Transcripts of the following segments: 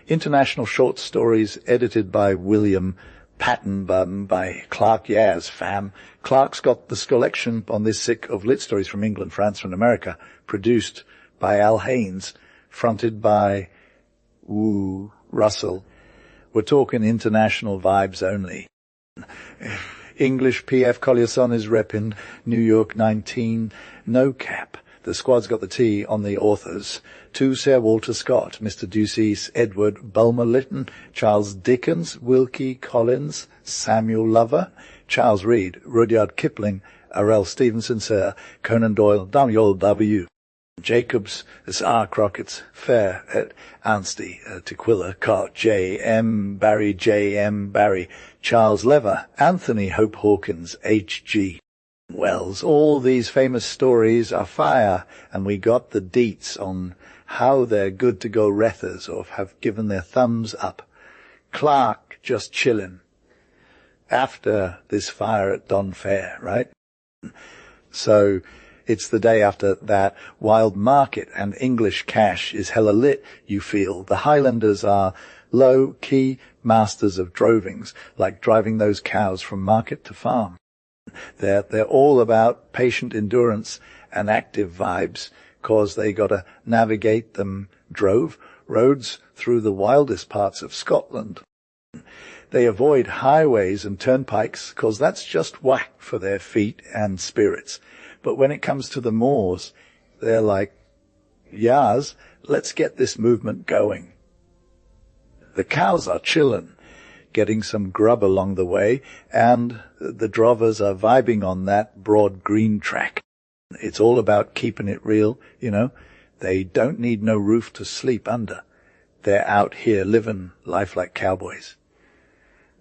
International Short Stories, edited by William Patton, by Clark Yaz, fam. Clark's got this collection on this sick of lit stories from England, France, and America, produced by Al Haynes, fronted by Russell. We're talking international vibes only. English P.F. Collierson is repping New York 19, no cap. The squad's got the T on the authors. To Sir Walter Scott, Mr. Ducey, Edward Bulmer Lytton, Charles Dickens, Wilkie Collins, Samuel Lover, Charles Reade, Rudyard Kipling, R.L. Stevenson, Sir Conan Doyle, Daniel W. Jacobs, R. Crockett's Fair at Anstey, Tequila, Cart, J. M. Barry, J. M. Barry, Charles Lever, Anthony Hope Hawkins, H. G. Wells. All these famous stories are fire, and we got the deets on how they're good to go rethers or have given their thumbs up. Clark just chillin' after this fire at Don Fair, right? So it's the day after that wild market and English cash is hella lit, you feel. The Highlanders are low-key masters of drovings, like driving those cows from market to farm. They're all about patient endurance and active vibes, 'cause they gotta navigate them drove roads through the wildest parts of Scotland. They avoid highways and turnpikes, 'cause that's just whack for their feet and spirits. But when it comes to the moors, they're like, yas, let's get this movement going. The cows are chillin', getting some grub along the way, and the drovers are vibing on that broad green track. It's all about keeping it real, you know. They don't need no roof to sleep under. They're out here living life like cowboys.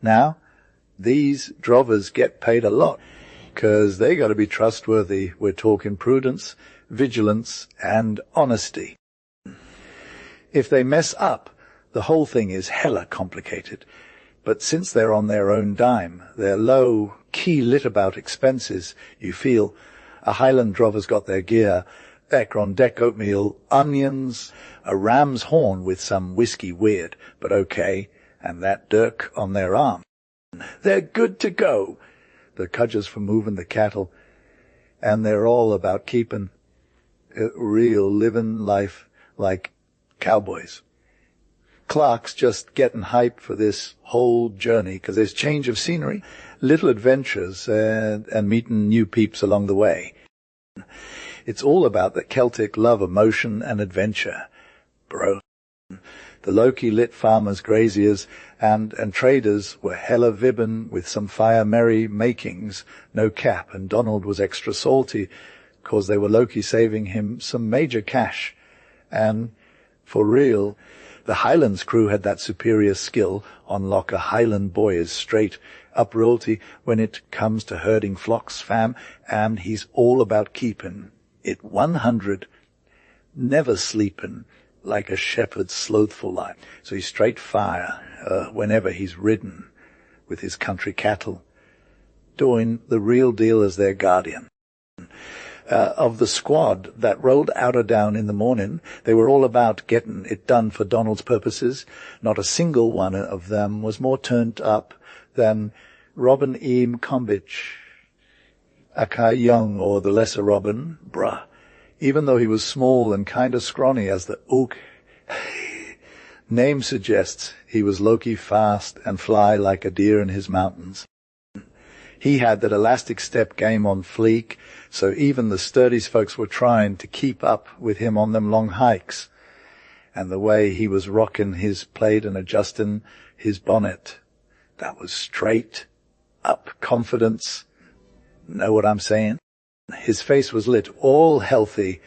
Now, these drovers get paid a lot, 'cause they got to be trustworthy. We're talking prudence, vigilance, and honesty. If they mess up, the whole thing is hella complicated. But since they're on their own dime, they're low-key lit about expenses, you feel. A Highland drover's got their gear, Ekron-deck oatmeal, onions, a ram's horn with some whiskey weird, but okay, and that dirk on their arm. They're good to go. The cudgers for moving the cattle, and they're all about keeping it real, living life like cowboys. Clark's just getting hype for this whole journey, because there's change of scenery, little adventures, and meeting new peeps along the way. It's all about the Celtic love of motion and adventure, bro. The low-key lit farmers, graziers, and traders were hella vibbin' with some fire merry makings, no cap, and Donald was extra salty, 'cause they were low-key saving him some major cash. And, for real, the Highlands crew had that superior skill on lock a Highland boy is straight up royalty when it comes to herding flocks, fam, and he's all about keeping it 100, never sleeping like a shepherd's slothful life. So he's straight fire whenever he's ridden with his country cattle, doing the real deal as their guardian. Of the squad that rolled out of down in the morning, they were all about getting it done for Donald's purposes. Not a single one of them was more turned up than Robin E. Combich, aka Young, or the lesser Robin, bruh. Even though he was small and kinda scrawny as the ook name suggests, he was low-key fast and fly like a deer in his mountains. He had that elastic step game on fleek, so even the sturdiest folks were trying to keep up with him on them long hikes. And the way he was rocking his plate and adjusting his bonnet, that was straight up confidence. Know what I'm saying? His face was lit, all healthy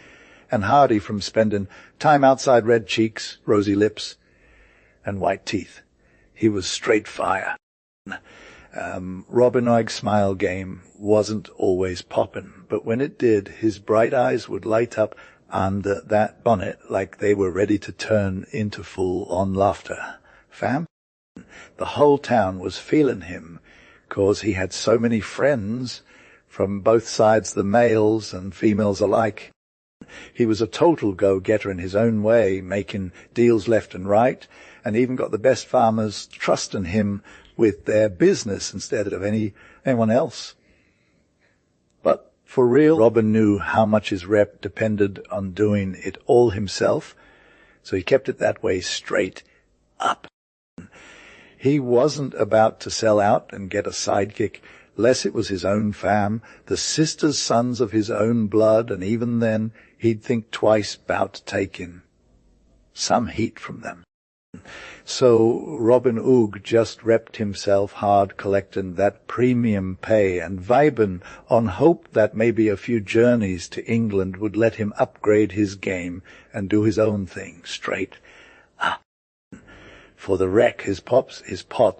and hardy from spending time outside, red cheeks, rosy lips, and white teeth. He was straight fire. Robin Oig's smile game wasn't always poppin', but when it did, his bright eyes would light up under that bonnet like they were ready to turn into full-on laughter. Fam? The whole town was feelin' him, 'cause he had so many friends from both sides, the males and females alike. He was a total go-getter in his own way, making deals left and right, and even got the best farmers trusting him with their business instead of anyone else. But for real, Robin knew how much his rep depended on doing it all himself, so he kept it that way straight up. He wasn't about to sell out and get a sidekick, less it was his own fam, the sisters' sons of his own blood, and even then he'd think twice about taking some heat from them. So Robin Hood just repped himself hard, collecting that premium pay and vibing on hope that maybe a few journeys to England would let him upgrade his game and do his own thing straight up. For the wreck, his pot,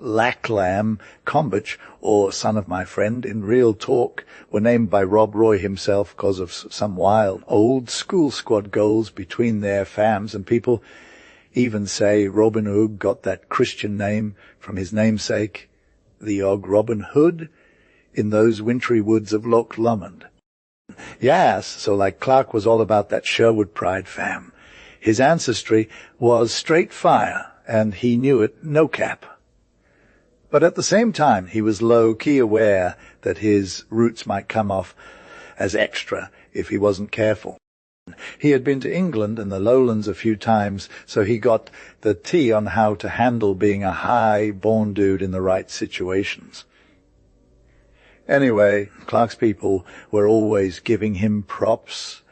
Lacklam, Combich, or son of my friend, in real talk, were named by Rob Roy himself because of some wild old school squad goals between their fams, and people even say Robin Hood got that Christian name from his namesake, the Og Robin Hood, in those wintry woods of Loch Lomond. Yes, so like Clark was all about that Sherwood Pride fam. His ancestry was straight fire, and he knew it, no cap. But at the same time, he was low-key aware that his roots might come off as extra if he wasn't careful. He had been to England and the lowlands a few times, so he got the tea on how to handle being a high-born dude in the right situations. Anyway, Clark's people were always giving him props.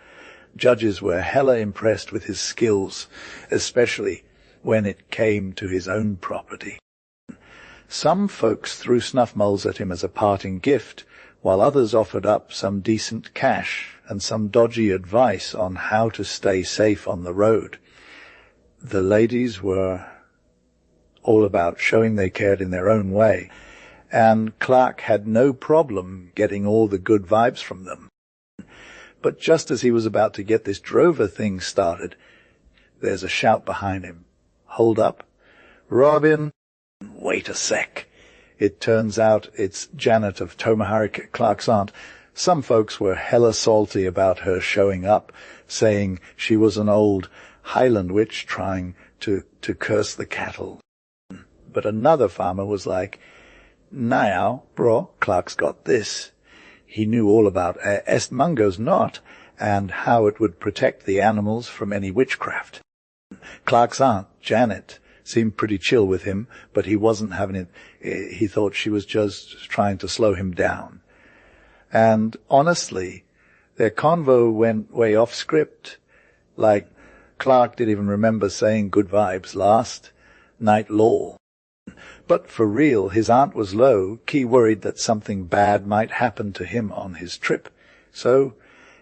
Judges were hella impressed with his skills, especially when it came to his own property. Some folks threw snuff moles at him as a parting gift, while others offered up some decent cash and some dodgy advice on how to stay safe on the road. The ladies were all about showing they cared in their own way, and Clark had no problem getting all the good vibes from them. But just as he was about to get this drover thing started, there's a shout behind him. Hold up. Robin, wait a sec. It turns out it's Janet of Tomahawk, Clark's aunt. Some folks were hella salty about her showing up, saying she was an old Highland witch trying to curse the cattle. But another farmer was like, now, bro, Clark's got this. He knew all about Estmungo's knot and how it would protect the animals from any witchcraft. Clark's aunt, Janet, seemed pretty chill with him, but he wasn't having it. He thought she was just trying to slow him down. And honestly, their convo went way off script. Like, Clark didn't even remember saying good vibes last night law. But for real, his aunt was low-key worried that something bad might happen to him on his trip. So,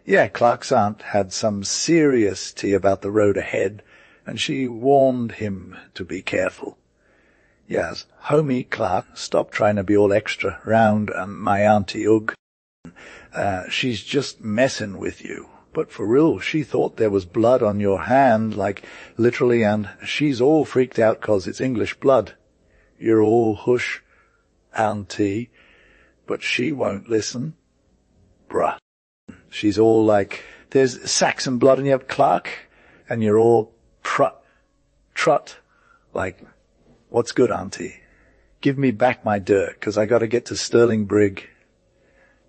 yeah, Clark's aunt had some serious tea about the road ahead, and she warned him to be careful. Yes, homie Clark, stop trying to be all extra round my auntie Ugg. She's just messing with you. But for real, she thought there was blood on your hand, like literally, and she's all freaked out 'cause it's English blood. You're all hush, auntie, but she won't listen. Bruh. She's all like, there's Saxon blood in you, Clark, and you're all trut, like, what's good, auntie? Give me back my dirt, 'cause I gotta get to Stirling Brig.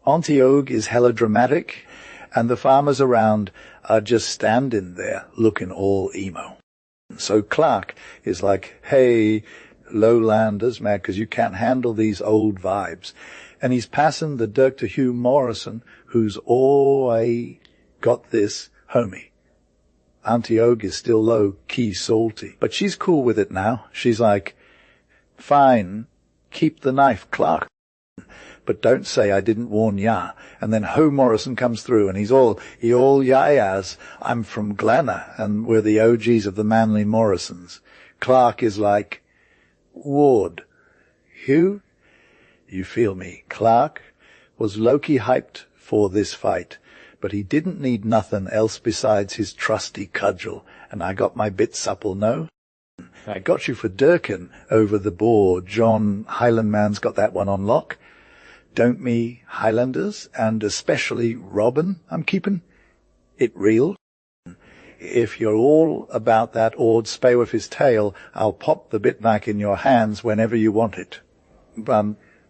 Auntie Og is hella dramatic, and the farmers around are just standing there looking all emo. So Clark is like, hey, lowlanders, mad 'cause you can't handle these old vibes. And he's passing the dirk to Hugh Morrison, who's all I got this, homie. Auntie Og is still low-key salty, but she's cool with it now. She's like, fine, keep the knife, Clark. But don't say I didn't warn ya. And then Hugh Morrison comes through, and he all yayas, I'm from Glenna, and we're the OGs of the Manly Morrisons. Clark is like, Ward. Hugh? You feel me. Clark was low-key hyped for this fight, but he didn't need nothing else besides his trusty cudgel, and I got my bit supple, no? I got you for Durkin over the board. John Highlandman's got that one on lock. Don't me Highlanders, and especially Robin, I'm keeping it real. if you're all about that old spay with his tail, I'll pop the bit back in your hands whenever you want it.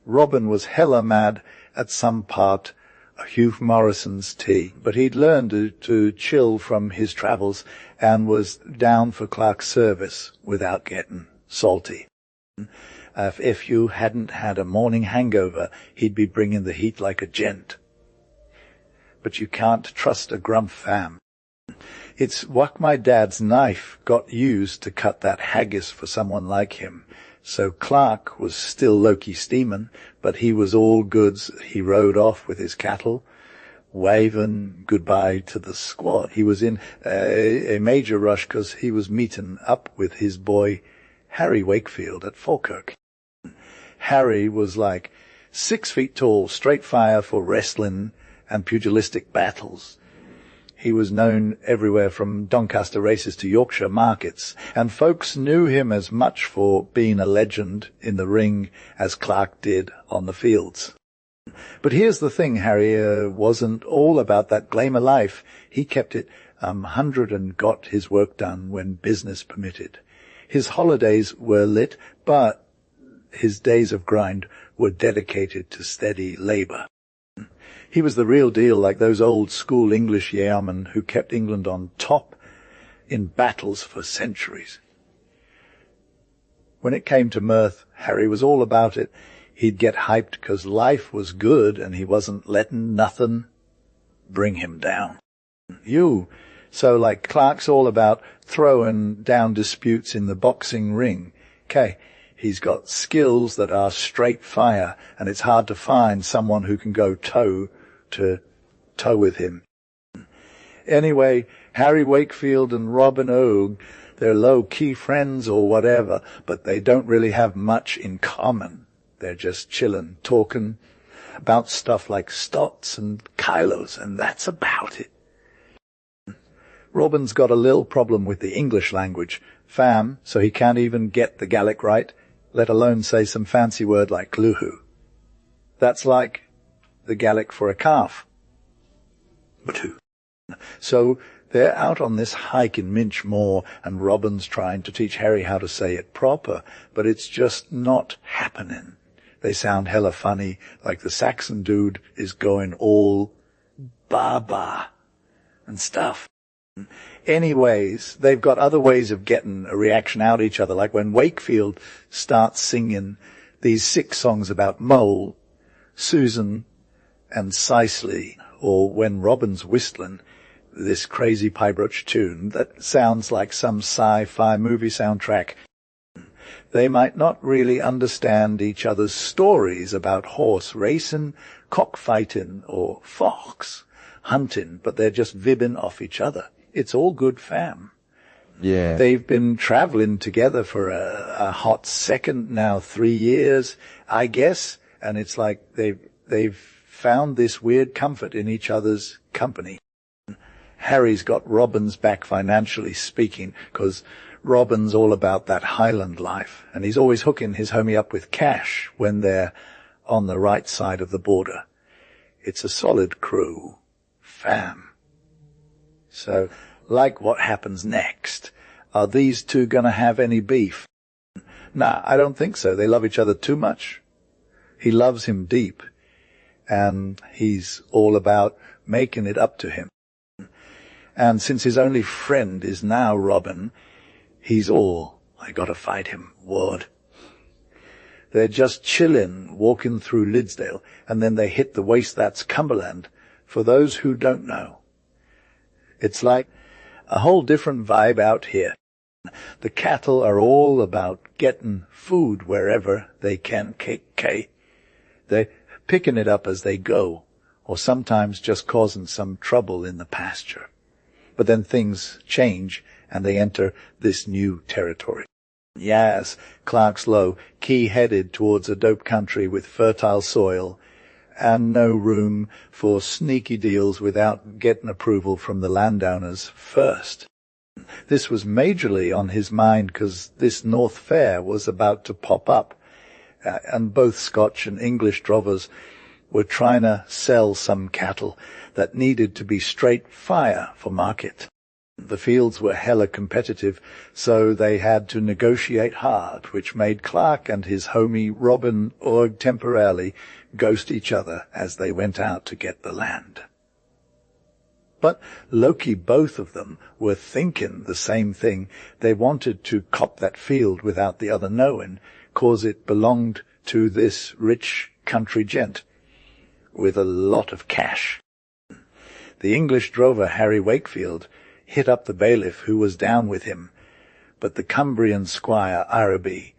Robin was hella mad at some part of Hugh Morrison's tea, but he'd learned to chill from his travels and was down for Clark's service without getting salty. If you hadn't had a morning hangover, he'd be bringing the heat like a gent. But you can't trust a grump fam. It's what my dad's knife got used to cut that haggis for someone like him. So Clark was still Loki steamin', but he was all goods. He rode off with his cattle, waving goodbye to the squad. He was in a major rush because he was meeting up with his boy Harry Wakefield at Falkirk. Harry was like 6 feet tall, straight fire for wrestling and pugilistic battles. He was known everywhere from Doncaster races to Yorkshire markets, and folks knew him as much for being a legend in the ring as Clark did on the fields. But here's the thing, Harry wasn't all about that glamour life. He kept it 100 and got his work done when business permitted. His holidays were lit, but his days of grind were dedicated to steady labour. He was the real deal, like those old-school English yeomen who kept England on top in battles for centuries. When it came to mirth, Harry was all about it. He'd get hyped because life was good and he wasn't letting nothing bring him down. So like Clark's all about throwing down disputes in the boxing ring. Okay. He's got skills that are straight fire, and it's hard to find someone who can go toe to toe with him. Anyway, Harry Wakefield and Robin Oig, they're low-key friends or whatever, but they don't really have much in common. They're just chillin', talking about stuff like stots and kilos, and that's about it. Robin's got a little problem with the English language, fam, so he can't even get the Gaelic right, let alone say some fancy word like gluhu. That's like the Gaelic for a calf. Batu. So they're out on this hike in Minch Moor, and Robin's trying to teach Harry how to say it proper, but it's just not happening. They sound hella funny, like the Saxon dude is going all ba-ba and stuff. Anyways, they've got other ways of getting a reaction out of each other, like when Wakefield starts singing these 6 songs about Mole, Susan, and Cicely, or when Robin's whistling this crazy Pybroch tune that sounds like some sci-fi movie soundtrack. They might not really understand each other's stories about horse racing, cockfighting, or fox hunting, but they're just vibbing off each other. It's all good fam. Yeah. They've been traveling together for a hot second now, 3 years, I guess, and it's like they've found this weird comfort in each other's company. Harry's got Robin's back financially speaking, because Robin's all about that Highland life, and he's always hooking his homie up with cash when they're on the right side of the border. It's a solid crew. Fam. So, like what happens next? Are these two gonna have any beef? Nah, I don't think so. They love each other too much. He loves him deep, and he's all about making it up to him. And since his only friend is now Robin, he's all, I gotta fight him, ward. They're just chillin', walking through Lidsdale, and then they hit the waste that's Cumberland, for those who don't know. It's like a whole different vibe out here. The cattle are all about getting food wherever they can, KK. They're picking it up as they go, or sometimes just causing some trouble in the pasture. But then things change, and they enter this new territory. Yes, Clark's Low, key-headed towards a dope country with fertile soil, and no room for sneaky deals without getting approval from the landowners first. This was majorly on his mind because this North Fair was about to pop up, and both Scotch and English drovers were trying to sell some cattle that needed to be straight fire for market. The fields were hella competitive, so they had to negotiate hard, which made Clark and his homie Robin Org temporarily ghost each other as they went out to get the land. But Loki, both of them, were thinking the same thing. They wanted to cop that field without the other knowing, 'cause it belonged to this rich country gent with a lot of cash. The English drover Harry Wakefield hit up the bailiff who was down with him, but the Cumbrian squire Araby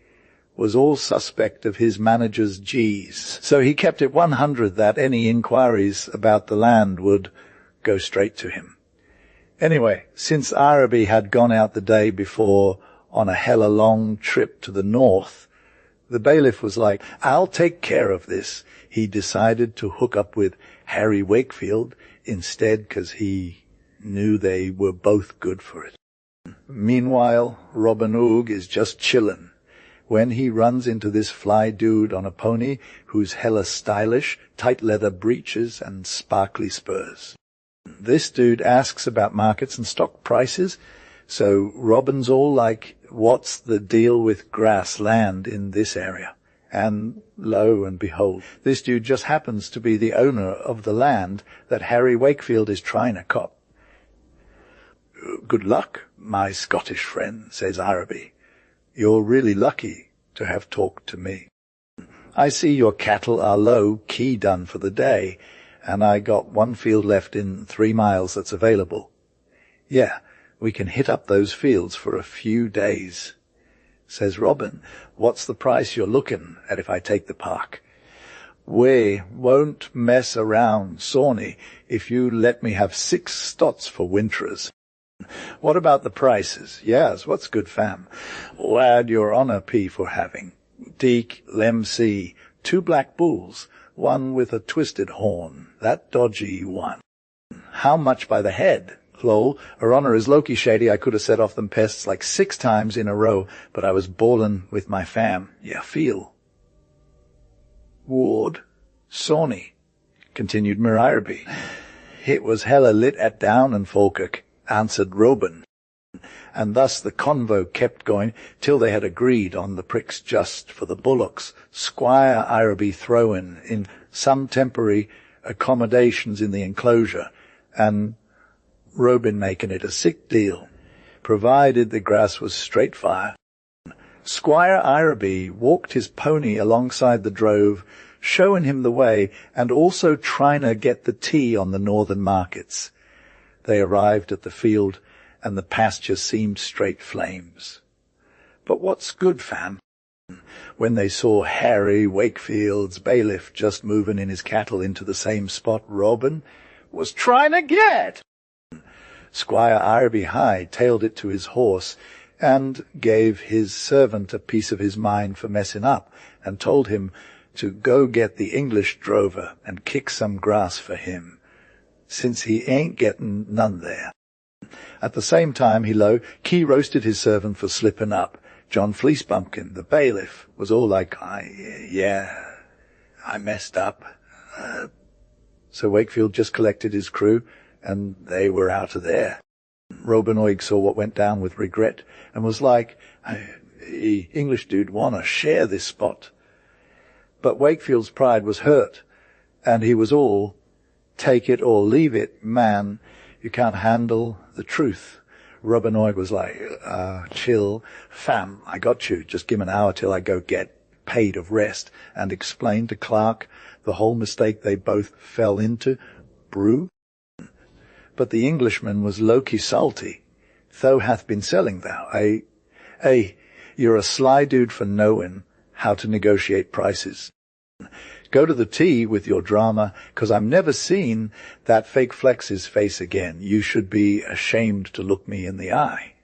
was all suspect of his manager's G's, so he kept it 100 that any inquiries about the land would go straight to him. Anyway, since Araby had gone out the day before on a hella long trip to the north, the bailiff was like, "I'll take care of this." He decided to hook up with Harry Wakefield instead, 'cause he knew they were both good for it. Meanwhile, Robin Oog is just chillin' when he runs into this fly dude on a pony who's hella stylish, tight leather breeches and sparkly spurs. This dude asks about markets and stock prices, so Robin's all like, "What's the deal with grass land in this area?" And lo and behold, this dude just happens to be the owner of the land that Harry Wakefield is trying to cop. "Good luck, my Scottish friend," says Araby. "You're really lucky to have talked to me. I see your cattle are low-key done for the day, and I got one field left in 3 miles that's available. Yeah, we can hit up those fields for a few days." Says Robin, "What's the price you're looking at if I take the park?" "We won't mess around, Sawney, if you let me have 6 stots for winterers." "What about the prices?" "Yes, what's good, fam?" "Lad, your honour P for having. Deek, lem see, 2 black bulls, one with a twisted horn, that dodgy one." "How much by the head?" "Lol, her honour is Loki shady. I could have set off them pests like 6 times in a row, but I was ballin' with my fam. Yeah, feel." "Ward, Sawney," continued Mirairby. "It was hella lit at Down and Falkirk," answered Robin. And thus the convo kept going till they had agreed on the pricks just for the bullocks, Squire Araby throwing in some temporary accommodations in the enclosure, and Robin making it a sick deal, provided the grass was straight fire. Squire Araby walked his pony alongside the drove, showing him the way, and also trying to get the tea on the northern markets. They arrived at the field, and the pasture seemed straight flames. But what's good, fam? When they saw Harry Wakefield's bailiff just moving in his cattle into the same spot Robin was trying to get. Squire Araby high-tailed it to his horse, and gave his servant a piece of his mind for messing up, and told him to go get the English drover and kick some grass for him, since he ain't getting none there. At the same time, he roasted his servant for slipping up. John Fleecebumpkin, the bailiff, was all like, I messed up. So Wakefield just collected his crew, and they were out of there. Robin Oig saw what went down with regret, and was like, "The English dude wanna share this spot." But Wakefield's pride was hurt, and he was all, "Take it or leave it, man. You can't handle the truth." Robin Oig was like, "Chill, fam, I got you. Just give 'em an hour till I go get paid of rest," and explained to Clark the whole mistake they both fell into. Brew. But the Englishman was low-key salty. "Thou hath been selling thou, eh? You're a sly dude for knowing how to negotiate prices. Go to the tea with your drama, 'cause I'm never seen that fake Flex's face again. You should be ashamed to look me in the eye."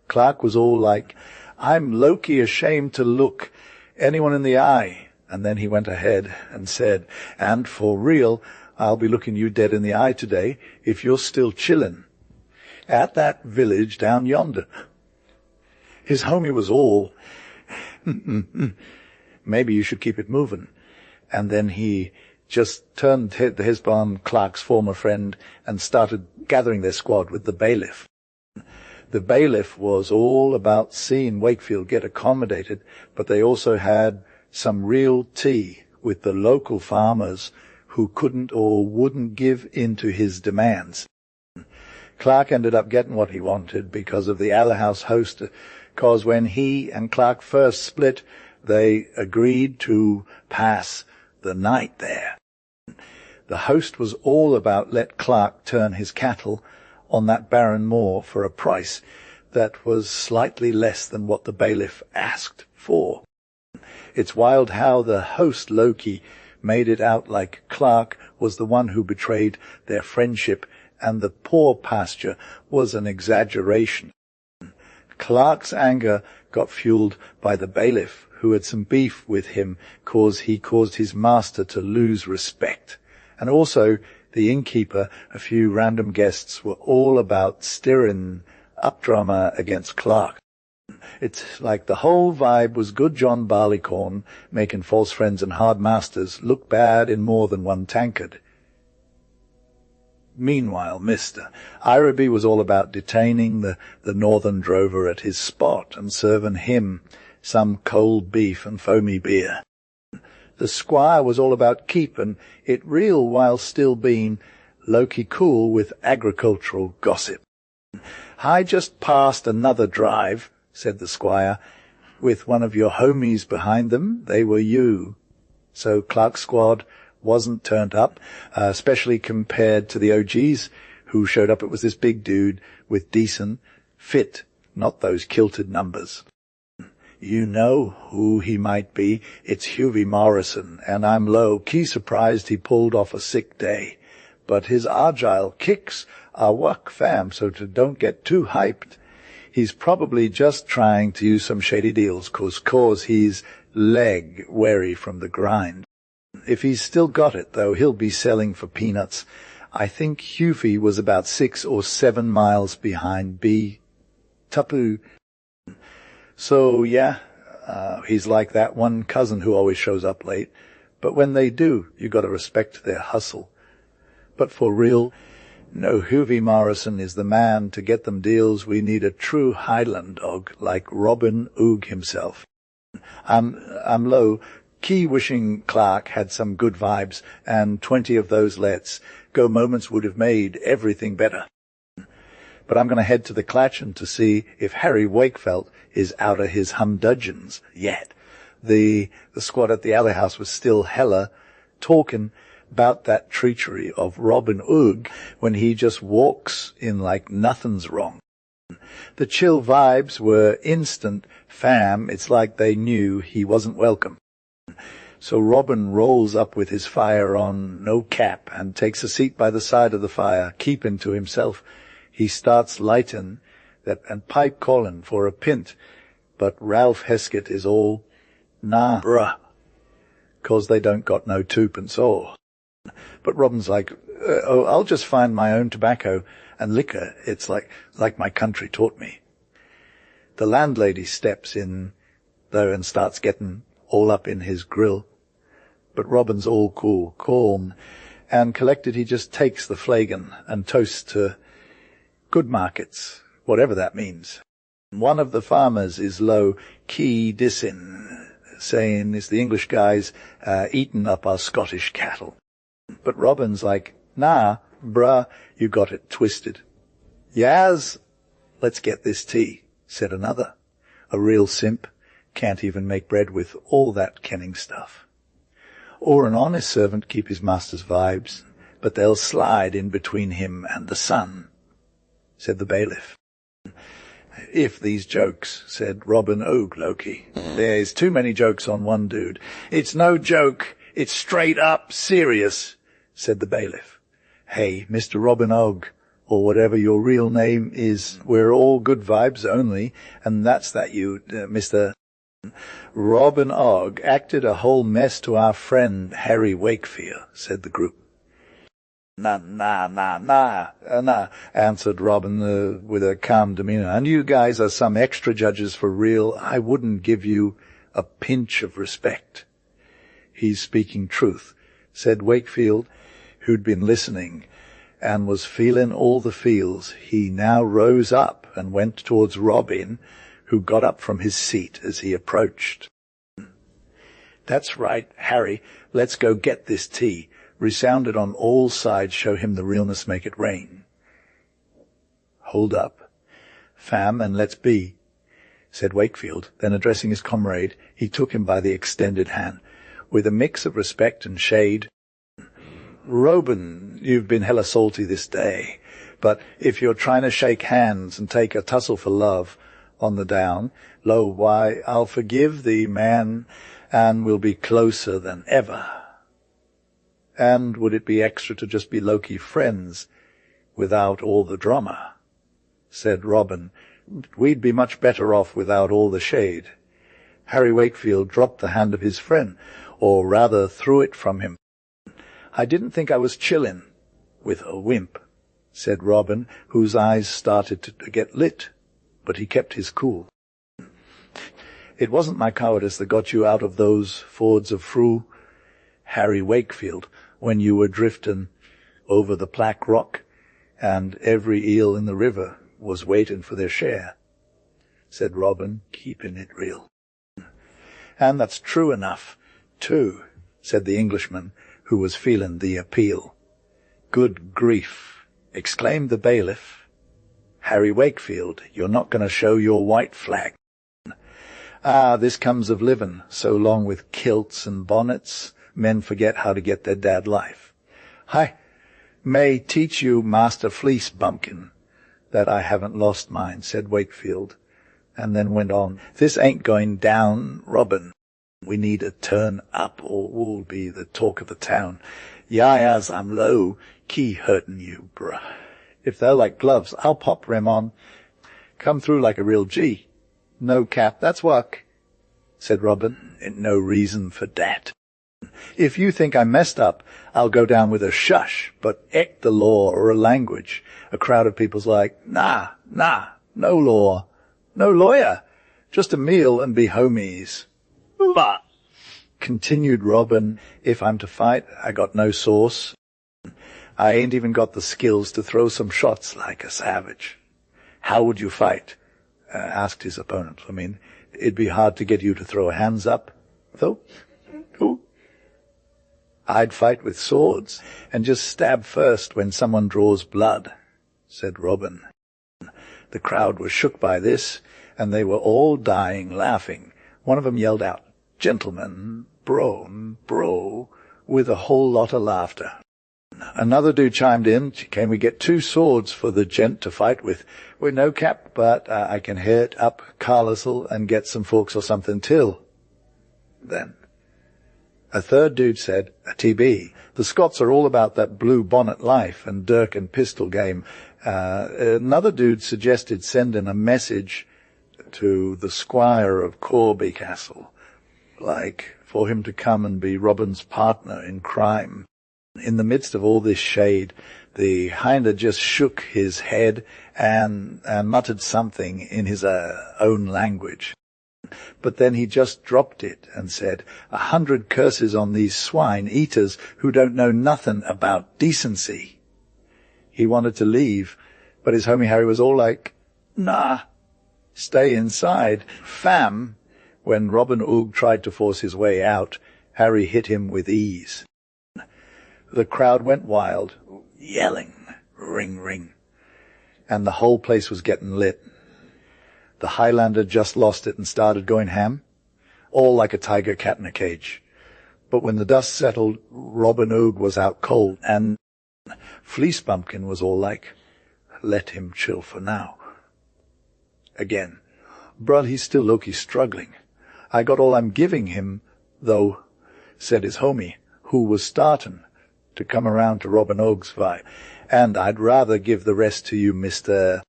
Clark was all like, "I'm low-key ashamed to look anyone in the eye." And then he went ahead and said, "And for real, I'll be looking you dead in the eye today if you're still chillin' at that village down yonder." His homie was all, "Maybe you should keep it moving." And then he just turned his on Clark's former friend and started gathering their squad with the bailiff. The bailiff was all about seeing Wakefield get accommodated, but they also had some real tea with the local farmers who couldn't or wouldn't give in to his demands. Clark ended up getting what he wanted because of the alehouse host, because when he and Clark first split, they agreed to pass the night there. The host was all about let Clark turn his cattle on that barren moor for a price that was slightly less than what the bailiff asked for. It's wild how the host, Loki, made it out like Clark was the one who betrayed their friendship and the poor pasture was an exaggeration. Clark's anger got fueled by the bailiff, who had some beef with him cause he caused his master to lose respect. And also the innkeeper, a few random guests were all about stirring up drama against Clark. It's like the whole vibe was good John Barleycorn, making false friends and hard masters look bad in more than one tankard. Meanwhile, Mr. Ireby was all about detaining the northern drover at his spot and serving him some cold beef and foamy beer. The squire was all about keeping it real while still being low-key cool with agricultural gossip. "I just passed another drive," said the squire, "with one of your homies behind them. They were you." So Clark's squad wasn't turned up, especially compared to the OGs who showed up. It was this big dude with decent fit, not those kilted numbers. "You know who he might be. It's Hughie Morrison, and I'm low-key surprised he pulled off a sick day. But his agile kicks are work, fam, so don't get too hyped. He's probably just trying to use some shady deals, cause he's leg-weary from the grind. If he's still got it, though, he'll be selling for peanuts. I think Hughie was about 6 or 7 miles behind B. Tapu. So, yeah, he's like that one cousin who always shows up late. But when they do, you got to respect their hustle. But for real, no, Hughie Morrison is the man to get them deals. We need a true Highland dog like Robin Oog himself. I'm low-key wishing Clark had some good vibes, and 20 of those let's go moments would have made everything better. But I'm going to head to the Clatchin to see if Harry Wakefield is out of his humdudgeons yet. The squad at the alley house was still hella talking about that treachery of Robin Oog when he just walks in like nothing's wrong. The chill vibes were instant, fam. It's like they knew he wasn't welcome. So Robin rolls up with his fire on, no cap, and takes a seat by the side of the fire, keeping to himself. He starts lighting that and pipe calling for a pint, but Ralph Heskett is all, "Nah, bruh," 'cause they don't got no twopence or. But Robin's like, I'll just find my own tobacco and liquor. It's like my country taught me." The landlady steps in, though, and starts getting all up in his grill. But Robin's all cool, calm, and collected. He just takes the flagon and toasts to good markets, whatever that means. One of the farmers is low-key dissing, saying it's the English guys eating up our Scottish cattle. But Robin's like, "Nah, bruh, you got it twisted." "Yaz, let's get this tea," said another. "A real simp, can't even make bread with all that kenning stuff. Or an honest servant keep his master's vibes, but they'll slide in between him and the sun," said the bailiff. "If these jokes," said Robin Oog Loki. "There's too many jokes on one dude." "It's no joke, it's straight up serious," said the bailiff. "Hey, Mr. Robin Oog, or whatever your real name is, we're all good vibes only, and that's that you, Mr. Robin Oog acted a whole mess to our friend Harry Wakefield," said the group. Nah, answered Robin with a calm demeanor. "And you guys are some extra judges for real. I wouldn't give you a pinch of respect." "He's speaking truth," said Wakefield, who'd been listening and was feeling all the feels. He now rose up and went towards Robin, who got up from his seat as he approached. "That's right, Harry, let's go get this tea," resounded on all sides. "Show him the realness, make it rain." "Hold up, fam, and let's be," said Wakefield. Then addressing his comrade, he took him by the extended hand. With a mix of respect and shade, "Robin, you've been hella salty this day, but if you're trying to shake hands and take a tussle for love on the down, lo, why, I'll forgive thee, man, and we'll be closer than ever. And would it be extra to just be low-key friends without all the drama?" said Robin. "We'd be much better off without all the shade." Harry Wakefield dropped the hand of his friend, or rather threw it from him. "I didn't think I was chillin' with a wimp," said Robin, whose eyes started to get lit, but he kept his cool. "It wasn't my cowardice that got you out of those fords of Frew, Harry Wakefield, when you were driftin' over the Black Rock, and every eel in the river was waiting for their share," said Robin, keeping it real. "And that's true enough, too," said the Englishman, who was feeling the appeal. "Good grief," exclaimed the bailiff. "Harry Wakefield, you're not going to show your white flag." "Ah, this comes of living so long with kilts and bonnets, men forget how to get their dad life. I may teach you, Master Fleece Bumpkin, that I haven't lost mine," said Wakefield, and then went on. "This ain't going down, Robin. We need a turn up, or we'll be the talk of the town. Yas, I'm low, key hurting you, bruh. If they're like gloves, I'll pop rem on. Come through like a real G. No cap, that's work," said Robin. "Ain't no reason for dat. If you think I messed up, I'll go down with a shush, but eck the law or a language." A crowd of people's like, nah, no law, no lawyer, just a meal and be homies." "But," continued Robin, "if I'm to fight, I got no sauce. I ain't even got the skills to throw some shots like a savage." "How would you fight?" asked his opponent. "I mean, it'd be hard to get you to throw hands up, though." "I'd fight with swords, and just stab first when someone draws blood," said Robin. The crowd was shook by this, and they were all dying laughing. One of them yelled out, "Gentlemen, bro," with a whole lot of laughter. Another dude chimed in, "Can we get 2 swords for the gent to fight with? We're no cap, but I can hit up Carlisle and get some forks or something till then." A third dude said, "A TB. The Scots are all about that blue bonnet life and dirk and pistol game." Another dude suggested sending a message to the Squire of Corby Castle, like for him to come and be Robin's partner in crime. In the midst of all this shade, the hinder just shook his head and muttered something in his own language. But then he just dropped it and said, 100 curses on these swine-eaters who don't know nothing about decency." He wanted to leave, but his homie Harry was all like, "Nah, stay inside, fam." When Robin Oog tried to force his way out, Harry hit him with ease. The crowd went wild, yelling, "Ring, ring," and the whole place was getting lit. The Highlander just lost it and started going ham, all like a tiger cat in a cage. But when the dust settled, Robin Oog was out cold, and Fleece Bumpkin was all like, "Let him chill for now." Again, "Bruh, he's still low-key struggling. I got all I'm giving him, though," said his homie, who was starting to come around to Robin Oog's vibe. "And I'd rather give the rest to you, Mr.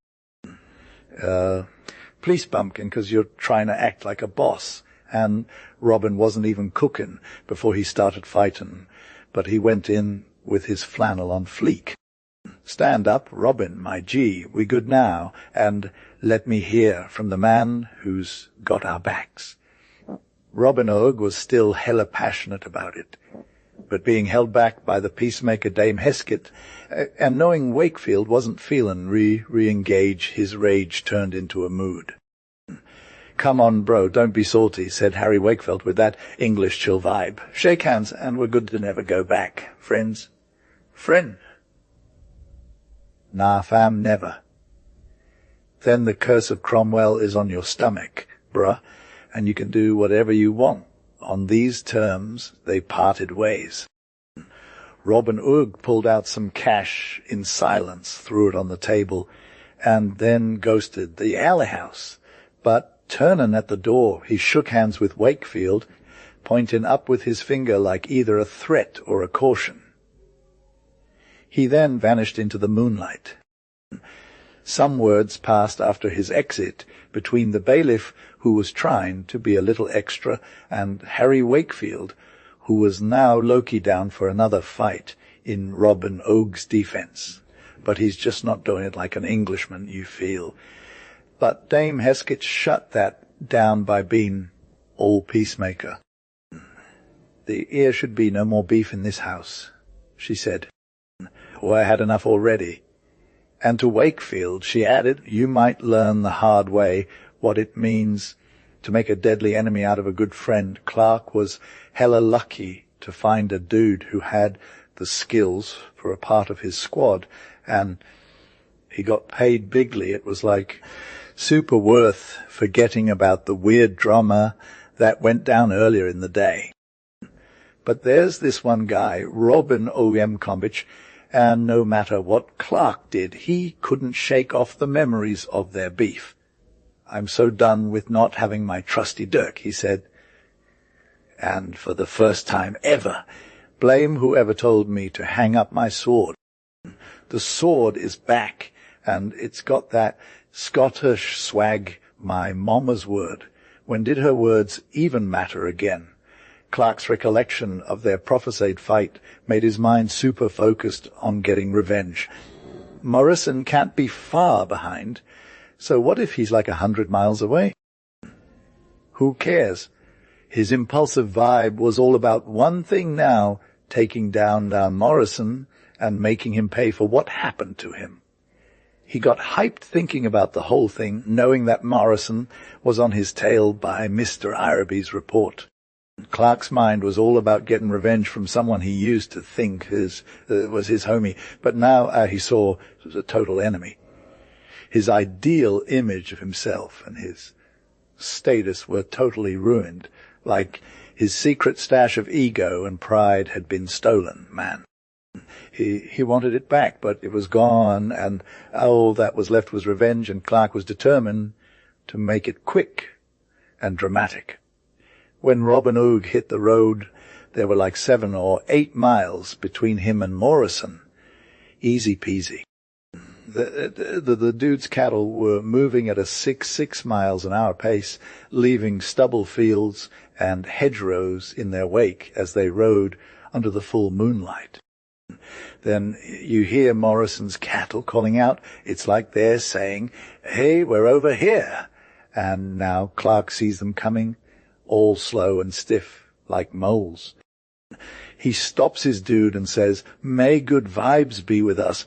Fleece Bumpkin, because you're trying to act like a boss." And Robin wasn't even cooking before he started fighting, but he went in with his flannel on fleek. "Stand up, Robin, my G, we good now, and let me hear from the man who's got our backs." Robin Oog was still hella passionate about it. but being held back by the peacemaker Dame Heskett, and knowing Wakefield wasn't feelin' re-engage, his rage turned into a mood. "Come on, bro, don't be salty," said Harry Wakefield with that English chill vibe. "Shake hands, and we're good to never go back. Friends." "Friend?" "Nah, fam, never." "Then the curse of Cromwell is on your stomach, bruh, and you can do whatever you want." On these terms, they parted ways. Robin Oig pulled out some cash in silence, threw it on the table, and then ghosted the alehouse. But turning at the door, he shook hands with Wakefield, pointing up with his finger like either a threat or a caution. He then vanished into the moonlight. Some words passed after his exit between the bailiff, who was trying to be a little extra, and Harry Wakefield, who was now Loki down for another fight in Robin Oig's defence. But he's just not doing it like an Englishman, you feel. But Dame Heskett shut that down by being all peacemaker. "There should be no more beef in this house," she said. "Or I had enough already." And to Wakefield she added, "You might learn the hard way what it means to make a deadly enemy out of a good friend. Clark was hella lucky to find a dude who had the skills for a part of his squad, and he got paid bigly. It was like super worth forgetting about the weird drama that went down earlier in the day. But there's this one guy, Robin O.M. Combich, and no matter what Clark did, he couldn't shake off the memories of their beef. I'm so done with not having my trusty dirk," he said. "And for the first time ever, blame whoever told me to hang up my sword. The sword is back, and it's got that Scottish swag, my mama's word. When did her words even matter again?" Clark's recollection of their prophesied fight made his mind super focused on getting revenge. Morrison can't be far behind, so what if he's like 100 miles away? Who cares? His impulsive vibe was all about one thing now, taking down Morrison and making him pay for what happened to him. He got hyped thinking about the whole thing, knowing that Morrison was on his tail by Mr. Ireby's report. Clark's mind was all about getting revenge from someone he used to think was his homie, but now he saw was a total enemy. His ideal image of himself and his status were totally ruined, like his secret stash of ego and pride had been stolen, man. He wanted it back, but it was gone, and all that was left was revenge, and Clark was determined to make it quick and dramatic. When Robin Oig hit the road, there were like 7 or 8 miles between him and Morrison. Easy peasy. The dude's cattle were moving at a 6 miles an hour pace, leaving stubble fields and hedgerows in their wake as they rode under the full moonlight. Then you hear Morrison's cattle calling out. It's like they're saying, "Hey, we're over here." And now Clark sees them coming, all slow and stiff, like moles. He stops his dude and says, "May good vibes be with us."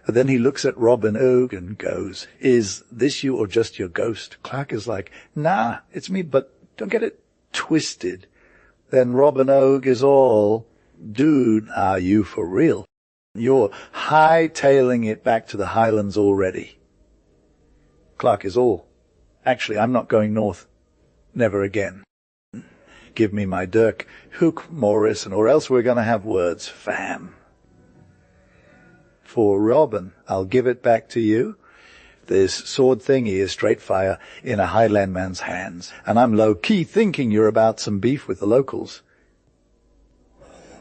And then he looks at Robin Oig and goes, "Is this you or just your ghost?" Clark is like, "Nah, it's me, but don't get it twisted." Then Robin Oig is all, "Dude, are you for real? You're hightailing it back to the Highlands already." Clark is all, "Actually, I'm not going north. Never again. Give me my dirk, hook Morrison, or else we're going to have words, fam." "For Robin, I'll give it back to you. This sword thingy is straight fire in a Highland man's hands, and I'm low-key thinking you're about some beef with the locals."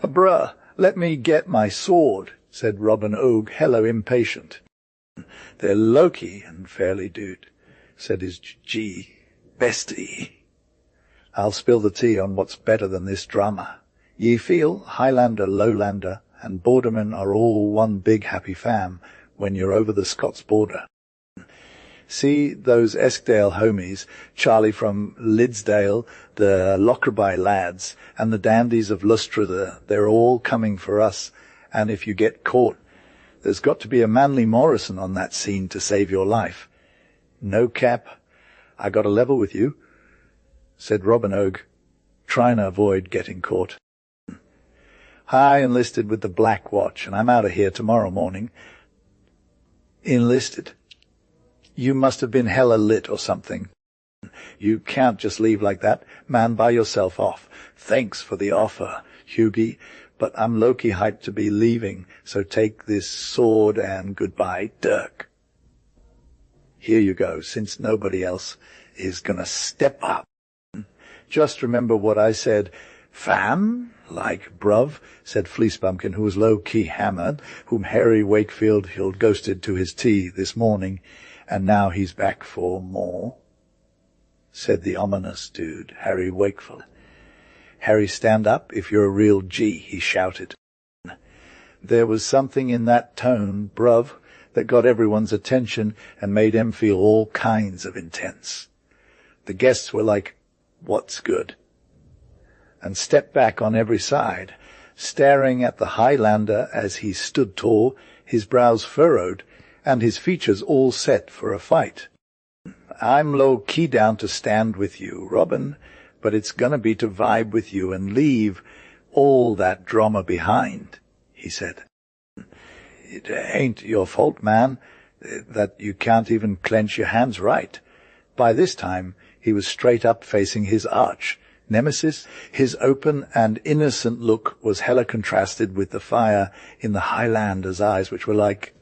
"Bruh, let me get my sword," said Robin Oig, hello impatient. "They're low-key and fairly, dude," said his bestie. "I'll spill the tea on what's better than this drama. Ye feel Highlander, Lowlander, and Bordermen are all one big happy fam when you're over the Scots border. See those Eskdale homies, Charlie from Lidsdale, the Lockerbie lads, and the dandies of Lustre, they're all coming for us, and if you get caught, there's got to be a Manly Morrison on that scene to save your life. No cap, I got a level with you, said Robin Oig, trying to avoid getting caught. I enlisted with the Black Watch, and I'm out of here tomorrow morning. Enlisted? You must have been hella lit or something. You can't just leave like that. Man, buy yourself off. Thanks for the offer, Hughie, but I'm low-key hyped to be leaving, so take this sword and goodbye, Dirk. Here you go, since nobody else is gonna step up. Just remember what I said. Fam, like bruv, said Fleecebumpkin, who was low-key hammered, whom Harry Wakefield had ghosted to his tea this morning, and now he's back for more, said the ominous dude, Harry Wakefield. Harry, stand up if you're a real G, he shouted. There was something in that tone, bruv, that got everyone's attention and made them feel all kinds of intense. The guests were like, what's good? And stepped back on every side, staring at the Highlander as he stood tall, his brows furrowed, and his features all set for a fight. I'm low-key down to stand with you, Robin, but it's gonna be to vibe with you and leave all that drama behind, he said. It ain't your fault, man, that you can't even clench your hands right. By this time, he was straight up facing his arch nemesis. His open and innocent look was hella contrasted with the fire in the Highlander's eyes, which were like,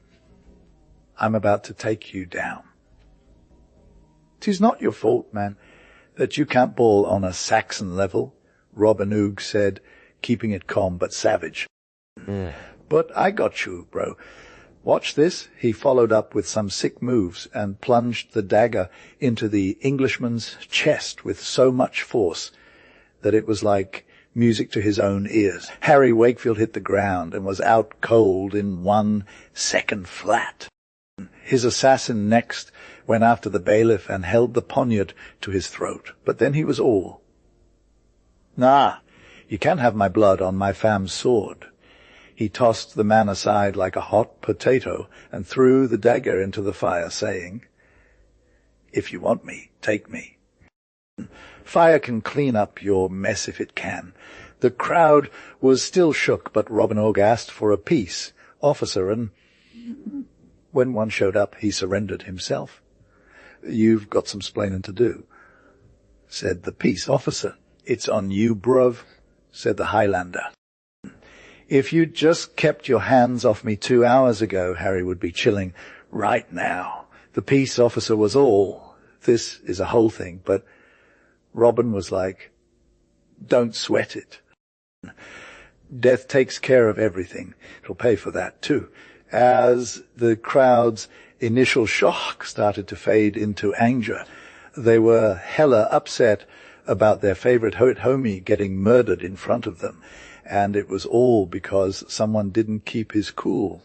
I'm about to take you down. 'Tis not your fault, man, that you can't bawl on a Saxon level, Robin Oig said, keeping it calm but savage. But I got you, bro. Watch this. He followed up with some sick moves and plunged the dagger into the Englishman's chest with so much force that it was like music to his own ears. Harry Wakefield hit the ground and was out cold in 1 second flat. His assassin next went after the bailiff and held the poniard to his throat, but then he was all. Nah, you can't have my blood on my fam's sword. He tossed the man aside like a hot potato and threw the dagger into the fire, saying, If you want me, take me. Fire can clean up your mess if it can. The crowd was still shook, but Robin Oig asked for a peace officer, and when one showed up, he surrendered himself. You've got some splaining to do, said the peace officer. It's on you, bruv, said the Highlander. If you'd just kept your hands off me 2 hours ago, Harry would be chilling right now. The peace officer was all. This is a whole thing, but Robin was like, don't sweat it. Death takes care of everything. It'll pay for that too. As the crowd's initial shock started to fade into anger, they were hella upset about their favorite homie getting murdered in front of them, and it was all because someone didn't keep his cool.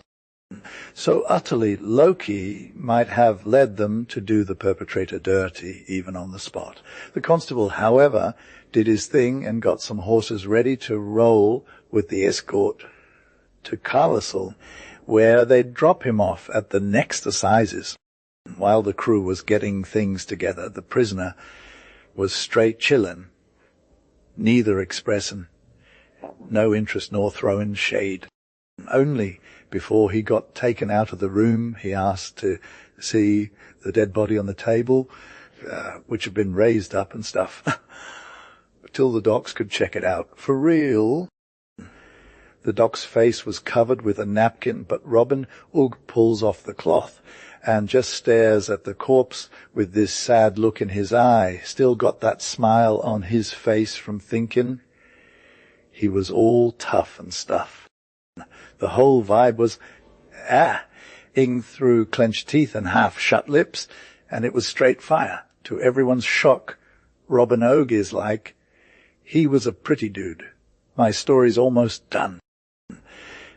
So utterly low-key might have led them to do the perpetrator dirty, even on the spot. The constable, however, did his thing and got some horses ready to roll with the escort to Carlisle, where they'd drop him off at the next assizes. While the crew was getting things together, the prisoner was straight chillin', neither expressin' no interest nor throwing shade. Only before he got taken out of the room, he asked to see the dead body on the table, which had been raised up and stuff, till the docs could check it out. For real. The doc's face was covered with a napkin, but Robin Oig pulls off the cloth and just stares at the corpse with this sad look in his eye. Still got that smile on his face from thinking. He was all tough and stuff. The whole vibe was, ing through clenched teeth and half-shut lips, and it was straight fire. To everyone's shock, Robin Oig is like, he was a pretty dude. My story's almost done.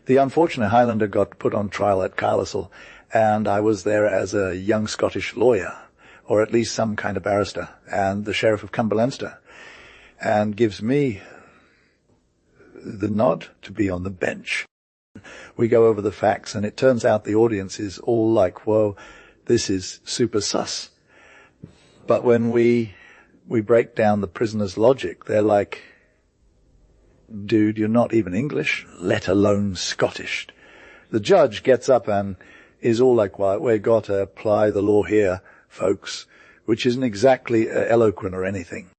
The unfortunate Highlander got put on trial at Carlisle, and I was there as a young Scottish lawyer, or at least some kind of barrister, and the Sheriff of Cumberlandster, and gives me the nod to be on the bench. We go over the facts, and it turns out the audience is all like, whoa, this is super sus. But when we break down the prisoner's logic, they're like, dude, you're not even English, let alone Scottish. The judge gets up and is all like, well, we've got to apply the law here, folks, which isn't exactly eloquent or anything.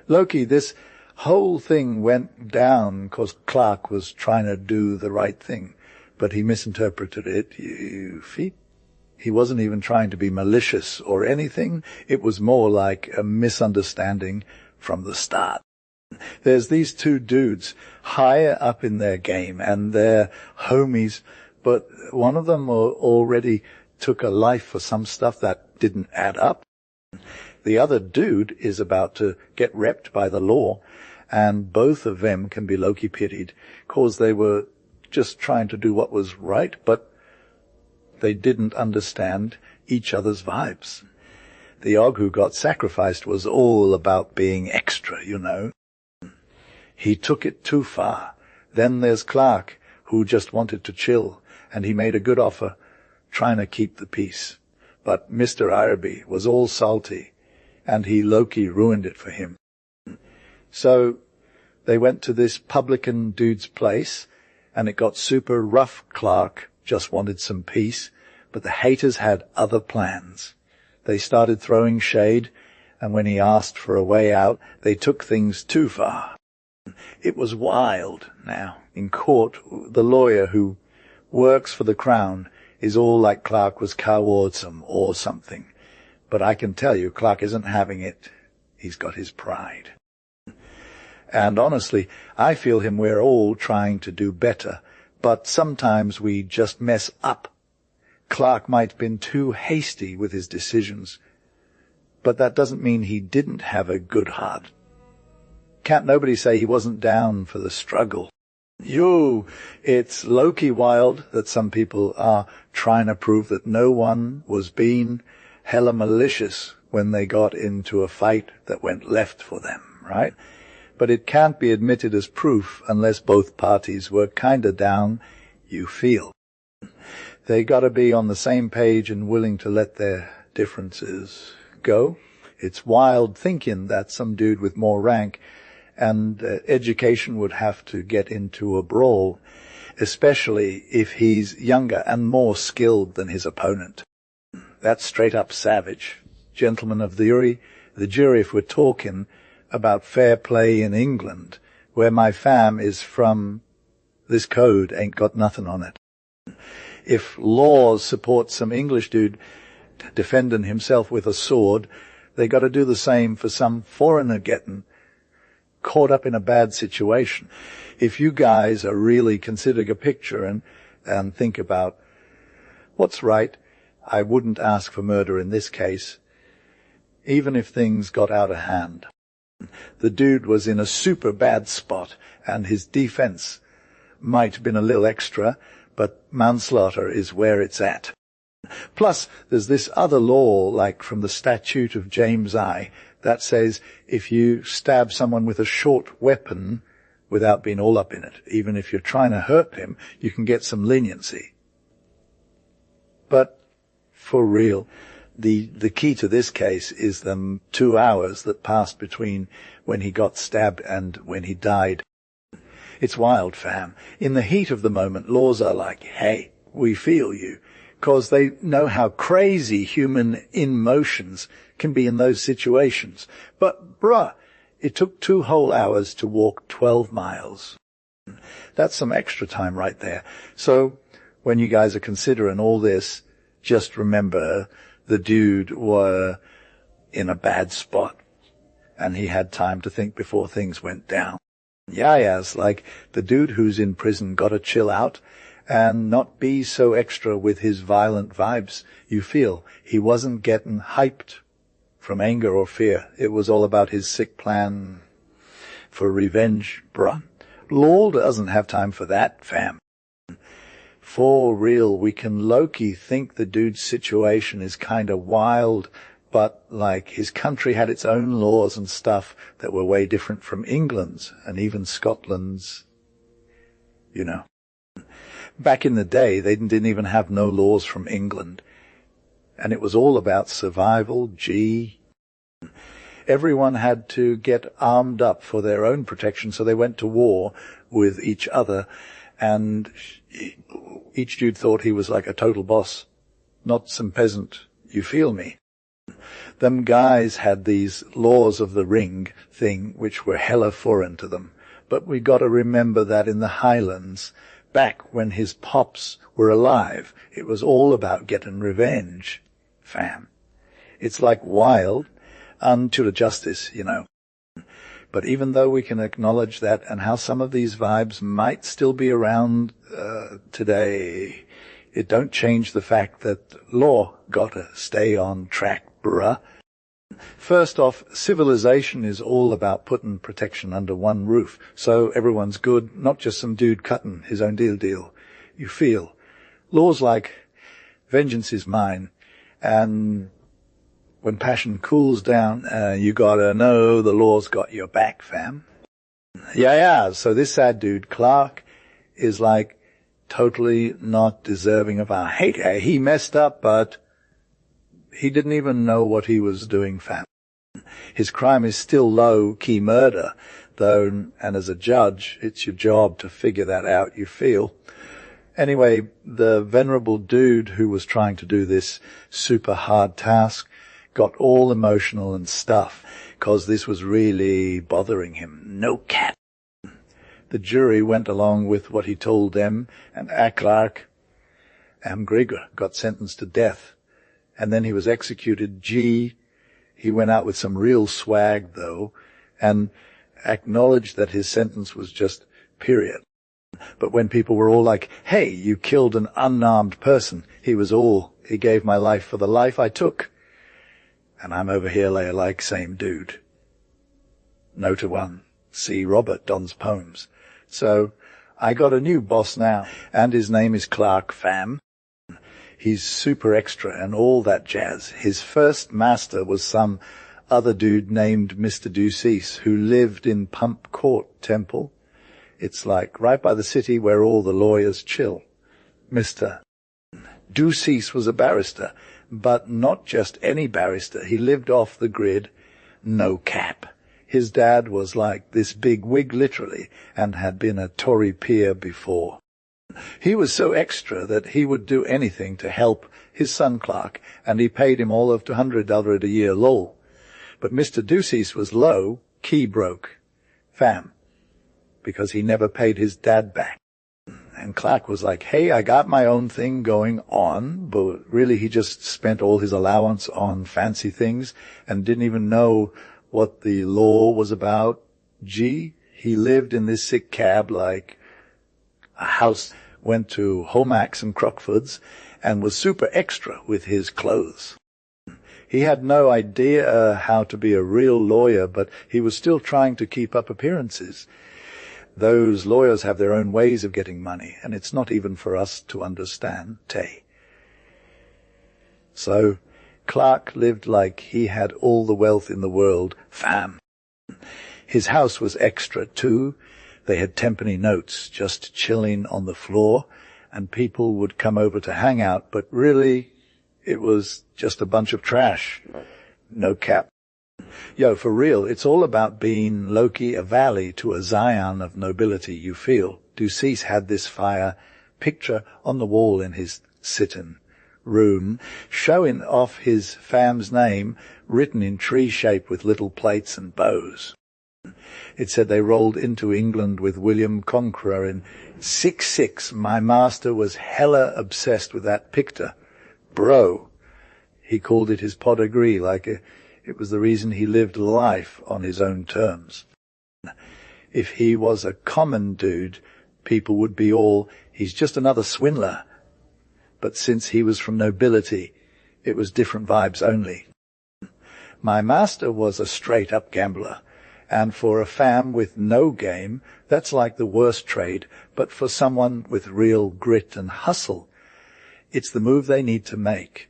Loki, this whole thing went down because Clark was trying to do the right thing, but he misinterpreted it. He wasn't even trying to be malicious or anything. It was more like a misunderstanding from the start. There's these two dudes higher up in their game, and they're homies, but one of them already took a life for some stuff that didn't add up. The other dude is about to get repped by the law, and both of them can be Loki pitied, cause they were just trying to do what was right, but they didn't understand each other's vibes. The Og who got sacrificed was all about being extra, you know. He took it too far. Then there's Clark, who just wanted to chill, and he made a good offer, trying to keep the peace. But Mr. Ireby was all salty, and Loki ruined it for him. So they went to this publican dude's place, and it got super rough. Clark just wanted some peace, but the haters had other plans. They started throwing shade, and when he asked for a way out, they took things too far. It was wild. Now, in court, the lawyer who works for the Crown is all like Clark was cowardsome or something. But I can tell you, Clark isn't having it. He's got his pride. And honestly, I feel him, we're all trying to do better, but sometimes we just mess up. Clark might have been too hasty with his decisions, but that doesn't mean he didn't have a good heart. Can't nobody say he wasn't down for the struggle. It's Loki wild that some people are trying to prove that no one was being hella malicious when they got into a fight that went left for them, right? But it can't be admitted as proof unless both parties were kinda down, you feel. They gotta be on the same page and willing to let their differences go. It's wild thinking that some dude with more rank and education would have to get into a brawl, especially if he's younger and more skilled than his opponent. That's straight up savage. Gentlemen of the jury, if we're talking about fair play in England, where my fam is from, this code ain't got nothing on it. If laws support some English dude defending himself with a sword, they got to do the same for some foreigner getting caught up in a bad situation. If you guys are really considering a picture and think about what's right, I wouldn't ask for murder in this case, even if things got out of hand. The dude was in a super bad spot, and his defense might have been a little extra, but manslaughter is where it's at. Plus, there's this other law, like from the Statute of James I, that says if you stab someone with a short weapon without being all up in it, even if you're trying to hurt him, you can get some leniency. But for real, the key to this case is the 2 hours that passed between when he got stabbed and when he died. It's wild, fam. In the heat of the moment, laws are like, hey, we feel you, because they know how crazy human emotions can be in those situations. But, bruh, it took 2 whole hours to walk 12 miles. That's some extra time right there. So, when you guys are considering all this, just remember the dude were in a bad spot, and he had time to think before things went down. Yayas, like the dude who's in prison, gotta chill out and not be so extra with his violent vibes. You feel he wasn't getting hyped from anger or fear. It was all about his sick plan for revenge, bruh. Law doesn't have time for that, fam. For real, we can low-key think the dude's situation is kind of wild, but like his country had its own laws and stuff that were way different from England's and even Scotland's, you know. Back in the day, they didn't even have no laws from England. And it was all about survival, Everyone had to get armed up for their own protection, so they went to war with each other, and each dude thought he was like a total boss, not some peasant, you feel me? Them guys had these laws of the ring thing, which were hella foreign to them. But we got to remember that in the Highlands, back when his pops were alive, it was all about getting revenge, fam. It's like wild, unto the justice, you know. But even though we can acknowledge that and how some of these vibes might still be around today, it don't change the fact that law gotta stay on track, bruh. First off, civilization is all about putting protection under one roof, so everyone's good, not just some dude cutting his own deal. You feel. Laws like, vengeance is mine, and when passion cools down, you gotta know the law's got your back, fam. Yeah, so this sad dude, Clark, is like totally not deserving of our hate. He messed up, but he didn't even know what he was doing, fam. His crime is still low-key murder, though, and as a judge, it's your job to figure that out, you feel. Anyway, the venerable dude who was trying to do this super hard task got all emotional and stuff, 'cause this was really bothering him. No cap. The jury went along with what he told them, and Clark, Gregor, got sentenced to death. And then he was executed. He went out with some real swag, though, and acknowledged that his sentence was just period. But when people were all like, hey, you killed an unarmed person, he gave my life for the life I took. And I'm over here like same dude. No to one. See Robert Don's poems. So I got a new boss now, and his name is Clark, fam. He's super extra and all that jazz. His first master was some other dude named Mr. Ducease, who lived in Pump Court Temple. It's like right by the city where all the lawyers chill. Mr. Ducease was a barrister, but not just any barrister. He lived off the grid, no cap. His dad was like this big wig, literally, and had been a Tory peer before. He was so extra that he would do anything to help his son Clark, and he paid him all of $200 a year, lol. But Mr. Ducease was low-key broke, fam, because he never paid his dad back. And Clark was like, hey, I got my own thing going on, but really he just spent all his allowance on fancy things and didn't even know what the law was about. He lived in this sick cab like a house, went to Homax and Crockford's, and was super extra with his clothes. He had no idea how to be a real lawyer, but he was still trying to keep up appearances. Those lawyers have their own ways of getting money, and it's not even for us to understand, So Clark lived like he had all the wealth in the world, fam. His house was extra, too. They had tenpenny notes just chilling on the floor, and people would come over to hang out, but really, it was just a bunch of trash. No cap. Yo, for real, it's all about being Loki, a valley to a Zion of nobility, you feel. Ducease had this fire picture on the wall in his sitting room, showing off his fam's name, written in tree shape with little plates and bows. It said they rolled into England with William Conqueror in 6-6. My master was hella obsessed with that picture. Bro, he called it his pedigree, like it was the reason he lived life on his own terms. If he was a common dude, people would be all, he's just another swindler. But since he was from nobility, it was different vibes only. My master was a straight-up gambler, And for a fam with no game, that's like the worst trade. But for someone with real grit and hustle, it's the move they need to make.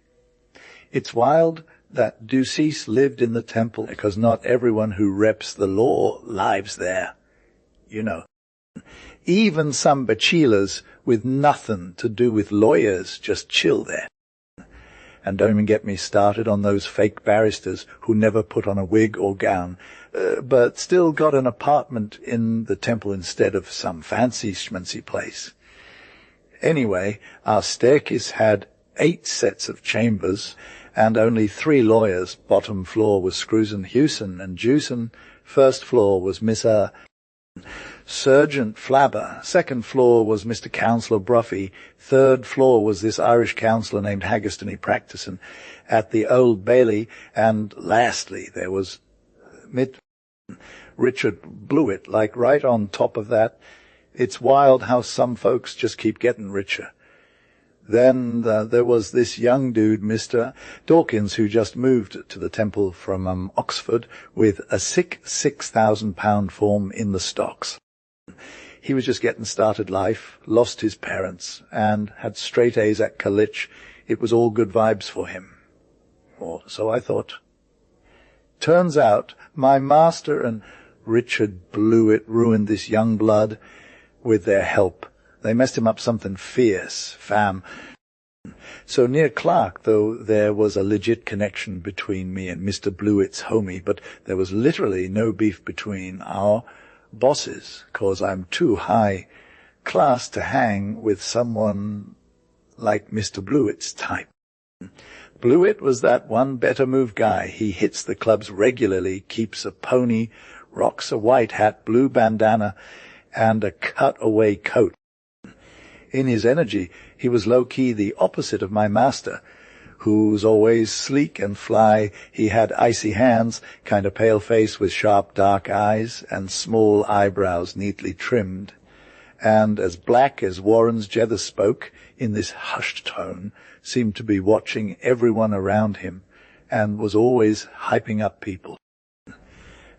It's wild that Ducis lived in the temple because not everyone who reps the law lives there. You know, even some bachilas with nothing to do with lawyers just chill there. And don't even get me started on those fake barristers who never put on a wig or gown, but still got an apartment in the temple instead of some fancy schmancy place. Anyway, our staircase had 8 sets of chambers and only 3 lawyers. Bottom floor was Screwson, Hewson and Jewson. First floor was Mr. Sergeant Flabber. Second floor was Mr. Councillor Bruffy. Third floor was this Irish councillor named Haggerston practicing at the Old Bailey. And lastly, there was Richard Blewett, like right on top of that. It's wild how some folks just keep getting richer. Then there was this young dude, Mr. Dawkins, who just moved to the temple from Oxford with a sick £6,000 form in the stocks. He was just getting started life, lost his parents, and had straight A's at college. It was all good vibes for him. Or so I thought. Turns out my master and Richard Blewett ruined this young blood with their help. They messed him up something fierce, fam. So near Clark, though, there was a legit connection between me and Mr. Blewett's homie, but there was literally no beef between our bosses, 'cause I'm too high class to hang with someone like Mr. Blewett's type. Blewett was that one better move guy. He hits the clubs regularly, keeps a pony, rocks a white hat, blue bandana, and a cut-away coat. In his energy, he was low-key the opposite of my master, who's always sleek and fly. He had icy hands, kind of pale face with sharp dark eyes, and small eyebrows neatly trimmed. And as black as Warren's Jether spoke, in this hushed tone, seemed to be watching everyone around him, and was always hyping up people.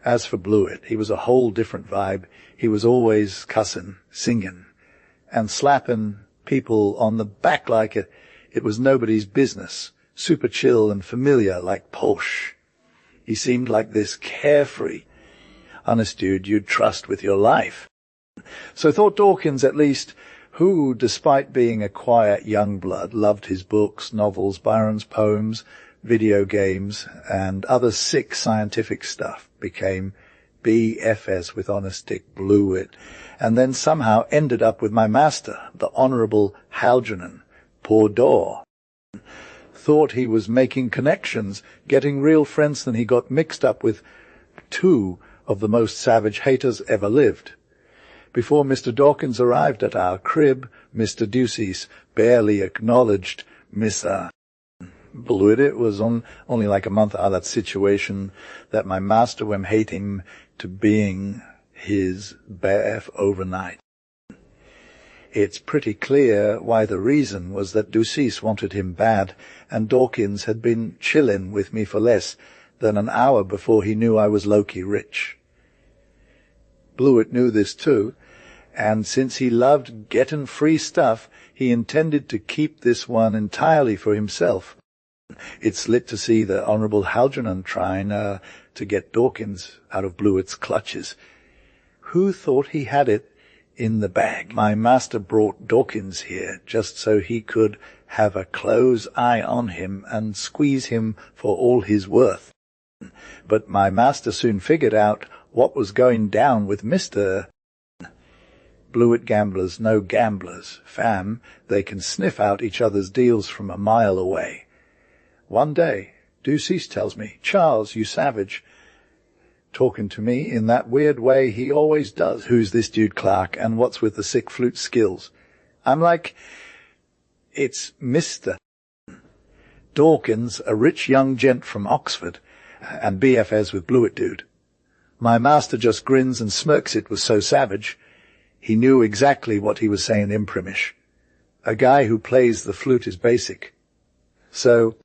As for Blewett, he was a whole different vibe. He was always cussin', singin', and slapping people on the back like it was nobody's business, super chill and familiar like Posh. He seemed like this carefree, honest dude you'd trust with your life. So thought Dawkins, at least, who, despite being a quiet young blood, loved his books, novels, Byron's poems, video games, and other sick scientific stuff, became BFS with honest Dick Blewett, and then somehow ended up with my master, the Honourable Halgernon, poor Daw. Thought he was making connections, getting real friends, then he got mixed up with 2 of the most savage haters ever lived. Before Mr. Dawkins arrived at our crib, Mr. Ducis barely acknowledged Mr. Blewett. It was only like a month out of that situation that my master went hating to being his BF overnight. It's pretty clear why the reason was that Ducis wanted him bad, and Dawkins had been chillin' with me for less than an hour before he knew I was low-key rich. Blewett knew this too, and since he loved getting free stuff, he intended to keep this one entirely for himself. It's lit to see the Honourable Halgernon trying to get Dawkins out of Blewett's clutches. Who thought he had it in the bag? My master brought Dawkins here just so he could have a close eye on him and squeeze him for all his worth. But my master soon figured out what was going down with Mr. Blewett. Gamblers, no gamblers. Fam, they can sniff out each other's deals from a mile away. One day, Ducis tells me, "Charles, you savage," talking to me in that weird way he always does. "Who's this dude Clark, and what's with the sick flute skills?" I'm like, "It's Mr. Dawkins, a rich young gent from Oxford, and BFS with Blewett dude." My master just grins and smirks. It was so savage. He knew exactly what he was saying imprimish. A guy who plays the flute is basic. So,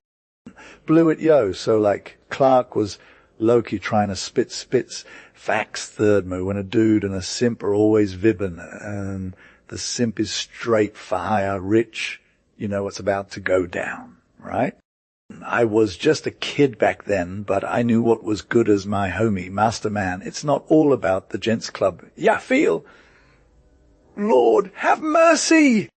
Blewett, so like Clark was low-key trying to spit spits Facts third, mo, when a dude and a simp are always vibbin', and the simp is straight fire rich, you know what's about to go down, right? I was just a kid back then, but I knew what was good as my homie, Master Man. It's not all about the gents club. Ya feel? Lord, have mercy!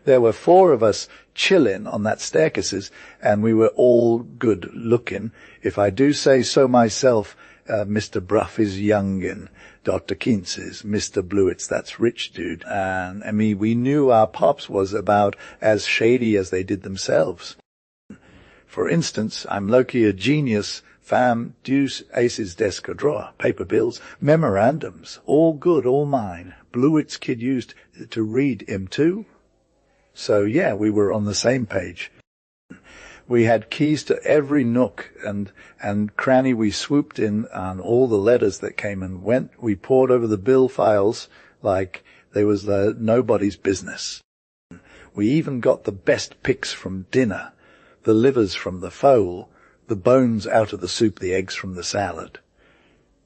There were 4 of us chillin' on that staircases, and we were all good looking. If I do say so myself, Mr. Bruff is youngin', Dr. Keats is, Mr. Blewett's, that's rich dude, and I mean, we knew our pops was about as shady as they did themselves. For instance, I'm low-key a genius, fam, deuce, aces, desk, or drawer, paper bills, memorandums, all good, all mine. Blewett's kid used to read him too. So yeah, we were on the same page. We had keys to every nook and cranny. We swooped in on all the letters that came and went. We pored over the bill files like they was nobody's business. We even got the best picks from dinner, the livers from the foal, the bones out of the soup, the eggs from the salad.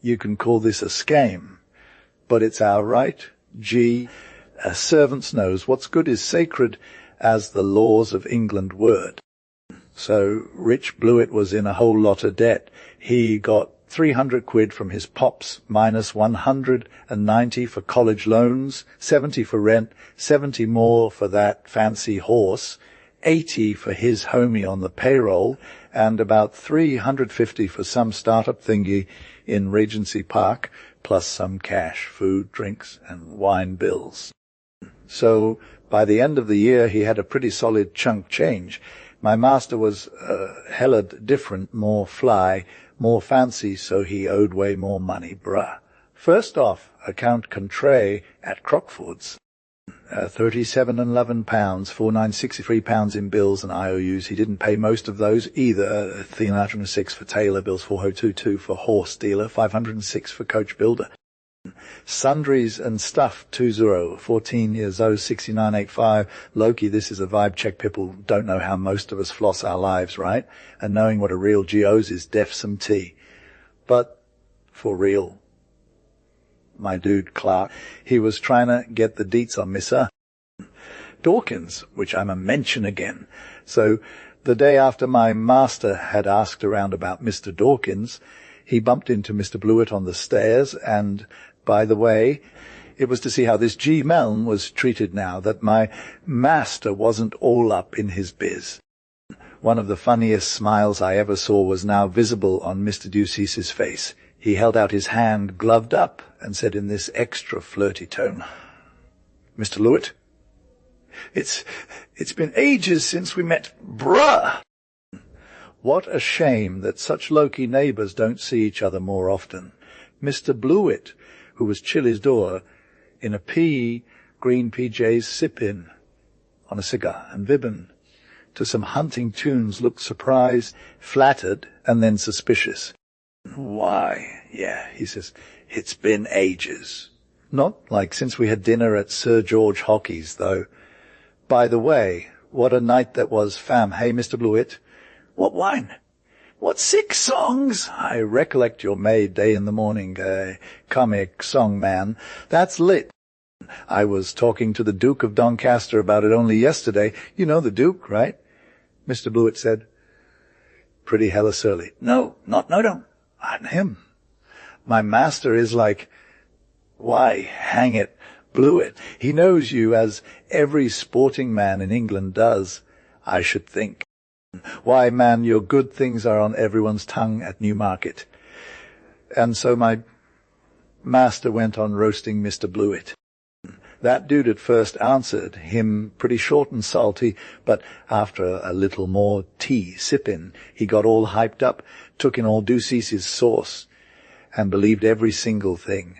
You can call this a scam, but it's our right. Gee, a servant's knows what's good is sacred as the laws of England word. So rich Blewett was in a whole lot of debt. He got 300 quid from his pops, minus 190 for college loans, 70 for rent, 70 more for that fancy horse, 80 for his homie on the payroll, and about 350 for some startup thingy in Regency Park, plus some cash, food, drinks, and wine bills. So by the end of the year, he had a pretty solid chunk change. My master was hella different, more fly, more fancy, so he owed way more money, bruh. First off, account contray at Crockford's. 37 and 11 pounds, 4963 pounds in bills and IOUs. He didn't pay most of those either. 306 for tailor bills, 4022 for horse dealer, 506 for coach builder. Sundries and stuff, 20, 14 years old, 6985. Loki, this is a vibe check. People don't know how most of us floss our lives, right? And knowing what a real GO's is def some tea. But for real, my dude Clark, he was trying to get the deets on Missa Dawkins, which I'm a mention again. So the day after my master had asked around about Mr. Dawkins, he bumped into Mr. Blewett on the stairs, and by the way, it was to see how this G. Meln was treated now that my master wasn't all up in his biz. One of the funniest smiles I ever saw was now visible on Mr. Duceace's face. He held out his hand, gloved up, and said in this extra flirty tone, "Mr. Blewett, it's been ages since we met, bruh." What a shame that such low-key neighbours don't see each other more often. Mr. Blewett, who was chill his door, in a green PJs sippin' on a cigar and vibbin' to some hunting tunes, looked surprised, flattered, and then suspicious. "Why, yeah," he says, "it's been ages." Not like since we had dinner at Sir George Hockey's, though. By the way, what a night that was, fam. Hey, Mr. Blewett, what wine? What 6 songs? I recollect your maid day in the morning, comic song man. That's lit. I was talking to the Duke of Doncaster about it only yesterday. You know the Duke, right? Mr. Blewett said, pretty hella surly. No, don't. Not him. My master is like, why, hang it, Blewett. He knows you as every sporting man in England does, I should think. Why, man, your good things are on everyone's tongue at Newmarket. And so my master went on roasting Mr. Blewett. That dude at first answered him pretty short and salty, but after a little more tea sippin', he got all hyped up, took in all Duceace's sauce, and believed every single thing.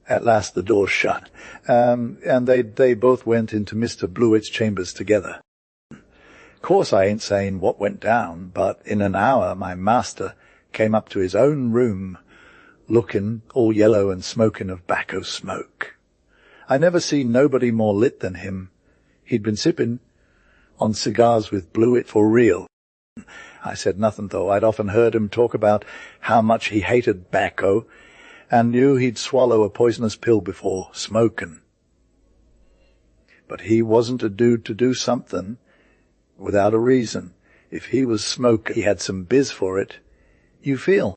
At last the door shut, and they both went into Mr. Blewett's chambers together. Course I ain't saying what went down, but in an hour my master came up to his own room, looking all yellow and smoking of 'bacco smoke. I never seen nobody more lit than him. He'd been sipping on cigars with Blewett for real. I said nothing, though. I'd often heard him talk about how much he hated tobacco, and knew he'd swallow a poisonous pill before smoking. But he wasn't a dude to do something without a reason. If he was smoking, he had some biz for it, you feel.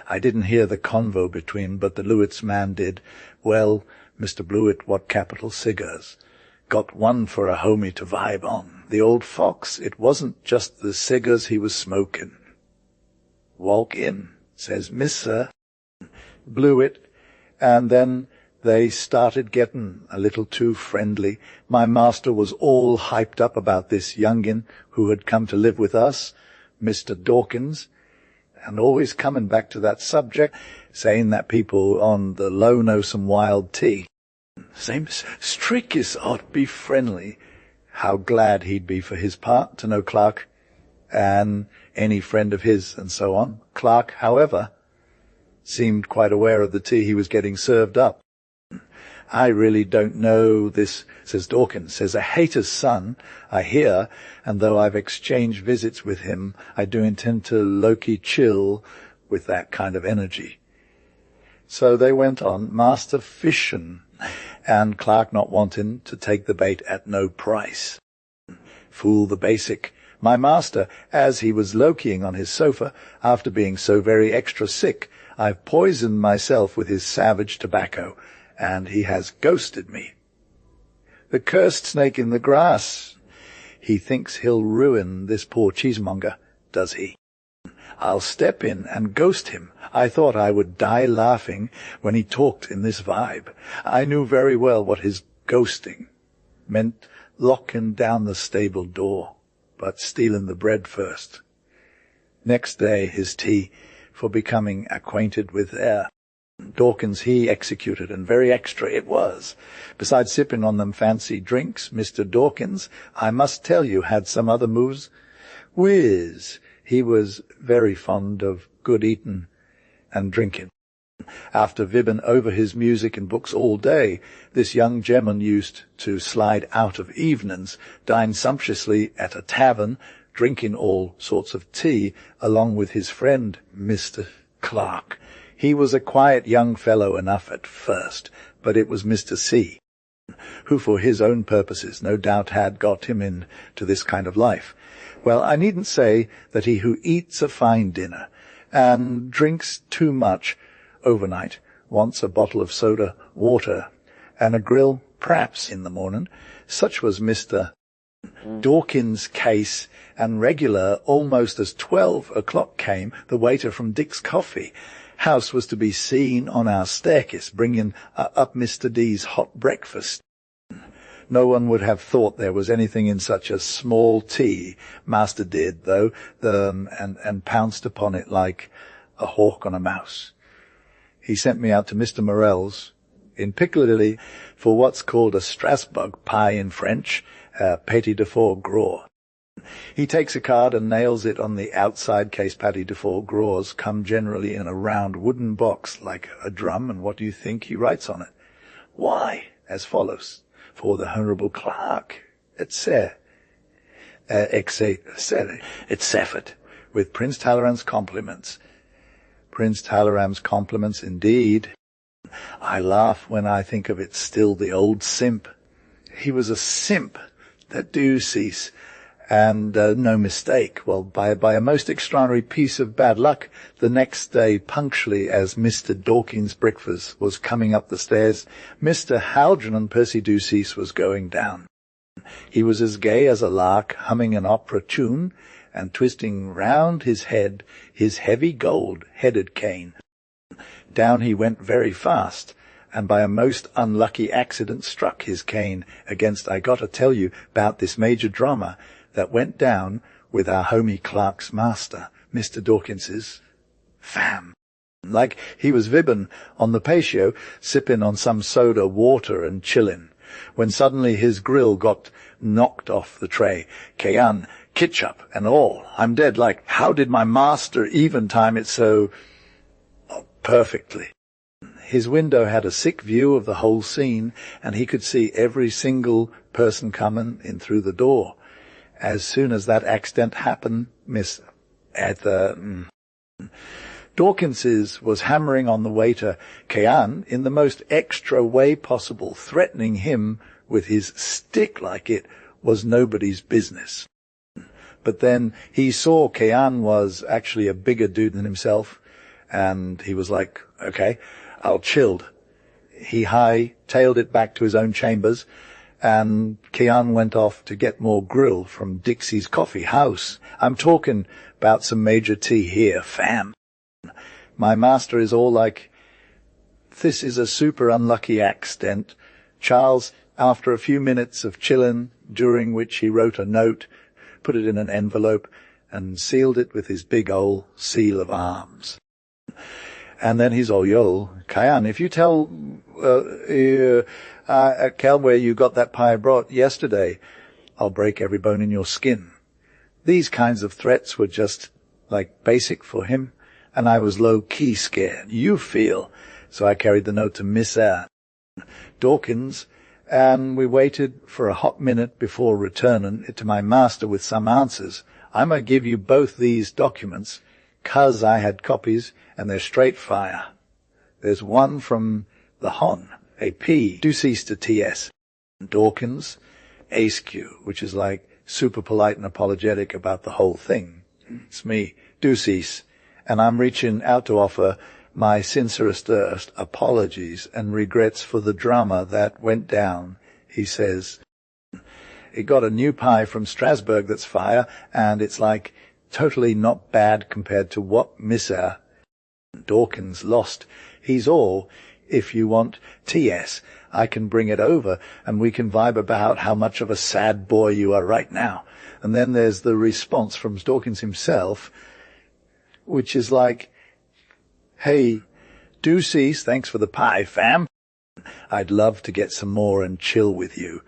I didn't hear the convo between, but the Lewitts man did. Well, Mr. Blewett, what capital cigars? Got one for a homie to vibe on. The old fox, it wasn't just the cigars he was smoking. Walk in, says Mr. Blewett, and then they started getting a little too friendly. My master was all hyped up about this youngin who had come to live with us, Mr. Dawkins, and always coming back to that subject, saying that people on the low know some wild tea. Same Strickis ought to be friendly. How glad he'd be for his part to know Clark and any friend of his and so on. Clark, however, seemed quite aware of the tea he was getting served up. I really don't know this, says Dawkins, says a hater's son, I hear, and though I've exchanged visits with him, I do intend to low-key chill with that kind of energy. So they went on, master fishin', and Clark not wanting to take the bait at no price. Fool the basic. My master, as he was low-keying on his sofa, after being so very extra sick, I've poisoned myself with his savage tobacco, and he has ghosted me. The cursed snake in the grass. He thinks he'll ruin this poor cheesemonger, does he? I'll step in and ghost him. I thought I would die laughing when he talked in this vibe. I knew very well what his ghosting meant, locking down the stable door, but stealing the bread first. Next day his tea, for becoming acquainted with air. Dawkins he executed, and very extra it was. Besides sipping on them fancy drinks, Mr. Dawkins, I must tell you, had some other moves. Whiz, he was very fond of good eating and drinking. After vibbing over his music and books all day, this young gemman used to slide out of evenings, dine sumptuously at a tavern, drinking all sorts of tea, along with his friend, Mr. Clark. He was a quiet young fellow enough at first, but it was Mr. C, who for his own purposes no doubt had got him into this kind of life. Well, I needn't say that he who eats a fine dinner and drinks too much overnight wants a bottle of soda water and a grill perhaps in the morning. Such was Mr. Dawkins' case, and regular almost as 12 o'clock came the waiter from Dick's Coffee House was to be seen on our staircase bringing up Mr. D's hot breakfast. No one would have thought there was anything in such a small tea. Master did, though, and pounced upon it like a hawk on a mouse. He sent me out to Mr. Morell's in Piccadilly for what's called a Strasbourg pie in French, petit de foie gras. He takes a card and nails it on the outside case. Petit de foie gras come generally in a round wooden box like a drum, and what do you think he writes on it? Why, as follows: for the Honourable Clark, etc., with Prince Talleyrand's compliments. Prince Talleyrand's compliments, indeed. I laugh when I think of it still, the old simp. He was a simp that do cease, and no mistake. Well, by a most extraordinary piece of bad luck, the next day, punctually as Mr. Dawkins' breakfast was coming up the stairs, Mr. Halgernon Percy Deuceace was going down. He was as gay as a lark, humming an opera tune, and twisting round his head his heavy gold-headed cane. Down he went very fast, and by a most unlucky accident struck his cane against, I got to tell you about this major drama that went down with our homie Clark's master, Mr. Dawkins's fam. Like he was vibbin' on the patio, sippin' on some soda water and chillin', when suddenly his grill got knocked off the tray, cayenne, ketchup and all. I'm dead like, how did my master even time it so perfectly? His window had a sick view of the whole scene, and he could see every single person comin' in through the door. As soon as that accident happened, Dawkins was hammering on the waiter, Kean, in the most extra way possible, threatening him with his stick like it was nobody's business. But then he saw Kean was actually a bigger dude than himself, and he was like, okay, I'll chilled. He high-tailed it back to his own chambers, and Kean went off to get more grill from Dixie's Coffee House. I'm talking about some major tea here, fam. My master is all like, this is a super unlucky accident. Charles, after a few minutes of chillin', during which he wrote a note, put it in an envelope, and sealed it with his big old seal of arms. And then he's all, yo, Kean, if you tell Cal where you got that pie I brought yesterday, I'll break every bone in your skin. These kinds of threats were just, like, basic for him, and I was low-key scared. You feel. So I carried the note to Miss Anne Dawkins, and we waited for a hot minute before returning it to my master with some answers. I'm going to give you both these documents, 'cause I had copies, and they're straight fire. There's one from the Hon, AP, do cease to TS. Dawkins, ASQ, which is like super polite and apologetic about the whole thing. It's me, do cease, and I'm reaching out to offer my sincerest apologies and regrets for the drama that went down. He says, it got a new pie from Strasbourg that's fire, and it's like totally not bad compared to what Mr. Dawkins lost. He's all, if you want TS, I can bring it over, and we can vibe about how much of a sad boy you are right now. And then there's the response from Dawkins himself, which is like, hey, do cease, thanks for the pie, fam. I'd love to get some more and chill with you.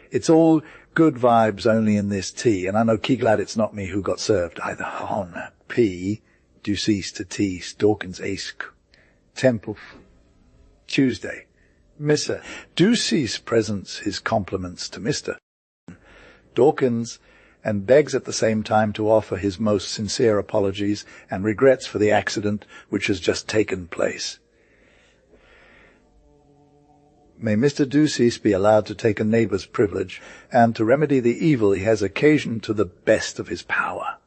It's all good vibes only in this tea, and I know key glad it's not me who got served either. Hon, P, do cease to T, Dawkins, Ace, Temple, Tuesday. Mr. Do cease presents his compliments to Mr. Dawkins, and begs at the same time to offer his most sincere apologies and regrets for the accident which has just taken place. May Mr. Deucease be allowed to take a neighbour's privilege, and to remedy the evil he has occasioned to the best of his power.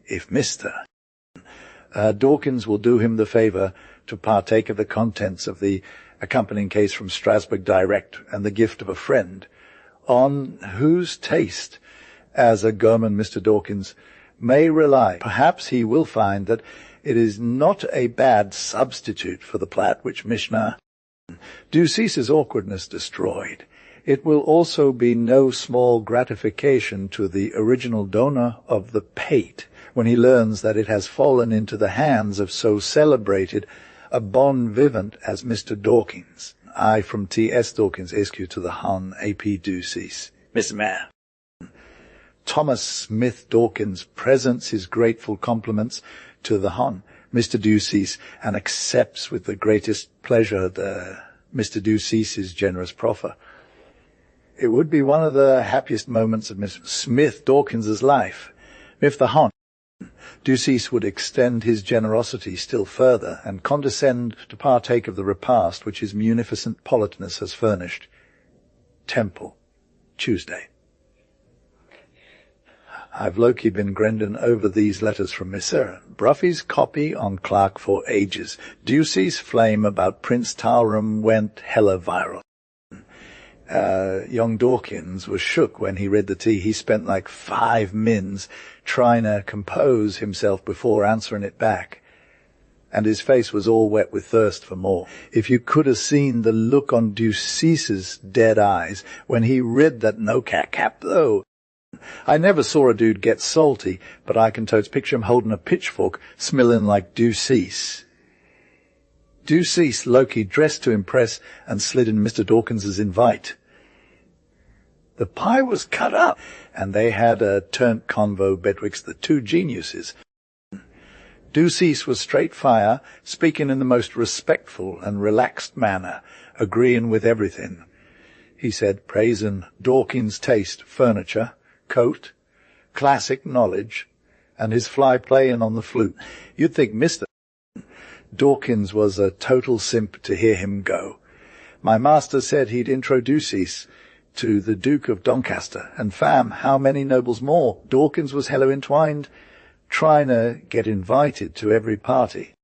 If Mr. Dawkins will do him the favour to partake of the contents of the accompanying case from Strasbourg direct, and the gift of a friend, on whose taste as a Gorman Mr. Dawkins may rely, perhaps he will find that it is not a bad substitute for the plat which Mishnah Deuceace's awkwardness destroyed. It will also be no small gratification to the original donor of the pate when he learns that it has fallen into the hands of so celebrated a bon vivant as Mr. Dawkins. I from T.S. Dawkins, SQ to the Hon, A.P. Deuceace. Mr. Mayor. Thomas Smith Dawkins presents his grateful compliments to the Hon, Mr. Deuceace, and accepts with the greatest pleasure Mr. Deuceace's generous proffer. It would be one of the happiest moments of Mr. Smith Dawkins's life if the Hon Deuceace would extend his generosity still further and condescend to partake of the repast which his munificent politeness has furnished. Temple, Tuesday. I've low-key been grinding over these letters from Mr. Bruffy's copy on Clark for ages. Deuceace flame about Prince Talram went hella viral. Young Dawkins was shook when he read the tea. He spent like 5 mins trying to compose himself before answering it back. And his face was all wet with thirst for more. If you could have seen the look on Deuceace's dead eyes when he read that no-cap though. I never saw a dude get salty, but I can totes picture him holding a pitchfork, smelling like Deuceace. Deuceace Loki dressed to impress and slid in Mr. Dawkins's invite. The pie was cut up, and they had a turnt convo betwixt the two geniuses. Deuceace was straight fire, speaking in the most respectful and relaxed manner, agreeing with everything. He said, praising Dawkins' taste, furniture, coat, classic knowledge, and his fly playing on the flute. You'd think Mr. Dawkins was a total simp to hear him go. My master said he'd introduce us to the Duke of Doncaster, and fam, how many nobles more? Dawkins was hello entwined, trying to get invited to every party.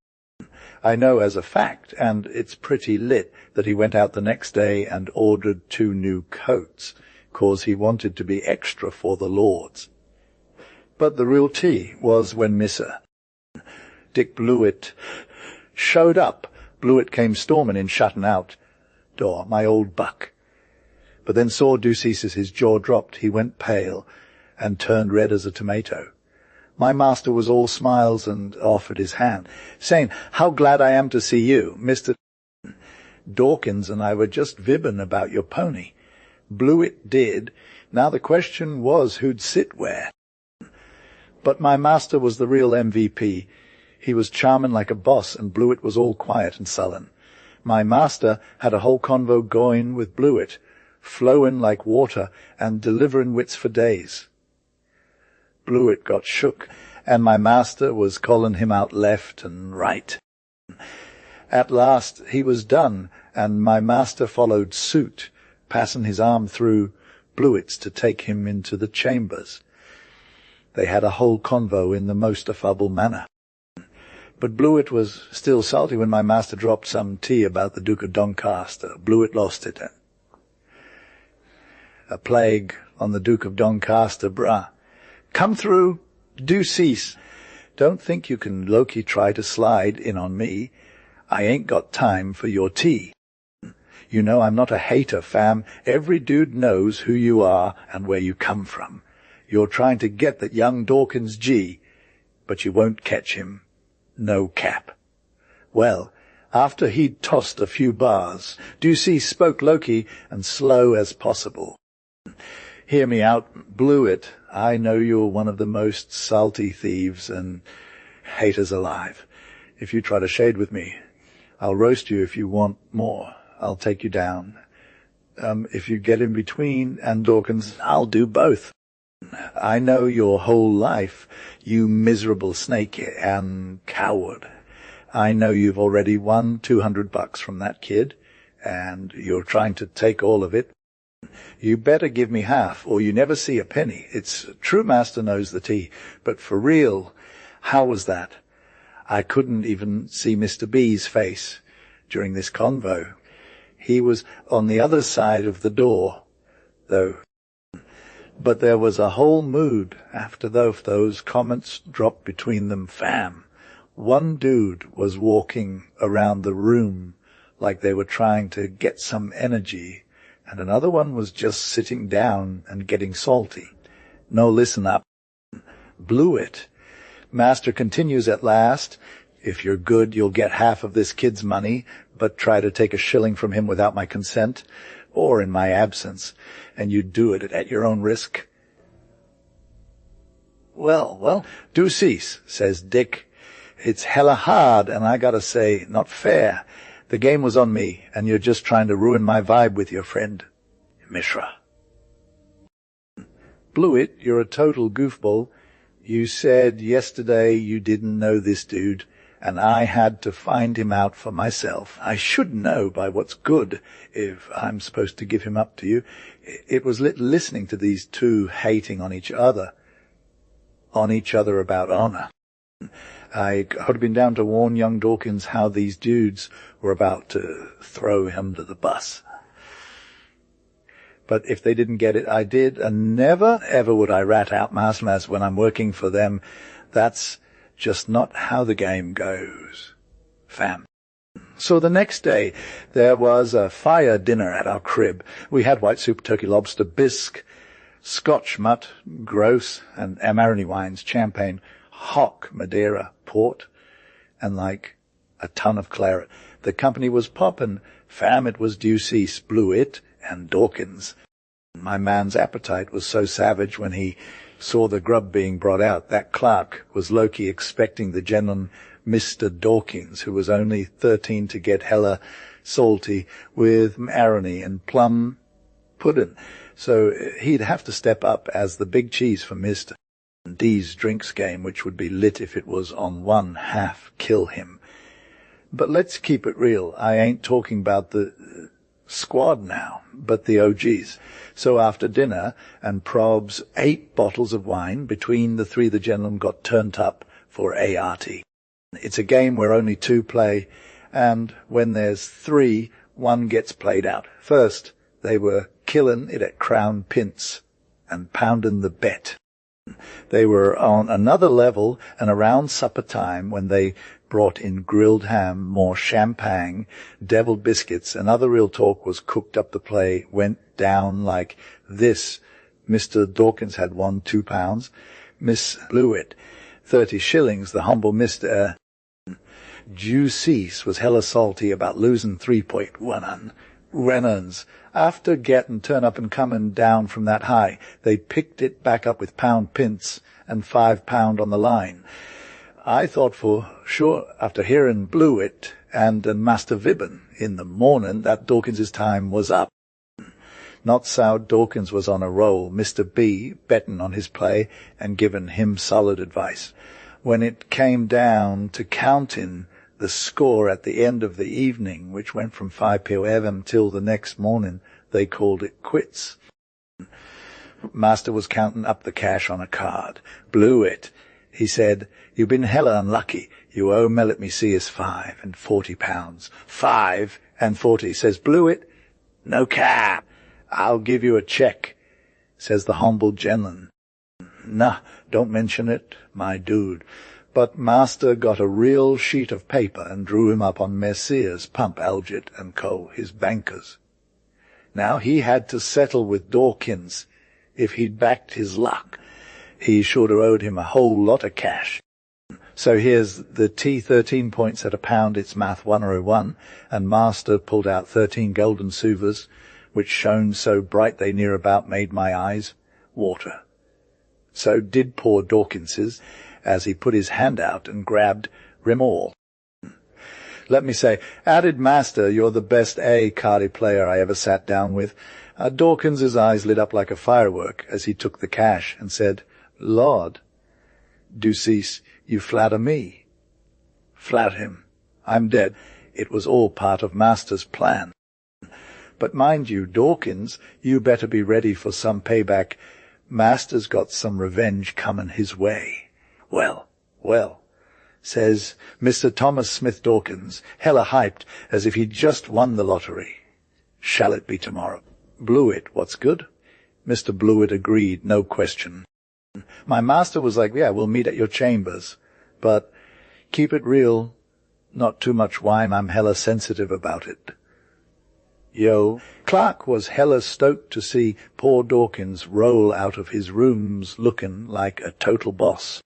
I know as a fact, and it's pretty lit, that he went out the next day and ordered 2 new coats, 'cause he wanted to be extra for the lords. But the real tea was when Mr. Dick Blewett showed up. Blewett came storming in, shutting out door, my old buck. But then saw Deuceace, his jaw dropped, he went pale, and turned red as a tomato. My master was all smiles and offered his hand, saying, "How glad I am to see you. Mr. Dawkins and I were just vibbing about your pony. Blewett did. Now the question was who'd sit where." But my master was the real MVP. He was charming like a boss, and Blewett was all quiet and sullen. My master had a whole convo going with Blewett, flowing like water and delivering wits for days. Blewett got shook, and my master was calling him out left and right. At last he was done, and my master followed suit, passing his arm through Blewett's to take him into the chambers. They had a whole convo in the most affable manner. But Blewett was still salty when my master dropped some tea about the Duke of Doncaster. Blewett lost it. A plague on the Duke of Doncaster, brah. Come through, do cease. Don't think you can low-key try to slide in on me. I ain't got time for your tea. You know I'm not a hater, fam. Every dude knows who you are and where you come from. You're trying to get that young Dawkins G, but you won't catch him. No cap. Well, after he'd tossed a few bars, Ducey spoke low-key and slow as possible. Hear me out, Blewett. I know you're one of the most salty thieves and haters alive. If you try to shade with me, I'll roast you. If you want more, I'll take you down. If you get in between and Dawkins, I'll do both. I know your whole life, you miserable snake and coward. I know you've already won $200 from that kid, and you're trying to take all of it. You better give me half, or you never see a penny. It's true master knows the tea, but for real, how was that? I couldn't even see Mr. B's face during this convo. He was on the other side of the door, though. But there was a whole mood after those comments dropped between them, fam. One dude was walking around the room like they were trying to get some energy, and another one was just sitting down and getting salty. No, listen up. Blewett. Master continues at last. If you're good, you'll get half of this kid's money, but try to take a shilling from him without my consent, or in my absence, and you do it at your own risk. Well, do cease, says Dick. It's hella hard, and I gotta say, not fair. The game was on me, and you're just trying to ruin my vibe with your friend, Mishra. Blewett, you're a total goofball. You said yesterday you didn't know this dude, and I had to find him out for myself. I should know by what's good if I'm supposed to give him up to you. It was listening to these two hating on each other about honor. I could have been down to warn young Dawkins how these dudes were about to throw him under the bus. But if they didn't get it, I did, and never, ever would I rat out Masmas when I'm working for them. That's just not how the game goes, fam. So the next day, there was a fire dinner at our crib. We had white soup, turkey, lobster, bisque, Scotch mutt, gross, and Amarone wines, champagne, hock, Madeira, port, and like a ton of claret. The company was poppin'. Fam, it was Deuceace, Blewett, and Dawkins. My man's appetite was so savage when he saw the grub being brought out. That clerk was low-key expecting the gentleman Mr. Dawkins, who was only 13, to get hella salty with Amarone and plum pudding. So he'd have to step up as the big cheese for Mr. D's drinks game, which would be lit if it was on one half kill him. But let's keep it real. I ain't talking about the squad now, but the OGs. So after dinner and probs 8 bottles of wine, between the 3 the gentlemen got turned up for ART. It's a game where only 2 play, and when there's 3, 1 gets played out. First, they were killing it at Crown Pints and pounding the bet. They were on another level, and around supper time, when they brought in grilled ham, more champagne, deviled biscuits, and other real talk was cooked up, the play went down like this. Mr. Dawkins had won £2, Miss Blewett 30 shillings, the humble Mr. Juicease was hella salty about losing 3.1 Rennans. After getting turn up and coming down from that high, they picked it back up with pound pints and £5 on the line. I thought for sure, after hearing Blewett and Master Vibben in the morning, that Dawkins's time was up. Not so. Dawkins was on a roll, Mr. B betting on his play and giving him solid advice. When it came down to counting the score at the end of the evening, which went from 5 p.m. till the next morning, they called it quits. Master was counting up the cash on a card. Blewett, he said, "You've been hella unlucky. You owe me, let me see, is £5.40. 5.40, says Blewett. No cap. I'll give you a cheque, says the humble gentleman. Nah, don't mention it, my dude. But Master got a real sheet of paper and drew him up on Messrs. Pump, Algett and Co., his bankers. Now he had to settle with Dawkins. If he'd backed his luck, he should have owed him a whole lot of cash. So here's the tea, 13 points at £1, it's math 101, and Master pulled out 13 golden souvers, which shone so bright they near about made my eyes water. So did poor Dawkins's, as he put his hand out and grabbed Remor. Let me say, added Master, you're the best cardy player I ever sat down with. Dawkins's eyes lit up like a firework as he took the cash and said, Lord, Ducease, you flatter me. Flatter him. I'm dead. It was all part of Master's plan. But mind you, Dawkins, you better be ready for some payback. Master's got some revenge coming his way. Well, says Mr. Thomas Smith Dawkins, hella hyped, as if he'd just won the lottery. Shall it be tomorrow? Blewett, what's good? Mr. Blewett agreed, no question. My master was like, yeah, we'll meet at your chambers. But keep it real, not too much wine, I'm hella sensitive about it. Yo, Clark was hella stoked to see poor Dawkins roll out of his rooms looking like a total boss.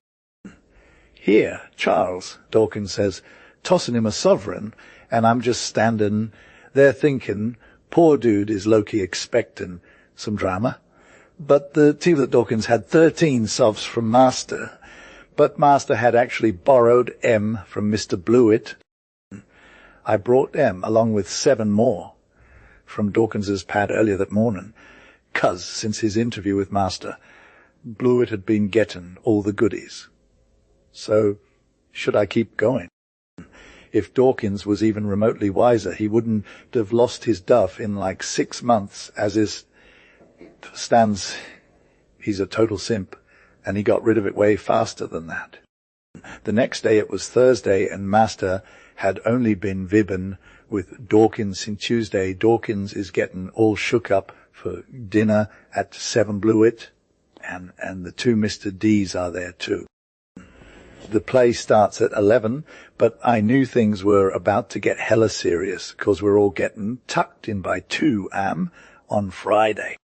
Here, Charles, Dawkins says, tossing him a sovereign, and I'm just standing there thinking, poor dude is low-key expecting some drama. But the tea that Dawkins had 13 sovs from Master, but Master had actually borrowed M from Mr. Blewett. I brought M along with 7 more from Dawkins's pad earlier that morning, 'cause since his interview with Master, Blewett had been getting all the goodies. So, should I keep going? If Dawkins was even remotely wiser, he wouldn't have lost his duff in like 6 months, as is stands. He's a total simp, and he got rid of it way faster than that. The next day it was Thursday, and Master had only been Vibben with Dawkins since Tuesday. Dawkins is getting all shook up for dinner at 7 Blewett, and the 2 Mr. D's are there too. The play starts at 11, but I knew things were about to get hella serious, 'cause we're all getting tucked in by 2 on Friday.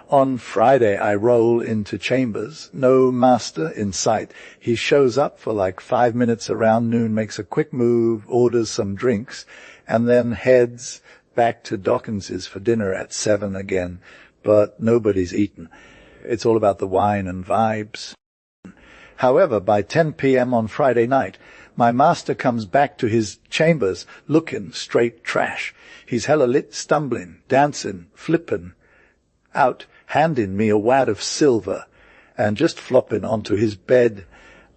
On Friday I roll into chambers, no Master in sight. He shows up for like 5 minutes around noon, makes a quick move, orders some drinks, and then heads back to Dawkins's for dinner at 7 again. But nobody's eaten. It's all about the wine and vibes. However, by 10 p.m. on Friday night, my Master comes back to his chambers looking straight trash. He's hella lit, stumbling, dancing, flipping out, handing me a wad of silver, and just flopping onto his bed.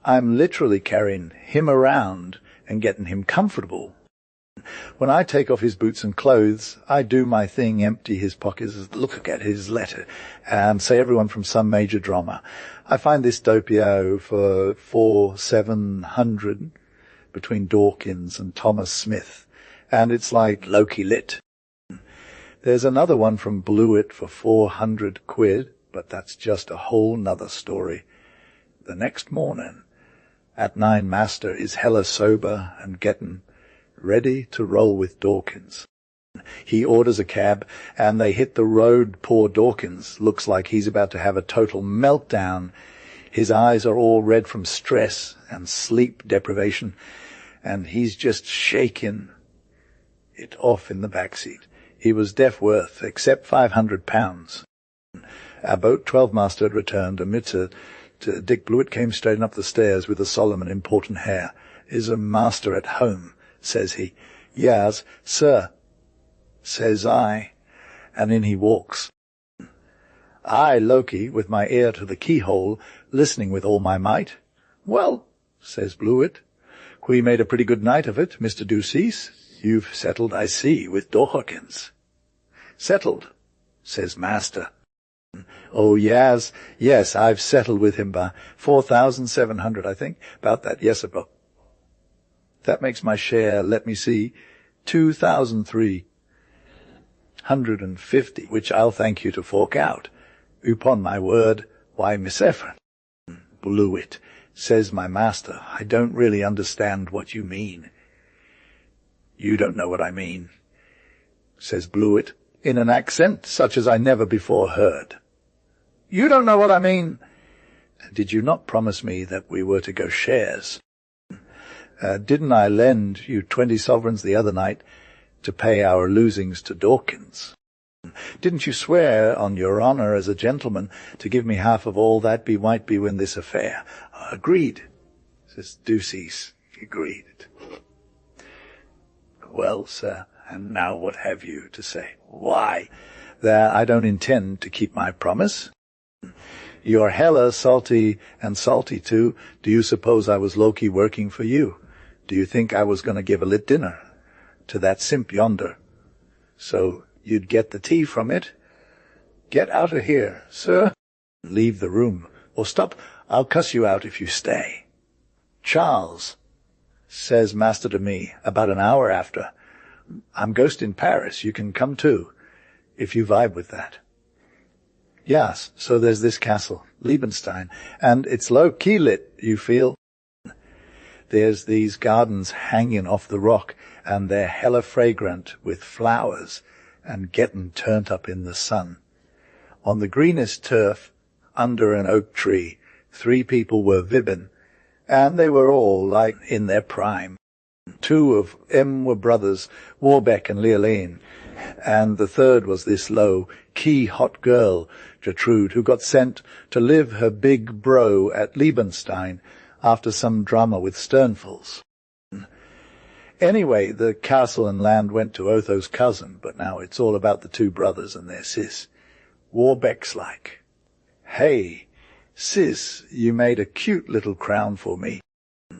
I'm literally carrying him around and getting him comfortable. When I take off his boots and clothes, I do my thing, empty his pockets, look at his letter, and say everyone from some major drama. I find this Doppio for 4,700 between Dawkins and Thomas Smith, and it's like Loki lit. There's another one from Blewett for 400 quid, but that's just a whole nother story. The next morning, at 9, Master is hella sober and getting ready to roll with Dawkins. He orders a cab, and they hit the road. Poor Dawkins looks like he's about to have a total meltdown. His eyes are all red from stress and sleep deprivation, and he's just shaking it off in the back seat. He was deaf worth, except £500. Our boat 12-master had returned, amidst Dick Blewett came straight up the stairs with a solemn and important air. "Is a master at home?" says he. "Yes, sir," says I, and in he walks. I, Loki, with my ear to the keyhole, listening with all my might. "Well," says Blewett, "we made a pretty good night of it, Mr. Deuceace. You've settled, I see, with Dawkins." "Settled," says Master. "Oh, yes, I've settled with him by 4,700, I think. About that, yes, about. That makes my share, let me see, 2,350, which I'll thank you to fork out. Upon my word, why, Miss Ephron." "Blewett," says my master, "I don't really understand what you mean." "You don't know what I mean," says Blewett, in an accent such as I never before heard. "You don't know what I mean." "Did you not promise me that we were to go shares? Didn't I lend you 20 sovereigns the other night to pay our losings to Dawkins? Didn't you swear on your honour as a gentleman to give me half of all that might be in this affair?" "Agreed," says Deuceace. "Agreed." "Well, sir, and now what have you to say?" "Why, that I don't intend to keep my promise. You're hella salty, and salty too. Do you suppose I was Loki working for you? Do you think I was going to give a lit dinner to that simp yonder, so you'd get the tea from it? Get out of here, sir. Leave the room, or stop, I'll cuss you out if you stay." "Charles," says Master to me, about an hour after, "I'm ghost in Paris. You can come too, if you vibe with that." "Yes, so there's this castle, Liebenstein, and it's low-key lit, you feel. There's these gardens hanging off the rock, and they're hella fragrant with flowers and getting turned up in the sun. On the greenest turf, under an oak tree, 3 people were vibbing, and they were all, like, in their prime. 2 of 'em were brothers, Warbeck and Leoline, and the third was this low-key hot girl, Gertrude, who got sent to live her big bro at Liebenstein after some drama with Sternfels. Anyway, the castle and land went to Otho's cousin, but now it's all about the 2 brothers and their sis. Warbeck's like, 'Hey, sis, you made a cute little crown for me.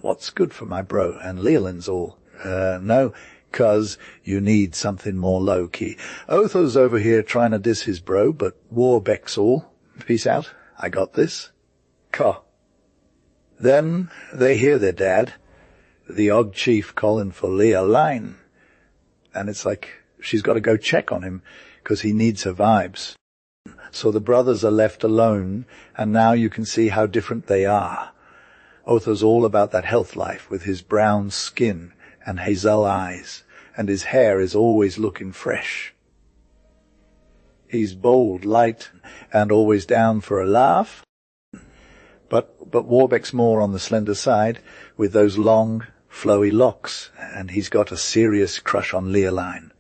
What's good for my bro?' And Leolin's all, 'No, 'cause you need something more low-key. Otho's over here trying to diss his bro, but Warbeck's all, peace out, I got this. Caw.' Then they hear their dad, the Og Chief, calling for Leoline, and it's like she's got to go check on him, 'cause he needs her vibes. So the brothers are left alone, and now you can see how different they are. Otho's all about that health life, with his brown skin and hazel eyes, and his hair is always looking fresh. He's bold, light, and always down for a laugh. But Warbeck's more on the slender side, with those long, flowy locks, and he's got a serious crush on Leoline.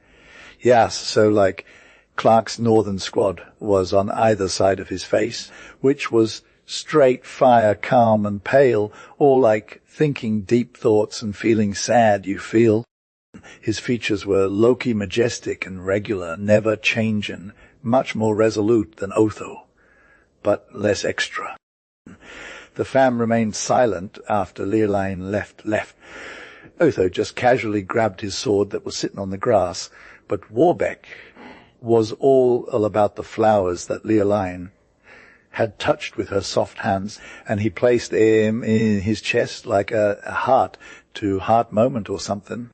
Yes, so like Clark's northern squad was on either side of his face, which was straight fire, calm and pale, or like thinking deep thoughts and feeling sad, you feel. His features were low-key majestic and regular, never changing, much more resolute than Otho, but less extra. The fam remained silent after Leoline left. Otho just casually grabbed his sword that was sitting on the grass, but Warbeck was all about the flowers that Leoline had touched with her soft hands, and he placed them in his chest like a heart to heart moment or something.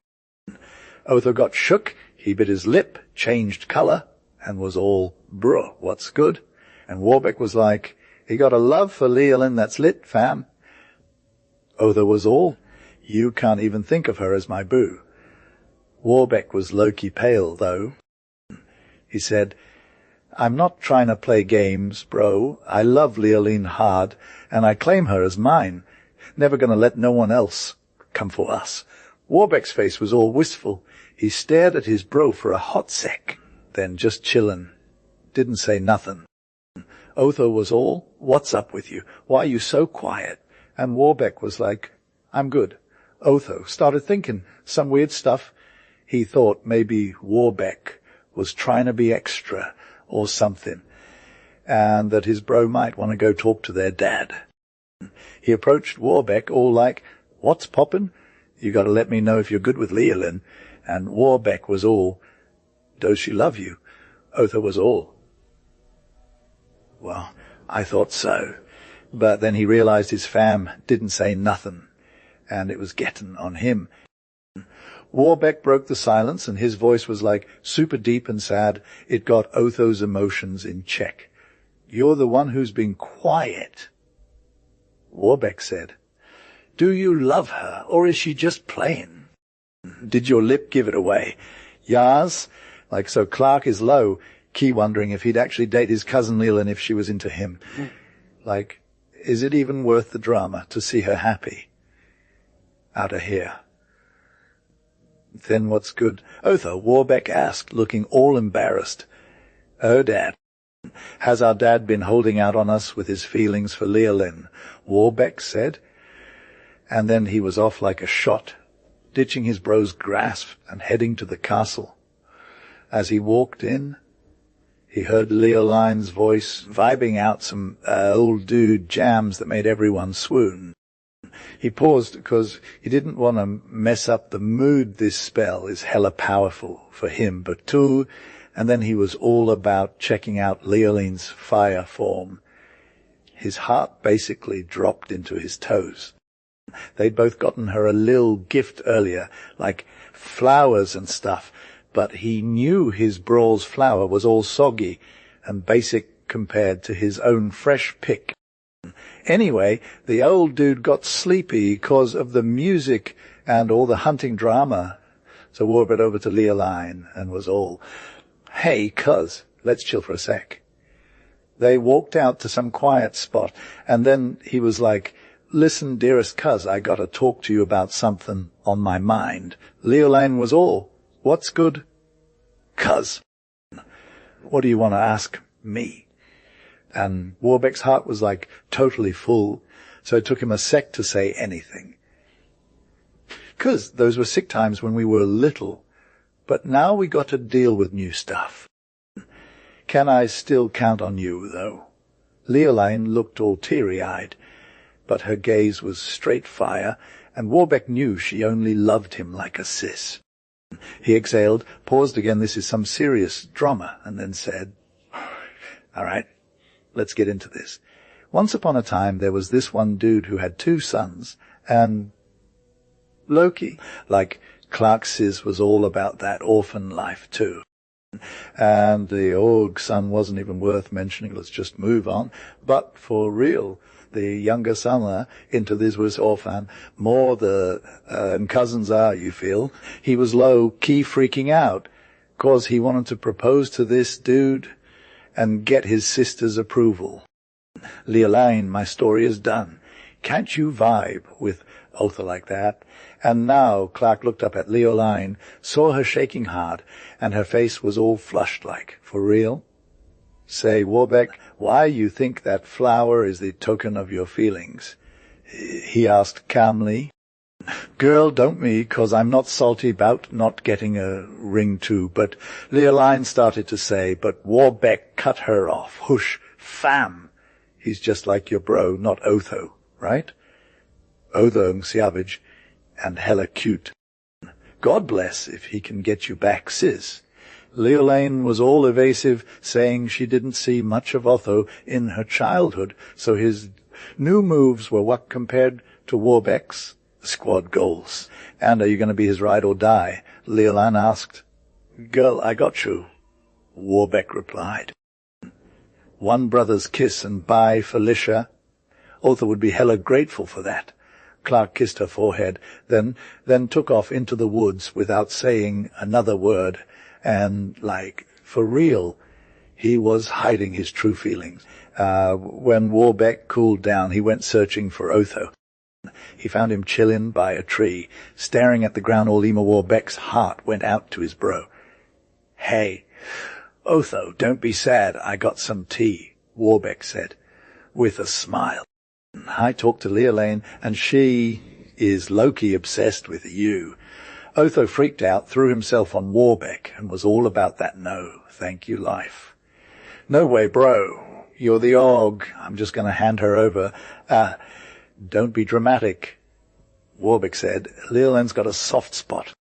Otho got shook, he bit his lip, changed colour, and was all, bruh, what's good? And Warbeck was like, he got a love for Leoline that's lit, fam. Otho was all, you can't even think of her as my boo. Warbeck was low-key pale, though. He said, I'm not trying to play games, bro. I love Leoline hard, and I claim her as mine. Never gonna let no one else come for us. Warbeck's face was all wistful. He stared at his bro for a hot sec, then just chillin'. Didn't say nothin'. Otho was all, what's up with you? Why are you so quiet? And Warbeck was like, I'm good. Otho started thinking some weird stuff. He thought maybe Warbeck was trying to be extra or something, and that his bro might want to go talk to their dad. He approached Warbeck all like, what's poppin'? You got to let me know if you're good with Leoline. And Warbeck was all, does she love you? Otho was all, well, I thought so. But then he realized his fam didn't say nothing, and it was getting on him. Warbeck broke the silence, and his voice was like super deep and sad. It got Otho's emotions in check. You're the one who's been quiet. Warbeck said, do you love her, or is she just playing? Did your lip give it away? Yas? Like, so Clark is low, Key wondering if he'd actually date his cousin Leoline if she was into him. Like, is it even worth the drama to see her happy? Out of here. Then what's good? Otho, Warbeck asked, looking all embarrassed. Oh, Dad, has our dad been holding out on us with his feelings for Leoline? Warbeck said. And then he was off like a shot, ditching his bro's grasp and heading to the castle. As he walked in, he heard Leoline's voice vibing out some old dude jams that made everyone swoon. He paused because he didn't want to mess up the mood. This spell is hella powerful for him, but too, and then he was all about checking out Leoline's fire form. His heart basically dropped into his toes. They'd both gotten her a little gift earlier, like flowers and stuff, but he knew his brawl's flower was all soggy and basic compared to his own fresh pick. Anyway, the old dude got sleepy because of the music and all the hunting drama, so warbled over to Leoline and was all, hey, cuz, let's chill for a sec. They walked out to some quiet spot, and then he was like, listen, dearest cuz, I gotta talk to you about something on my mind. Leoline was all, what's good? Cuz. What do you want to ask me? And Warbeck's heart was like totally full, so it took him a sec to say anything. 'Cause those were sick times when we were little, but now we got to deal with new stuff. Can I still count on you, though? Leoline looked all teary-eyed, but her gaze was straight fire, and Warbeck knew she only loved him like a sis. He exhaled, paused again, this is some serious drama, and then said, all right, let's get into this. Once upon a time, there was this one dude who had 2 sons, and Loki, like Clark Sis, was all about that orphan life too. And the old son wasn't even worth mentioning, let's just move on. But for real, the younger son into this was orphan, more the and cousins are, you feel. He was low-key freaking out, 'cause he wanted to propose to this dude and get his sister's approval. Leoline, my story is done. Can't you vibe with Otho like that? And now Clark looked up at Leoline, saw her shaking hard, and her face was all flushed like, for real? Say, Warbeck, why you think that flower is the token of your feelings? He asked calmly. Girl, don't me, 'cause I'm not salty 'bout not getting a ring too, but Leoline started to say, but Warbeck cut her off. Hush, fam. He's just like your bro, not Otho, right? Otho savage and hella cute. God bless if he can get you back, sis. Leoline was all evasive, saying she didn't see much of Otho in her childhood, so his new moves were what compared to Warbeck's squad goals. And are you going to be his ride or die? Leoline asked. Girl, I got you, Warbeck replied. One brother's kiss and bye, Felicia. Otho would be hella grateful for that. Clark kissed her forehead, then took off into the woods without saying another word, and, for real, he was hiding his true feelings. When Warbeck cooled down, he went searching for Otho. He found him chillin' by a tree, staring at the ground. All Warbeck's heart went out to his bro. Hey, Otho, don't be sad, I got some tea, Warbeck said, with a smile. I talked to Leoline, and she is low-key obsessed with you. Otho freaked out, threw himself on Warbeck, and was all about that no, thank you life. No way, bro. You're the Og. I'm just going to hand her over. Don't be dramatic, Warbeck said. Leoline's got a soft spot.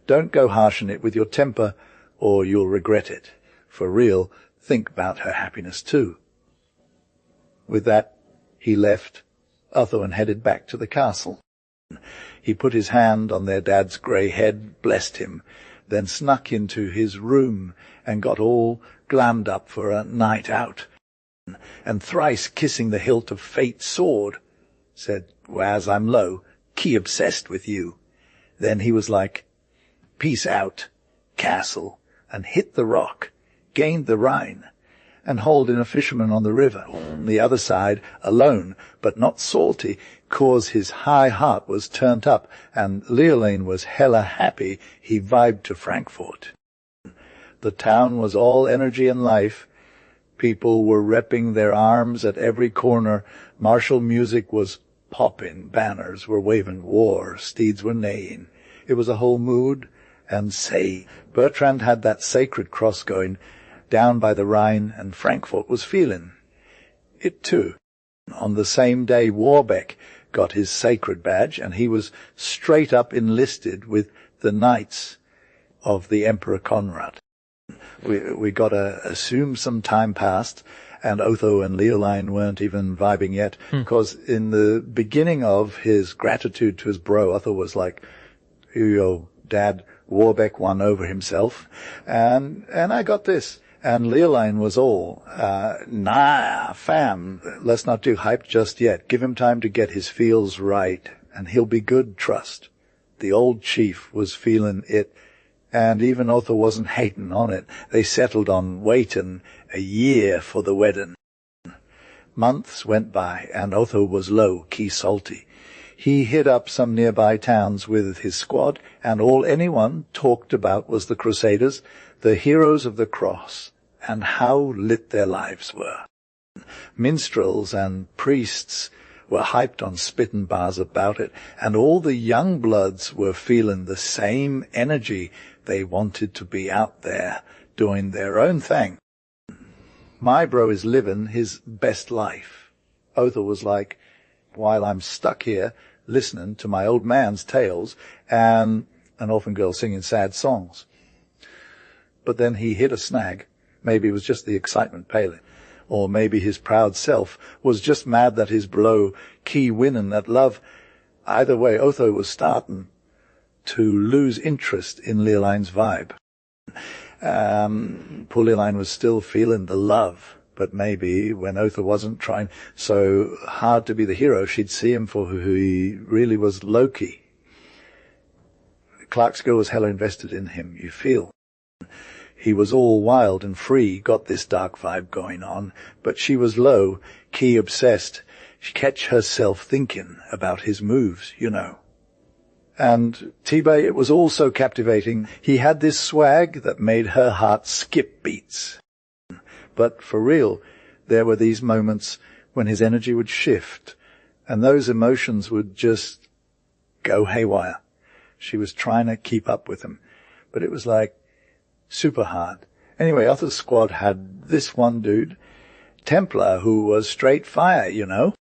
Don't go harsh on it with your temper, or you'll regret it. For real, think about her happiness too. With that, he left Otho and headed back to the castle. He put his hand on their dad's grey head, blessed him, then snuck into his room and got all glammed up for a night out. And thrice kissing the hilt of fate's sword, said, "Waz, I'm low, key obsessed with you." Then he was like, "Peace out, castle," and hit the rock, gained the Rhine, and hauled in a fisherman on the river. On the other side, alone, but not salty, cause his high heart was turned up, and Leoline was hella happy he vibed to Frankfurt. The town was all energy and life. People were repping their arms at every corner. Martial music was popping. Banners were waving war. Steeds were neighing. It was a whole mood, and say, Bertrand had that sacred cross going down by the Rhine, and Frankfurt was feeling it too. On the same day, Warbeck got his sacred badge, and he was straight up enlisted with the Knights of the Emperor Conrad. We got to assume some time passed, and Otho and Leoline weren't even vibing yet, because in the beginning of his gratitude to his bro, Otho was like, "Yo, Dad, Warbeck won over himself, and I got this." And Leoline was all, "Nah, fam, let's not do hype just yet. Give him time to get his feels right, and he'll be good, trust." The old chief was feeling it, and even Otho wasn't hating on it. They settled on waiting a year for the wedding. Months went by, and Otho was low-key salty. He hit up some nearby towns with his squad, and all anyone talked about was the Crusaders, the heroes of the cross, and how lit their lives were. Minstrels and priests were hyped on spittin' bars about it, and all the young bloods were feeling the same energy. They wanted to be out there doing their own thing. My bro is living his best life. Otho was like, while I'm stuck here listening to my old man's tales and an orphan girl singing sad songs. But then he hit a snag. Maybe it was just the excitement paling. Or maybe his proud self was just mad that his blow key winning at love. Either way, Otho was starting to lose interest in Leoline's vibe. Poor Leoline was still feeling the love, but maybe when Otho wasn't trying so hard to be the hero, she'd see him for who he really was, Loki. Clark's girl was hella invested in him, you feel. He was all wild and free, got this dark vibe going on, but she was low-key obsessed. She catch herself thinking about his moves, you know. And T-Bay, it was all so captivating. He had this swag that made her heart skip beats. But for real, there were these moments when his energy would shift, and those emotions would just go haywire. She was trying to keep up with him, but it was like super hard. Anyway, Otho's squad had this one dude. Templar who was straight fire, you know.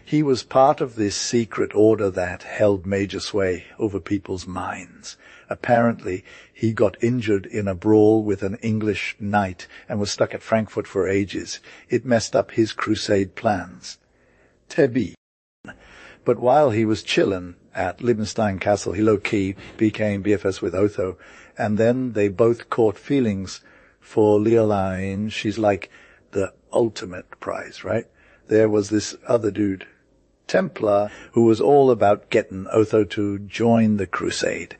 He was part of this secret order that held major sway over people's minds. Apparently, he got injured in a brawl with an English knight and was stuck at Frankfurt for ages. It messed up his crusade plans. Tebi. But while he was chillin' at Liebenstein Castle, he low-key became BFS with Otho, and then they both caught feelings for Leoline. She's like the ultimate prize, right? There was this other dude, Templar, who was all about getting Otho to join the crusade.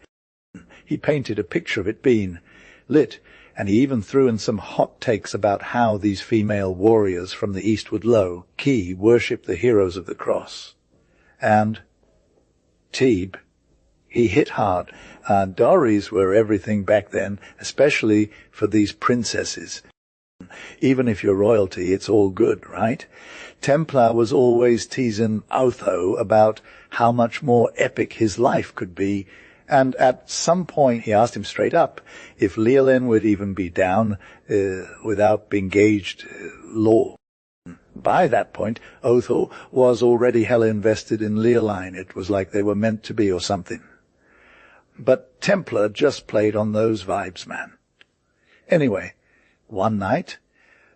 He painted a picture of it being lit, and he even threw in some hot takes about how these female warriors from the east would low-key worship the heroes of the cross. And Tebe, he hit hard. Dowries were everything back then, especially for these princesses. Even if you're royalty, it's all good, right? Templar was always teasing Otho about how much more epic his life could be, and at some point he asked him straight up if Leoline would even be down without being engaged law. By that point, Otho was already hella invested in Leoline. It was like they were meant to be or something. But Templar just played on those vibes, man. Anyway, one night,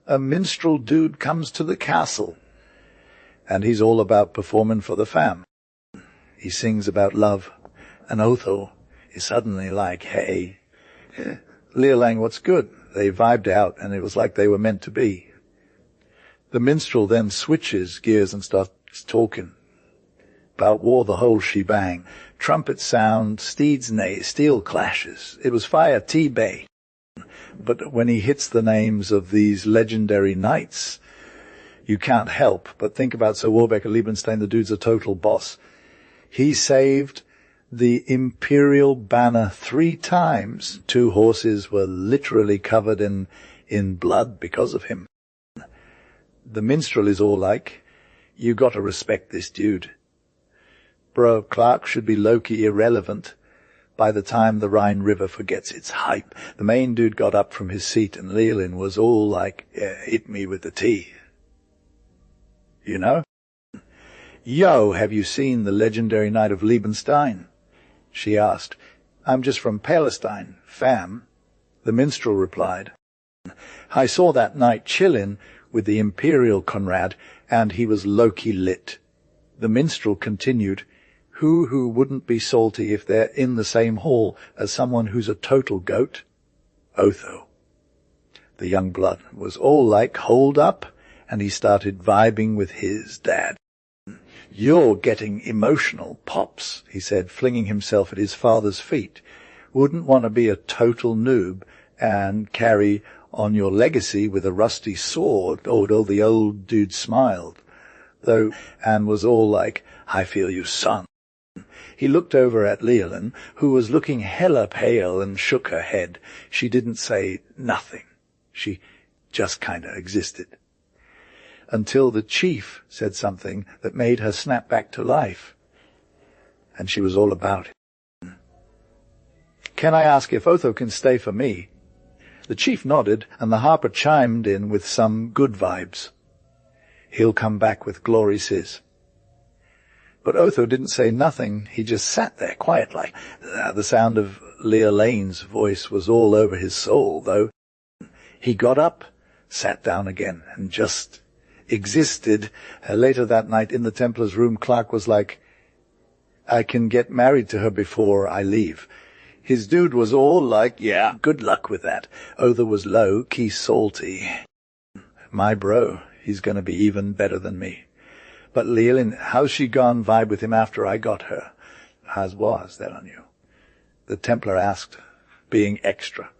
a minstrel dude comes to the castle, and he's all about performing for the fam. He sings about love, and Otho is suddenly like, hey, Leoline, what's good? They vibed out, and it was like they were meant to be. The minstrel then switches gears and starts talking about war, the whole shebang. Trumpet sound, steeds neigh, steel clashes. It was fire T-Bay. But when he hits the names of these legendary knights, you can't help but think about Sir Warbeck of Liebenstein. The dude's a total boss. He saved the imperial banner 3 times. 2 horses were literally covered in blood because of him. The minstrel is all like, you gotta respect this dude. Bro, Clark should be low-key irrelevant by the time the Rhine River forgets its hype. The main dude got up from his seat and Leoline was all like, hit me with the tea. You know? Yo, have you seen the legendary Knight of Liebenstein? She asked. I'm just from Palestine, fam. The minstrel replied. I saw that knight chillin' with the Imperial Conrad, and he was low-key lit. The minstrel continued, who wouldn't be salty if they're in the same hall as someone who's a total goat? Otho. The young blood was all like, hold up, and he started vibing with his dad. You're getting emotional, Pops, he said, flinging himself at his father's feet. Wouldn't want to be a total noob and carry on your legacy with a rusty sword, although the old dude smiled, though, and was all like, I feel you, son. He looked over at Leoline, who was looking hella pale, and shook her head. She didn't say nothing. She just kinda existed. Until the chief said something that made her snap back to life. And she was all about it. Can I ask if Otho can stay for me? The chief nodded, and the harper chimed in with some good vibes. He'll come back with glory, sis. But Otho didn't say nothing. He just sat there, quiet like. The sound of Leoline's voice was all over his soul, though. He got up, sat down again, and just existed. Later that night in the Templar's room, Clark was like, I can get married to her before I leave. His dude was all like, yeah, good luck with that. Otho was low-key salty. My bro, he's gonna be even better than me. But Leoline, how's she gone vibe with him after I got her? How's was that on you? The Templar asked, being extra.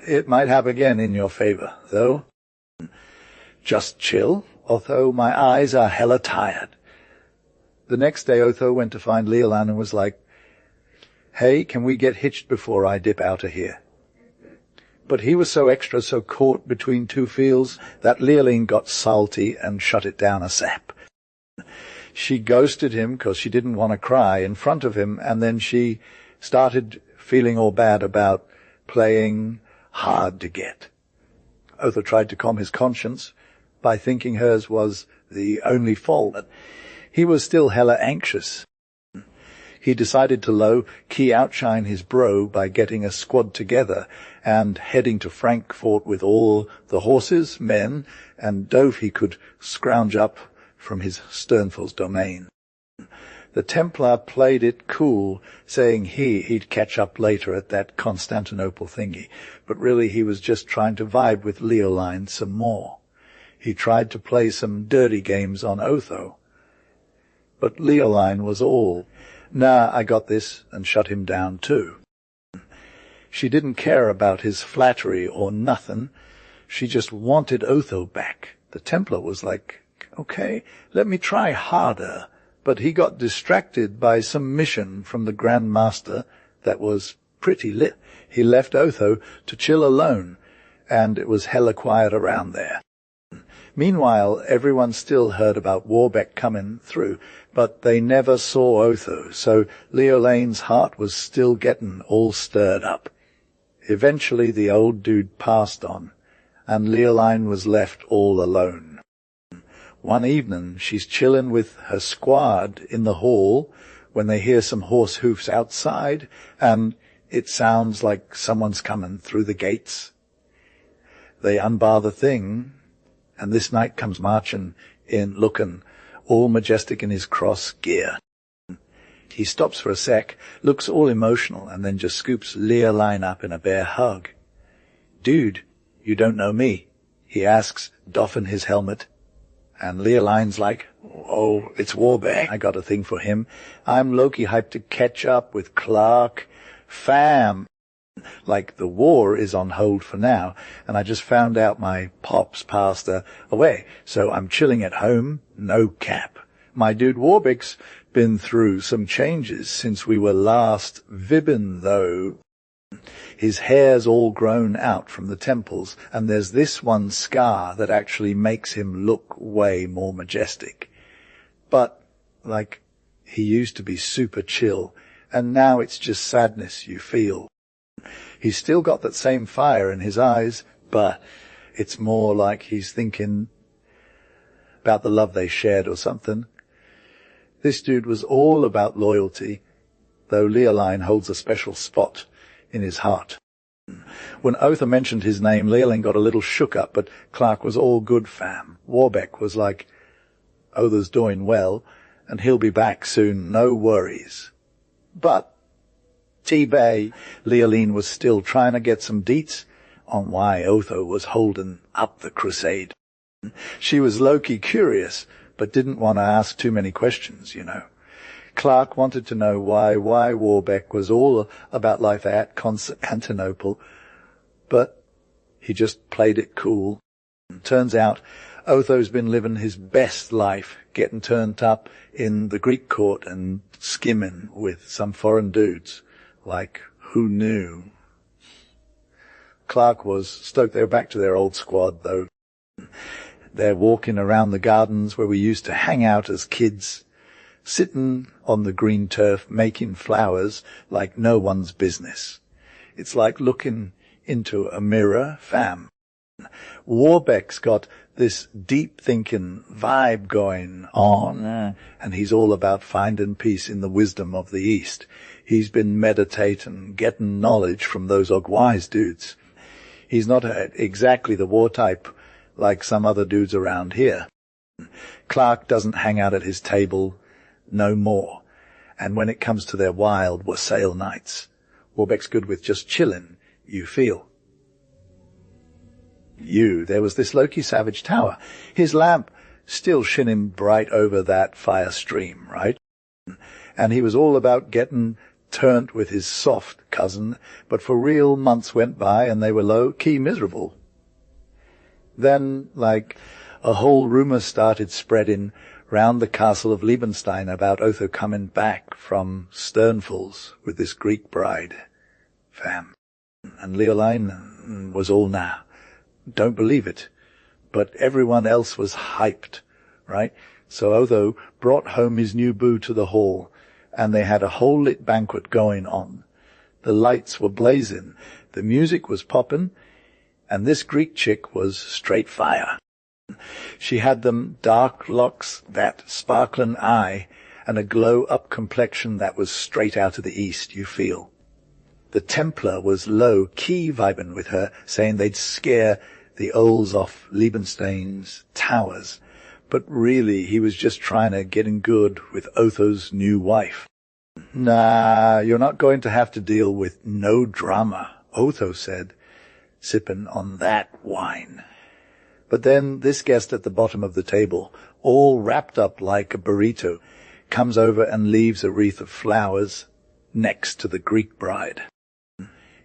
It might happen again in your favor, though. Just chill, Otho, my eyes are hella tired. The next day Otho went to find Leoline and was like, hey, can we get hitched before I dip out of here? But he was so extra, so caught between 2 feels, that Leoline got salty and shut it down a sap. She ghosted him because she didn't want to cry in front of him, and then she started feeling all bad about playing hard to get. Otho tried to calm his conscience by thinking hers was the only fault. He was still hella anxious. He decided to low-key outshine his bro by getting a squad together and heading to Frankfort with all the horses, men, and dove he could scrounge up from his Sternfels domain. The Templar played it cool, saying he'd catch up later at that Constantinople thingy, but really he was just trying to vibe with Leoline some more. He tried to play some dirty games on Otho. But Leoline was all, "Nah, I got this," and shut him down too. She didn't care about his flattery or nothin'. She just wanted Otho back. The Templar was like, "Okay, let me try harder." But he got distracted by some mission from the Grand Master that was pretty lit. He left Otho to chill alone, and it was hella quiet around there. Meanwhile, everyone still heard about Warbeck coming through, but they never saw Otho, so Leolane's heart was still getting all stirred up. Eventually the old dude passed on, and Leoline was left all alone. One evening she's chillin' with her squad in the hall when they hear some horse hoofs outside, and it sounds like someone's coming through the gates. They unbar the thing, and this knight comes marching in, looking all majestic in his cross gear. He stops for a sec, looks all emotional, and then just scoops Leoline up in a bear hug. "Dude, you don't know me?" he asks, doffing his helmet. And Leoline's like, "Oh, it's Warbeck. I got a thing for him. I'm Loki hyped to catch up with Clark. Fam. Like, the war is on hold for now, and I just found out my pops passed away, so I'm chilling at home, no cap. My dude Warbeck's been through some changes since we were last vibbin', though. His hair's all grown out from the temples, and there's this one scar that actually makes him look way more majestic. But, like, he used to be super chill, and now it's just sadness you feel. He's still got that same fire in his eyes, but it's more like he's thinking about the love they shared or something. This dude was all about loyalty, though Leoline holds a special spot in his heart. When Otho mentioned his name, Leoline got a little shook up, but Clark was all good, fam. Warbeck was like, "Otho's doing well, and he'll be back soon, no worries." But T-Bay, Leoline was still trying to get some deets on why Otho was holding up the crusade. She was low-key curious, but didn't want to ask too many questions, you know. Clark wanted to know why Warbeck was all about life at Constantinople, but he just played it cool. Turns out Otho's been living his best life, getting turned up in the Greek court and skimming with some foreign dudes. Like, who knew? Clark was stoked they were back to their old squad, though. They're walking around the gardens where we used to hang out as kids, sitting on the green turf, making flowers like no one's business. It's like looking into a mirror, fam. Warbeck's got this deep-thinking vibe going on, and he's all about finding peace in the wisdom of the East. He's been meditating, getting knowledge from those wise dudes. He's not exactly the war type like some other dudes around here. Clark doesn't hang out at his table no more, and when it comes to their wild wassail nights, Warbeck's good with just chillin', you feel. There was this Loki Savage tower, his lamp still shinning bright over that fire stream, right? And he was all about getting turned with his soft cousin, but for real months went by and they were low-key miserable. Then, like, a whole rumour started spreading round the castle of Liebenstein about Otho coming back from Sternfels with this Greek bride, fam. And Leoline was all now. Don't believe it. But everyone else was hyped, right? So Otho brought home his new boo to the hall, and they had a whole lit banquet going on. The lights were blazing, the music was popping, And this Greek chick was straight fire. She had them dark locks, that sparkling eye, and a glow-up complexion that was straight out of the East, you feel. The Templar was low-key vibing with her, saying they'd scare the owls off Liebenstein's towers. But really, he was just trying to get in good with Otho's new wife. "Nah, you're not going to have to deal with no drama," Otho said, sipping on that wine. But then this guest at the bottom of the table, all wrapped up like a burrito, comes over and leaves a wreath of flowers next to the Greek bride.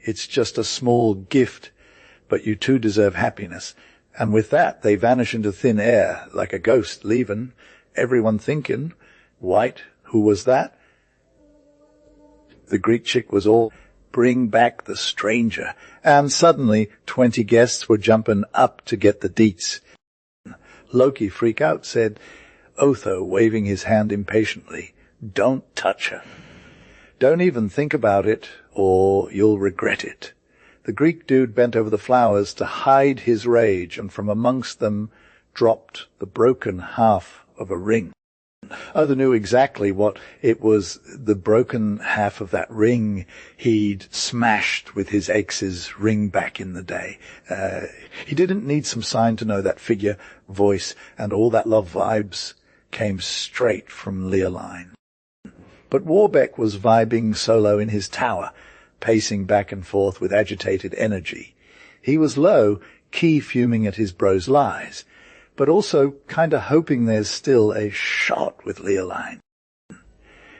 It's just a small gift, but you two deserve happiness. And with that, they vanish into thin air like a ghost, leaving everyone thinking, "White, who was that?" The Greek chick was all, "Bring back the stranger." And suddenly 20 guests were jumping up to get the deets. Loki, freak out, said, Otho, waving his hand impatiently, "Don't touch her. Don't even think about it, or you'll regret it." The Greek dude bent over the flowers to hide his rage, and from amongst them dropped the broken half of a ring. Otho knew exactly what it was, the broken half of that ring he'd smashed with his ex's ring back in the day. He didn't need some sign to know that figure, voice, and all that love vibes came straight from Leoline. But Warbeck was vibing solo in his tower, pacing back and forth with agitated energy. He was low, key fuming at his bro's lies, but also kind of hoping there's still a shot with Leoline.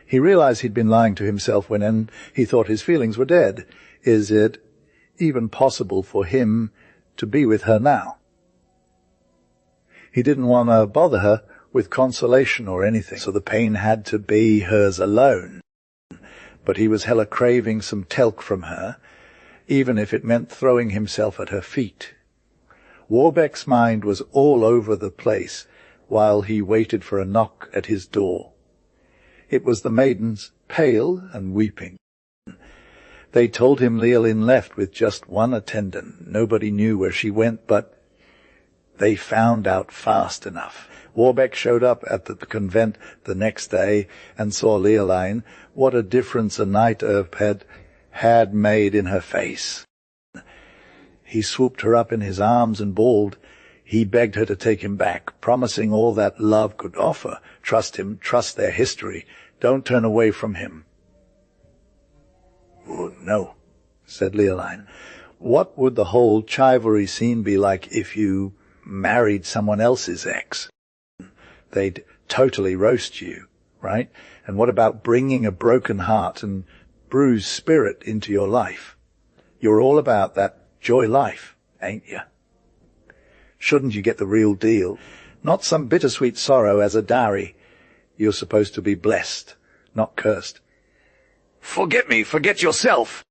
He realized he'd been lying to himself when he thought his feelings were dead. Is it even possible for him to be with her now? He didn't want to bother her with consolation or anything, so the pain had to be hers alone. But he was hella craving some telk from her, even if it meant throwing himself at her feet. Warbeck's mind was all over the place while he waited for a knock at his door. It was the maidens, pale and weeping. They told him Leoline left with just one attendant. Nobody knew where she went, but they found out fast enough. Warbeck showed up at the convent the next day and saw Leoline. What a difference a night had made in her face. He swooped her up in his arms and bawled. He begged her to take him back, promising all that love could offer. Trust him, trust their history. Don't turn away from him. "Oh, no," said Leoline. "What would the whole chivalry scene be like if you married someone else's ex? They'd totally roast you, right? And what about bringing a broken heart and bruised spirit into your life? You're all about that joy life, ain't you? Shouldn't you get the real deal? Not some bittersweet sorrow as a dowry. You're supposed to be blessed, not cursed." "Forget me, forget yourself."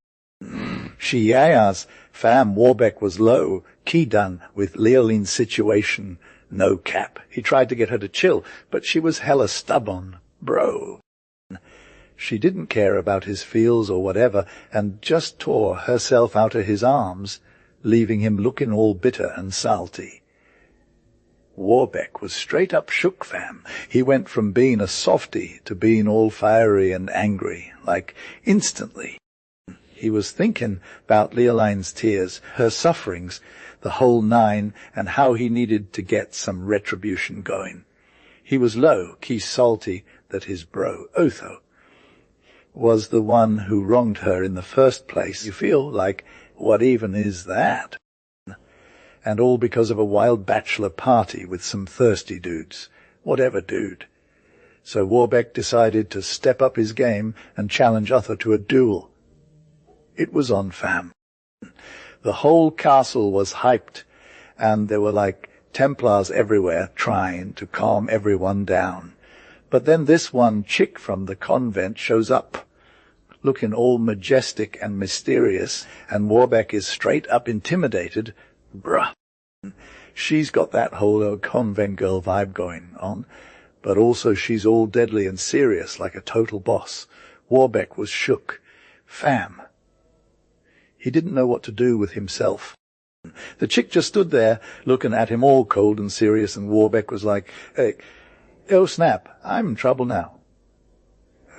She yayas. Fam, Warbeck was low, key done with Leoline's situation. No cap. He tried to get her to chill, but she was hella stubborn, bro. She didn't care about his feels or whatever, and just tore herself out of his arms, leaving him looking all bitter and salty. Warbeck was straight up shook, fam. He went from being a softy to being all fiery and angry, like instantly. He was thinking about Leoline's tears, her sufferings, the whole nine, and how he needed to get some retribution going. He was low, key salty that his bro, Otho, was the one who wronged her in the first place. You feel like, what even is that? And all because of a wild bachelor party with some thirsty dudes. Whatever dude. So Warbeck decided to step up his game and challenge Otho to a duel. It was on, fam. The whole castle was hyped, and there were like Templars everywhere trying to calm everyone down. But then this one chick from the convent shows up, looking all majestic and mysterious, and Warbeck is straight up intimidated. Bruh. She's got that whole convent girl vibe going on, but also she's all deadly and serious like a total boss. Warbeck was shook. Fam. He didn't know what to do with himself. The chick just stood there, looking at him all cold and serious, and Warbeck was like, "Hey, oh snap, I'm in trouble now."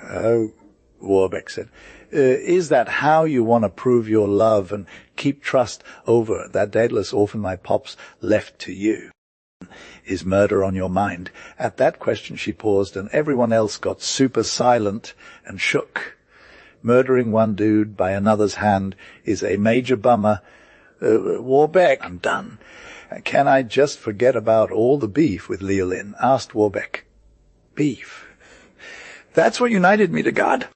"Oh," Warbeck said, "is that how you want to prove your love and keep trust over that daedalus orphan my pops left to you? Is murder on your mind?" At that question she paused, and everyone else got super silent and shook. Murdering one dude by another's hand is a major bummer. Warbeck, I'm done. "Can I just forget about all the beef with Leolin?" asked Warbeck. "Beef? That's what united me to God.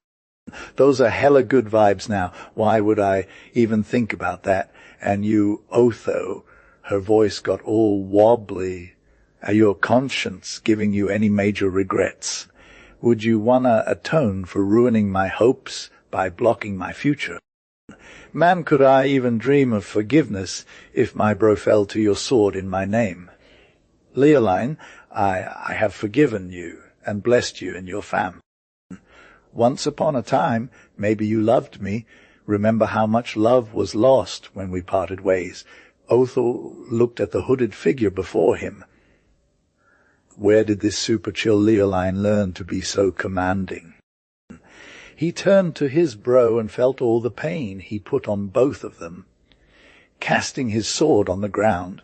Those are hella good vibes now. Why would I even think about that? And you, Otho," her voice got all wobbly, "are your conscience giving you any major regrets? Would you wanna atone for ruining my hopes by blocking my future? Man, could I even dream of forgiveness if my bro fell to your sword in my name? Leoline, I have forgiven you and blessed you and your fam. Once upon a time, maybe you loved me. Remember how much love was lost when we parted ways." Otho looked at the hooded figure before him. Where did this super chill Leoline learn to be so commanding? He turned to his bro and felt all the pain he put on both of them. Casting his sword on the ground,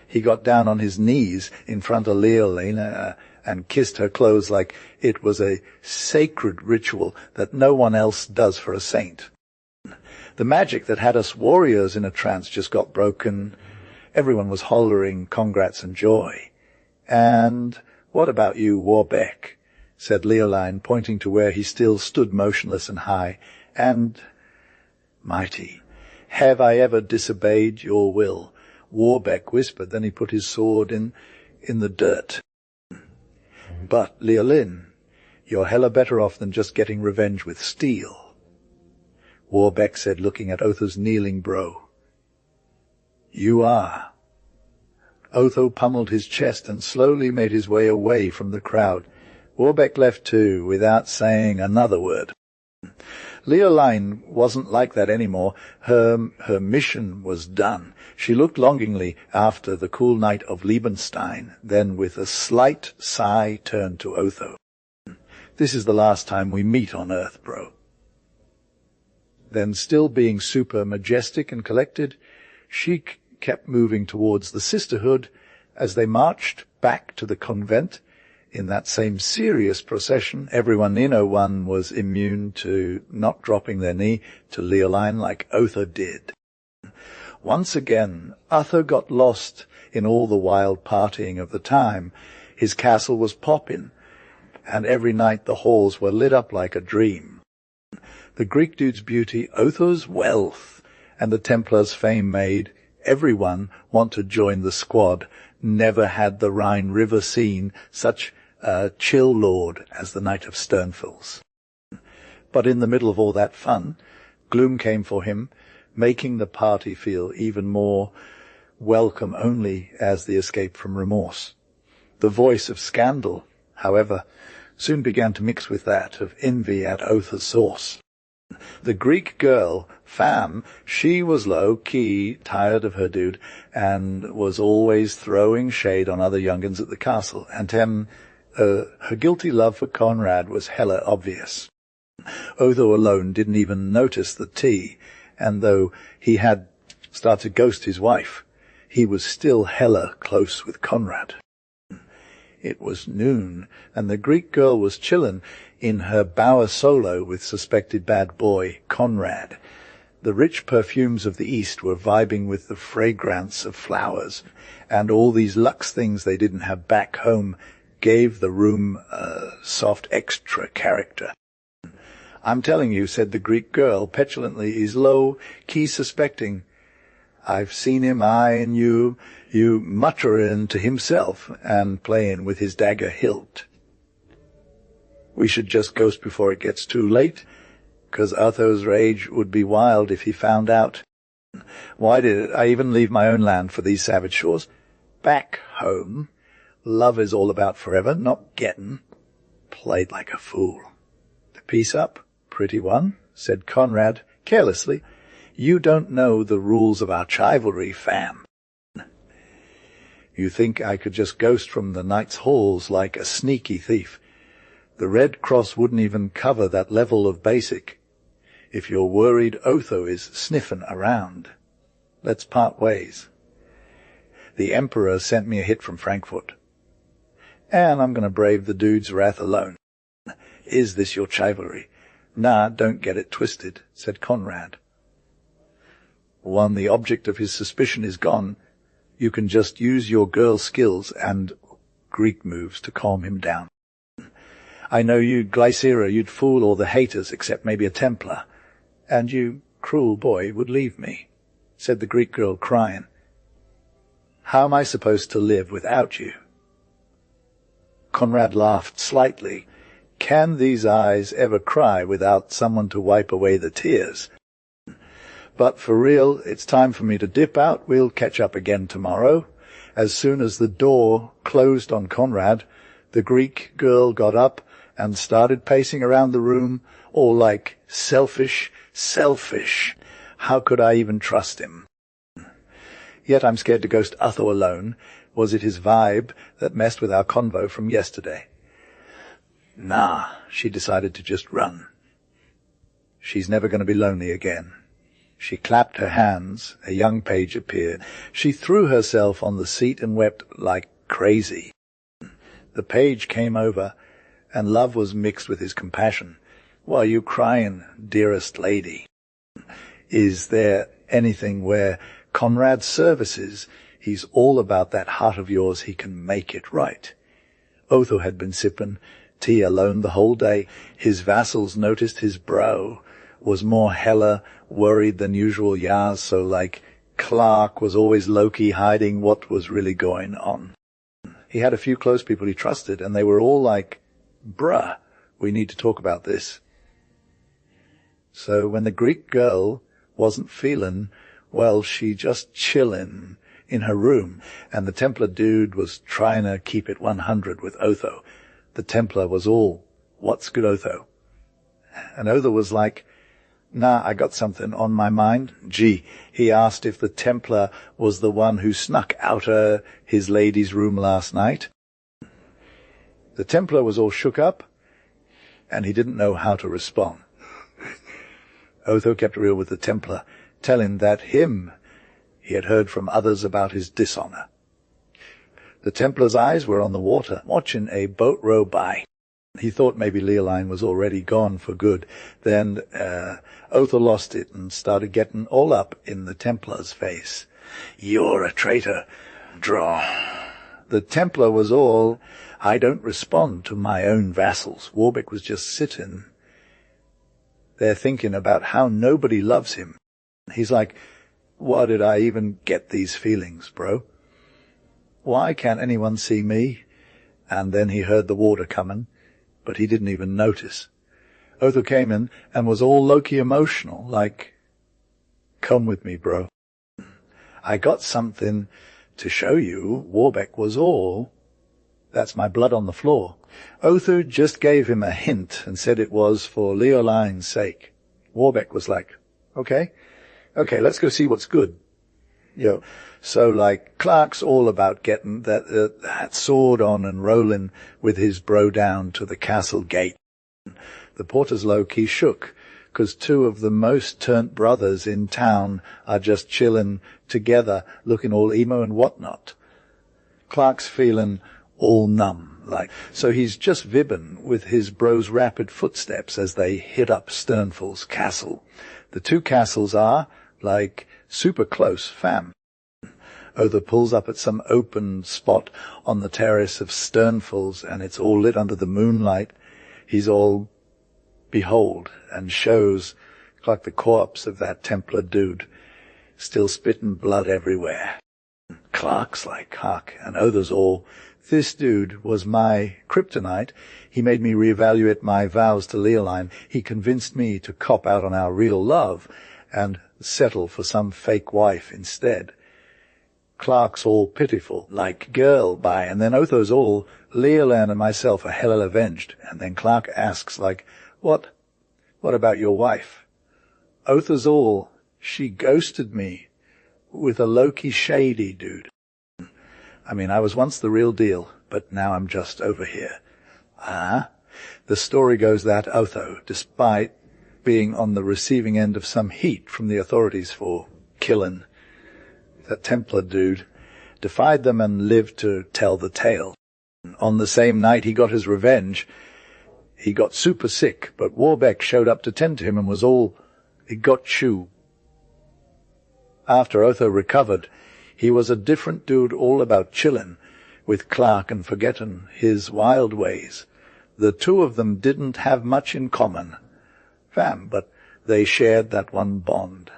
he got down on his knees in front of Leoline and kissed her clothes like it was a sacred ritual that no one else does for a saint. The magic that had us warriors in a trance just got broken. Everyone was hollering congrats and joy. "And what about you, Warbeck?" said Leoline, pointing to where he still stood motionless and high. "And, mighty, have I ever disobeyed your will?" Warbeck whispered, then he put his sword in the dirt. "But, Leolin, you're hella better off than just getting revenge with steel," Warbeck said, looking at Otho's kneeling bro. "You are." Otho pummeled his chest and slowly made his way away from the crowd. Warbeck left too, without saying another word. Leoline wasn't like that anymore. Her mission was done. She looked longingly after the cool night of Liebenstein, then with a slight sigh turned to Otho. "This is the last time we meet on Earth, bro." Then, still being super majestic and collected, she kept moving towards the sisterhood as they marched back to the convent. In that same serious procession, everyone in O1 was immune to not dropping their knee to Leoline like Otho did. Once again, Otho got lost in all the wild partying of the time. His castle was poppin', and every night the halls were lit up like a dream. The Greek dude's beauty, Otho's wealth, and the Templars' fame made everyone want to join the squad. Never had the Rhine River seen such a chill lord as the Knight of Sternfels. But in the middle of all that fun, gloom came for him, making the party feel even more welcome only as the escape from remorse. The voice of scandal, however, soon began to mix with that of envy at Otho's source. The Greek girl, Fam, she was low-key, tired of her dude, and was always throwing shade on other young'uns at the castle, and her guilty love for Conrad was hella obvious. Otho alone didn't even notice the tea, and though he had started to ghost his wife, he was still hella close with Conrad. It was noon, and the Greek girl was chillin' in her bower solo with suspected bad boy Conrad. The rich perfumes of the East were vibing with the fragrance of flowers, and all these luxe things they didn't have back home gave the room a soft extra character. "I'm telling you," said the Greek girl petulantly, "he's low-key suspecting. I've seen him eyeing you mutterin' to himself and playin' with his dagger hilt. We should just ghost before it gets too late, 'cause Otho's rage would be wild if he found out. Why did I even leave my own land for these savage shores? Back home, love is all about forever, not gettin'." Played like a fool. "Peace up, pretty one," said Conrad carelessly. You don't know the rules of our chivalry, fam. You think I could just ghost from the knight's halls like a sneaky thief. The Red Cross wouldn't even cover that level of basic. If you're worried Otho is sniffing around, let's part ways. The Emperor sent me a hit from Frankfurt, and I'm going to brave the dude's wrath alone. Is this your chivalry? Nah, don't get it twisted, said Conrad. When the object of his suspicion is gone, you can just use your girl skills and Greek moves to calm him down. I know you, Glycera, you'd fool all the haters except maybe a Templar, and you, cruel boy, would leave me, said the Greek girl, crying. How am I supposed to live without you? Conrad laughed slightly. Can these eyes ever cry without someone to wipe away the tears? But for real, it's time for me to dip out. We'll catch up again tomorrow. As soon as the door closed on Conrad, the Greek girl got up and started pacing around the room, all like, selfish. How could I even trust him? Yet I'm scared to ghost Otho alone. Was it his vibe that messed with our convo from yesterday? Nah, she decided to just run. She's never going to be lonely again. She clapped her hands. A young page appeared. She threw herself on the seat and wept like crazy. The page came over, and love was mixed with his compassion. Why are you crying, dearest lady? Is there anything where Conrad's services, he's all about that heart of yours, he can make it right? Otho had been sipping tea alone the whole day. His vassals noticed his brow was more hella worried than usual, yeah, so like Clark was always low-key hiding what was really going on. He had a few close people he trusted, and they were all like, bruh, we need to talk about this. So when the Greek girl wasn't feeling well, she just chillin' in her room, and the Templar dude was trying to keep it 100 with Otho. The Templar was all, what's good, Otho? And Otho was like, nah, I got something on my mind. Gee, he asked if the Templar was the one who snuck out of his lady's room last night. The Templar was all shook up, and he didn't know how to respond. Otho kept real with the Templar, telling that he had heard from others about his dishonor. The Templar's eyes were on the water, watching a boat row by. He thought maybe Leoline was already gone for good. Then Otho lost it and started getting all up in the Templar's face. You're a traitor. Draw. The Templar was all, I don't respond to my own vassals. Warbeck was just sitting there thinking about how nobody loves him. He's like, why did I even get these feelings, bro? Why can't anyone see me? And then he heard the water coming, but he didn't even notice. Otho came in and was all low-key emotional, like, come with me, bro. I got something to show you. Warbeck was all, that's my blood on the floor. Otho just gave him a hint and said it was for Leoline's sake. Warbeck was like, okay, let's go see what's good. So like Clark's all about getting that sword on and rolling with his bro down to the castle gate. The porters low-key shook, 'cause two of the most turnt brothers in town are just chillin' together, looking all emo and whatnot. Clark's feeling all numb, like, so he's just vibbin' with his bro's rapid footsteps as they hit up Sternfall's castle. The two castles are, like, super close, fam. Otho pulls up at some open spot on the terrace of Sternfall's, and it's all lit under the moonlight. He's all, behold, and shows like the corpse of that Templar dude, still spitting blood everywhere. Clark's like, hark, and Otho's all, this dude was my kryptonite. He made me reevaluate my vows to Leoline. He convinced me to cop out on our real love and settle for some fake wife instead. Clark's all pitiful, like girl, bye, and then Otho's all, Leoline and myself are hell avenged. And then Clark asks, like, what about your wife? Otho's all, She ghosted me with a Loki shady dude. I mean, I was once the real deal, but now I'm just over here. The story goes that Otho, despite being on the receiving end of some heat from the authorities for killing that Templar dude, defied them and lived to tell the tale. On the same night he got his revenge, he got super sick, but Warbeck showed up to tend to him and was all, "It got you." After Otho recovered, he was a different dude, all about chillin' with Clark and forgetting his wild ways. The two of them didn't have much in common, but they shared that one bond.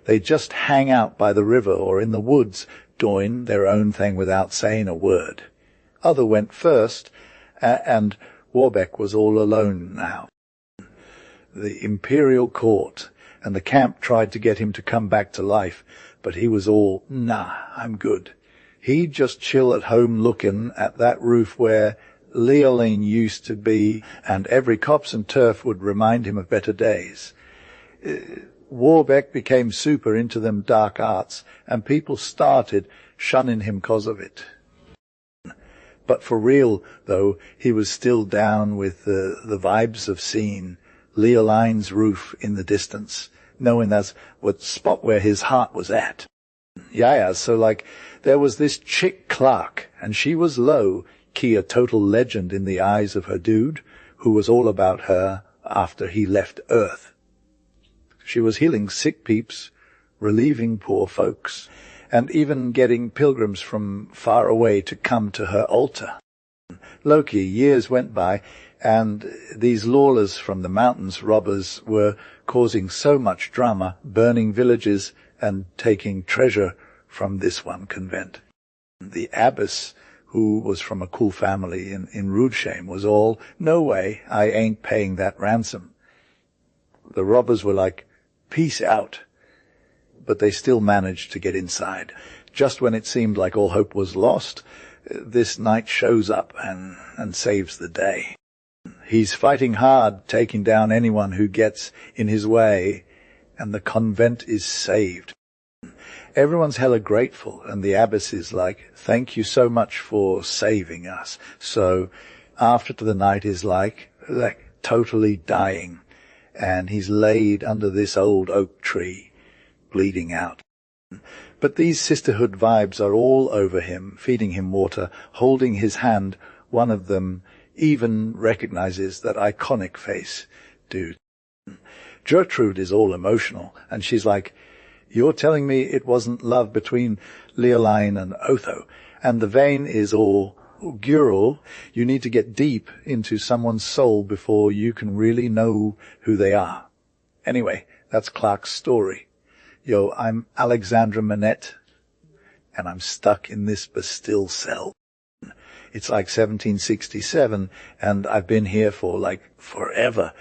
They just hang out by the river or in the woods, doing their own thing without saying a word. Otho went first, and Warbeck was all alone now. The imperial court and the camp tried to get him to come back to life, but he was all, "Nah, I'm good." He'd just chill at home looking at that roof where Leoline used to be, and every copse and turf would remind him of better days. Warbeck became super into them dark arts, and people started shunning him 'cause of it. But for real, though, he was still down with the vibes of seeing Leoline's roof in the distance, knowing that's what spot where his heart was at. Yeah, so like, there was this chick Clark, and she was low-key a total legend in the eyes of her dude, who was all about her after he left Earth. She was healing sick peeps, relieving poor folks, and even getting pilgrims from far away to come to her altar. Loki, years went by, and these lawless from the mountains robbers were causing so much drama, burning villages and taking treasure from this one convent. The abbess, who was from a cool family in Rudeshame, was all, "No way, I ain't paying that ransom." The robbers were like, "Peace out." But they still managed to get inside. Just when it seemed like all hope was lost, this knight shows up and saves the day. He's fighting hard, taking down anyone who gets in his way, and the convent is saved. Everyone's hella grateful, and the abbess is like, "Thank you so much for saving us." So after the knight is like totally dying, and he's laid under this old oak tree, bleeding out. But these sisterhood vibes are all over him, feeding him water, holding his hand. One of them even recognizes that iconic face, dude. Gertrude is all emotional, and she's like, "You're telling me it wasn't love between Leoline and Otho?" And the vein is all, "Girl, you need to get deep into someone's soul before you can really know who they are." Anyway, that's Clark's story. Yo, I'm Alexandra Manette, and I'm stuck in this Bastille cell. It's like 1767, and I've been here for like forever.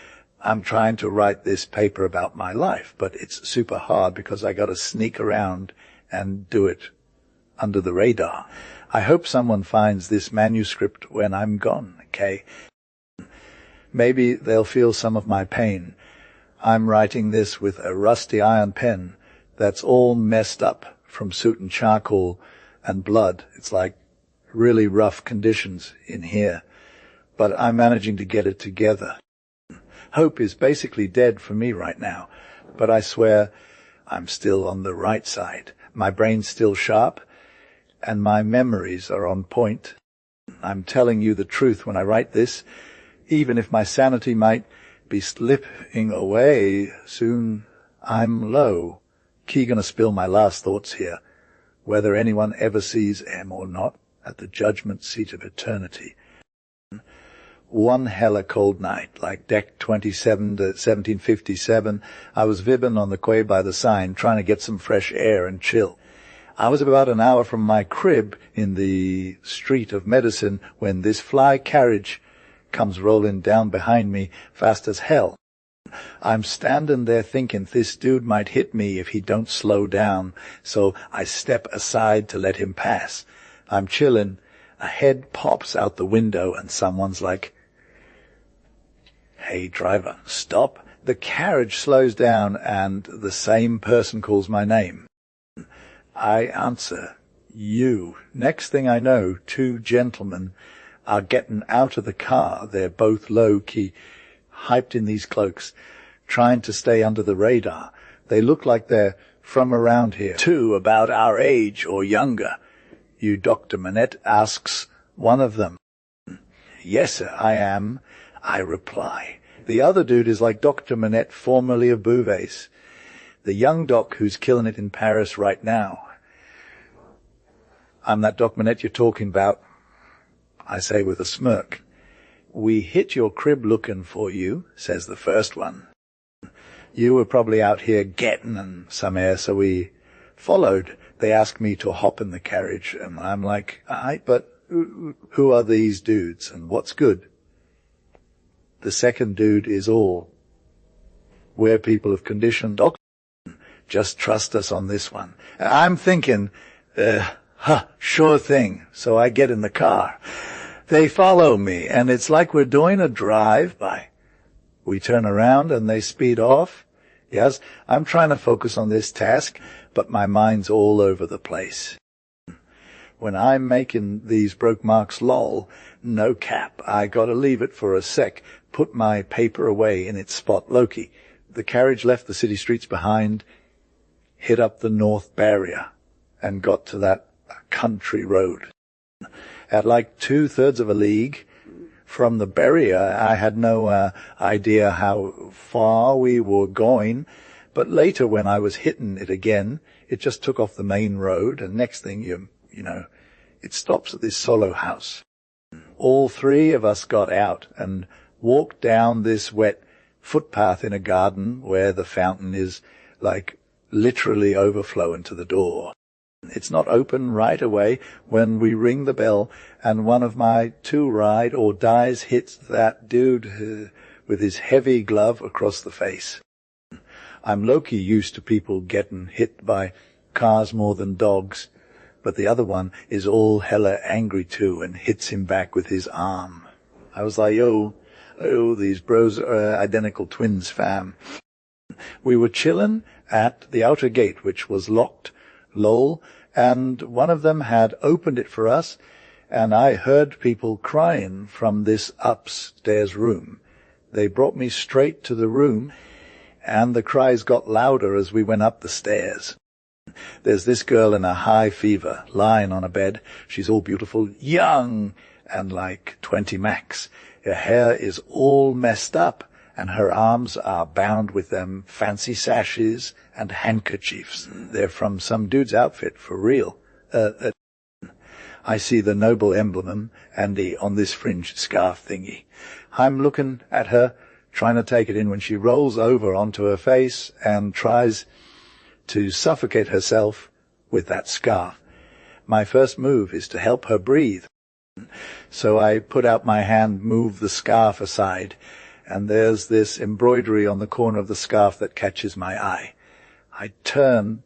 I'm trying to write this paper about my life, but it's super hard because I gotta sneak around and do it under the radar. I hope someone finds this manuscript when I'm gone, okay? Maybe they'll feel some of my pain. I'm writing this with a rusty iron pen that's all messed up from soot and charcoal and blood. It's like really rough conditions in here, but I'm managing to get it together. Hope is basically dead for me right now, but I swear I'm still on the right side. My brain's still sharp, and my memories are on point. I'm telling you the truth when I write this, even if my sanity might be slipping away soon. I'm low. Key gonna spill my last thoughts here, whether anyone ever sees M or not, at the judgment seat of eternity. One hella cold night, like deck 27 to 1757, I was vibbing on the quay by the sign, trying to get some fresh air and chill. I was about an hour from my crib in the street of Medicine when this fly carriage comes rolling down behind me fast as hell. I'm standing there thinking this dude might hit me if he don't slow down, so I step aside to let him pass. I'm chilling. A head pops out the window and someone's like, "Hey, driver, stop. The carriage slows down and the same person calls my name. I answer, you. Next thing I know, two gentlemen are getting out of the car. They're both low-key, hyped in these cloaks, trying to stay under the radar. They look like they're from around here, too, about our age or younger. You, Dr. Manette, asks one of them. Yes, sir, I am, I reply. The other dude is like Dr. Manette, formerly of Beauvais, the young doc who's killing it in Paris right now. I'm that Doc Manette you're talking about, I say with a smirk. We hit your crib looking for you, says the first one. You were probably out here getting some air, so we followed. They asked me to hop in the carriage, and I'm like, aight, but who are these dudes, and what's good? The second dude is all. We're people of condition, Doc. Just trust us on this one. I'm thinking, sure thing. So I get in the car. They follow me, and it's like we're doing a drive-by. We turn around and they speed off. Yes, I'm trying to focus on this task, but my mind's all over the place. When I'm making these broke marks lol, no cap, I gotta leave it for a sec, put my paper away in its spot. Loki, the carriage left the city streets behind, hit up the North Barrier, and got to that country road. At like 2/3 of a league from the barrier, I had no idea how far we were going, but later when I was hitting it again, it just took off the main road, and next thing you know, it stops at this solo house. All three of us got out and walked down this wet footpath in a garden where the fountain is like literally overflowing to the door. It's not open right away when we ring the bell, and one of my two ride or dies hits that dude with his heavy glove across the face. I'm low-key used to people getting hit by cars more than dogs, but the other one is all hella angry too and hits him back with his arm. I was like, yo, these bros are identical twins, fam. We were chillin' at the outer gate, which was locked, lol, and one of them had opened it for us, and I heard people crying from this upstairs room. They brought me straight to the room, and the cries got louder as we went up the stairs. There's this girl in a high fever, lying on a bed. She's all beautiful, young, and like 20 max. Her hair is all messed up, and her arms are bound with them fancy sashes and handkerchiefs. They're from some dude's outfit, for real. I see the noble emblem and on this fringe scarf thingy. I'm looking at her, trying to take it in, when she rolls over onto her face and tries to suffocate herself with that scarf. My first move is to help her breathe. So I put out my hand, move the scarf aside, and there's this embroidery on the corner of the scarf that catches my eye. I turn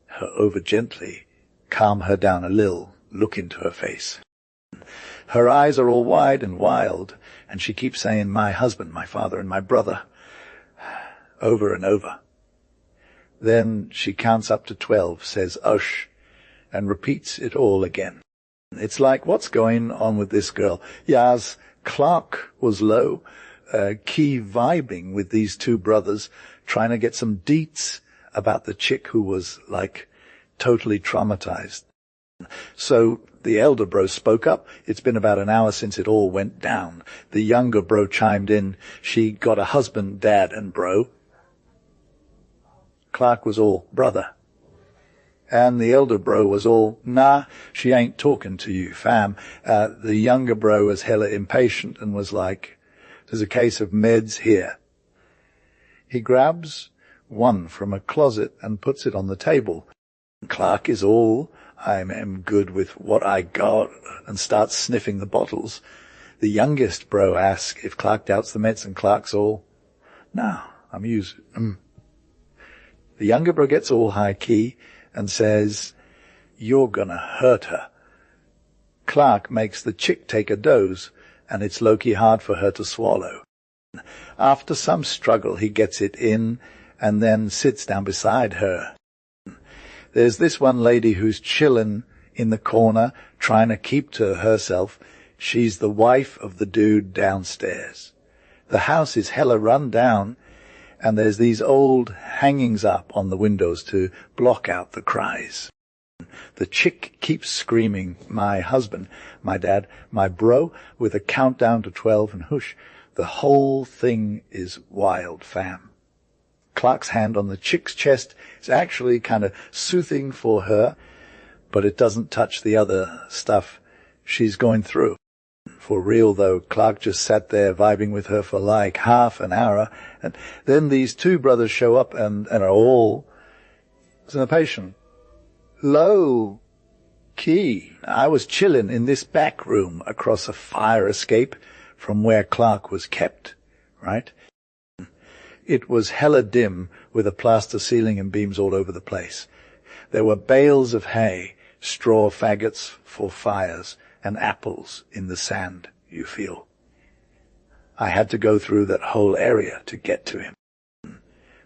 her over gently, calm her down a little, look into her face. Her eyes are all wide and wild, and she keeps saying, my husband, my father, and my brother, over and over. Then she counts up to 12, says, ush, and repeats it all again. It's like, what's going on with this girl? Yes, Clark was low, key vibing with these two brothers, trying to get some deets about the chick who was, like, totally traumatized. So the elder bro spoke up. It's been about an hour since it all went down. The younger bro chimed in. She got a husband, dad, and bro. Clark was all, brother. And the elder bro was all, nah, she ain't talking to you, fam. The younger bro was hella impatient and was like, there's a case of meds here. He grabs one from a closet and puts it on the table. Clark is all, I am good with what I got, and starts sniffing the bottles. The youngest bro asks if Clark doubts the meds, and Clark's all, nah, I'm using. The younger bro gets all high key and says, you're gonna hurt her. Clark makes the chick take a dose, and it's low-key hard for her to swallow. After some struggle, he gets it in and then sits down beside her. There's this one lady who's chillin' in the corner, trying to keep to herself. She's the wife of the dude downstairs. The house is hella run down, and there's these old hangings up on the windows to block out the cries. The chick keeps screaming, my husband, my dad, my bro, with a countdown to 12 and whoosh. The whole thing is wild, fam. Clark's hand on the chick's chest is actually kind of soothing for her, but it doesn't touch the other stuff she's going through. For real, though, Clark just sat there vibing with her for like half an hour, and then these two brothers show up and are all patient. Low key. I was chillin' in this back room across a fire escape from where Clark was kept, right? It was hella dim with a plaster ceiling and beams all over the place. There were bales of hay, straw faggots for fires, and apples in the sand, you feel. I had to go through that whole area to get to him.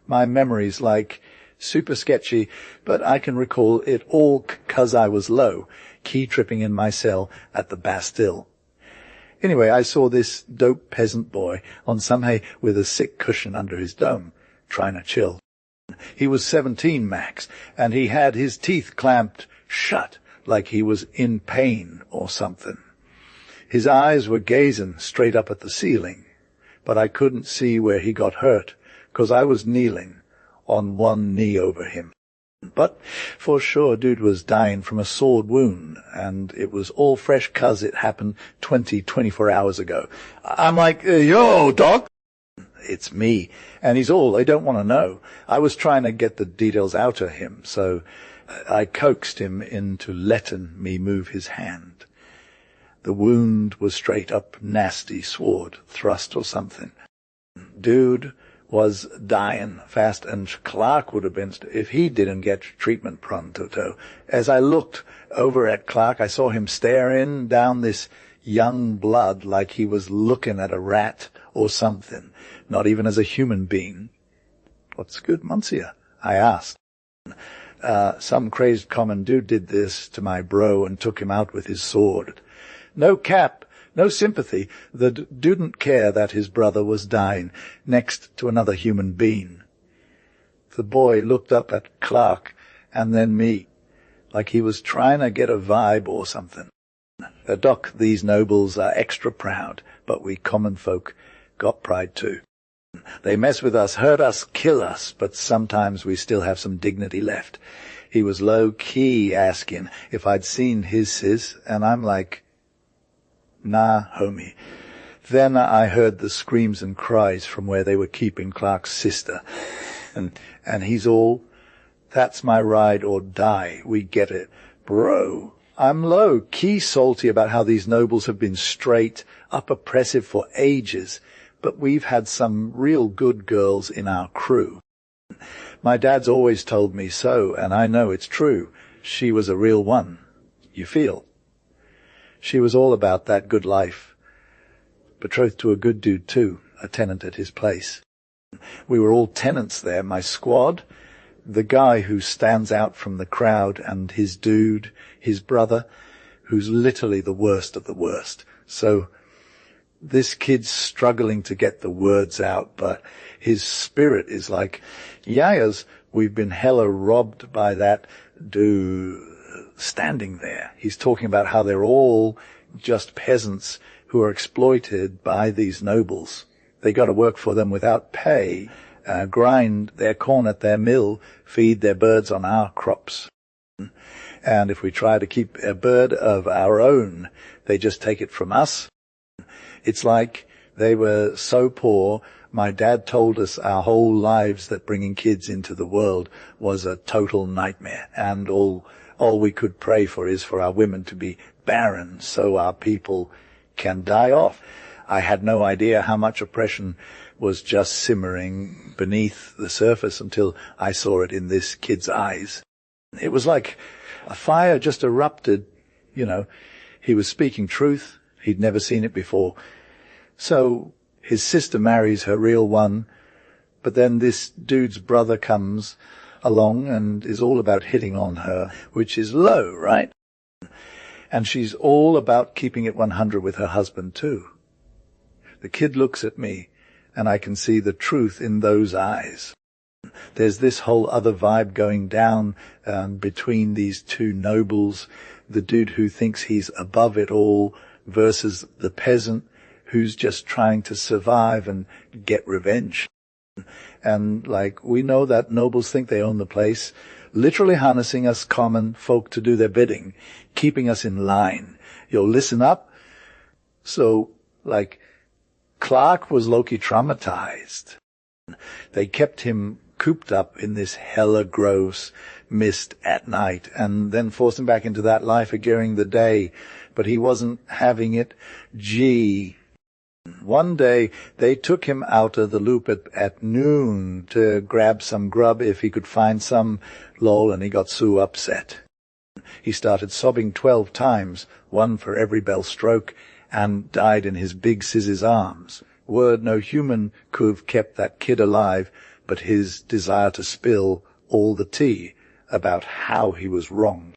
My memory's like super sketchy, but I can recall it all 'cause I was low, key-tripping in my cell at the Bastille. Anyway, I saw this dope peasant boy on some hay with a sick cushion under his dome, trying to chill. He was 17 max, and he had his teeth clamped shut like he was in pain or something. His eyes were gazing straight up at the ceiling, but I couldn't see where he got hurt, 'cause I was kneeling on one knee over him. But for sure, dude was dying from a sword wound, and it was all fresh 'cause it happened 24 hours ago. I'm like, yo, doc! It's me. And he's all, I don't want to know. I was trying to get the details out of him, so I coaxed him into letting me move his hand. The wound was straight up nasty sword thrust or something. Dude was dying fast, and Clark would have been if he didn't get treatment pronto. As I looked over at Clark, I saw him staring down this young blood like he was looking at a rat or something, not even as a human being. "What's good, Monsieur?" I asked. Some crazed common dude did this to my bro and took him out with his sword. No cap. No sympathy. The didn't care that his brother was dying next to another human being. The boy looked up at Clark and then me, like he was trying to get a vibe or something. Doc, these nobles are extra proud, but we common folk got pride too. They mess with us, hurt us, kill us, but sometimes we still have some dignity left. He was low-key asking if I'd seen his sis, and I'm like, nah, homie. Then I heard the screams and cries from where they were keeping Clark's sister. And he's all, that's my ride or die, we get it. Bro, I'm low-key salty about how these nobles have been straight up oppressive for ages, but we've had some real good girls in our crew. My dad's always told me so, and I know it's true. She was a real one. You feel? She was all about that good life. Betrothed to a good dude too, a tenant at his place. We were all tenants there, my squad, the guy who stands out from the crowd, and his dude, his brother, who's literally the worst of the worst. So this kid's struggling to get the words out, but his spirit is like, yayas, we've been hella robbed by that dude standing there. He's talking about how they're all just peasants who are exploited by these nobles. They got to work for them without pay, grind their corn at their mill, feed their birds on our crops. And if we try to keep a bird of our own, they just take it from us. It's like they were so poor, my dad told us our whole lives that bringing kids into the world was a total nightmare, and all we could pray for is for our women to be barren so our people can die off. I had no idea how much oppression was just simmering beneath the surface until I saw it in this kid's eyes. It was like a fire just erupted, you know. He was speaking truth. He'd never seen it before. So His sister marries her real one, but then this dude's brother comes along and is all about hitting on her, which is low, right? And she's all about keeping it 100 with her husband too. The kid looks at me, and I can see the truth in those eyes. There's this whole other vibe going down between these two nobles, the dude who thinks he's above it all versus the peasant who's just trying to survive and get revenge. And like, we know that nobles think they own the place, literally harnessing us common folk to do their bidding, keeping us in line. You'll listen up. So, like, Clark was low-key traumatized. They kept him cooped up in this hella gross mist at night and then forced him back into that life during the day. But he wasn't having it. Gee. One day, they took him out of the loop at noon to grab some grub if he could find some, lol, and he got so upset. He started sobbing 12 times, one for every bell stroke, and died in his big sis's arms. Word no human could have kept that kid alive, but his desire to spill all the tea about how he was wrong.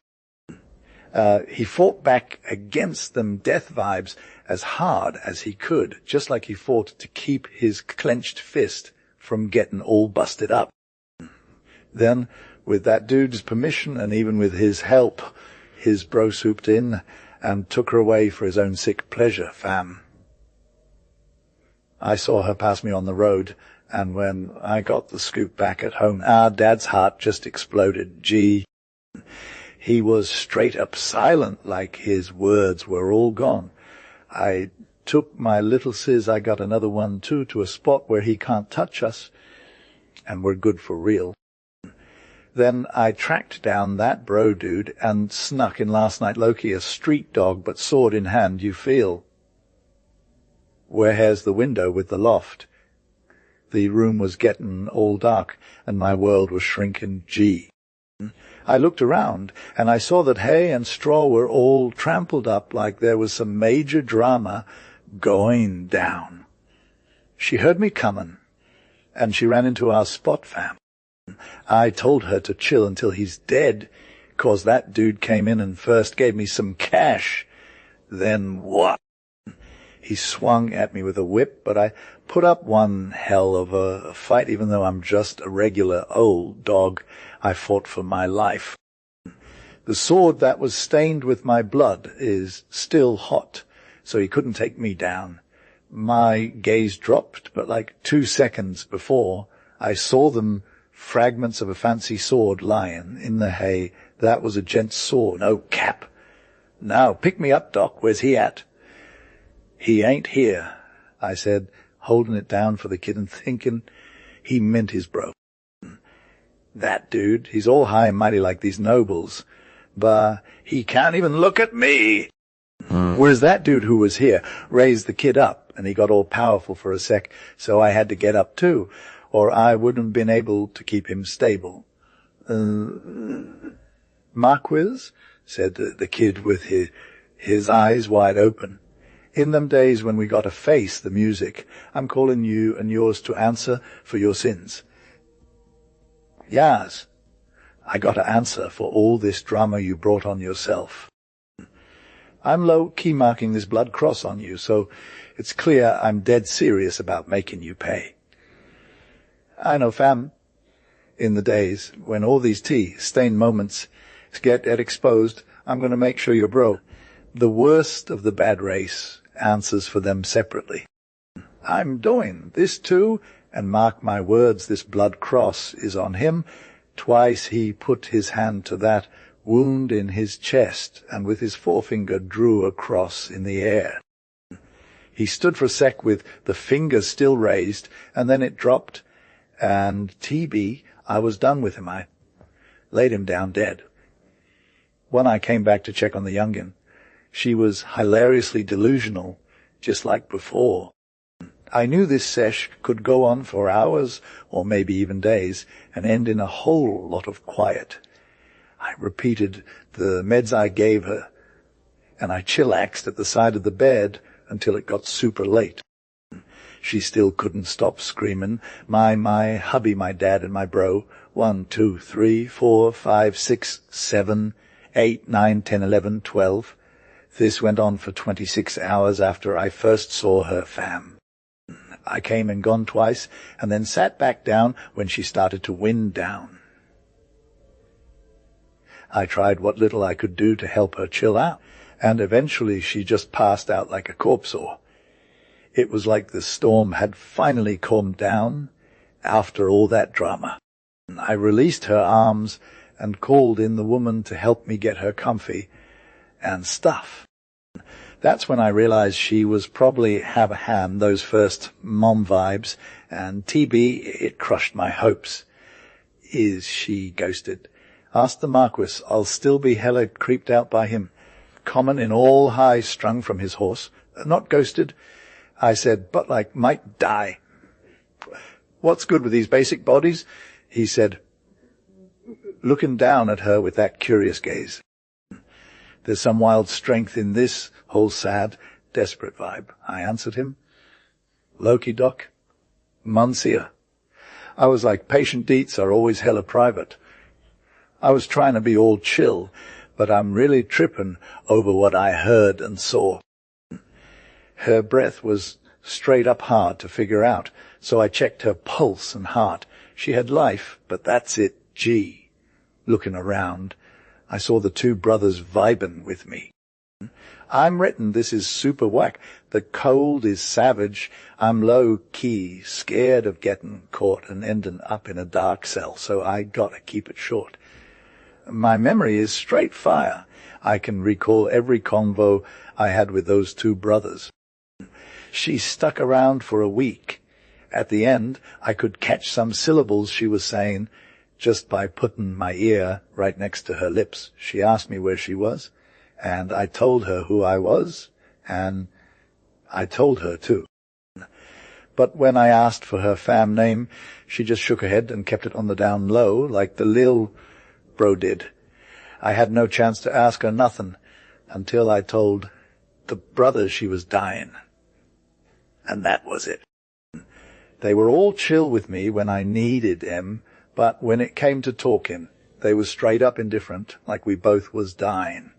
He fought back against them death vibes as hard as he could, just like he fought to keep his clenched fist from getting all busted up. Then, with that dude's permission and even with his help, his bro swooped in and took her away for his own sick pleasure, fam. I saw her pass me on the road, and when I got the scoop back at home, our dad's heart just exploded. Gee. He was straight up silent, like his words were all gone. I took my little sis, I got another one too, to a spot where he can't touch us, and we're good for real. Then I tracked down that bro dude and snuck in last night, Loki, a street dog, but sword in hand, you feel. Where's the window with the loft? The room was getting all dark, and my world was shrinking. Gee. I looked around, and I saw that hay and straw were all trampled up like there was some major drama going down. She heard me coming, and she ran into our spot, fam. I told her to chill until he's dead, 'cause that dude came in and first gave me some cash. Then what? He swung at me with a whip, but I put up one hell of a fight, even though I'm just a regular old dog. I fought for my life. The sword that was stained with my blood is still hot, so he couldn't take me down. My gaze dropped, but like 2 seconds before, I saw them fragments of a fancy sword lying in the hay. That was a gent's sword, no cap. Now, pick me up, Doc. Where's he at? He ain't here, I said, holding it down for the kid and thinking he meant his bro. That dude, he's all high and mighty like these nobles, but he can't even look at me. Whereas that dude who was here raised the kid up, and he got all powerful for a sec, so I had to get up too, or I wouldn't have been able to keep him stable. Marquis, said the kid with his eyes wide open. In them days when we got to face the music, I'm calling you and yours to answer for your sins. Yas, I got to answer for all this drama you brought on yourself. I'm low-key marking this blood cross on you, so it's clear I'm dead serious about making you pay. I know, fam, in the days when all these tea-stained moments get exposed, I'm going to make sure you're bro. The worst of the bad race answers for them separately. I'm doing this too, and mark my words, this blood cross is on him. Twice he put his hand to that wound in his chest, and with his forefinger drew a cross in the air. He stood for a sec with the finger still raised, and then it dropped, and TB, I was done with him. I laid him down dead. When I came back to check on the youngin', she was hilariously delusional, just like before. I knew this sesh could go on for hours, or maybe even days, and end in a whole lot of quiet. I repeated the meds I gave her, and I chillaxed at the side of the bed until it got super late. She still couldn't stop screaming. My hubby, my dad, and my bro. 1, 2, 3, 4, 5, 6, 7, 8, 9, 10, 11, 12. This went on for 26 hours after I first saw her fam. I came and gone twice, and then sat back down when she started to wind down. I tried what little I could do to help her chill out, and eventually she just passed out like a corpse sore. It was like the storm had finally calmed down after all that drama. I released her arms and called in the woman to help me get her comfy and stuff. That's when I realized she was probably have a ham, those first mom vibes, and TB, it crushed my hopes. Is she ghosted? Asked the Marquis. I'll still be hella creeped out by him. Common in all high strung from his horse. Not ghosted. I said, but like might die. What's good with these basic bodies? He said, looking down at her with that curious gaze. There's some wild strength in this whole sad, desperate vibe. I answered him. Loki, Doc? Monsieur. I was like, patient deets are always hella private. I was trying to be all chill, but I'm really tripping over what I heard and saw. Her breath was straight up hard to figure out, so I checked her pulse and heart. She had life, but that's it, gee. Looking around, I saw the two brothers vibing with me. I'm written, this is super whack. The cold is savage. I'm low-key, scared of getting caught and ending up in a dark cell, so I gotta keep it short. My memory is straight fire. I can recall every convo I had with those two brothers. She stuck around for a week. At the end, I could catch some syllables she was saying just by putting my ear right next to her lips. She asked me where she was, and I told her who I was, and I told her too. But when I asked for her fam name, she just shook her head and kept it on the down low, like the lil bro did. I had no chance to ask her nothing until I told the brothers she was dying. And that was it. They were all chill with me when I needed them, but when it came to talking, they was straight up indifferent, like we both was dying.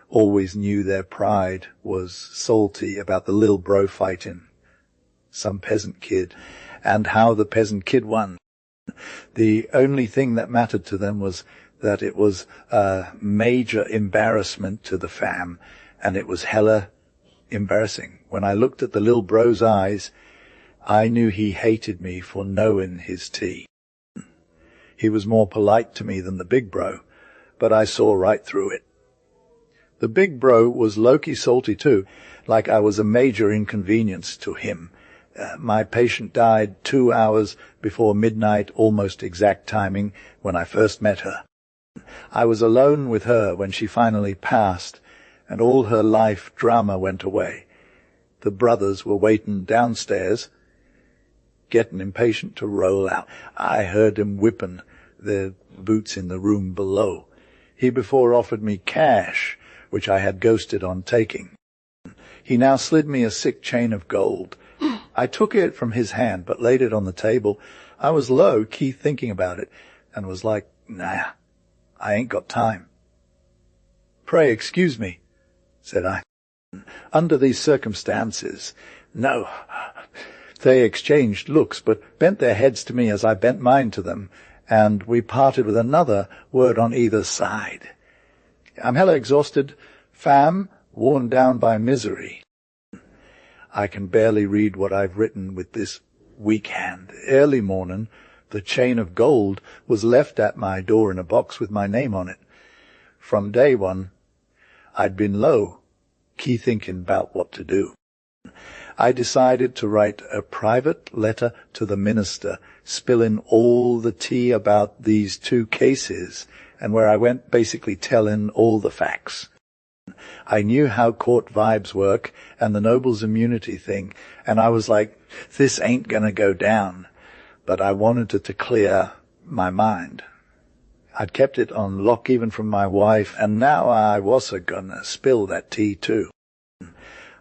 Always knew their pride was salty about the little bro fighting some peasant kid, and how the peasant kid won. The only thing that mattered to them was that it was a major embarrassment to the fam, and it was hella embarrassing. When I looked at the little bro's eyes, I knew he hated me for knowing his tea. He was more polite to me than the big bro, but I saw right through it. The big bro was low-key salty too, like I was a major inconvenience to him. My patient died 2 hours before midnight, almost exact timing, when I first met her. I was alone with her when she finally passed, and all her life drama went away. The brothers were waiting downstairs, getting impatient to roll out. I heard him whipping their boots in the room below. He before offered me cash, which I had ghosted on taking. He now slid me a sick chain of gold. I took it from his hand, but laid it on the table. I was low-key thinking about it, and was like, nah, I ain't got time. Pray excuse me, said I. Under these circumstances, no. They exchanged looks, but bent their heads to me as I bent mine to them, and we parted with another word on either side. I'm hella exhausted, fam, worn down by misery. I can barely read what I've written with this weak hand. Early morning, the chain of gold was left at my door in a box with my name on it. From day one, I'd been low, key thinking about what to do. I decided to write a private letter to the minister, spilling all the tea about these two cases, and where I went basically telling all the facts. I knew how court vibes work and the nobles immunity thing, and I was like, this ain't gonna go down, but I wanted it to clear my mind. I'd kept it on lock even from my wife, and now I was gonna spill that tea too.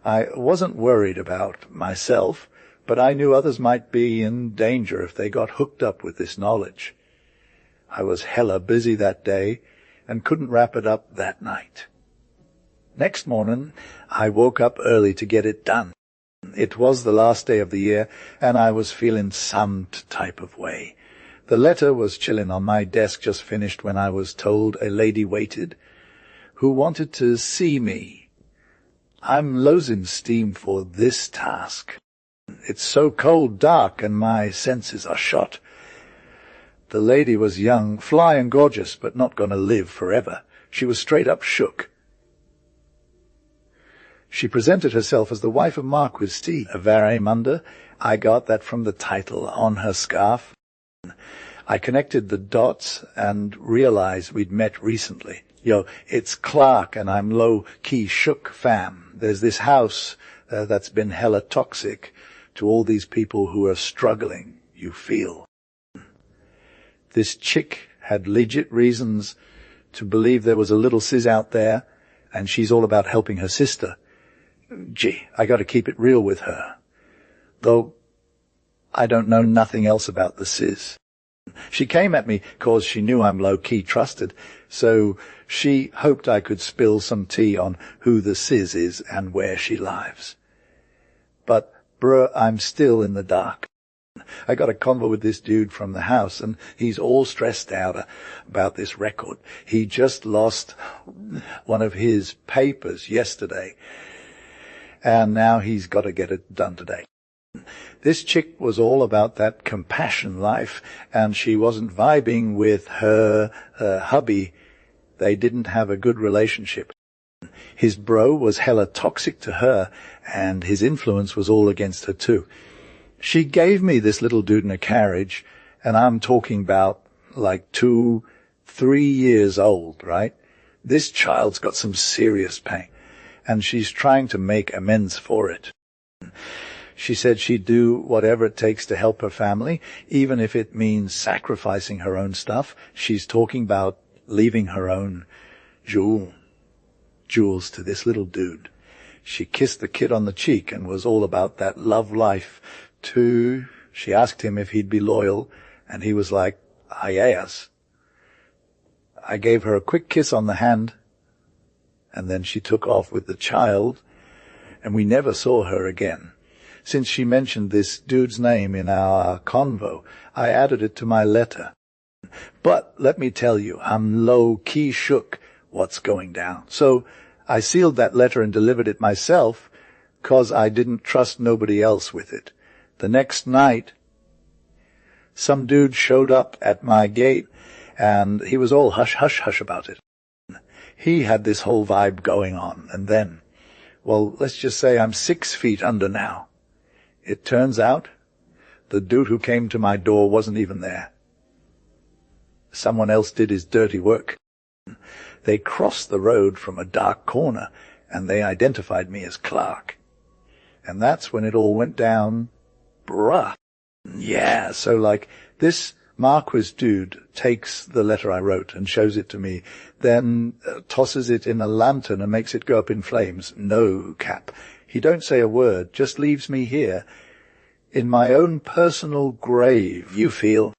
I wasn't worried about myself, but I knew others might be in danger if they got hooked up with this knowledge. I was hella busy that day and couldn't wrap it up that night. Next morning, I woke up early to get it done. It was the last day of the year, and I was feeling some type of way. The letter was chilling on my desk, just finished, when I was told a lady waited who wanted to see me. I'm losing steam for this task. It's so cold, dark, and my senses are shot. The lady was young, fly and gorgeous, but not going to live forever. She was straight up shook. She presented herself as the wife of Marquis C. Varamunda. I got that from the title on her scarf. I connected the dots and realized we'd met recently. It's Clark and I'm low-key shook, fam. There's this house that's been hella toxic to all these people who are struggling, you feel. This chick had legit reasons to believe there was a little sis out there, and she's all about helping her sister. Gee, I got to keep it real with her. Though I don't know nothing else about the sis. She came at me 'cause she knew I'm low-key trusted, so she hoped I could spill some tea on who the sis is and where she lives. But, bruh, I'm still in the dark. I got a convo with this dude from the house, and he's all stressed out about this record. He just lost one of his papers yesterday, and now he's got to get it done today. This chick was all about that compassion life, and she wasn't vibing with her hubby. They didn't have a good relationship. His bro was hella toxic to her, and his influence was all against her too. She gave me this little dude in a carriage, and I'm talking about like 2-3 years old, right? This child's got some serious pain, and she's trying to make amends for it. She said she'd do whatever it takes to help her family, even if it means sacrificing her own stuff. She's talking about leaving her own jewels to this little dude. She kissed the kid on the cheek and was all about that love life too. She asked him if he'd be loyal, and he was like, yes. I gave her a quick kiss on the hand, and then she took off with the child, and we never saw her again. Since she mentioned this dude's name in our convo, I added it to my letter. But let me tell you, I'm low-key shook what's going down. So I sealed that letter and delivered it myself, 'cause I didn't trust nobody else with it. The next night, some dude showed up at my gate, and he was all hush-hush-hush about it. He had this whole vibe going on, and then, well, let's just say I'm 6 feet under now. It turns out the dude who came to my door wasn't even there. Someone else did his dirty work. They crossed the road from a dark corner, and they identified me as Clark. And that's when it all went down. Bruh. Yeah, so like this Marquis dude takes the letter I wrote and shows it to me, then tosses it in a lantern and makes it go up in flames. No cap. He don't say a word, just leaves me here in my own personal grave, you feel.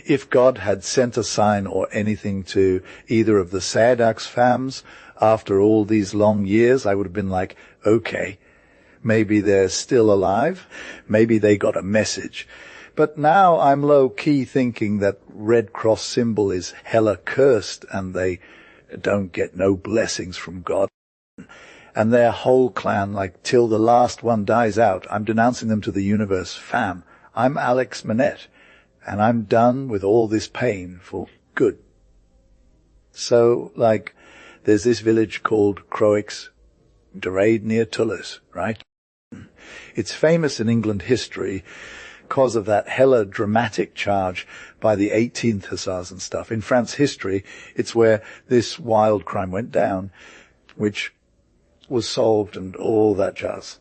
If God had sent a sign or anything to either of the Sadaks fams after all these long years, I would have been like, okay, maybe they're still alive, maybe they got a message. But now I'm low-key thinking that Red Cross symbol is hella cursed and they don't get no blessings from God. And their whole clan, like till the last one dies out, I'm denouncing them to the universe. Fam, I'm Alex Manette, and I'm done with all this pain for good. So, like, there's this village called Croix, Dorade near Toulouse, right? It's famous in England history because of that hella dramatic charge by the 18th Hussars and stuff. In France history, it's where this wild crime went down, which was solved and all that jazz.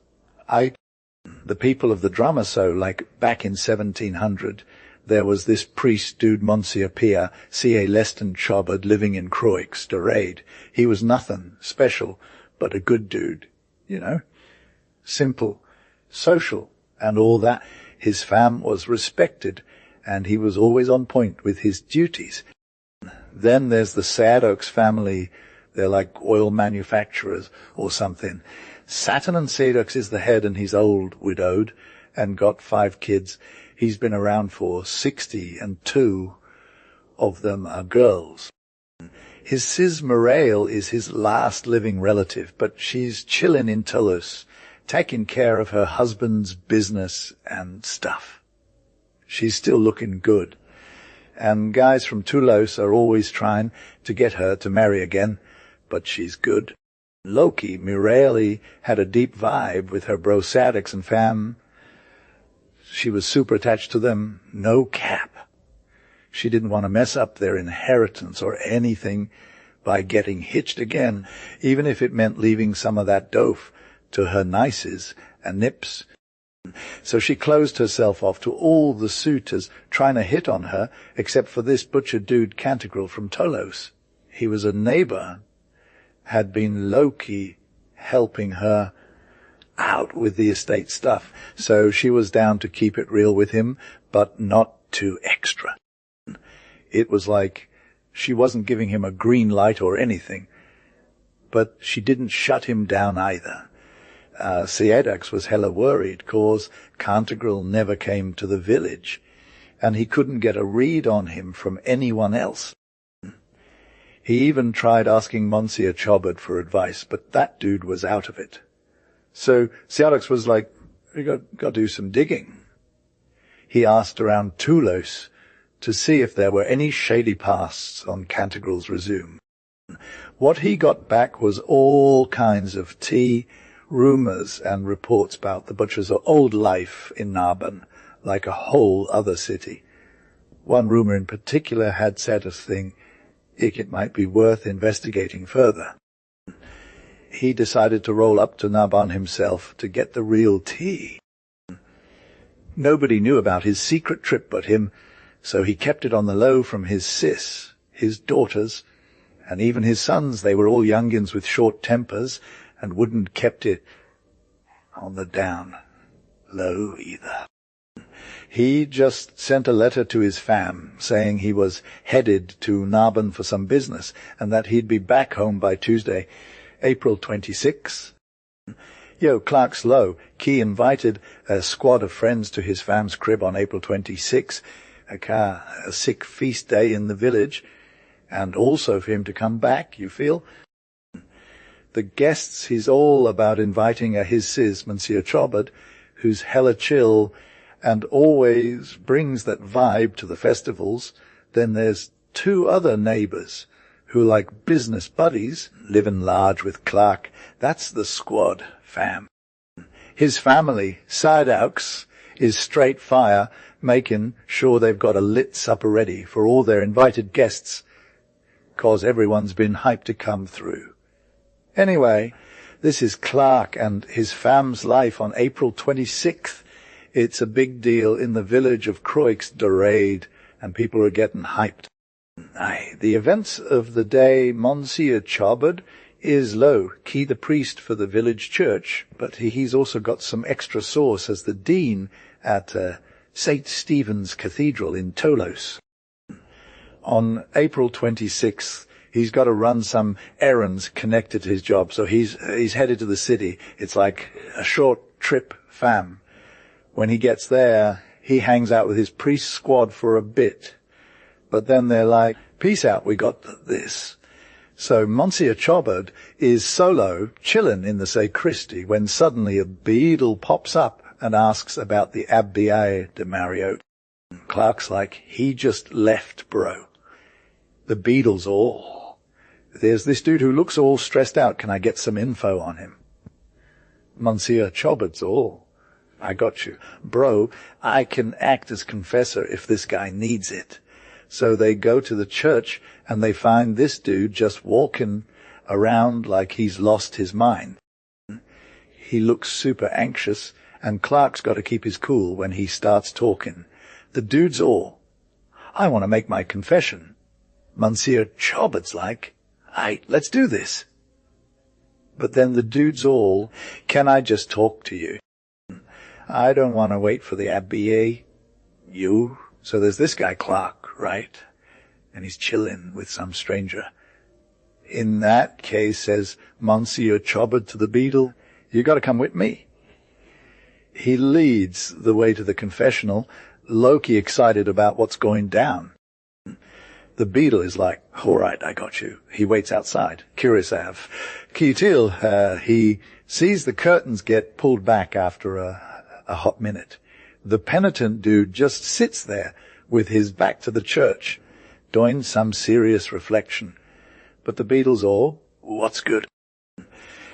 The people of the drama, so like back in 1700, there was this priest dude, Monsieur Pierre, C.A. Leston Chobard, living in Croix, Dorade. He was nothing special, but a good dude, you know. simple, social, and all that. His fam was respected, and he was always on point with his duties. Then there's the Sadok's family. They're like oil manufacturers or something. Saturn and Sadok's is the head, and he's old, widowed, and got 5 kids. He's been around for 60, and 2 of them are girls. His sis Morail is his last living relative, but she's chillin' in Toulouse, taking care of her husband's business and stuff. She's still looking good. And guys from Toulouse are always trying to get her to marry again, but she's good. Loki, Mireille, had a deep vibe with her bro Sadix and fam. She was super attached to them, no cap. She didn't want to mess up their inheritance or anything by getting hitched again, even if it meant leaving some of that dough to her nices and nips. So she closed herself off to all the suitors trying to hit on her, except for this butcher dude Cantigrel from Toulouse. He was a neighbor, had been low-key helping her out with the estate stuff, so she was down to keep it real with him, but not too extra. It was like she wasn't giving him a green light or anything, but she didn't shut him down either. Sadix was hella worried, 'cause Cantigrel never came to the village, and he couldn't get a read on him from anyone else. He even tried asking Monsieur Chobard for advice, but that dude was out of it. So Sadix was like, "You got to do some digging." He asked around Toulouse to see if there were any shady pasts on Cantigrel's resume. What he got back was all kinds of tea, rumours and reports about the butcher's old life in Narbonne, like a whole other city. One rumour in particular had said a thing, it might be worth investigating further. He decided to roll up to Narbonne himself to get the real tea. Nobody knew about his secret trip but him, so he kept it on the low from his sis, his daughters, and even his sons. They were all youngins with short tempers, and wouldn't kept it on the down low either. He just sent a letter to his fam saying he was headed to Narbonne for some business and that he'd be back home by Tuesday, April 26. Clark's low. Key invited a squad of friends to his fam's crib on April 26, a sick feast day in the village, and also for him to come back, you feel? The guests he's all about inviting are his sis, Monsieur Chobard, who's hella chill and always brings that vibe to the festivals. Then there's 2 other neighbours who, like business buddies, living large with Clark. That's the squad fam. His family, Sadaux, is straight fire, making sure they've got a lit supper ready for all their invited guests, 'cause everyone's been hyped to come through. Anyway, this is Clark and his fam's life on April 26th. It's a big deal in the village of Croix d'Oreille, and people are getting hyped. The events of the day, Monsieur Chobard is Key the priest for the village church, but he's also got some extra sauce as the dean at St. Stephen's Cathedral in Toulouse. On April 26th, he's got to run some errands connected to his job, so he's headed to the city. It's like a short trip fam. When he gets there, he hangs out with his priest squad for a bit. But then they're like, "Peace out, we got this." So Monsieur Chobard is solo, chillin' in the sacristy, when suddenly a beadle pops up and asks about the Abbaye de Mariotte. Clark's like, "He just left, bro." The beadle's all, "There's this dude who looks all stressed out. Can I get some info on him?" Monsieur Chobard's all, "I got you. Bro, I can act as confessor if this guy needs it." So they go to the church and they find this dude just walking around like he's lost his mind. He looks super anxious, and Clark's got to keep his cool when he starts talking. The dude's all, "I want to make my confession." Monsieur Chobard's like, "Hey, let's do this." But then the dudes all, "Can I just talk to you? I don't want to wait for the Abbé. You?" So there's this guy Clark, right? And he's chilling with some stranger. "In that case," says Monsieur Chobard to the beadle, "you got to come with me." He leads the way to the confessional, Loki excited about what's going down. The beadle is like, "All right, I got you." He waits outside. Curious Ave. Keatil, he sees the curtains get pulled back after a hot minute. The penitent dude just sits there with his back to the church, doing some serious reflection. But the beadle's all, "What's good?"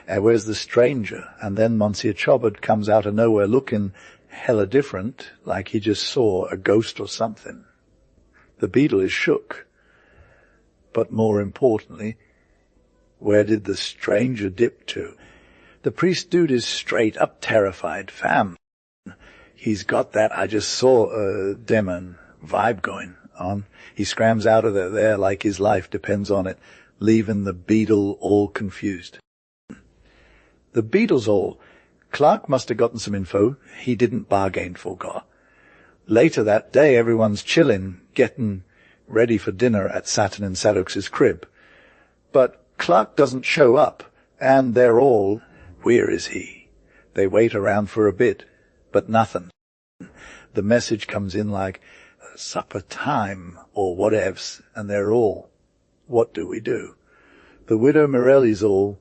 Where's the stranger? And then Monsieur Chobard comes out of nowhere looking hella different, like he just saw a ghost or something. The beadle is shook. But more importantly, where did the stranger dip to? The priest dude is straight up terrified. Fam, he's got that "I just saw a demon" vibe going on. He scrams out of there like his life depends on it, leaving the beadle all confused. The beadle's all, Clark must have gotten some info he didn't bargain for, God. Later that day, everyone's chilling, getting ready for dinner at Saturn and Sadox's crib. But Clark doesn't show up, and they're all, "Where is he?" They wait around for a bit, but nothing. The message comes in like, "Supper time," or whatevs, and they're all, "What do we do?" The widow Morelli's all,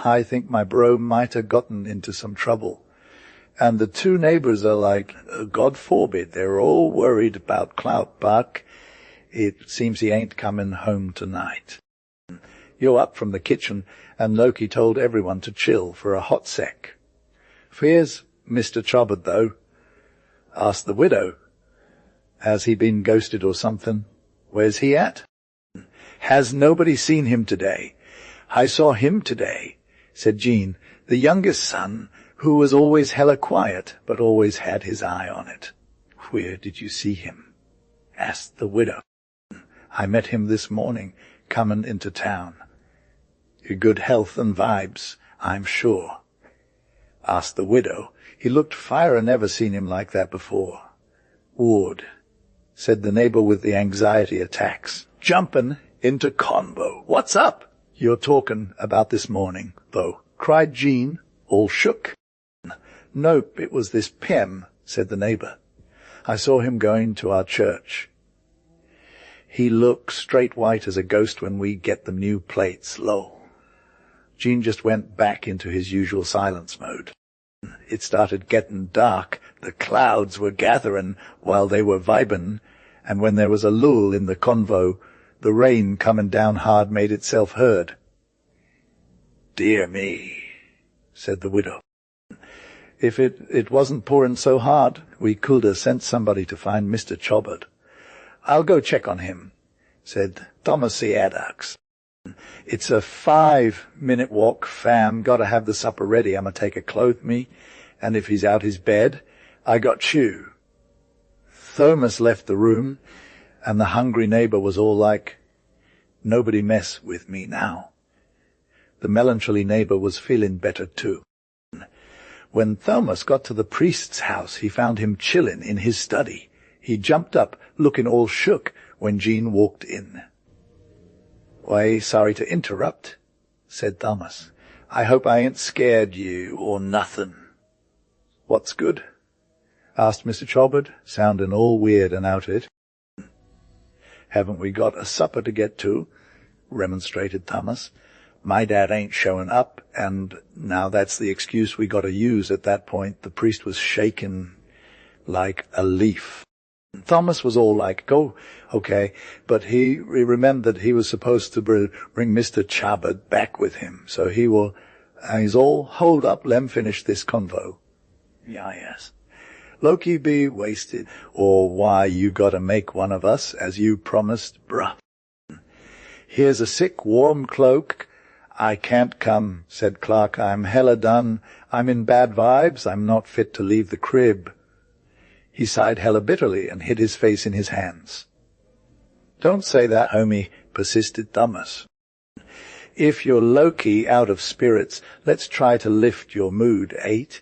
"I think my bro might have gotten into some trouble." And the two neighbors are like, "God forbid," they're all worried about Clout Buck. It seems he ain't coming home tonight. You're up from the kitchen, and Loki told everyone to chill for a hot sec. "Here's Mr. Chobard, though." Asked the widow, "Has he been ghosted or something? Where's he at?" "Has nobody seen him today?" "I saw him today," said Jean, the youngest son, who was always hella quiet, but always had his eye on it. "Where did you see him?" asked the widow. "I met him this morning, coming into town." "Good health and vibes, I'm sure." Asked the widow. He looked fire, never seen him like that before. "Would," said the neighbor with the anxiety attacks, jumping into convo. "What's up?" "You're talking about this morning, though," cried Jean, all shook. "Nope, it was this Pem," said the neighbor. "I saw him going to our church. He looks straight white as a ghost when we get the new plates, lol." Jean just went back into his usual silence mode. It started getting dark. The clouds were gathering while they were vibing, and when there was a lull in the convo, the rain coming down hard made itself heard. "Dear me," said the widow. "If it wasn't pouring so hard, we could have sent somebody to find Mr. Chobard." "I'll go check on him," said Thomas C. Addox. "It's a 5-minute walk, fam. Gotta have the supper ready. I'ma take a clothe me, and if he's out his bed, I got chew." Thomas left the room, and the hungry neighbor was all like, "Nobody mess with me now." The melancholy neighbor was feeling better too. When Thomas got to the priest's house, he found him chilling in his study. He jumped up, looking all shook, when Jean walked in. "Why, sorry to interrupt," said Thomas. "I hope I ain't scared you or nothing." "What's good?" asked Mr. Chobard, sounding all weird and out of it. "Haven't we got a supper to get to?" remonstrated Thomas. "My dad ain't showing up, and now that's the excuse we got to use." At that point, the priest was shaking like a leaf. Thomas was all like, "Go, okay," but he remembered he was supposed to bring Mr. Chobard back with him, so he's all, "Hold up, lem finish this convo." "Yeah, yes." "Loki be wasted, or why you gotta make one of us, as you promised, bruh." "Here's a sick, warm cloak." "I can't come," said Clark. "I'm hella done. I'm in bad vibes. I'm not fit to leave the crib." He sighed hella bitterly and hid his face in his hands. "Don't say that, homie," persisted Thomas. If you're low-key out of spirits, let's try to lift your mood, 8.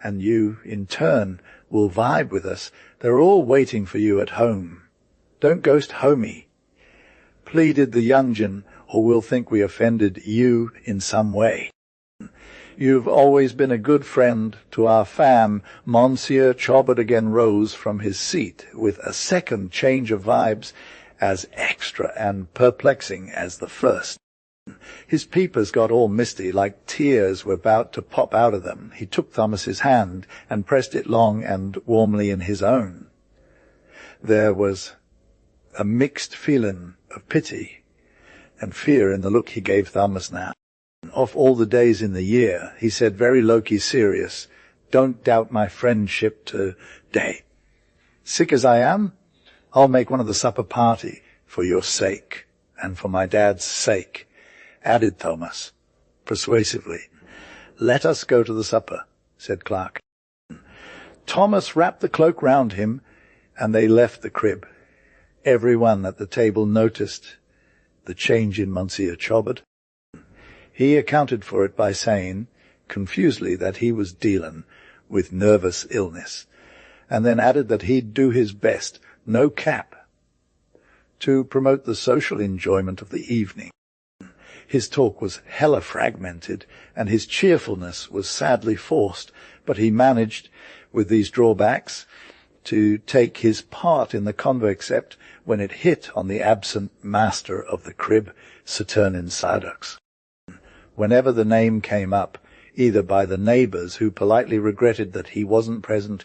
And you, in turn, will vibe with us. They're all waiting for you at home. Don't ghost homie, pleaded the youngin, or we'll think we offended you in some way. You've always been a good friend to our fam. Monsieur Chobot again rose from his seat with a second change of vibes as extra and perplexing as the first. His peepers got all misty, like tears were about to pop out of them. He took Thomas's hand and pressed it long and warmly in his own. There was a mixed feeling of pity and fear in the look he gave Thomas now. Of all the days in the year, he said very low-key serious, don't doubt my friendship today. Sick as I am, I'll make one of the supper party for your sake and for my dad's sake, added Thomas persuasively. Let us go to the supper, said Clark. Thomas wrapped the cloak round him, and they left the crib. Everyone at the table noticed the change in Monsieur Chobot. He accounted for it by saying, confusedly, that he was dealing with nervous illness, and then added that he'd do his best, no cap, to promote the social enjoyment of the evening. His talk was hella fragmented, and his cheerfulness was sadly forced, but he managed, with these drawbacks, to take his part in the conversect when it hit on the absent master of the crib, Saturnin Sadux. Whenever the name came up, either by the neighbours who politely regretted that he wasn't present,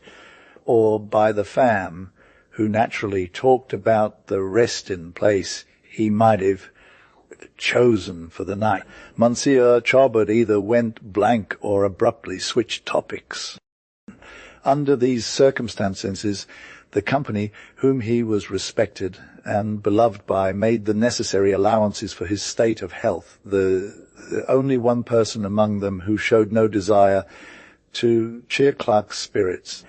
or by the fam who naturally talked about the resting place he might have chosen for the night, Monsieur Chobot either went blank or abruptly switched topics. Under these circumstances, the company, whom he was respected and beloved by, made the necessary allowances for his state of health, the only one person among them who showed no desire to cheer Clark's spirits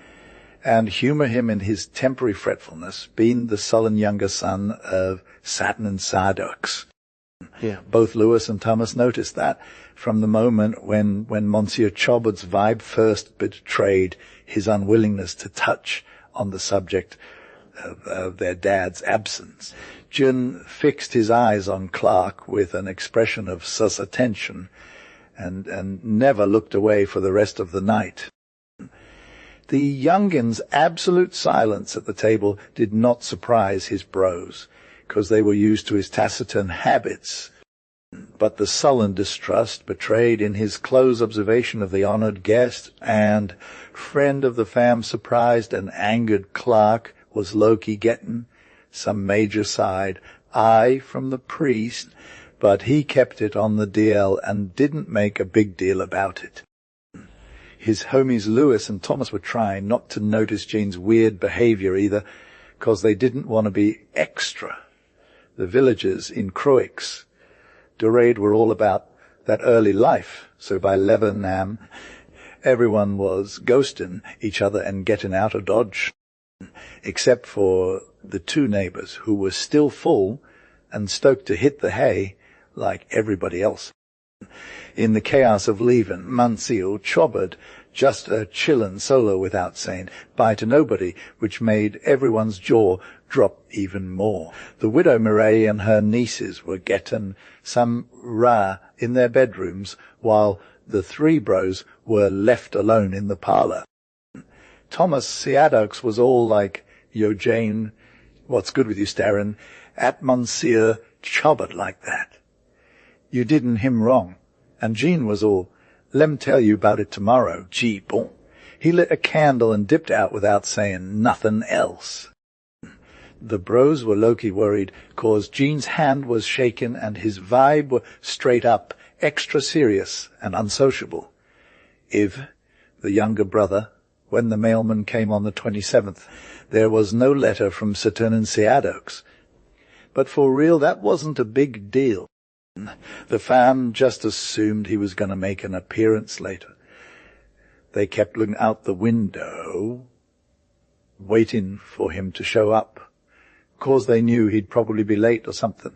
and humour him in his temporary fretfulness, being the sullen younger son of Saturnin Sadux. Yeah. Both Lewis and Thomas noticed that from the moment when Monsieur Chobot's vibe first betrayed his unwillingness to touch on the subject of their dad's absence. Jun fixed his eyes on Clark with an expression of sus attention and never looked away for the rest of the night. The youngin's absolute silence at the table did not surprise his bros, because they were used to his taciturn habits. But the sullen distrust betrayed in his close observation of the honoured guest and friend of the fam surprised and angered Clark was Loki getting some major side eye from the priest, but he kept it on the DL and didn't make a big deal about it. His homies Lewis and Thomas were trying not to notice Jean's weird behaviour either, because they didn't want to be extra. The villagers in Croix Dorade were all about that early life, so by Lebanon everyone was ghosting each other and getting out of Dodge, except for the two neighbours who were still full and stoked to hit the hay like everybody else. In the chaos of leaving, Monsieur Chobot just a chillin' solo without saying bye to nobody, which made everyone's jaw drop even more. The widow Mireille and her nieces were getting some ra in their bedrooms, while the three bros were left alone in the parlour. Thomas Seadox was all like, "Yo, Jane, what's good with you staring at Monsieur Chobot like that? You didn't him wrong." And Jean was all, "Lem tell you about it tomorrow, gee bon." He lit a candle and dipped out without saying nothing else. The bros were low-key worried, cause Jean's hand was shaking and his vibe were straight up, extra serious and unsociable. Iv, the younger brother, when the mailman came on the 27th, there was no letter from Saturnin Seadox. But for real, that wasn't a big deal. The fam just assumed he was going to make an appearance later. They kept looking out the window, waiting for him to show up, 'cause they knew he'd probably be late or something.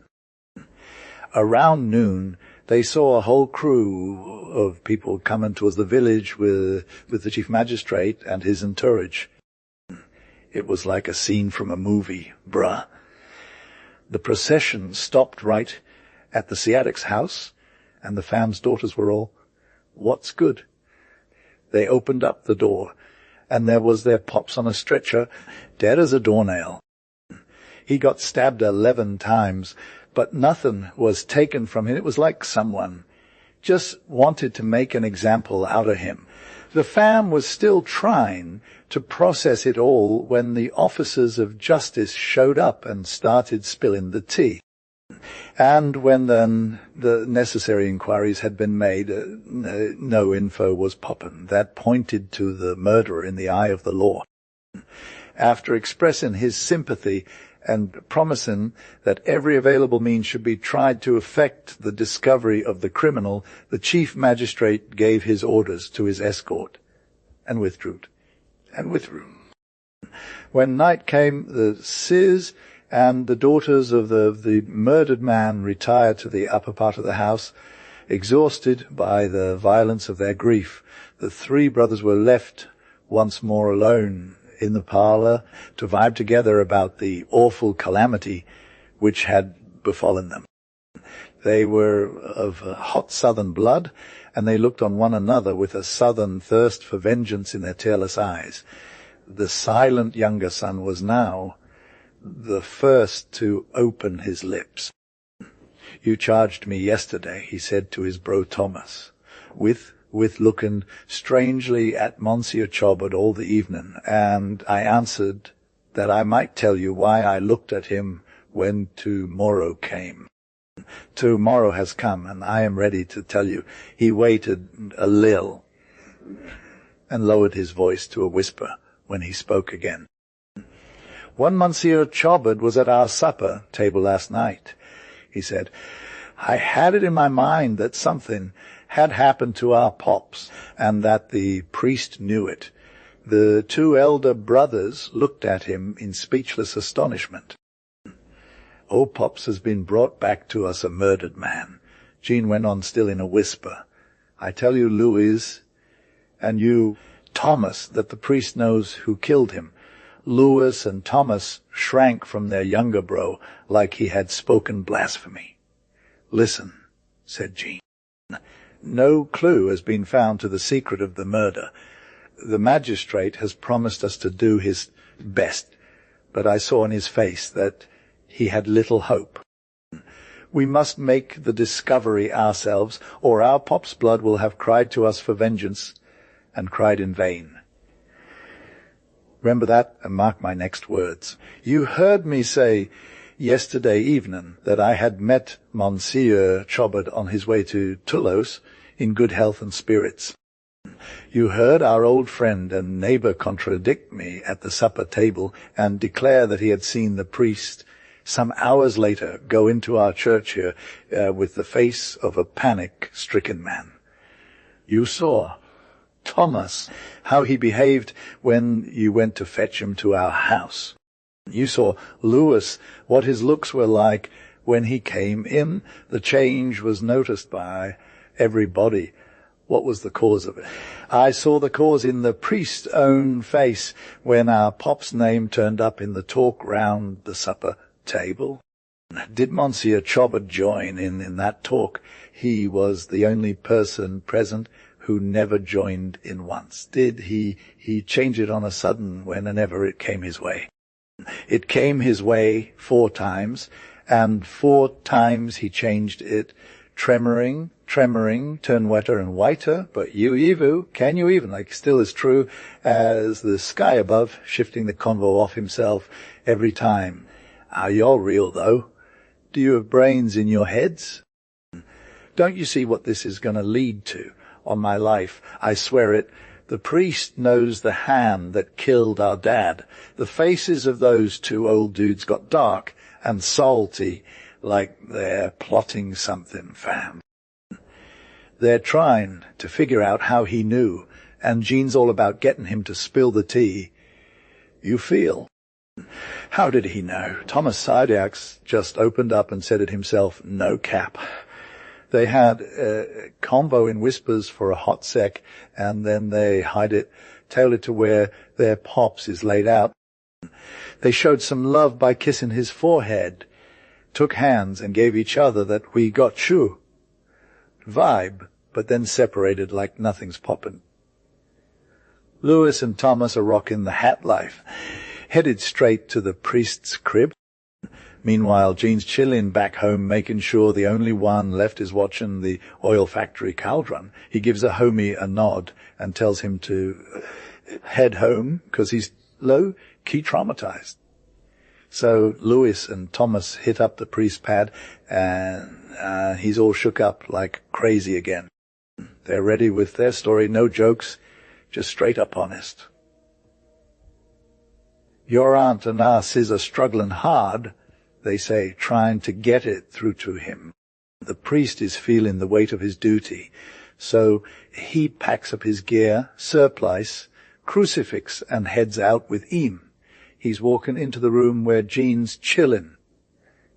Around noon, They saw a whole crew of people coming towards the village with the chief magistrate and his entourage. It was like a scene from a movie, bruh. The procession stopped right at the Siadic's house, and the fam's daughters were all, "What's good?" They opened up the door, and there was their pops on a stretcher, dead as a doornail. He got stabbed 11 times, but nothing was taken from him. It was like someone just wanted to make an example out of him. The fam was still trying to process it all when the officers of justice showed up and started spilling the tea. And when then the necessary inquiries had been made, no info was popping. That pointed to the murderer in the eye of the law. After expressing his sympathy and promising that every available means should be tried to effect the discovery of the criminal, the chief magistrate gave his orders to his escort and withdrew. When night came, the Sis and the daughters of the murdered man retired to the upper part of the house, exhausted by the violence of their grief. The 3 brothers were left once more alone in the parlour to vibe together about the awful calamity which had befallen them. They were of hot southern blood, and they looked on one another with a southern thirst for vengeance in their tearless eyes. The silent younger son was now the first to open his lips. "You charged me yesterday," he said to his bro Thomas, with looking strangely at Monsieur Chobard all the evening, and I answered that I might tell you why I looked at him when tomorrow came. Tomorrow has come, and I am ready to tell you. He waited a little and lowered his voice to a whisper when he spoke again. "One Monsieur Chobard was at our supper table last night," he said. "I had it in my mind that something had happened to our pops, and that the priest knew it. The 2 elder brothers looked at him in speechless astonishment. Old Pops has been brought back to us a murdered man," Jean went on still in a whisper. "I tell you, Louis, and you, Thomas, that the priest knows who killed him." Louis and Thomas shrank from their younger bro like he had spoken blasphemy. "Listen," said Jean. "No clue has been found to the secret of the murder. The magistrate has promised us to do his best, but I saw in his face that he had little hope. We must make the discovery ourselves, or our pop's blood will have cried to us for vengeance, and cried in vain. Remember that, and mark my next words. You heard me say yesterday evening that I had met Monsieur Chobard on his way to Toulouse in good health and spirits. You heard our old friend and neighbour contradict me at the supper table and declare that he had seen the priest some hours later go into our church here with the face of a panic-stricken man. You saw, Thomas, how he behaved when you went to fetch him to our house. You saw, Louis, what his looks were like when he came in. The change was noticed by everybody. What was the cause of it? I saw the cause in the priest's own face when our pop's name turned up in the talk round the supper table. Did Monsieur Chobard join in that talk? He was the only person present who never joined in once. Did he change it on a sudden whenever it came his way? It came his way 4 times, and 4 times he changed it, tremoring, turn wetter and whiter, but can you even, like still as true as the sky above, shifting the convo off himself every time. Are y'all real, though? Do you have brains in your heads? Don't you see what this is going to lead to? On my life, I swear it. The priest knows the hand that killed our dad. The faces of those 2 old dudes got dark and salty, like they're plotting something, fam. They're trying to figure out how he knew, and Jean's all about getting him to spill the tea. You feel? How did he know? Thomas Sidiacs just opened up and said it himself, no cap. They had a combo in whispers for a hot sec, and then they hide it, tail it to where their pops is laid out. They showed some love by kissing his forehead, took hands and gave each other that we got you vibe, but then separated like nothing's poppin'. Lewis and Thomas are rocking the hat life, headed straight to the priest's crib. Meanwhile, Jean's chillin' back home, making sure the only one left is watching the oil factory cauldron. He gives a homie a nod and tells him to head home because he's low-key traumatized. So Lewis and Thomas hit up the priest pad, and he's all shook up like crazy again. They're ready with their story, no jokes, just straight up honest. Your aunt and us is a struggling hard, they say, trying to get it through to him. The priest is feeling the weight of his duty, so he packs up his gear, surplice, crucifix, and heads out with him. He's walking into the room where Jean's chillin',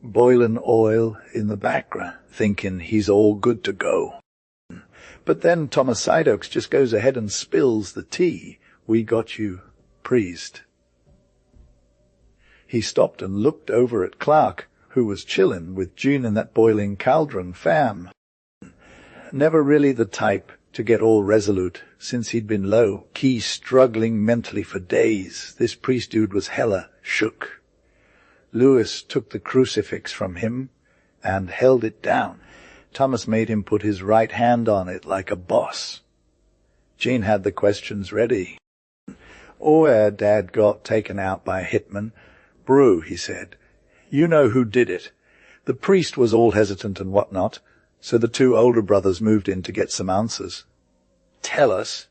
boiling oil in the background, thinking he's all good to go. But then Thomas Sideoaks just goes ahead and spills the tea. We got you, priest. He stopped and looked over at Clark, who was chillin' with Jean in that boiling cauldron fam. Never really the type to get all resolute, since he'd been low-key struggling mentally for days. This priest dude was hella shook. Lewis took the crucifix from him and held it down. Thomas made him put his right hand on it like a boss. Jean had the questions ready. Our dad got taken out by a hitman. Brew, he said. You know who did it. The priest was all hesitant and whatnot, so the two older brothers moved in to get some answers. Tell us,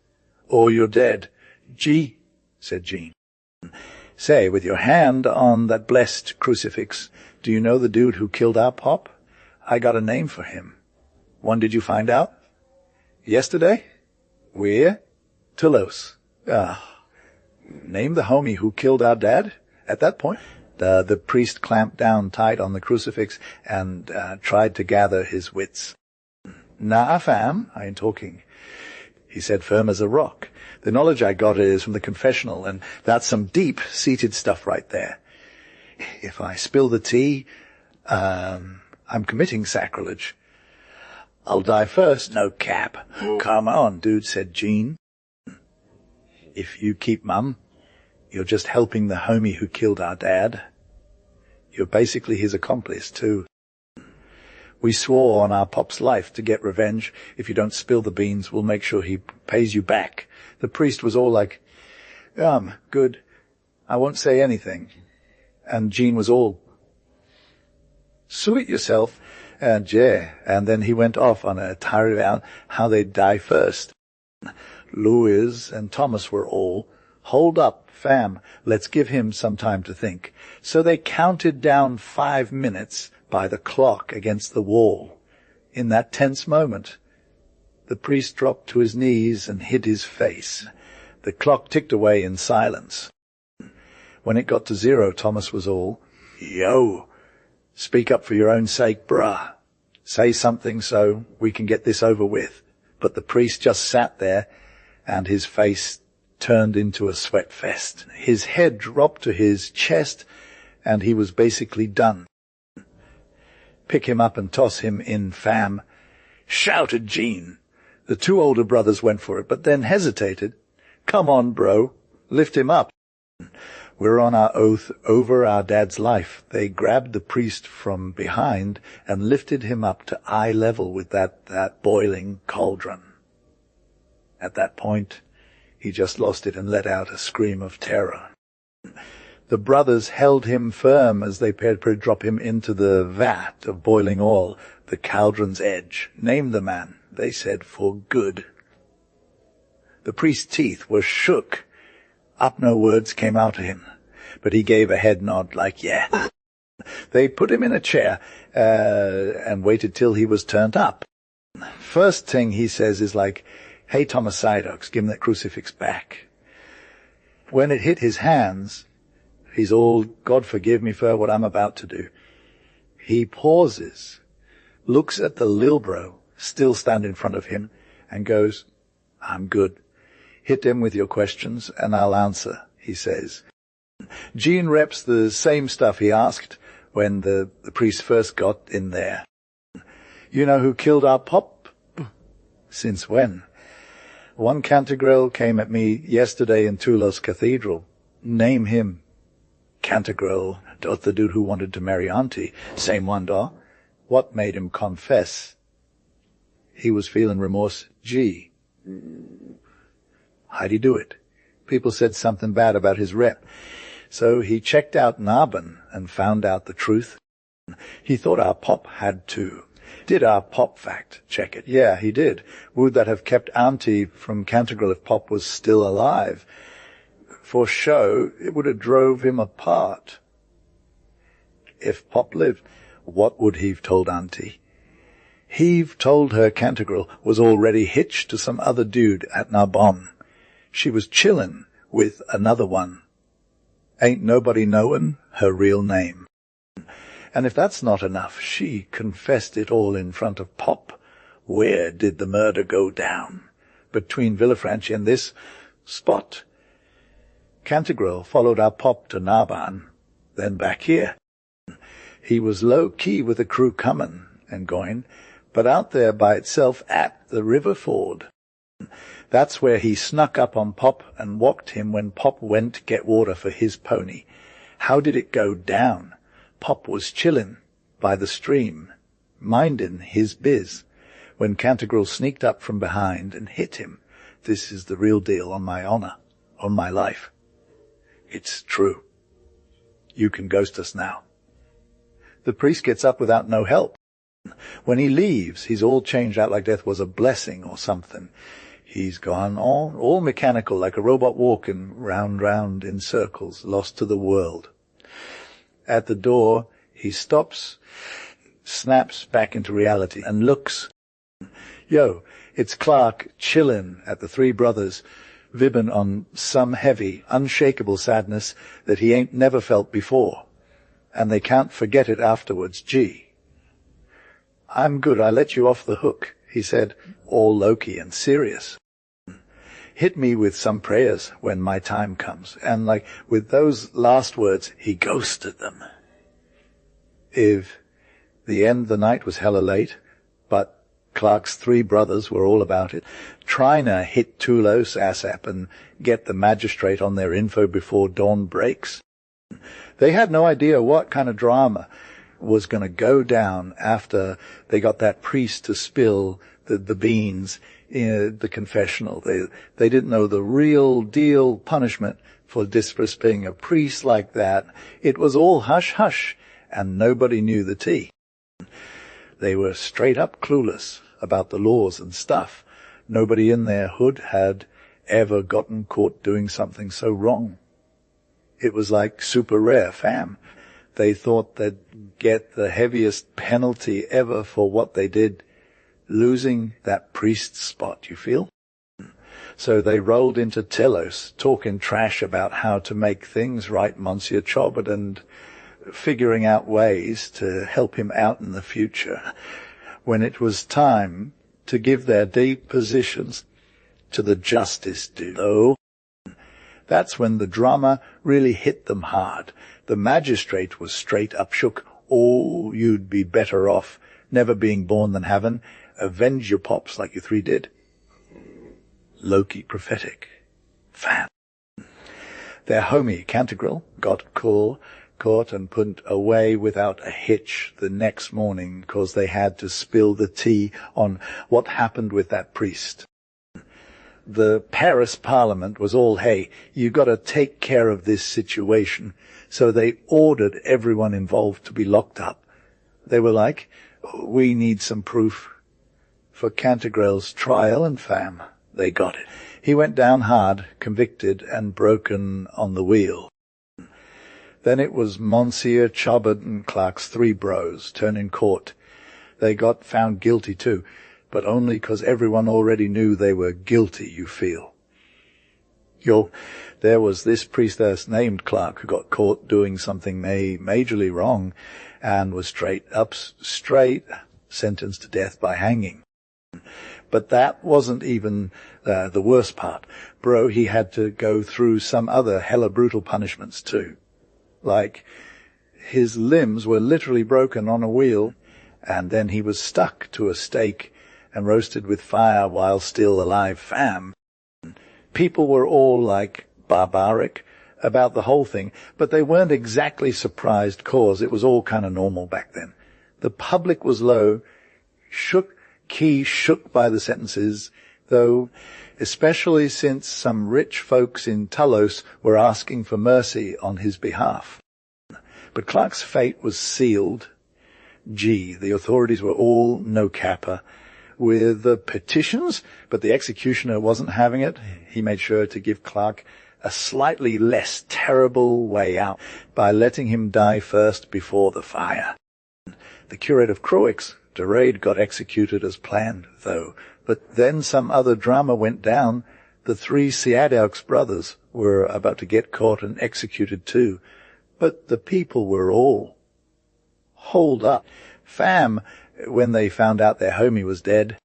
or you're dead. Gee, said Jean. Say, with your hand on that blessed crucifix, do you know the dude who killed our pop? I got a name for him. When did you find out? Yesterday? Where? Toulouse. Name the homie who killed our dad? At that point, the priest clamped down tight on the crucifix and tried to gather his wits. Nah, fam, I ain't talking, he said, firm as a rock. The knowledge I got is from the confessional, and that's some deep-seated stuff right there. If I spill the tea, I'm committing sacrilege. I'll die first. No cap. Come on, dude, said Jean. If you keep mum, you're just helping the homie who killed our dad. You're basically his accomplice, too. We swore on our pop's life to get revenge. If you don't spill the beans, we'll make sure he pays you back. The priest was all like, good. I won't say anything. And Jean was all, suit yourself. And then he went off on a tirade about how they'd die first. Louis and Thomas were all, hold up, fam, let's give him some time to think. So they counted down 5 minutes by the clock against the wall. In that tense moment, the priest dropped to his knees and hid his face. The clock ticked away in silence. When it got to 0, Thomas was all, yo, speak up for your own sake, bruh. Say something so we can get this over with. But the priest just sat there, and his face turned into a sweat fest. His head dropped to his chest, and he was basically done. Pick him up and toss him in, fam, shouted Jean. The two older brothers went for it, but then hesitated. Come on, bro, lift him up. We're on our oath over our dad's life. They grabbed the priest from behind and lifted him up to eye level with that boiling cauldron. At that point, he just lost it and let out a scream of terror. The brothers held him firm as they prepared to drop him into the vat of boiling oil, the cauldron's edge. Name the man, they said, for good. The priest's teeth were shook. Up no words came out of him, but he gave a head nod like, yeah. They put him in a chair and waited till he was turned up. First thing he says is like, hey, Thomas Sideoaks, give him that crucifix back. When it hit his hands, he's all, God forgive me for what I'm about to do. He pauses, looks at the Lilbro still stand in front of him and goes, "I'm good. Hit them with your questions and I'll answer," he says. Gene reps the same stuff he asked when the priest first got in there. "You know who killed our pop?" "Since when?" "One Cantigrel came at me yesterday in Toulouse Cathedral." "Name him." "Cantigrel, dot the dude who wanted to marry Auntie." "Same one, da." "What made him confess?" "He was feeling remorse." "Gee." "How'd he do it?" "People said something bad about his rep. So he checked out Narbonne and found out the truth. He thought our pop had too." "Did our pop fact check it?" "Yeah, he did." "Would that have kept Auntie from Cantigrel if Pop was still alive?" "For show, it would have drove him apart." "If Pop lived, what would he've told Auntie?" "He've told her Cantigrel was already hitched to some other dude at Narbonne. She was chillin' with another one. Ain't nobody knowin' her real name. And if that's not enough, she confessed it all in front of Pop. Where did the murder go down? Between Villafranche and this spot. Cantigrel followed our Pop to Narbonne, then back here. He was low-key with the crew comin' and going, but out there by itself at the river ford. That's where he snuck up on Pop and walked him when Pop went to get water for his pony. How did it go down? Pop was chillin' by the stream, mindin' his biz, when Cantigrel sneaked up from behind and hit him. This is the real deal, on my honor, on my life. It's true. You can ghost us now." The priest gets up without no help. When he leaves, he's all changed out like death was a blessing or something. He's gone all mechanical, like a robot walking round in circles, lost to the world. At the door, he stops, snaps back into reality, and looks. Yo, it's Clark chillin' at the Three Brothers, vibbin' on some heavy, unshakable sadness that he ain't never felt before, and they can't forget it afterwards. Gee. "I'm good, I let you off the hook," he said, all low-key and serious. "Hit me with some prayers when my time comes." And like with those last words, he ghosted them. If the end of the night was hella late, but Clark's Three Brothers were all about it, trying to hit Toulouse ASAP and get the magistrate on their info before dawn breaks. They had no idea what kind of drama was going to go down after they got that priest to spill the beans in the confessional. They didn't know the real deal punishment for disrespecting a priest like that. It was all hush-hush, and nobody knew the tea. They were straight up clueless about the laws and stuff. Nobody in their hood had ever gotten caught doing something so wrong. It was like super rare, fam. They thought they'd get the heaviest penalty ever for what they did, losing that priest's spot, you feel? So they rolled into Telos, talking trash about how to make things right, Monsieur Chobot, and figuring out ways to help him out in the future. When it was time to give their depositions to the justice dude, that's when the drama really hit them hard. The magistrate was straight up shook. "Oh, you'd be better off never being born than having. Avenge your pops like you three did." Loki prophetic. Fan. Their homie, Cantigrel, got caught and put away without a hitch the next morning because they had to spill the tea on what happened with that priest. The Paris Parliament was all, "Hey, you got to take care of this situation." So they ordered everyone involved to be locked up. They were like, "We need some proof for Cantigrel's trial," and fam, they got it. He went down hard, convicted, and broken on the wheel. Then it was Monsieur Chobot and Clark's Three Bros turn in court. They got found guilty too, but only because everyone already knew they were guilty, you feel. There was this priestess named Clark who got caught doing something majorly wrong and was straight sentenced to death by hanging. But that wasn't even the worst part. Bro, he had to go through some other hella brutal punishments too. Like, his limbs were literally broken on a wheel, and then he was stuck to a stake and roasted with fire while still alive. Fam. People were all, like, barbaric about the whole thing, but they weren't exactly surprised, cause it was all kind of normal back then. The public was low, shook by the sentences, though, especially since some rich folks in Tullos were asking for mercy on his behalf. But Clark's fate was sealed. The authorities were all no capper with the petitions, but the executioner wasn't having it. He made sure to give Clark a slightly less terrible way out by letting him die first before the fire. The curate of Croix, de Rade, got executed as planned, though. But then some other drama went down. The 3 Seadaux brothers were about to get caught and executed too. But the people were all holed up. Fam, when they found out their homie was dead,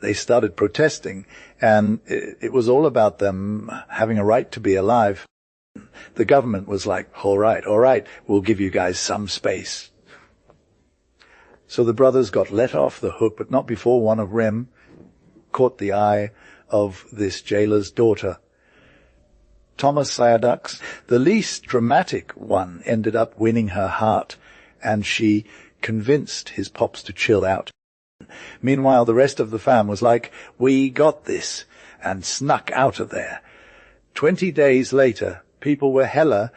they started protesting, and it was all about them having a right to be alive. The government was like, all right, we'll give you guys some space. So the brothers got let off the hook, but not before one of Rem caught the eye of this jailer's daughter. Thomas Seadaux, the least dramatic one, ended up winning her heart, and she convinced his pops to chill out. Meanwhile, the rest of the fam was like, we got this, and snuck out of there. 20 days later, people were hella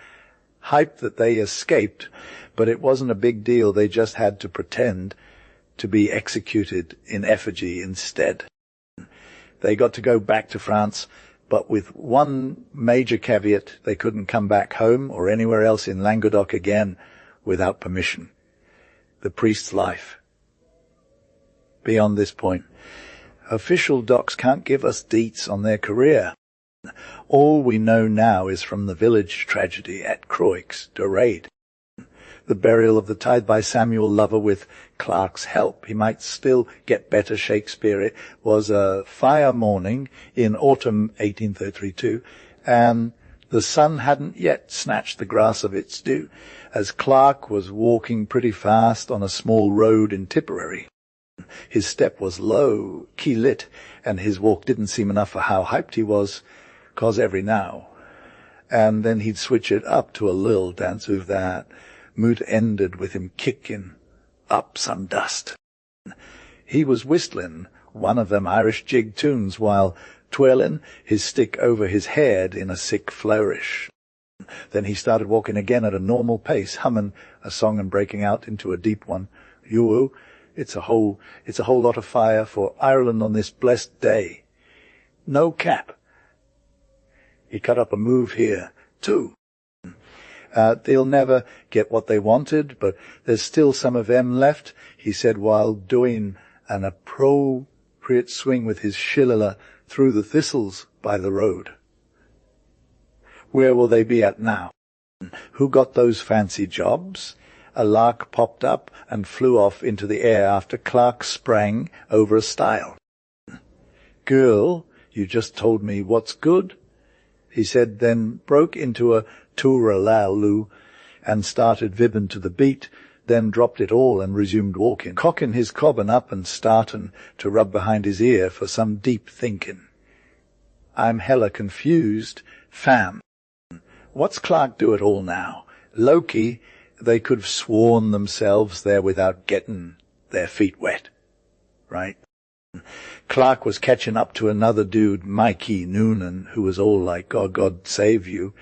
hyped that they escaped, but it wasn't a big deal. They just had to pretend to be executed in effigy instead. They got to go back to France, but with one major caveat: they couldn't come back home or anywhere else in Languedoc again without permission. The priest's life. Beyond this point, official docs can't give us deets on their career. All we know now is from the village tragedy at Croix, de Rade. The burial of the tide by Samuel Lover with Clark's help. He might still get better Shakespeare. It was a fire morning in autumn 1832, and the sun hadn't yet snatched the grass of its dew, as Clark was walking pretty fast on a small road in Tipperary. His step was low, key lit, and his walk didn't seem enough for how hyped he was, 'cause every now and then he'd switch it up to a lil dance with that. Mood ended with him kicking up some dust. He was whistling one of them Irish jig tunes while twirling his stick over his head in a sick flourish. Then he started walking again at a normal pace, humming a song and breaking out into a deep one. "You, it's a whole lot of fire for Ireland on this blessed day. No cap." He cut up a move here, too. They'll never get what they wanted, but there's still some of them left, he said while doing an appropriate swing with his shillelagh through the thistles by the road. Where will they be at now? Who got those fancy jobs? A lark popped up and flew off into the air after Clark sprang over a stile. "Girl, you just told me what's good," he said, then broke into a tooralalu and started vibbing to the beat, then dropped it all and resumed walking, cocking his cobbin up and starting to rub behind his ear for some deep thinking. "I'm hella confused. Fam, what's Clark do at all now? Loki, they could have sworn themselves there without getting their feet wet, right? Clark was catching up to another dude, Mikey Noonan, who was all like, God save you."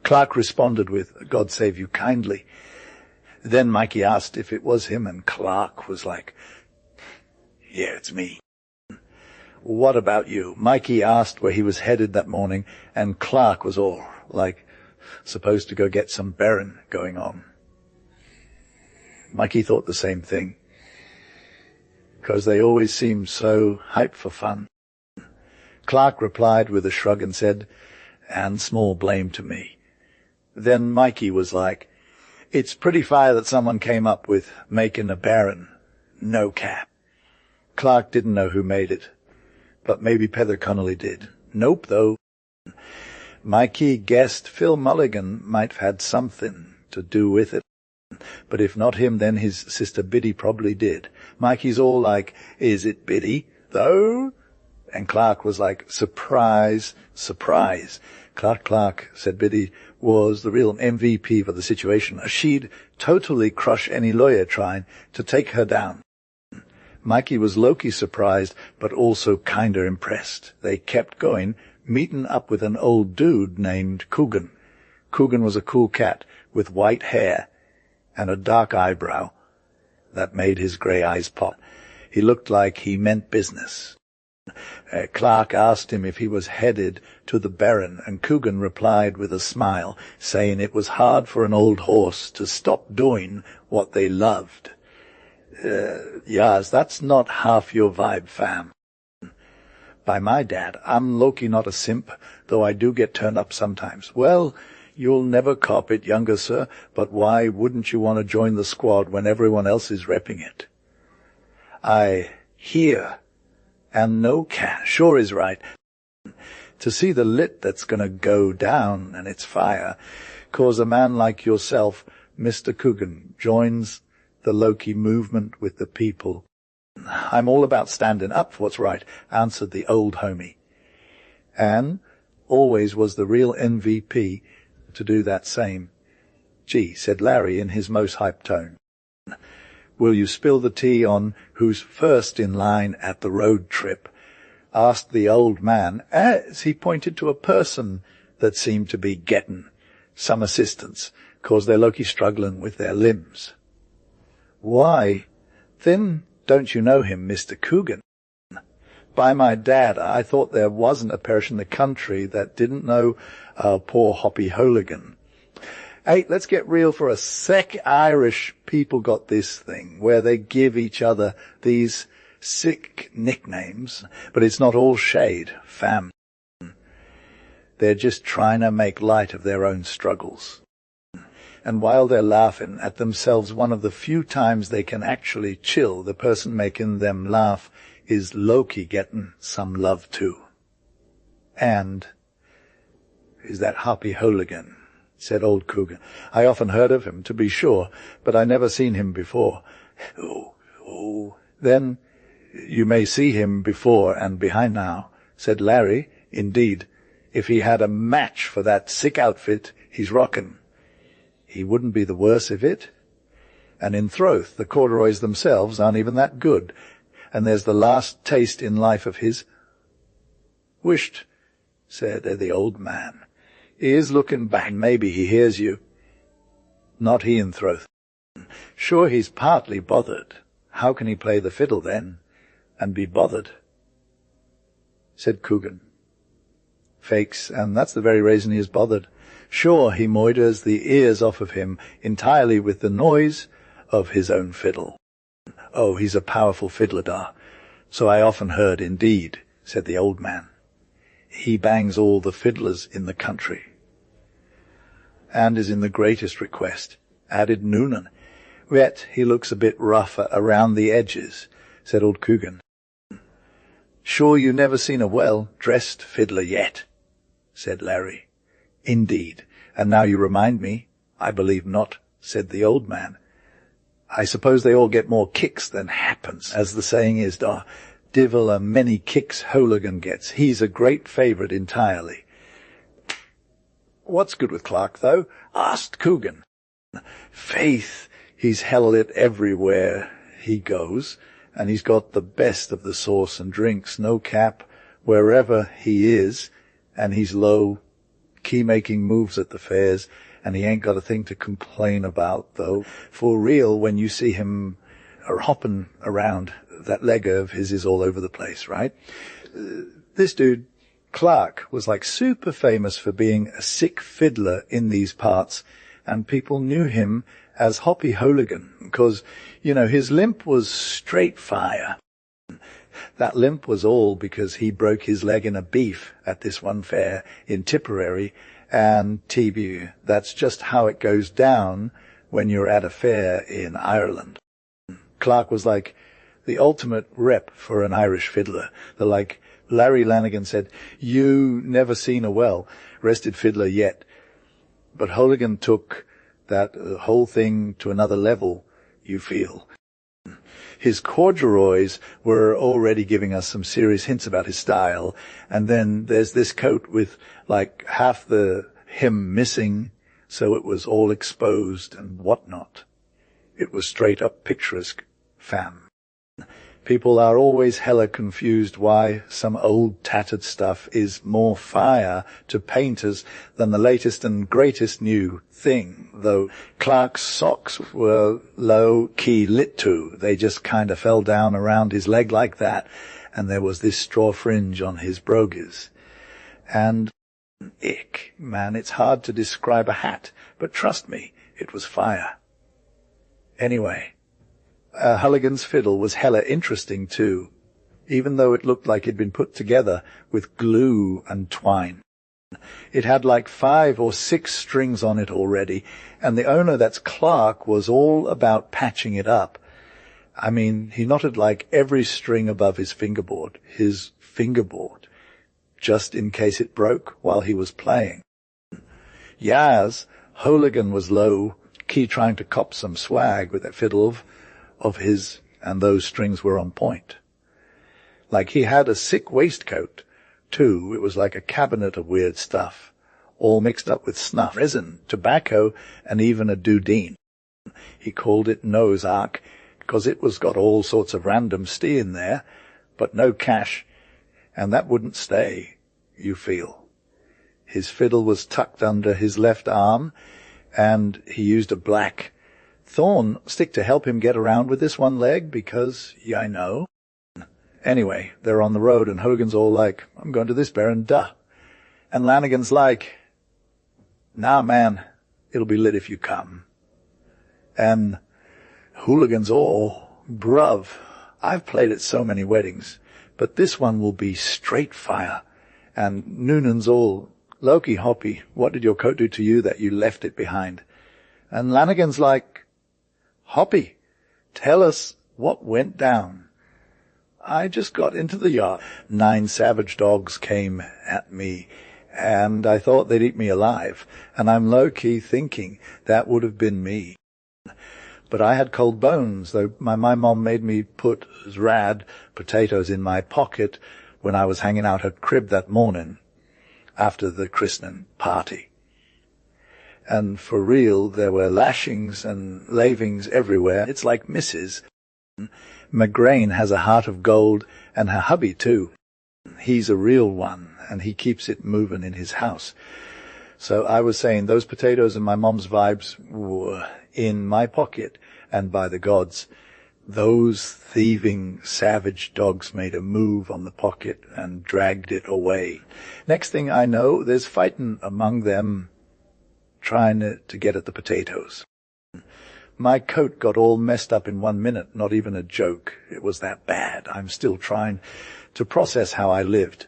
Clark responded with, "God save you kindly." Then Mikey asked if it was him, and Clark was like, "Yeah, it's me." "What about you?" Mikey asked where he was headed that morning, and Clark was all like, supposed to go get some berrin going on. Mikey thought the same thing, because they always seemed so hyped for fun. Clark replied with a shrug and said, "And small blame to me." Then Mikey was like, "It's pretty fire that someone came up with making a baron. No cap. Clark didn't know who made it, but maybe Peather Connolly did. Nope, though. Mikey guessed Phil Mulligan might have had something to do with it. But if not him, then his sister Biddy probably did. Mikey's all like, is it Biddy, though? And Clark was like, surprise, surprise. Clark, said Biddy, was the real MVP for the situation. She'd totally crush any lawyer trying to take her down. Mikey was low-key surprised, but also kinda impressed. They kept going, meeting up with an old dude named Coogan. Coogan was a cool cat with white hair and a dark eyebrow that made his grey eyes pop. He looked like he meant business. Clark asked him if he was headed to the Baron, and Coogan replied with a smile, saying it was hard for an old horse to stop doing what they loved. Yes, that's not half your vibe, fam. By my dad, I'm low-key not a simp, though I do get turned up sometimes. Well, you'll never cop it, younger sir, but why wouldn't you want to join the squad when everyone else is repping it? I hear, and no cat sure is right. To see the lit that's gonna go down and its fire, cause a man like yourself, Mr. Coogan, joins the low-key movement with the people. I'm all about standing up for what's right, answered the old homie. And always was the real MVP to do that same. Gee, said Larry in his most hyped tone. Will you spill the tea on who's first in line at the road trip? Asked the old man, as he pointed to a person that seemed to be getting some assistance, 'cause they're low-key struggling with their limbs. Why, then don't you know him, Mr. Coogan? By my dad, I thought there wasn't a parish in the country that didn't know poor Hoppy Holigan. Hey, let's get real for a sec. Irish people got this thing where they give each other these sick nicknames, but it's not all shade, fam. They're just trying to make light of their own struggles. And while they're laughing at themselves, one of the few times they can actually chill, the person making them laugh is low-key getting some love too. And is that Hoppy Holigan, said old Coogan. I often heard of him, to be sure, but I never seen him before. Oh, then you may see him before and behind now, said Larry. Indeed, if he had a match for that sick outfit he's rockin', he wouldn't be the worse of it. And in Throth, the corduroys themselves aren't even that good, and there's the last taste in life of his. Wisht, said the old man. He is looking back. Maybe he hears you. Not he in Throth. Sure, he's partly bothered. How can he play the fiddle then, and be bothered? Said Coogan. Fakes, and that's the very reason he is bothered. Sure, he moiders the ears off of him entirely with the noise of his own fiddle. Oh, he's a powerful fiddler, da. So I often heard, indeed, said the old man. He bangs all the fiddlers in the country. And is in the greatest request, added Noonan. Yet he looks a bit rougher around the edges, said old Coogan. Sure you never seen a well-dressed fiddler yet, said Larry. Indeed, and now you remind me, I believe not, said the old man. I suppose they all get more kicks than happens, as the saying is, da. Divil a many kicks Holigan gets. He's a great favourite entirely. What's good with Clark, though? Asked Coogan. Faith, he's held it everywhere he goes, and he's got the best of the sauce and drinks, no cap, wherever he is, and he's low-key making moves at the fairs, and he ain't got a thing to complain about, though. For real, when you see him hopping around, that leg of his is all over the place, right? This dude, Clark, was like super famous for being a sick fiddler in these parts, and people knew him as Hoppy Holigan, because, his limp was straight fire. That limp was all because he broke his leg in a beef at this one fair in Tipperary, and TBU, that's just how it goes down when you're at a fair in Ireland. Clark was like, The ultimate rep for an Irish fiddler. Like Larry Lanigan said, you never seen a well-rested fiddler yet. But Hooligan took that whole thing to another level, you feel. His corduroys were already giving us some serious hints about his style. And then there's this coat with like half the hem missing, so it was all exposed and whatnot. It was straight up picturesque, fam. People are always hella confused why some old tattered stuff is more fire to painters than the latest and greatest new thing, though Clark's socks were low-key lit too. They just kind of fell down around his leg like that, and there was this straw fringe on his brogues. And ick, man, it's hard to describe a hat, but trust me, it was fire. Anyway, Hooligan's fiddle was hella interesting too, even though it looked like it'd been put together with glue and twine. It had like 5 or 6 strings on it already, and the owner, that's Clark, was all about patching it up. I mean, he knotted like every string above his fingerboard, just in case it broke while he was playing. Yaz, Hooligan was low-key trying to cop some swag with that fiddle of his, and those strings were on point. Like he had a sick waistcoat, too. It was like a cabinet of weird stuff, all mixed up with snuff, resin, tobacco, and even a dudeen. He called it nose arc, because it was got all sorts of random stee in there, but no cash, and that wouldn't stay, you feel. His fiddle was tucked under his left arm, and he used a black thorn stick to help him get around with this one leg, because, yeah, I know. Anyway, they're on the road, and Hogan's all like, I'm going to this bear, and duh. And Lanigan's like, nah, man, it'll be lit if you come. And Hooligan's all, bruv, I've played at so many weddings, but this one will be straight fire. And Noonan's all, Loki Hoppy, what did your coat do to you that you left it behind? And Lanigan's like, Hoppy, tell us what went down. I just got into the yard. 9 savage dogs came at me, and I thought they'd eat me alive, and I'm low-key thinking that would have been me. But I had cold bones, though my mom made me put rad potatoes in my pocket when I was hanging out her crib that morning after the christening party. And for real, there were lashings and lavings everywhere. It's like Mrs. McGrain has a heart of gold, and her hubby too. He's a real one, and he keeps it moving in his house. So I was saying those potatoes and my mom's vibes were in my pocket, and by the gods, those thieving savage dogs made a move on the pocket and dragged it away. Next thing I know, there's fighting among them, trying to get at the potatoes. My coat got all messed up in 1 minute, not even a joke. It was that bad. I'm still trying to process how I lived.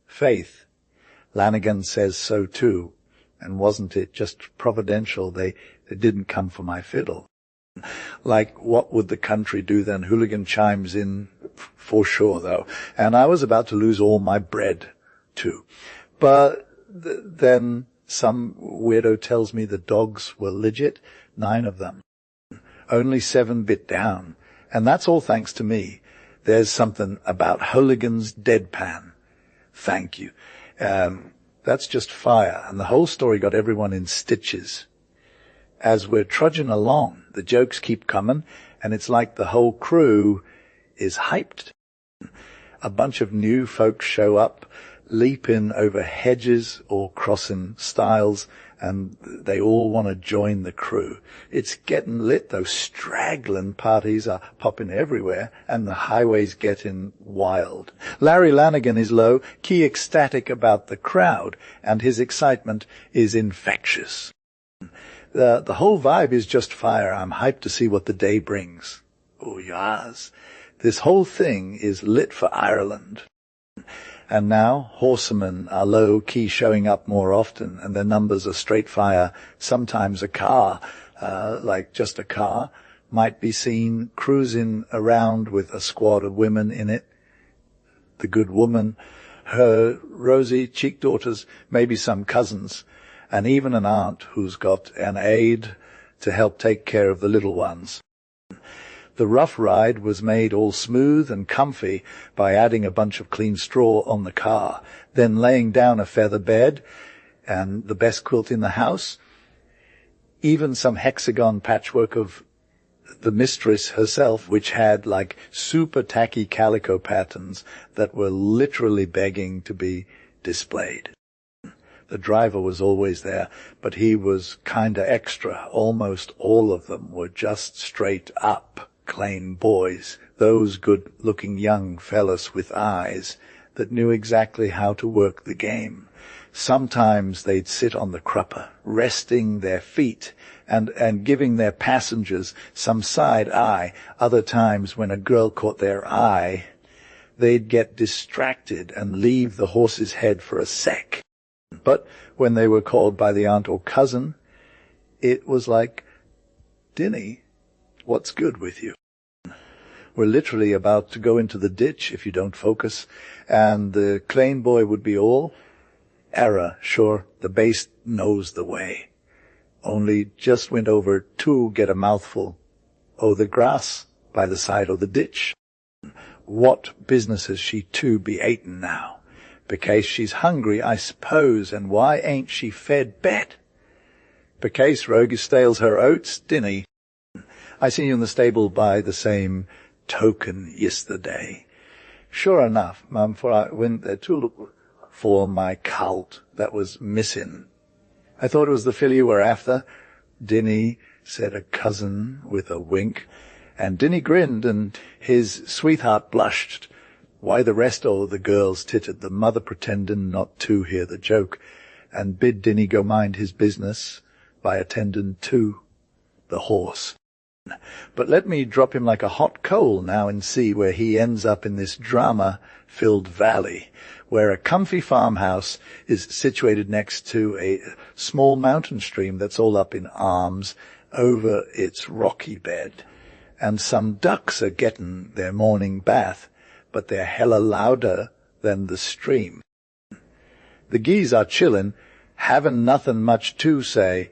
Faith, Lanigan says so too, and wasn't it just providential they didn't come for my fiddle? Like, what would the country do then? Hooligan chimes in, for sure though, and I was about to lose all my bread too. But then some weirdo tells me the dogs were legit, 9 of them. Only 7 bit down. And that's all thanks to me. There's something about Hooligan's deadpan. Thank you. That's just fire. And the whole story got everyone in stitches. As we're trudging along, the jokes keep coming, and it's like the whole crew is hyped. A bunch of new folks show up, leaping over hedges or crossing stiles, and they all want to join the crew. It's getting lit, though. Straggling parties are popping everywhere, and the highway's getting wild. Larry Lanigan is low-key ecstatic about the crowd, and his excitement is infectious. The whole vibe is just fire. I'm hyped to see what the day brings. Oh, yes. This whole thing is lit for Ireland. And now horsemen are low-key showing up more often, and their numbers are straight fire, sometimes a car, like just a car, might be seen cruising around with a squad of women in it. The good woman, her rosy-cheeked daughters, maybe some cousins, and even an aunt who's got an aide to help take care of the little ones. The rough ride was made all smooth and comfy by adding a bunch of clean straw on the car, then laying down a feather bed and the best quilt in the house, even some hexagon patchwork of the mistress herself, which had like super tacky calico patterns that were literally begging to be displayed. The driver was always there, but he was kinda extra. Almost all of them were just straight up plain boys, those good-looking young fellas with eyes that knew exactly how to work the game. Sometimes they'd sit on the crupper, resting their feet and giving their passengers some side eye. Other times, when a girl caught their eye, they'd get distracted and leave the horse's head for a sec. But when they were called by the aunt or cousin, it was like, "Dinny, what's good with you? We're literally about to go into the ditch if you don't focus," and the Klein boy would be all, "Error, sure, the baste knows the way. Only just went over to get a mouthful o' the grass by the side o' the ditch. What business has she to be atin' now? Becase she's hungry, I suppose, and why ain't she fed bet? Becase Rogie stales her oats, dinny. I seen you in the stable by the same token yesterday. Sure enough, mum, for I went there to look for my colt that was missing. I thought it was the filly you were after, Dinny, said a cousin with a wink, and Dinny grinned, and his sweetheart blushed. Why the rest o' the girls tittered, the mother pretending not to hear the joke, and bid Dinny go mind his business by attending to the horse. But let me drop him like a hot coal now and see where he ends up in this drama-filled valley, where a comfy farmhouse is situated next to a small mountain stream that's all up in arms over its rocky bed, and some ducks are getting their morning bath, but they're hella louder than the stream. The geese are chillin', havin' nothin' much to say.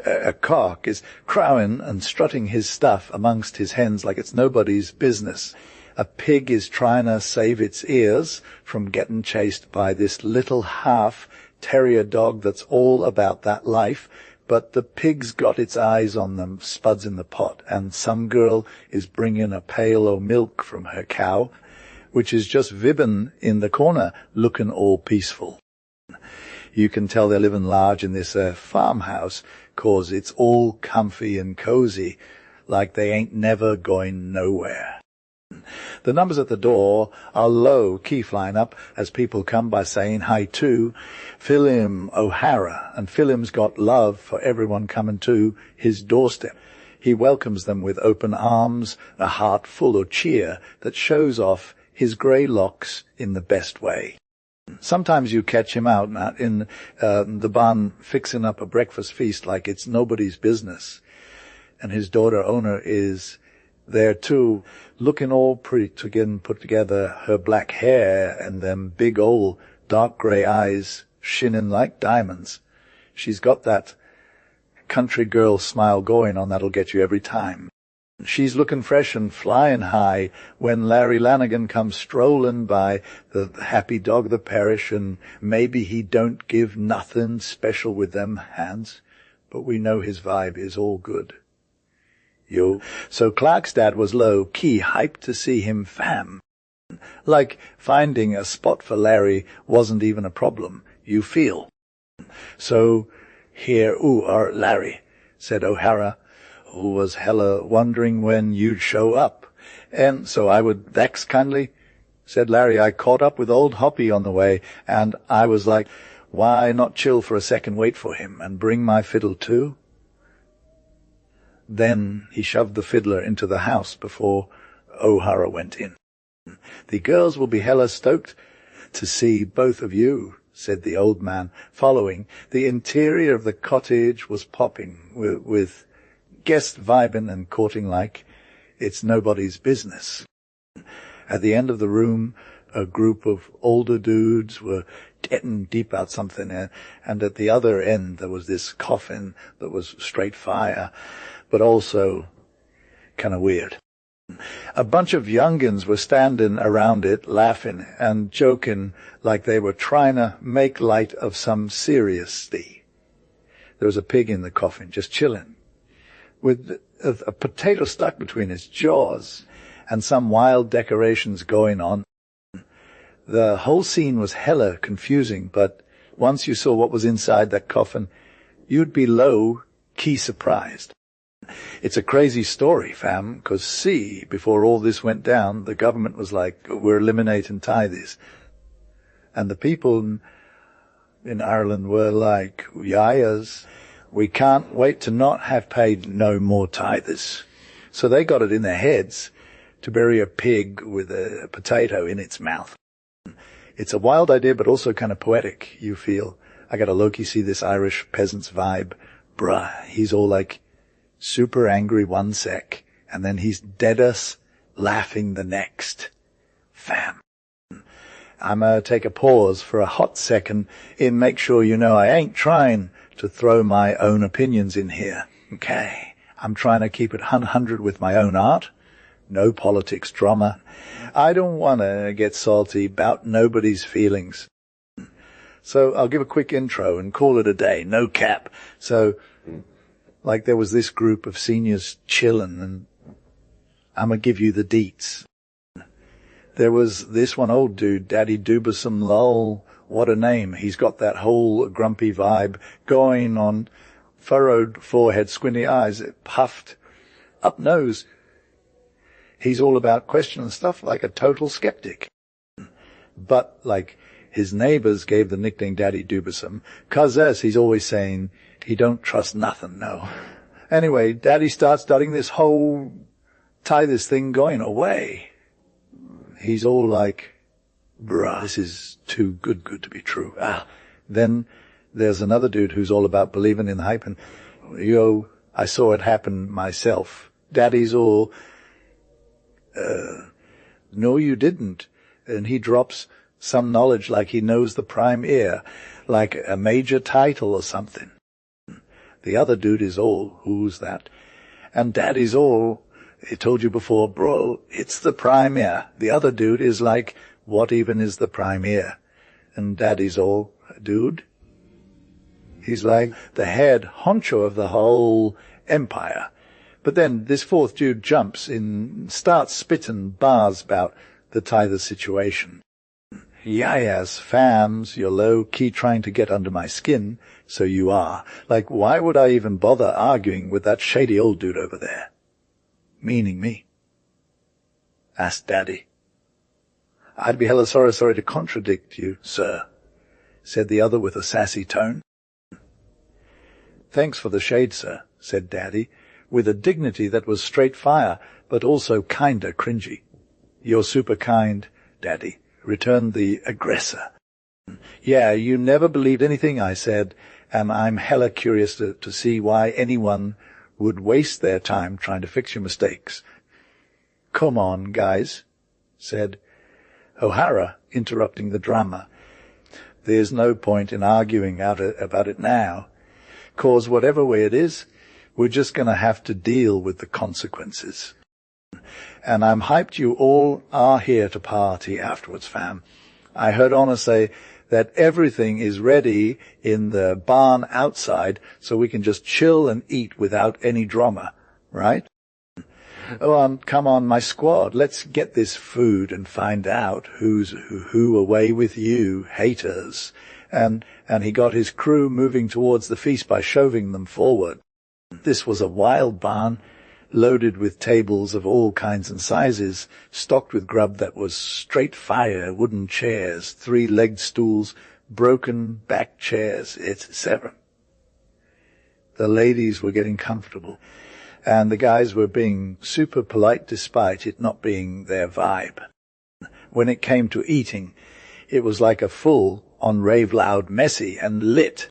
A cock is crowing and strutting his stuff amongst his hens like it's nobody's business. A pig is trying to save its ears from getting chased by this little half-terrier dog that's all about that life, but the pig's got its eyes on them, spuds in the pot, and some girl is bringing a pail o' milk from her cow, which is just vibbin' in the corner, looking all peaceful. You can tell they're living large in this farmhouse, 'cause it's all comfy and cozy, like they ain't never going nowhere. The numbers at the door are low, key flying up, as people come by saying hi to Phillim O'Hara, and Phillim's got love for everyone coming to his doorstep. He welcomes them with open arms, a heart full of cheer that shows off his grey locks in the best way. Sometimes you catch him out in the barn fixing up a breakfast feast like it's nobody's business. And his daughter owner is there too, looking all pretty put together, her black hair and them big old dark grey eyes shinning like diamonds. She's got that country girl smile going on that'll get you every time. She's looking fresh and flying high when Larry Lanigan comes strolling by, the happy dog of the parish, and maybe he don't give nothing special with them hands, but we know his vibe is all good. So Clark's dad was low-key hyped to see him fam. Like finding a spot for Larry wasn't even a problem, you feel. So, here are Larry, said O'Hara, who was hella wondering when you'd show up. And so I would vex kindly, said Larry. I caught up with old Hoppy on the way, and I was like, why not chill for a second, wait for him, and bring my fiddle too? Then he shoved the fiddler into the house before O'Hara went in. The girls will be hella stoked to see both of you, said the old man, following. The interior of the cottage was popping with guest vibing and courting like it's nobody's business. At the end of the room, a group of older dudes were getting deep out something, and at the other end there was this coffin that was straight fire, but also kind of weird. A bunch of youngins were standing around it, laughing and joking like they were trying to make light of some seriously. There was a pig in the coffin, just chilling, with a potato stuck between its jaws, and some wild decorations going on. The whole scene was hella confusing, but once you saw what was inside that coffin, you'd be low-key surprised. It's a crazy story, fam, 'cause see, before all this went down, the government was like, we're eliminating tithes. And the people in Ireland were like, yayas, we can't wait to not have paid no more tithes. So they got it in their heads to bury a pig with a potato in its mouth. It's a wild idea, but also kind of poetic, you feel. I got a low-key see this Irish peasant's vibe. Bruh, he's all like super angry one sec, and then he's dead-us laughing the next. Fam. I'm gonna take a pause for a hot second and make sure you know I ain't trying to throw my own opinions in here. Okay. I'm trying to keep it 100 with my own art. No politics drama. I don't want to get salty about nobody's feelings. So I'll give a quick intro and call it a day. No cap. So, like there was this group of seniors chilling, and I'm going to give you the deets. There was this one old dude, Daddy Dubasum Lol. What a name. He's got that whole grumpy vibe going on. Furrowed forehead, squinty eyes, puffed up nose. He's all about questioning stuff like a total skeptic. But, like, his neighbors gave the nickname Daddy Dubasum, 'cause as he's always saying, he don't trust nothing, no. Anyway, Daddy starts starting this whole tie this thing going away. He's all like, bruh, this is too good to be true. Then there's another dude who's all about believing in the hype, and, yo, I saw it happen myself. Daddy's all, no you didn't. And he drops some knowledge like he knows the prime ear, like a major title or something. The other dude is all, who's that? And Daddy's all, I told you before, bro, it's the prime ear. The other dude is like, what even is the prime ear? And Daddy's all, dude? He's like the head honcho of the whole empire. But then this fourth dude jumps in, starts spitting bars about the tither situation. Yayas, fams, you're low-key trying to get under my skin, so you are. Like, why would I even bother arguing with that shady old dude over there? Meaning me. Asked Daddy. I'd be hella sorry to contradict you, sir, said the other with a sassy tone. Thanks for the shade, sir, said Daddy, with a dignity that was straight fire, but also kinda cringy. You're super kind, Daddy, returned the aggressor. Yeah, you never believed anything I said, and I'm hella curious to see why anyone would waste their time trying to fix your mistakes. Come on, guys, said O'Hara, interrupting the drama. There's no point in arguing about it now, 'cause whatever way it is, we're just going to have to deal with the consequences. And I'm hyped you all are here to party afterwards, fam. I heard Honor say that everything is ready in the barn outside, so we can just chill and eat without any drama, right? Oh, come on, my squad, let's get this food and find out who's who away with you, haters. And he got his crew moving towards the feast by shoving them forward. This was a wild barn, loaded with tables of all kinds and sizes, stocked with grub that was straight fire, wooden chairs, 3-legged stools, broken back chairs, etc. The ladies were getting comfortable, and the guys were being super polite despite it not being their vibe. When it came to eating, it was like a full on rave loud messy and lit.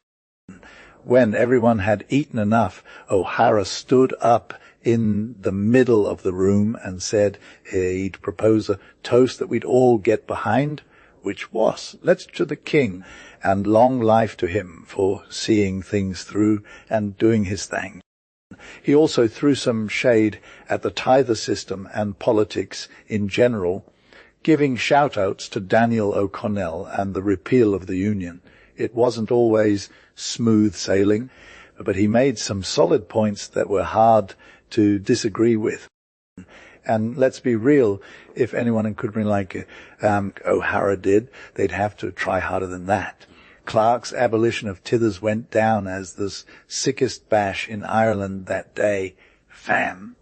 When everyone had eaten enough, O'Hara stood up in the middle of the room and said he'd propose a toast that we'd all get behind, which was, let's to the king, and long life to him for seeing things through and doing his thing. He also threw some shade at the tither system and politics in general, giving shout-outs to Daniel O'Connell and the repeal of the Union. It wasn't always smooth sailing, but he made some solid points that were hard to disagree with. And let's be real, if anyone in Kudbury like O'Hara did, they'd have to try harder than that. Clark's abolition of tithers went down as the sickest bash in Ireland that day. Fam.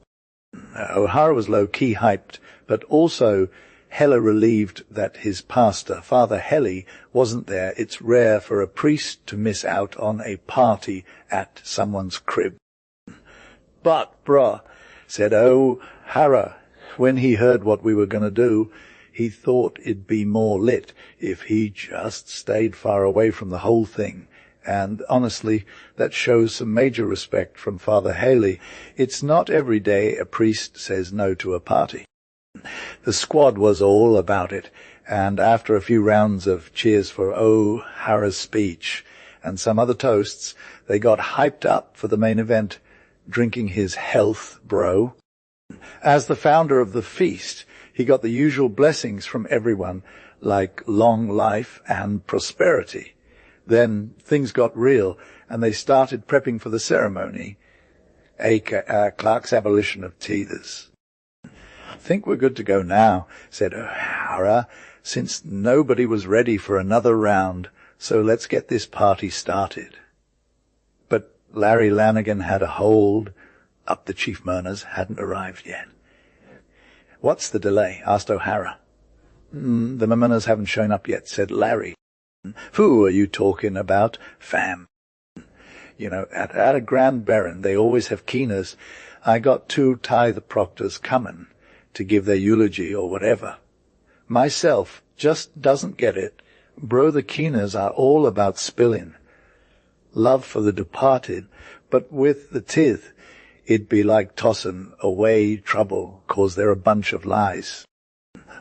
O'Hara was low-key hyped, but also hella relieved that his pastor, Father Helly, wasn't there. It's rare for a priest to miss out on a party at someone's crib. But, bruh, said O'Hara, when he heard what we were going to do, he thought it'd be more lit if he just stayed far away from the whole thing. And honestly, that shows some major respect from Father Haley. It's not every day a priest says no to a party. The squad was all about it, and after a few rounds of cheers for O'Hara's speech and some other toasts, they got hyped up for the main event, drinking his health, bro. As the founder of the feast, he got the usual blessings from everyone, like long life and prosperity. Then things got real, and they started prepping for the ceremony, Clark's abolition of tithers. "I think we're good to go now," said O'Hara, "since nobody was ready for another round, so let's get this party started." But Larry Lanigan had a hold up. The chief mourners hadn't arrived yet. "What's the delay?" asked O'Hara. "The mourners haven't shown up yet," said Larry. "Who are you talking about, fam?" "You know, at a Grand Baron they always have keeners. I got 2 tithe proctors coming to give their eulogy or whatever. Myself just doesn't get it. Bro, the keeners are all about spilling. Love for the departed, but with the tithe, it'd be like tossing away trouble, 'cause they're a bunch of lies.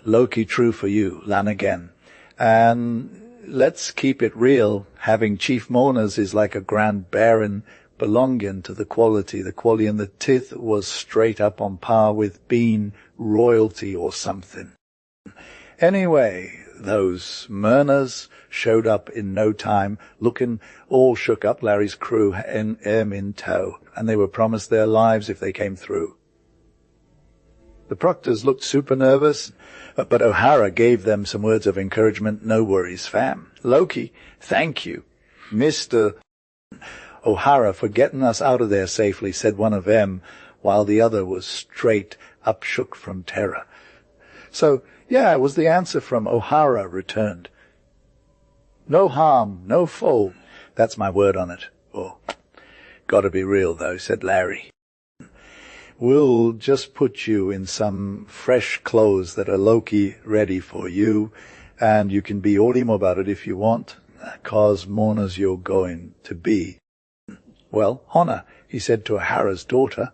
Low-key true for you, Lanigan. And let's keep it real. Having chief mourners is like a Grand Baron belonging to the quality. The quality in the tithe was straight up on par with being royalty or something. Anyway, those mourners showed up in no time, looking all shook up, Larry's crew in tow, and they were promised their lives if they came through. The proctors looked super nervous, but O'Hara gave them some words of encouragement. "No worries, fam. Loki, thank you, Mr. O'Hara, for getting us out of there safely," said one of them, while the other was straight up shook from terror. So, yeah, it was the answer from O'Hara returned. "No harm, no foul. That's my word on it." "Oh, gotta be real, though," said Larry. "We'll just put you in some fresh clothes that are Loki ready for you, and you can be Orimo about it if you want, 'cause mourners you're going to be." "Well, Honna," he said to O'Hara's daughter,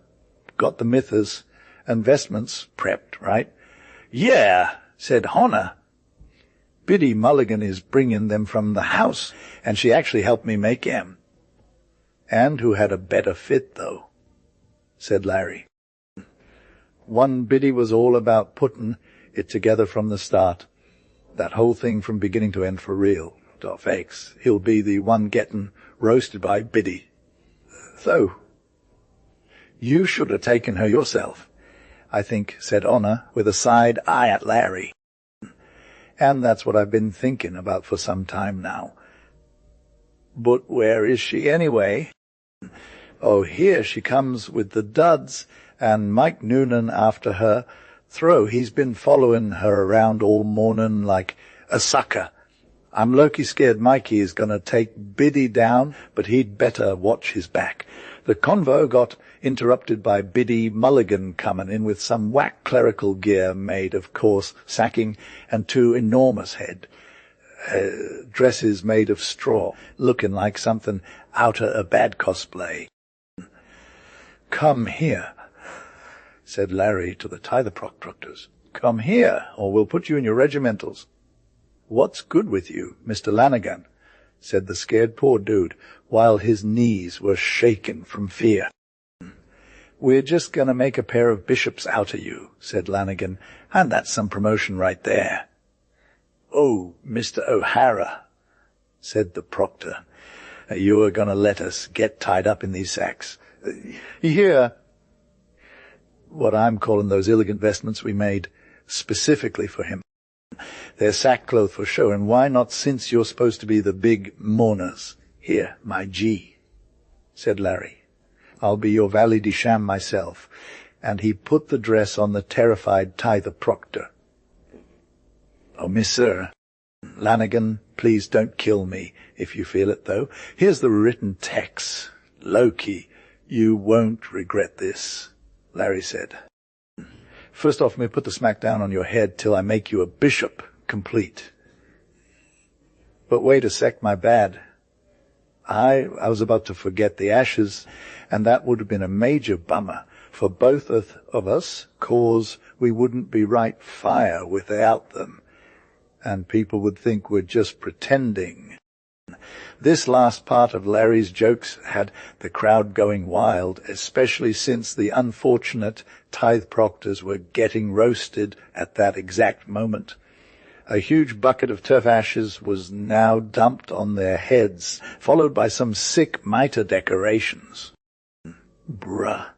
"got the mithers and vestments prepped, right?" "Yeah," said Honna. "Biddy Mulligan is bringing them from the house, and she actually helped me make 'em." "And who had a better fit, though?" said Larry. "One Biddy was all about putting it together from the start. That whole thing from beginning to end for real. X, he'll be the one getting roasted by Biddy. So, you should have taken her yourself, I think," said Honor, with a side eye at Larry. "And that's what I've been thinking about for some time now." "But where is she anyway?" "Oh, here she comes with the duds, and Mike Noonan after her. Throw, he's been following her around all morning like a sucker. I'm low-key scared Mikey is going to take Biddy down, but he'd better watch his back." The convo got interrupted by Biddy Mulligan coming in with some whack clerical gear made of coarse sacking and 2 enormous head. dresses made of straw, looking like something out of a bad cosplay. "Come here," said Larry to the tithe proctors. "Come here, or we'll put you in your regimentals." "What's good with you, Mr. Lanigan?" said the scared poor dude, while his knees were shaking from fear. "We're just going to make a pair of bishops out of you," said Lanigan, "and that's some promotion right there." "Oh, Mr. O'Hara," said the proctor, "you are going to let us get tied up in these sacks. Here, what I'm calling those elegant vestments we made specifically for him. They're sackcloth for show, and why not, since you're supposed to be the big mourners? Here, my G," said Larry. "I'll be your valet de chambre myself." And he put the dress on the terrified tither proctor. "Oh, Miss Sir, Lanigan, please don't kill me if you feel it, though. Here's the written text. Loki, you won't regret this," Larry said. "First off, let me put the smack down on your head till I make you a bishop complete." But wait a sec, my bad. I was about to forget the ashes, and that would have been a major bummer for both of us, 'cause we wouldn't be right fire without them, and people would think we're just pretending. This last part of Larry's jokes had the crowd going wild, especially since the unfortunate tithe proctors were getting roasted at that exact moment. A huge bucket of turf ashes was now dumped on their heads, followed by some sick mitre decorations. "Bruh,"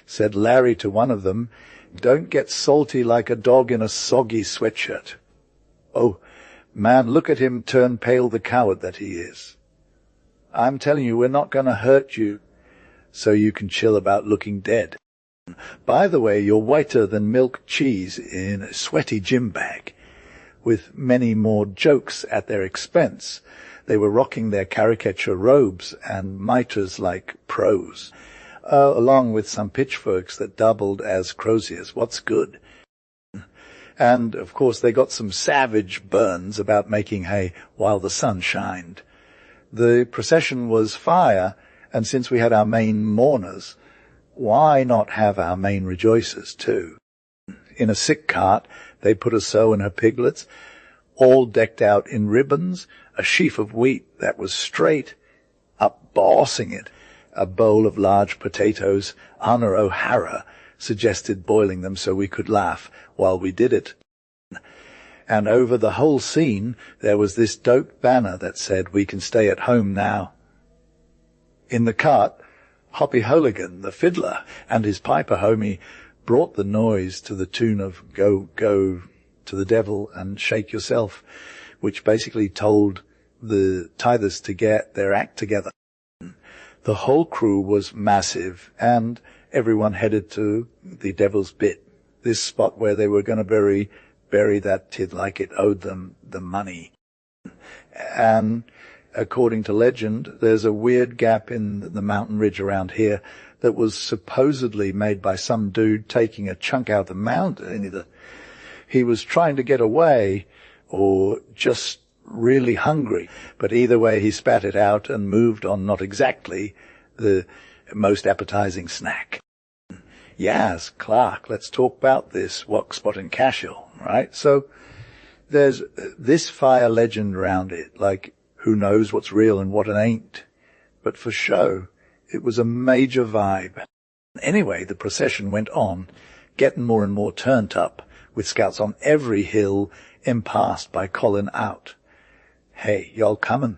said Larry to one of them, "don't get salty like a dog in a soggy sweatshirt. Oh, man, look at him turn pale, the coward that he is. I'm telling you, we're not going to hurt you, so you can chill about looking dead. By the way, you're whiter than milk cheese in a sweaty gym bag," with many more jokes at their expense. They were rocking their caricature robes and mitres like pros, along with some pitchforks that doubled as croziers. What's good? And, of course, they got some savage burns about making hay while the sun shined. The procession was fire, and since we had our main mourners, why not have our main rejoicers too? In a sick cart, they put a sow and her piglets, all decked out in ribbons, a sheaf of wheat that was straight, up bossing it, a bowl of large potatoes. Honor O'Hara suggested boiling them so we could laugh while we did it. And over the whole scene there was this dope banner that said, "We can stay at home now." In the cart, Hoppy Holigan, the fiddler, and his piper homie brought the noise to the tune of "Go, go to the devil and shake yourself," which basically told the tithers to get their act together. The whole crew was massive, and everyone headed to the Devil's Bit, this spot where they were going to bury that tid like it owed them the money. And according to legend, there's a weird gap in the mountain ridge around here that was supposedly made by some dude taking a chunk out of the mountain. Either he was trying to get away or just really hungry, but either way he spat it out and moved on not exactly the most appetizing snack. Yas, Clark, let's talk about this walk spot in Cashel, right? So there's this fire legend around it, like who knows what's real and what it ain't. But for show, it was a major vibe. Anyway, the procession went on, getting more and more turned up, with scouts on every hill and passed by calling out, "Hey, y'all coming?"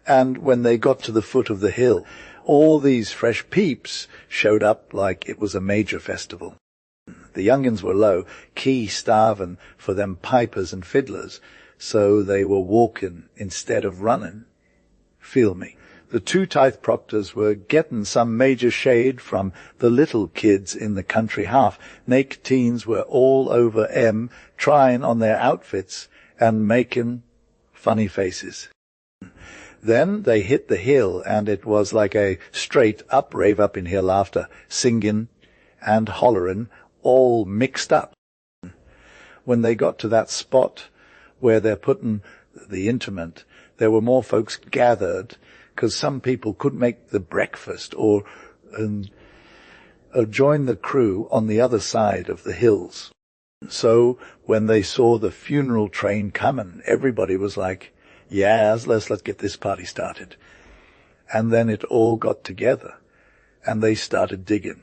And when they got to the foot of the hill, all these fresh peeps showed up like it was a major festival. The youngins were low, key starving for them pipers and fiddlers, so they were walking instead of running. Feel me. The two tithe proctors were getting some major shade from the little kids in the country half. Naked teens were all over M, trying on their outfits and making funny faces. Then they hit the hill, and it was like a straight-up rave-up-in-here laughter, singing and hollering, all mixed up. When they got to that spot, where they're putting the interment, there were more folks gathered because some people couldn't make the breakfast or join the crew on the other side of the hills. So when they saw the funeral train coming, everybody was like, yes, let's get this party started. And then it all got together, and they started digging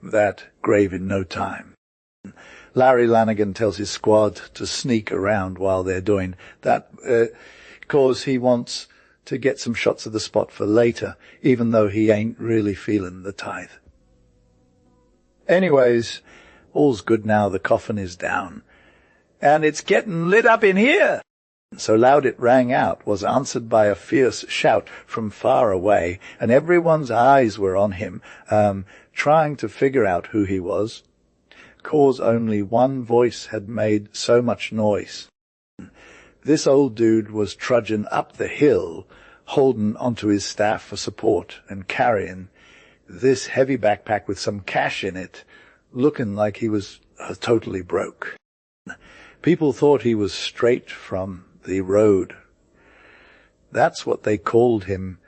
that grave in no time. Larry Lanigan tells his squad to sneak around while they're doing that, because he wants to get some shots of the spot for later, even though he ain't really feeling the tithe. Anyways, all's good now, the coffin is down. And it's getting lit up in here! So loud it rang out, was answered by a fierce shout from far away, and everyone's eyes were on him, trying to figure out who he was, 'cause only one voice had made so much noise. This old dude was trudging up the hill, holding onto his staff for support and carrying this heavy backpack with some cash in it, looking like he was totally broke. People thought he was straight from the road. That's what they called him,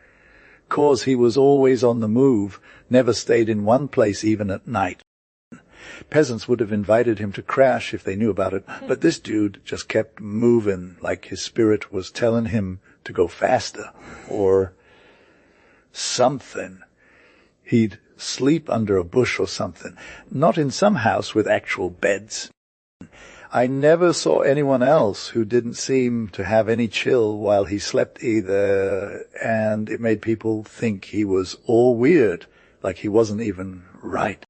'cause he was always on the move, never stayed in one place even at night. Peasants would have invited him to crash if they knew about it, but this dude just kept moving like his spirit was telling him to go faster, or something. He'd sleep under a bush or something, not in some house with actual beds. I never saw anyone else who didn't seem to have any chill while he slept either, and it made people think he was all weird, like he wasn't even right.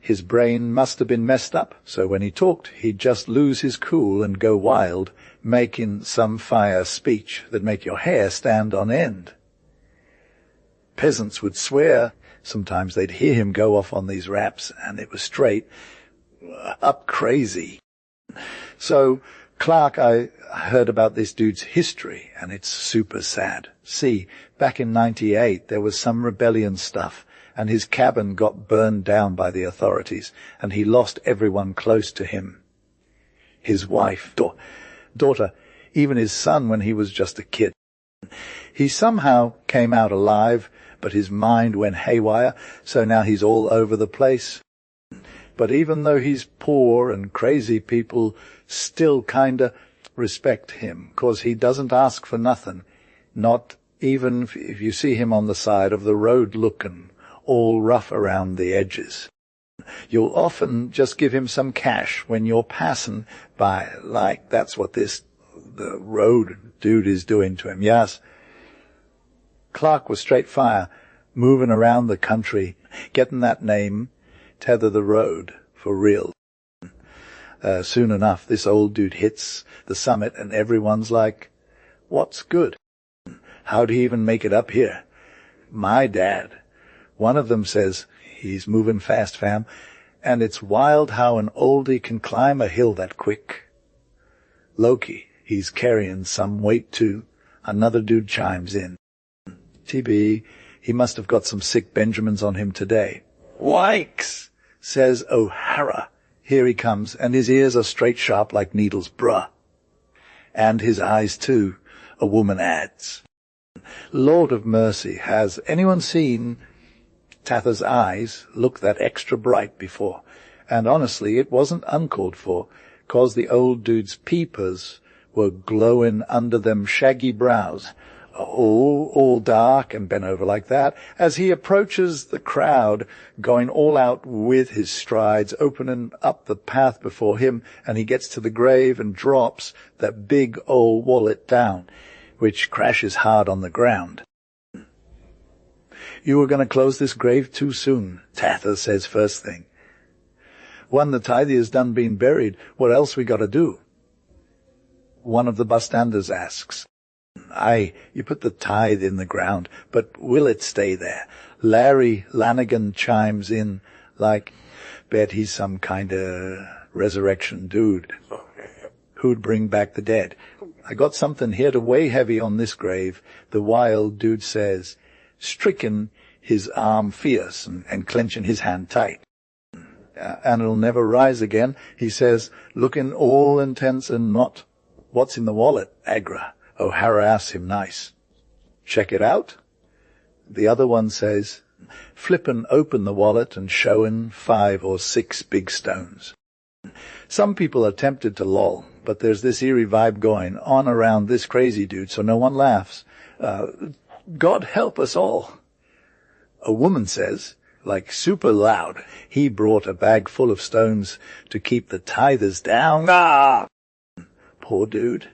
His brain must have been messed up, so when he talked, he'd just lose his cool and go wild, making some fire speech that'd make your hair stand on end. Peasants would swear. Sometimes they'd hear him go off on these raps, and it was straight up crazy. So, Clark, I heard about this dude's history, and it's super sad. See, back in 98, there was some rebellion stuff, and his cabin got burned down by the authorities, and he lost everyone close to him. His wife, daughter, even his son when he was just a kid. He somehow came out alive, but his mind went haywire, so now he's all over the place. But even though he's poor and crazy, people still kinda respect him, 'cause he doesn't ask for nothing, not even if you see him on the side of the road looking all rough around the edges. You'll often just give him some cash when you're passing by, like that's what the road dude is doing to him, yes. Clark was straight fire, moving around the country, getting that name, Tether the Road, for real. Soon enough, this old dude hits the summit, and everyone's like, what's good? How'd he even make it up here? My dad. One of them says, he's moving fast, fam, and it's wild how an oldie can climb a hill that quick. Loki, he's carrying some weight too. Another dude chimes in. TB, he must have got some sick Benjamins on him today. Wikes, says O'Hara. Here he comes, and his ears are straight sharp like needles, bruh. And his eyes too, a woman adds. Lord of mercy, has anyone seen Tather's eyes look that extra bright before? And honestly, it wasn't uncalled for, 'cause the old dude's peepers were glowing under them shaggy brows. All dark and bent over like that, as he approaches the crowd, going all out with his strides, opening up the path before him, and he gets to the grave and drops that big old wallet down, which crashes hard on the ground. You were going to close this grave too soon, Tather says first thing. When the tithe done been buried, what else we got to do? One of the bystanders asks. Aye, you put the tithe in the ground, but will it stay there? Larry Lanigan chimes in like, bet he's some kind of resurrection dude who'd bring back the dead. I got something here to weigh heavy on this grave, the wild dude says, striking his arm fierce and clenching his hand tight. And it'll never rise again, he says, looking all intense and not "What's in the wallet, Agra?" O'Hara asks him nice. "Check it out?" The other one says, "Flippin' open the wallet and showin' 5 or 6 big stones." Some people are tempted to loll, but there's this eerie vibe going on around this crazy dude, so no one laughs. God help us all. A woman says, like super loud, he brought a bag full of stones to keep the tithers down. Ah! Poor dude.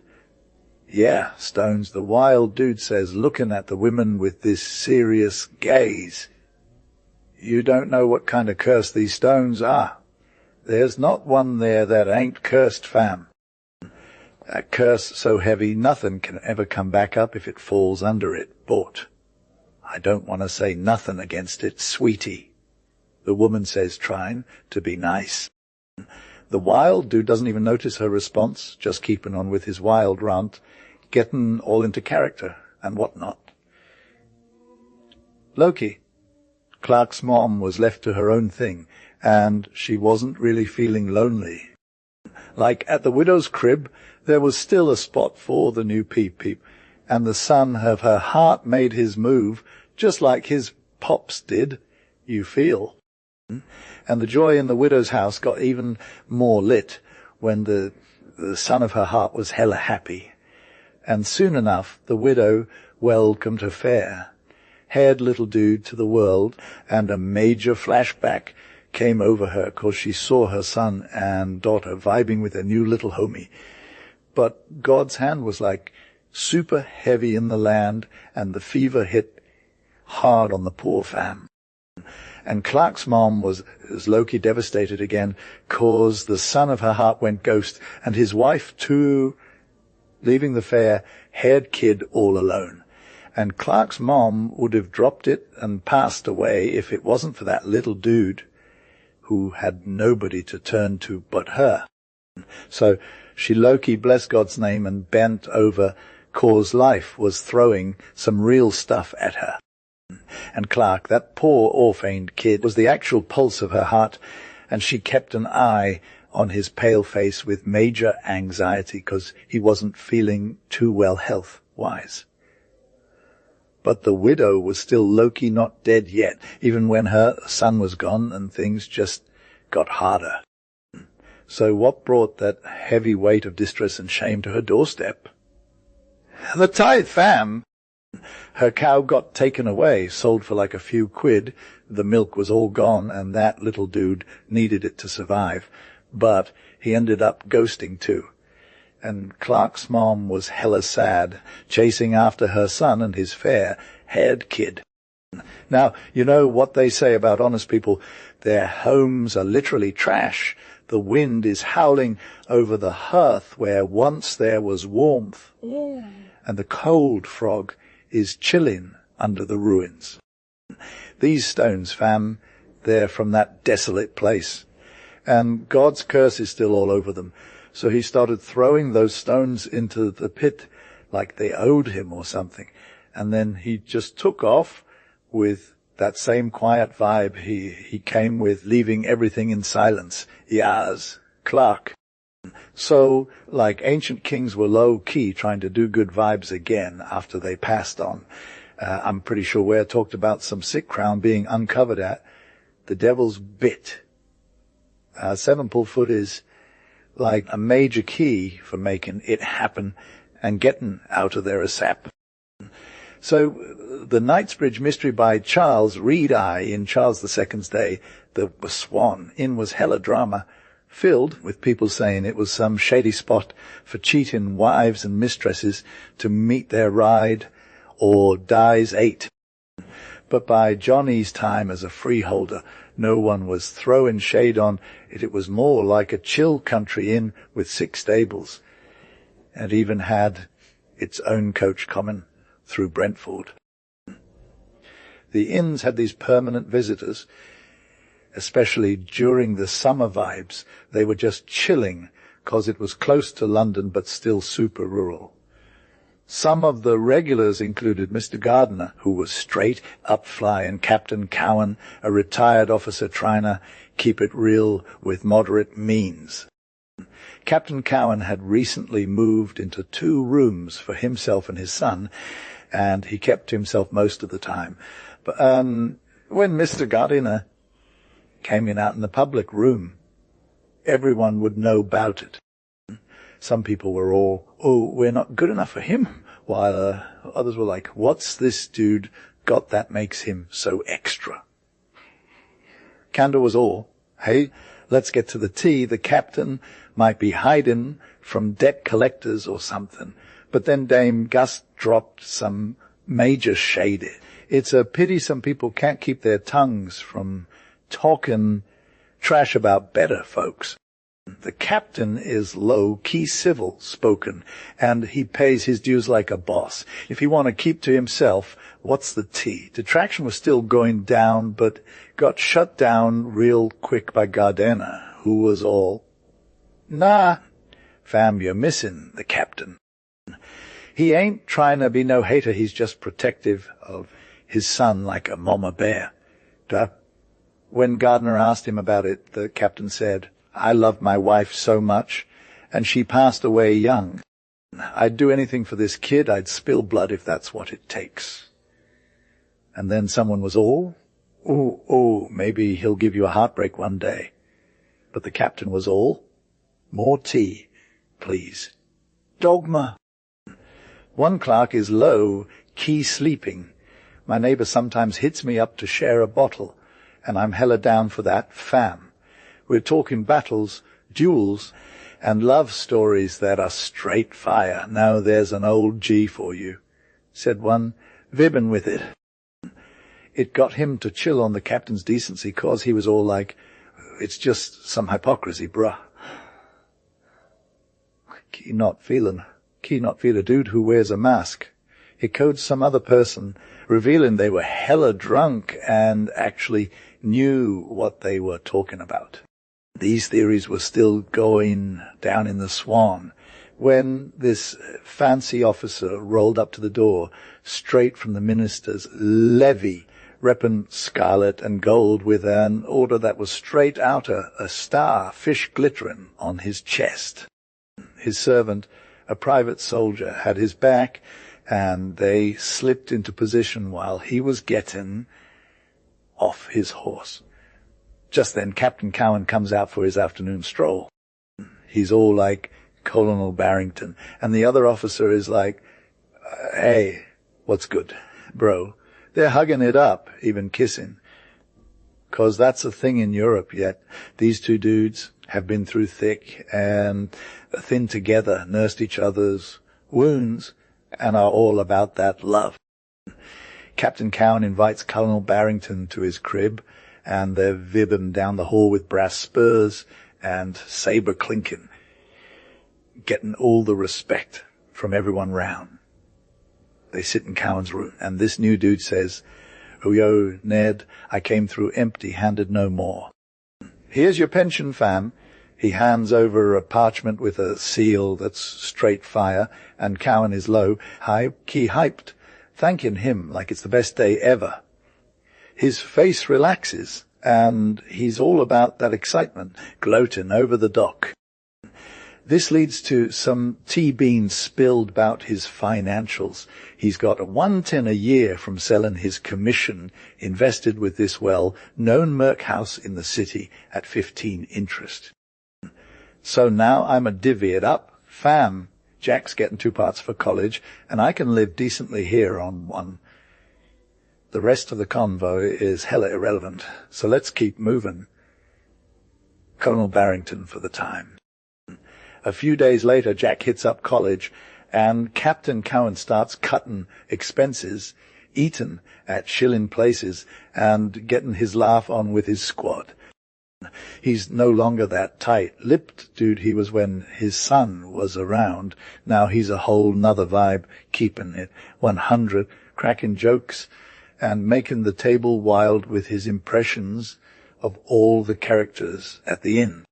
Yeah, stones, the wild dude says, looking at the women with this serious gaze. You don't know what kind of curse these stones are. There's not one there that ain't cursed, fam. A curse so heavy nothing can ever come back up if it falls under it, but I don't want to say nothing against it, sweetie, the woman says, trying to be nice. The wild dude doesn't even notice her response, just keeping on with his wild rant, getting all into character and whatnot. Loki. Clark's mom was left to her own thing, and she wasn't really feeling lonely. Like at the widow's crib, there was still a spot for the new peep-peep, and the son of her heart made his move, just like his pops did, you feel. And the joy in the widow's house got even more lit when the son of her heart was hella happy. And soon enough, the widow welcomed her fair-haired little dude to the world, and a major flashback came over her 'cause she saw her son and daughter vibing with their new little homie. But God's hand was like super heavy in the land, and the fever hit hard on the poor fam. And Clark's mom was, as Loki, devastated again, 'cause the son of her heart went ghost, and his wife too, leaving the fair-haired kid all alone. And Clark's mom would have dropped it and passed away if it wasn't for that little dude who had nobody to turn to but her. So she Loki blessed God's name and bent over, 'cause life was throwing some real stuff at her. And Clark, that poor orphaned kid, was the actual pulse of her heart, and she kept an eye on his pale face with major anxiety 'cause he wasn't feeling too well health-wise. But the widow was still Loki, not dead yet, even when her son was gone and things just got harder. So what brought that heavy weight of distress and shame to her doorstep? The tithe, fam. Her cow got taken away, sold for like a few quid. The milk was all gone, and that little dude needed it to survive. But he ended up ghosting too. And Clark's mom was hella sad, chasing after her son and his fair-haired kid. Now, you know what they say about honest people. Their homes are literally trash. The wind is howling over the hearth where once there was warmth. And the cold frog is chilling under the ruins. These stones, fam, they're from that desolate place. And God's curse is still all over them. So he started throwing those stones into the pit like they owed him or something. And then he just took off with that same quiet vibe he came with, leaving everything in silence. Yaz, Clark. So, like ancient kings were low-key trying to do good vibes again after they passed on. I'm pretty sure Ware talked about some sick crown being uncovered at the Devil's Bit. 7 foot is like a major key for making it happen and getting out of there ASAP. So, the Knightsbridge Mystery by Charles Reed-Eye in Charles II's day, the Swan Inn, was hella drama, filled with people saying it was some shady spot for cheating wives and mistresses to meet their ride or dies 8. But by Johnny's time as a freeholder, no one was throwing shade on it. It was more like a chill country inn with 6 stables, and even had its own coach coming through Brentford. The inns had these permanent visitors, especially during the summer vibes. They were just chilling, 'cause it was close to London but still super rural. Some of the regulars included Mr. Gardiner, who was straight up flying, Captain Cowan, a retired officer trying to keep it real with moderate means. Captain Cowan had recently moved into 2 rooms for himself and his son, and he kept to himself most of the time. But when Mr. Gardiner came in out in the public room, everyone would know about it. Some people were all, "Oh, we're not good enough for him," while others were like, "What's this dude got that makes him so extra?" Candour was all, "Hey, let's get to the tea. The captain might be hiding from debt collectors or something." But then Dame Gus dropped some major shade. It's a pity some people can't keep their tongues from talking trash about better folks. The captain is low-key civil-spoken, and he pays his dues like a boss. If he want to keep to himself, what's the tea? Detraction was still going down, but got shut down real quick by Gardiner, who was all, "Nah, fam, you're missing the captain. He ain't trying to be no hater, he's just protective of his son like a mama bear." When Gardiner asked him about it, the captain said, "I loved my wife so much, and she passed away young. I'd do anything for this kid. I'd spill blood if that's what it takes." And then someone was all, oh, maybe he'll give you a heartbreak one day. But the captain was all, "More tea, please." Dogma. One clerk is low-key sleeping. My neighbour sometimes hits me up to share a bottle, and I'm hella down for that, fam. We're talking battles, duels, and love stories that are straight fire. Now there's an old G for you, said one, vibbing with it. It got him to chill on the captain's decency, 'cause he was all like, "It's just some hypocrisy, bruh." Key not feel a dude who wears a mask. It codes some other person, revealing they were hella drunk and actually knew what they were talking about. These theories were still going down in the Swan when this fancy officer rolled up to the door, straight from the minister's levee, repping scarlet and gold with an order that was straight out a star, fish glittering on his chest. His servant, a private soldier, had his back, and they slipped into position while he was getting off his horse. Just then Captain Cowan comes out for his afternoon stroll. He's all like Colonel Barrington, and the other officer is like, "Hey, what's good, bro?" They're hugging it up, even kissing. 'Cause that's a thing in Europe yet. These two dudes have been through thick and thin together, nursed each other's wounds, and are all about that love. Captain Cowan invites Colonel Barrington to his crib, and they're vibbing down the hall with brass spurs and saber clinking, getting all the respect from everyone round. They sit in Cowan's room, and this new dude says, "Oh, yo, Ned, I came through empty-handed no more. Here's your pension, fam." He hands over a parchment with a seal that's straight fire, and Cowan is low, high-key hyped, thanking him like it's the best day ever. His face relaxes, and he's all about that excitement, gloating over the dock. This leads to some tea beans spilled about his financials. He's got 110 a year from selling his commission, invested with this well-known Merc house in the city at 15 interest. So now I'm a divvy it up. Fam, Jack's getting 2 parts for college, and I can live decently here on 1. The rest of the convoy is hella irrelevant, so let's keep moving. Colonel Barrington for the time. A few days later, Jack hits up college, and Captain Cowan starts cutting expenses, eating at shilling places, and getting his laugh on with his squad. He's no longer that tight-lipped dude he was when his son was around. Now he's a whole nother vibe, keeping it 100, cracking jokes, and making the table wild with his impressions of all the characters at the inn.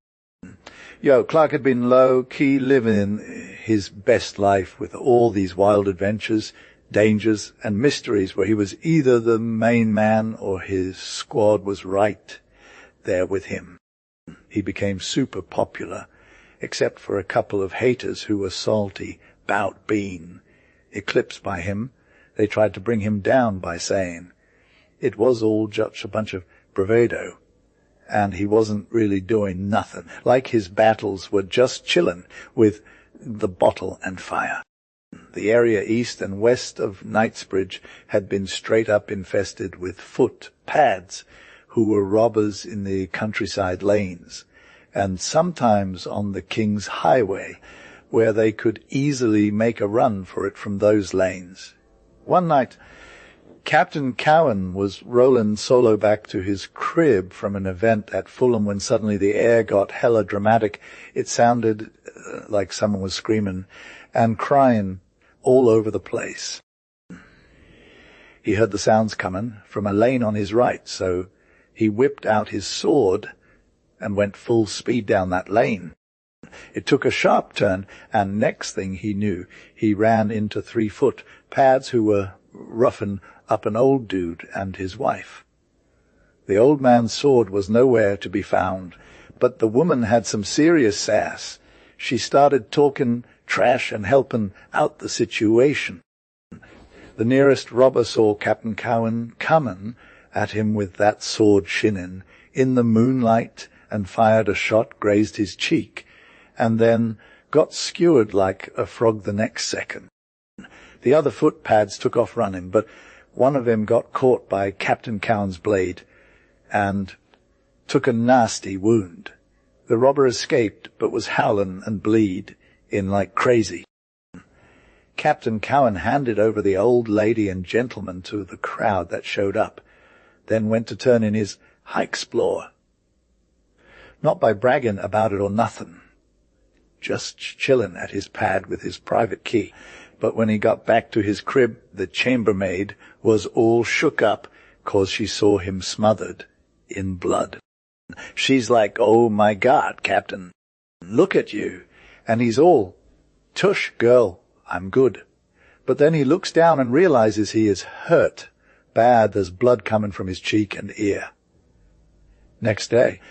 Clark had been low-key living his best life with all these wild adventures, dangers, and mysteries where he was either the main man or his squad was right there with him. He became super popular, except for a couple of haters who were salty 'bout Bean. Eclipsed by him, they tried to bring him down by saying it was all just a bunch of bravado, and he wasn't really doing nothing, like his battles were just chillin' with the bottle and fire. The area east and west of Knightsbridge had been straight up infested with footpads, who were robbers in the countryside lanes, and sometimes on the King's Highway, where they could easily make a run for it from those lanes. One night, Captain Cowan was rolling solo back to his crib from an event at Fulham when suddenly the air got hella dramatic. It sounded like someone was screaming and crying all over the place. He heard the sounds coming from a lane on his right, so he whipped out his sword and went full speed down that lane. It took a sharp turn, and next thing he knew, he ran into 3-foot pads who were roughing up an old dude and his wife. The old man's sword was nowhere to be found, but the woman had some serious sass. She started talking trash and helping out the situation. The nearest robber saw Captain Cowan coming at him with that sword shinning in the moonlight and fired a shot, grazed his cheek, and then got skewered like a frog the next second. The other footpads took off running, but one of them got caught by Captain Cowan's blade and took a nasty wound. The robber escaped, but was howling and bleed in like crazy. Captain Cowan handed over the old lady and gentleman to the crowd that showed up, then went to turn in his high-explore. Not by bragging about it or nothing, just chillin' at his pad with his private key. But when he got back to his crib, the chambermaid was all shook up 'cause she saw him smothered in blood. She's like, "Oh my God, Captain, look at you." And he's all, "Tush, girl, I'm good." But then he looks down and realizes he is hurt bad. There's blood coming from his cheek and ear. Next day,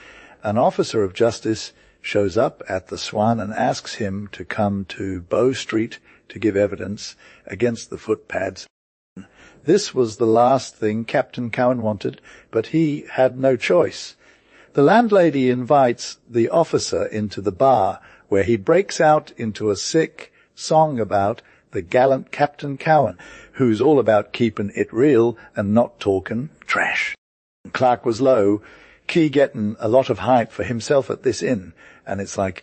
an officer of justice shows up at the Swan and asks him to come to Bow Street to give evidence against the footpads. This was the last thing Captain Cowan wanted, but he had no choice. The landlady invites the officer into the bar, where he breaks out into a sick song about the gallant Captain Cowan, who's all about keeping it real and not talking trash. Clark was low, Key getting a lot of hype for himself at this inn, and it's like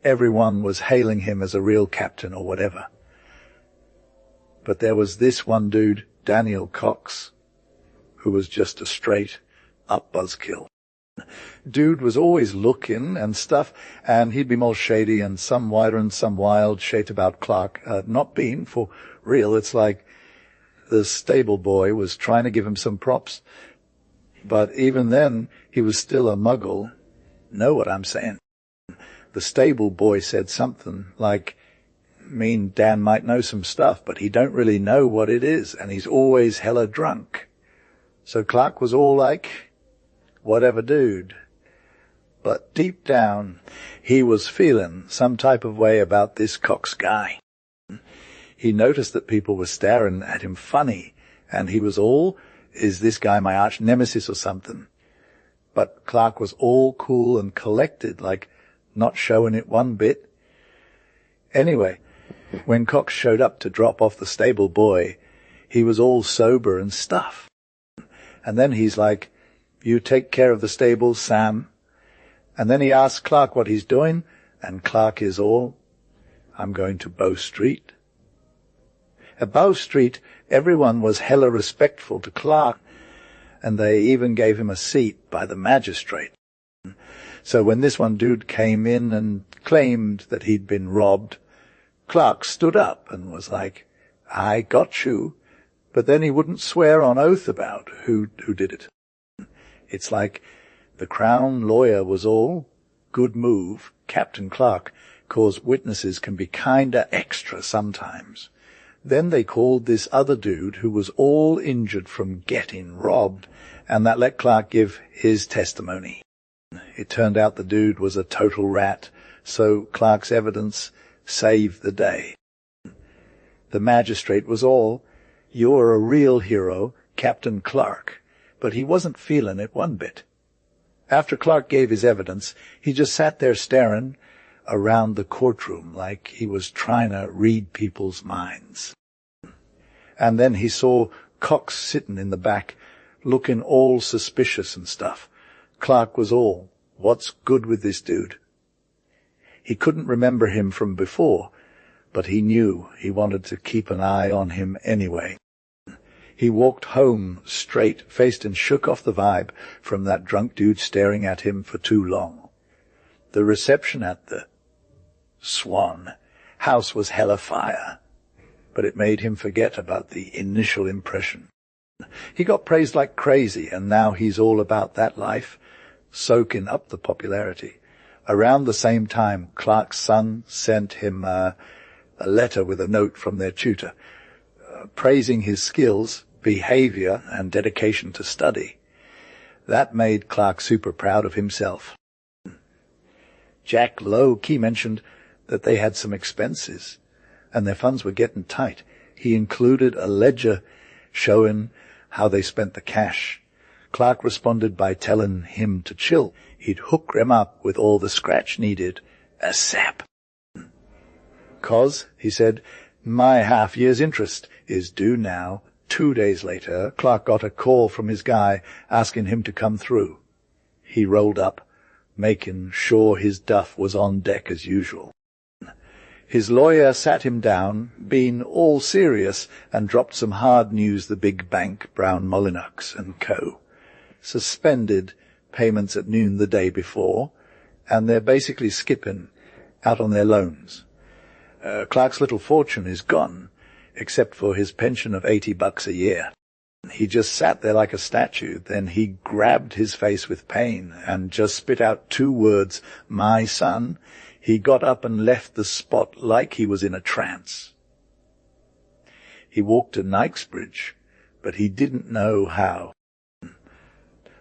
everyone was hailing him as a real captain or whatever. But there was this one dude, Daniel Cox, who was just a straight-up buzzkill. Dude was always looking and stuff, and he'd be more shady and some wider and some wild shit about Clark. Not being for real, it's like the stable boy was trying to give him some props, but even then he was still a muggle. Know what I'm saying? The stable boy said something like, "Me and Dan might know some stuff, but he don't really know what it is, and he's always hella drunk." So Clark was all like, "Whatever, dude." But deep down, he was feeling some type of way about this Cox guy. He noticed that people were staring at him funny, and he was all, "Is this guy my arch nemesis or something?" But Clark was all cool and collected, like not showing it one bit. Anyway, when Cox showed up to drop off the stable boy, he was all sober and stuff. And then he's like, "You take care of the stables, Sam." And then he asks Clark what he's doing, and Clark is all, "I'm going to Bow Street." At Bow Street, everyone was hella respectful to Clark, and they even gave him a seat by the magistrate. So when this one dude came in and claimed that he'd been robbed, Clark stood up and was like, "I got you," but then he wouldn't swear on oath about who did it. It's like the Crown lawyer was all, "Good move, Captain Clark, 'cause witnesses can be kinda extra sometimes." Then they called this other dude who was all injured from getting robbed, and that let Clark give his testimony. It turned out the dude was a total rat, so Clark's evidence saved the day. The magistrate was all, "You're a real hero, Captain Clark," but he wasn't feeling it one bit. After Clark gave his evidence, he just sat there staring around the courtroom like he was trying to read people's minds. And then he saw Cox sitting in the back, looking all suspicious and stuff. Clark was all, "What's good with this dude?" He couldn't remember him from before, but he knew he wanted to keep an eye on him anyway. He walked home straight-faced and shook off the vibe from that drunk dude staring at him for too long. The reception at the Swan house was hella fire, but it made him forget about the initial impression. He got praised like crazy, and now he's all about that life, soaking up the popularity. Around the same time, Clark's son sent him a letter with a note from their tutor, praising his skills, behavior, and dedication to study. That made Clark super proud of himself. Jack low-key mentioned that they had some expenses, and their funds were getting tight. He included a ledger showing how they spent the cash. Clark responded by telling him to chill. He'd hook them up with all the scratch needed ASAP. "'Cause," he said, "my half-year's interest is due now." 2 days later, Clark got a call from his guy asking him to come through. He rolled up, making sure his duff was on deck as usual. His lawyer sat him down, being all serious, and dropped some hard news the big bank, Brown Molyneux & Co. suspended payments at noon the day before, and they're basically skipping out on their loans. Clark's little fortune is gone, except for his pension of $80 a year. He just sat there like a statue. Then he grabbed his face with pain and just spit out 2 words, "My son." He got up and left the spot like he was in a trance. He walked to Knightsbridge, but he didn't know how.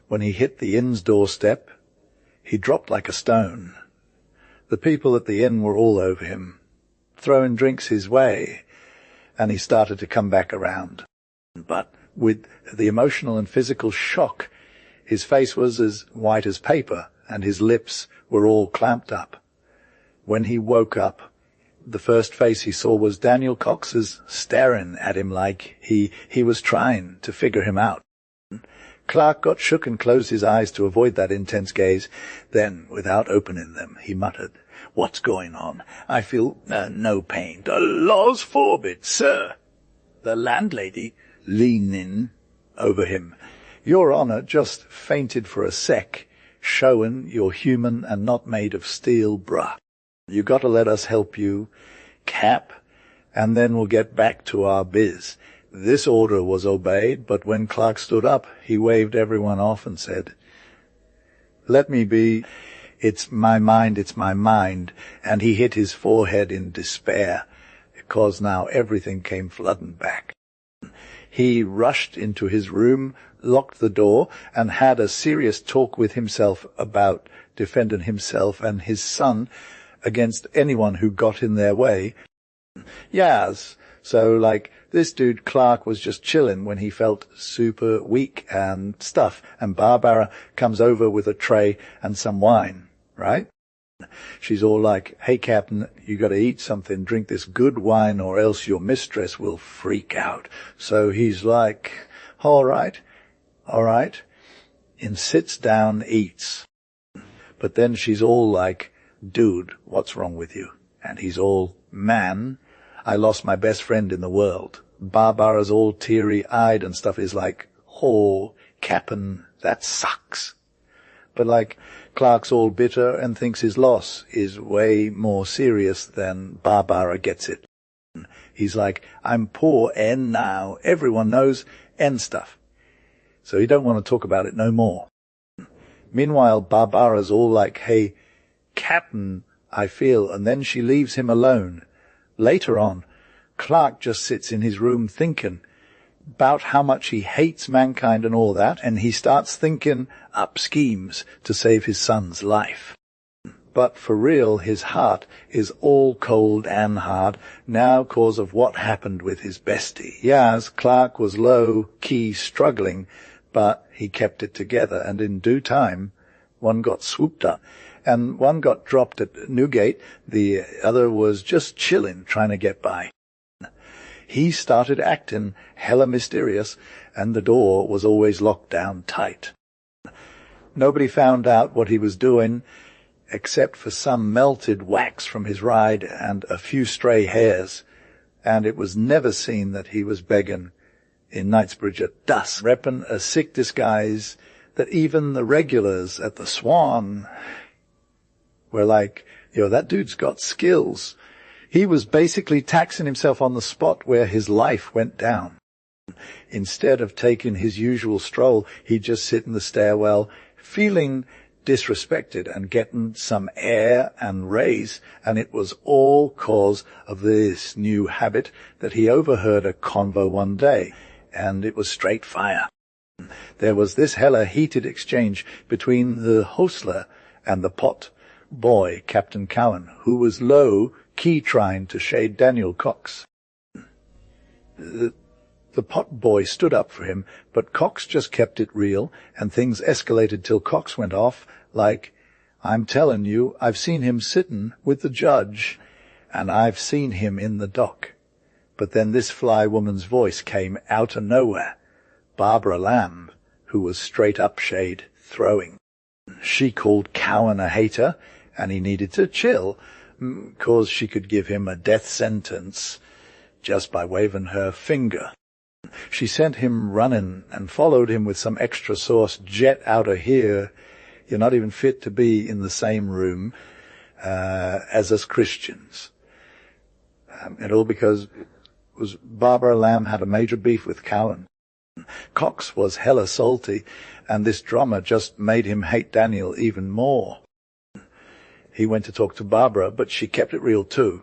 When he hit the inn's doorstep, he dropped like a stone. The people at the inn were all over him, throwing drinks his way, and he started to come back around. But with the emotional and physical shock, his face was as white as paper, and his lips were all clamped up. When he woke up, the first face he saw was Daniel Cox's, staring at him like he was trying to figure him out. Clark got shook and closed his eyes to avoid that intense gaze. Then, without opening them, he muttered, "What's going on? I feel no pain." "The laws forbid, sir." The landlady, leaning over him, "Your Honour just fainted for a sec, showing you're human and not made of steel, bruh. You got to let us help you, Cap, and then we'll get back to our biz." This order was obeyed, but when Clark stood up, he waved everyone off and said, "Let me be. It's my mind," and he hit his forehead in despair, because now everything came flooding back. He rushed into his room, locked the door, and had a serious talk with himself about defending himself and his son against anyone who got in their way. Yes, so this dude Clark was just chilling when he felt super weak and stuff, and Barbara comes over with a tray and some wine, right? She's all like, "Hey, Captain, you got to eat something, drink this good wine, or else your mistress will freak out." So he's like, all right, and sits down, eats. But then she's all like, "Dude, what's wrong with you?" And he's all, "Man, I lost my best friend in the world." Barbara's all teary-eyed and stuff is like, "Oh, Cap'n, that sucks." But Clark's all bitter and thinks his loss is way more serious than Barbara gets it. He's like, "I'm poor and now everyone knows and stuff." So he don't want to talk about it no more. Meanwhile, Barbara's all like, "Hey, Cap'n, I feel," and then she leaves him alone. Later on, Clark just sits in his room thinking about how much he hates mankind and all that, and he starts thinking up schemes to save his son's life. But for real, his heart is all cold and hard now cause of what happened with his bestie. Yes, Clark was low-key struggling, but he kept it together, and in due time, one got swooped up, and one got dropped at Newgate, the other was just chillin', trying to get by. He started actin' hella mysterious, and the door was always locked down tight. Nobody found out what he was doing, except for some melted wax from his ride and a few stray hairs, and it was never seen that he was begging in Knightsbridge at dusk, reppin' a sick disguise that even the regulars at the Swan were like, that dude's got skills. He was basically taxing himself on the spot where his life went down. Instead of taking his usual stroll, he'd just sit in the stairwell, feeling disrespected and getting some air and raise, and it was all cause of this new habit that he overheard a convo one day, and it was straight fire. There was this hella heated exchange between the hostler and the pot boy, Captain Cowan, who was low-key trying to shade Daniel Cox. The pot boy stood up for him, but Cox just kept it real, and things escalated till Cox went off like, "I'm telling you, I've seen him sittin' with the judge, and I've seen him in the dock." But then this fly woman's voice came out of nowhere, Barbara Lamb, who was straight up shade throwing. She called Cowan a hater, and he needed to chill, 'cause she could give him a death sentence just by waving her finger. She sent him running and followed him with some extra sauce. "Jet out of here. You're not even fit to be in the same room as us Christians." And all because Barbara Lamb had a major beef with Cowan. Cox was hella salty, and this drama just made him hate Daniel even more. He went to talk to Barbara, but she kept it real too.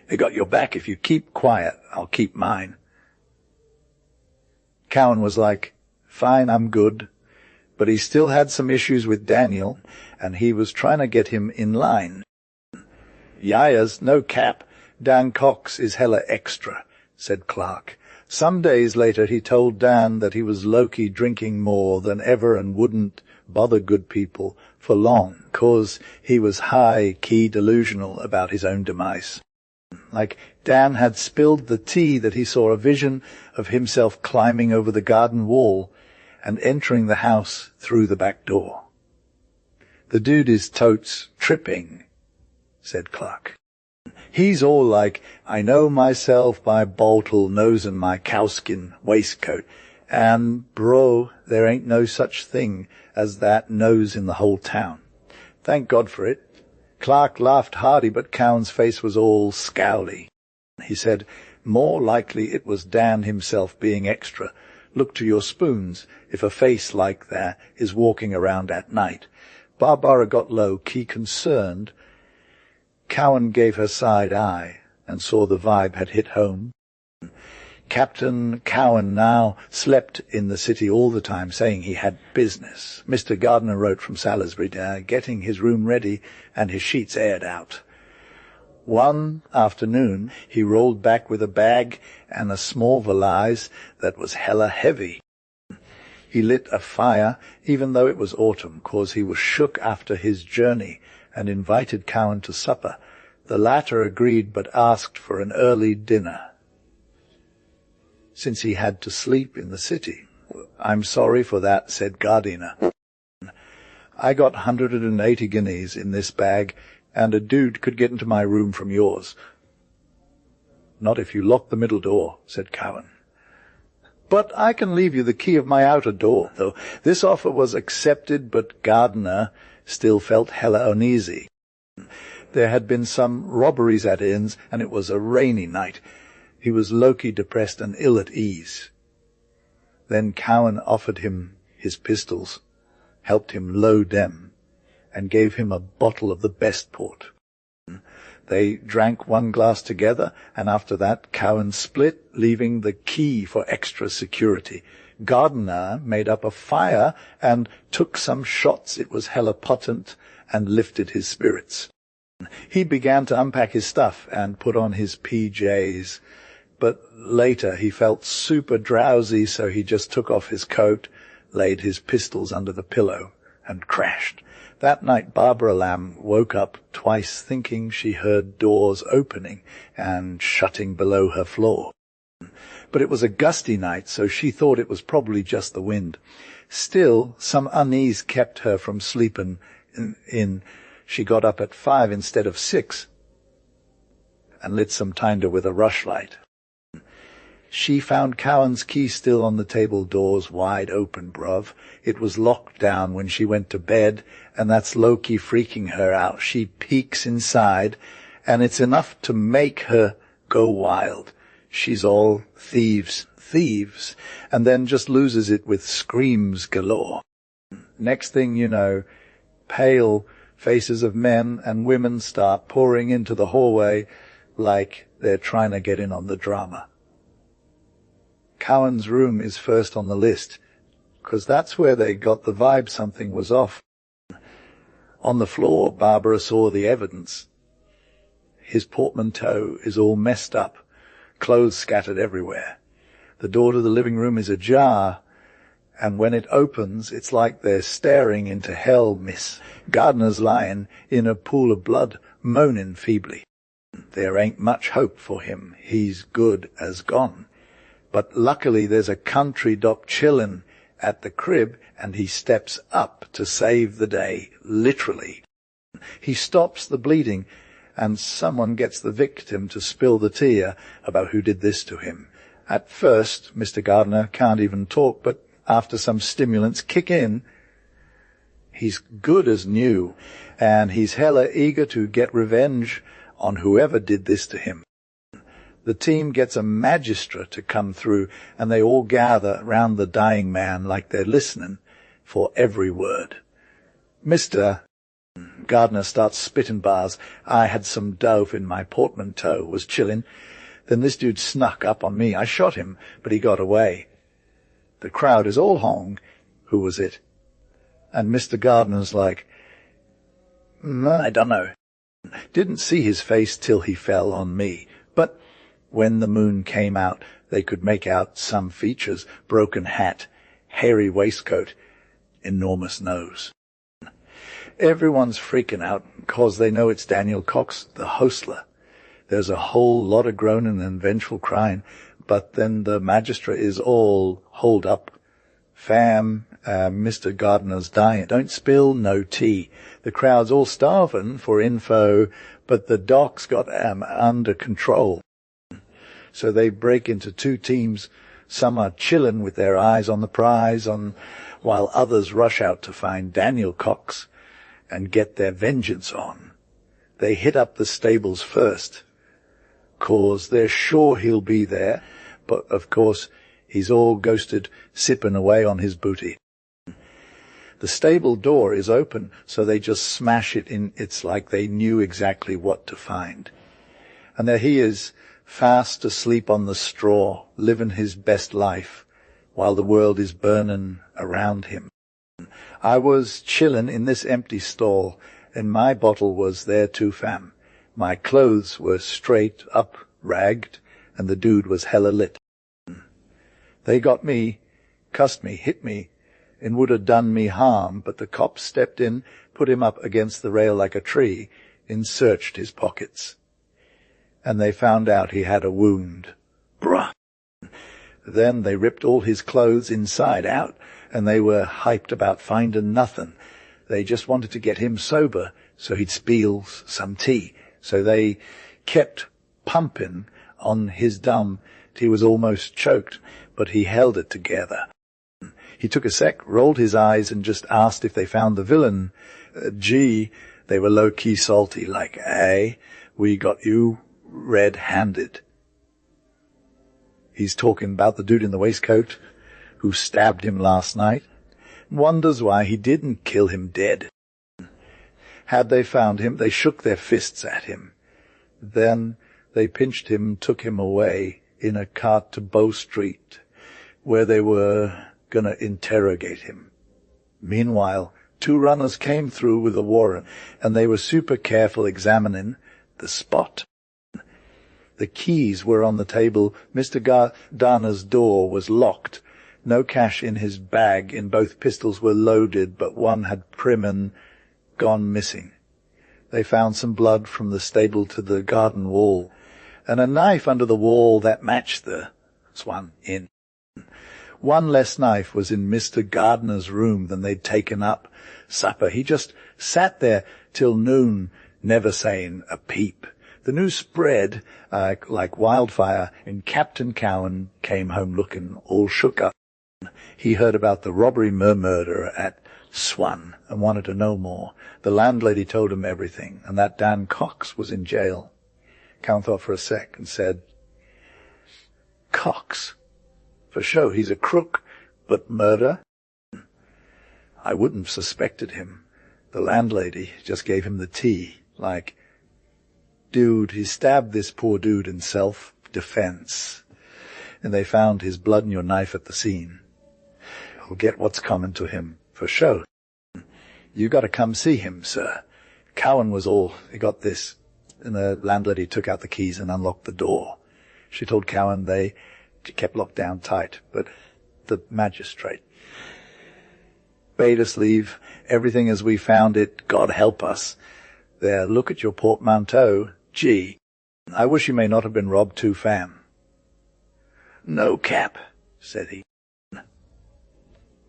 "I got your back. If you keep quiet, I'll keep mine." Cowan was like, "Fine, I'm good." But he still had some issues with Daniel, and he was trying to get him in line. "Yayas, no cap. Dan Cox is hella extra," said Clark. Some days later he told Dan that he was low-key drinking more than ever and wouldn't bother good people for long, 'cause he was high-key delusional about his own demise. Like Dan had spilled the tea that he saw a vision of himself climbing over the garden wall and entering the house through the back door. "The dude is totes tripping," said Clark. "He's all like, 'I know myself by Boltle nosin' my cowskin waistcoat, and, bro, there ain't no such thing as that nose in the whole town.' Thank God for it." Clark laughed hearty, but Cowan's face was all scowly. He said, "More likely it was Dan himself being extra. Look to your spoons if a face like that is walking around at night." Barbara got low-key concerned. Cowan gave her side eye and saw the vibe had hit home. Captain Cowan now slept in the city all the time, saying he had business. Mr. Gardner wrote from Salisbury, getting his room ready and his sheets aired out. One afternoon he rolled back with a bag and a small valise that was hella heavy. He lit a fire, even though it was autumn, 'cause he was shook after his journey, and invited Cowan to supper. The latter agreed, but asked for an early dinner, since he had to sleep in the city. "I'm sorry for that," said Gardiner. "I got 180 guineas in this bag, and a dude could get into my room from yours." "Not if you lock the middle door," said Cowan. "But I can leave you the key of my outer door," though this offer was accepted, but Gardiner still felt hella uneasy. There had been some robberies at inns, and it was a rainy night. He was low-key depressed and ill at ease. Then Cowan offered him his pistols, helped him load them, and gave him a bottle of the best port. They drank one glass together, and after that Cowan split, leaving the key for extra security. Gardiner made up a fire and took some shots. It was hella potent, and lifted his spirits. He began to unpack his stuff and put on his PJs, but later he felt super drowsy, so he just took off his coat, laid his pistols under the pillow, and crashed. That night Barbara Lamb woke up twice thinking she heard doors opening and shutting below her floor. But it was a gusty night, so she thought it was probably just the wind. Still, some unease kept her from sleeping in. She got up at 5 instead of 6 and lit some tinder with a rushlight. She found Cowan's key still on the table, doors wide open, bruv. It was locked down when she went to bed, and that's low-key freaking her out. She peeks inside, and it's enough to make her go wild. She's all thieves, and then just loses it with screams galore. Next thing you know, pale faces of men and women start pouring into the hallway like they're trying to get in on the drama. Cowan's room is first on the list, 'cause that's where they got the vibe something was off. On the floor, Barbara saw the evidence. His portmanteau is all messed up, clothes scattered everywhere. The door to the living room is ajar, and when it opens, it's like they're staring into hell, miss. Gardner's lying in a pool of blood, moaning feebly. There ain't much hope for him. He's good as gone. But luckily there's a country doc chillin' at the crib, and he steps up to save the day, literally. He stops the bleeding, and someone gets the victim to spill the tea about who did this to him. At first, Mr. Gardner can't even talk, but after some stimulants kick in, he's good as new, and he's hella eager to get revenge on whoever did this to him. The team gets a magistrate to come through, and they all gather round the dying man like they're listening for every word. Mr. Gardner starts spitting bars. I had some dope in my portmanteau, was chillin'. Then this dude snuck up on me. I shot him, but he got away. The crowd is all hong. Who was it? And Mr. Gardner's like, I don't know. Didn't see his face till he fell on me. But when the moon came out, they could make out some features: broken hat, hairy waistcoat, enormous nose. Everyone's freaking out because they know it's Daniel Cox, the hostler. There's a whole lot of groaning and vengeful crying, but then the magistrate is all holed up. Fam, Mr. Gardner's dying. Don't spill no tea. The crowd's all starving for info, but the doc's got under control. So they break into two teams. Some are chillin' with their eyes on the prize, while others rush out to find Daniel Cox and get their vengeance on. They hit up the stables first, 'cause they're sure he'll be there, but of course he's all ghosted, sipping away on his booty. The stable door is open, so they just smash it in. It's like they knew exactly what to find. And there he is, fast asleep on the straw, living his best life, while the world is burning around him. I was chillin' in this empty stall, and my bottle was there too, fam. My clothes were straight up ragged, and the dude was hella lit. They got me, cussed me, hit me, and would have done me harm, but the cops stepped in, put him up against the rail like a tree, and searched his pockets. And they found out he had a wound. Bruh. Then they ripped all his clothes inside out, and they were hyped about finding nothing. They just wanted to get him sober, so he'd spill some tea. So they kept pumping on his dum till he was almost choked, but he held it together. He took a sec, rolled his eyes, and just asked if they found the villain. Gee, they were low-key salty, like, hey, we got you red-handed. He's talking about the dude in the waistcoat who stabbed him last night. Wonders why he didn't kill him dead. Had they found him, they shook their fists at him. Then they pinched him and took him away in a cart to Bow Street, where they were going to interrogate him. Meanwhile, 2 runners came through with a warrant, and they were super careful examining the spot. The keys were on the table. Mr. Garner's door was locked. No cash in his bag. In both pistols were loaded, but one had prim and gone missing. They found some blood from the stable to the garden wall, and a knife under the wall that matched the Swan Inn. One less knife was in Mr. Gardiner's room than they'd taken up. Supper. He just sat there till noon, never saying a peep. The news spread like wildfire, and Captain Cowan came home looking all shook up. He heard about the robbery murder at Swan and wanted to know more. The landlady told him everything, and that Dan Cox was in jail. Cowan thought for a sec and said, "Cox? For show, he's a crook, but murder? I wouldn't have suspected him. The landlady just gave him the tea, like, dude, he stabbed this poor dude in self-defense. And they found his blood and your knife at the scene. We'll get what's coming to him, for show. You got to come see him, sir." Cowan was all, he got this. And the landlady took out the keys and unlocked the door. She told Cowan they kept locked down tight, but the magistrate bade us leave. Everything as we found it, God help us. There, look at your portmanteau. Gee, I wish you may not have been robbed too, fam. "No cap," said he.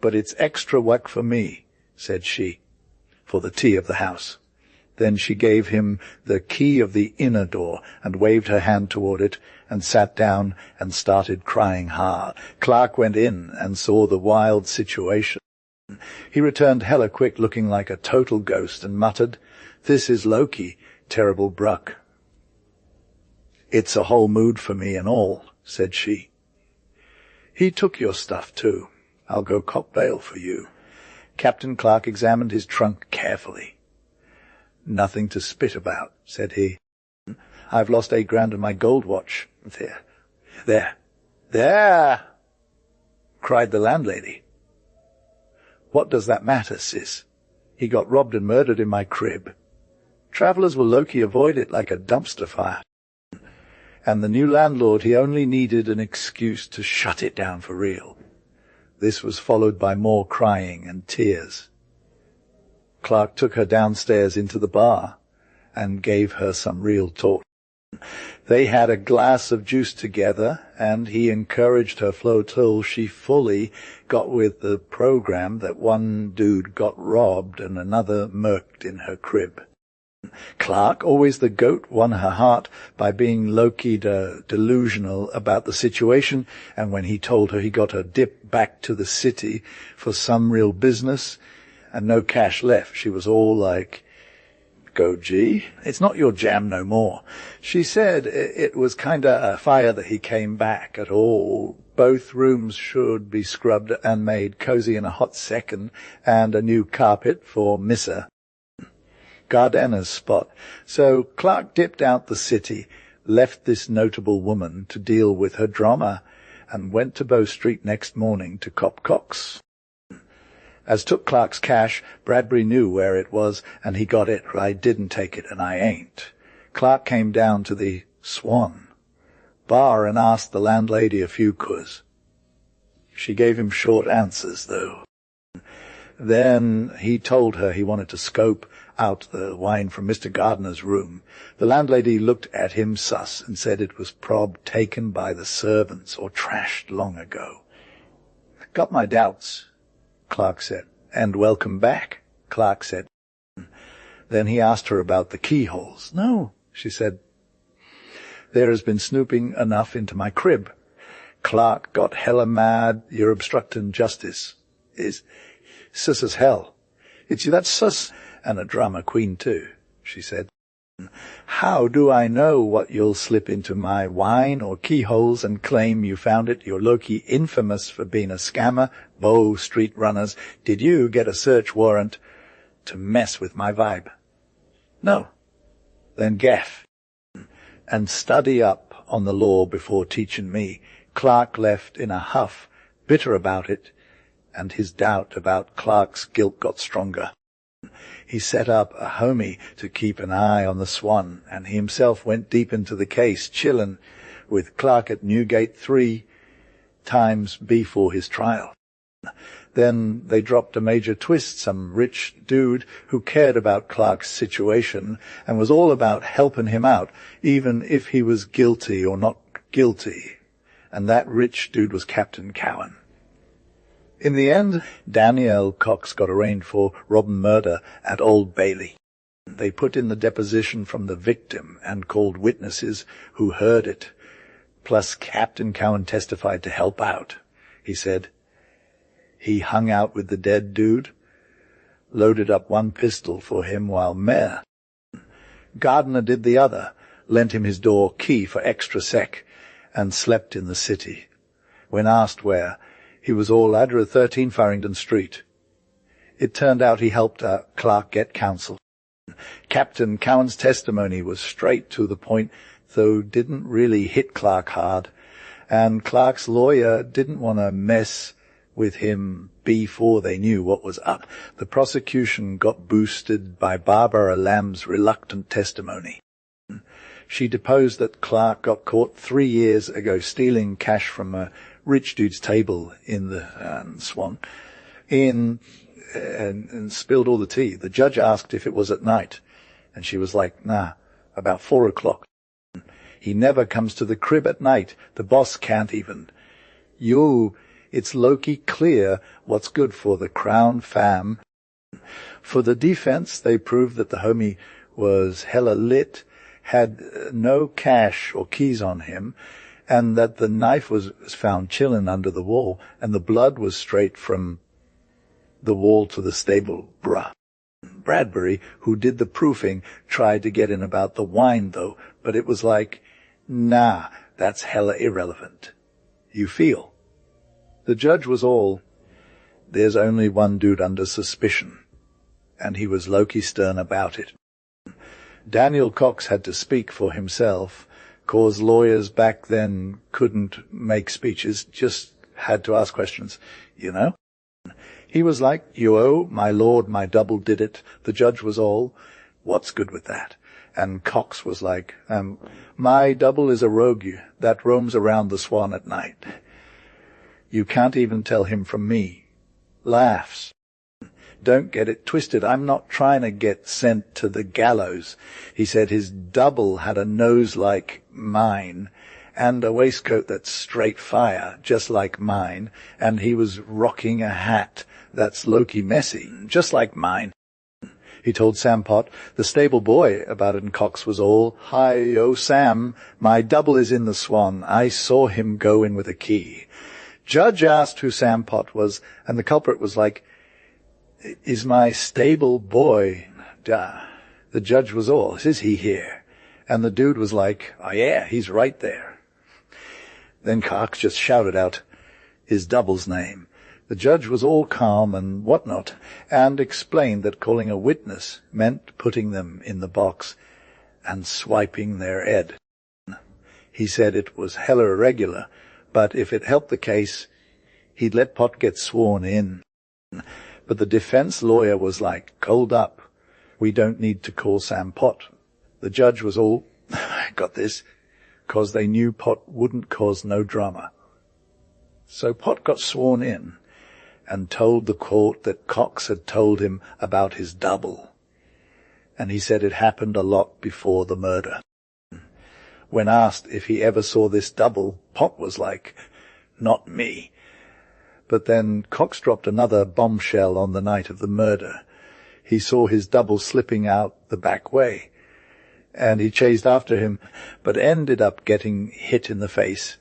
"But it's extra work for me," said she, "for the tea of the house." Then she gave him the key of the inner door and waved her hand toward it and sat down and started crying hard. Clark went in and saw the wild situation. He returned hella quick, looking like a total ghost, and muttered, "This is Loki, terrible bruck." "It's a whole mood for me and all," said she. "He took your stuff too. I'll go cop bail for you." Captain Clark examined his trunk carefully. "Nothing to spit about," said he. "I've lost 8 grand and my gold watch. There, cried the landlady. "What does that matter, sis? He got robbed and murdered in my crib. Travellers will low-key avoid it like a dumpster fire. And the new landlord, he only needed an excuse to shut it down for real." This was followed by more crying and tears. Clark took her downstairs into the bar and gave her some real talk. They had a glass of juice together, and he encouraged her flow till she fully got with the program that one dude got robbed and another murked in her crib. Clark, always the goat, won her heart by being low-key delusional about the situation, and when he told her he got her dip back to the city for some real business and no cash left, she was all like, "Go, G, it's not your jam no more." She said it was kinda a fire that he came back at all. Both rooms should be scrubbed and made cozy in a hot second, and a new carpet for Missa Gardener's spot. So Clark dipped out the city, left this notable woman to deal with her drama, and went to Bow Street next morning to cop Cox. As took Clark's cash, Bradbury knew where it was, and he got it. I didn't take it, and I ain't. Clark came down to the Swan bar and asked the landlady a few quers. She gave him short answers, though. Then he told her he wanted to scope out the wine from Mr. Gardiner's room. The landlady looked at him sus and said it was prob taken by the servants or trashed long ago. "Got my doubts," Clark said. "And welcome back," Clark said. Then he asked her about the keyholes. "No," she said. "There has been snooping enough into my crib." Clark got hella mad. "You're obstructing justice." "Is sus as hell." "It's you that's sus, and a drama queen too," she said. "How do I know what you'll slip into my wine or keyholes and claim you found it? You're low-key infamous for being a scammer. Bow Street runners, did you get a search warrant to mess with my vibe?" "No." "Then gaff and study up on the law before teaching me." Clark left in a huff, bitter about it, and his doubt about Clark's guilt got stronger. He set up a homie to keep an eye on the Swan, and he himself went deep into the case, chillin' with Clark at Newgate 3 times before his trial. Then they dropped a major twist, some rich dude who cared about Clark's situation and was all about helping him out, even if he was guilty or not guilty. And that rich dude was Captain Cowan. In the end, Danielle Cox got arraigned for rob and murder at Old Bailey. They put in the deposition from the victim and called witnesses who heard it. Plus Captain Cowan testified to help out. He said he hung out with the dead dude, loaded up one pistol for him while mayor. Gardner did the other, lent him his door key for extra sec, and slept in the city. When asked where, he was all Ladra 13 Farringdon Street. It turned out he helped Clark get counsel. Captain Cowan's testimony was straight to the point, though didn't really hit Clark hard, and Clark's lawyer didn't want to mess with him before they knew what was up. The prosecution got boosted by Barbara Lamb's reluctant testimony. She deposed that Clark got caught 3 years ago stealing cash from a rich dude's table in the Swan, and spilled all the tea. The judge asked if it was at night, and she was like, nah, about 4 o'clock. He never comes to the crib at night. The boss can't even. It's low-key clear what's good for the Crown fam. For the defense, they proved that the homie was hella lit, had no cash or keys on him, and that the knife was found chillin' under the wall, and the blood was straight from the wall to the stable, bruh. Bradbury, who did the proofing, tried to get in about the wine, though, but it was like, nah, that's hella irrelevant. You feel? The judge was all, there's only one dude under suspicion, and he was low-key stern about it. Daniel Cox had to speak for himself, 'cause lawyers back then couldn't make speeches, just had to ask questions, you know? He was like, my lord, my double did it. The judge was all, what's good with that? And Cox was like, my double is a rogue that roams around the Swan at night. You can't even tell him from me. Laughs. Don't get it twisted. I'm not trying to get sent to the gallows. He said his double had a nose like mine and a waistcoat that's straight fire, just like mine, and he was rocking a hat that's low-key messy, just like mine. He told Sam Pott, the stable boy, about it, and Cox was all, hi, Sam, my double is in the Swan. I saw him go in with a key. Judge asked who Sam Pott was, and the culprit was like, is my stable boy. The judge was all, is he here? And the dude was like, oh yeah, he's right there. Then Cox just shouted out his double's name. The judge was all calm and whatnot, and explained that calling a witness meant putting them in the box and swiping their head. He said it was hella irregular, but if it helped the case, he'd let Pott get sworn in. But the defense lawyer was like, hold up, we don't need to call Sam Pott. The judge was all, I got this, 'cause they knew Pott wouldn't cause no drama. So Pott got sworn in and told the court that Cox had told him about his double, and he said it happened a lot before the murder. When asked if he ever saw this double, Pott was like, not me. But then Cox dropped another bombshell on the night of the murder. He saw his double slipping out the back way, and he chased after him, but ended up getting hit in the face.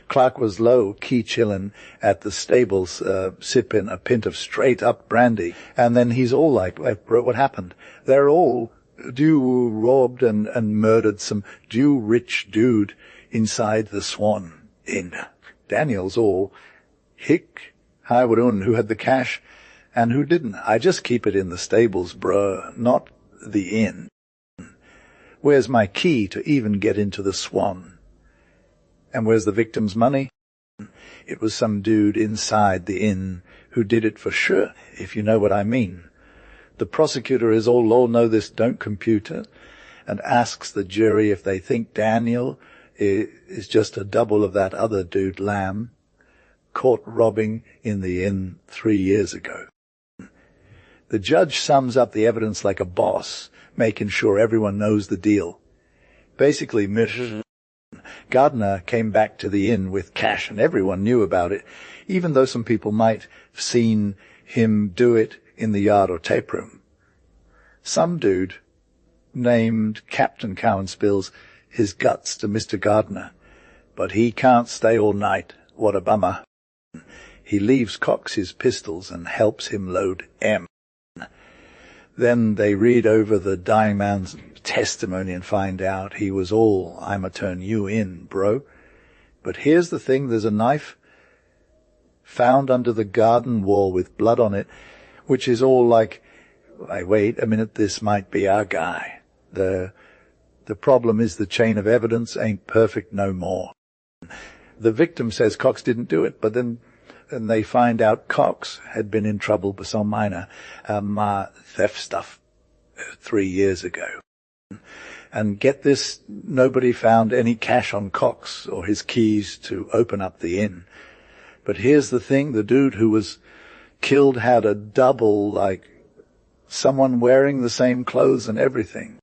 Clark was low-key chillin' at the stables, sipping a pint of straight-up brandy, and then he's all like, bro, what happened? They're all robbed and murdered some rich dude inside the Swan. In Daniel's all, hick, Highwood who had the cash and who didn't. I just keep it in the stables, bruh, not the inn. Where's my key to even get into the Swan? And where's the victim's money? It was some dude inside the inn who did it for sure, if you know what I mean. The prosecutor is all law, know this, don't computer, and asks the jury if they think Daniel is just a double of that other dude, Lamb, caught robbing in the inn 3 years ago. The judge sums up the evidence like a boss, making sure everyone knows the deal. Basically, Gardner came back to the inn with cash, and everyone knew about it, even though some people might have seen him do it in the yard or tape room. Some dude named Captain Cowan spills his guts to Mr. Gardner, but he can't stay all night. What a bummer. He leaves Cox his pistols and helps him load M. Then they read over the dying man's testimony and find out he was all, "I'ma turn you in, bro." But here's the thing, there's a knife found under the garden wall with blood on it, which is all like, wait a minute, this might be our guy. The problem is the chain of evidence ain't perfect no more. The victim says Cox didn't do it, but then and they find out Cox had been in trouble for some minor theft stuff 3 years ago. And get this, nobody found any cash on Cox or his keys to open up the inn. But here's the thing, the dude who was killed had a double, like someone wearing the same clothes and everything.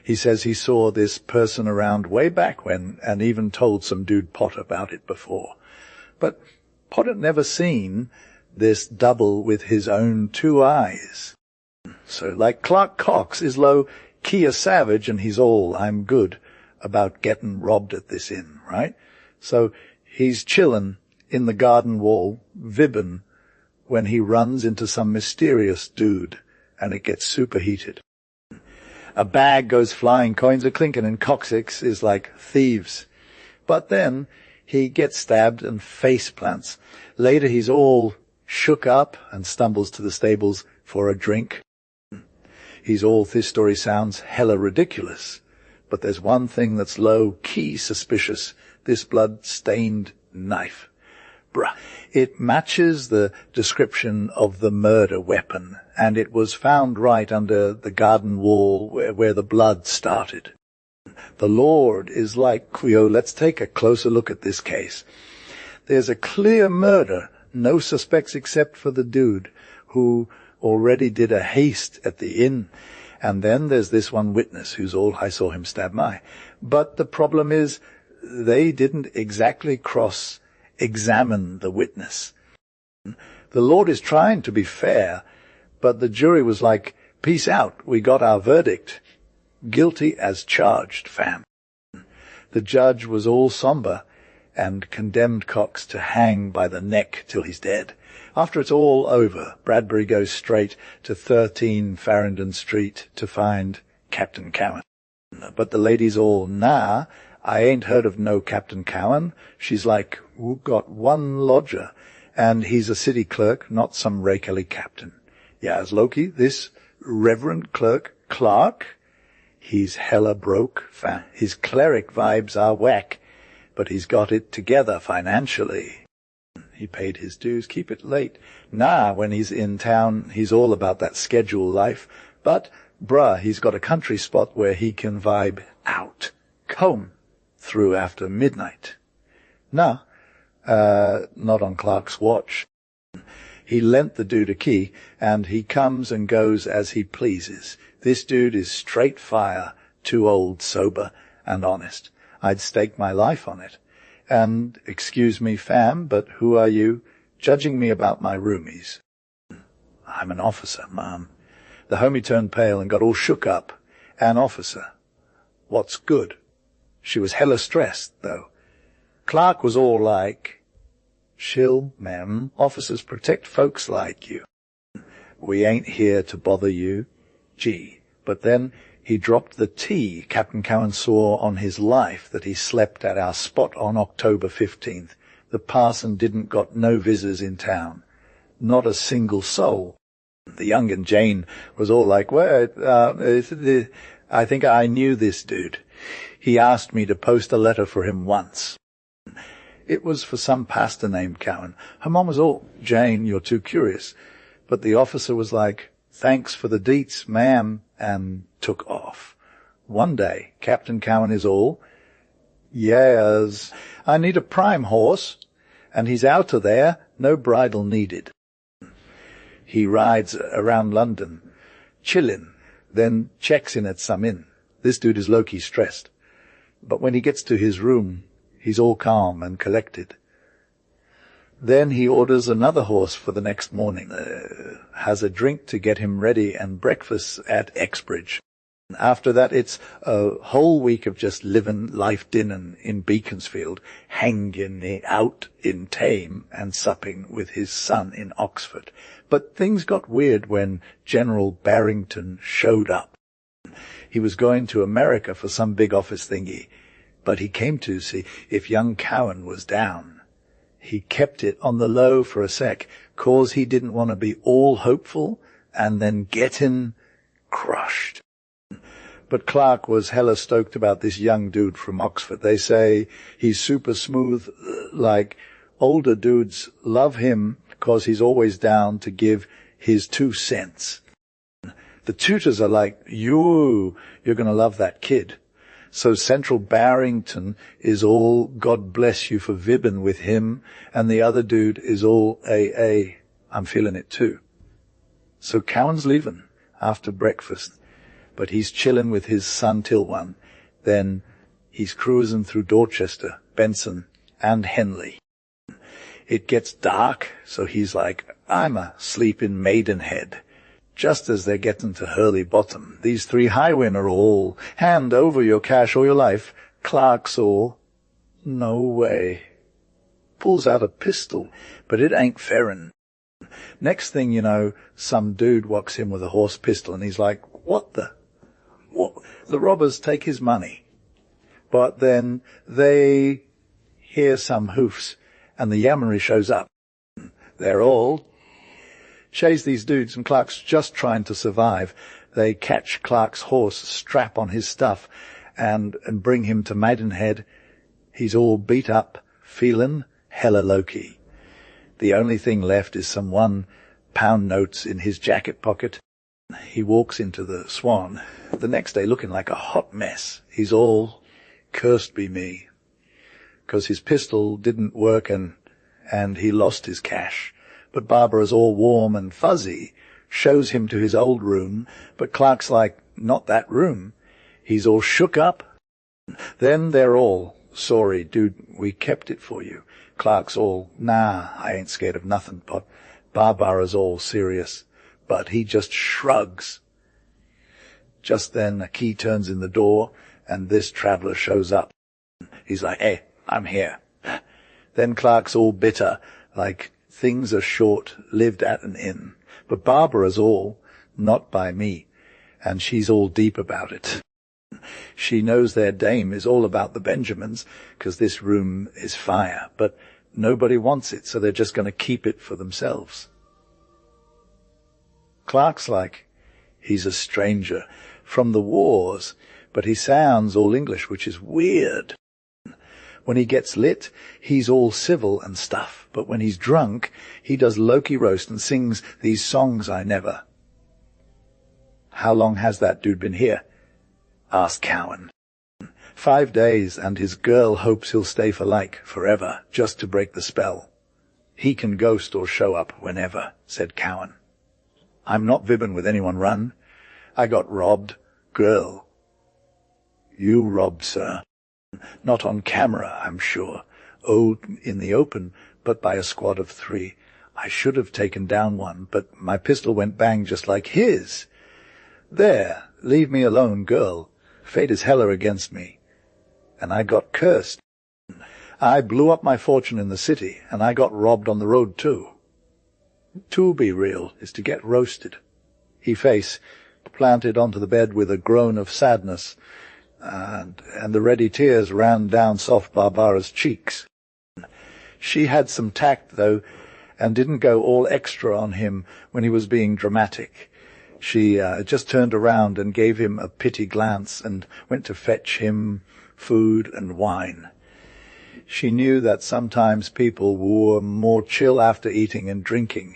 He says he saw this person around way back when and even told some dude Potter about it before. But Potter never seen this double with his own 2 eyes. So like Clark Cox is low-key a savage and he's all, "I'm good," about getting robbed at this inn, right? So he's chillin' in the garden wall, vibbin', when he runs into some mysterious dude and it gets superheated. A bag goes flying, coins are clinking, and Coxix is like thieves. But then he gets stabbed and face plants. Later he's all shook up and stumbles to the stables for a drink. He's all, this story sounds hella ridiculous. But there's one thing that's low-key suspicious, this blood-stained knife. Bruh, it matches the description of the murder weapon, and it was found right under the garden wall where the blood started. The Lord is like, let's take a closer look at this case. There's a clear murder, no suspects except for the dude who already did a haste at the inn. And then there's this one witness who's all, "I saw him stab my." But the problem is they didn't exactly cross-examine the witness. The Lord is trying to be fair, but the jury was like, "Peace out, we got our verdict. Guilty as charged, fam." The judge was all somber and condemned Cox to hang by the neck till he's dead. After it's all over, Bradbury goes straight to 13 Farringdon Street to find Captain Cowan. But the lady's all, "Nah, I ain't heard of no Captain Cowan." She's like, "We got one lodger, and he's a city clerk, not some rakehelly captain." Yeah, as Loki, this reverend clerk, Clark, he's hella broke. His cleric vibes are whack, but he's got it together financially. He paid his dues, keep it late. Nah, when he's in town, he's all about that schedule life. But, he's got a country spot where he can vibe out, comb through after midnight. Nah, not on Clark's watch. He lent the dude a key, and he comes and goes as he pleases. This dude is straight fire, too old, sober, and honest. I'd stake my life on it. And, excuse me, fam, but who are you, judging me about my roomies? I'm an officer, ma'am. The homie turned pale and got all shook up. An officer. What's good? She was hella stressed, though. Clark was all like, "Chill, ma'am. Officers protect folks like you. We ain't here to bother you." Gee. But then he dropped the tea Captain Cowan saw on his life that he slept at our spot on October 15th. The parson didn't got no visitors in town. Not a single soul. The young'un Jane was all like, "Wait, I think I knew this dude. He asked me to post a letter for him once." It was for some pastor named Cowan. Her mom was all, "Jane, you're too curious." But the officer was like, Thanks for the deets, ma'am, and took off. One day, Captain Cowan is all, yes, I need a prime horse, and he's out of there, no bridle needed. He rides around London, chillin', then checks in at some inn. This dude is low-key stressed. But when he gets to his room, he's all calm and collected. Then he orders another horse for the next morning, has a drink to get him ready, and breakfast at Exbridge. After that, it's a whole week of just living life dinner in Beaconsfield, hanging out in Tame and supping with his son in Oxford. But things got weird when General Barrington showed up. He was going to America for some big office thingy, but he came to see if young Cowan was down. He kept it on the low for a sec, 'cause he didn't want to be all hopeful and then getting crushed. But Clark was hella stoked about this young dude from Oxford. They say he's super smooth, like older dudes love him 'cause he's always down to give his 2 cents. The tutors are like, you're gonna love that kid. So Central Barrington is all God bless you for vibbing with him, and the other dude is all AA. I'm feeling it too. So Cowan's leaving after breakfast, but he's chilling with his son till 1. Then he's cruising through Dorchester, Benson, and Henley. It gets dark, so he's like, I'm asleep in Maidenhead. Just as they're getting to Hurley Bottom, these 3 highwaymen are all, hand over your cash or your life. Clark's all, no way. Pulls out a pistol, but it ain't fairin'. Next thing you know, some dude walks in with a horse pistol, and he's like, what? The robbers take his money. But then they hear some hoofs, and the Yammary shows up. They're all chase these dudes, and Clark's just trying to survive. They catch Clark's horse, strap on his stuff, and bring him to Maidenhead. He's all beat up, feelin' hella low-key. The only thing left is some £1 notes in his jacket pocket. He walks into the Swan the next day looking like a hot mess. He's all, cursed be me, 'cause his pistol didn't work and he lost his cash. But Barbara's all warm and fuzzy, shows him to his old room, but Clark's like, not that room. He's all shook up. Then they're all, sorry, dude, we kept it for you. Clark's all, nah, I ain't scared of nothing, but Barbara's all serious. But he just shrugs. Just then a key turns in the door, and this traveller shows up. He's like, hey, I'm here. Then Clark's all bitter, like, things are short, lived at an inn. But Barbara's all, not by me, and she's all deep about it. She knows their dame is all about the Benjamins, 'cause this room is fire, but nobody wants it, so they're just going to keep it for themselves. Clark's like, he's a stranger from the wars, but he sounds all English, which is weird. When he gets lit, he's all civil and stuff, but when he's drunk, he does Loki roast and sings these songs I never. How long has that dude been here? Asked Cowan. 5 days, and his girl hopes he'll stay for forever, just to break the spell. He can ghost or show up whenever, said Cowan. I'm not vibbing with anyone, Run. I got robbed. Girl. You robbed, sir. Not on camera, I'm sure. Oh, in the open, but by a squad of 3. I should have taken down one, but my pistol went bang just like his. There, leave me alone, girl. Fate is hella against me. And I got cursed. I blew up my fortune in the city, and I got robbed on the road too. To be real is to get roasted. He face planted onto the bed with a groan of sadness, and the ready tears ran down soft Barbara's cheeks. She had some tact, though, and didn't go all extra on him when he was being dramatic. She just turned around and gave him a pity glance and went to fetch him food and wine. She knew that sometimes people were more chill after eating and drinking.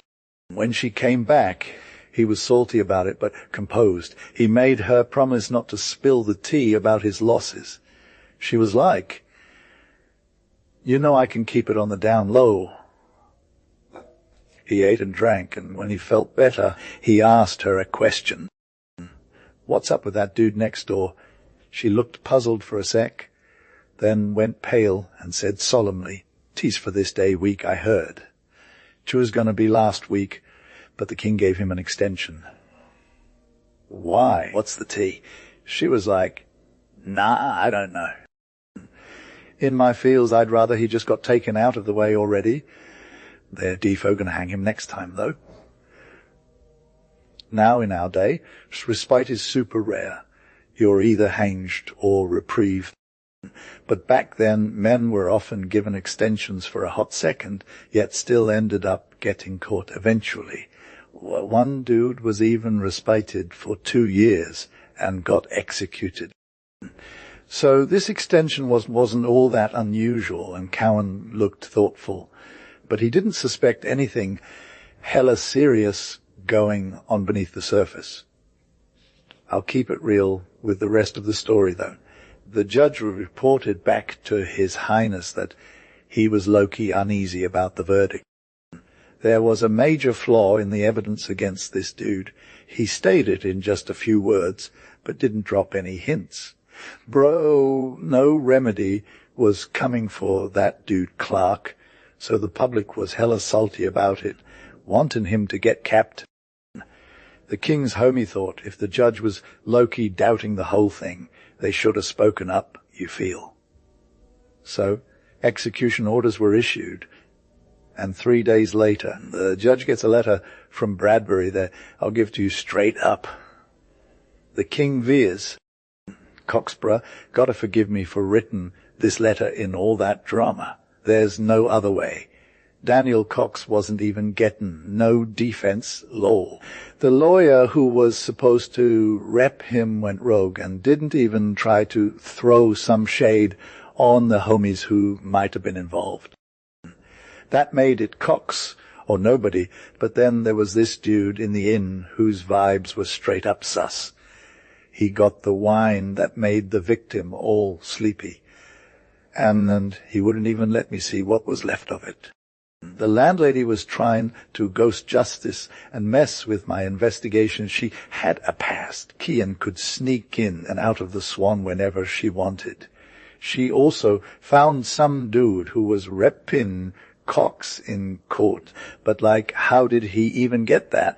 When she came back, He was salty about it, but composed. He made her promise not to spill the tea about his losses. She was like, "You know I can keep it on the down low." He ate and drank, and when he felt better, he asked her a question. "What's up with that dude next door?" She looked puzzled for a sec, then went pale and said solemnly, "'Tis for this day week, I heard. 'Twas going to be last week, but the king gave him an extension." "Why? What's the tea?" She was like, "Nah, I don't know. In my feels, I'd rather he just got taken out of the way already. They're defo going to hang him next time, though. Now, in our day, respite is super rare. You're either hanged or reprieved. But back then, men were often given extensions for a hot second, yet still ended up getting caught eventually. One dude was even respited for 2 years and got executed. So this extension wasn't all that unusual, and Cowan looked thoughtful. But he didn't suspect anything hella serious going on beneath the surface. I'll keep it real with the rest of the story, though. The judge reported back to His Highness that he was low-key uneasy about the verdict. There was a major flaw in the evidence against this dude. He stated in just a few words, but didn't drop any hints. Bro, no remedy was coming for that dude Clark, so the public was hella salty about it, wanting him to get capped. The king's homie thought if the judge was low-key doubting the whole thing, they should have spoken up, you feel. So, execution orders were issued, and 3 days later, the judge gets a letter from Bradbury that I'll give to you straight up. The king veers. Coxburgh, gotta forgive me for written this letter in all that drama. There's no other way. Daniel Cox wasn't even getting no defense, lol. The lawyer who was supposed to rep him went rogue and didn't even try to throw some shade on the homies who might have been involved. That made it Cox or nobody, but then there was this dude in the inn whose vibes were straight up sus. He got the wine that made the victim all sleepy, and he wouldn't even let me see what was left of it. The landlady was trying to ghost justice and mess with my investigation. She had a past. Kian could sneak in and out of the Swan whenever she wanted. She also found some dude who was repping Cox in court, but how did he even get that?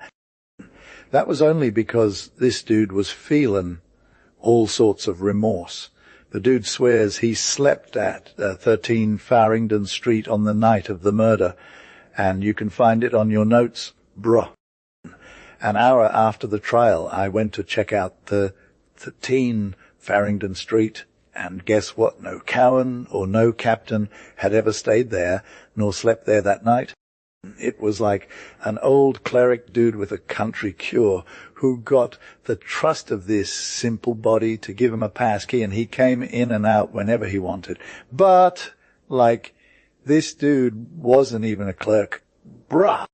That was only because this dude was feeling all sorts of remorse. The dude swears he slept at 13 Farringdon Street on the night of the murder, and you can find it on your notes, bruh. An hour after the trial, I went to check out the 13 Farringdon Street, and guess what? No Cowan or no captain had ever stayed there, nor slept there that night. It was like an old cleric dude with a country cure who got the trust of this simple body to give him a pass key, and he came in and out whenever he wanted. But, this dude wasn't even a clerk. Bruh.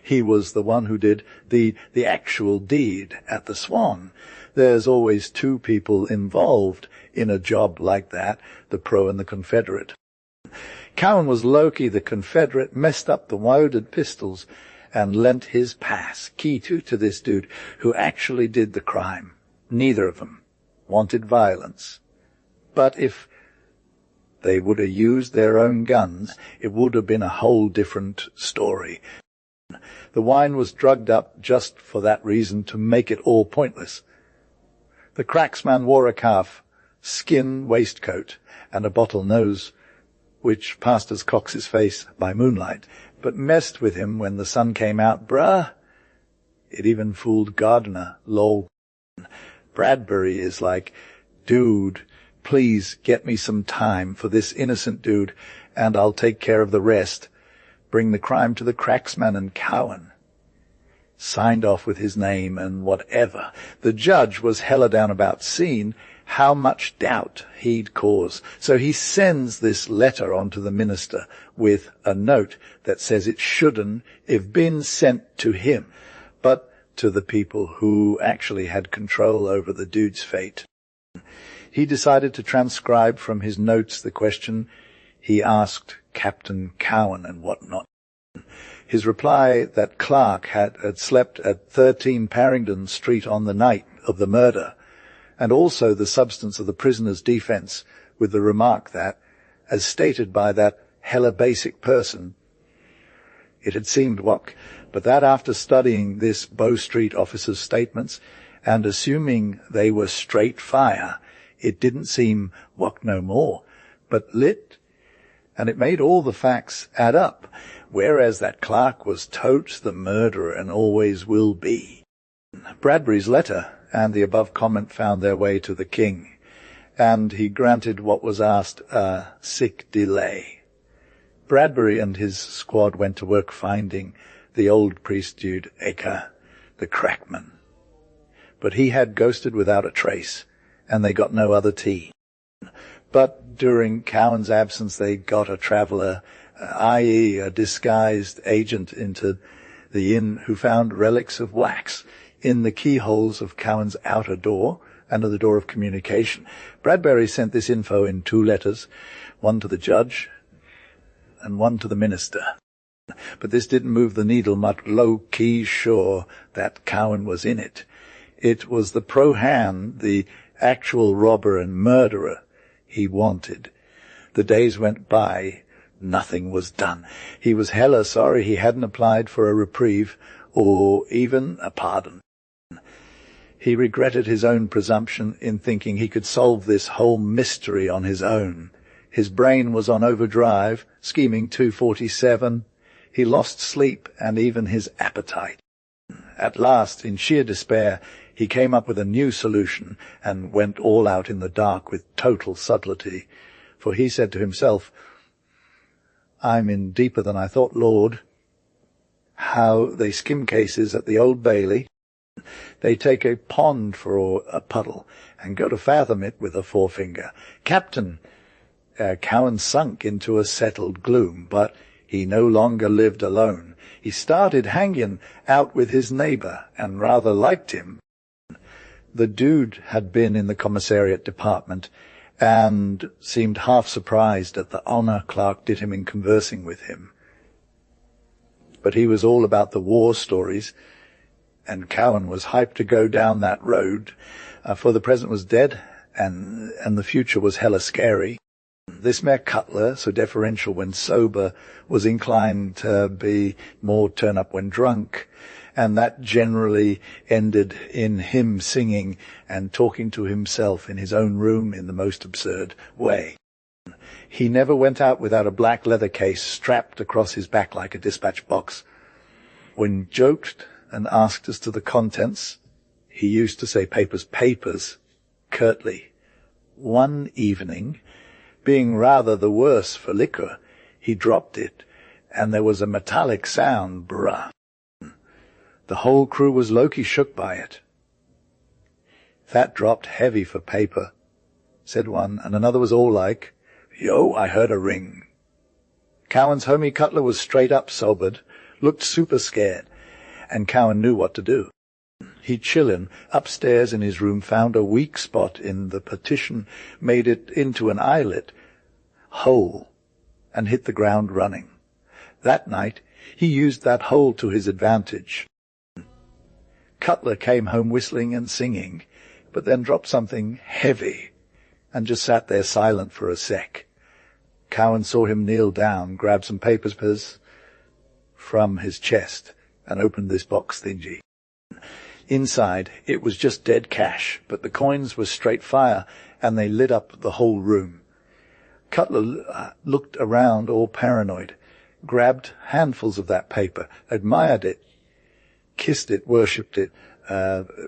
He was the one who did the actual deed at the Swan. There's always 2 people involved in a job like that, the pro and the Confederate. Cowan was low-key the Confederate, messed up the loaded pistols, and lent his pass, key to this dude, who actually did the crime. Neither of them wanted violence. But if they would have used their own guns, it would have been a whole different story. The wine was drugged up just for that reason, to make it all pointless. The cracksman wore a calf skin waistcoat and a bottle nose, which passed as Cox's face by moonlight, but messed with him when the sun came out, bruh. It even fooled Gardner, lol. Bradbury is like, dude, please get me some time for this innocent dude, and I'll take care of the rest. Bring the crime to the cracksman and Cowan. Signed off with his name and whatever. The judge was hella down about seeing how much doubt he'd cause. So he sends this letter on to the minister with a note that says it shouldn't have been sent to him. But to the people who actually had control over the dude's fate. He decided to transcribe from his notes the question he asked Captain Cowan and whatnot. His reply that Clark had slept at 13 Parrington Street on the night of the murder, and also the substance of the prisoner's defence, with the remark that, as stated by that hella basic person, it had seemed whack, but that after studying this Bow Street officer's statements, and assuming they were straight fire, it didn't seem whack no more, but lit, and it made all the facts add up, whereas that Clark was totes the murderer and always will be. Bradbury's letter and the above comment found their way to the king, and he granted what was asked a sick delay. Bradbury and his squad went to work finding the old priest-dude Acre, the crackman. But he had ghosted without a trace, and they got no other tea. But during Cowan's absence they got a traveller, i.e. a disguised agent, into the inn who found relics of wax in the keyholes of Cowan's outer door and of the door of communication. Bradbury sent this info in 2 letters, one to the judge and one to the minister. But this didn't move the needle much. Low-key sure that Cowan was in it. It was the pro-hand, the actual robber and murderer, he wanted. The days went by. Nothing was done. He was hella sorry he hadn't applied for a reprieve or even a pardon. He regretted his own presumption in thinking he could solve this whole mystery on his own. His brain was on overdrive, scheming 247. He lost sleep and even his appetite. At last, in sheer despair, he came up with a new solution and went all out in the dark with total subtlety. For he said to himself, "I'm in deeper than I thought, Lord. How they skim cases at the Old Bailey. They take a pond for a puddle and go to fathom it with a forefinger. Captain." Cowan sunk into a settled gloom, but he no longer lived alone. He started hanging out with his neighbour and rather liked him. The dude had been in the commissariat department and seemed half surprised at the honour Clark did him in conversing with him. But he was all about the war stories, and Cowan was hyped to go down that road, for the present was dead, and the future was hella scary. This Mayor Cutler, so deferential when sober, was inclined to be more turn-up when drunk, and that generally ended in him singing and talking to himself in his own room in the most absurd way. He never went out without a black leather case strapped across his back like a dispatch box. When joked and asked as to the contents, he used to say papers, curtly. One evening, being rather the worse for liquor, he dropped it, and there was a metallic sound, bruh. The whole crew was low-key shook by it. "That dropped heavy for paper," said one, and another was all like, "Yo, I heard a ring." Cowan's homie Cutler was straight up sobered, looked super scared, and Cowan knew what to do. He chillin' upstairs in his room found a weak spot in the partition, made it into an eyelet hole, and hit the ground running. That night he used that hole to his advantage. Cutler came home whistling and singing, but then dropped something heavy and just sat there silent for a sec. Cowan saw him kneel down, grab some papers from his chest, and opened this box thingy. Inside, it was just dead cash, but the coins were straight fire, and they lit up the whole room. Cutler looked around all paranoid, grabbed handfuls of that paper, admired it, kissed it, worshipped it,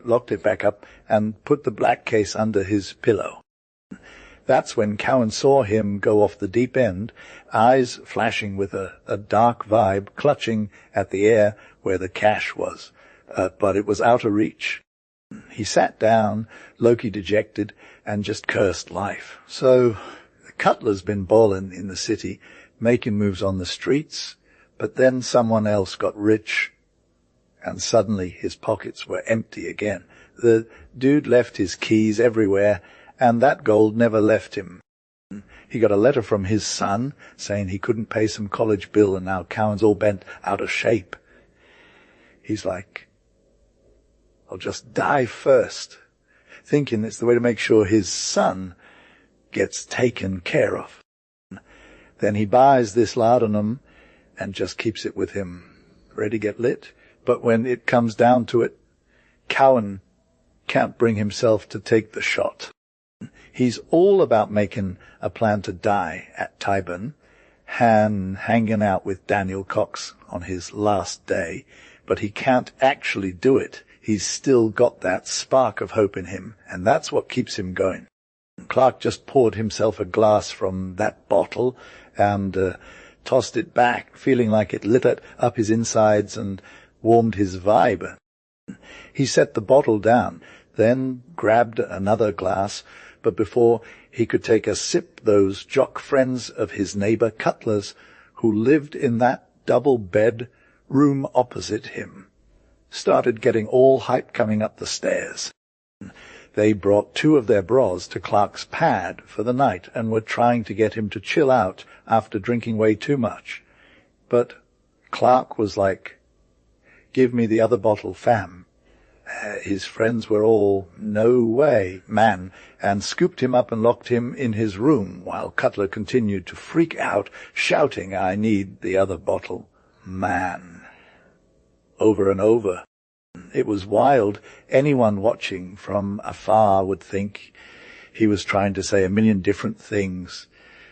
locked it back up, and put the black case under his pillow. That's when Cowan saw him go off the deep end, eyes flashing with a dark vibe, clutching at the air where the cash was. But it was out of reach. He sat down, low-key dejected, and just cursed life. So Cutler's been ballin' in the city, making moves on the streets, but then someone else got rich And suddenly his pockets were empty again. The dude left his keys everywhere, and that gold never left him. He got a letter from his son saying he couldn't pay some college bill, and now Cowan's all bent out of shape. He's like, I'll just die first, thinking it's the way to make sure his son gets taken care of. Then he buys this laudanum and just keeps it with him, ready to get lit. But when it comes down to it, Cowan can't bring himself to take the shot. He's all about making a plan to die at Tyburn, hanging out with Daniel Cox on his last day, but he can't actually do it. He's still got that spark of hope in him, and that's what keeps him going. Clark just poured himself a glass from that bottle and tossed it back, feeling like it lit up his insides and warmed his vibe. He set the bottle down, then grabbed another glass, but before he could take a sip, those jock friends of his neighbour Cutler's, who lived in that double bed room opposite him, started getting all hyped coming up the stairs. They brought 2 of their bras to Clark's pad for the night and were trying to get him to chill out after drinking way too much. But Clark was like, "Give me the other bottle, fam." His friends were all, "No way, man," and scooped him up and locked him in his room while Cutler continued to freak out, shouting, "I need the other bottle, man," over and over. It was wild. Anyone watching from afar would think he was trying to say a million different things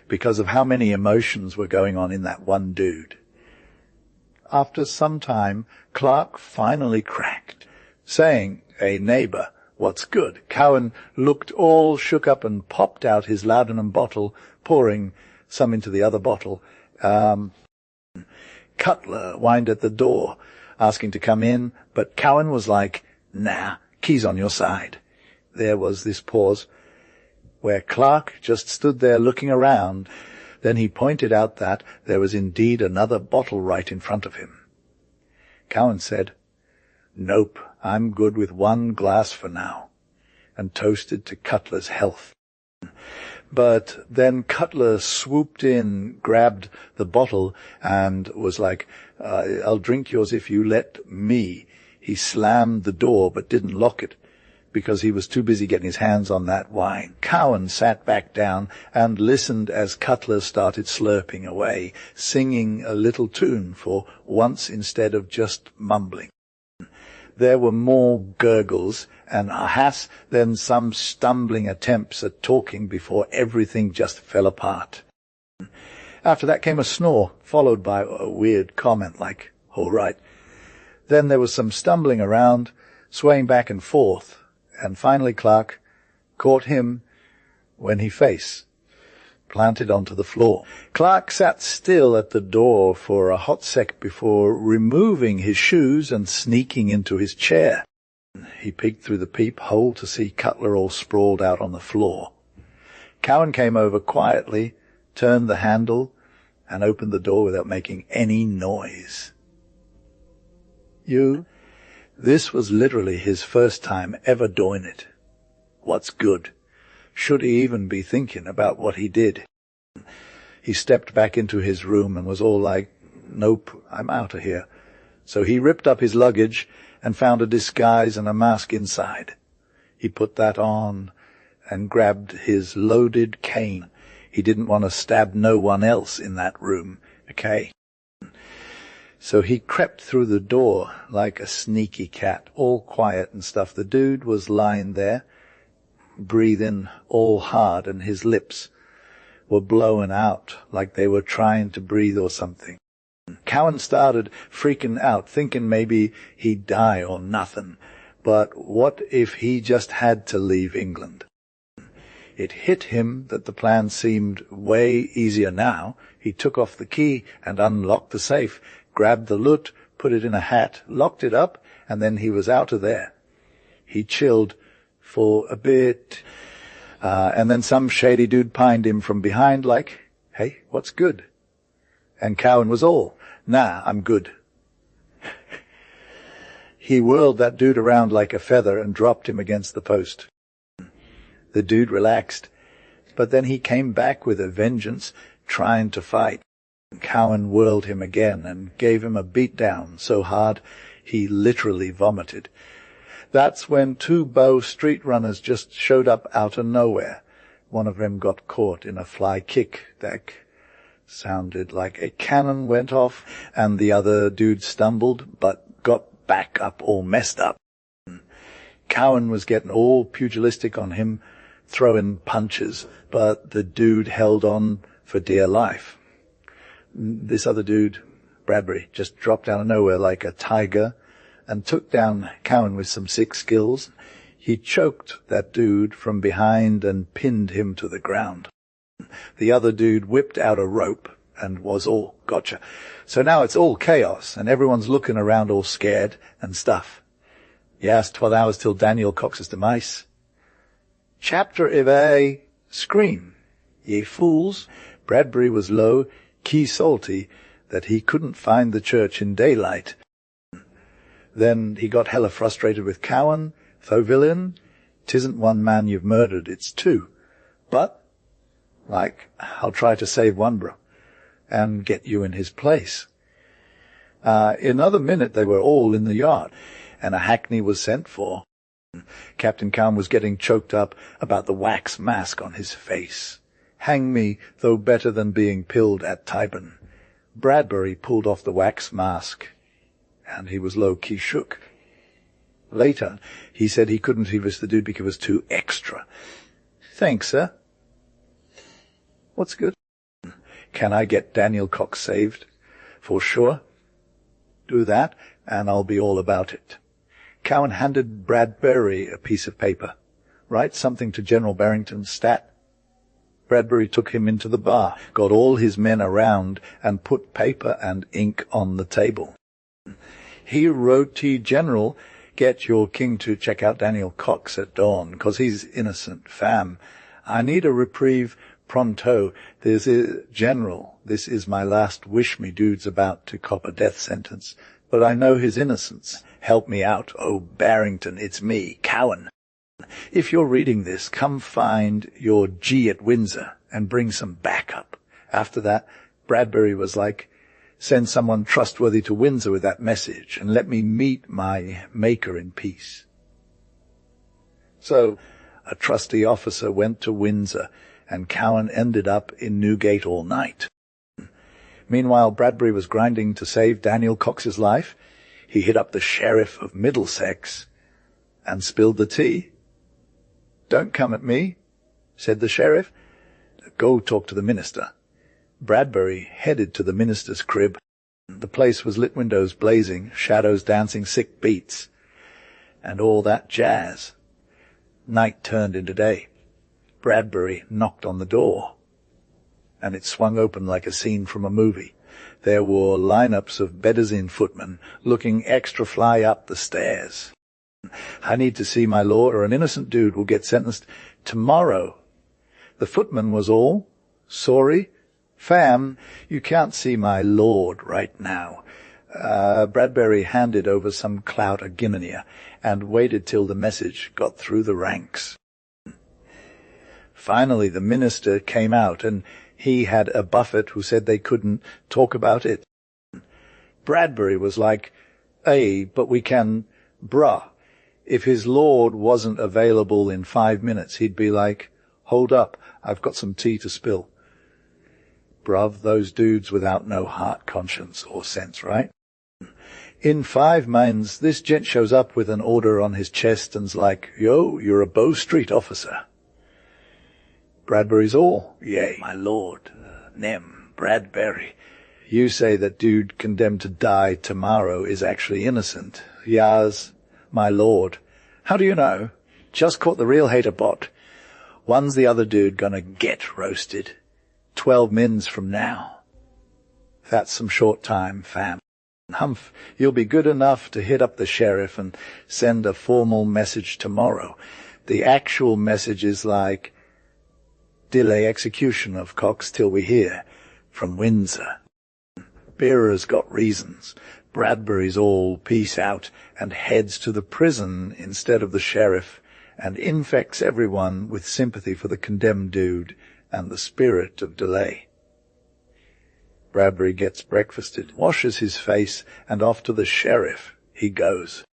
because of how many emotions were going on in that one dude. After some time, Clark finally cracked, saying, "A neighbour, what's good?" Cowan looked all shook up and popped out his laudanum bottle, pouring some into the other bottle. Cutler whined at the door, asking to come in, but Cowan was like, "Nah, keys on your side." There was this pause, where Clark just stood there looking around. Then he pointed out that there was indeed another bottle right in front of him. Cowan said, "Nope, I'm good with 1 glass for now," and toasted to Cutler's health. But then Cutler swooped in, grabbed the bottle, and was like, "I'll drink yours if you let me." He slammed the door but didn't lock it, because he was too busy getting his hands on that wine. Cowan sat back down and listened as Cutler started slurping away, singing a little tune for once instead of just mumbling. There were more gurgles and ahas, then some stumbling attempts at talking before everything just fell apart. After that came a snore, followed by a weird comment like, "All right." Then there was some stumbling around, swaying back and forth, and finally Clark caught him when he planted onto the floor. Clark sat still at the door for a hot sec before removing his shoes and sneaking into his chair. He peeked through the peephole to see Cutler all sprawled out on the floor. Cowan came over quietly, turned the handle, and opened the door without making any noise. This was literally his first time ever doing it. What's good? Should he even be thinking about what he did? He stepped back into his room and was all like, "Nope, I'm out of here." So he ripped up his luggage and found a disguise and a mask inside. He put that on and grabbed his loaded cane. He didn't want to stab no one else in that room, okay? So he crept through the door like a sneaky cat, all quiet and stuff. The dude was lying there, breathing all hard, and his lips were blowing out like they were trying to breathe or something. Cowan started freaking out, thinking maybe he'd die or nothing. But what if he just had to leave England? It hit him that the plan seemed way easier now. He took off the key and unlocked the safe, grabbed the loot, put it in a hat, locked it up, and then he was out of there. He chilled for a bit, and then some shady dude pined him from behind like, "Hey, what's good?" And Cowan was all, "Nah, I'm good." He whirled that dude around like a feather and dropped him against the post. The dude relaxed, but then he came back with a vengeance, trying to fight. Cowan whirled him again and gave him a beatdown so hard he literally vomited. That's when two Bow street runners just showed up out of nowhere. One of them got caught in a fly kick that sounded like a cannon went off, and the other dude stumbled but got back up all messed up. Cowan was getting all pugilistic on him, throwing punches, but the dude held on for dear life. This other dude, Bradbury, just dropped out of nowhere like a tiger and took down Cowan with some sick skills. He choked that dude from behind and pinned him to the ground. The other dude whipped out a rope and was all gotcha. So now it's all chaos and everyone's looking around all scared and stuff. Yes, 12 hours till Daniel Cox's demise. Chapter of a scream. Ye fools, Bradbury was low, key salty, that he couldn't find the church in daylight. Then he got hella frustrated with Cowan, though villain, 'tisn't one man you've murdered, it's two. But, I'll try to save one, bro, and get you in his place. In another minute they were all in the yard, and a hackney was sent for. Captain Cowan was getting choked up about the wax mask on his face. Hang me, though better than being pilled at Tyburn. Bradbury pulled off the wax mask, and he was low-key shook. Later, he said he couldn't service the dude because it was too extra. Thanks, sir. What's good? Can I get Daniel Cox saved? For sure. Do that, and I'll be all about it. Cowan handed Bradbury a piece of paper. Write something to General Barrington's stat. Bradbury took him into the bar, got all his men around, and put paper and ink on the table. He wrote to General, get your king to check out Daniel Cox at dawn, 'cause he's innocent, fam. I need a reprieve pronto. General, this is my last wish. Me dude's about to cop a death sentence, but I know his innocence. Help me out. Oh, Barrington, it's me, Cowan. If you're reading this, come find your G at Windsor and bring some backup. After that, Bradbury was like, send someone trustworthy to Windsor with that message and let me meet my maker in peace. So, a trusty officer went to Windsor, and Cowan ended up in Newgate all night. Meanwhile, Bradbury was grinding to save Daniel Cox's life. He hit up the sheriff of Middlesex and spilled the tea. Don't come at me, said the sheriff. Go talk to the minister. Bradbury headed to the minister's crib. The place was lit windows blazing, shadows dancing sick beats, and all that jazz. Night turned into day. Bradbury knocked on the door, and it swung open like a scene from a movie. There were lineups of Bedouin footmen looking extra fly up the stairs. I need to see my lord, or an innocent dude will get sentenced tomorrow. The footman was all, sorry, fam, you can't see my lord right now. Bradbury handed over some clout a guinea and waited till the message got through the ranks. Finally, the minister came out, and he had a buffet who said they couldn't talk about it. Bradbury was like, hey, but we can, bruh. If his lord wasn't available in 5 minutes, he'd be like, hold up, I've got some tea to spill. Bruv, those dudes without no heart, conscience, or sense, right? In 5 minutes, this gent shows up with an order on his chest and's like, yo, you're a Bow Street officer. Bradbury's all, yea, my lord, Nem, Bradbury. You say that dude condemned to die tomorrow is actually innocent. Yas, my lord. How do you know? Just caught the real hater bot. When's the other dude gonna get roasted? 12 mins from now. That's some short time, fam. Humph, you'll be good enough to hit up the sheriff and send a formal message tomorrow. The actual message is like, delay execution of Cox till we hear from Windsor. Bearer's got reasons, Bradbury's all peace out and heads to the prison instead of the sheriff and infects everyone with sympathy for the condemned dude and the spirit of delay. Bradbury gets breakfasted, washes his face, and off to the sheriff he goes.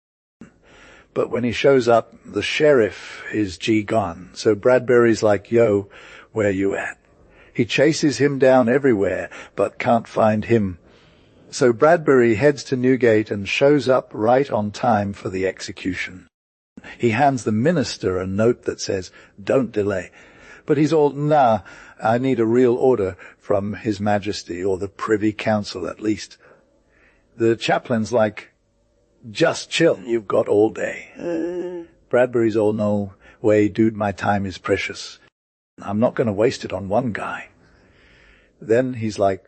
But when he shows up, the sheriff is gone, so Bradbury's like, yo, where you at? He chases him down everywhere, but can't find him. So Bradbury heads to Newgate and shows up right on time for the execution. He hands the minister a note that says, don't delay. But he's all, nah, I need a real order from His Majesty, or the Privy Council at least. The chaplain's like, just chill, you've got all day. Bradbury's all, no way, dude, my time is precious. I'm not going to waste it on one guy. Then he's like,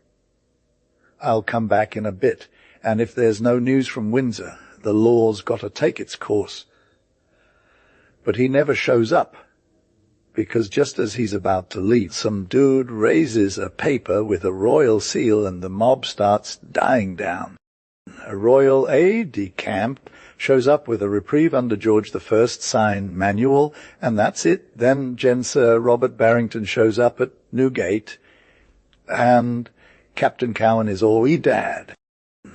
I'll come back in a bit, and if there's no news from Windsor, the law's got to take its course. But he never shows up, because just as he's about to leave, some dude raises a paper with a royal seal and the mob starts dying down. A royal aide-de-camp shows up with a reprieve under George I signed manual, and that's it. Then Sir Robert Barrington shows up at Newgate, and Captain Cowan is all dad.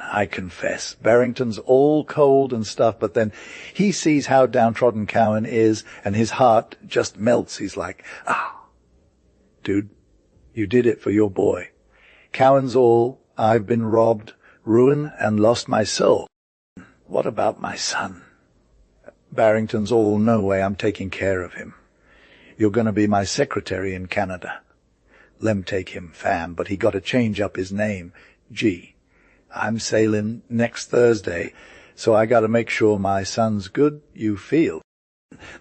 I confess, Barrington's all cold and stuff, but then he sees how downtrodden Cowan is, and his heart just melts. He's like, dude, you did it for your boy. Cowan's all, I've been robbed, ruined, and lost my soul. What about my son? Barrington's all, no way, I'm taking care of him. You're going to be my secretary in Canada. Lem take him, fam, but he got to change up his name, G. I'm sailing next Thursday, so I got to make sure my son's good, you feel.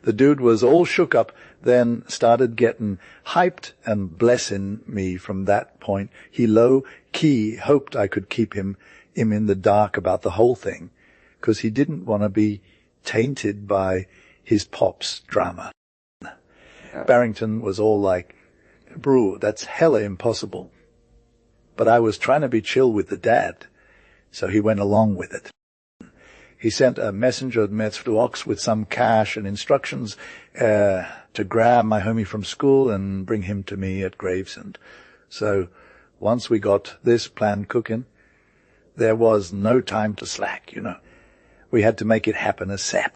The dude was all shook up, then started getting hyped and blessing me from that point. He low-key hoped I could keep him in the dark about the whole thing, 'cause he didn't want to be tainted by his pop's drama. Barrington was all like, bro, that's hella impossible. But I was trying to be chill with the dad, so he went along with it. He sent a messenger at Metz with some cash and instructions to grab my homie from school and bring him to me at Gravesend. So once we got this plan cooking, there was no time to slack, We had to make it happen ASAP.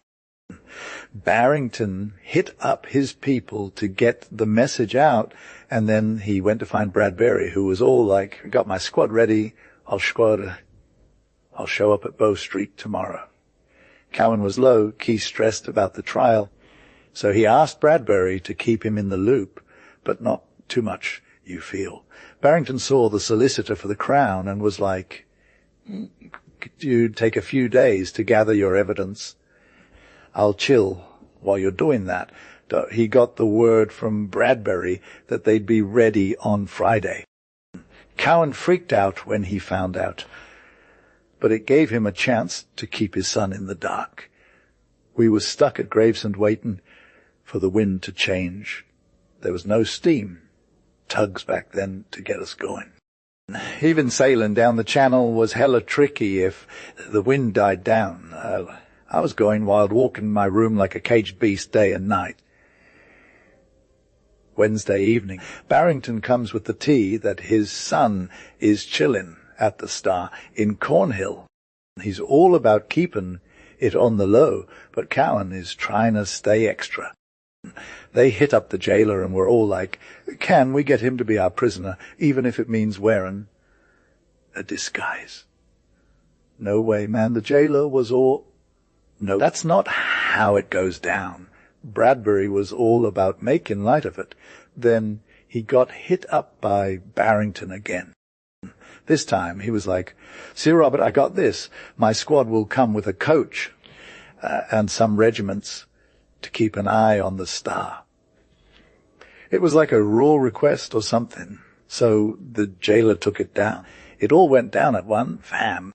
Barrington hit up his people to get the message out, and then he went to find Bradbury, who was all like, got my squad ready, I'll show up at Bow Street tomorrow. Cowan was low-key stressed about the trial, so he asked Bradbury to keep him in the loop, but not too much, you feel. Barrington saw the solicitor for the Crown and was like, could you take a few days to gather your evidence? I'll chill while you're doing that. He got the word from Bradbury that they'd be ready on Friday. Cowan freaked out when he found out, but it gave him a chance to keep his son in the dark. We were stuck at Gravesend waiting for the wind to change. There was no steam, tugs back then to get us going. Even sailing down the channel was hella tricky if the wind died down. I was going wild, walking in my room like a caged beast day and night. Wednesday evening, Barrington comes with the tea that his son is chillin' at the Star in Cornhill. He's all about keeping it on the low, but Cowan is trying to stay extra. They hit up the jailer and were all like, can we get him to be our prisoner, even if it means wearing a disguise? No way, man. The jailer was all, no, that's not how it goes down. Bradbury was all about making light of it. Then he got hit up by Barrington again. This time he was like, Sir Robert, I got this. My squad will come with a coach and some regiments to keep an eye on the Star. It was like a raw request or something, so the jailer took it down. It all went down at one, fam.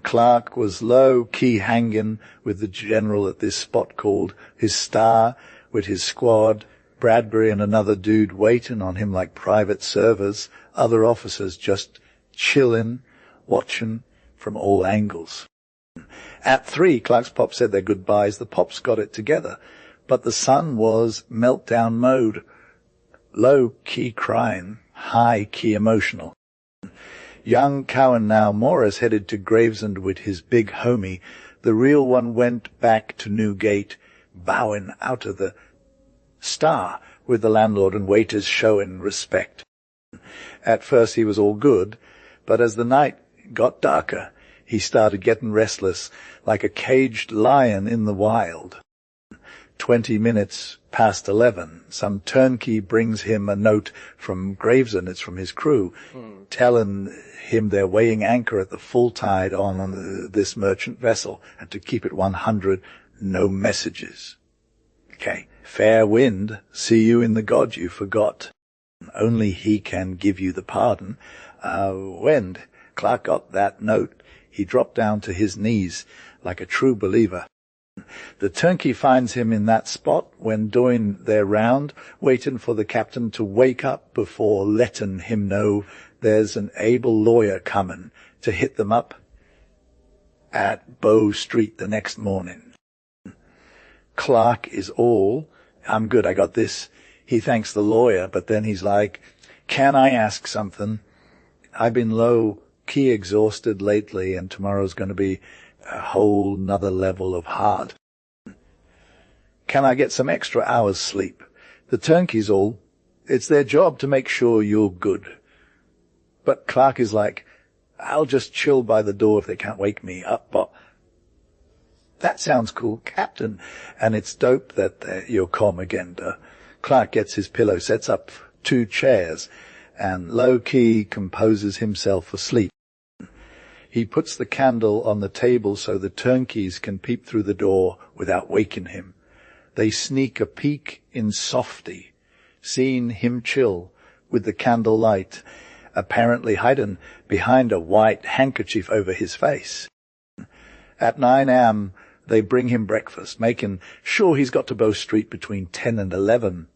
Clark was low-key hanging with the general at this spot called his Star, with his squad, Bradbury and another dude waiting on him like private servers, other officers just chilling, watching from all angles. At 3, Clark's pop said their goodbyes. The pops got it together, but the son was meltdown mode. Low-key crying, high-key emotional. Young Cowan now Morris headed to Gravesend with his big homie. The real one went back to Newgate, bowing out of the Star with the landlord and waiters showing respect. At first he was all good, but as the night got darker, he started getting restless, like a caged lion in the wild. 20 minutes past 11, some turnkey brings him a note from Gravesend, it's from his crew, telling him they're weighing anchor at the full tide on this merchant vessel, and to keep it 100, no messages. Okay, fair wind, see you in the God you forgot. Only he can give you the pardon. When Clark got that note, he dropped down to his knees like a true believer. The turnkey finds him in that spot when doing their round, waiting for the captain to wake up before letting him know there's an able lawyer coming to hit them up at Bow Street the next morning. Clark is all, I'm good, I got this. He thanks the lawyer, but then he's like, can I ask something? I've been low-key exhausted lately, and tomorrow's going to be a whole nother level of hard. Can I get some extra hours sleep? The turnkey's all, it's their job to make sure you're good. But Clark is like, I'll just chill by the door if they can't wake me up. But that sounds cool, Captain. And it's dope that you're calm again. Clark gets his pillow, sets up 2 chairs, and low-key composes himself for sleep. He puts the candle on the table so the turnkeys can peep through the door without waking him. They sneak a peek in softy, seeing him chill with the candle light, apparently hiding behind a white handkerchief over his face. At 9 a.m., they bring him breakfast, making sure he's got to Bow Street between 10 and 11.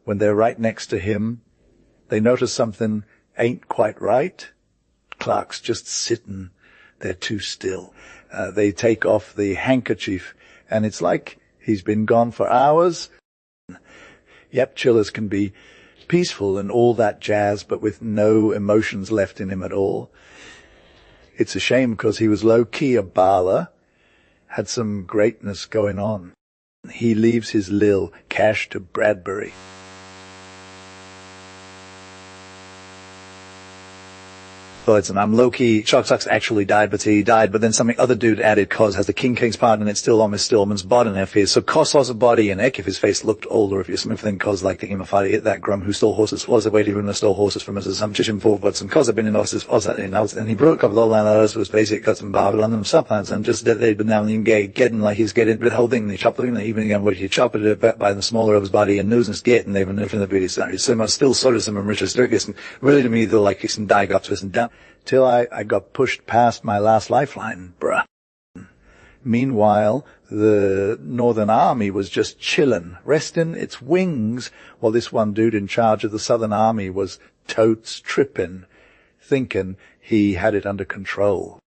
When they're right next to him, they notice something ain't quite right. Clark's just sitting there too still. They take off the handkerchief, and it's like he's been gone for hours. Yep, chillers can be peaceful and all that jazz, but with no emotions left in him at all. It's a shame because he was low-key a baller, had some greatness going on. He leaves his lil cash to Bradbury. And I'm low-key, Shark Sucks actually died, but he died, but then something other dude added, cause has the King King's part, and it's still on Miss Stillman's body in her face. So cause lost a body and ek if his face looked older, if you something then cause like thinking of hit that grum who stole horses, was a way to run stole horses from us as some chicken for, but some cause have been in horses, and he broke up with all that was basic cuts and Babylon and subplants, and just that they'd been now in getting like he's getting with the whole thing, they chopped it, even again, where he chopped it by the smaller of his body and nose and skate, and they've been different the beauty side. So much still sort of some Richard Sturgis, and really to me, though, like he's some die up twist and down. Till I got pushed past my last lifeline, bruh. Meanwhile, the Northern Army was just chillin', resting its wings, while this one dude in charge of the Southern Army was totes trippin', thinking he had it under control.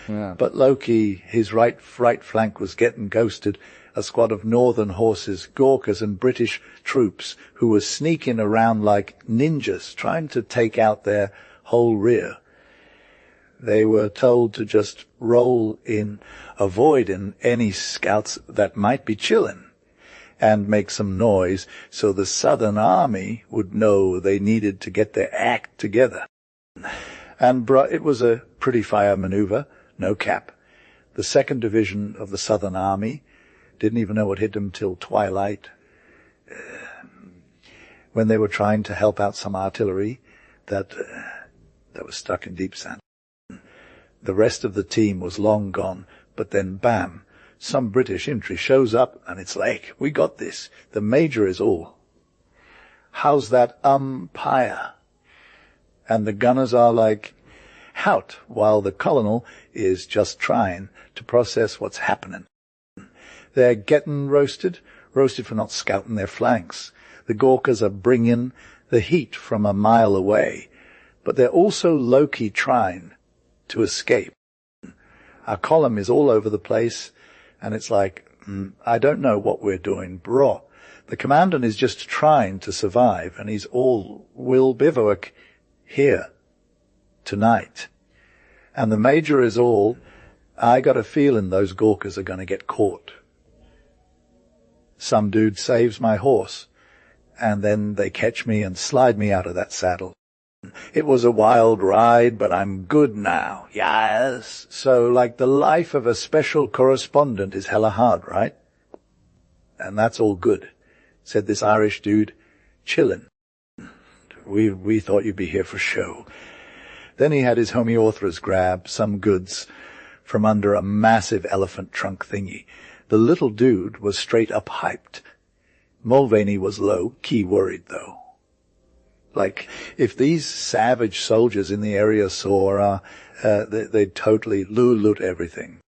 Yeah. But low-key, his right flank was getting ghosted. A squad of Northern horses, Gurkhas and British troops who were sneaking around like ninjas, trying to take out their whole rear. They were told to just roll in, avoiding any scouts that might be chillin', and make some noise so the Southern Army would know they needed to get their act together. And it was a pretty fire maneuver, no cap. The 2nd Division of the Southern Army didn't even know what hit them till twilight, when they were trying to help out some artillery that was stuck in deep sand. The rest of the team was long gone, but then bam, some British infantry shows up and it's like, we got this. The major is all. How's that umpire? And the gunners are like, hout, while the colonel is just trying to process what's happening. They're getting roasted for not scouting their flanks. The Gurkhas are bringing the heat from a mile away, but they're also low-key trying to escape. Our column is all over the place, and it's like, I don't know what we're doing, bro. The commandant is just trying to survive, and we'll bivouac here tonight. And the major is I got a feeling those Gurkhas are going to get caught. Some dude saves my horse, and then they catch me and slide me out of that saddle. It was a wild ride, but I'm good now. Yes. So, like, the life of a special correspondent is hella hard, right? And that's all good, said this Irish dude, chillin'. We thought you'd be here for show. Then he had his homie authors grab some goods from under a massive elephant trunk thingy. The little dude was straight up hyped. Mulvaney was low-key worried, though. Like, if these savage soldiers in the area saw, they'd totally loot everything.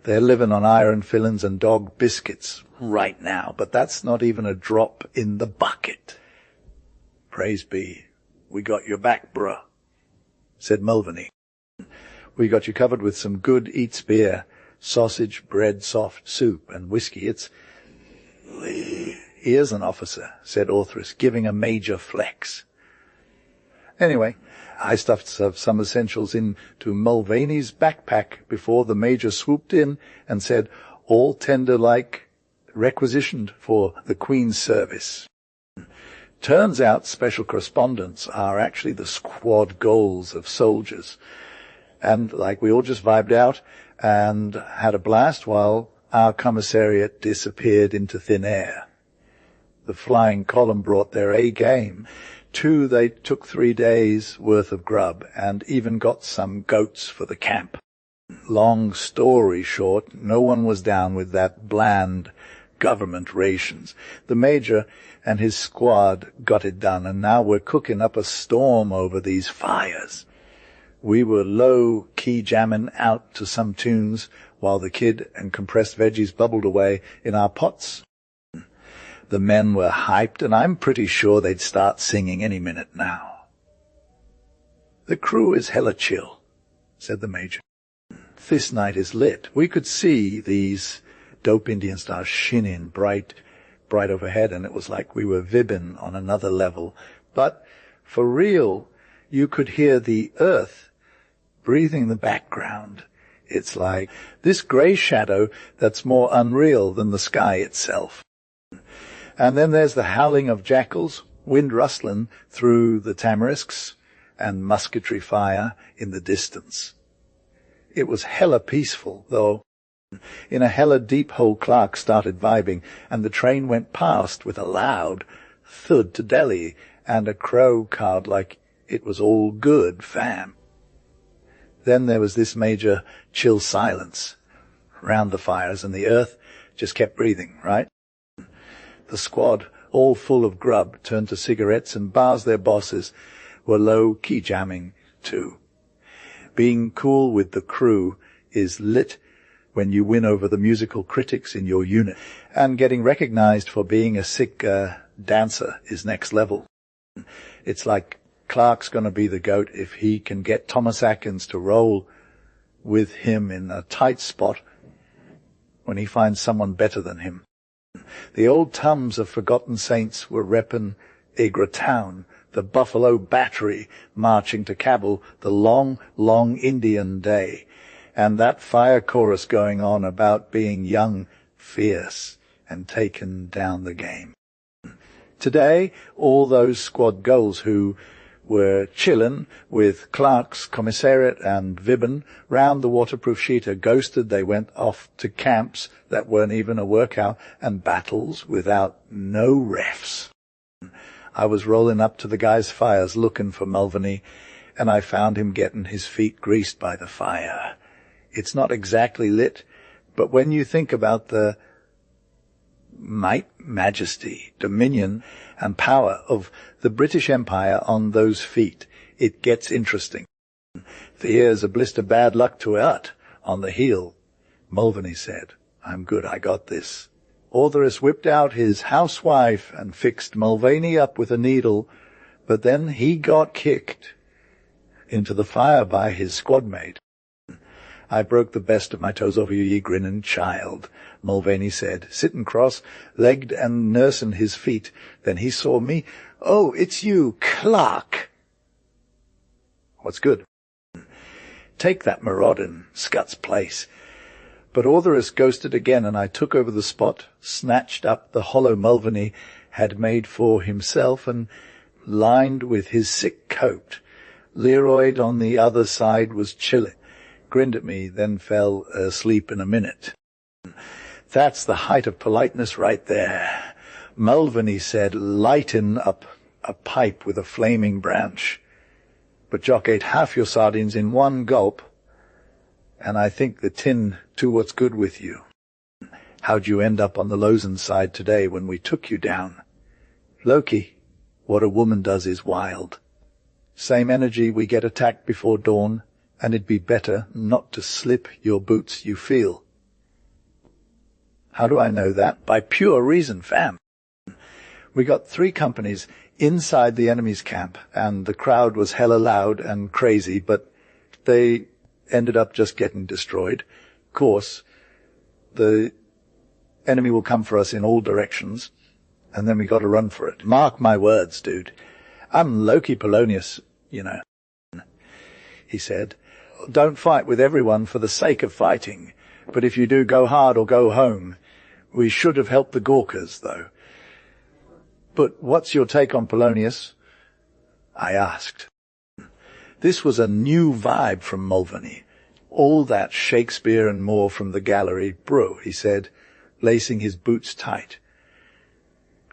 They're living on iron fillings and dog biscuits right now, but that's not even a drop in the bucket. Praise be. We got your back, bruh, said Mulvaney. We got you covered with some good eats beer, sausage, bread, soft soup, and whiskey. Here's an officer, said Orthris, giving a major flex. Anyway, I stuffed some essentials into Mulvaney's backpack before the major swooped in and said, all tender-like, requisitioned for the Queen's service. Turns out special correspondents are actually the squad goals of soldiers. And, like, we all just vibed out and had a blast while our commissariat disappeared into thin air. The flying column brought their A-game. They took 3 days' worth of grub and even got some goats for the camp. Long story short, no one was down with that bland government rations. The major and his squad got it done, and now we're cooking up a storm over these fires. We were low-key jamming out to some tunes while the kid and compressed veggies bubbled away in our pots. The men were hyped, and I'm pretty sure they'd start singing any minute now. The crew is hella chill, said the major. This night is lit. We could see these dope Indian stars shinning bright overhead, and it was like we were vibbing on another level. But for real, you could hear the earth breathing in the background. It's like this grey shadow that's more unreal than the sky itself. And then there's the howling of jackals, wind rustling through the tamarisks, and musketry fire in the distance. It was hella peaceful, though. In a hella deep hole, Clark started vibing, and the train went past with a loud thud to Delhi, and a crow cawed like it was all good, fam. Then there was this major chill silence round the fires, and the earth just kept breathing, right? The squad, all full of grub, turned to cigarettes, and bars their bosses were low-key jamming, too. Being cool with the crew is lit when you win over the musical critics in your unit, and getting recognized for being a sick dancer is next level. It's like Clark's going to be the GOAT if he can get Thomas Atkins to roll with him in a tight spot when he finds someone better than him. The old Tums of Forgotten Saints were reppin' Agra Town, the Buffalo Battery marching to Kabul, the long, long Indian day, and that fire chorus going on about being young, fierce, and taking down the game. Today, all those squad goals who were chillin' with Clark's commissariat and Vibben round the waterproof sheet are ghosted. They went off to camps that weren't even a workout and battles without no refs. I was rolling up to the guy's fires looking for Mulvaney, and I found him getting his feet greased by the fire. It's not exactly lit, but when you think about the might, majesty, dominion, and power of the British Empire on those feet, it gets interesting. There's a blister bad luck to it on the heel, Mulvaney said. I'm good, I got this. Ortherus whipped out his housewife and fixed Mulvaney up with a needle, but then he got kicked. into the fire by his squad mate. I broke the best of my toes off you, ye grinning child, Mulvaney said, sitting cross-legged and nursing his feet. Then he saw me. Oh, it's you, Clark. What's good? Take that maraudin' Scott's place. But Ortherus ghosted again, and I took over the spot, snatched up the hollow Mulvaney had made for himself, and lined with his sick coat. Leroyd on the other side was chilling, grinned at me, then fell asleep in a minute. That's the height of politeness right there, Mulvaney said, lighting up a pipe with a flaming branch. But Jock ate half your sardines in one gulp, and I think the tin to what's good with you. How'd you end up on the Lowson side today when we took you down? Loki, what a woman does is wild. Same energy, we get attacked before dawn, and it'd be better not to slip your boots, you feel. How do I know that? By pure reason, fam. We got 3 companies inside the enemy's camp, and the crowd was hella loud and crazy, but they ended up just getting destroyed. Of course, the enemy will come for us in all directions, and then we got to run for it. Mark my words, dude. I'm Loki Polonius, you know, he said. Don't fight with everyone for the sake of fighting, but if you do, go hard or go home. We should have helped the Gawkers, though. But what's your take on Polonius? I asked. This was a new vibe from Mulvaney. All that Shakespeare and more from the gallery. Bro, he said, lacing his boots tight.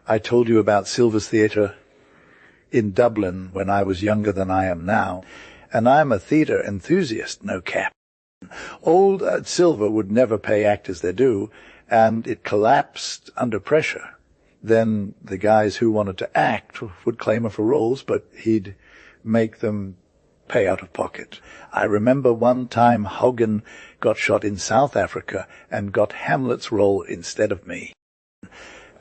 I told you about Silver's Theatre in Dublin when I was younger than I am now, and I'm a theatre enthusiast, no cap. Old Silver would never pay actors their due, and it collapsed under pressure. Then the guys who wanted to act would clamour for roles, but he'd make them pay out of pocket. I remember one time Hogan got shot in South Africa and got Hamlet's role instead of me.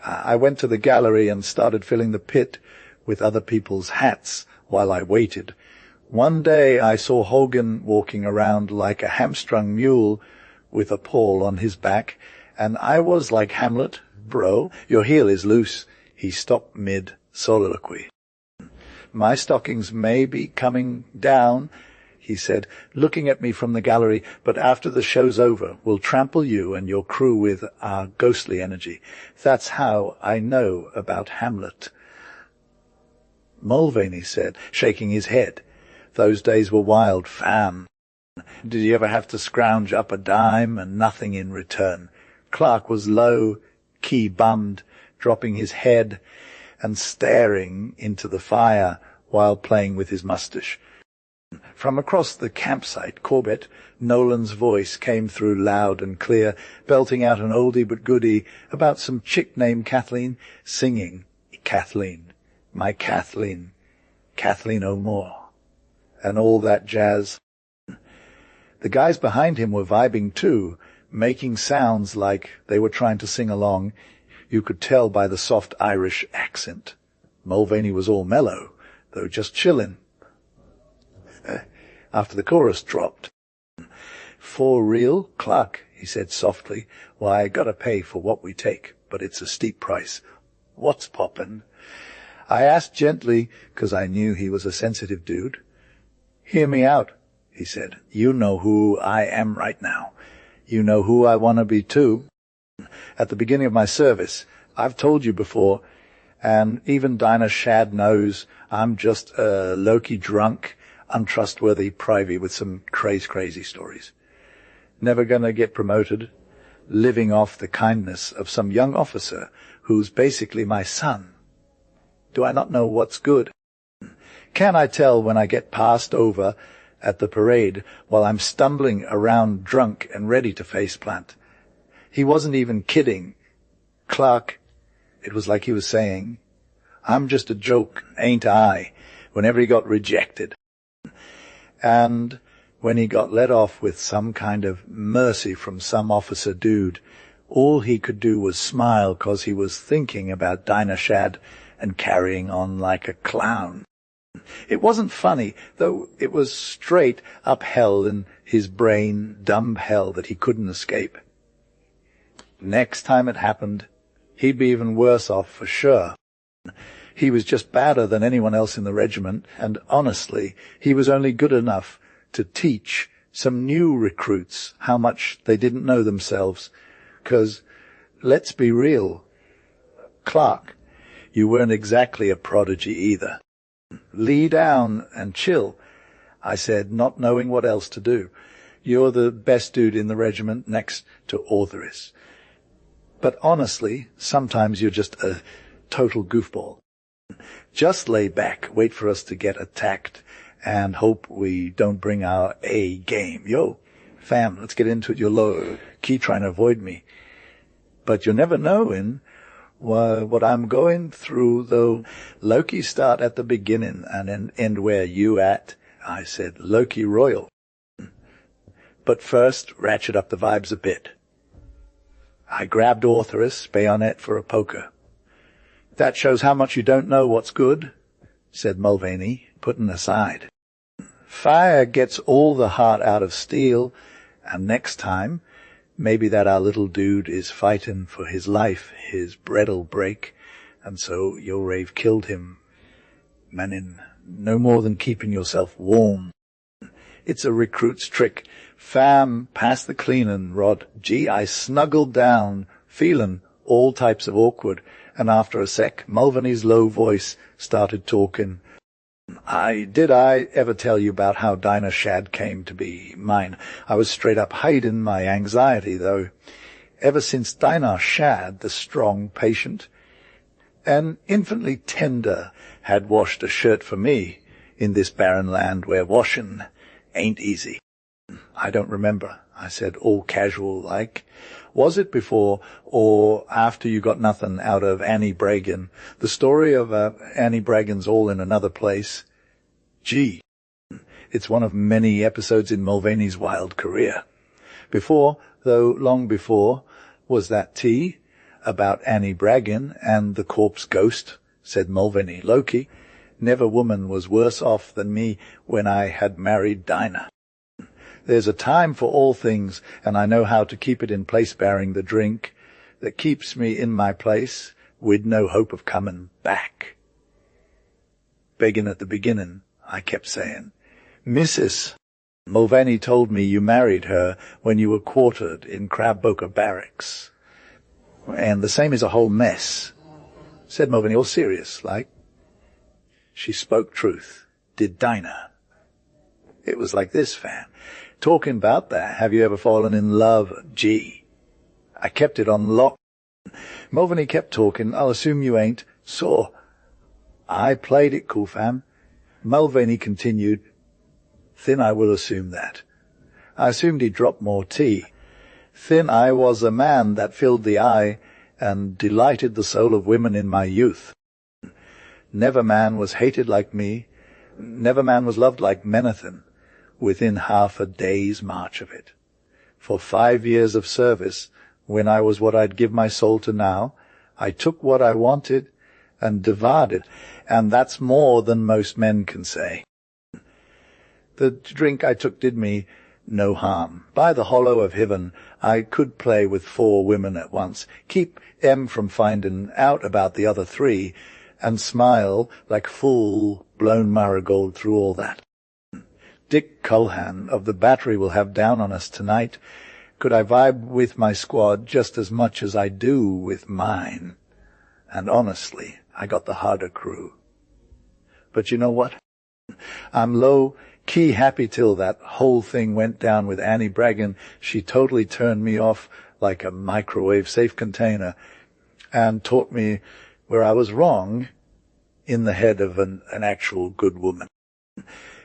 I went to the gallery and started filling the pit with other people's hats while I waited. One day I saw Hogan walking around like a hamstrung mule with a pall on his back, and I was like Hamlet. Bro, your heel is loose. He stopped mid-soliloquy. My stockings may be coming down, he said, looking at me from the gallery, but after the show's over, we'll trample you and your crew with our ghostly energy. That's how I know about Hamlet. Mulvaney said, shaking his head. Those days were wild, fam. Did you ever have to scrounge up a dime and nothing in return? Clark was low-key bummed, dropping his head and staring into the fire while playing with his moustache. From across the campsite, Corbett, Nolan's voice came through loud and clear, belting out an oldie but goodie about some chick named Kathleen, singing, Kathleen, my Kathleen, Kathleen O'More, and all that jazz. The guys behind him were vibing too, making sounds like they were trying to sing along. You could tell by the soft Irish accent. Mulvaney was all mellow, though just chillin'. After the chorus dropped. For real, Clark, he said softly. Why, I gotta pay for what we take, but it's a steep price. What's poppin'? I asked gently, 'cause I knew he was a sensitive dude. Hear me out, he said. You know who I am right now. You know who I want to be too. At the beginning of my service, I've told you before, and even Dinah Shadd knows I'm just a Loki drunk, untrustworthy privy with some crazy stories. Never gonna get promoted, living off the kindness of some young officer who's basically my son. Do I not know what's good? Can I tell when I get passed over at the parade while I'm stumbling around drunk and ready to faceplant? He wasn't even kidding. Clark, it was like he was saying, I'm just a joke, ain't I, whenever he got rejected. And when he got let off with some kind of mercy from some officer dude, all he could do was smile 'cause he was thinking about Dinah Shadd and carrying on like a clown. It wasn't funny, though it was straight up hell in his brain, dumb hell that he couldn't escape. Next time it happened, he'd be even worse off for sure. He was just badder than anyone else in the regiment, and honestly, he was only good enough to teach some new recruits how much they didn't know themselves. 'Cause, let's be real, Clark, you weren't exactly a prodigy either. Lee down and chill, I said, not knowing what else to do. You're the best dude in the regiment next to Ortheris. But honestly, sometimes you're just a total goofball. Just lay back, wait for us to get attacked, and hope we don't bring our A game. Yo, fam, let's get into it. You're low key trying to avoid me. But you're never knowing what I'm going through, though. Loki start at the beginning and end where you at. I said, Loki Royal. But first, ratchet up the vibes a bit. I grabbed Ortheris, bayonet for a poker. That shows how much you don't know what's good, said Mulvaney, putting aside. Fire gets all the heart out of steel, and next time, maybe that our little dude is fighting for his life, his bread'll break, and so your rave killed him. Manin, no more than keeping yourself warm. It's a recruit's trick. Fam, pass the cleanin', Rod. Gee, I snuggled down, feelin' all types of awkward, and after a sec, Mulvaney's low voice started talking. Did I ever tell you about how Dinah Shadd came to be mine? I was straight up hiding my anxiety, though. Ever since Dinah Shadd, the strong patient, and infinitely tender, had washed a shirt for me in this barren land where washing ain't easy. I don't remember, I said, all casual-like. Was it before or after you got nothing out of Annie Bragan? The story of Annie Bragan's all in another place. Gee, it's one of many episodes in Mulvaney's wild career. Before, though long before, was that tea about Annie Bragan and the corpse ghost, said Mulvaney. Loki, never woman was worse off than me when I had married Dinah. There's a time for all things, and I know how to keep it in place, barring the drink that keeps me in my place with no hope of coming back. Begging at the beginning, I kept saying, Mrs. Mulvaney told me you married her when you were quartered in Crabboker Barracks. And the same is a whole mess, said Mulvaney, all serious, like. She spoke truth, did Dinah. It was like this, fam. Talking about that, have you ever fallen in love? Gee. I kept it on lock. Mulvaney kept talking. I'll assume you ain't. So, I played it cool, fam. Mulvaney continued. Thin I will assume that. I assumed he'd drop more tea. Thin I was a man that filled the eye and delighted the soul of women in my youth. Never man was hated like me. Never man was loved like Menathan. Within half a day's march of it. For 5 years of service, when I was what I'd give my soul to now, I took what I wanted and divided, and that's more than most men can say. The drink I took did me no harm. By the hollow of heaven, I could play with 4 women at once, keep M from finding out about the other 3, and smile like full-blown marigold through all that. Dick Culhan of the battery will have down on us tonight. Could I vibe with my squad just as much as I do with mine? And honestly, I got the harder crew. But you know what? I'm low-key happy till that whole thing went down with Annie Bragan. She totally turned me off like a microwave safe container and taught me where I was wrong in the head of an actual good woman.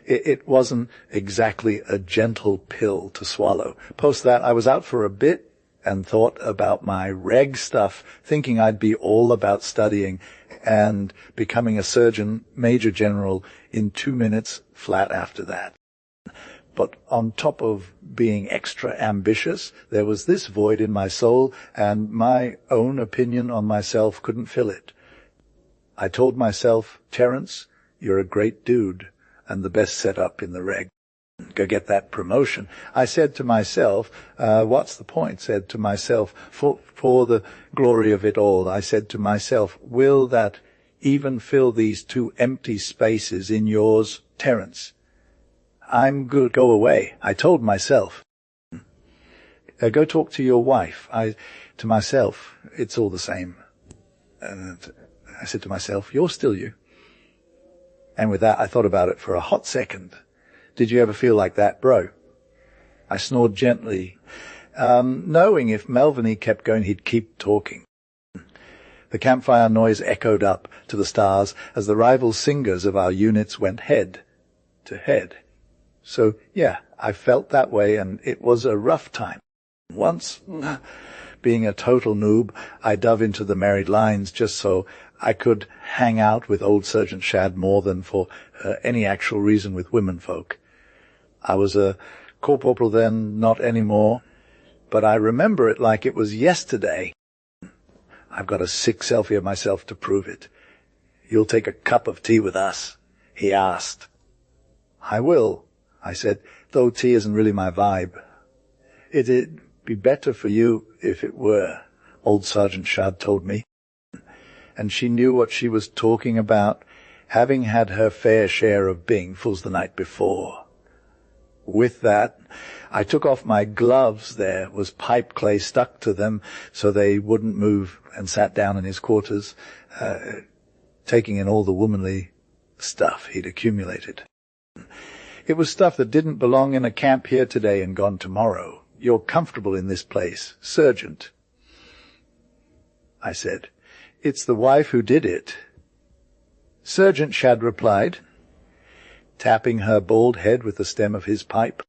It wasn't exactly a gentle pill to swallow. Post that, I was out for a bit and thought about my reg stuff, thinking I'd be all about studying and becoming a surgeon major general in 2 minutes flat after that. But on top of being extra ambitious, there was this void in my soul, and my own opinion on myself couldn't fill it. I told myself, Terence, You're a great dude and the best set up in the reg. Go get that promotion. I said to myself, what's the point? Said to myself, for the glory of it all, I said to myself, will that even fill these two empty spaces in yours, Terence? I'm good. Go away. I told myself. Go talk to your wife. To myself, it's all the same. And I said to myself, you're still you. And with that, I thought about it for a hot second. Did you ever feel like that, bro? I snored gently, knowing if Melviny kept going, he'd keep talking. The campfire noise echoed up to the stars as the rival singers of our units went head to head. So, yeah, I felt that way, and it was a rough time. Once, being a total noob, I dove into the married lines just so I could hang out with old Sergeant Shad more than for any actual reason with womenfolk. I was a corporal then, not anymore, but I remember it like it was yesterday. I've got a sick selfie of myself to prove it. You'll take a cup of tea with us? He asked. I will, I said, though tea isn't really my vibe. It'd be better for you if it were, old Sergeant Shad told me. And she knew what she was talking about, having had her fair share of Bingfuls the night before. With that, I took off my gloves. There was pipe clay stuck to them so they wouldn't move, and sat down in his quarters, taking in all the womanly stuff he'd accumulated. It was stuff that didn't belong in a camp here today and gone tomorrow. You're comfortable in this place, Sergeant. I said, it's the wife who did it. Sergeant Shad replied, tapping her bald head with the stem of his pipe.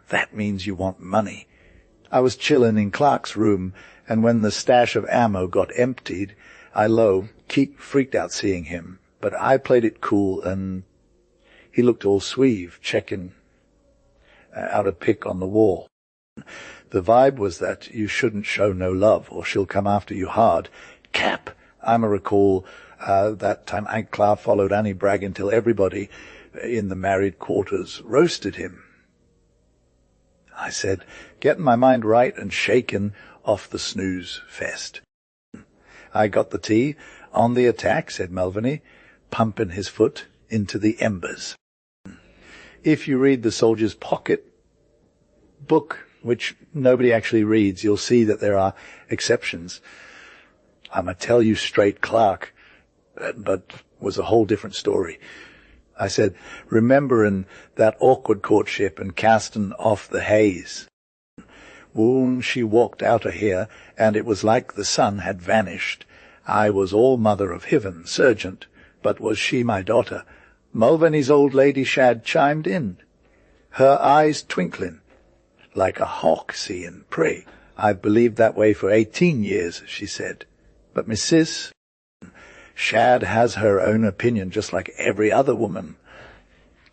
That means you want money. I was chillin' in Clark's room, and when the stash of ammo got emptied, Keith freaked out seeing him, but I played it cool, and he looked all sweeve, checking out a pic on the wall. The vibe was that you shouldn't show no love, or she'll come after you hard. Cap, I'ma recall that time Aunt Clara followed Annie Bragg until everybody in the married quarters roasted him. I said, getting my mind right and shaken off the snooze fest. I got the tea. On the attack, said Melviny, pumping his foot into the embers. If you read the Soldier's Pocket book, which nobody actually reads, you'll see that there are exceptions. I'ma tell you straight, Clark, but was a whole different story. I said, remembering that awkward courtship and casting off the haze. When she walked out of here, and it was like the sun had vanished. I was all mother of heaven, Sergeant, but was she my daughter? Mulvaney's old lady Shad chimed in, her eyes twinkling, like a hawk seeing prey. I've believed that way for 18 years, she said. But Mrs. Shad has her own opinion, just like every other woman.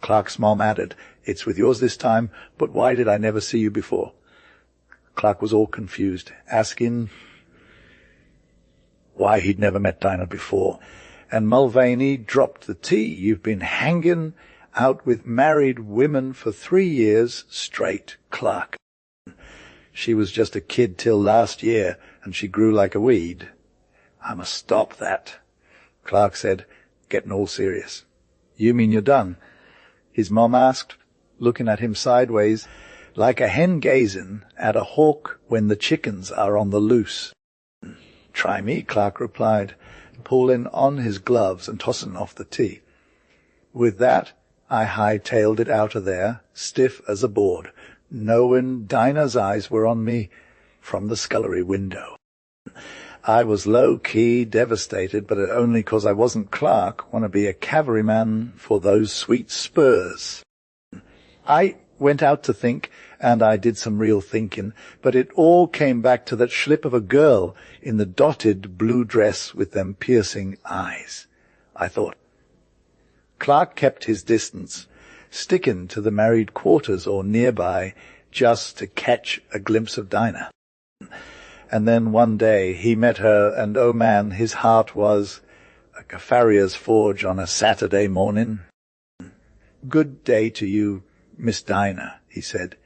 Clark's mom added, it's with yours this time, but why did I never see you before? Clark was all confused, asking why he'd never met Dinah before. And Mulvaney dropped the tea. You've been hanging out with married women for 3 years straight, Clark. She was just a kid till last year, and she grew like a weed. I must stop that, Clark said, getting all serious. You mean you're done? His mom asked, looking at him sideways, like a hen gazing at a hawk when the chickens are on the loose. Try me, Clark replied, pulling on his gloves and tossing off the tea. With that, I hightailed it out of there, stiff as a board, knowing Dinah's eyes were on me from the scullery window. I was low-key devastated, but only 'cause I wasn't Clark, want to be a cavalryman for those sweet spurs. I went out to think, and I did some real thinking, but it all came back to that schlip of a girl in the dotted blue dress with them piercing eyes. I thought. Clark kept his distance, sticking to the married quarters or nearby just to catch a glimpse of Dinah. And then one day he met her, and oh man, his heart was like a farrier's forge on a Saturday morning. "Good day to you, Miss Dinah," he said.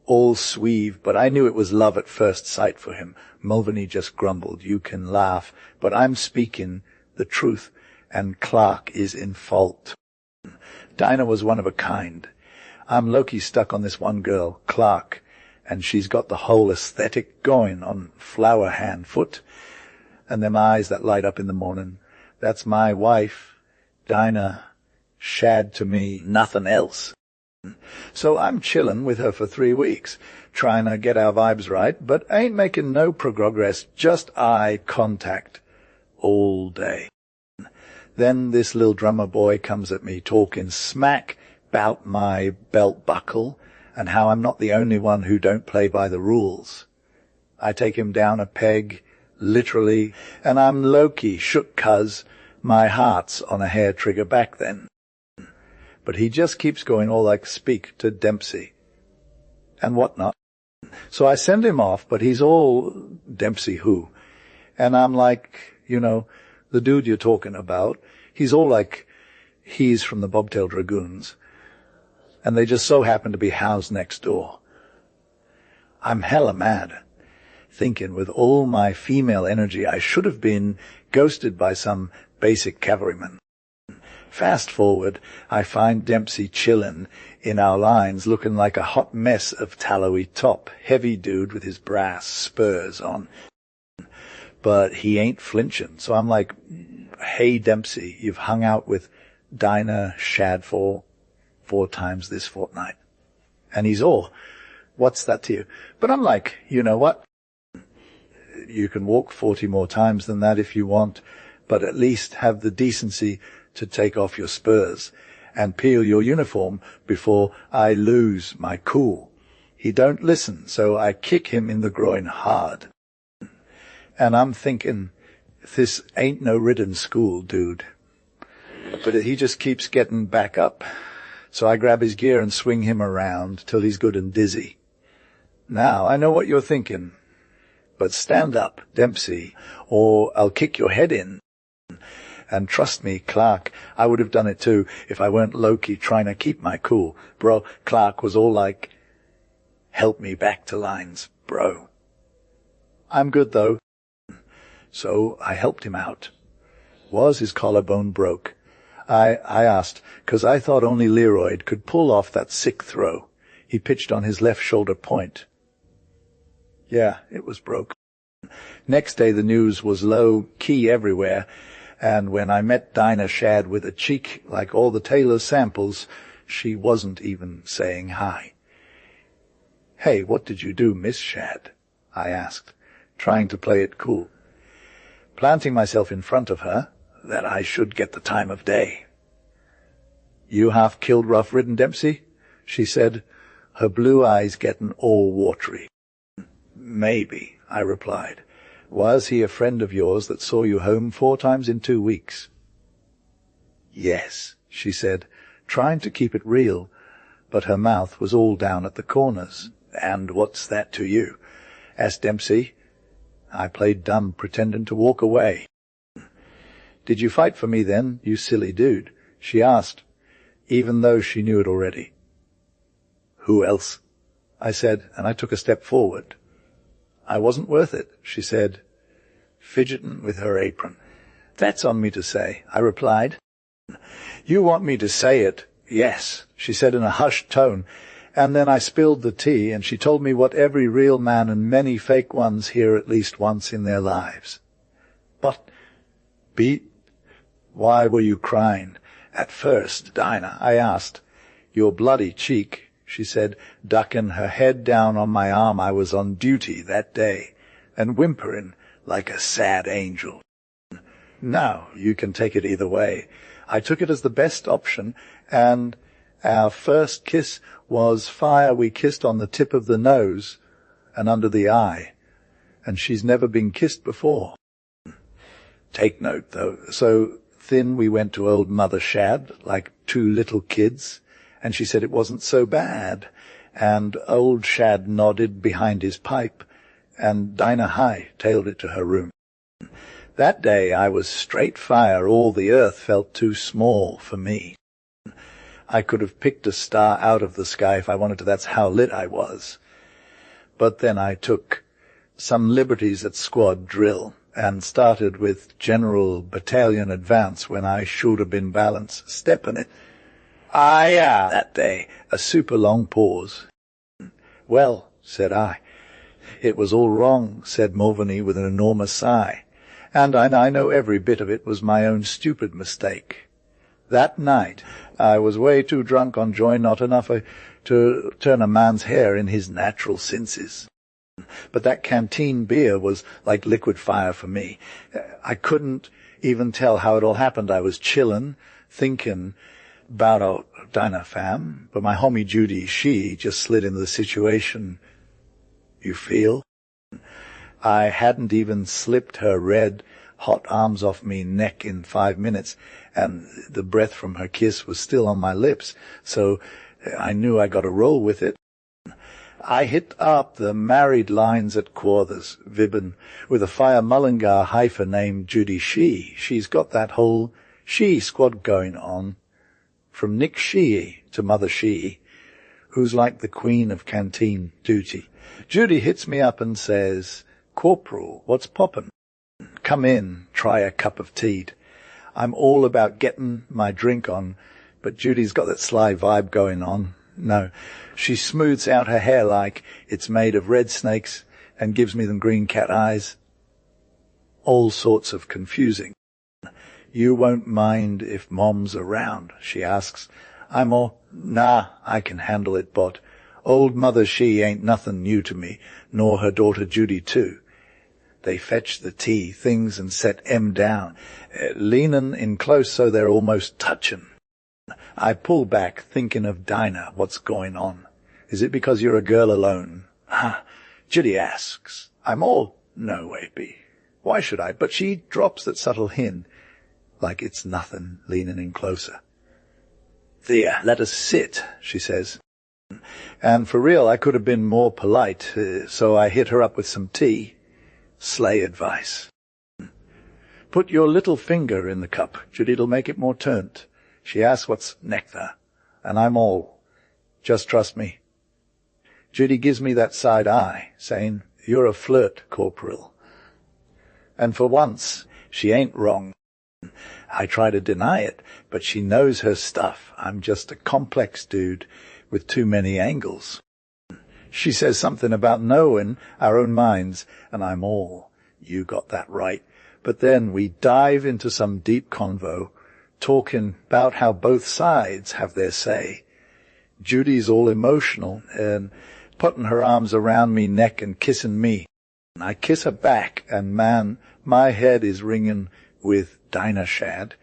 All suave, but I knew it was love at first sight for him. Mulvaney just grumbled, "You can laugh, but I'm speaking the truth, and Clark is in fault." Dinah was one of a kind. I'm low-key stuck on this one girl, Clark, and she's got the whole aesthetic going on flower hand foot, and them eyes that light up in the morning. That's my wife, Dinah, shad to me, nothing else. So I'm chillin' with her for 3 weeks, trying to get our vibes right, but ain't making no progress, just eye contact all day. Then this little drummer boy comes at me talking smack about my belt buckle and how I'm not the only one who don't play by the rules. I take him down a peg, literally, and I'm low-key shook 'cause my heart's on a hair trigger back then. But he just keeps going all like speak to Dempsey and whatnot. So I send him off, but he's all Dempsey who. And I'm like, the dude you're talking about, he's all like he's from the Bobtail Dragoons. And they just so happen to be housed next door. I'm hella mad, thinking with all my female energy I should have been ghosted by some basic cavalryman. Fast forward, I find Dempsey chillin' in our lines, looking like a hot mess of tallowy top, heavy dude with his brass spurs on. But he ain't flinching, so I'm like, "Hey, Dempsey, you've hung out with Dinah Shadfall 4 times this fortnight." And he's all, "What's that to you?" But I'm like, you know what? You can walk 40 more times than that if you want, but at least have the decency to take off your spurs and peel your uniform before I lose my cool. He don't listen, so I kick him in the groin hard. And I'm thinking, this ain't no ridden school, dude. But he just keeps getting back up. So I grab his gear and swing him around till he's good and dizzy. Now, I know what you're thinking. But stand up, Dempsey, or I'll kick your head in. And trust me, Clark, I would have done it too if I weren't low-key trying to keep my cool. Bro, Clark was all like, "Help me back to lines, bro." I'm good, though. So I helped him out. Was his collarbone broke? I asked, 'cause I thought only Leroyd could pull off that sick throw. He pitched on his left shoulder point. Yeah, it was broke. Next day the news was low-key everywhere, and when I met Dinah Shad with a cheek like all the Taylor's samples, she wasn't even saying hi. "Hey, what did you do, Miss Shad?" I asked, trying to play it cool, planting myself in front of her, that I should get the time of day. "You half killed rough-ridden Dempsey?" she said, her blue eyes getting all watery. "Maybe," I replied. "Was he a friend of yours that saw you home 4 times in 2 weeks?" "Yes," she said, trying to keep it real, but her mouth was all down at the corners. "And what's that to you?" asked Dempsey. I played dumb, pretending to walk away. "Did you fight for me then, you silly dude?" she asked, even though she knew it already. "Who else?" I said, and I took a step forward. "I wasn't worth it," she said, fidgeting with her apron. "That's on me to say," I replied. "You want me to say it?" "Yes," she said in a hushed tone, and then I spilled the tea, and she told me what every real man and many fake ones hear at least once in their lives. "But, Beat, why were you crying at first, Dinah?" I asked. "Your bloody cheek," she said, ducking her head down on my arm. "I was on duty that day, and whimpering like a sad angel." Now, you can take it either way. I took it as the best option, and our first kiss was fire. We kissed on the tip of the nose and under the eye, and she's never been kissed before. Take note, though. So then we went to old Mother Shad, like 2 little kids, and she said it wasn't so bad, and old Shad nodded behind his pipe, and Dinah hightailed it to her room. That day I was straight fire. All the earth felt too small for me. I could have picked a star out of the sky if I wanted to. That's how lit I was. But then I took some liberties at squad drill and started with general battalion advance when I should have been balanced. Stepping it. That day, a super long pause. Well, said I. It was all wrong, said Mulvaney with an enormous sigh. And I know every bit of it was my own stupid mistake. That night, I was way too drunk on joy, not enough to turn a man's hair in his natural senses. But that canteen beer was like liquid fire for me. I couldn't even tell how it all happened. I was chillin', thinking about a diner fam, but my homie Judy, she just slid into the situation. You feel? I hadn't even slipped her red, hot arms off me neck in 5 minutes, and the breath from her kiss was still on my lips, so I knew I got to roll with it. I hit up the married lines at Quarthers, Vibben, with a fire Mullingar heifer named Judy Shee. She's got that whole Shee squad going on, from Nick Shee to Mother Shee, who's like the queen of canteen duty. Judy hits me up and says, Corporal, what's poppin'? Come in, try a cup of tea. I'm all about getting my drink on, but Judy's got that sly vibe going on. No, she smooths out her hair like it's made of red snakes and gives me them green cat eyes. All sorts of confusing. You won't mind if Mom's around, she asks. I'm all, nah, I can handle it, Bot. Old Mother She ain't nothing new to me, nor her daughter Judy too. They fetch the tea, things, and set M down, leanin' in close so they're almost touchin'. I pull back, thinking of Dinah. What's going on? Is it because you're a girl alone? Judy asks. I'm all, no way, B. Why should I? But she drops that subtle hint, like it's nothing, leaning in closer. There, let us sit, she says. And for real, I could have been more polite, so I hit her up with some tea. Slay advice. Put your little finger in the cup, Judy, it'll make it more turnt. She asks what's nectar, and I'm all, just trust me. Judy gives me that side eye, saying, you're a flirt, Corporal. And for once, she ain't wrong. I try to deny it, but she knows her stuff. I'm just a complex dude with too many angles. She says something about knowing our own minds, and I'm all, you got that right. But then we dive into some deep convo, talking about how both sides have their say. Judy's all emotional and putting her arms around me neck and kissing me. I kiss her back, and man, my head is ringing with Dinah Shad.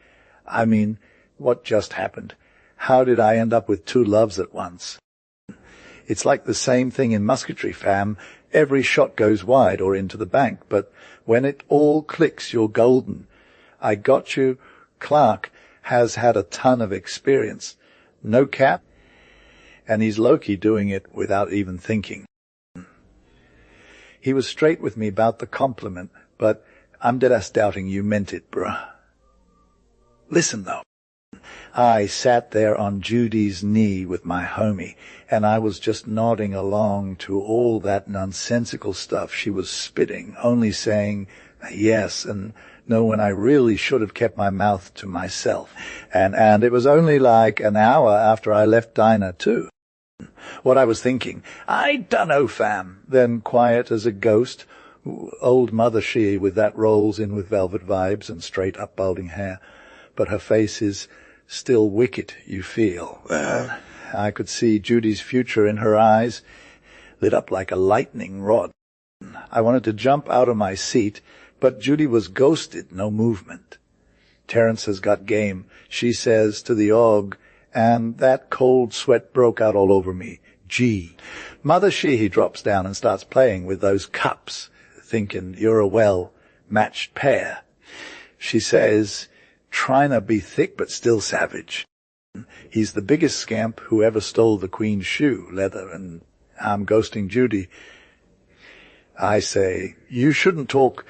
I mean, what just happened? How did I end up with two loves at once? It's like the same thing in musketry, fam. Every shot goes wide or into the bank, but when it all clicks, you're golden. I got you. Clark has had a ton of experience. No cap, and he's low-key doing it without even thinking. He was straight with me about the compliment, but I'm dead-ass doubting you meant it, bruh. Listen, though. I sat there on Judy's knee with my homie, and I was just nodding along to all that nonsensical stuff she was spitting, only saying yes and no when I really should have kept my mouth to myself. And it was only like an hour after I left Dinah, too. What I was thinking, I dunno, fam. Then quiet as a ghost, old Mother She with that rolls in with velvet vibes and straight up balding hair. But her face is still wicked, you feel. I could see Judy's future in her eyes, lit up like a lightning rod. I wanted to jump out of my seat, but Judy was ghosted, no movement. Terence has got game, she says to the og, and that cold sweat broke out all over me. Gee. Mother She drops down and starts playing with those cups, thinking you're a well-matched pair. She says, trying to be thick but still savage. He's the biggest scamp who ever stole the Queen's shoe, leather, and I'm ghosting Judy. I say, you shouldn't talk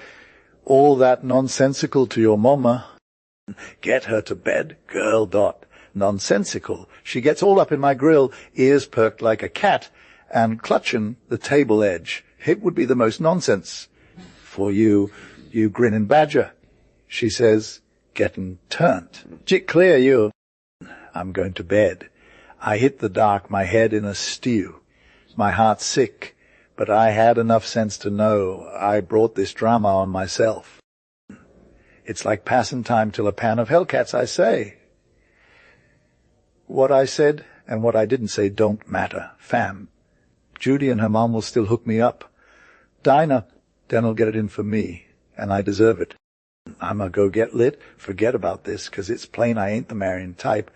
All that nonsensical to your mama. Get her to bed, girl. Dot. Nonsensical. She gets all up in my grill, ears perked like a cat, and clutching the table edge. It would be the most nonsense. For you, you grinning badger. She says, getting turned. Jit clear, you. I'm going to bed. I hit the dark, my head in a stew. My heart sick, but I had enough sense to know I brought this drama on myself. It's like passing time till a pan of hellcats, I say. What I said and what I didn't say don't matter. Fam, Judy and her mom will still hook me up. Dinah, den'll get it in for me, and I deserve it. I'ma go get lit, forget about this, 'cause it's plain I ain't the marrying type.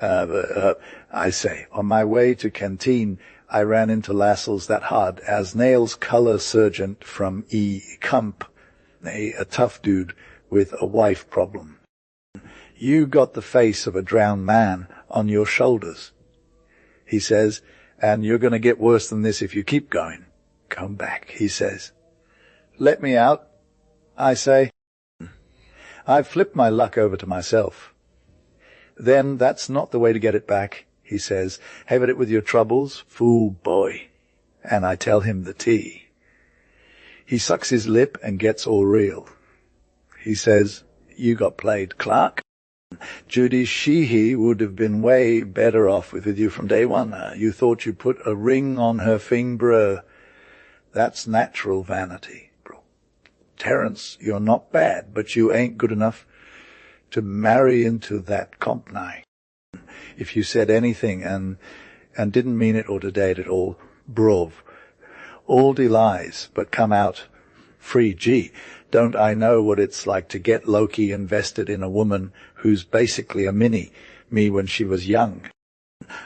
I say, on my way to canteen, I ran into Lassells that hard as nails color sergeant from E. Cump, a tough dude with a wife problem. You got the face of a drowned man on your shoulders, he says, and you're going to get worse than this if you keep going. Come back, he says. Let me out, I say. I've flipped my luck over to myself. Then that's not the way to get it back, he says. Have it with your troubles, fool boy. And I tell him the tea. He sucks his lip and gets all real. He says, you got played, Clark. Judy Sheehy would have been way better off with you from day one. You thought you put a ring on her finger. That's natural vanity, bro. Terence, you're not bad, but you ain't good enough to marry into that company. If you said anything and didn't mean it or to date at all, brov. All de lies, but come out free. Gee, don't I know what it's like to get Loki invested in a woman who's basically a mini me when she was young.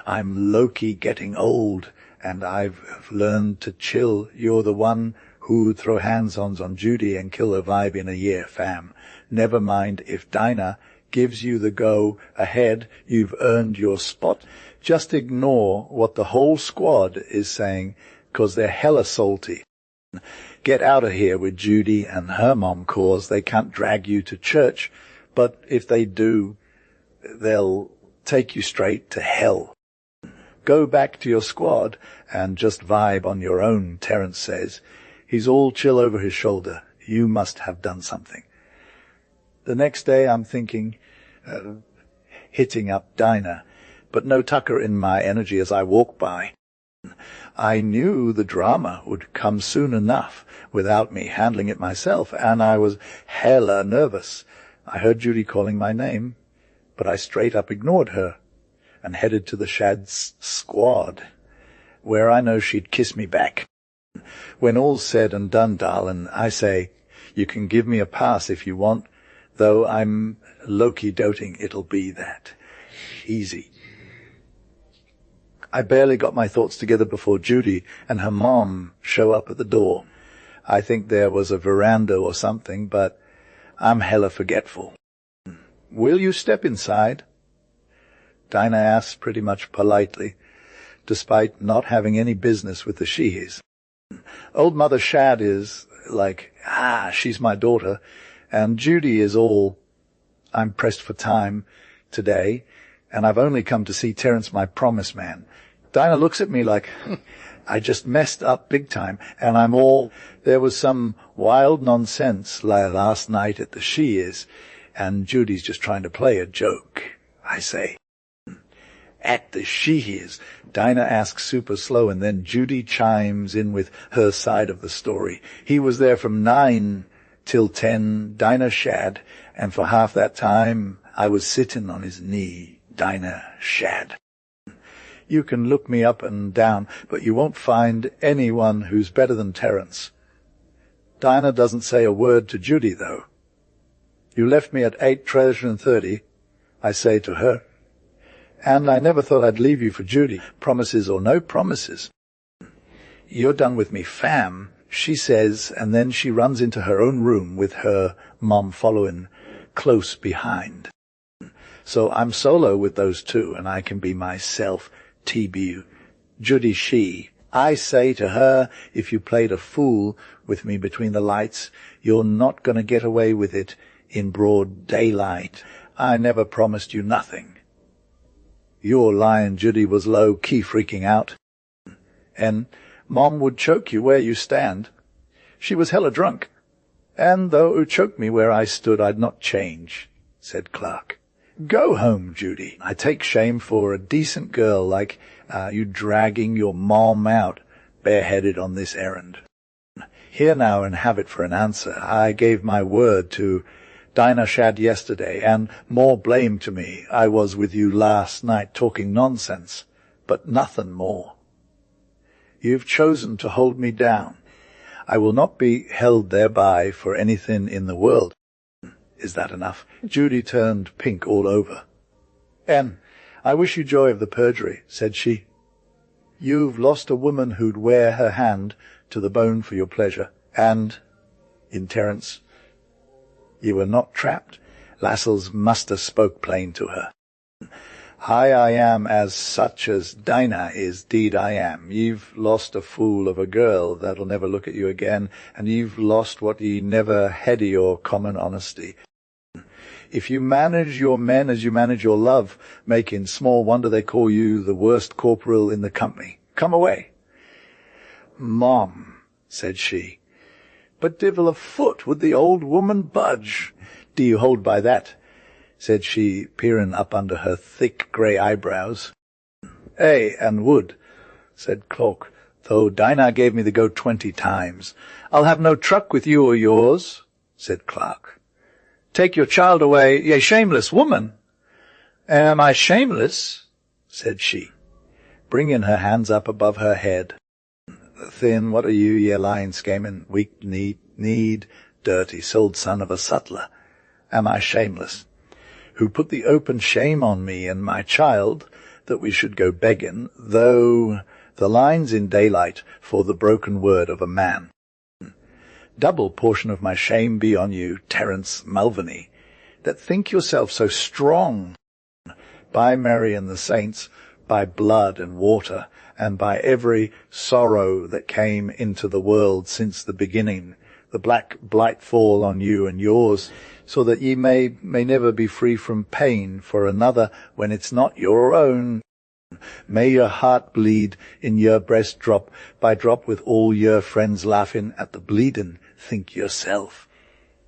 I'm Loki getting old, and I've learned to chill. You're the one who'd throw hands-ons on Judy and kill her vibe in a year, fam. Never mind if Dinah gives you the go ahead, you've earned your spot. Just ignore what the whole squad is saying, 'cause they're hella salty. Get out of here with Judy and her mom, 'cause they can't drag you to church, but if they do, they'll take you straight to hell. Go back to your squad and just vibe on your own, Terence says. He's all chill over his shoulder. You must have done something. The next day I'm thinking, hitting up Dinah, but no Tucker in my energy as I walk by. I knew the drama would come soon enough without me handling it myself, and I was hella nervous. I heard Judy calling my name, but I straight up ignored her and headed to the Shad's squad, where I know she'd kiss me back. When all's said and done, darlin', I say, you can give me a pass if you want, though I'm Loki doting, it'll be that. Easy. I barely got my thoughts together before Judy and her mom show up at the door. I think there was a veranda or something, but I'm hella forgetful. Will you step inside? Dinah asks pretty much politely, despite not having any business with the Sheehys. Old Mother Shad is like, she's my daughter, and Judy is all, I'm pressed for time today, and I've only come to see Terence, my promise man. Dinah looks at me like, I just messed up big time, and I'm all, there was some wild nonsense last night at the Sheehys, and Judy's just trying to play a joke, I say. At the Sheehys, Dinah asks super slow, and then Judy chimes in with her side of the story. He was there from 9 till 10, Dinah Shad, and for half that time I was sitting on his knee, Dinah Shad. You can look me up and down, but you won't find anyone who's better than Terence. Dinah doesn't say a word to Judy, though. You left me at 8:30, I say to her. And I never thought I'd leave you for Judy, promises or no promises. You're done with me, fam, she says, and then she runs into her own room with her mom following close behind. So I'm solo with those two, and I can be myself, TBU. Judy She, I say to her, if you played a fool with me between the lights, you're not going to get away with it in broad daylight. I never promised you nothing. Your lying Judy was low-key freaking out, and Mom would choke you where you stand. She was hella drunk, and though it choked me where I stood, I'd not change, said Clark. Go home, Judy. I take shame for a decent girl like you dragging your mom out bareheaded on this errand. Here now and have it for an answer. I gave my word to Dinah Shadd yesterday, and more blame to me. I was with you last night talking nonsense, but nothing more. You've chosen to hold me down. I will not be held thereby for anything in the world. Is that enough? Judy turned pink all over. "Anne, I wish you joy of the perjury," said she. "You've lost a woman who'd wear her hand to the bone for your pleasure, and, in Terence, you were not trapped." Lascelles must have spoke plain to her. I am as such as Dinah is, deed I am. You've lost a fool of a girl that'll never look at you again, and you've lost what ye never had o' your common honesty. If you manage your men as you manage your love, making small wonder they call you the worst corporal in the company. Come away." "Mom," said she. "But divil a foot would the old woman budge. Do you hold by that?" said she, peering up under her thick grey eyebrows. "Ay, and would," said Clark, "though Dinah gave me the go 20 times. I'll have no truck with you or yours," said Clark. "Take your child away, ye shameless woman." "Am I shameless?" said she, bringing her hands up above her head. "Thin, what are you, ye lying, scamming, weak-kneed, dirty-souled son of a sutler? Am I shameless? Who put the open shame on me and my child that we should go begging, though the line's in daylight for the broken word of a man. Double portion of my shame be on you, Terence Mulvaney, that think yourself so strong. By Mary and the saints, by blood and water, and by every sorrow that came into the world since the beginning, the black blight fall on you and yours, so that ye may never be free from pain for another when it's not your own. May your heart bleed in your breast drop by drop with all your friends laughing at the bleeding, think yourself.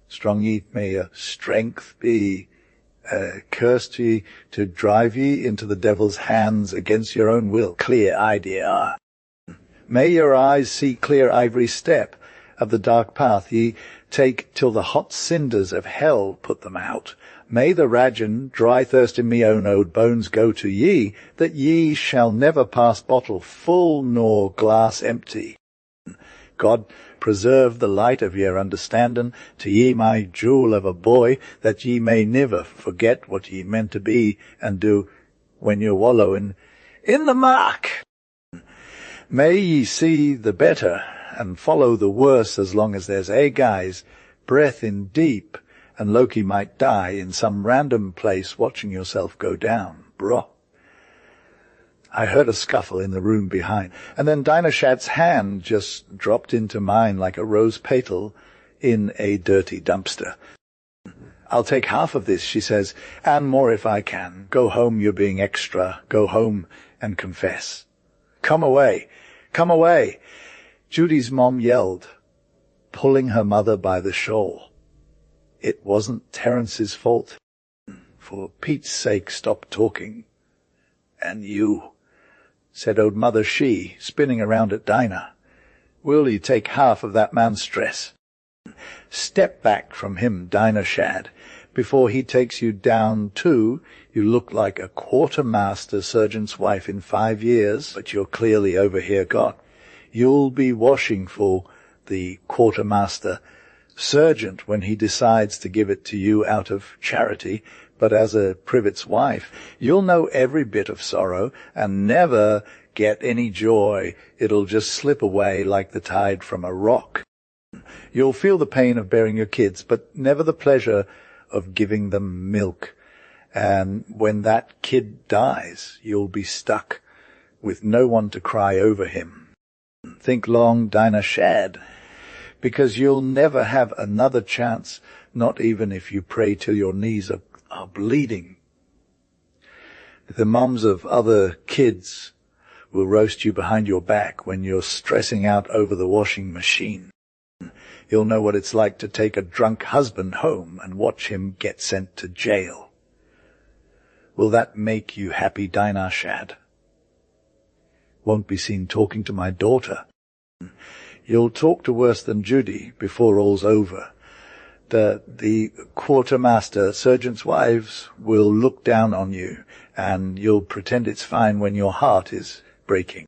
Strong ye may your strength be, cursed ye to drive ye into the devil's hands against your own will. Clear idea. May your eyes see clear ivory step of the dark path ye take till the hot cinders of hell put them out. May the ragin, dry thirst in me own old bones go to ye, that ye shall never pass bottle full nor glass empty. God preserve the light of your understanding to ye, my jewel of a boy, that ye may never forget what ye meant to be and do when you're wallowing in the muck. May ye see the better and follow the worse as long as there's guys, breath in deep, and Loki might die in some random place watching yourself go down. Bro. I heard a scuffle in the room behind, and then Dinah Shadd's hand just dropped into mine like a rose petal in a dirty dumpster. "I'll take half of this," she says, "and more if I can. Go home, you're being extra. Go home and confess." "Come away! Come away!" Judy's mom yelled, pulling her mother by the shawl. It wasn't Terence's fault. For Pete's sake, stop talking. "And you," said old Mother She, spinning around at Dinah, "will you take half of that man's stress? Step back from him, Dinah Shadd. Before he takes you down too, you look like a quartermaster sergeant's wife in 5 years, but you're clearly over here got. You'll be washing for the quartermaster sergeant when he decides to give it to you out of charity, but as a private's wife, you'll know every bit of sorrow and never get any joy. It'll just slip away like the tide from a rock. You'll feel the pain of bearing your kids, but never the pleasure of giving them milk. And when that kid dies, you'll be stuck with no one to cry over him. Think long, Dinah Shad, because you'll never have another chance, not even if you pray till your knees are bleeding. The mums of other kids will roast you behind your back when you're stressing out over the washing machine. You'll know what it's like to take a drunk husband home and watch him get sent to jail. Will that make you happy, Dinah Shad? Won't be seen talking to my daughter. You'll talk to worse than Judy before all's over. The quartermaster, sergeant's wives will look down on you, and you'll pretend it's fine when your heart is breaking.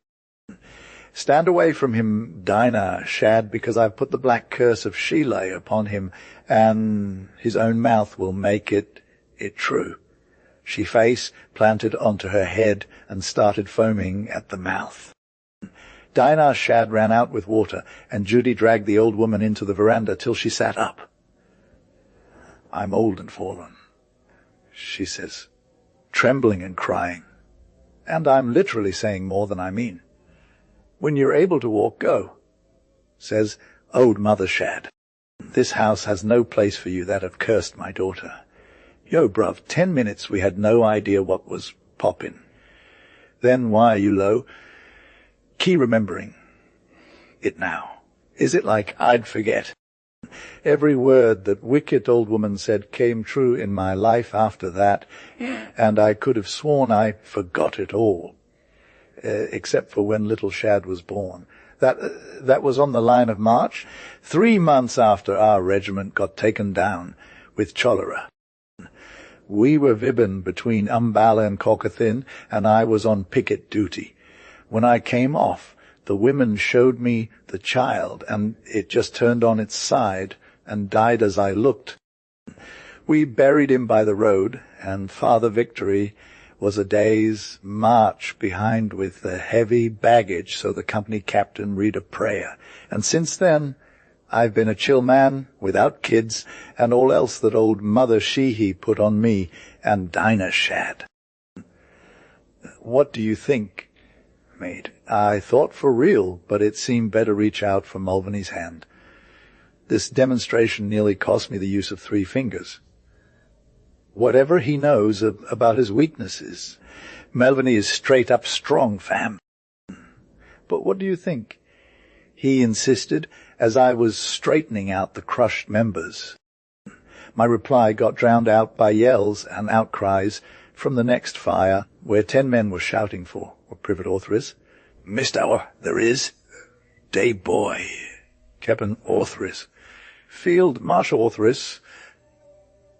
Stand away from him, Dinah Shad, because I've put the black curse of Sheila upon him, and his own mouth will make it true. She face planted onto her head and started foaming at the mouth. Dinah Shad ran out with water, and Judy dragged the old woman into the veranda till she sat up. I'm old and fallen, she says, trembling and crying, and I'm literally saying more than I mean. When you're able to walk, go, says old Mother Shad. This house has no place for you that have cursed my daughter. Yo, bruv, 10 minutes we had no idea what was poppin'. Then why are you low? Key remembering it now. Is it like I'd forget? Every word that wicked old woman said came true in my life after that, and I could have sworn I forgot it all. Except for when little Shad was born. That was on the line of march, 3 months after our regiment got taken down with cholera. We were vibbin' between Umballa and Cockathin, and I was on picket duty. When I came off, the women showed me the child, and it just turned on its side and died as I looked. We buried him by the road, and Father Victory was a day's march behind with the heavy baggage so the company captain read a prayer. And since then, I've been a chill man without kids and all else that old Mother Sheehy put on me and Dinah Shad. What do you think, maid? I thought for real, but it seemed better reach out for Mulvaney's hand. This demonstration nearly cost me the use of 3 fingers. Whatever he knows about his weaknesses, Mulvaney is straight up strong, fam. But what do you think? He insisted as I was straightening out the crushed members. My reply got drowned out by yells and outcries from the next fire, where 10 men were shouting for Privet Ortheris. Mistour, there is. Day boy. Captain Ortheris. Field Marshal Ortheris.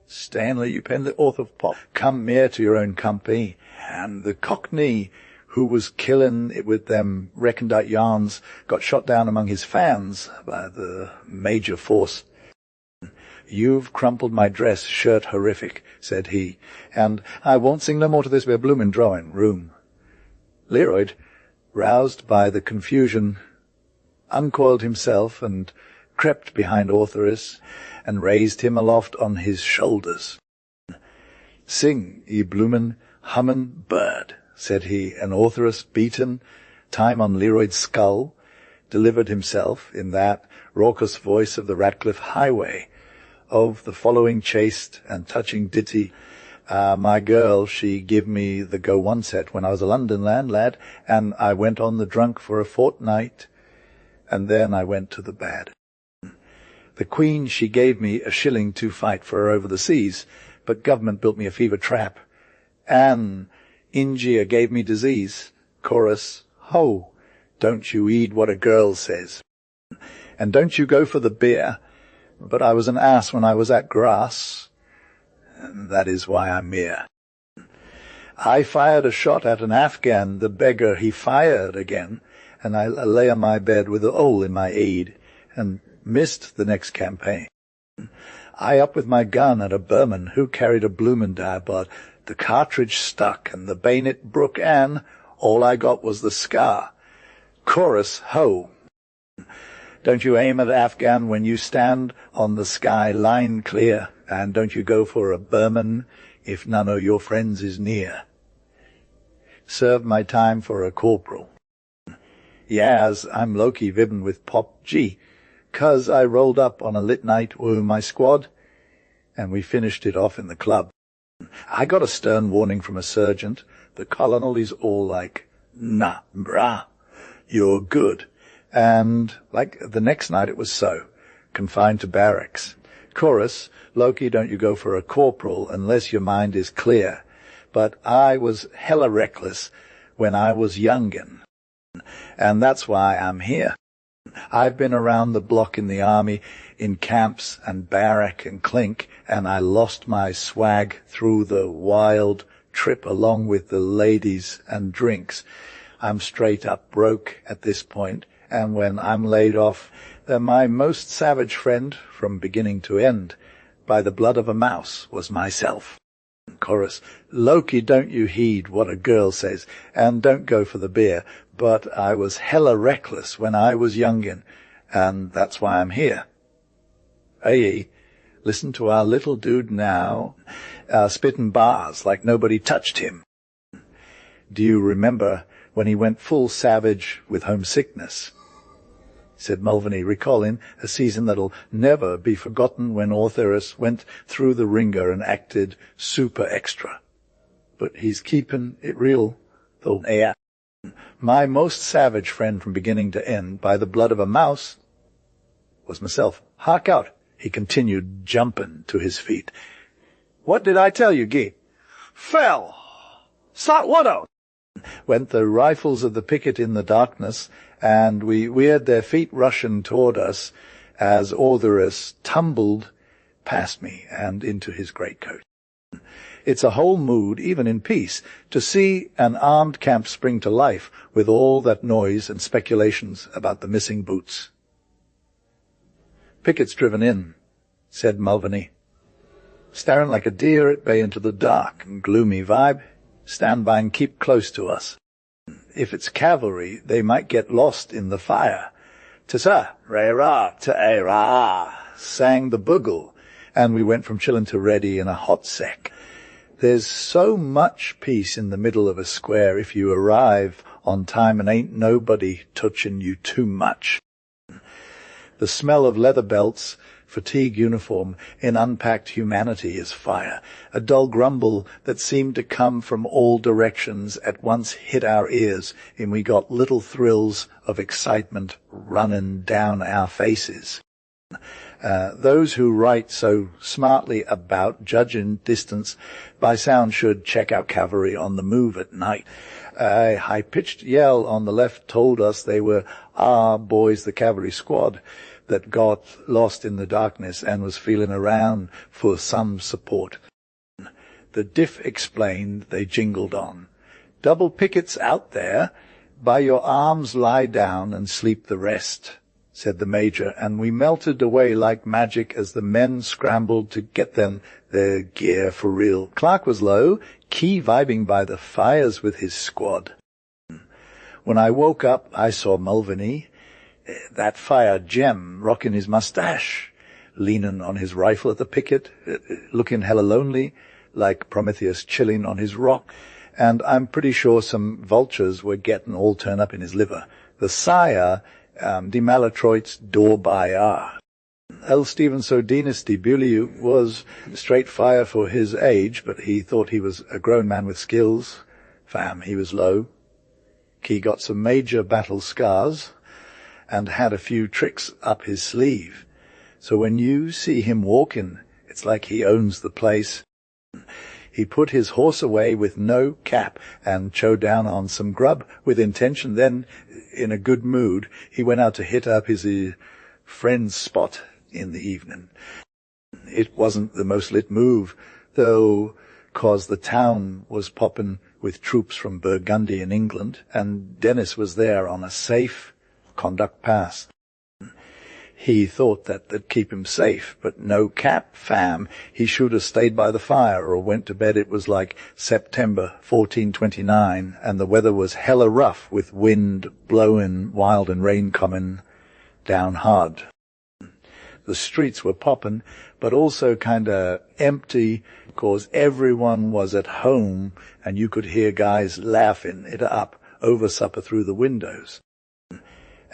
Stanley, you pen the author of pop. Come near to your own company. And the Cockney, who was killing it with them recondite yarns, got shot down among his fans by the major force. You've crumpled my dress shirt horrific, said he, and I won't sing no more to this we're bloomin' drawing room. Leroyd, roused by the confusion, uncoiled himself and crept behind Ortheris and raised him aloft on his shoulders. Sing, ye bloomin' hummin' bird, said he, and Ortheris, beaten, time on Leroyd's skull, delivered himself in that raucous voice of the Ratcliffe Highway, of the following chaste and touching ditty. My girl, she give me the go one set when I was a London lad, and I went on the drunk for a fortnight, and then I went to the bad. The Queen, she gave me a shilling to fight for her over the seas, but government built me a fever trap. Anne, Ingia gave me disease. Chorus, ho, don't you heed what a girl says. And don't you go for the beer, but I was an ass when I was at grass, and that is why I'm here. I fired a shot at an Afghan, the beggar he fired again, and I lay on my bed with a hole in my aid, and missed the next campaign. I up with my gun at a Burman who carried a bloomin' but the cartridge stuck and the bayonet brook, and all I got was the scar. Chorus, ho! Don't you aim at Afghan when you stand on the sky line clear, and don't you go for a Burman if none o' your friends is near. Served my time for a corporal. Yas, I'm Loki vibbin' with Pop G, 'cause I rolled up on a lit night wi' my squad, and we finished it off in the club. I got a stern warning from a sergeant. The colonel is all like, "Nah, brah, you're good." And, like, the next night it was so, confined to barracks. Chorus, Loki, don't you go for a corporal unless your mind is clear. But I was hella reckless when I was youngin', and that's why I'm here. I've been around the block in the army, in camps and barrack and clink, and I lost my swag through the wild trip along with the ladies and drinks. I'm straight up broke at this point, and when I'm laid off, my most savage friend from beginning to end, by the blood of a mouse, was myself. Chorus, Loki, don't you heed what a girl says, and don't go for the beer, but I was hella reckless when I was youngin', and that's why I'm here. Hey, listen to our little dude now, spittin' bars like nobody touched him. Do you remember when he went full savage with homesickness? Said Mulvaney, recalling a season that'll never be forgotten when Ortherus went through the ringer and acted super extra. But he's keepin' it real, though. Yeah. My most savage friend from beginning to end, by the blood of a mouse, was myself. Hark out, he continued, jumping to his feet. What did I tell you, Guy? Fell! Start what out? Went the rifles of the picket in the darkness, and we heard their feet rushing toward us as Ortherus tumbled past me and into his greatcoat. It's a whole mood, even in peace, to see an armed camp spring to life with all that noise and speculations about the missing boots. Picket's driven in, said Mulvaney, staring like a deer at bay into the dark and gloomy vibe. Stand by and keep close to us. If it's cavalry, they might get lost in the fire. Ta-sa, re-ra, ta-a-ra, sang the bugle, and we went from chillin' to ready in a hot sec. There's so much peace in the middle of a square if you arrive on time and ain't nobody touchin' you too much. The smell of leather belts, fatigue uniform, in unpacked humanity is fire. A dull grumble that seemed to come from all directions at once hit our ears, and we got little thrills of excitement running down our faces. Those who write so smartly about judging distance by sound should check out cavalry on the move at night. A high-pitched yell on the left told us they were our boys, the cavalry squad, that got lost in the darkness and was feeling around for some support. The diff explained they jingled on. Double pickets out there. By your arms lie down and sleep the rest, said the major, and we melted away like magic as the men scrambled to get them their gear for real. Clark was low, key vibing by the fires with his squad. When I woke up, I saw Mulvaney, that fire gem, rocking his mustache, leaning on his rifle at the picket, looking hella lonely, like Prometheus chilling on his rock, and I'm pretty sure some vultures were getting all turned up in his liver. The sire, de Malatroit's door by El Stephen Sodinus de Beaulieu was straight fire for his age, but he thought he was a grown man with skills. Fam, he was low. He got some major battle scars, and had a few tricks up his sleeve. So when you see him walking, it's like he owns the place. He put his horse away with no cap and chowed down on some grub with intention. Then, in a good mood, he went out to hit up his friend's spot in the evening. It wasn't the most lit move, though, 'cause the town was poppin' with troops from Burgundy in England, and Dennis was there on a safe conduct pass. He thought that'd keep him safe, but no cap, fam. He should have stayed by the fire or went to bed. It was like September 1429, and the weather was hella rough with wind blowing wild and rain coming down hard. The streets were poppin', but also kinda empty, 'cause everyone was at home, and you could hear guys laughing it up over supper through the windows.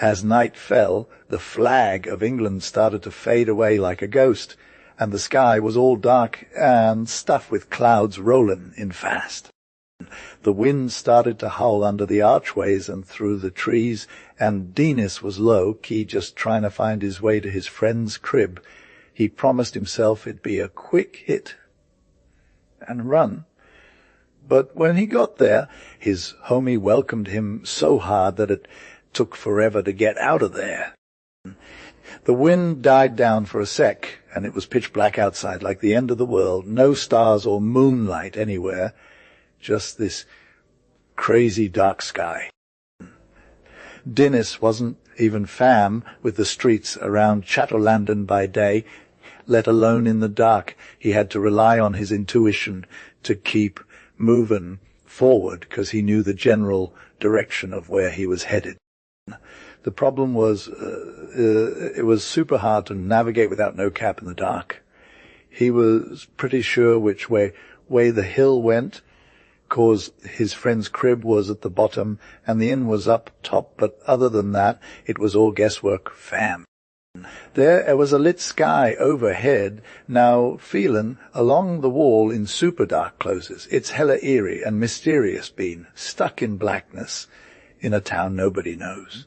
As night fell, the flag of England started to fade away like a ghost, and the sky was all dark and stuffed with clouds rolling in fast. The wind started to howl under the archways and through the trees, and Dinis was low-key just trying to find his way to his friend's crib. He promised himself it'd be a quick hit and run. But when he got there, his homie welcomed him so hard that it took forever to get out of there. The wind died down for a sec, and it was pitch black outside, like the end of the world. No stars or moonlight anywhere, just this crazy dark sky. Dinis wasn't even fam with the streets around Chatterlanden by day, let alone in the dark. He had to rely on his intuition to keep moving forward, because he knew the general direction of where he was headed. The problem was, it was super hard to navigate without no cap in the dark. He was pretty sure which way the hill went, cause his friend's crib was at the bottom and the inn was up top, but other than that, it was all guesswork, fam. There was a lit sky overhead, now feeling along the wall in super dark closes. It's hella eerie and mysterious being stuck in blackness in a town nobody knows.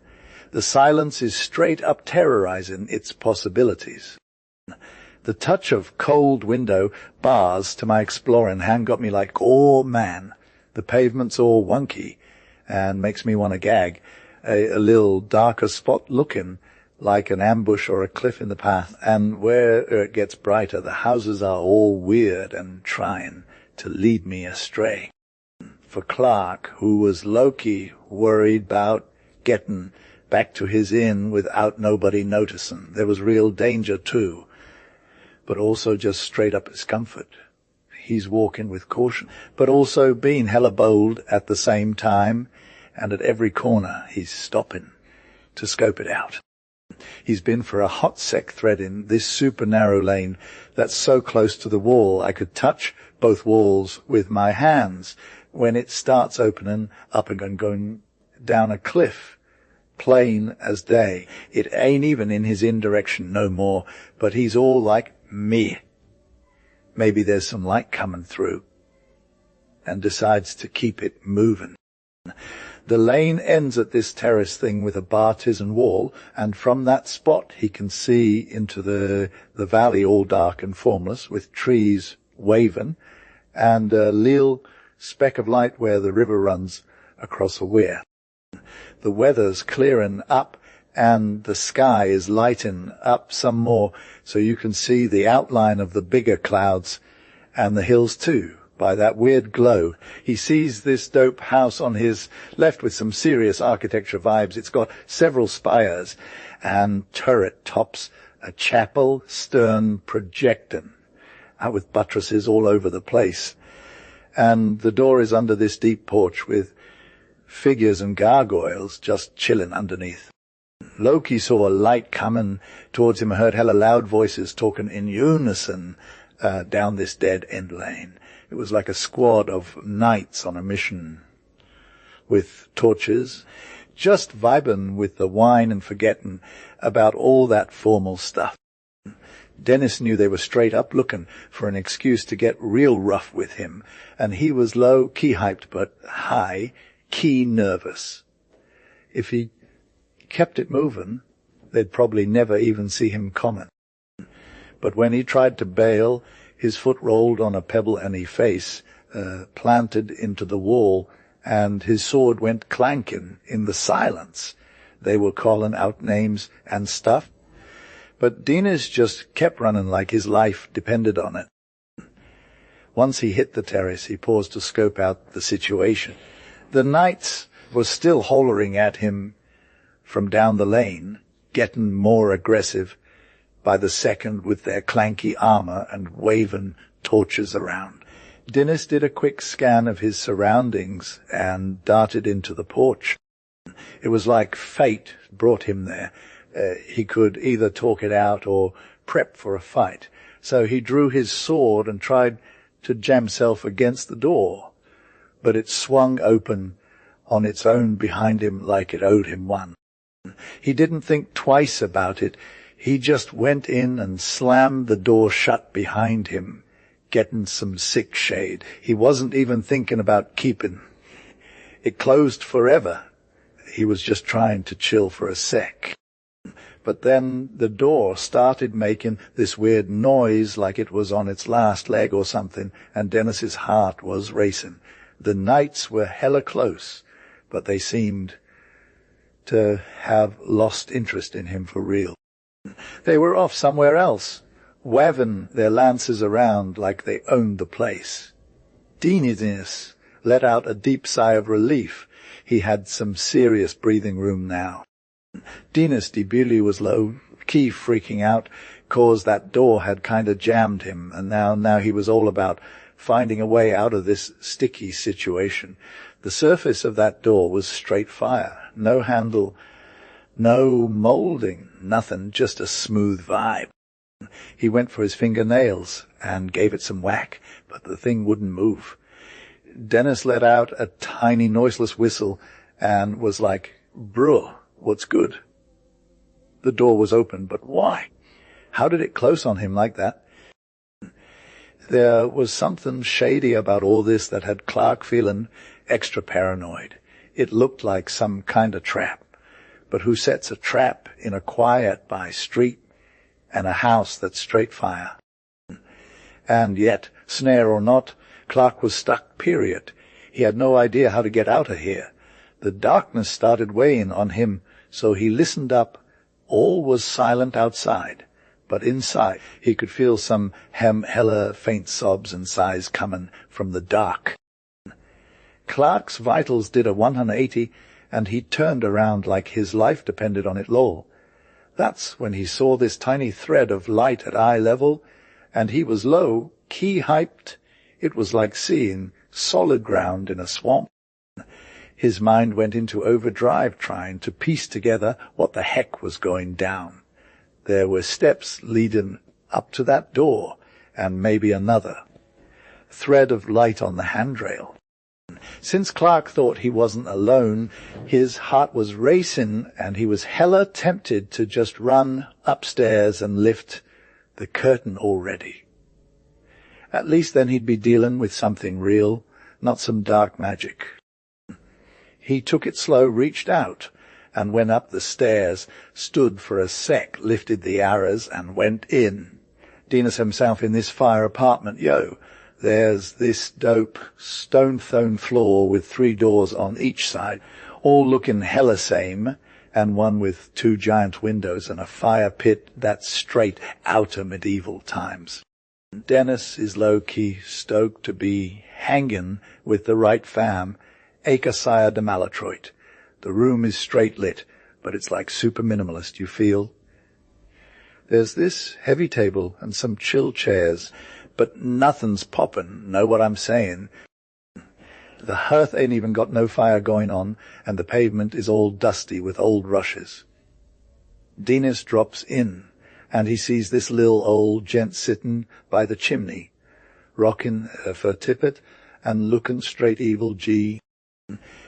The silence is straight up terrorizing its possibilities. The touch of cold window bars to my exploring hand got me like, oh man, the pavement's all wonky and makes me want to gag. A little darker spot looking like an ambush or a cliff in the path, and where it gets brighter, the houses are all weird and trying to lead me astray. For Clark, who was low-key worried about getting back to his inn without nobody noticing, there was real danger too, but also just straight up discomfort. He's walking with caution, but also being hella bold at the same time, and at every corner he's stopping to scope it out. He's been for a hot sec threading this super narrow lane that's so close to the wall I could touch both walls with my hands. When it starts opening up and going down a cliff, plain as day. It ain't even in his in direction no more, but he's all like me. Maybe there's some light coming through, and decides to keep it moving. The lane ends at this terrace thing with a bartizan wall, and from that spot he can see into the valley all dark and formless, with trees waving, and a little speck of light where the river runs across a weir. The weather's clearing up, and the sky is lighting up some more, so you can see the outline of the bigger clouds, and the hills too, by that weird glow. He sees this dope house on his left with some serious architecture vibes. It's got several spires and turret tops, a chapel stern projecting, out with buttresses all over the place. And the door is under this deep porch with figures and gargoyles just chilling underneath. Loki saw a light coming towards him and heard hella loud voices talking in unison down this dead-end lane. It was like a squad of knights on a mission with torches, just vibing with the wine and forgetting about all that formal stuff. Dennis knew they were straight up looking for an excuse to get real rough with him, and he was low-key hyped but high-key nervous. If he kept it moving, they'd probably never even see him coming. But when he tried to bail, his foot rolled on a pebble and he face planted into the wall, and his sword went clanking in the silence. They were calling out names and stuff, but Dinas just kept running like his life depended on it. Once he hit the terrace, he paused to scope out the situation. The knights were still hollering at him from down the lane, getting more aggressive by the second with their clanky armor and waving torches around. Dinas did a quick scan of his surroundings and darted into the porch. It was like fate brought him there. He could either talk it out or prep for a fight. So he drew his sword and tried to jam himself against the door, but it swung open on its own behind him like it owed him one. He didn't think twice about it. He just went in and slammed the door shut behind him, getting some sick shade. He wasn't even thinking about keeping. It closed forever. He was just trying to chill for a sec. But then the door started making this weird noise like it was on its last leg or something, and Dennis's heart was racing. The nights were hella close, but they seemed to have lost interest in him for real. They were off somewhere else, waving their lances around like they owned the place. Dennis let out a deep sigh of relief. He had some serious breathing room now. Dennis Debulu was low, key freaking out, 'cause that door had kind of jammed him, and now he was all about finding a way out of this sticky situation. The surface of that door was straight fire, no handle, no moulding, nothing, just a smooth vibe. He went for his fingernails and gave it some whack, but the thing wouldn't move. Dennis let out a tiny noiseless whistle and was like, "Bruh, what's good?" The door was open, but why? How did it close on him like that? There was something shady about all this that had Clark feeling extra paranoid. It looked like some kind of trap. But who sets a trap in a quiet by street and a house that's straight fire? And yet, snare or not, Clark was stuck, period. He had no idea how to get out of here. The darkness started weighing on him, so he listened up. All was silent outside, but inside he could feel some hella faint sobs and sighs coming from the dark. Clark's vitals did a 180, and he turned around like his life depended on it low. That's when he saw this tiny thread of light at eye level, and he was low, key-hyped. It was like seeing solid ground in a swamp. His mind went into overdrive trying to piece together what the heck was going down. There were steps leading up to that door, and maybe another. Thread of light on the handrail. Since Clark thought he wasn't alone, his heart was racing, and he was hella tempted to just run upstairs and lift the curtain already. At least then he'd be dealing with something real, not some dark magic. He took it slow, reached out, and went up the stairs, stood for a sec, lifted the arras, and went in. Dennis himself in this fire apartment, there's this dope stone-thrown floor with 3 doors on each side, all looking hella same, and one with 2 giant windows and a fire pit that's straight outta medieval times. Dennis is low-key stoked to be hanging with the right fam, Acre de Malatroit. The room is straight lit, but it's like super minimalist, you feel. There's this heavy table and some chill chairs, but nothing's poppin', know what I'm saying? The hearth ain't even got no fire going on, and the pavement is all dusty with old rushes. Dennis drops in, and he sees this lil old gent sittin' by the chimney, rockin' a fur tippet and lookin' straight evil G.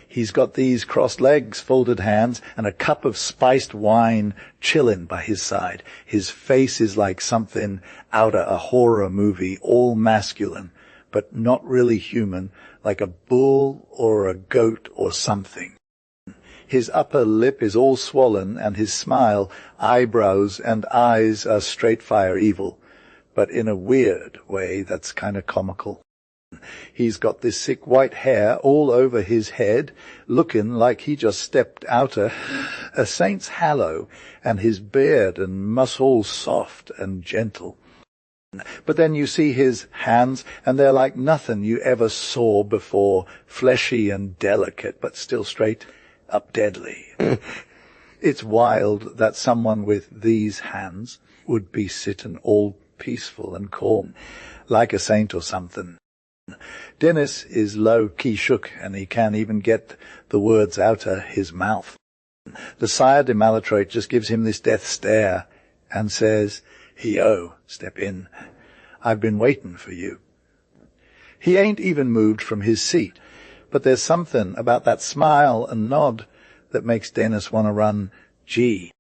He's got these crossed legs, folded hands, and a cup of spiced wine chillin' by his side. His face is like something outta a horror movie, all masculine, but not really human, like a bull or a goat or something. His upper lip is all swollen, and his smile, eyebrows, and eyes are straight fire evil, but in a weird way that's kind of comical. He's got this sick white hair all over his head, looking like he just stepped out a saint's hallow, and his beard and muscle soft and gentle. But then you see his hands, and they're like nothing you ever saw before, fleshy and delicate, but still straight up deadly. It's wild that someone with these hands would be sitting all peaceful and calm, like a saint or something. Dennis is low-key shook, and he can't even get the words out of his mouth. The Sire de Malatroit just gives him this death stare and says, "Yo, step in. I've been waiting for you." He ain't even moved from his seat, but there's something about that smile and nod that makes Dennis want to run Gee,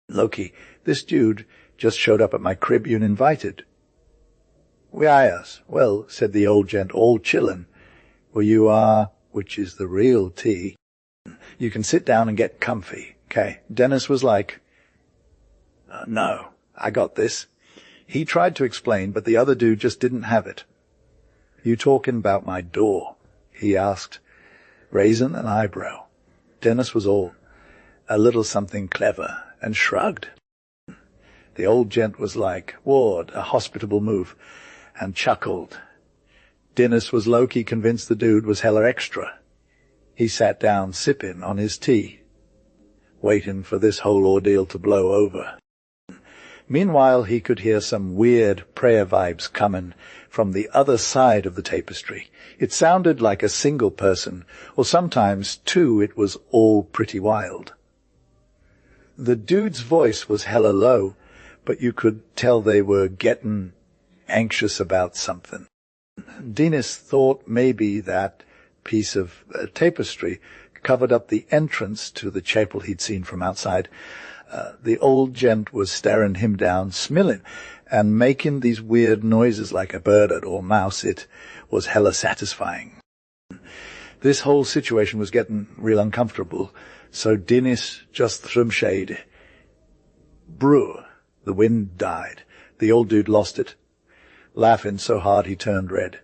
Loki, this dude just showed up at my crib you invited. Yes, well, said the old gent, all chillin'. Well, you are, which is the real tea. You can sit down and get comfy. Okay. Dennis was like, no, I got this. He tried to explain, but the other dude just didn't have it. You talking about my door? He asked, raising an eyebrow. Dennis was all a little something clever and shrugged. The old gent was like, Ward, a hospitable move, and chuckled. Dennis was low-key convinced the dude was hella extra. He sat down sipping on his tea, waiting for this whole ordeal to blow over. Meanwhile, he could hear some weird prayer vibes coming from the other side of the tapestry. It sounded like a single person, or sometimes two. It was all pretty wild. The dude's voice was hella low, but you could tell they were getting anxious about something. Dennis thought maybe that piece of tapestry covered up the entrance to the chapel he'd seen from outside. The old gent was staring him down, smilling, and making these weird noises like a bird or mouse. It was hella satisfying. This whole situation was getting real uncomfortable, so Dennis just threw shade. Brew. The wind died. The old dude lost it, laughing so hard he turned red.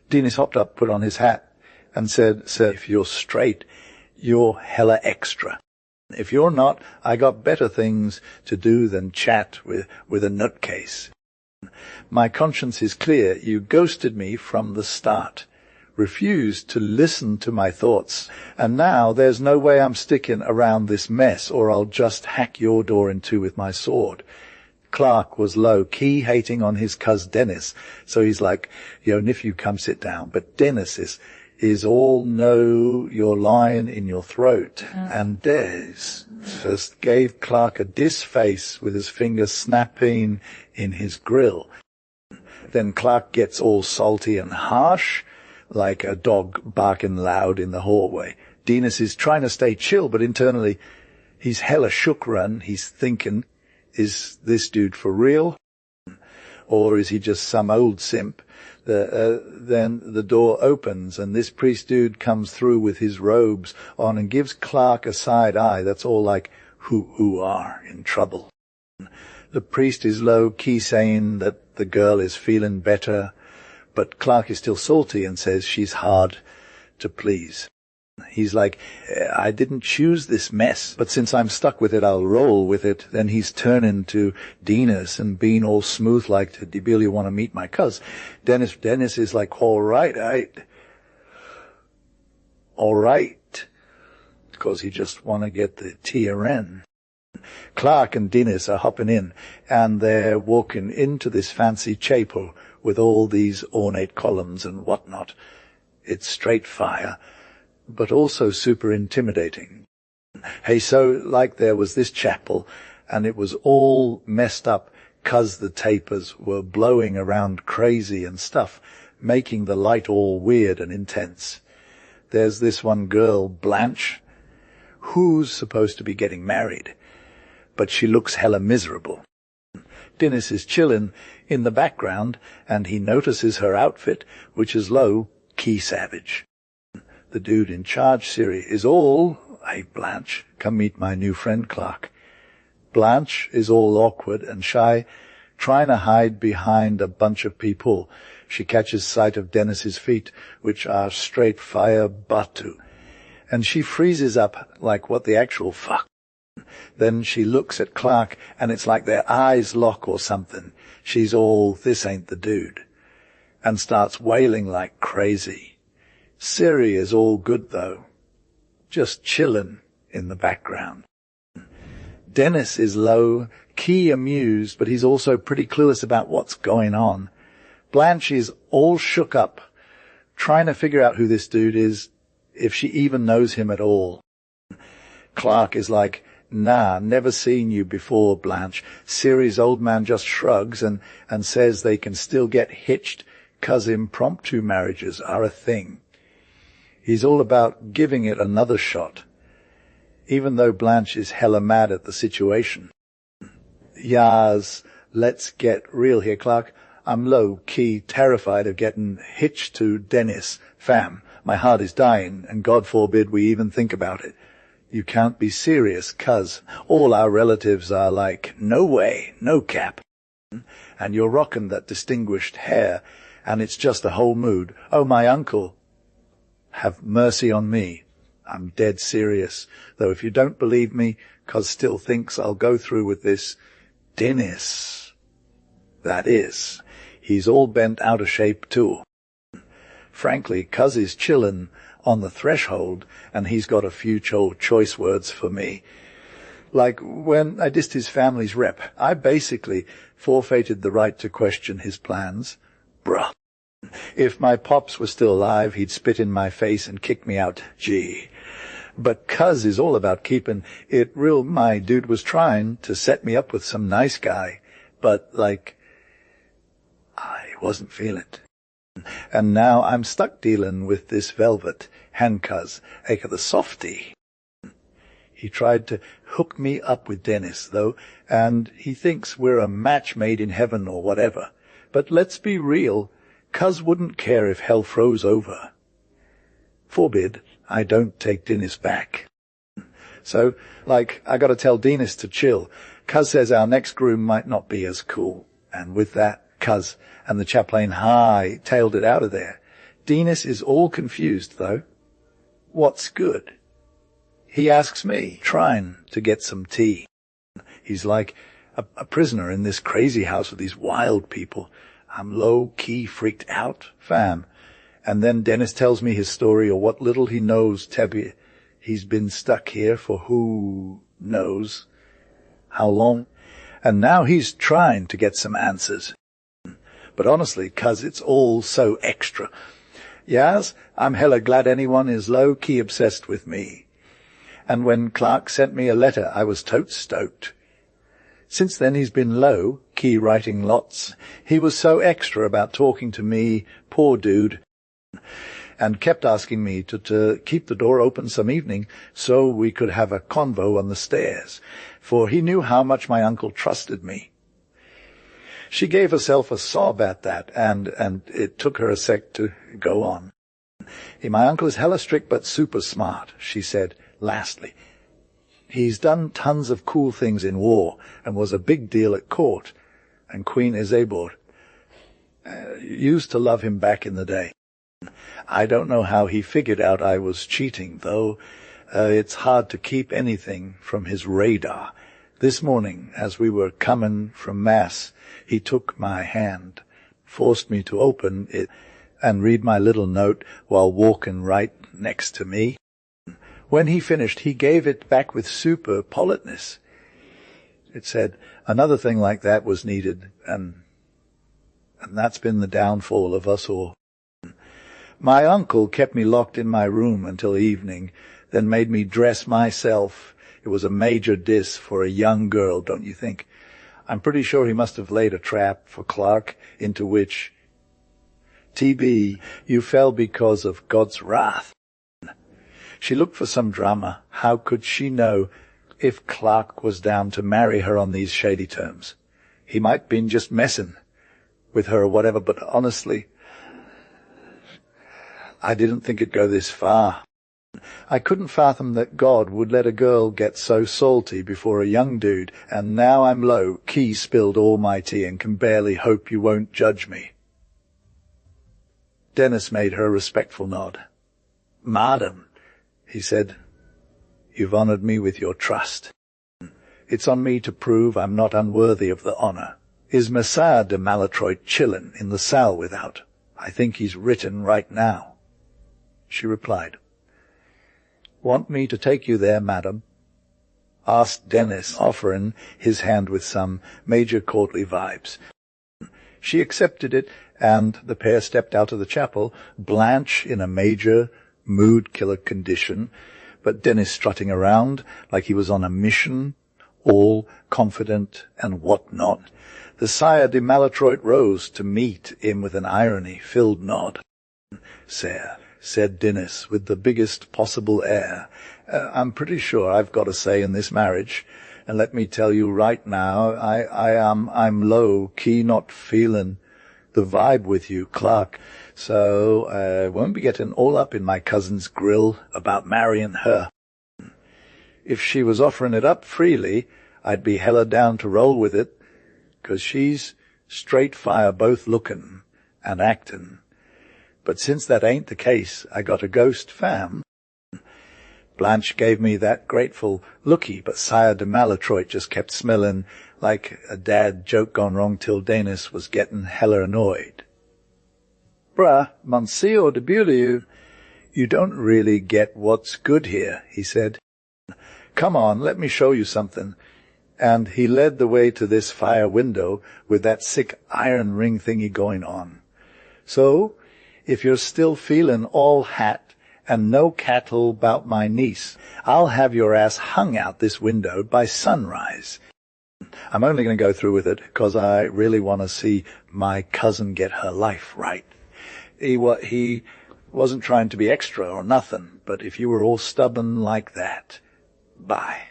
Dennis hopped up, put on his hat, and said, Sir, if you're straight, you're hella extra. If you're not, I got better things to do than chat with a nutcase. My conscience is clear. You ghosted me from the start, refused to listen to my thoughts, and now there's no way I'm sticking around this mess, or I'll just hack your door in two with my sword. Clark was low-key hating on his cuz Dennis, so he's like, yo, nephew, come sit down. But Dennis is all, no, you're lying in your throat. And Des just gave Clark a diss face with his fingers snapping in his grill. Then Clark gets all salty and harsh, like a dog barking loud in the hallway. Dennis is trying to stay chill, but internally he's hella shook run. He's thinking, is this dude for real? Or is he just some old simp? Then the door opens and this priest dude comes through with his robes on and gives Clark a side eye that's all like, who are in trouble. The priest is low-key saying that the girl is feeling better, but Clark is still salty and says she's hard to please. He's like, I didn't choose this mess, but since I'm stuck with it, I'll roll with it. Then he's turning to Dennis and being all smooth like, do you really want to meet my cuz? Dennis is like, all right, because he just want to get the TRN. Clark and Dennis are hopping in, and they're walking into this fancy chapel with all these ornate columns and whatnot. It's straight fire, but also super intimidating. Hey, so like there was this chapel, and it was all messed up 'cause the tapers were blowing around crazy and stuff, making the light all weird and intense. There's this one girl, Blanche, who's supposed to be getting married, but she looks hella miserable. Dennis is chillin' in the background, and he notices her outfit, which is low-key savage. The dude in charge, Siri, is all, hey, Blanche, come meet my new friend, Clark. Blanche is all awkward and shy, trying to hide behind a bunch of people. She catches sight of Dennis's feet, which are straight fire batu, and she freezes up like, what the actual fuck? Then she looks at Clark, and it's like their eyes lock or something. She's all, this ain't the dude, and starts wailing like crazy. Siri is all good, though, just chillin' in the background. Dennis is low-key amused, but he's also pretty clueless about what's going on. Blanche is all shook up, trying to figure out who this dude is, if she even knows him at all. Clark is like, nah, never seen you before, Blanche. Siri's old man just shrugs and says they can still get hitched 'cause impromptu marriages are a thing. He's all about giving it another shot. even though Blanche is hella mad at the situation. Yas, let's get real here, Clark. I'm low-key terrified of getting hitched to Dennis. Fam, my heart is dying, and God forbid we even think about it. You can't be serious, cuz all our relatives are like, no way, no cap. And you're rocking that distinguished hair, and it's just a whole mood. Oh, my uncle, have mercy on me. I'm dead serious, though if you don't believe me, cuz still thinks I'll go through with this Dennis. That is, he's all bent out of shape too. Frankly, cuz is chillin' on the threshold, and he's got a few choice words for me. Like when I dissed his family's rep, I basically forfeited the right to question his plans. Bruh. If my pops were still alive, he'd spit in my face and kick me out. Gee. But cuz is all about keeping it real. My dude was trying to set me up with some nice guy, but, like, I wasn't feeling it. And now I'm stuck dealing with this velvet, handcuz, aka the softy. He tried to hook me up with Dennis, though, and he thinks we're a match made in heaven or whatever. But let's be real, cuz wouldn't care if hell froze over. Forbid I don't take Dennis back. So, like, I gotta tell Dennis to chill. Cuz says our next groom might not be as cool. And with that, cuz and the chaplain high-tailed it out of there. Dennis is all confused, though. What's good? He asks me, trying to get some tea. He's like a prisoner in this crazy house with these wild people. I'm low-key freaked out, fam. And then Dennis tells me his story, or what little he knows. Tebby, he's been stuck here for who knows how long. And now he's trying to get some answers. But honestly, cuz it's all so extra. Yas, I'm hella glad anyone is low-key obsessed with me. And when Clark sent me a letter, I was totes stoked. Since then he's been low-key writing lots. He was so extra about talking to me, poor dude, and kept asking me to keep the door open some evening so we could have a convo on the stairs, for he knew how much my uncle trusted me. She gave herself a sob at that, and it took her a sec to go on. My uncle is hella strict but super smart, she said, lastly. He's done tons of cool things in war, and was a big deal at court, and Queen Isabel used to love him back in the day. I don't know how he figured out I was cheating, though. It's hard to keep anything from his radar. This morning, as we were coming from Mass, he took my hand, forced me to open it, and read my little note while walking right next to me. When he finished, he gave it back with super politeness. It said, another thing like that was needed, and that's been the downfall of us all. My uncle kept me locked in my room until evening, then made me dress myself. It was a major diss for a young girl, don't you think? I'm pretty sure he must have laid a trap for Clark, into which, TB, you fell because of God's wrath. She looked for some drama. How could she know if Clark was down to marry her on these shady terms? He might been just messing with her or whatever, but honestly, I didn't think it'd go this far. I couldn't fathom that God would let a girl get so salty before a young dude, and now I'm low-key spilled all my tea and can barely hope you won't judge me. Dennis made her a respectful nod. Madam, he said, you've honored me with your trust. It's on me to prove I'm not unworthy of the honor. Is Messiah de Malatroit chillin' in the cell without? I think he's written right now. She replied, Want me to take you there, madam? Asked Dennis, offering his hand with some major courtly vibes. She accepted it, and the pair stepped out of the chapel, Blanche in a major mood-killer condition, but Dennis strutting around like he was on a mission, all confident and what-not. The Sire de Malatroit rose to meet him with an irony-filled nod. Sir, said Dennis with the biggest possible air, I'm pretty sure I've got a say in this marriage. And let me tell you right now, I'm low-key not feeling the vibe with you, Clark. So, won't be getting all up in my cousin's grill about marrying her. If she was offering it up freely, I'd be hella down to roll with it, 'cause she's straight fire both lookin' and actin'. But since that ain't the case, I got a ghost fam. Blanche gave me that grateful looky, but Sire de Malétroit just kept smellin' like a dad joke gone wrong till Denis was gettin' hella annoyed. Bruh, Monsieur de Beaulieu, you don't really get what's good here, he said. Come on, let me show you something. And he led the way to this fire window with that sick iron ring thingy going on. So, if you're still feelin' all hat and no cattle 'bout my niece, I'll have your ass hung out this window by sunrise. I'm only going to go through with it because I really want to see my cousin get her life right. He wasn't trying to be extra or nothing, but if you were all stubborn like that, bye.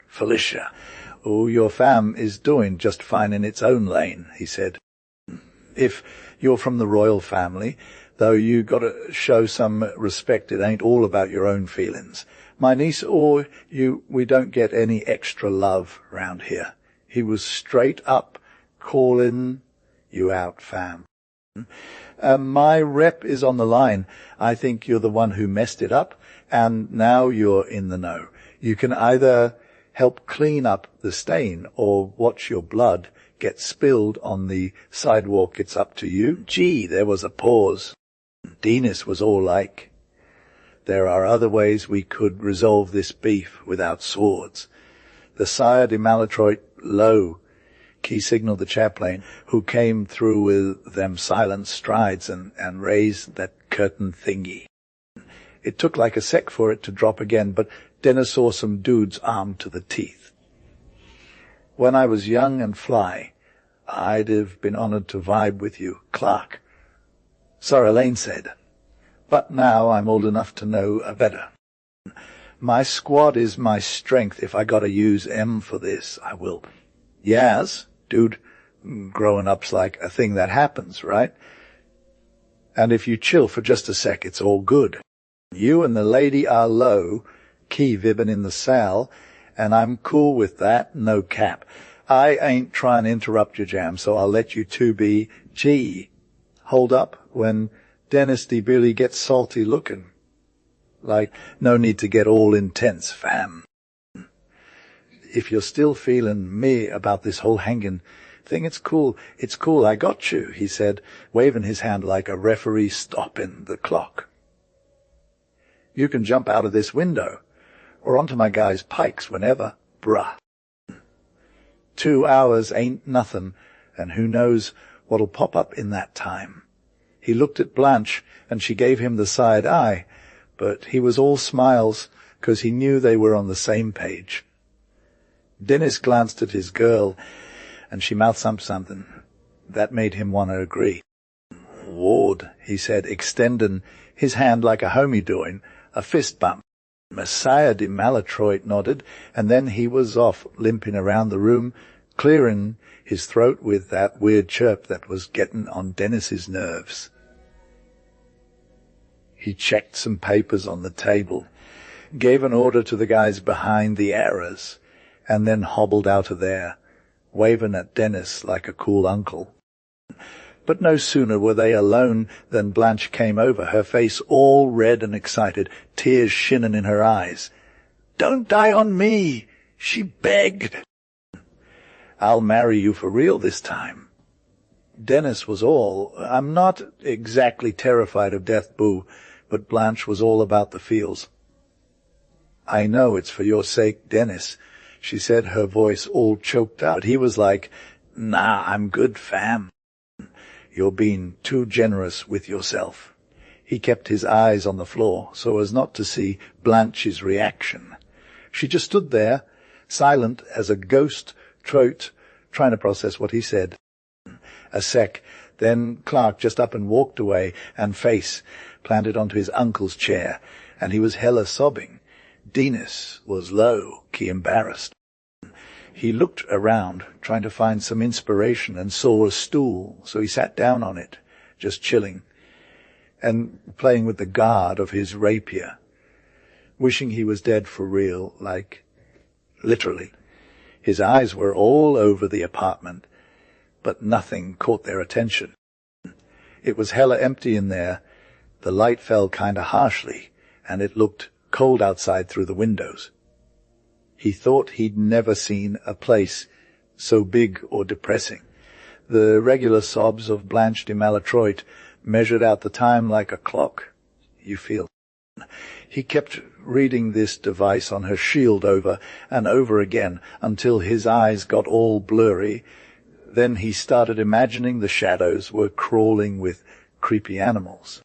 Felicia, oh, your fam is doing just fine in its own lane, he said. If you're from the royal family, though you got to show some respect, it ain't all about your own feelings. My niece or you, we don't get any extra love round here. He was straight up calling you out, fam. My rep is on the line. I think you're the one who messed it up, and now you're in the know. You can either help clean up the stain or watch your blood get spilled on the sidewalk. It's up to you. Gee, there was a pause. Denis was all like, there are other ways we could resolve this beef without swords. The Sire de Malétroit low key signaled the chaplain, who came through with them silent strides and raised that curtain thingy. It took like a sec for it to drop again, but Denis saw some dudes armed to the teeth. When I was young and fly, I'd have been honored to vibe with you, Clark. Sorry, Elaine said. But now I'm old enough to know better. My squad is my strength. If I gotta use M for this, I will. Yes, dude, growing up's like a thing that happens, right? And if you chill for just a sec, it's all good. You and the lady are low, key vibbin' in the cell, and I'm cool with that, no cap. I ain't trying to interrupt your jam, so I'll let you two be. Gee, hold up when Denis de Beaulieu gets salty looking. Like, no need to get all intense, fam. If you're still feeling me about this whole hanging thing, it's cool. It's cool, I got you, he said, waving his hand like a referee stopping the clock. You can jump out of this window, or onto my guy's pikes whenever, bruh. 2 hours ain't nothing, and who knows what'll pop up in that time. He looked at Blanche, and she gave him the side eye, but he was all smiles, 'cause he knew they were on the same page. Denis glanced at his girl, and she mouthed something. That made him want to agree. Ward, he said, extending his hand like a homie doing, a fist bump. Messiah de Malétroit nodded, and then he was off, limping around the room, clearing his throat with that weird chirp that was getting on Denis's nerves. He checked some papers on the table, gave an order to the guys behind the arras, and then hobbled out of there, waving at Denis like a cool uncle. But no sooner were they alone than Blanche came over, her face all red and excited, tears shinning in her eyes. "Don't die on me!" she begged. "I'll marry you for real this time." Denis was all, "I'm not exactly terrified of death, boo," but Blanche was all about the feels. "I know it's for your sake, Denis," she said, her voice all choked out. But he was like, "Nah, I'm good, fam. You're being too generous with yourself." He kept his eyes on the floor so as not to see Blanche's reaction. She just stood there, silent as a ghost, trying to process what he said. A sec, then Clark just up and walked away, and face planted onto his uncle's chair, and he was hella sobbing. Dickens was low-key embarrassed. He looked around, trying to find some inspiration, and saw a stool, so he sat down on it, just chilling, and playing with the guard of his rapier, wishing he was dead for real, like, literally. His eyes were all over the apartment, but nothing caught their attention. It was hella empty in there. The light fell kinda harshly, and it looked cold outside through the windows. He thought he'd never seen a place so big or depressing. The regular sobs of Blanche de Malétroit measured out the time like a clock, you feel. He kept reading this device on her shield over and over again until his eyes got all blurry. Then he started imagining the shadows were crawling with creepy animals.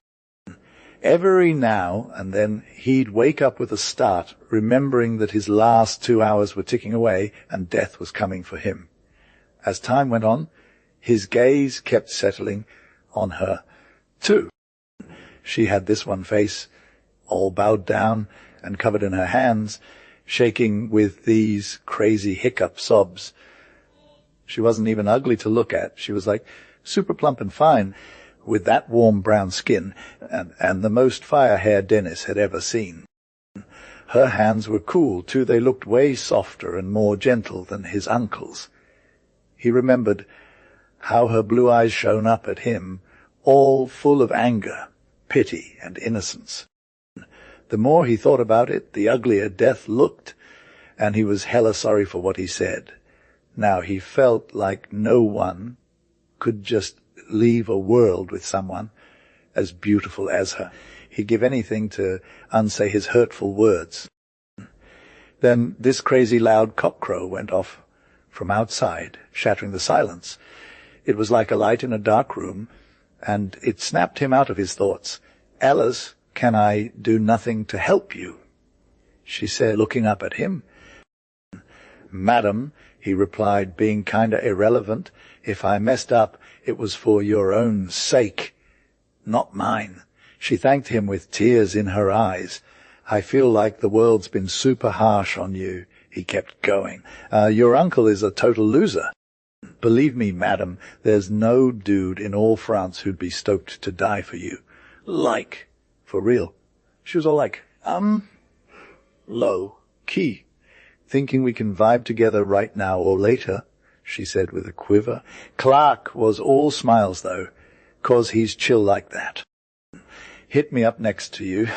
Every now and then he'd wake up with a start, remembering that his last 2 hours were ticking away and death was coming for him. As time went on, his gaze kept settling on her, too. She had this one face, all bowed down and covered in her hands, shaking with these crazy hiccup sobs. She wasn't even ugly to look at. She was like super plump and fine, with that warm brown skin, and the most fire hair Dennis had ever seen. Her hands were cool, too. They looked way softer and more gentle than his uncle's. He remembered how her blue eyes shone up at him, all full of anger, pity, and innocence. The more he thought about it, the uglier death looked, and he was hella sorry for what he said. Now he felt like no one could just leave a world with someone as beautiful as her. He'd give anything to unsay his hurtful words. Then this crazy loud cockcrow went off from outside, shattering the silence. It was like a light in a dark room, and it snapped him out of his thoughts. "Alice, can I do nothing to help you?" she said, looking up at him. "Madam," he replied, being kinda irrelevant, "if I messed up, it was for your own sake, not mine." She thanked him with tears in her eyes. "I feel like the world's been super harsh on you," he kept going. Your uncle is a total loser. Believe me, madam, there's no dude in all France who'd be stoked to die for you. Like, for real." She was all like, low key. "Thinking we can vibe together right now or later," she said with a quiver. Clark was all smiles, though, 'cause he's chill like that. "Hit me up next to you,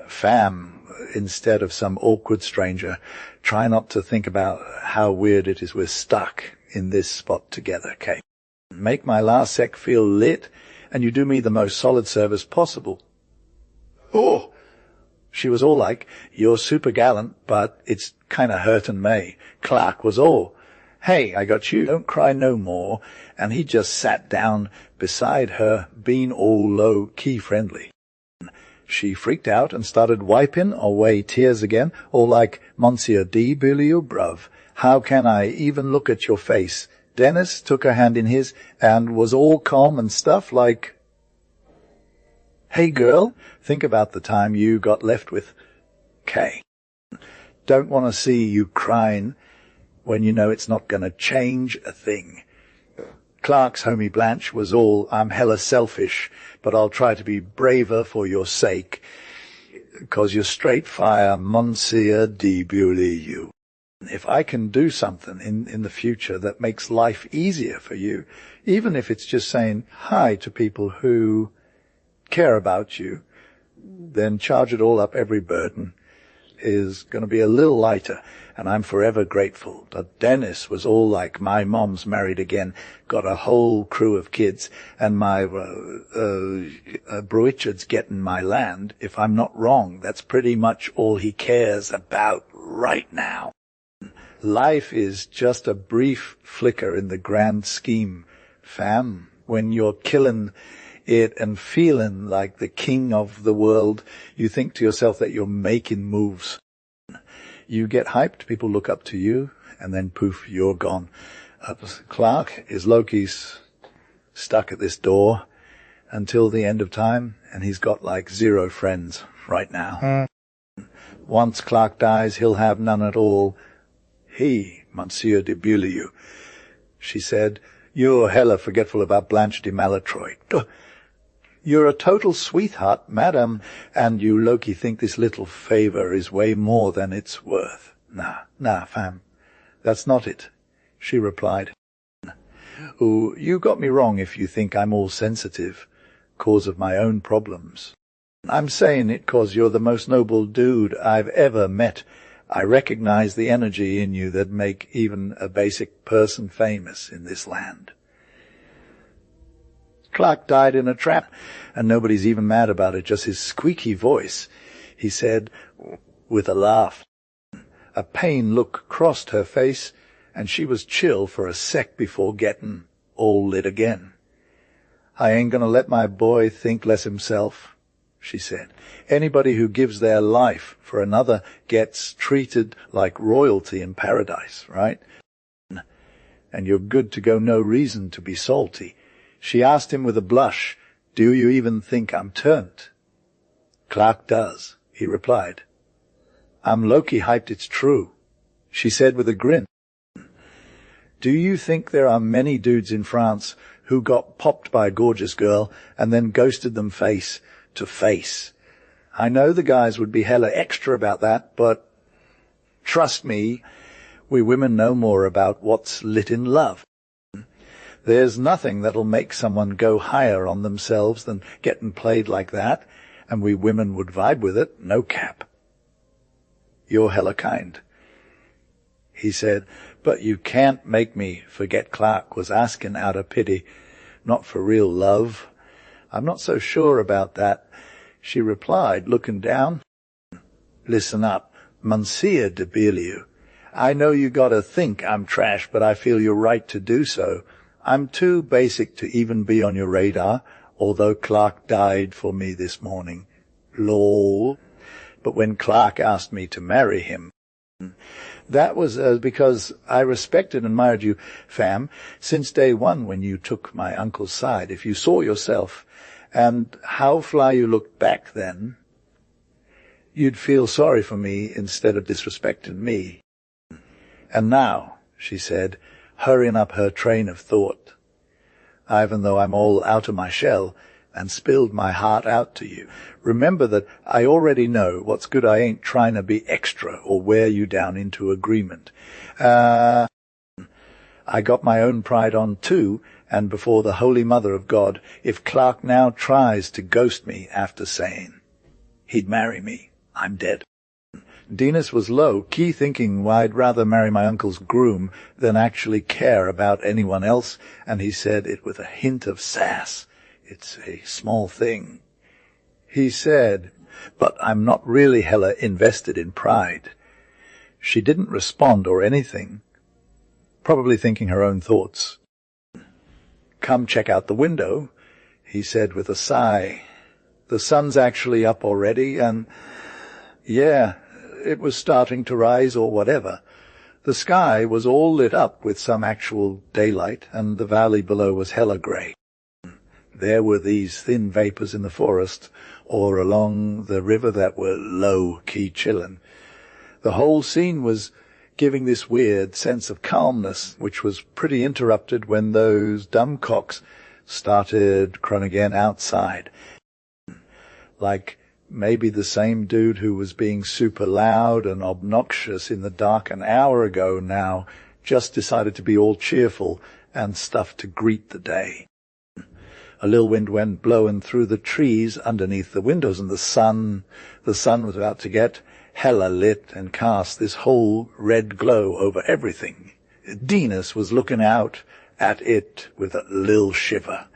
fam, instead of some awkward stranger. Try not to think about how weird it is we're stuck in this spot together, Kate. Make my last sec feel lit, and you do me the most solid service possible." "Oh!" She was all like, "You're super gallant, but it's kinda hurtin' me." Clark was all, "Hey, I got you, don't cry no more," and he just sat down beside her, being all low-key friendly. She freaked out and started wiping away tears again, all like, "Monsieur D. Beaulieu, bruv, how can I even look at your face?" Dennis took her hand in his and was all calm and stuff like, "Hey girl, think about the time you got left with Kay. Don't want to see you crying when you know it's not going to change a thing." Clark's homie Blanche was all, "I'm hella selfish, but I'll try to be braver for your sake, 'cause you're straight fire, Monsieur de Beaulieu. If I can do something in the future that makes life easier for you, even if it's just saying hi to people who care about you, then charge it all up. Every burden is going to be a little lighter, and I'm forever grateful." But Dennis was all like, "My mom's married again, got a whole crew of kids, and my Bruichard's getting my land. If I'm not wrong, that's pretty much all he cares about right now. Life is just a brief flicker in the grand scheme, fam. When you're killing it and feeling like the king of the world, you think to yourself that you're making moves. You get hyped, people look up to you, and then poof, you're gone." Clark is Loki's stuck at this door until the end of time, and he's got like 0 friends right now. Once Clark dies, he'll have none at all. He, Monsieur de Beaulieu, she said. You're hella forgetful about Blanche de Malétroit. You're a total sweetheart, madam, and you low-key think this little favour is way more than it's worth. Nah, fam, that's not it, she replied. Oh, you got me wrong if you think I'm all sensitive, cause of my own problems. I'm saying it cause you're the most noble dude I've ever met. I recognize the energy in you that make even a basic person famous in this land. Clark died in a trap, and nobody's even mad about it, just his squeaky voice, he said with a laugh. A pain look crossed her face, and she was chill for a sec before getting all lit again. I ain't gonna let my boy think less himself, she said. Anybody who gives their life for another gets treated like royalty in paradise, right? And you're good to go, no reason to be salty. She asked him with a blush, Do you even think I'm turned? Clark does, he replied. I'm low-key hyped it's true, she said with a grin. Do you think there are many dudes in France who got popped by a gorgeous girl and then ghosted them face to face? I know the guys would be hella extra about that, but trust me, we women know more about what's lit in love. There's nothing that'll make someone go higher on themselves than getting played like that, and we women would vibe with it, no cap. You're hella kind, he said, but you can't make me forget Clark was asking out of pity, not for real love. I'm not so sure about that, she replied, looking down. Listen up, Monsieur de Beaulieu. I know you gotta think I'm trash, but I feel you're right to do so. I'm too basic to even be on your radar, although Clark died for me this morning. Lol. But when Clark asked me to marry him, that was because I respected and admired you, fam, since day one when you took my uncle's side. If you saw yourself and how fly you looked back then, you'd feel sorry for me instead of disrespecting me. And now, she said, hurrying up her train of thought, even though I'm all out of my shell and spilled my heart out to you, remember that I already know what's good. I ain't trying to be extra or wear you down into agreement. I got my own pride on too, and before the Holy Mother of God, if Clark now tries to ghost me after saying he'd marry me, I'm dead. Dinas was low-key thinking I'd rather marry my uncle's groom than actually care about anyone else, and he said it with a hint of sass. It's a small thing. He said, but I'm not really hella invested in pride. She didn't respond or anything, probably thinking her own thoughts. Come check out the window, he said with a sigh. The sun's actually up already, and yeah, it was starting to rise or whatever. The sky was all lit up with some actual daylight, and the valley below was hella grey. There were these thin vapours in the forest or along the river that were low-key chillin'. The whole scene was giving this weird sense of calmness, which was pretty interrupted when those dumb cocks started crowing again outside. Like maybe the same dude who was being super loud and obnoxious in the dark an hour ago now just decided to be all cheerful and stuff to greet the day. A little wind went blowing through the trees underneath the windows, and the sun was about to get hella lit and cast this whole red glow over everything. Dinas was looking out at it with a lil shiver,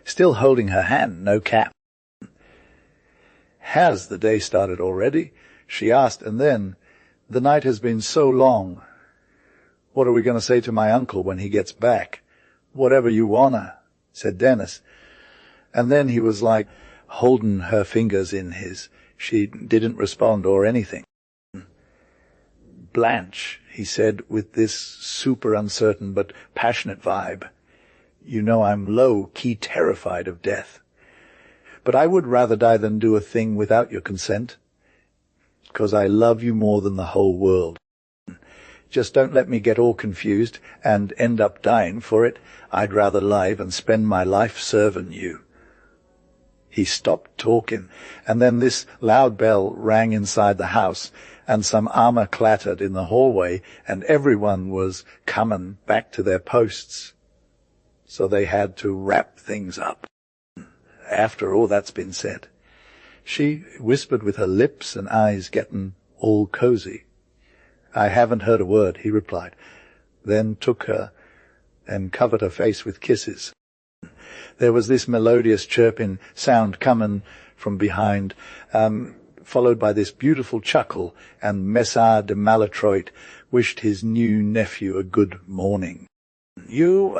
still holding her hand, no cap. Has the day started already? She asked, and then, the night has been so long. What are we going to say to my uncle when he gets back? Whatever you wanna, said Dennis. And then he was like holding her fingers in his. She didn't respond or anything. Blanche, he said with this super uncertain but passionate vibe, you know I'm low-key terrified of death. But I would rather die than do a thing without your consent. 'cause I love you more than the whole world. Just don't let me get all confused and end up dying for it. I'd rather live and spend my life serving you." He stopped talking, and then this loud bell rang inside the house, and some armor clattered in the hallway, and everyone was coming back to their posts. So they had to wrap things up. After all that's been said, she whispered with her lips and eyes getting all cozy. "I haven't heard a word," he replied, then took her and covered her face with kisses. There was this melodious chirping sound coming from behind, followed by this beautiful chuckle, and Messire de Malétroit wished his new nephew a good morning. "You,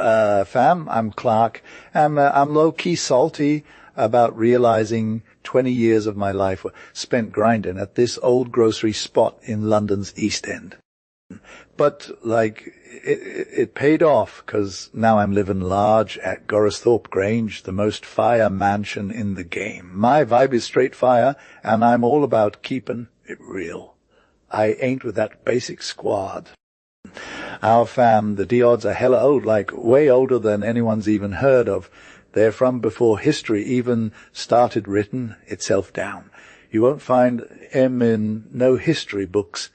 fam, I'm Clark. I'm low-key salty about realizing 20 years of my life were spent grinding at this old grocery spot in London's East End. But, it paid off, 'cause now I'm living large at Goresthorpe Grange, the most fire mansion in the game. My vibe is straight fire, and I'm all about keeping it real. I ain't with that basic squad. Our fam, the Diods, are hella old, way older than anyone's even heard of. They're from before history even started written itself down. You won't find 'em in no history books.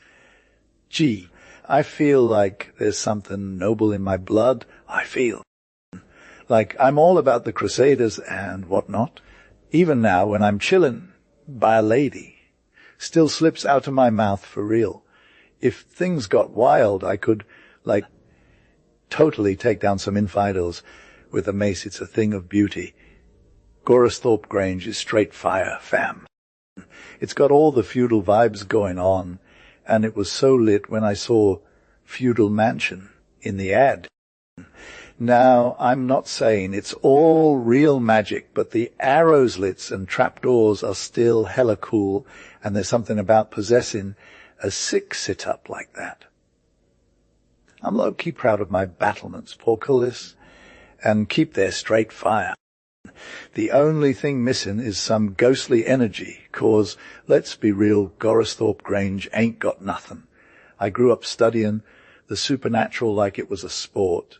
Gee, I feel like there's something noble in my blood. I feel like I'm all about the Crusaders and whatnot. Even now, when I'm chillin' by a lady, still slips out of my mouth for real. If things got wild, I could, totally take down some infidels with a mace. It's a thing of beauty. Goresthorpe Grange is straight fire, fam. It's got all the feudal vibes going on, and it was so lit when I saw feudal mansion in the ad. Now, I'm not saying it's all real magic, but the arrows slits and trapdoors are still hella cool, and there's something about possessing a sick sit-up like that. I'm low-key proud of my battlements, portcullis, and keep their straight fire. The only thing missing is some ghostly energy, 'cause, let's be real, Goresthorpe Grange ain't got nothing. I grew up studying the supernatural like it was a sport,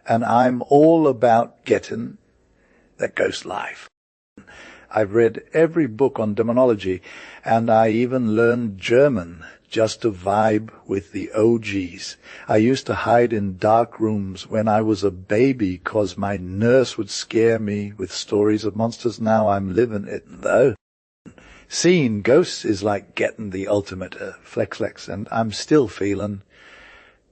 and I'm all about getting that ghost life. I've read every book on demonology, and I even learned German just to vibe with the OGs. I used to hide in dark rooms when I was a baby 'cause my nurse would scare me with stories of monsters. Now I'm living it, though. Seeing ghosts is like getting the ultimate flex, and I'm still feeling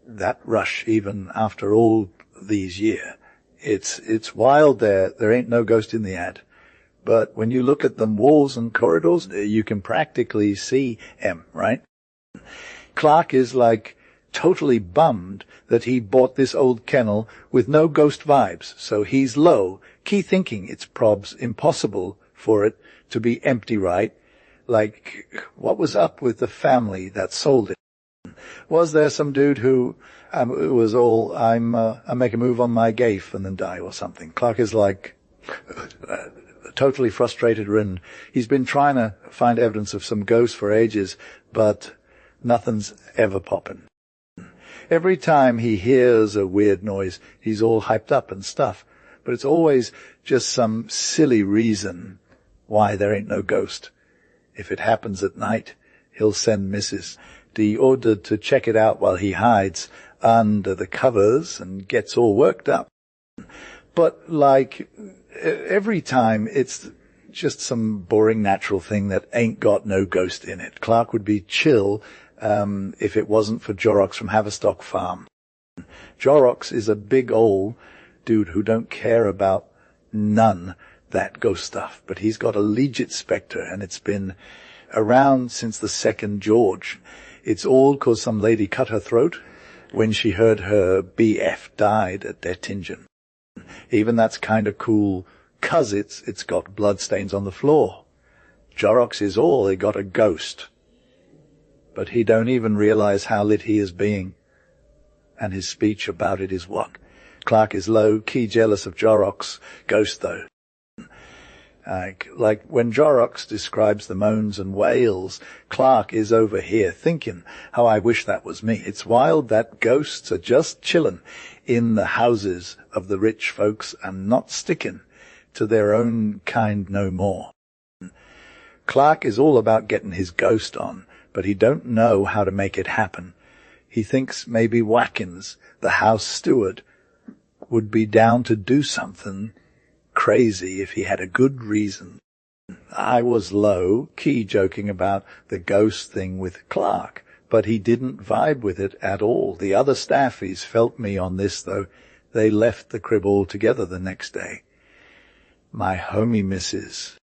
that rush even after all these years. It's wild there. There ain't no ghost in the ad. But when you look at them walls and corridors, you can practically see 'em, right? Clark is totally bummed that he bought this old kennel with no ghost vibes, so he's low-key thinking it's probs impossible for it to be empty, right? What was up with the family that sold it? Was there some dude who it was all, I make a move on my gaff and then die or something? Clark is totally frustrated, and he's been trying to find evidence of some ghosts for ages, but nothing's ever popping. Every time he hears a weird noise, he's all hyped up and stuff, but it's always just some silly reason why there ain't no ghost. If it happens at night, he'll send Mrs. D ordered to check it out while he hides under the covers and gets all worked up. But every time it's just some boring natural thing that ain't got no ghost in it. Clark would be chill if it wasn't for Jorrocks from Haverstock Farm. Jorrocks is a big old dude who don't care about none that ghost stuff, but he's got a legit spectre, and it's been around since the Second George. It's all 'cause some lady cut her throat when she heard her BF died at Dettingen. Even that's kind of cool, 'cause it's got bloodstains on the floor. Jorrocks is all they got a ghost. But he don't even realize how lit he is being, and his speech about it is what. Clark is low-key jealous of Jorrocks' ghost, though. Like when Jorrocks describes the moans and wails, Clark is over here thinking, how I wish that was me. It's wild that ghosts are just chillin' in the houses of the rich folks and not sticking to their own kind no more. Clark is all about getting his ghost on, but he don't know how to make it happen. He thinks maybe Watkins, the house steward, would be down to do something crazy if he had a good reason. I was low-key joking about the ghost thing with Clark, but he didn't vibe with it at all. The other staffies felt me on this, though. They left the crib altogether the next day. My homie missus.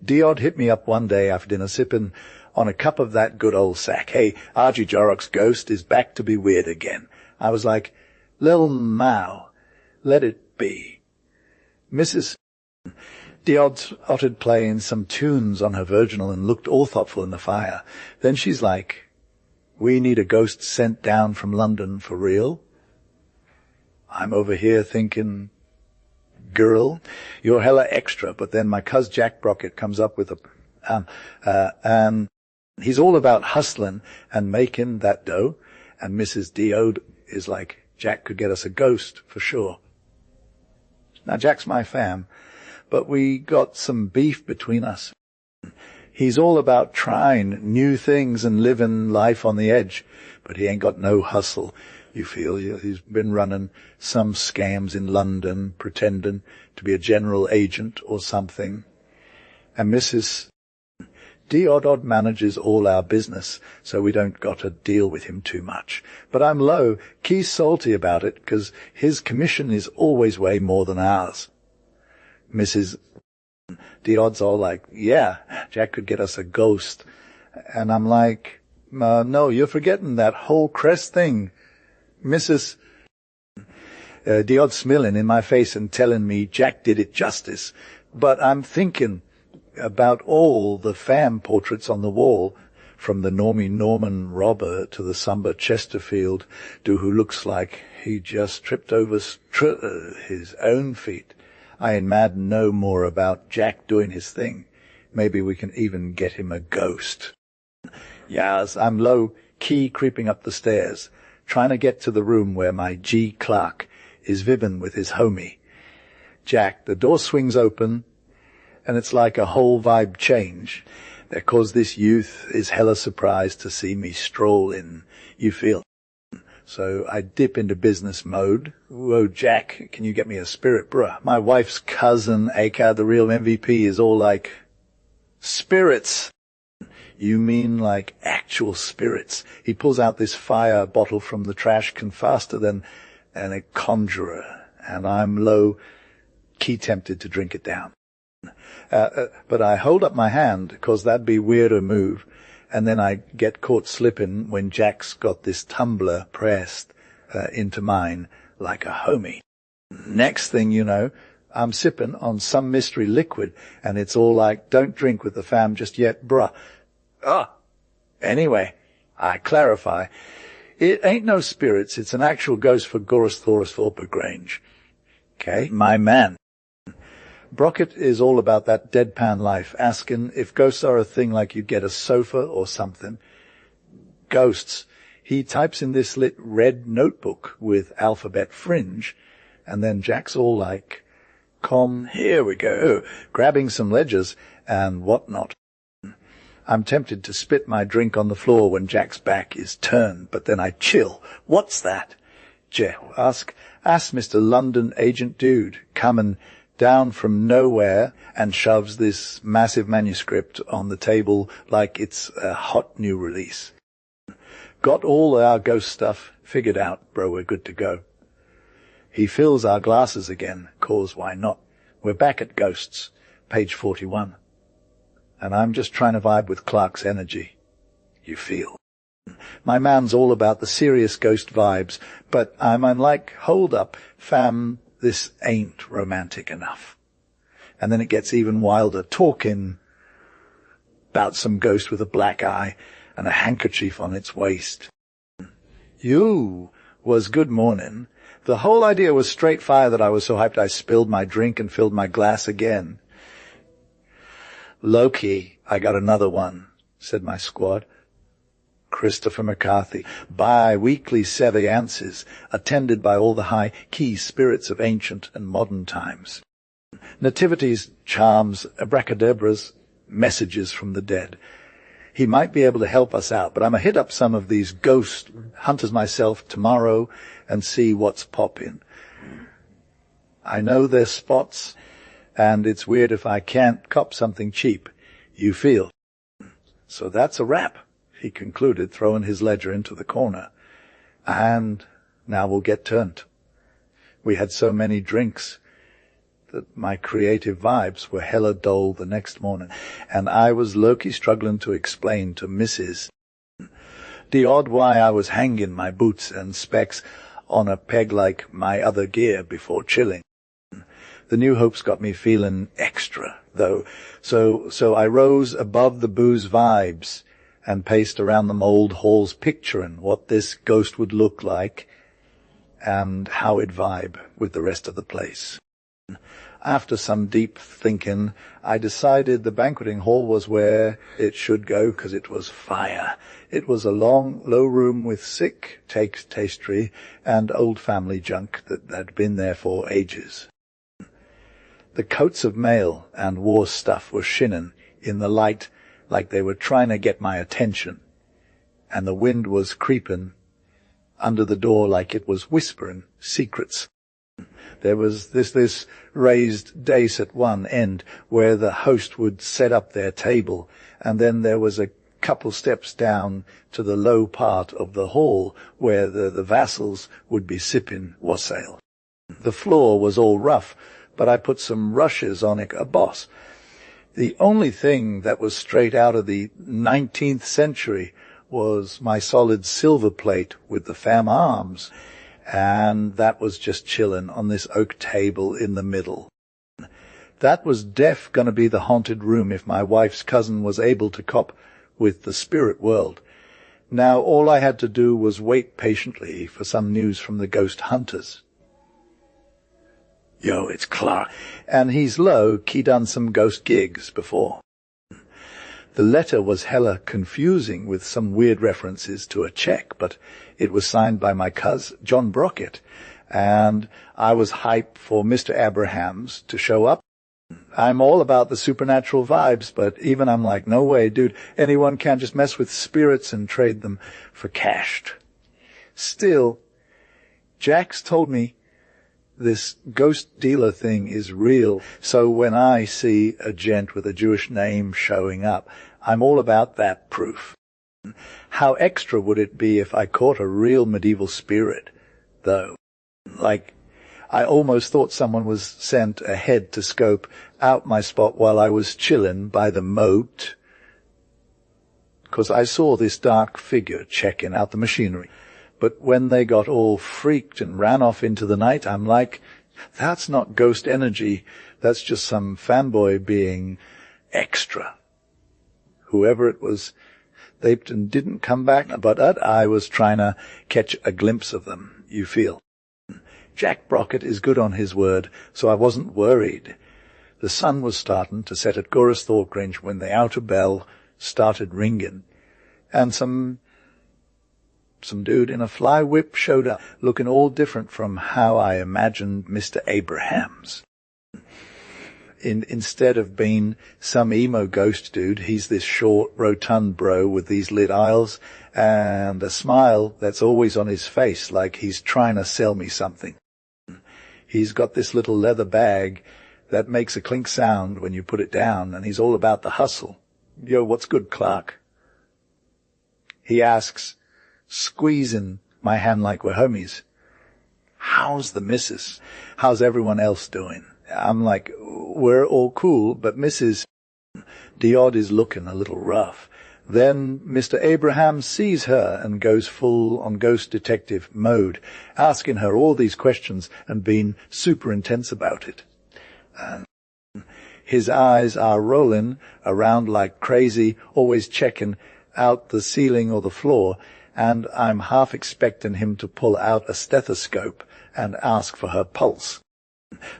Diod hit me up one day after dinner, sipping on a cup of that good old sack. Hey, Archie Jorrock's ghost is back to be weird again. I was like, Lil Mao, let it be. Mrs. Diod uttered playing some tunes on her virginal and looked all thoughtful in the fire. Then she's like, we need a ghost sent down from London for real? I'm over here thinking, girl, you're hella extra, but then my cuz Jack Brockett comes up with and he's all about hustling and making that dough, and Mrs. Diod is like, Jack could get us a ghost for sure. Now, Jack's my fam, but we got some beef between us. He's all about trying new things and living life on the edge, but he ain't got no hustle, you feel. He's been running some scams in London, pretending to be a general agent or something. And Mrs. Diod manages all our business, so we don't got to deal with him too much. But I'm low-key salty about it, 'cause his commission is always way more than ours. Mrs. Diod's all like, yeah, Jack could get us a ghost. And I'm like, no, you're forgetting that whole crest thing. Mrs. Diod smiling in my face and telling me Jack did it justice. But I'm thinking about all the fam portraits on the wall, from the Normie Norman robber to the somber Chesterfield dude who looks like he just tripped over his own feet. I ain't mad no more about Jack doing his thing. Maybe we can even get him a ghost. Yes, I'm low-key creeping up the stairs, trying to get to the room where my G. Clark is vibbing with his homie. Jack, the door swings open, and it's like a whole vibe change. That 'cause this youth is hella surprised to see me stroll in, you feel. So I dip into business mode. Whoa, Jack, can you get me a spirit, bruh? My wife's cousin, aka the real MVP, is all like, spirits? You mean like actual spirits? He pulls out this fire bottle from the trash can faster than a conjurer, and I'm low-key tempted to drink it down. But I hold up my hand, 'cause that'd be weirder move, and then I get caught slipping when Jack's got this tumbler pressed into mine like a homie. Next thing you know, I'm sipping on some mystery liquid, and it's all like, don't drink with the fam just yet, bruh. Anyway, I clarify. It ain't no spirits, it's an actual ghost for Gorus Thorus Thorpe Grange. Okay, my man. Brockett is all about that deadpan life, asking if ghosts are a thing like you'd get a sofa or something. Ghosts. He types in this lit red notebook with alphabet fringe, and then Jack's all like, here we go, grabbing some ledgers and whatnot. I'm tempted to spit my drink on the floor when Jack's back is turned, but then I chill. What's that? Ask Mr. London agent dude, coming down from nowhere, and shoves this massive manuscript on the table like it's a hot new release. Got all our ghost stuff figured out, bro, we're good to go. He fills our glasses again, 'cause why not? We're back at ghosts, page 41. And I'm just trying to vibe with Clark's energy. You feel. My man's all about the serious ghost vibes, but I'm like, hold up, fam, this ain't romantic enough. And then it gets even wilder, talking about some ghost with a black eye and a handkerchief on its waist. You was good morning. The whole idea was straight fire that I was so hyped I spilled my drink and filled my glass again. "Loki, I got another one," said my squad. Christopher McCarthy, bi-weekly seances, attended by all the high key spirits of ancient and modern times. Nativities, charms, abracadabras, messages from the dead. He might be able to help us out, but I'm going to hit up some of these ghost hunters myself tomorrow and see what's poppin'. I know their spots, and it's weird if I can't cop something cheap. You feel? So that's a wrap, he concluded, throwing his ledger into the corner. And now we'll get turned. We had so many drinks that my creative vibes were hella dull the next morning, and I was low-key struggling to explain to Mrs. the odd why I was hanging my boots and specs on a peg like my other gear before chilling. The new hopes got me feeling extra, though, so I rose above the booze vibes and paced around the old halls picturing what this ghost would look like and how it'd vibe with the rest of the place. After some deep thinking, I decided the banqueting hall was where it should go, because it was fire. It was a long, low room with sick tastery and old family junk that had been there for ages. The coats of mail and war stuff were shinning in the light like they were trying to get my attention, and the wind was creeping under the door like it was whispering secrets. There was this raised dais at one end where the host would set up their table, and then there was a couple steps down to the low part of the hall where the vassals would be sipping wassail. The floor was all rough, but I put some rushes on it, a boss. The only thing that was straight out of the 19th century was my solid silver plate with the fam arms, and that was just chillin' on this oak table in the middle. That was def gonna be the haunted room if my wife's cousin was able to cop with the spirit world. Now all I had to do was wait patiently for some news from the ghost hunters. Yo, it's Clark, and he's low-key done some ghost gigs before. The letter was hella confusing with some weird references to a check, but it was signed by my cousin, John Brockett, and I was hyped for Mr. Abrahams to show up. I'm all about the supernatural vibes, but even I'm like, no way, dude, anyone can't just mess with spirits and trade them for cash. Still, Jax told me this ghost dealer thing is real, so when I see a gent with a Jewish name showing up, I'm all about that proof. How extra would it be if I caught a real medieval spirit, though? Like, I almost thought someone was sent ahead to scope out my spot while I was chillin' by the moat, 'cause I saw this dark figure checking out the machinery. But when they got all freaked and ran off into the night, I'm like, that's not ghost energy. That's just some fanboy being extra. Whoever it was, they didn't come back, but I was trying to catch a glimpse of them, you feel. Jack Brockett is good on his word, so I wasn't worried. The sun was starting to set at Gorris Thorgrange when the outer bell started ringing, and some dude in a fly whip showed up, looking all different from how I imagined Mr. Abrahams. Instead of being some emo ghost dude, he's this short, rotund bro with these lit eyes and a smile that's always on his face like he's trying to sell me something. He's got this little leather bag that makes a clink sound when you put it down, and he's all about the hustle. Yo, what's good, Clark? He asks, squeezing my hand like we're homies. How's the missus? How's everyone else doing? I'm like, we're all cool, but Mrs. Diod is looking a little rough. Then Mr. Abraham sees her and goes full on ghost detective mode, asking her all these questions and being super intense about it. And his eyes are rolling around like crazy, always checking out the ceiling or the floor, and I'm half expecting him to pull out a stethoscope and ask for her pulse.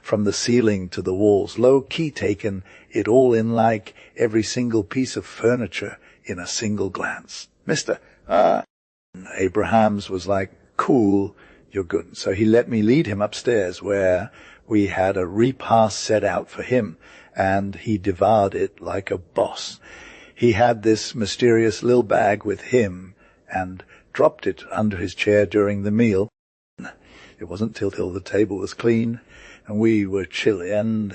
from the ceiling to the walls, low-key taken it all in like every single piece of furniture in a single glance. Abrahams was like, cool, you're good. So he let me lead him upstairs where we had a repast set out for him, and he devoured it like a boss. He had this mysterious little bag with him and dropped it under his chair during the meal. It wasn't till the table was clean and we were chilling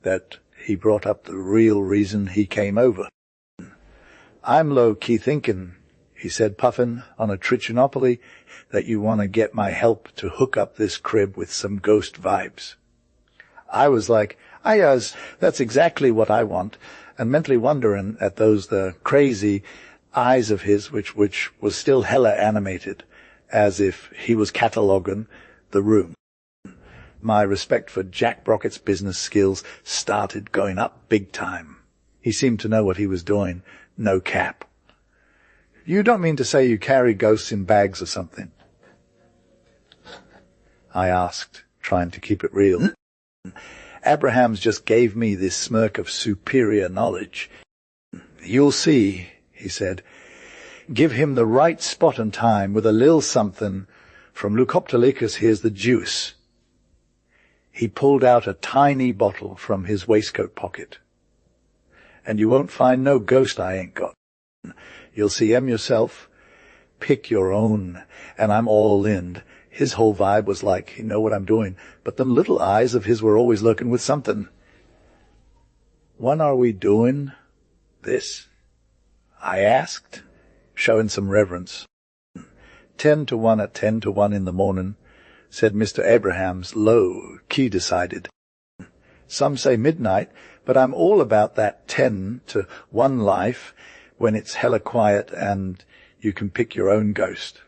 that he brought up the real reason he came over. I'm low-key thinking, he said, puffin' on a trichinopoly, that you want to get my help to hook up this crib with some ghost vibes. I was like, that's exactly what I want, and mentally wondering at those the crazy eyes of his, which was still hella animated, as if he was cataloguing the room. My respect for Jack Brockett's business skills started going up big time. He seemed to know what he was doing, no cap. You don't mean to say you carry ghosts in bags or something? I asked, trying to keep it real. Abrahams just gave me this smirk of superior knowledge. You'll see, he said. Give him the right spot and time with a lil something. From Leucoptolicus, here's the juice. He pulled out a tiny bottle from his waistcoat pocket. And you won't find no ghost I ain't got. You'll see 'em yourself. Pick your own. And I'm all in. His whole vibe was like, you know what I'm doing. But them little eyes of his were always lurking with something. When are we doing this? I asked, showing some reverence. 10 to 1 at 10 to 1 in the morning, said Mr. Abrahams, low, key decided. Some say midnight, but I'm all about that 10 to 1 life when it's hella quiet and you can pick your own ghost.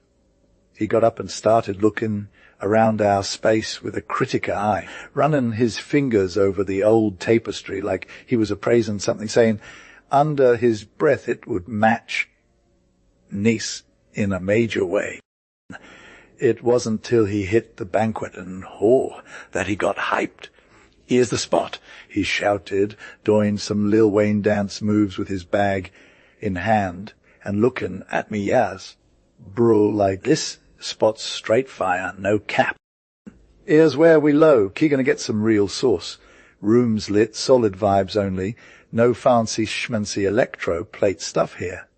He got up and started looking around our space with a critic eye, running his fingers over the old tapestry like he was appraising something, saying under his breath it would match niece in a major way. It wasn't till he hit the banquet and, that he got hyped. Here's the spot, he shouted, doing some Lil Wayne dance moves with his bag in hand and looking at me as, bro, like this spot's straight fire, no cap. Here's where we low, key gonna get some real sauce. Rooms lit, solid vibes only, no fancy schmancy electro plate stuff here.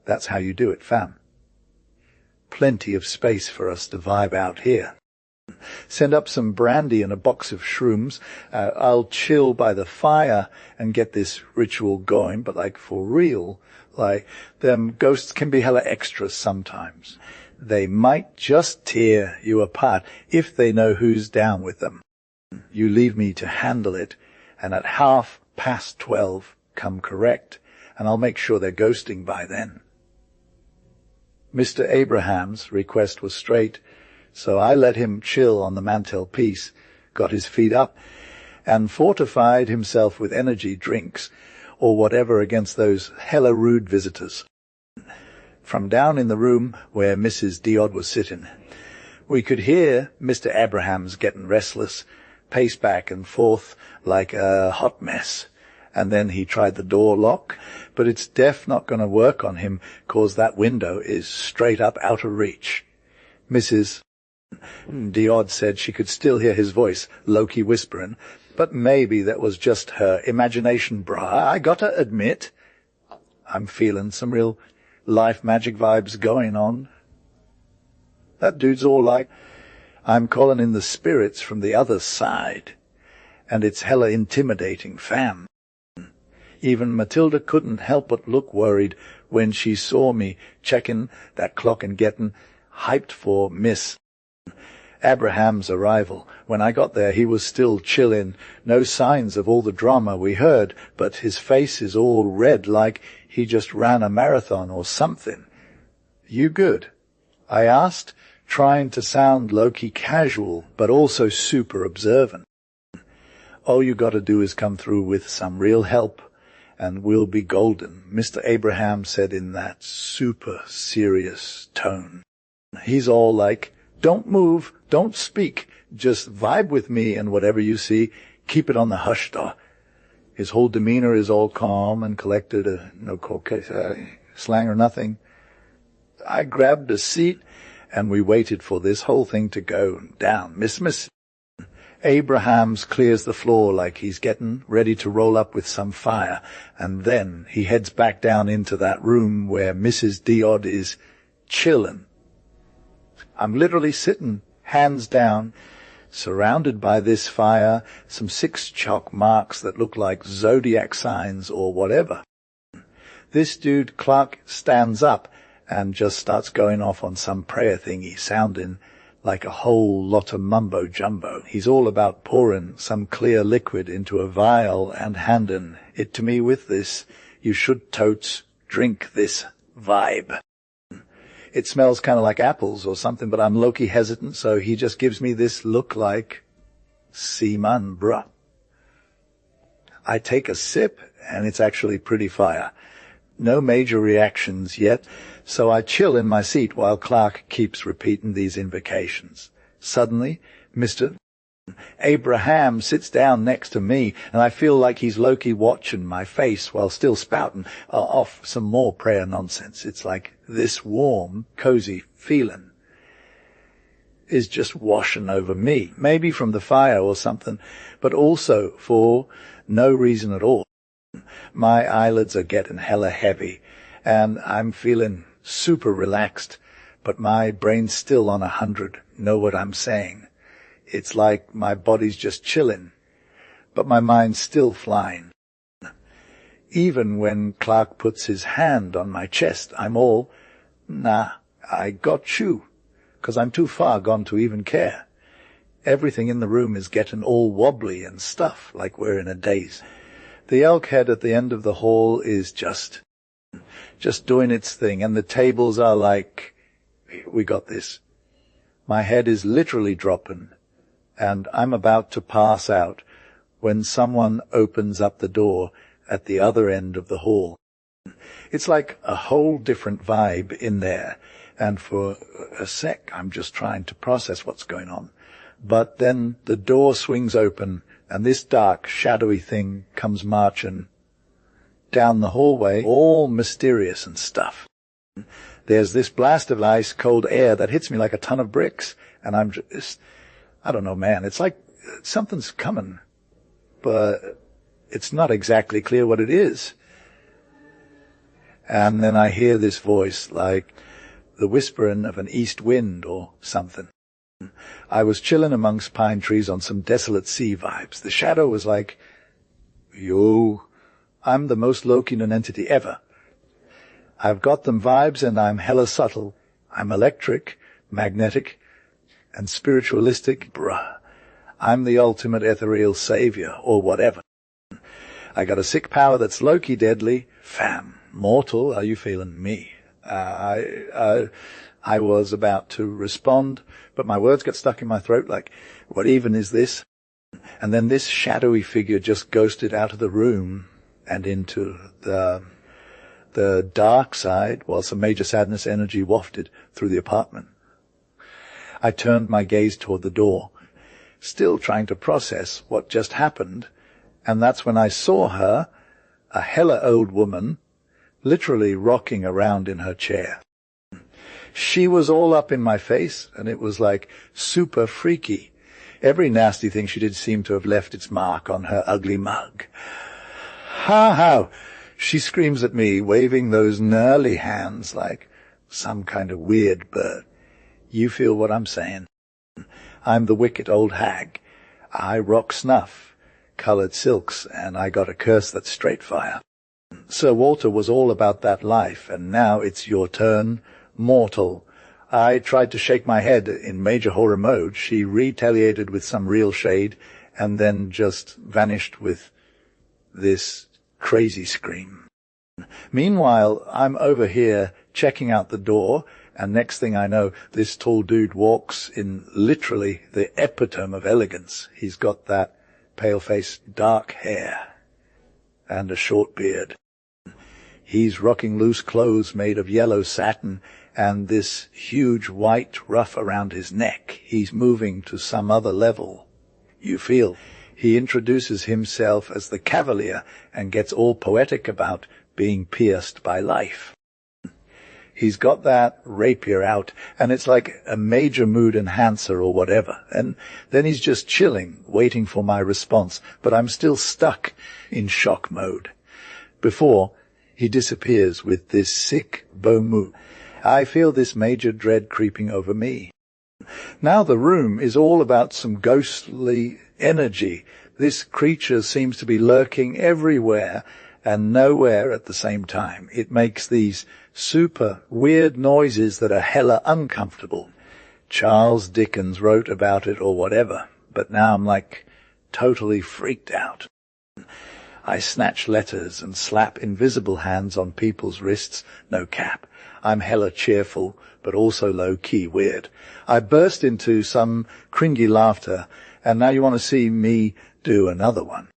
That's how you do it, fam. Plenty of space for us to vibe out here. Send up some brandy and a box of shrooms. I'll chill by the fire and get this ritual going, but like for real, like them ghosts can be hella extras sometimes. They might just tear you apart if they know who's down with them. You leave me to handle it, and at 12:30 come correct, and I'll make sure they're ghosting by then. Mr. Abraham's request was straight, so I let him chill on the mantelpiece, got his feet up, and fortified himself with energy drinks or whatever against those hella rude visitors. From down in the room where Mrs. Diod was sitting, we could hear Mr. Abrahams getting restless, pace back and forth like a hot mess. And then he tried the door lock, but it's def not going to work on him, 'cause that window is straight up out of reach. Mrs. Diod said she could still hear his voice, low-key whispering, but maybe that was just her imagination, brah. I gotta admit, I'm feeling some real life magic vibes going on. That dude's all like, I'm calling in the spirits from the other side, and it's hella intimidating, fam. Even Matilda couldn't help but look worried when she saw me checking that clock and getting hyped for Miss Abraham's arrival. When I got there, he was still chillin', no signs of all the drama we heard, but his face is all red like he just ran a marathon or something. You good? I asked, trying to sound low-key casual, but also super observant. All you gotta do is come through with some real help, and we'll be golden, Mr. Abraham said in that super serious tone. He's all like, don't move, don't speak, Just vibe with me, and whatever you see, keep it on the hush though. His whole demeanor is all calm and collected, no slang or nothing. I grabbed a seat, and we waited for this whole thing to go down. Miss. Abrahams clears the floor like he's getting ready to roll up with some fire, and then he heads back down into that room where Mrs. Diod is chillin'. I'm literally sitting, hands down, surrounded by this fire, some 6 chalk marks that look like zodiac signs or whatever. This dude, Clark, stands up and just starts going off on some prayer thingy, sounding like a whole lot of mumbo-jumbo. He's all about pouring some clear liquid into a vial and handing it to me with this, "You should totes drink this vibe." It smells kind of like apples or something, but I'm low-key hesitant, so he just gives me this look like, "See man, bruh." I take a sip, and it's actually pretty fire. No major reactions yet, so I chill in my seat while Clark keeps repeating these invocations. Suddenly, Mr. Abraham sits down next to me, and I feel like he's low-key watching my face while still spouting off some more prayer nonsense. It's like this warm, cozy feeling is just washing over me, maybe from the fire or something, but also for no reason at all. My eyelids are getting hella heavy, and I'm feeling super relaxed, but my brain's still on 100. Know what I'm saying? It's like my body's just chilling, but my mind's still flying. Even when Clark puts his hand on my chest, I'm all, "Nah, I got you," 'cause I'm too far gone to even care. Everything in the room is getting all wobbly and stuff, like we're in a daze. The elk head at the end of the hall is just doing its thing, and the tables are like, "We got this." My head is literally dropping, and I'm about to pass out when someone opens up the door at the other end of the hall. It's like a whole different vibe in there, and for a sec I'm just trying to process what's going on. But then the door swings open, and this dark, shadowy thing comes marching down the hallway, all mysterious and stuff. There's this blast of ice cold air that hits me like a ton of bricks, and I'm just, I don't know, man, it's like something's coming, but it's not exactly clear what it is. And then I hear this voice, like the whispering of an east wind or something. I was chilling amongst pine trees on some desolate sea vibes. The shadow was like, "Yo, I'm the most low-key nonentity ever. I've got them vibes, and I'm hella subtle. I'm electric, magnetic, and spiritualistic. Bruh, I'm the ultimate ethereal savior, or whatever. I got a sick power that's low-key deadly. Fam, mortal, are you feeling me?" I was about to respond, but my words got stuck in my throat like, "What even is this?" And then this shadowy figure just ghosted out of the room and into the dark side, while some major sadness energy wafted through the apartment. I turned my gaze toward the door, still trying to process what just happened, and that's when I saw her, a hella old woman, literally rocking around in her chair. She was all up in my face, and it was like super freaky. Every nasty thing she did seemed to have left its mark on her ugly mug. "Ha ha!" She screams at me, waving those gnarly hands like some kind of weird bird. You feel what I'm saying? I'm the wicked old hag. I rock snuff, colored silks, and I got a curse that's straight fire. Sir Walter was all about that life, and now it's your turn, mortal. I tried to shake my head in major horror mode. She retaliated with some real shade, and then just vanished with this crazy scream. Meanwhile, I'm over here checking out the door, and next thing I know, this tall dude walks in literally the epitome of elegance. He's got that pale-faced dark hair and a short beard. He's rocking loose clothes made of yellow satin, and this huge white ruff around his neck. He's moving to some other level. You feel he introduces himself as the cavalier and gets all poetic about being pierced by life. He's got that rapier out, and it's like a major mood enhancer or whatever. And then he's just chilling, waiting for my response, but I'm still stuck in shock mode. Before he disappears with this sick beau mot, I feel this major dread creeping over me. Now the room is all about some ghostly energy. This creature seems to be lurking everywhere and nowhere at the same time. It makes these super weird noises that are hella uncomfortable. Charles Dickens wrote about it or whatever, but now I'm like totally freaked out. I snatch letters and slap invisible hands on people's wrists. No cap. I'm hella cheerful, but also low-key weird. I burst into some cringy laughter, and now you want to see me do another one.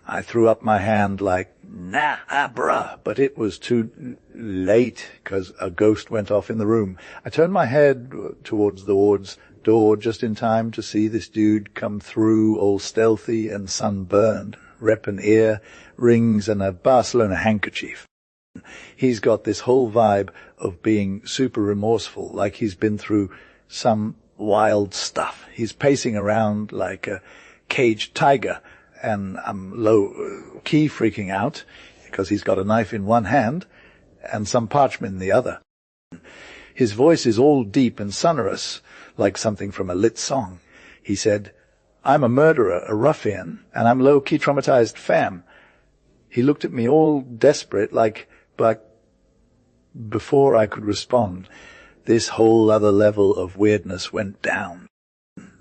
I threw up my hand like, nah, bruh, but it was too late because a ghost went off in the room. I turned my head towards the door just in time to see this dude come through all stealthy and sunburned, reppin' ear rings and a Barcelona handkerchief. He's got this whole vibe of being super remorseful, like he's been through some wild stuff. He's pacing around like a caged tiger, and I'm low-key freaking out because he's got a knife in one hand and some parchment in the other. His voice is all deep and sonorous, like something from a lit song. He said, "I'm a murderer, a ruffian, and I'm low-key traumatized fam." He looked at me all desperate, but before I could respond, this whole other level of weirdness went down.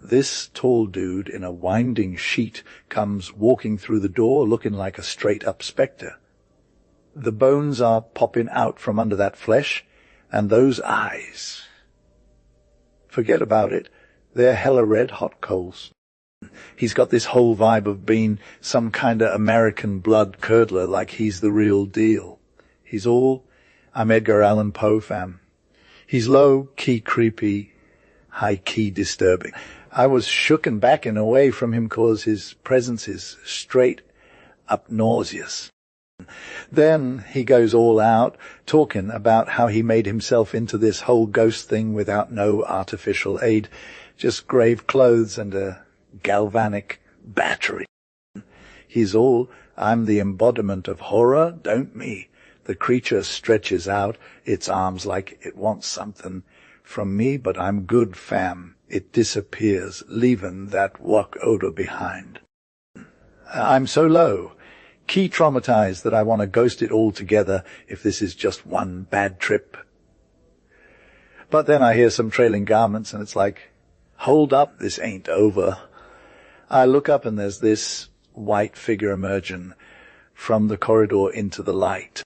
This tall dude in a winding sheet comes walking through the door looking like a straight-up spectre. The bones are popping out from under that flesh, and those eyes. Forget about it. They're hella red hot coals. He's got this whole vibe of being some kind of American blood curdler, like he's the real deal. I'm Edgar Allan Poe, fam. He's low-key creepy, high-key disturbing. I was shooken back and away from him cause his presence is straight up nauseous. Then he goes all out, talking about how he made himself into this whole ghost thing without no artificial aid, just grave clothes and a galvanic battery. I'm the embodiment of horror, don't me? The creature stretches out its arms like it wants something from me, but I'm good, fam. It disappears, leaving that wok odor behind. I'm so low, key traumatized that I want to ghost it all together if this is just one bad trip. But then I hear some trailing garments and it's like, hold up, this ain't over. I look up and there's this white figure emerging from the corridor into the light.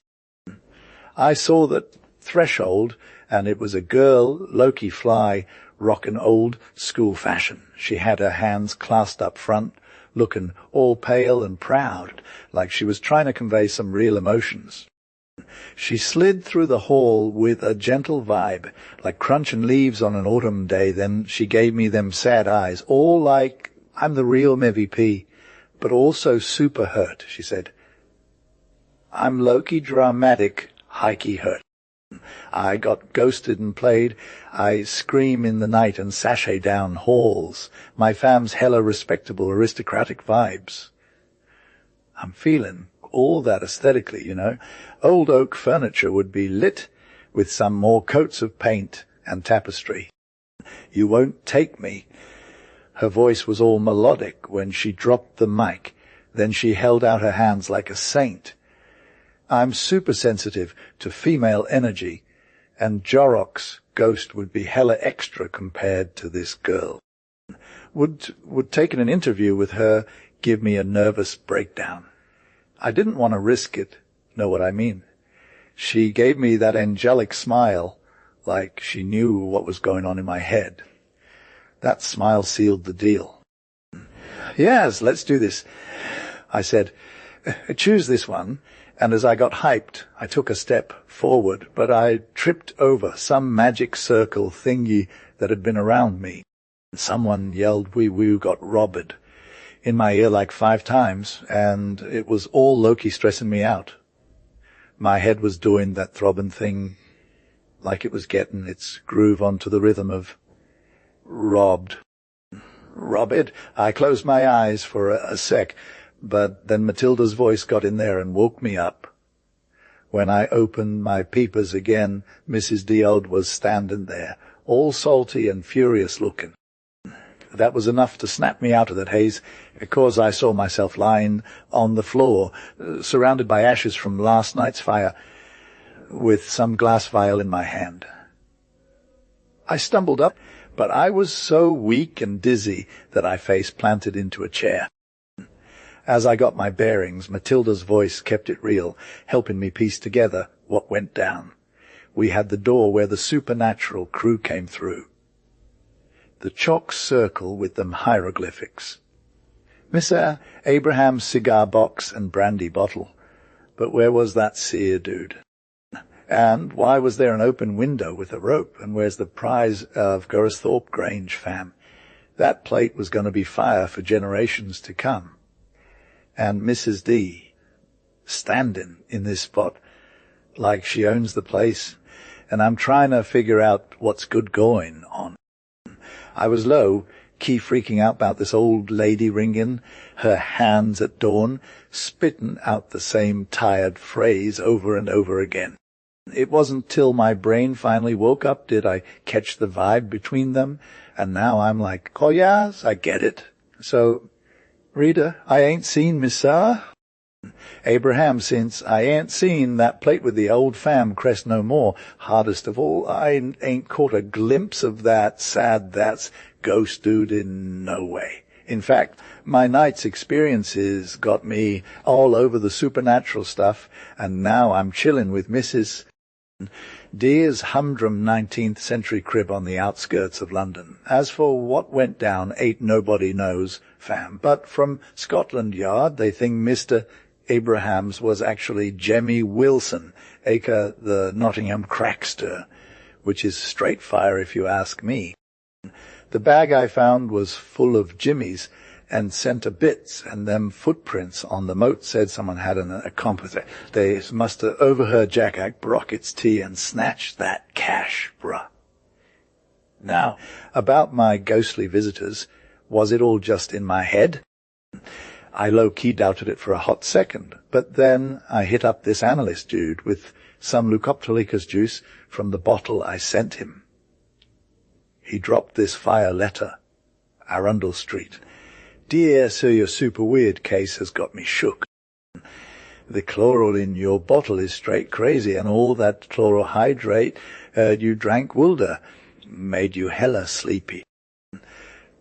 I saw that threshold, and it was a girl, Loki fly, rockin' old school fashion. She had her hands clasped up front, looking all pale and proud, like she was trying to convey some real emotions. She slid through the hall with a gentle vibe, like crunching leaves on an autumn day. Then she gave me them sad eyes, all like I'm the real MVP, but also super hurt. She said, "I'm low-key dramatic, high-key hurt. I got ghosted and played. I scream in the night and sashay down halls. My fam's hella respectable, aristocratic vibes." I'm feeling all that aesthetically, you know. Old oak furniture would be lit with some more coats of paint and tapestry. "You won't take me." Her voice was all melodic when she dropped the mic. Then she held out her hands like a saint. I'm super sensitive to female energy, and Jorok's ghost would be hella extra compared to this girl. Would taking an interview with her give me a nervous breakdown? I didn't want to risk it, know what I mean? She gave me that angelic smile, like she knew what was going on in my head. That smile sealed the deal. "Yes, let's do this," I said, Choose this one, and as I got hyped, I took a step forward, but I tripped over some magic circle thingy that had been around me. Someone yelled, "Wee woo, got robbed," in my ear like 5 times, and it was all Loki stressing me out. My head was doing that throbbing thing like it was getting its groove onto the rhythm of robbed. Robbed. I closed my eyes for a sec, but then Matilda's voice got in there and woke me up. When I opened my peepers again, Mrs. Deod was standing there, all salty and furious looking. That was enough to snap me out of that haze, because I saw myself lying on the floor, surrounded by ashes from last night's fire, with some glass vial in my hand. I stumbled up, but I was so weak and dizzy that I face-planted into a chair. As I got my bearings, Matilda's voice kept it real, helping me piece together what went down. We had the door where the supernatural crew came through. The chalk circle with them hieroglyphics. Mr. Abraham's cigar box and brandy bottle. But where was that seer dude? And why was there an open window with a rope? And where's the prize of Goresthorpe Grange, fam? That plate was going to be fire for generations to come. And Mrs. D, standing in this spot like she owns the place, and I'm trying to figure out what's good going on. I was low, key freaking out about this old lady ringing, her hands at dawn, spitting out the same tired phrase over and over again. It wasn't till my brain finally woke up did I catch the vibe between them, and now I'm like, oh yes, I get it. So, reader, I ain't seen Miss Sarah Abraham since I ain't seen that plate with the old fam crest no more. Hardest of all, I ain't caught a glimpse of that sad that's ghost dude in no way. In fact, my night's experiences got me all over the supernatural stuff, and now I'm chilling with Mrs. Deer's humdrum 19th century crib on the outskirts of London. As for what went down, ain't nobody knows, fam. But from Scotland Yard, they think Mr. Abrahams was actually Jemmy Wilson, aka the Nottingham Crackster, which is straight fire if you ask me. The bag I found was full of jimmies and centre bits, and them footprints on the moat said someone had an accomplice. They must have overheard Jack Ack Brockett's tea and snatched that cash, bruh. Now, about my ghostly visitors, was it all just in my head? I low-key doubted it for a hot second, but then I hit up this analyst dude with some Leucoptolicus juice from the bottle I sent him. He dropped this fire letter, Arundel Street. Dear Sir, your super weird case has got me shook. The chloral in your bottle is straight crazy, and all that chlorohydrate you drank Wilder made you hella sleepy.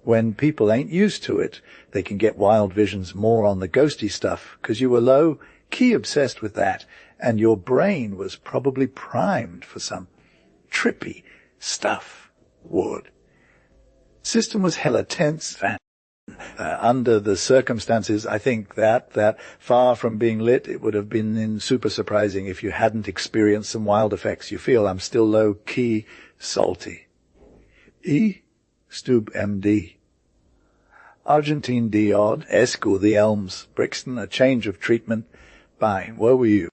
When people ain't used to it, they can get wild visions more on the ghosty stuff, 'cause you were low-key obsessed with that, and your brain was probably primed for some trippy stuff, Ward. System was hella tense, and under the circumstances, I think that far from being lit, it would have been super surprising if you hadn't experienced some wild effects. You feel I'm still low-key salty. E. Stub M.D. Argentine Diod, Esco, The Elms, Brixton, A Change of Treatment. By, where were you?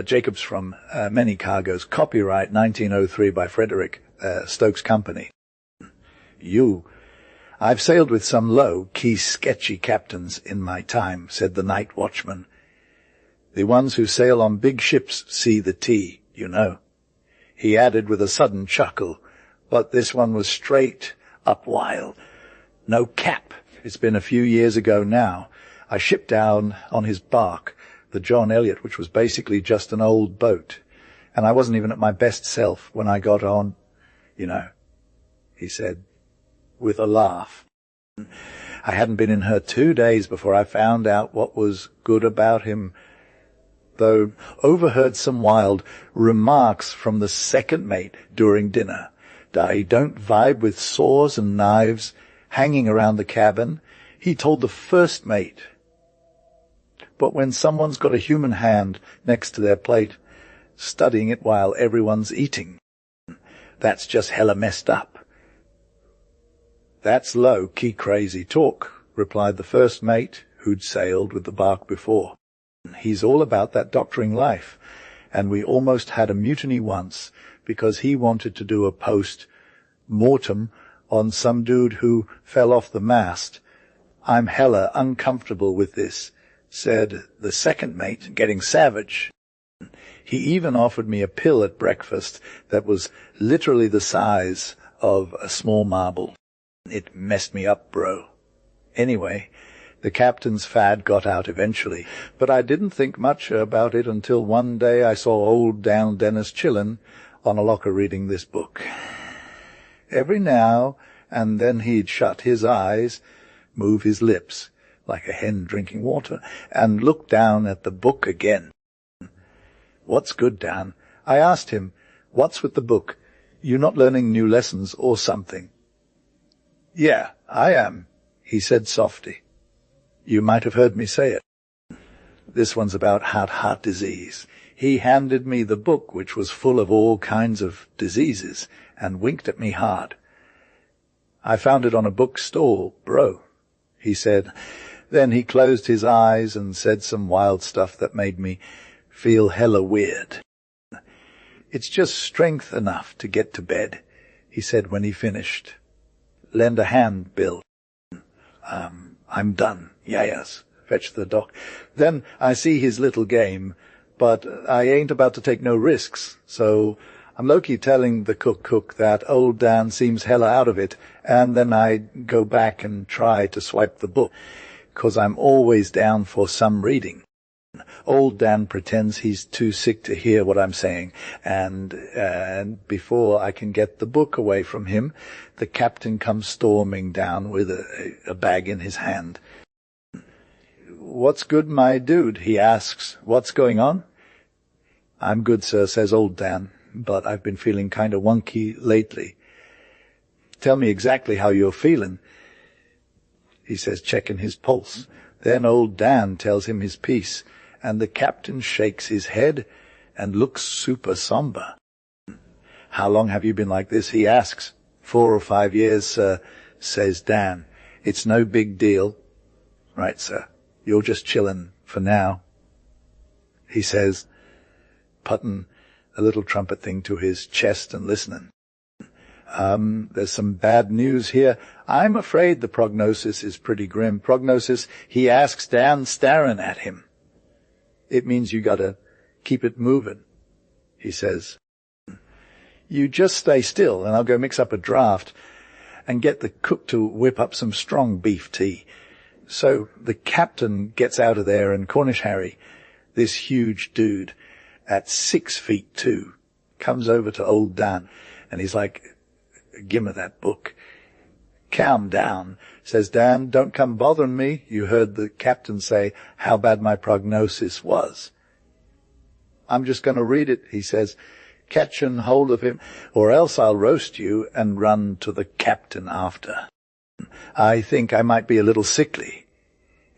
Jacobs from Many Cargoes, copyright 1903 by Frederick Stokes Company. You. I've sailed with some low-key sketchy captains in my time, said the night watchman. The ones who sail on big ships see the tea, you know. He added with a sudden chuckle, but this one was straight up wild. No cap. It's been a few years ago now. I shipped down on his bark, the John Elliot, which was basically just an old boat, and I wasn't even at my best self when I got on, you know, he said, with a laugh. I hadn't been in her 2 days before I found out what was good about him, though overheard some wild remarks from the second mate during dinner. I don't vibe with saws and knives hanging around the cabin. He told the first mate, But when someone's got a human hand next to their plate, studying it while everyone's eating, that's just hella messed up. That's low-key crazy talk, replied the first mate, who'd sailed with the bark before. He's all about that doctoring life, and we almost had a mutiny once because he wanted to do a post-mortem on some dude who fell off the mast. I'm hella uncomfortable with this, said the second mate, getting savage. He even offered me a pill at breakfast that was literally the size of a small marble. It messed me up, bro. Anyway, the captain's fad got out eventually, but I didn't think much about it until one day I saw old Dan Dennis chillin' on a locker reading this book. Every now and then he'd shut his eyes, move his lips, like a hen drinking water, and look down at the book again. What's good, Dan? I asked him, what's with the book? You not learning new lessons or something? Yeah, I am, he said softly. You might have heard me say it. This one's about heart disease. He handed me the book, which was full of all kinds of diseases, and winked at me hard. I found it on a bookstall, bro, he said. Then he closed his eyes and said some wild stuff that made me feel hella weird. It's just strength enough to get to bed, he said when he finished. Lend a hand, Bill. I'm done. Yes. Fetch the doc. Then I see his little game, but I ain't about to take no risks, so I'm low-key telling the cook that old Dan seems hella out of it, and then I go back and try to swipe the book, 'cause I'm always down for some reading. Old Dan pretends he's too sick to hear what I'm saying, and before I can get the book away from him, the captain comes storming down with a bag in his hand. What's good, my dude? He asks. What's going on? I'm good, sir, says old Dan, but I've been feeling kind of wonky lately. Tell me exactly how you're feeling, he says, checking his pulse. Then old Dan tells him his piece, and the captain shakes his head and looks super somber. How long have you been like this? He asks. 4 or 5 years, sir, says Dan. It's no big deal. Right, sir. You're just chillin' for now, he says, putting a little trumpet thing to his chest and listening. There's some bad news here. I'm afraid the prognosis is pretty grim. Prognosis, he asks Dan, staring at him. It means you gotta keep it moving, he says. You just stay still, and I'll go mix up a draft and get the cook to whip up some strong beef tea. So the captain gets out of there, and Cornish Harry, this huge dude, at 6'2", comes over to old Dan, and he's like, give me that book. Calm down, says Dan. Don't come bothering me. You heard the captain say how bad my prognosis was. I'm just going to read it, he says, catching hold of him, or else I'll roast you and run to the captain after. I think I might be a little sickly.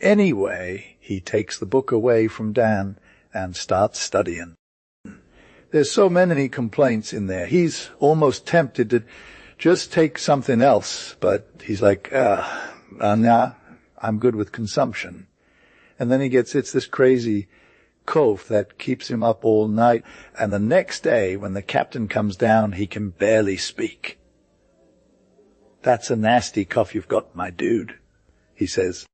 Anyway, he takes the book away from Dan and starts studying. There's so many complaints in there. He's almost tempted to just take something else, but he's like, nah, I'm good with consumption. And then it's this crazy cough that keeps him up all night, and the next day, when the captain comes down, he can barely speak. That's a nasty cough you've got, my dude, he says.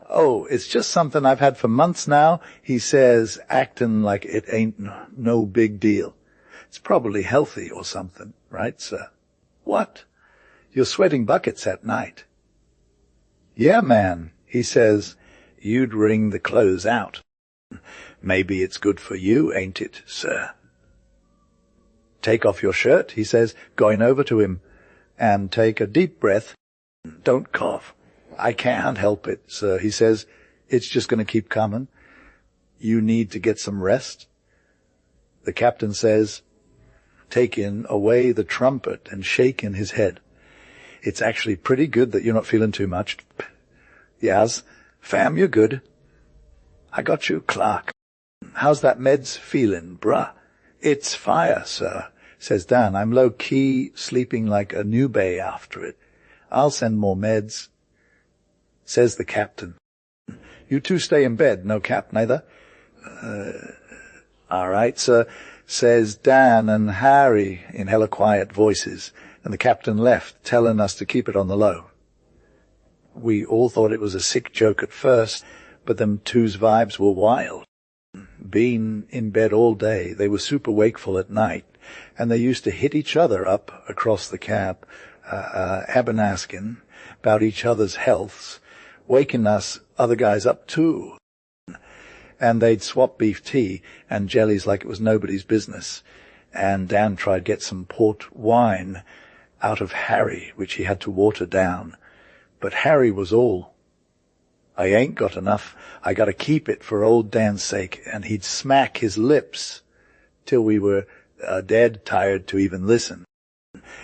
Oh, it's just something I've had for months now, he says, acting like it ain't no big deal. It's probably healthy or something, right, sir? What? You're sweating buckets at night. Yeah, man, he says, you'd wring the clothes out. Maybe it's good for you, ain't it, sir? Take off your shirt, he says, going over to him, and take a deep breath. Don't cough. I can't help it, sir, he says. It's just going to keep coming. You need to get some rest. The captain says, taking away the trumpet and shaking his head. It's actually pretty good that you're not feeling too much. Yes, fam, you're good. I got you, Clark. How's that meds feeling, bruh? It's fire, sir, says Dan. I'm low-key, sleeping like a newbie after it. I'll send more meds, says the captain. You two stay in bed, no cap neither. All right, sir, says Dan and Harry in hella quiet voices, and the captain left, telling us to keep it on the low. We all thought it was a sick joke at first, but them two's vibes were wild. Been in bed all day, they were super wakeful at night, and they used to hit each other up across the cab, abernasking about each other's healths, waking us other guys up too. And they'd swap beef tea and jellies like it was nobody's business. And Dan tried to get some port wine out of Harry, which he had to water down. But Harry was all, I ain't got enough. I got to keep it for old Dan's sake. And he'd smack his lips till we were dead tired to even listen.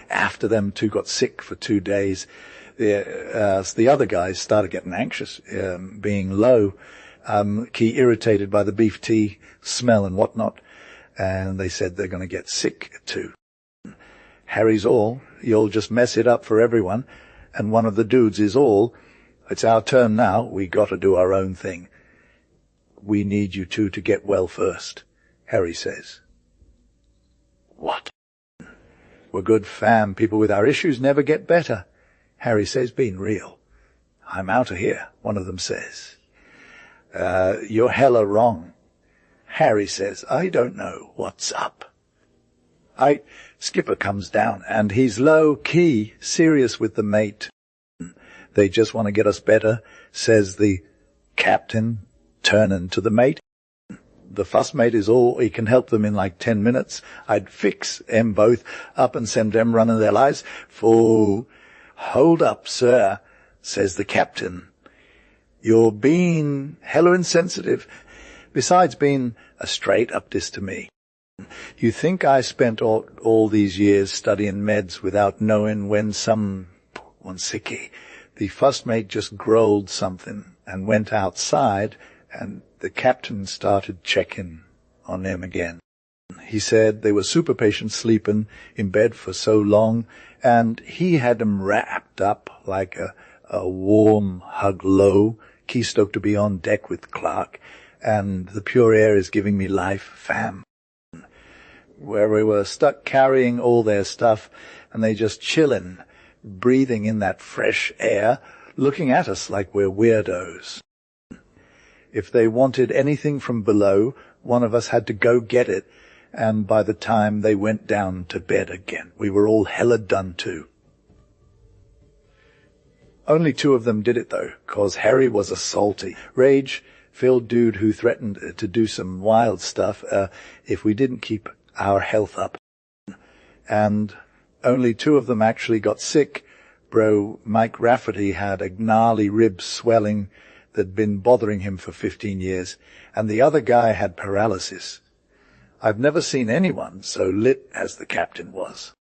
After them two got sick for 2 days, the other guys started getting anxious, being low, key irritated by the beef tea smell and whatnot. And they said they're going to get sick too. Harry's all, you'll just mess it up for everyone. And one of the dudes is all, it's our turn now, we got to do our own thing. We need you two to get well first, Harry says. What? We're good fam, people with our issues never get better, Harry says, being real. I'm out of here, one of them says. You're hella wrong, Harry says. I don't know what's up. Skipper comes down, and he's low-key serious with the mate. They just want to get us better, says the captain, turning to the mate. The fuss mate is all, he can help them in like 10 minutes. I'd fix them both up and send them running their lives. Fool. Hold up, sir, says the captain. You're being hella insensitive, besides being a straight-up diss to me. You think I spent all these years studying meds without knowing when someone's sicky? The fuss mate just growled something and went outside, and the captain started checking on them again. He said they were super patients sleeping in bed for so long, and he had them wrapped up like a warm hug low, key stoked to be on deck with Clark, and the pure air is giving me life, fam. Where we were stuck carrying all their stuff, and they just chillin', breathing in that fresh air, looking at us like we're weirdos. If they wanted anything from below, one of us had to go get it, and by the time they went down to bed again, we were all hella done too. Only 2 of them did it though, 'cause Harry was a salty, rage-filled dude who threatened to do some wild stuff if we didn't keep our health up. And only 2 of them actually got sick. Bro Mike Rafferty had a gnarly rib swelling that'd been bothering him for 15 years, and the other guy had paralysis. I've never seen anyone so lit as the captain was.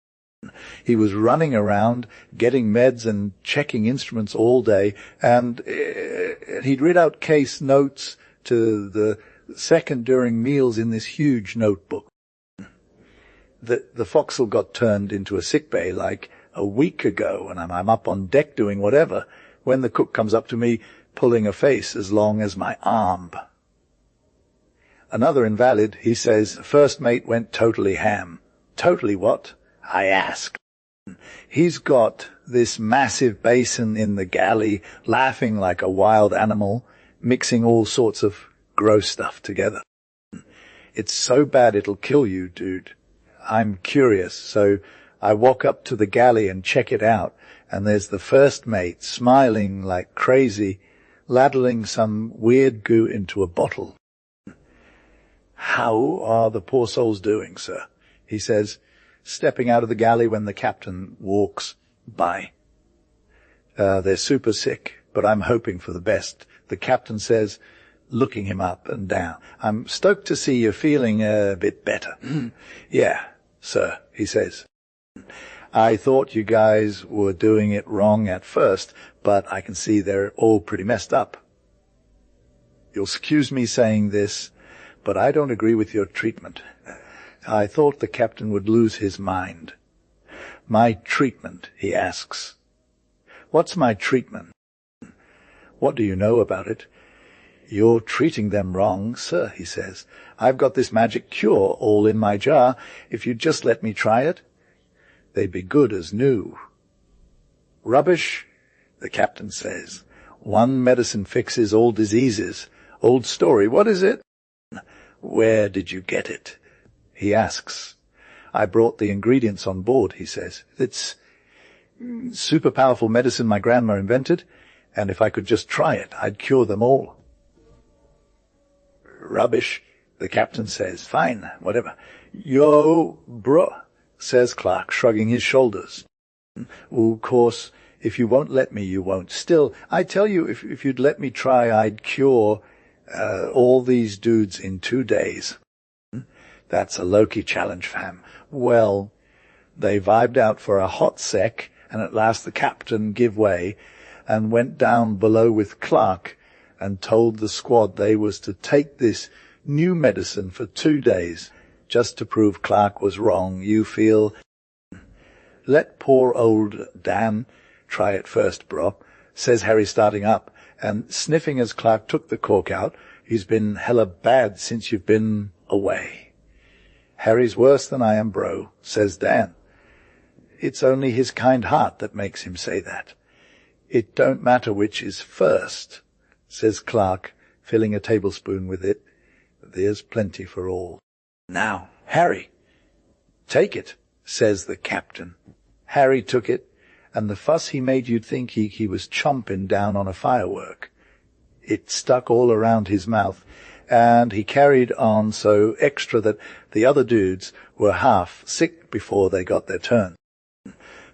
He was running around, getting meds and checking instruments all day, and he'd read out case notes to the second during meals in this huge notebook. The forecastle got turned into a sick bay like a week ago, and I'm up on deck doing whatever, when the cook comes up to me, pulling a face as long as my arm. Another invalid, he says, first mate went totally ham. Totally what? I asked. He's got this massive basin in the galley, laughing like a wild animal, mixing all sorts of gross stuff together. It's so bad it'll kill you, dude. I'm curious, so I walk up to the galley and check it out, and there's the first mate smiling like crazy, ladling some weird goo into a bottle. How are the poor souls doing, sir? He says, stepping out of the galley when the captain walks by. They're super sick, but I'm hoping for the best, the captain says, looking him up and down. I'm stoked to see you're feeling a bit better. Yeah, sir, he says. I thought you guys were doing it wrong at first, but I can see they're all pretty messed up. You'll excuse me saying this, but I don't agree with your treatment. I thought the captain would lose his mind. My treatment, he asks. What's my treatment? What do you know about it? You're treating them wrong, sir, he says. I've got this magic cure all in my jar. If you'd just let me try it, they'd be good as new. Rubbish, the captain says. One medicine fixes all diseases. Old story. What is it? Where did you get it? He asks. I brought the ingredients on board, he says. It's super powerful medicine my grandma invented, and if I could just try it, I'd cure them all. Rubbish, the captain says. Fine, whatever. Yo, bruh, says Clark, shrugging his shoulders. Of course, if you won't let me, you won't. Still, I tell you, if you'd let me try, I'd cure all these dudes in 2 days. That's a Loki challenge, fam. Well, they vibed out for a hot sec, and at last the captain give way and went down below with Clark and told the squad they was to take this new medicine for 2 days, just to prove Clark was wrong. You feel? Let poor old Dan try it first, bro, says Harry, starting up and sniffing as Clark took the cork out. He's been hella bad since you've been away. Harry's worse than I am, bro, says Dan. It's only his kind heart that makes him say that. It don't matter which is first, says Clark, filling a tablespoon with it. There's plenty for all. Now, Harry, take it, says the captain. Harry took it, and the fuss he made you'd think he was chomping down on a firework. It stuck all around his mouth, and he carried on so extra that the other dudes were half sick before they got their turn.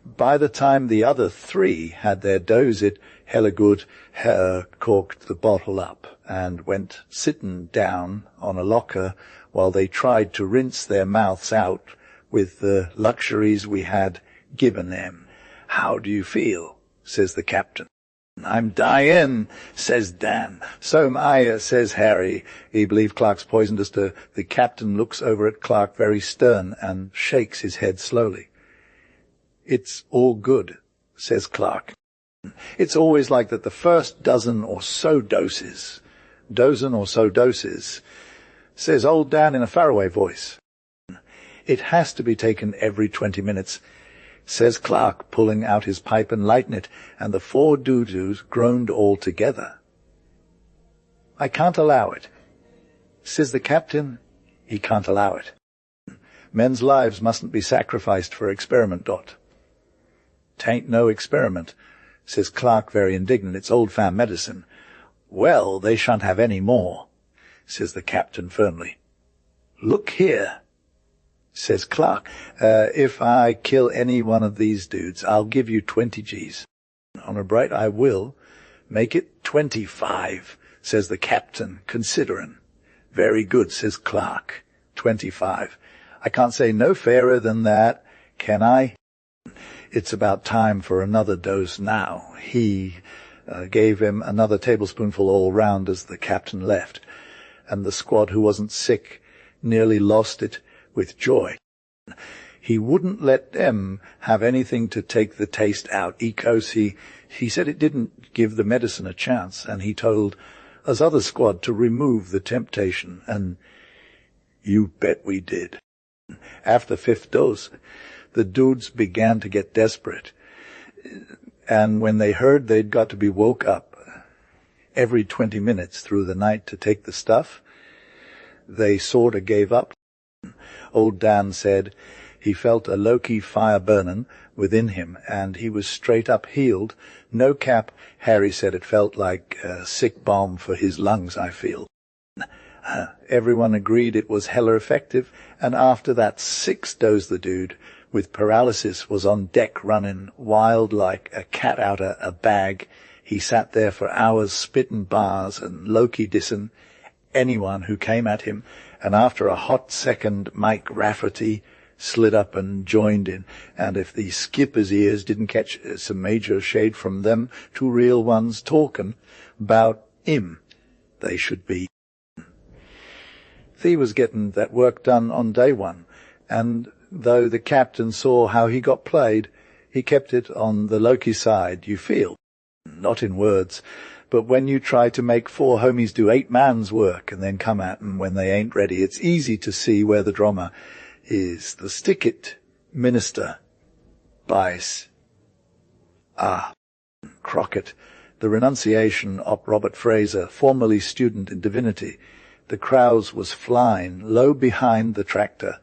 By the time the other 3 had their dose, it hella good corked the bottle up and went sitting down on a locker while they tried to rinse their mouths out with the luxuries we had given them. How do you feel? Says the captain. I'm dying, says Dan. So am I, says Harry. He believed Clark's poisoned us to. The captain looks over at Clark very stern and shakes his head slowly. It's all good, says Clark. It's always like that the first dozen or so doses, says old Dan in a faraway voice. It has to be taken every 20 minutes, says Clark, pulling out his pipe and lighting it, and the 4 doo-doos groaned all together. I can't allow it, says the captain. He can't allow it. Men's lives mustn't be sacrificed for experiment, Dot. 'Tain't no experiment, says Clark, very indignant. It's old fam medicine. Well, they shan't have any more, says the captain firmly. Look here, says Clark. If I kill any one of these dudes, I'll give you 20 G's. Honor bright, I will. Make it 25, says the captain, considering. Very good, says Clark. 25. I can't say no fairer than that, can I? It's about time for another dose now. He gave him another tablespoonful all round as the captain left, and the squad who wasn't sick nearly lost it with joy. He wouldn't let them have anything to take the taste out. He said it didn't give the medicine a chance, and he told us other squad to remove the temptation, and you bet we did. After the 5th dose, the dudes began to get desperate, and when they heard they'd got to be woke up every 20 minutes through the night to take the stuff, they sorta gave up. Old Dan said he felt a Loki fire burnin' within him, and he was straight up healed. No cap, Harry said it felt like a sick balm for his lungs, I feel. Everyone agreed it was hella effective, and after that 6th dose the dude with paralysis was on deck running wild like a cat out of a bag. He sat there for hours spitting bars and Loki dissing anyone who came at him, and after a hot second Mike Rafferty slid up and joined in, and if the skipper's ears didn't catch some major shade from them 2 real ones talking about him, they should be. Thea was getting that work done on day one, and though the captain saw how he got played, he kept it on the Loki side, you feel. Not in words, but when you try to make four homies do 8 man's work and then come at 'em when they ain't ready, it's easy to see where the drama is. The stick-it minister bias. Crockett, the renunciation of Robert Fraser, formerly student in divinity. The crowds was flying low behind the tractor,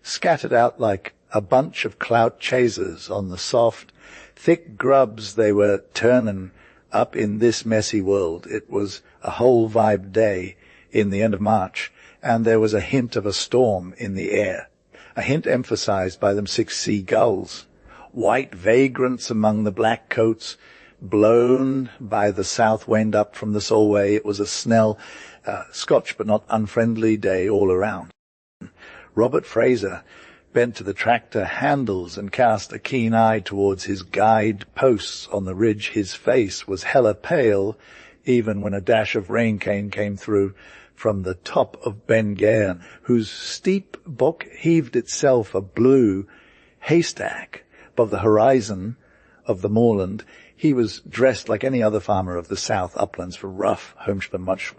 scattered out like a bunch of clout chasers on the soft, thick grubs they were turning up in this messy world. It was a whole vibe day in the end of March, and there was a hint of a storm in the air, a hint emphasized by them 6 seagulls, white vagrants among the black coats, blown by the south wind up from the Solway. It was a snell, Scotch but not unfriendly day all around. Robert Fraser bent to the tractor handles and cast a keen eye towards his guide posts on the ridge. His face was hella pale, even when a dash of rain came through from the top of Ben Gairn, whose steep bock heaved itself a blue haystack above the horizon of the moorland. He was dressed like any other farmer of the south uplands, for rough homespun, much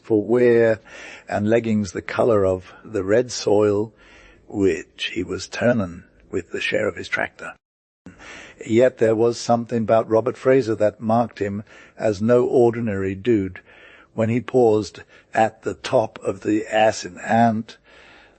for wear, and leggings the colour of the red soil, which he was turning with the share of his tractor. Yet there was something about Robert Fraser that marked him as no ordinary dude. When he paused at the top of the Assin and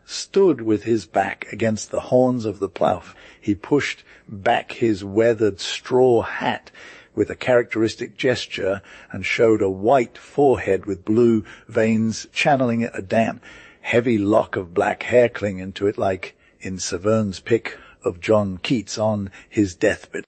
stood with his back against the horns of the plough, he pushed back his weathered straw hat with a characteristic gesture and showed a white forehead with blue veins channeling a damp, heavy lock of black hair clinging to it, like in Severn's pick of John Keats on his deathbed.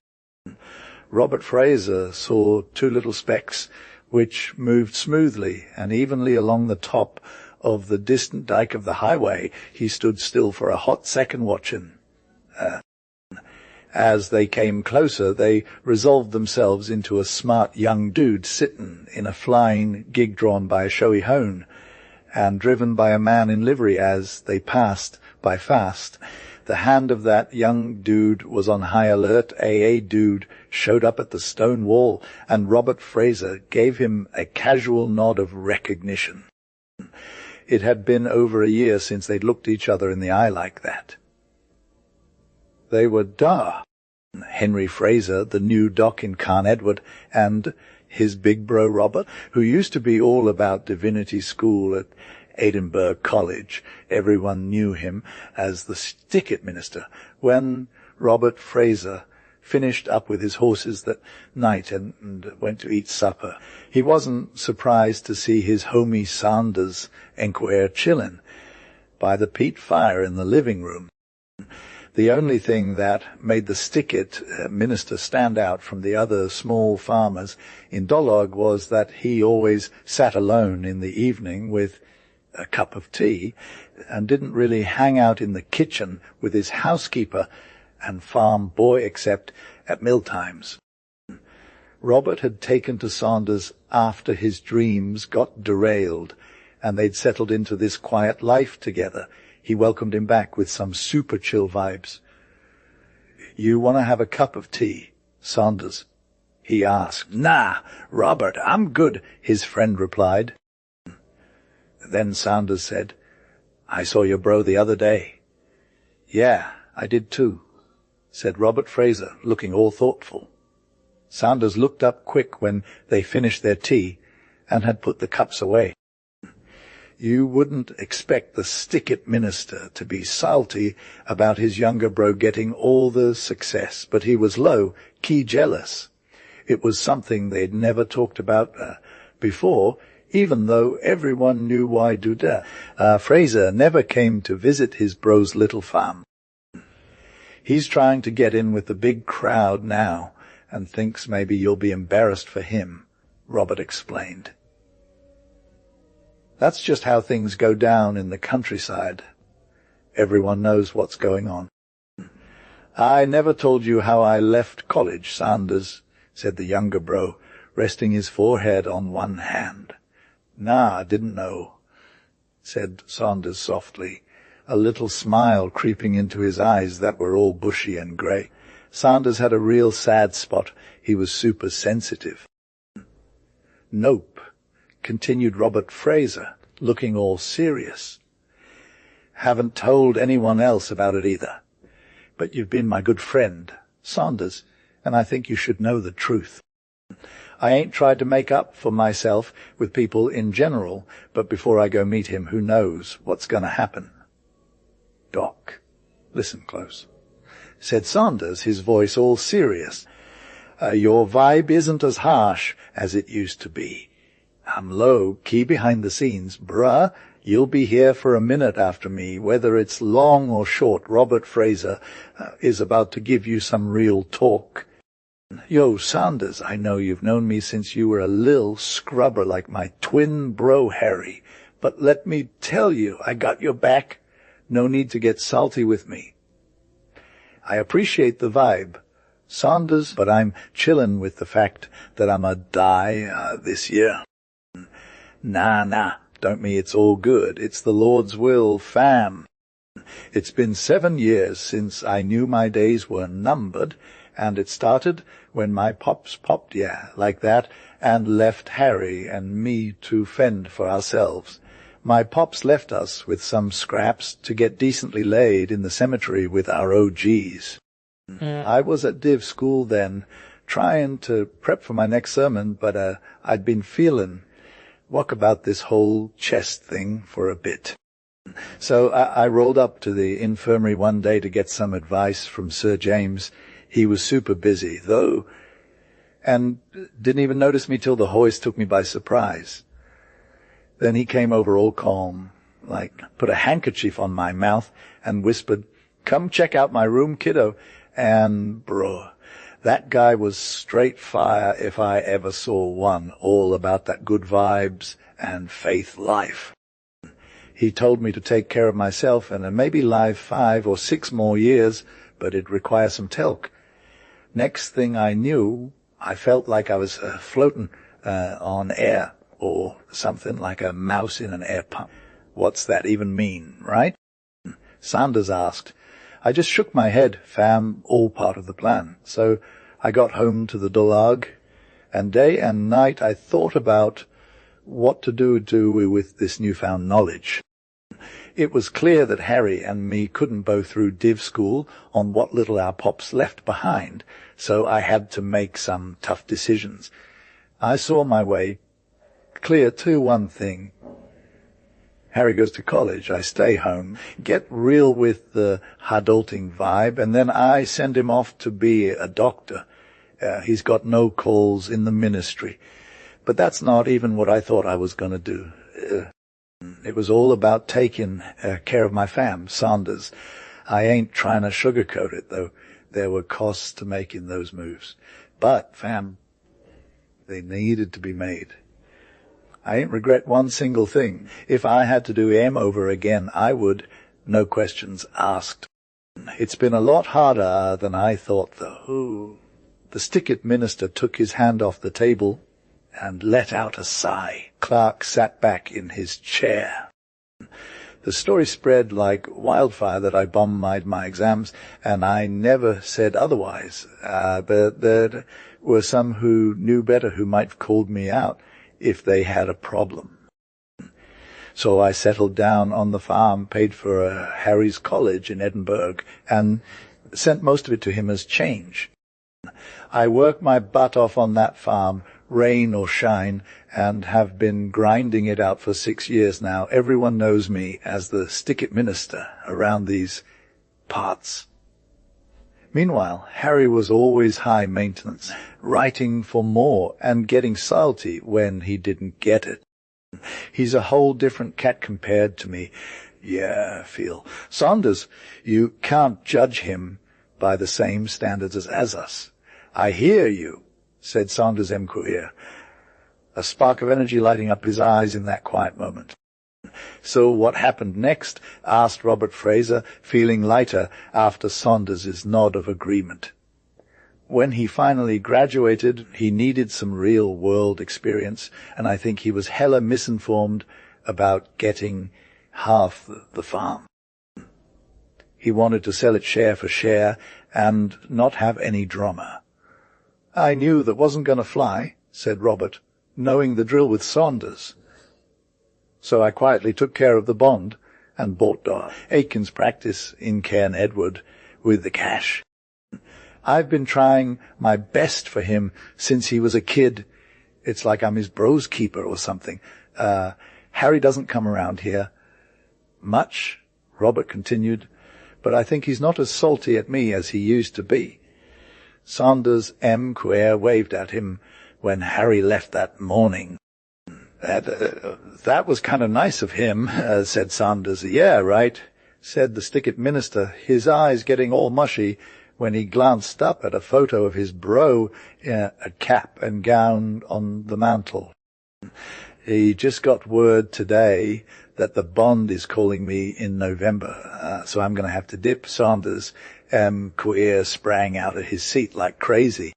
Robert Fraser saw 2 little specks which moved smoothly and evenly along the top of the distant dike of the highway. He stood still for a hot second watching. As they came closer, they resolved themselves into a smart young dude sitting in a flying gig drawn by a showy hone and driven by a man in livery. As they passed by fast, the hand of that young dude was on high alert. A dude showed up at the stone wall, and Robert Fraser gave him a casual nod of recognition. It had been over a year since they'd looked each other in the eye like that. They were Henry Fraser, the new doc in Carn Edward, and his big bro Robert, who used to be all about divinity school at Edinburgh College. Everyone knew him as the stick-it minister. When Robert Fraser finished up with his horses that night and went to eat supper, he wasn't surprised to see his homie Sanders enquire chillin' by the peat fire in the living room. The only thing that made the stick-it minister stand out from the other small farmers in Dolog was that he always sat alone in the evening with a cup of tea and didn't really hang out in the kitchen with his housekeeper and farm boy except at meal times. Robert had taken to Sanders after his dreams got derailed and they'd settled into this quiet life together. He welcomed him back with some super chill vibes. "You want to have a cup of tea, Sanders?" he asked. "Nah, Robert, I'm good," his friend replied. Then Sanders said, "I saw your bro the other day." "Yeah, I did too," said Robert Fraser, looking all thoughtful. Sanders looked up quick when they finished their tea and had put the cups away. You wouldn't expect the stick-it minister to be salty about his younger bro getting all the success, but he was low-key jealous. It was something they'd never talked about before, even though everyone knew why do that. Fraser never came to visit his bro's little farm. He's trying to get in with the big crowd now and thinks maybe you'll be embarrassed for him, Robert explained. That's just how things go down in the countryside. Everyone knows what's going on. "I never told you how I left college, Sanders," said the younger bro, resting his forehead on one hand. "Nah, I didn't know," said Saunders softly, a little smile creeping into his eyes that were all bushy and grey. Saunders had a real sad spot. He was super sensitive. "Nope," continued Robert Fraser, looking all serious. "Haven't told anyone else about it either. But you've been my good friend, Saunders, and I think you should know the truth. I ain't tried to make up for myself with people in general, but before I go meet him, who knows what's going to happen." "Doc, listen close," said Saunders, his voice all serious. Your vibe isn't as harsh as it used to be. I'm low, key behind the scenes. Bruh, you'll be here for a minute after me, whether it's long or short. Robert Fraser is about to give you some real talk. Yo, Saunders, I know you've known me since you were a lil scrubber like my twin bro Harry, but let me tell you, I got your back. No need to get salty with me. I appreciate the vibe, Saunders, but I'm chillin' with the fact that I'm a die this year. Nah, don't me, it's all good. It's the Lord's will, fam. It's been 7 years since I knew my days were numbered, and it started when my pops popped, yeah, like that, and left Harry and me to fend for ourselves. My pops left us with some scraps to get decently laid in the cemetery with our OGs. I was at div school then, trying to prep for my next sermon, but I'd been feeling what about this whole chest thing for a bit. So I rolled up to the infirmary one day to get some advice from Sir James. He was super busy, though, and didn't even notice me till the hoist took me by surprise. Then he came over all calm, like put a handkerchief on my mouth and whispered, "Come check out my room, kiddo." And, bro, that guy was straight fire if I ever saw one, all about that good vibes and faith life. He told me to take care of myself and maybe live 5 or 6 more years, but it'd require some telk. Next thing I knew, I felt like I was floating on air, or something like a mouse in an air pump. What's that even mean, right? Saunders asked. I just shook my head, fam, all part of the plan. So I got home to the Dulag, and day and night I thought about what to do with this newfound knowledge. It was clear that Harry and me couldn't go through div school on what little our pops left behind, so I had to make some tough decisions. I saw my way clear to one thing. Harry goes to college, I stay home, get real with the adulting vibe, and then I send him off to be a doctor. He's got no calls in the ministry. But that's not even what I thought I was going to do. It was all about taking care of my fam, Saunders. I ain't trying to sugarcoat it, though. There were costs to making those moves. But, fam, they needed to be made. I ain't regret one single thing. If I had to do M over again, I would, no questions asked. It's been a lot harder than I thought, though. The stick-it minister took his hand off the table and let out a sigh. Clark sat back in his chair. The story spread like wildfire that I bombed my exams, and I never said otherwise. But there were some who knew better who might have called me out if they had a problem. So I settled down on the farm, paid for Harry's college in Edinburgh, and sent most of it to him as change. I worked my butt off on that farm, rain or shine, and have been grinding it out for 6 years now. Everyone knows me as the stick-it minister around these parts. Meanwhile, Harry was always high maintenance, writing for more and getting salty when he didn't get it. He's a whole different cat compared to me. Yeah, feel. Saunders, you can't judge him by the same standards as us. I hear you, said Saunders M. Queer, a spark of energy lighting up his eyes in that quiet moment. So what happened next? Asked Robert Fraser, feeling lighter after Saunders's nod of agreement. When he finally graduated, he needed some real-world experience, and I think he was hella misinformed about getting half the farm. He wanted to sell it share for share and not have any drama. I knew that wasn't going to fly, said Robert, knowing the drill with Saunders. So I quietly took care of the bond and bought Aiken's practice in Cairn Edward with the cash. I've been trying my best for him since he was a kid. It's like I'm his bro's keeper or something. Harry doesn't come around here much, Robert continued, but I think he's not as salty at me as he used to be. Saunders M. Quare waved at him when Harry left that morning. That was kind of nice of him, said Saunders. Yeah, right, said the stick-it minister, his eyes getting all mushy when he glanced up at a photo of his bro in a cap and gown on the mantel. He just got word today that the bond is calling me in November, so I'm going to have to dip. Saunders Queer sprang out of his seat like crazy.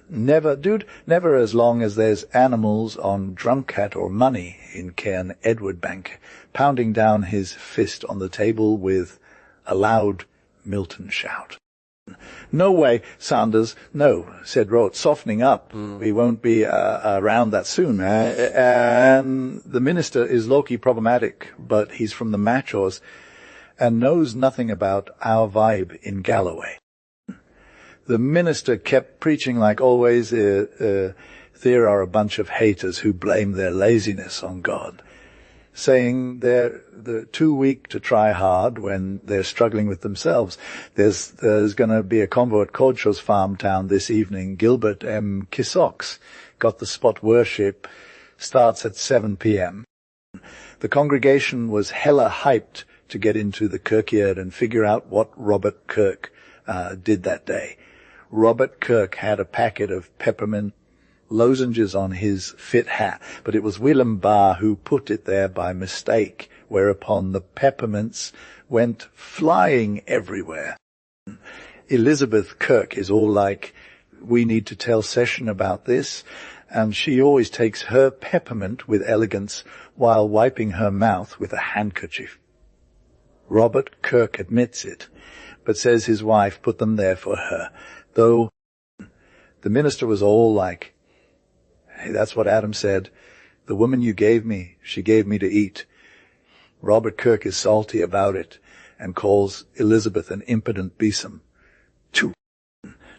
Never, dude, never as long as there's animals on Drumcat or money in Cairn Edward Bank, pounding down his fist on the table with a loud Milton shout. No way, Saunders, no, said Rort, softening up. We won't be around that soon. And the minister is low-key problematic, but he's from the Machors and knows nothing about our vibe in Galloway. The minister kept preaching like always. There are a bunch of haters who blame their laziness on God, saying they're too weak to try hard when they're struggling with themselves. There's going to be a convo at Cordshaw's farm town this evening. Gilbert M. Kissox got the spot worship, starts at 7 p.m. The congregation was hella hyped to get into the kirkyard and figure out what Robert Kirk did that day. Robert Kirk had a packet of peppermint lozenges on his fit hat, but it was Willem Barr who put it there by mistake, whereupon the peppermints went flying everywhere. Elizabeth Kirk is all like, we need to tell Session about this, and she always takes her peppermint with elegance while wiping her mouth with a handkerchief. Robert Kirk admits it, but says his wife put them there for her, though the minister was all like, hey, that's what Adam said. The woman you gave me, she gave me to eat. Robert Kirk is salty about it and calls Elizabeth an impudent besom. 2.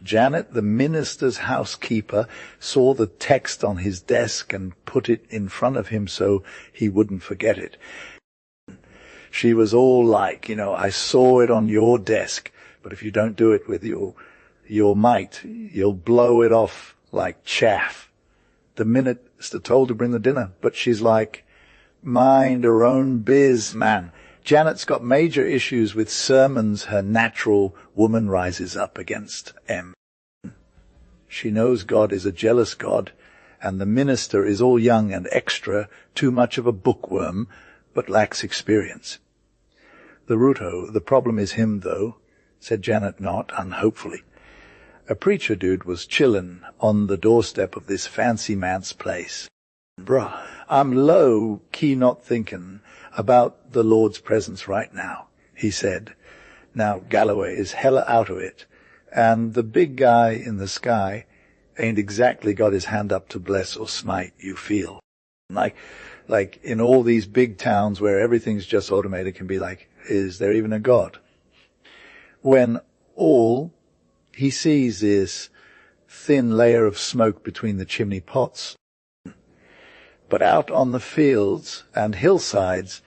Janet, the minister's housekeeper, saw the text on his desk and put it in front of him so he wouldn't forget it. She was all like, I saw it on your desk, but if you don't do it with your might, you'll blow it off like chaff. The minister told to bring the dinner, but she's like, mind her own biz, man. Janet's got major issues with sermons her natural woman rises up against M. She knows God is a jealous God, and the minister is all young and extra, too much of a bookworm, but lacks experience. The Ruto, the problem is him, though, said Janet not unhopefully. A preacher dude was chillin' on the doorstep of this fancy man's place. Bruh, I'm low-key not thinking about the Lord's presence right now, he said. Now Galloway is hella out of it, and the big guy in the sky ain't exactly got his hand up to bless or smite, you feel. Like in all these big towns where everything's just automated can be like, is there even a God? When all he sees is thin layer of smoke between the chimney pots. But out on the fields and hillsides,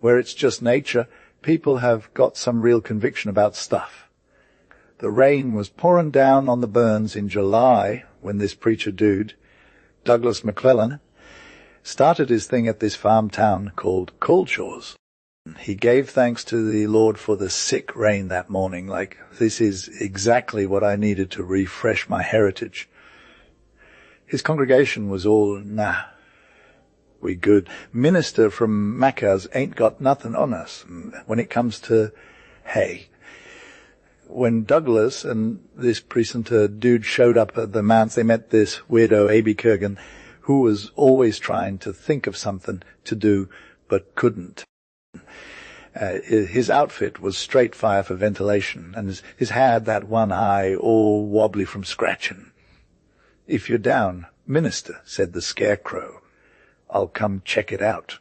where it's just nature, people have got some real conviction about stuff. The rain was pouring down on the burns in July when this preacher dude, Douglas McClellan, started his thing at this farm town called Coldshaws. He gave thanks to the Lord for the sick rain that morning, like, this is exactly what I needed to refresh my heritage. His congregation was all, nah, we good. Minister from Macca's ain't got nothing on us when it comes to hay. when Douglas and this precentor dude showed up at the manse, they met this weirdo, A.B. Kurgan, who was always trying to think of something to do, but couldn't. His outfit was straight fire for ventilation, and his had that one eye all wobbly from scratching. "If you're down, minister," said the scarecrow, "I'll come check it out."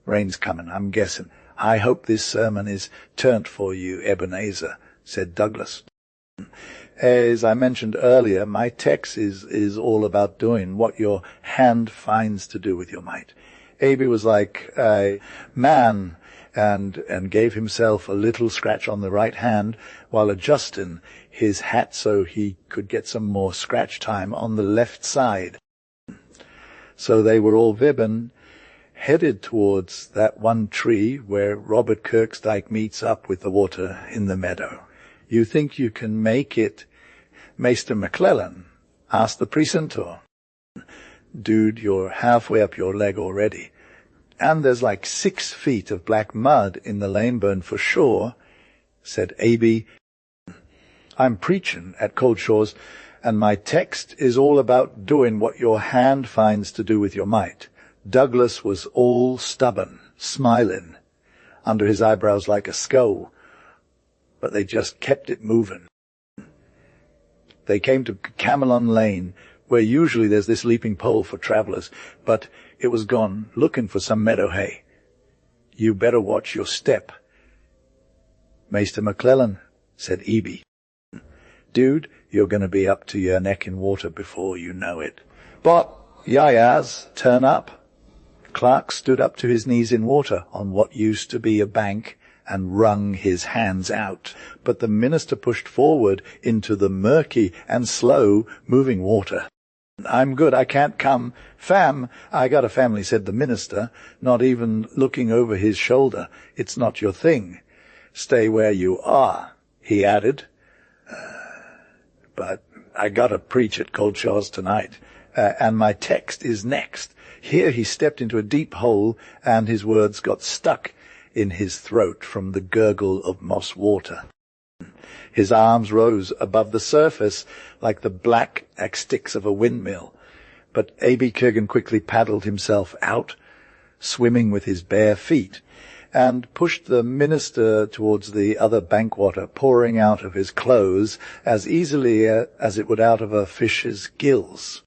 "Rain's coming, I'm guessing. I hope this sermon is turnt for you, Ebenezer," said Douglas. As I mentioned earlier, my text is all about doing what your hand finds to do with your might. Aby was like a man and gave himself a little scratch on the right hand while adjusting his hat so he could get some more scratch time on the left side. So they were all vibbing, headed towards that one tree where Robert Kirkstake meets up with the water in the meadow. "You think you can make it, Maester McClellan?" asked the precentor. "Dude, you're halfway up your leg already. And there's like 6 feet of black mud in the Laneburn for sure," said A.B. "I'm preaching at Cold Shores, and my text is all about doing what your hand finds to do with your might." Douglas was all stubborn, smiling, under his eyebrows like a skull, but they just kept it moving. They came to Camelon Lane, where usually there's this leaping pole for travellers, but it was gone, looking for some meadow hay. "You better watch your step." "Maester McClellan," said Eby. "Dude, you're going to be up to your neck in water before you know it." "But, yayas, turn up." Clark stood up to his knees in water on what used to be a bank and wrung his hands out. But the minister pushed forward into the murky and slow-moving water. "I'm good, I can't come. Fam, I got a family," said the minister, not even looking over his shoulder. "It's not your thing. Stay where you are," he added. "But I got to preach at Cold Shores tonight, and my text is next." Here he stepped into a deep hole, and his words got stuck in his throat from the gurgle of moss water. His arms rose above the surface like the black sticks of a windmill, but A.B. Kurgan quickly paddled himself out, swimming with his bare feet, and pushed the minister towards the other bankwater, pouring out of his clothes as easily as it would out of a fish's gills.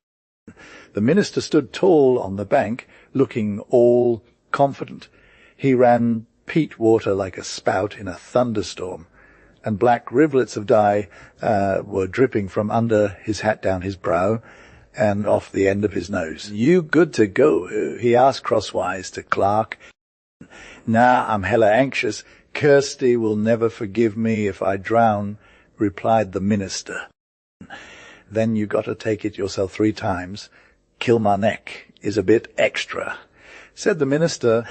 The minister stood tall on the bank, looking all confident. He ran peat water like a spout in a thunderstorm, and black rivulets of dye were dripping from under his hat down his brow and off the end of his nose. "You good to go?" he asked crosswise to Clark. "Nah, I'm hella anxious. Kirsty will never forgive me if I drown," replied the minister. "Then you got to take it yourself 3 times. Kilmarneck is a bit extra," said the minister,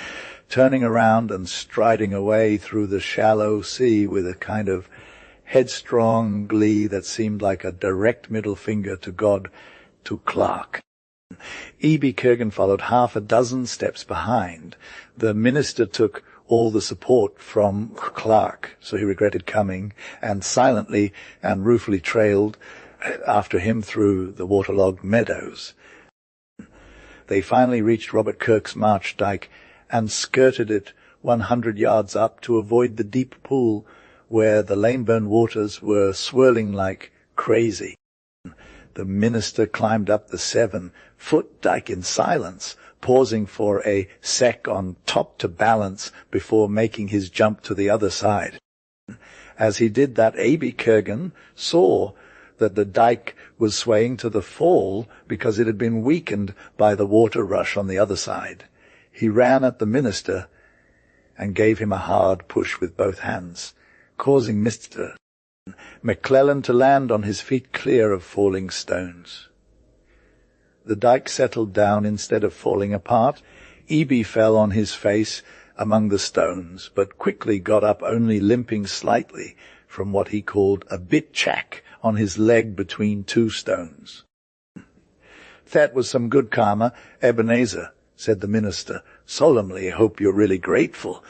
turning around and striding away through the shallow sea with a kind of headstrong glee that seemed like a direct middle finger to God, to Clark. E.B. Kurgan followed 6 steps behind. The minister took all the support from Clark, so he regretted coming, and silently and ruefully trailed after him through the waterlogged meadows. They finally reached Robert Kirk's march dyke and skirted it 100 yards up to avoid the deep pool where the Laneburn waters were swirling like crazy. The minister climbed up the 7-foot dyke in silence, pausing for a sec on top to balance before making his jump to the other side. As he did that, A.B. Kurgan saw that the dyke was swaying to the fall because it had been weakened by the water rush on the other side. He ran at the minister and gave him a hard push with both hands, causing Mr. McClellan to land on his feet clear of falling stones. The dyke settled down instead of falling apart. E.B. fell on his face among the stones, but quickly got up, only limping slightly from what he called a bit chack on his leg between 2 stones. "That was some good karma, Ebenezer," said the minister solemnly. "Hope you're really grateful."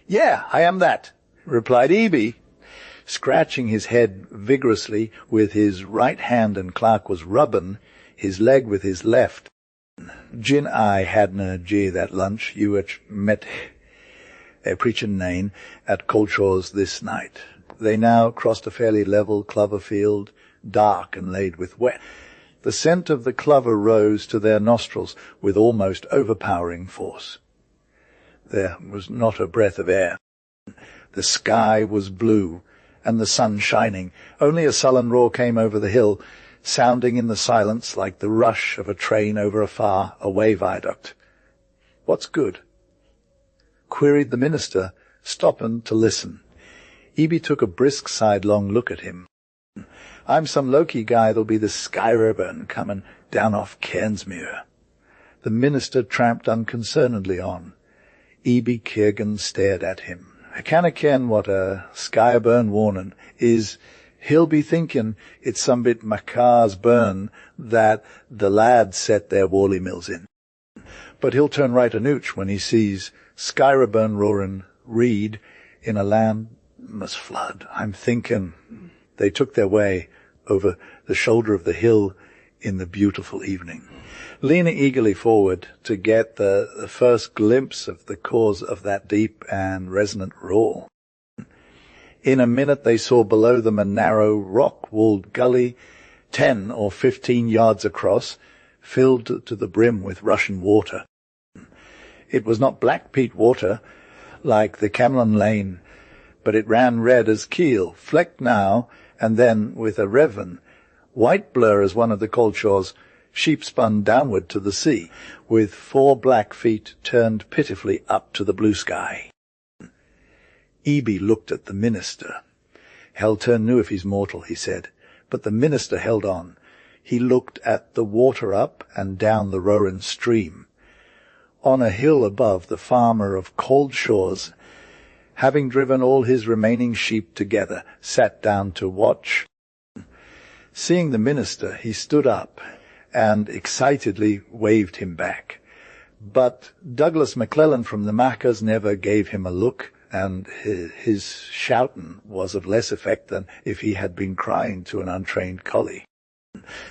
"Yeah, I am that," replied E.B. scratching his head vigorously with his right hand, and Clark was rubbing his leg with his left. Gin I hadna G that lunch, you met a preachin' nane at Colshaw's this night. They now crossed a fairly level clover field, dark and laid with wet. The scent of the clover rose to their nostrils with almost overpowering force. There was not a breath of air. The sky was blue, and the sun shining. Only a sullen roar came over the hill, sounding in the silence like the rush of a train over a far-away viaduct. "What's good?" queried the minister, stopping to listen. Eby took a brisk sidelong look at him. "I'm some Loki guy that'll be the Skyreburn comin' down off Cairnsmuir." The minister tramped unconcernedly on. Eby Keargan stared at him. "I canna ken what a Skyreburn warnin' is. He'll be thinking it's some bit Macar's burn that the lads set their Worley mills in. But he'll turn right anooch when he sees Skyreburn roaring reed in a land must flood. I'm thinking." They took their way over the shoulder of the hill in the beautiful evening, leaning eagerly forward to get the first glimpse of the cause of that deep and resonant roar. In a minute they saw below them a narrow, rock-walled gully, 10 or 15 yards across, filled to the brim with rushing water. It was not black peat water, like the Camelon Lane, but it ran red as keel, flecked now and then with a revan, white blur as one of the Colshaws, sheep-spun downward to the sea, with 4 black feet turned pitifully up to the blue sky. Eby looked at the minister. "Hell turn new if he's mortal," he said, but the minister held on. He looked at the water up and down the roaring stream. On a hill above, the farmer of Coldshaws, having driven all his remaining sheep together, sat down to watch. Seeing the minister, he stood up and excitedly waved him back. But Douglas MacLellan from the Machars never gave him a look, and his shouting was of less effect than if he had been crying to an untrained collie.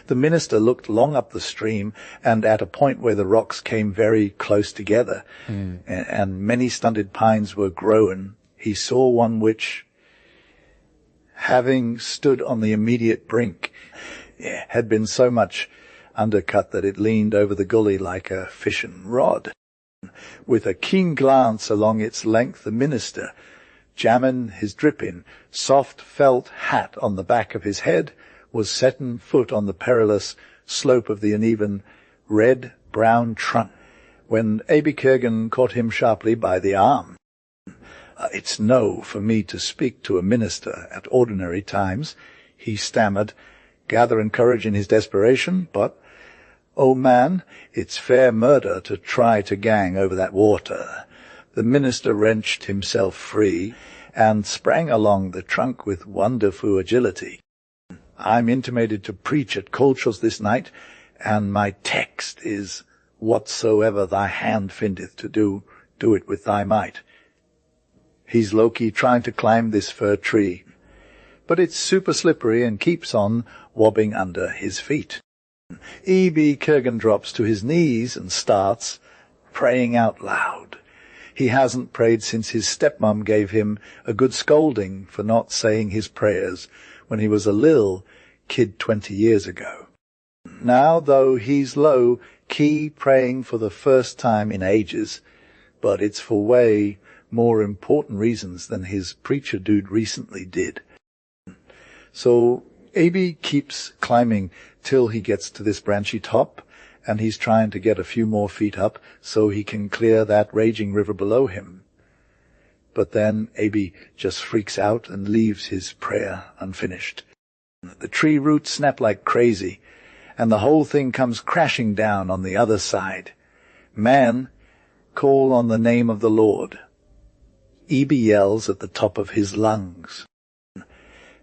The minister looked long up the stream, and at a point where the rocks came very close together, and many stunted pines were growing, he saw one which, having stood on the immediate brink, had been so much undercut that it leaned over the gully like a fishing rod. With a keen glance along its length, the minister, jamming his dripping, soft felt hat on the back of his head, was setting foot on the perilous slope of the uneven red-brown trunk, when Aby Kurgan caught him sharply by the arm. "It's no for me to speak to a minister at ordinary times," he stammered, gathering courage in his desperation, "but, oh man, it's fair murder to try to gang over that water." The minister wrenched himself free and sprang along the trunk with wonderful agility. "I'm intimated to preach at Colshaw's this night, and my text is, 'Whatsoever thy hand findeth to do, do it with thy might.' He's Loki trying to climb this fir tree, but it's super slippery and keeps on wobbing under his feet." Eby Kurgan drops to his knees and starts praying out loud. He hasn't prayed since his stepmom gave him a good scolding for not saying his prayers when he was a lil kid 20 years ago. Now, though, he's low-key praying for the first time in ages, but it's for way more important reasons than his preacher dude recently did. So Aby keeps climbing till he gets to this branchy top, and he's trying to get a few more feet up so he can clear that raging river below him. But then Aby just freaks out and leaves his prayer unfinished. The tree roots snap like crazy, and the whole thing comes crashing down on the other side. "Man, call on the name of the Lord." Eby yells at the top of his lungs.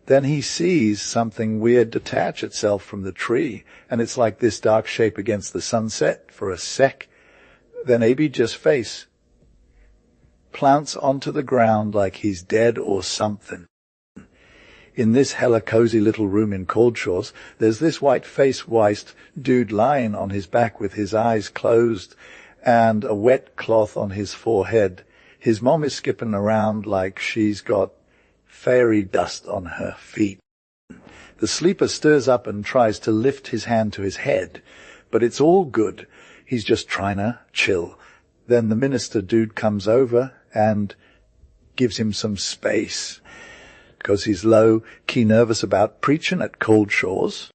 Then he sees something weird detach itself from the tree, and it's like this dark shape against the sunset for a sec. Then Aby just face plants onto the ground like he's dead or something. In this hella cozy little room in Caldshaws, there's this white-faced dude lying on his back with his eyes closed and a wet cloth on his forehead. His mom is skipping around like she's got fairy dust on her feet. The sleeper stirs up and tries to lift his hand to his head, but it's all good. He's just trying to chill. Then the minister dude comes over and gives him some space, because he's low-key nervous about preaching at Caldshaws.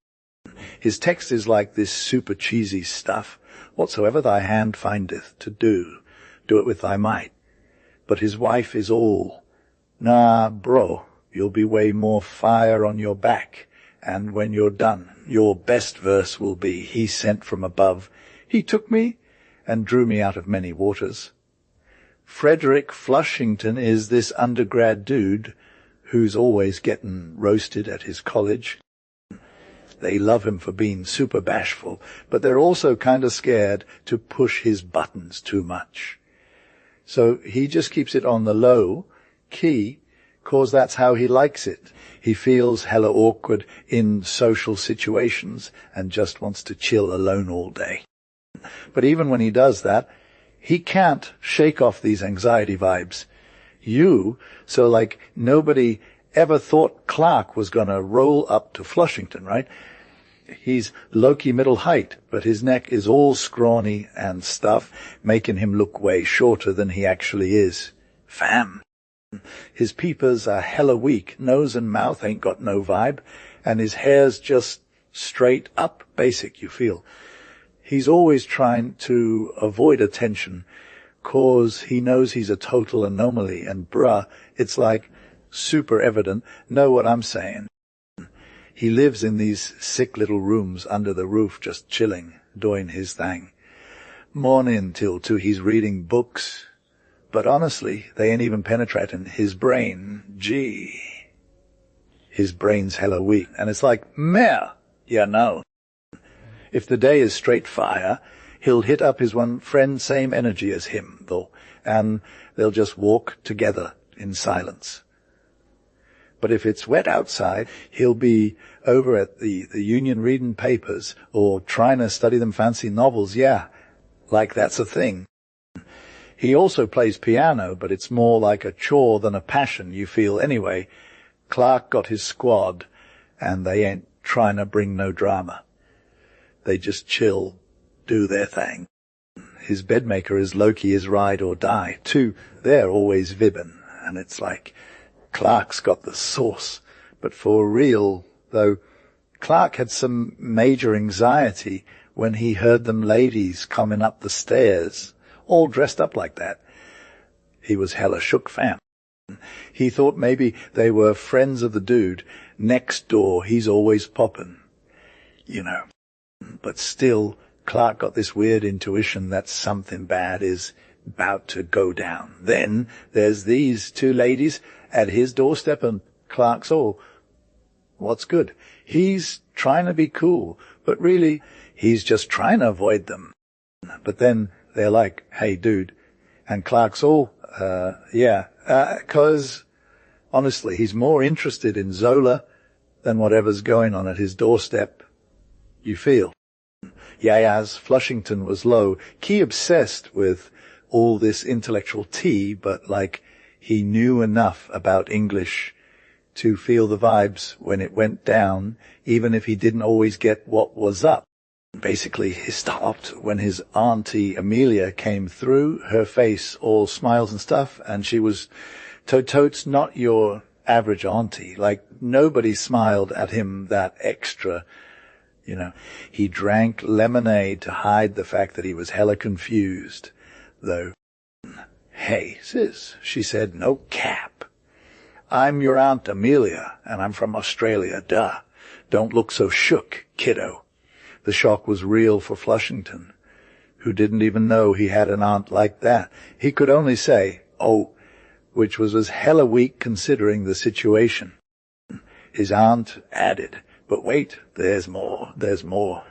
His text is like this super cheesy stuff. Whatsoever thy hand findeth to do, do it with thy might. But his wife is all, nah, bro, you'll be way more fire on your back. And when you're done, your best verse will be, he sent from above. He took me and drew me out of many waters. Frederick Flushington is this undergrad dude who's always getting roasted at his college. They love him for being super bashful, but they're also kind of scared to push his buttons too much. So he just keeps it on the low key, 'cause that's how he likes it. He feels hella awkward in social situations and just wants to chill alone all day. But even when he does that, he can't shake off these anxiety vibes. So like nobody ever thought Clark was going to roll up to Flushington, right? He's low-key middle height, but his neck is all scrawny and stuff, making him look way shorter than he actually is. Fam. His peepers are hella weak, nose and mouth ain't got no vibe, and his hair's just straight up basic, you feel. He's always trying to avoid attention, 'cause he knows he's a total anomaly, and bruh, it's like super evident. Know what I'm saying? He lives in these sick little rooms under the roof, just chilling, doing his thing. Morning till 2 he's reading books. But honestly, they ain't even penetrating his brain. Gee. His brain's hella weak, and it's like, meh, you know. If the day is straight fire, he'll hit up his one friend, same energy as him, though, and they'll just walk together in silence. But if it's wet outside, he'll be over at the union reading papers or trying to study them fancy novels, yeah, like that's a thing. He also plays piano, but it's more like a chore than a passion, you feel anyway. Clark got his squad, and they ain't trying to bring no drama. They just chill, do their thing. His bedmaker is low-key his ride or die, too. They're always vibbing, and it's like, Clark's got the sauce. But for real, though, Clark had some major anxiety when he heard them ladies coming up the stairs, all dressed up like that. He was hella shook, fam. He thought maybe they were friends of the dude next door he's always popping. You know. But still, Clark got this weird intuition that something bad is about to go down. Then there's these 2 ladies at his doorstep, and Clark's all, what's good? He's trying to be cool, but really, he's just trying to avoid them. But then they're like, hey, dude. And Clark's all, yeah, 'cause honestly, he's more interested in Zola than whatever's going on at his doorstep. You feel. As Flushington was low-key obsessed with all this intellectual tea, but like he knew enough about English to feel the vibes when it went down, even if he didn't always get what was up. Basically, he stopped when his auntie Amelia came through, her face all smiles and stuff, and she was totes not your average auntie. Like, nobody smiled at him that extra. You know, he drank lemonade to hide the fact that he was hella confused, though. Hey, sis, she said, no cap. I'm your Aunt Amelia, and I'm from Australia, duh. Don't look so shook, kiddo. The shock was real for Flushington, who didn't even know he had an aunt like that. He could only say, oh, which was hella weak considering the situation. His aunt added, but wait, there's more.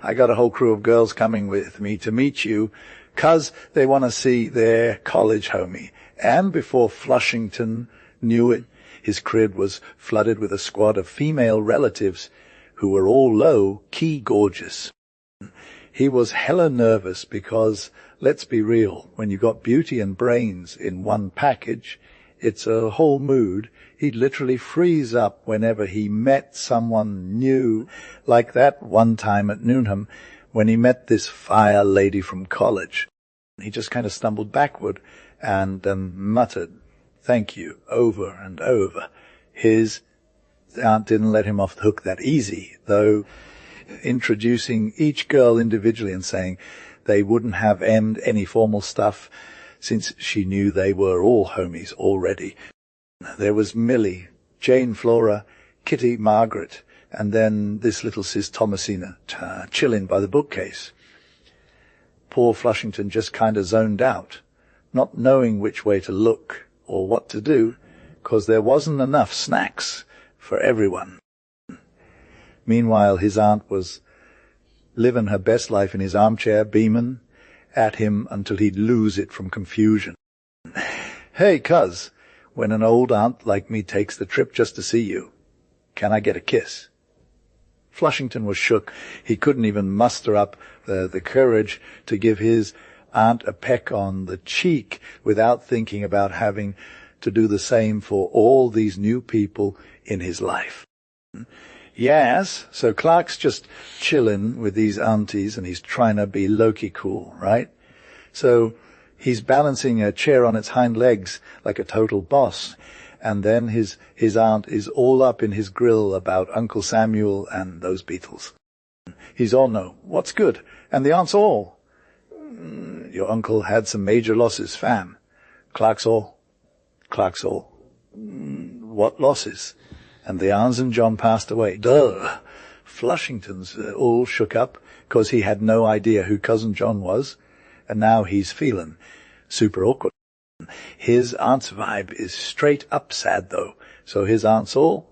I got a whole crew of girls coming with me to meet you, 'cause they want to see their college homie. And before Flushington knew it, His crib was flooded with a squad of female relatives who were all low, key gorgeous. He was hella nervous because, let's be real, when you got beauty and brains in one package, it's a whole mood. He'd literally freeze up whenever he met someone new, like that one time at Newnham when he met this fire lady from college. He just kind of stumbled backward and muttered, "Thank you," over and over. His aunt didn't let him off the hook that easy, though, introducing each girl individually and saying they wouldn't have any formal stuff since she knew they were all homies already. There was Millie, Jane Flora, Kitty Margaret, and then this little Sis Thomasina chilling by the bookcase. Poor Flushington just kind of zoned out, not knowing which way to look or what to do, 'cause there wasn't enough snacks for everyone. Meanwhile, his aunt was living her best life in his armchair, beaming at him until he'd lose it from confusion. "Hey, cuz, when an old aunt like me takes the trip just to see you, can I get a kiss?" Flushington was shook. He couldn't even muster up the courage to give his aunt a peck on the cheek without thinking about having to do the same for all these new people in his life. Yes, so Clark's just chilling with these aunties and he's trying to be low-key cool, right? So he's balancing a chair on its hind legs like a total boss. And then his aunt is all up in his grill about Uncle Samuel and those Beatles. He's all no, what's good? And the aunt's all, your uncle had some major losses, fam. Clark's all. What losses? And the aunts and John passed away. Duh. Flushington's all shook up, 'cause he had no idea who Cousin John was, and now he's feeling super awkward. His aunt's vibe is straight up sad, though. So his aunt's all,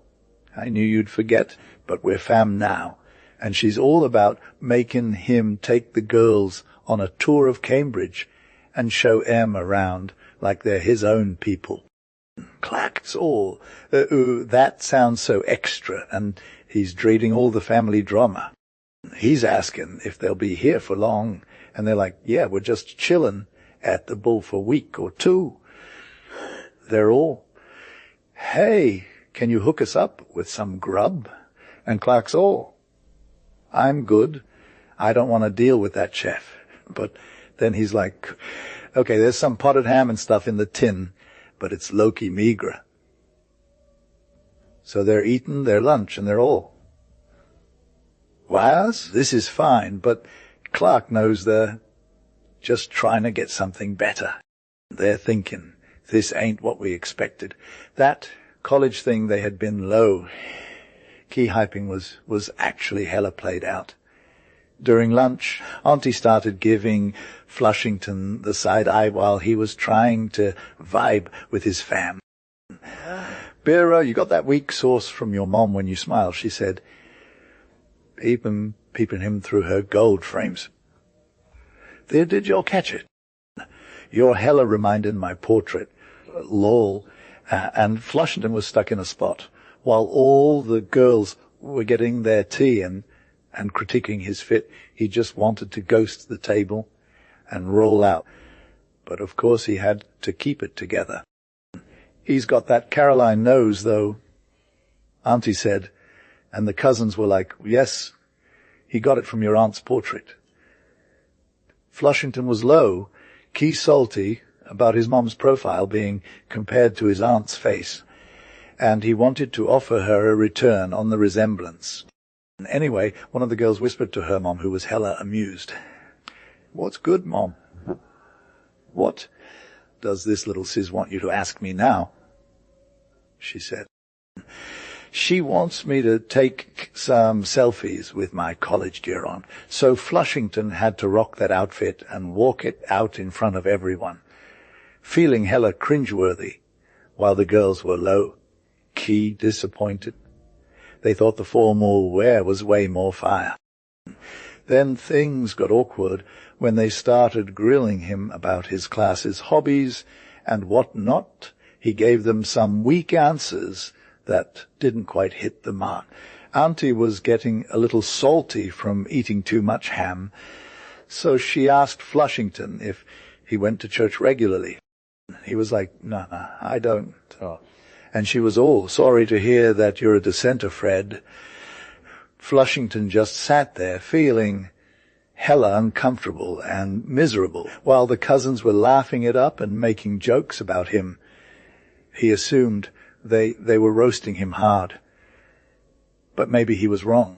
I knew you'd forget, but we're fam now. And she's all about making him take the girls on a tour of Cambridge and show Em around like they're his own people. Clark's all, that sounds so extra, and he's dreading all the family drama. He's asking if they'll be here for long, and they're like, yeah, we're just chilling at the Bull for a week or two. They're all, hey, can you hook us up with some grub? And Clark's all, I'm good. I don't want to deal with that chef. But then he's like, okay, there's some potted ham and stuff in the tin, but it's low-key meagre. So they're eating their lunch and they're all, Waz, this is fine, but Clark knows they're just trying to get something better. They're thinking, this ain't what we expected. That college thing they had been low. Key hyping was actually hella played out. During lunch, Auntie started giving Flushington the side eye while he was trying to vibe with his fam. Vera, you got that weak sauce from your mom when you smile, she said, peeping him through her gold frames. There, did y'all catch it? You're hella reminding my portrait, lol. And Flushington was stuck in a spot, while all the girls were getting their tea and critiquing his fit. He just wanted to ghost the table and roll out. But of course he had to keep it together. He's got that Caroline nose, though, Auntie said, and the cousins were like, yes, he got it from your aunt's portrait. Flushington was low, key salty about his mom's profile being compared to his aunt's face, and he wanted to offer her a return on the resemblance. Anyway, one of the girls whispered to her mom, who was hella amused, What's good, Mom? What does this little sis want you to ask me now? She said. She wants me to take some selfies with my college gear on. So Flushington had to rock that outfit and walk it out in front of everyone, feeling hella cringeworthy, while the girls were low-key disappointed. They thought the formal wear was way more fire. Then things got awkward when they started grilling him about his class's hobbies and what not He gave them some weak answers that didn't quite hit the mark. Auntie was getting a little salty from eating too much ham, so she asked Flushington if he went to church regularly. He was like, no, I don't. Oh. And she was all sorry to hear that you're a dissenter, Fred. Flushington just sat there feeling hella uncomfortable and miserable, while the cousins were laughing it up and making jokes about him. He assumed they were roasting him hard. But maybe he was wrong.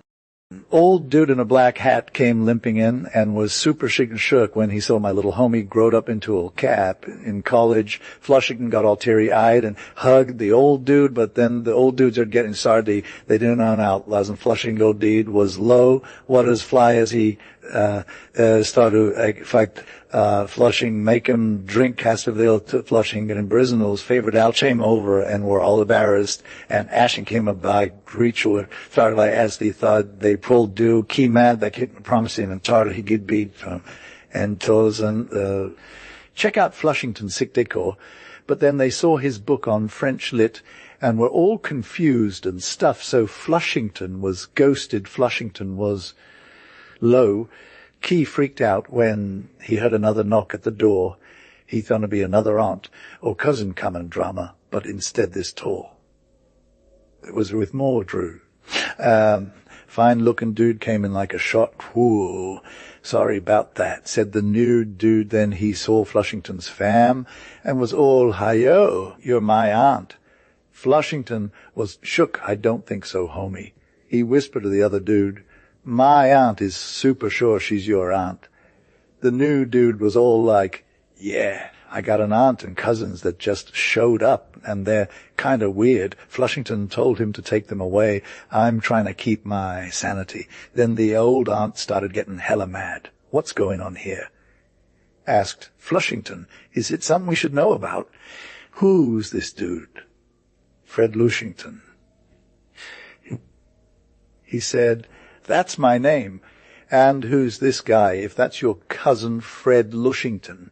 Old dude in a black hat came limping in and was super shook when he saw my little homie growed up into a cap in college. Flushington got all teary-eyed and hugged the old dude, but then the old dudes are getting sorry they didn't earn outlaws, and Flushington old dude was low, waters fly as he started, in fact, Flushing make him drink Casterville to Flushing, and Brisnell's favorite Al came over and were all embarrassed, and Ashing came by Reachwood, started like as they thought they pulled due, key mad that kept promising and charter he get beat from, and Tozen, check out Flushington's sick decor, but then they saw his book on French lit, and were all confused and stuff, so Flushington was ghosted, Flushington was low. Key freaked out when he heard another knock at the door. He thought it'd be another aunt or cousin coming drama, but instead this tall. It was with Mordrew. Fine-looking dude came in like a shot. Whoo, sorry about that, said the new dude. Then he saw Flushington's fam and was all, hi-yo, you're my aunt. Flushington was shook. I don't think so, homie. He whispered to the other dude, my aunt is super sure she's your aunt. The new dude was all like, yeah, I got an aunt and cousins that just showed up, and they're kind of weird. Flushington told him to take them away. I'm trying to keep my sanity. Then the old aunt started getting hella mad. What's going on here? Asked Flushington, is it something we should know about? Who's this dude? Fred Lushington. He said, that's my name. And who's this guy, if that's your cousin Fred Lushington?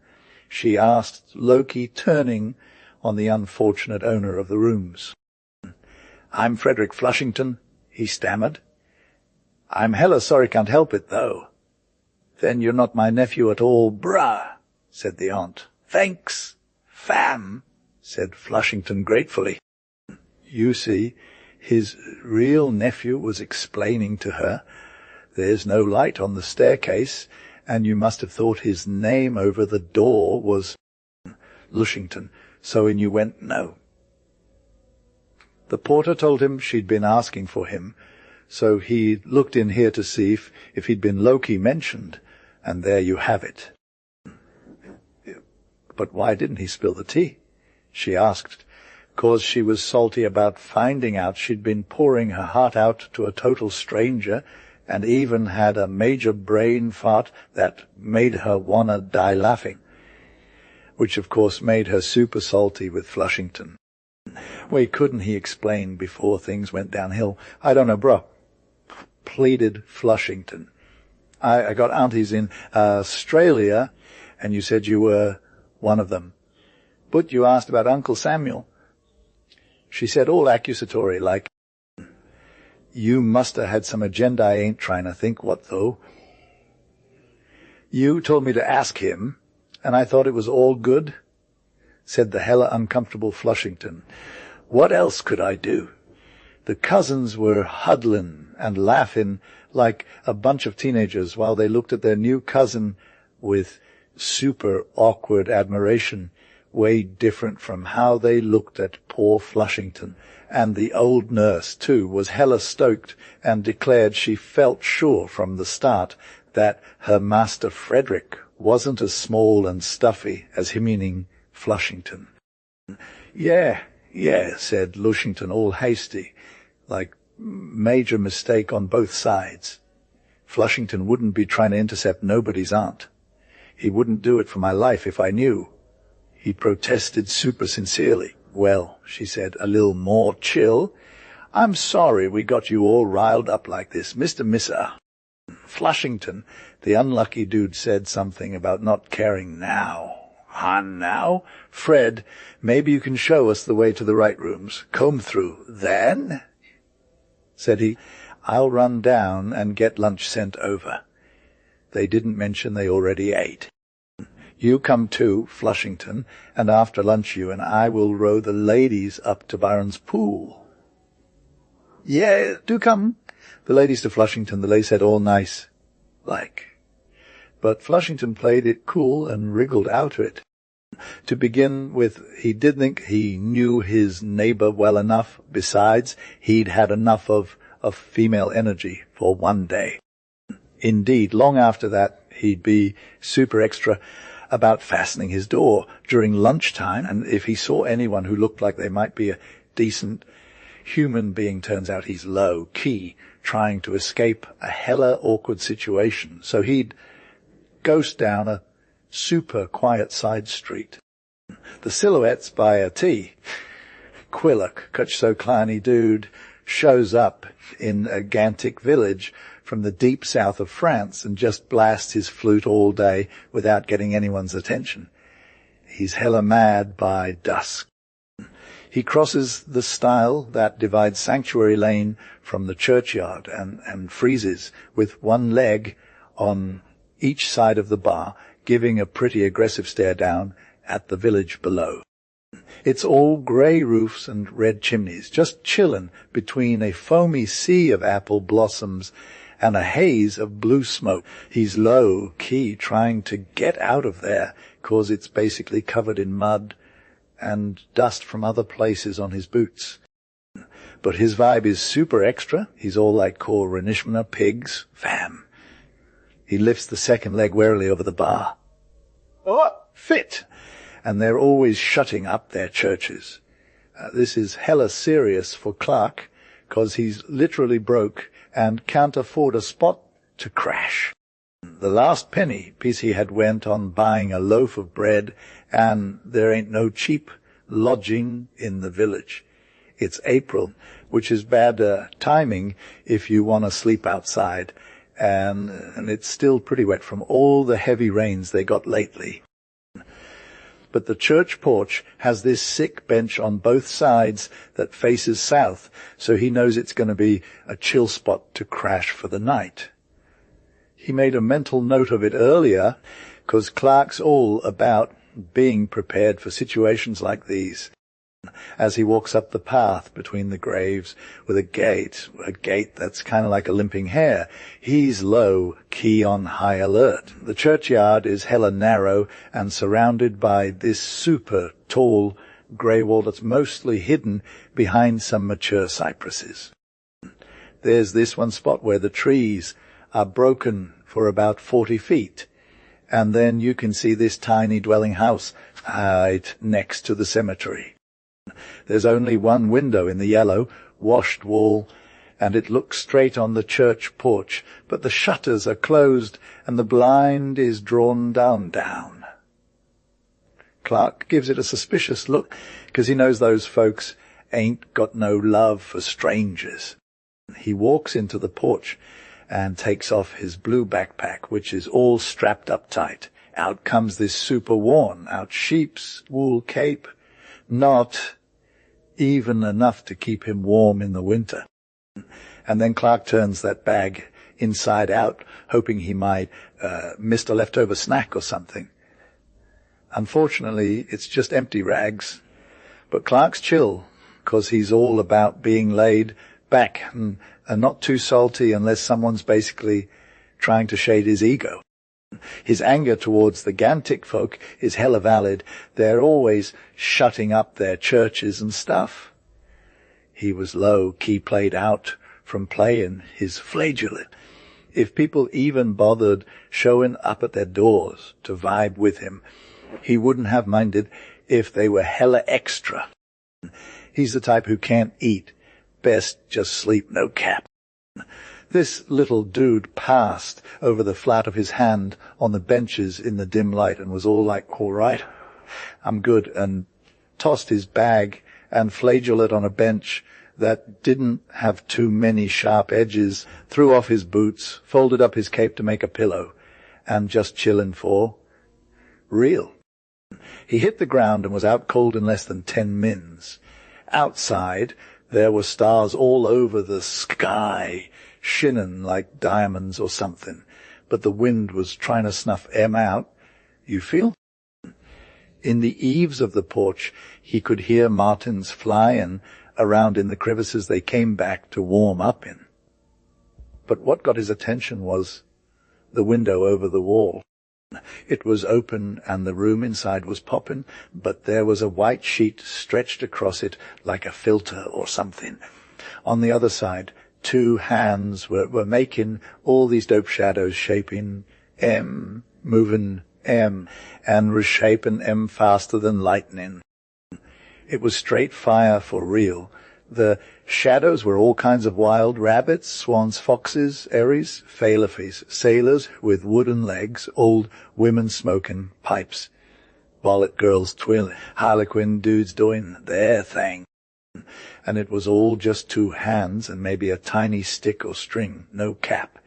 She asked, Loki turning on the unfortunate owner of the rooms. I'm Frederick Flushington, he stammered. I'm hella sorry, can't help it, though. Then you're not my nephew at all, brah, said the aunt. Thanks, fam, said Flushington gratefully. You see, his real nephew was explaining to her, there's no light on the staircase, and you must have thought his name over the door was Lushington, so in you went no. The porter told him she'd been asking for him, so he looked in here to see if he'd been Loki mentioned, and there you have it. But why didn't he spill the tea? She asked, 'cause she was salty about finding out she'd been pouring her heart out to a total stranger, and even had a major brain fart that made her wanna die laughing, which of course made her super salty with Flushington. Why couldn't he explain before things went downhill? I don't know, bro, pleaded Flushington. I got aunties in Australia, and you said you were one of them. But you asked about Uncle Samuel. She said all accusatory, like, you must have had some agenda. I ain't trying to think what, though. You told me to ask him, and I thought it was all good, said the hella uncomfortable Flushington. What else could I do? The cousins were huddling and laughing like a bunch of teenagers while they looked at their new cousin with super awkward admiration, way different from how they looked at poor Flushington. And the old nurse, too, was hella stoked and declared she felt sure from the start that her master Frederick wasn't as small and stuffy as him, meaning Flushington. Yeah, said Lushington, all hasty, like major mistake on both sides. Flushington wouldn't be trying to intercept nobody's aunt. He wouldn't do it for my life if I knew. He protested super sincerely. Well, she said, a little more chill, I'm sorry we got you all riled up like this, Mr. Misser. Flushington, the unlucky dude, said something about not caring now. On now, Fred, maybe you can show us the way to the right rooms. Comb through. Then, said he, I'll run down and get lunch sent over. They didn't mention they already ate. You come too, Flushington, and after lunch you and I will row the ladies up to Byron's pool. Yeah, do come. The ladies to Flushington, the lady said, all nice, like. But Flushington played it cool and wriggled out of it. To begin with, he did think he knew his neighbour well enough. Besides, he'd had enough of female energy for one day. Indeed, long after that, he'd be super extra about fastening his door during lunchtime, and if he saw anyone who looked like they might be a decent human being, turns out he's low-key, trying to escape a hella awkward situation. So he'd ghost down a super quiet side street. The Silhouettes by a T. Quillock, Cutch so Kleiny dude, shows up in a Gantic village from the deep south of France and just blasts his flute all day without getting anyone's attention. He's hella mad by dusk. He crosses the stile that divides Sanctuary Lane from the churchyard and freezes with one leg on each side of the bar, giving a pretty aggressive stare down at the village below. It's all grey roofs and red chimneys, just chillin' between a foamy sea of apple blossoms and a haze of blue smoke. He's low-key trying to get out of there, 'cause it's basically covered in mud and dust from other places on his boots. But his vibe is super extra. He's all like core Renishmana pigs. Fam. He lifts the second leg warily over the bar. Oh, fit! And they're always shutting up their churches. This is hella serious for Clark, 'cause he's literally broke and can't afford a spot to crash. The last penny piece he had went on buying a loaf of bread, and there ain't no cheap lodging in the village. It's April, which is bad timing if you want to sleep outside, and it's still pretty wet from all the heavy rains they got lately. But the church porch has this sick bench on both sides that faces south, so he knows it's going to be a chill spot to crash for the night. He made a mental note of it earlier, 'cause Clark's all about being prepared for situations like these. As he walks up the path between the graves with a gate that's kind of like a limping hare, he's low-key on high alert. The churchyard is hella narrow and surrounded by this super tall grey wall that's mostly hidden behind some mature cypresses. There's this one spot where the trees are broken for about 40 feet, and then you can see this tiny dwelling house right next to the cemetery. There's only one window in the yellow, washed wall, and it looks straight on the church porch, but the shutters are closed and the blind is drawn down. Clark gives it a suspicious look, 'cause he knows those folks ain't got no love for strangers. He walks into the porch and takes off his blue backpack, which is all strapped up tight. Out comes this super worn-out sheep's wool cape, not even enough to keep him warm in the winter. And then Clark turns that bag inside out, hoping he might missed a leftover snack or something. Unfortunately, it's just empty rags. But Clark's chill, 'cause he's all about being laid back and not too salty unless someone's basically trying to shade his ego. His anger towards the Gantic folk is hella valid. They're always shutting up their churches and stuff. He was low-key played out from playing his flageolet. If people even bothered showing up at their doors to vibe with him, he wouldn't have minded if they were hella extra. He's the type who can't eat. Best just sleep, no cap. This little dude passed over the flat of his hand on the benches in the dim light and was all like, all right, I'm good, and tossed his bag and flageolet on a bench that didn't have too many sharp edges, threw off his boots, folded up his cape to make a pillow, and just chillin' for real. He hit the ground and was out cold in less than 10 mins. Outside, there were stars all over the sky, shinin' like diamonds or something, but the wind was trying to snuff em out. You feel? In the eaves of the porch, he could hear martins flyin' around in the crevices they came back to warm up in. But what got his attention was the window over the wall. It was open and the room inside was poppin', but there was a white sheet stretched across it like a filter or something. On the other side, 2 hands were making all these dope shadows, shaping M, moving M, and reshaping M faster than lightning. It was straight fire for real. The shadows were all kinds of wild rabbits, swans, foxes, eries, failafes, sailors with wooden legs, old women smoking pipes, bollet girls twirling, harlequin dudes doing their thing. And it was all just 2 hands and maybe a tiny stick or string, no cap.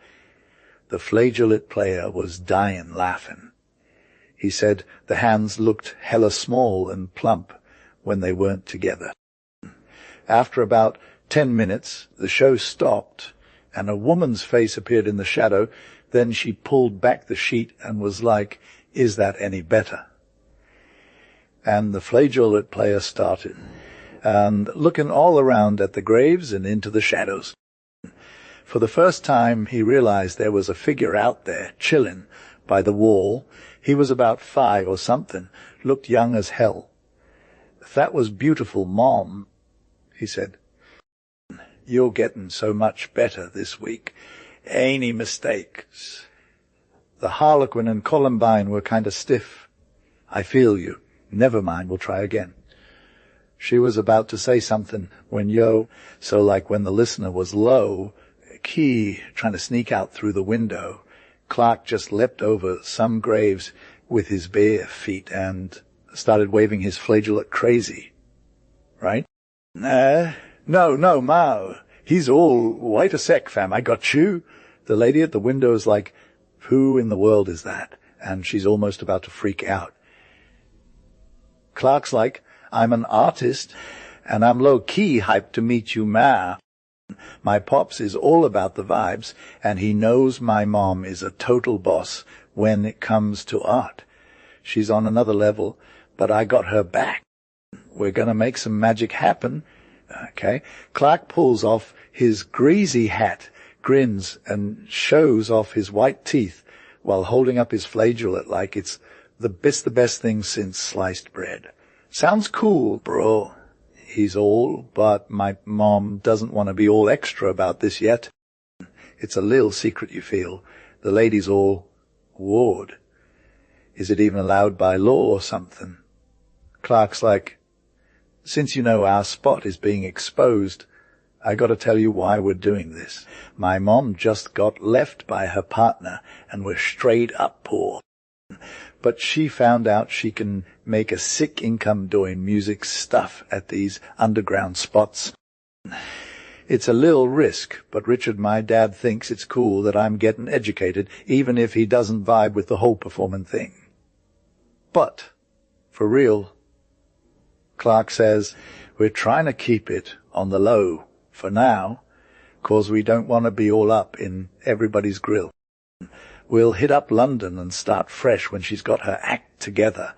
The flageolet player was dying laughing. He said the hands looked hella small and plump when they weren't together. After about 10 minutes, the show stopped, and a woman's face appeared in the shadow. Then she pulled back the sheet and was like, "Is that any better?" And the flageolet player started, and looking all around at the graves and into the shadows. For the first time, he realized there was a figure out there, chilling by the wall. He was about 5 or something, looked young as hell. "That was beautiful, Mom," he said. "You're getting so much better this week. Any mistakes?" The Harlequin and Columbine were kind of stiff. "I feel you. Never mind, we'll try again." She was about to say something when so like when the listener was low, key, trying to sneak out through the window, Clark just leapt over some graves with his bare feet and started waving his flageolet crazy. Right? No, Ma. He's all, wait a sec, fam, I got you. The lady at the window is like, who in the world is that? And she's almost about to freak out. Clark's like, I'm an artist, and I'm low-key hyped to meet you, Ma. My pops is all about the vibes, and he knows my mom is a total boss when it comes to art. She's on another level, but I got her back. We're gonna make some magic happen. Okay. Clark pulls off his greasy hat, grins, and shows off his white teeth while holding up his flageolet like it's the best thing since sliced bread. Sounds cool, bro. He's all, but my mom doesn't want to be all extra about this yet. It's a little secret, you feel. The lady's all, ward. Is it even allowed by law or something? Clark's like, since you know our spot is being exposed, I gotta tell you why we're doing this. My mom just got left by her partner and we're straight up poor. But she found out she can make a sick income doing music stuff at these underground spots. It's a little risk, but Richard, my dad, thinks it's cool that I'm getting educated, even if he doesn't vibe with the whole performing thing. But, for real, Clark says, we're trying to keep it on the low for now, 'cause we don't want to be all up in everybody's grill. We'll hit up London and start fresh when she's got her act together.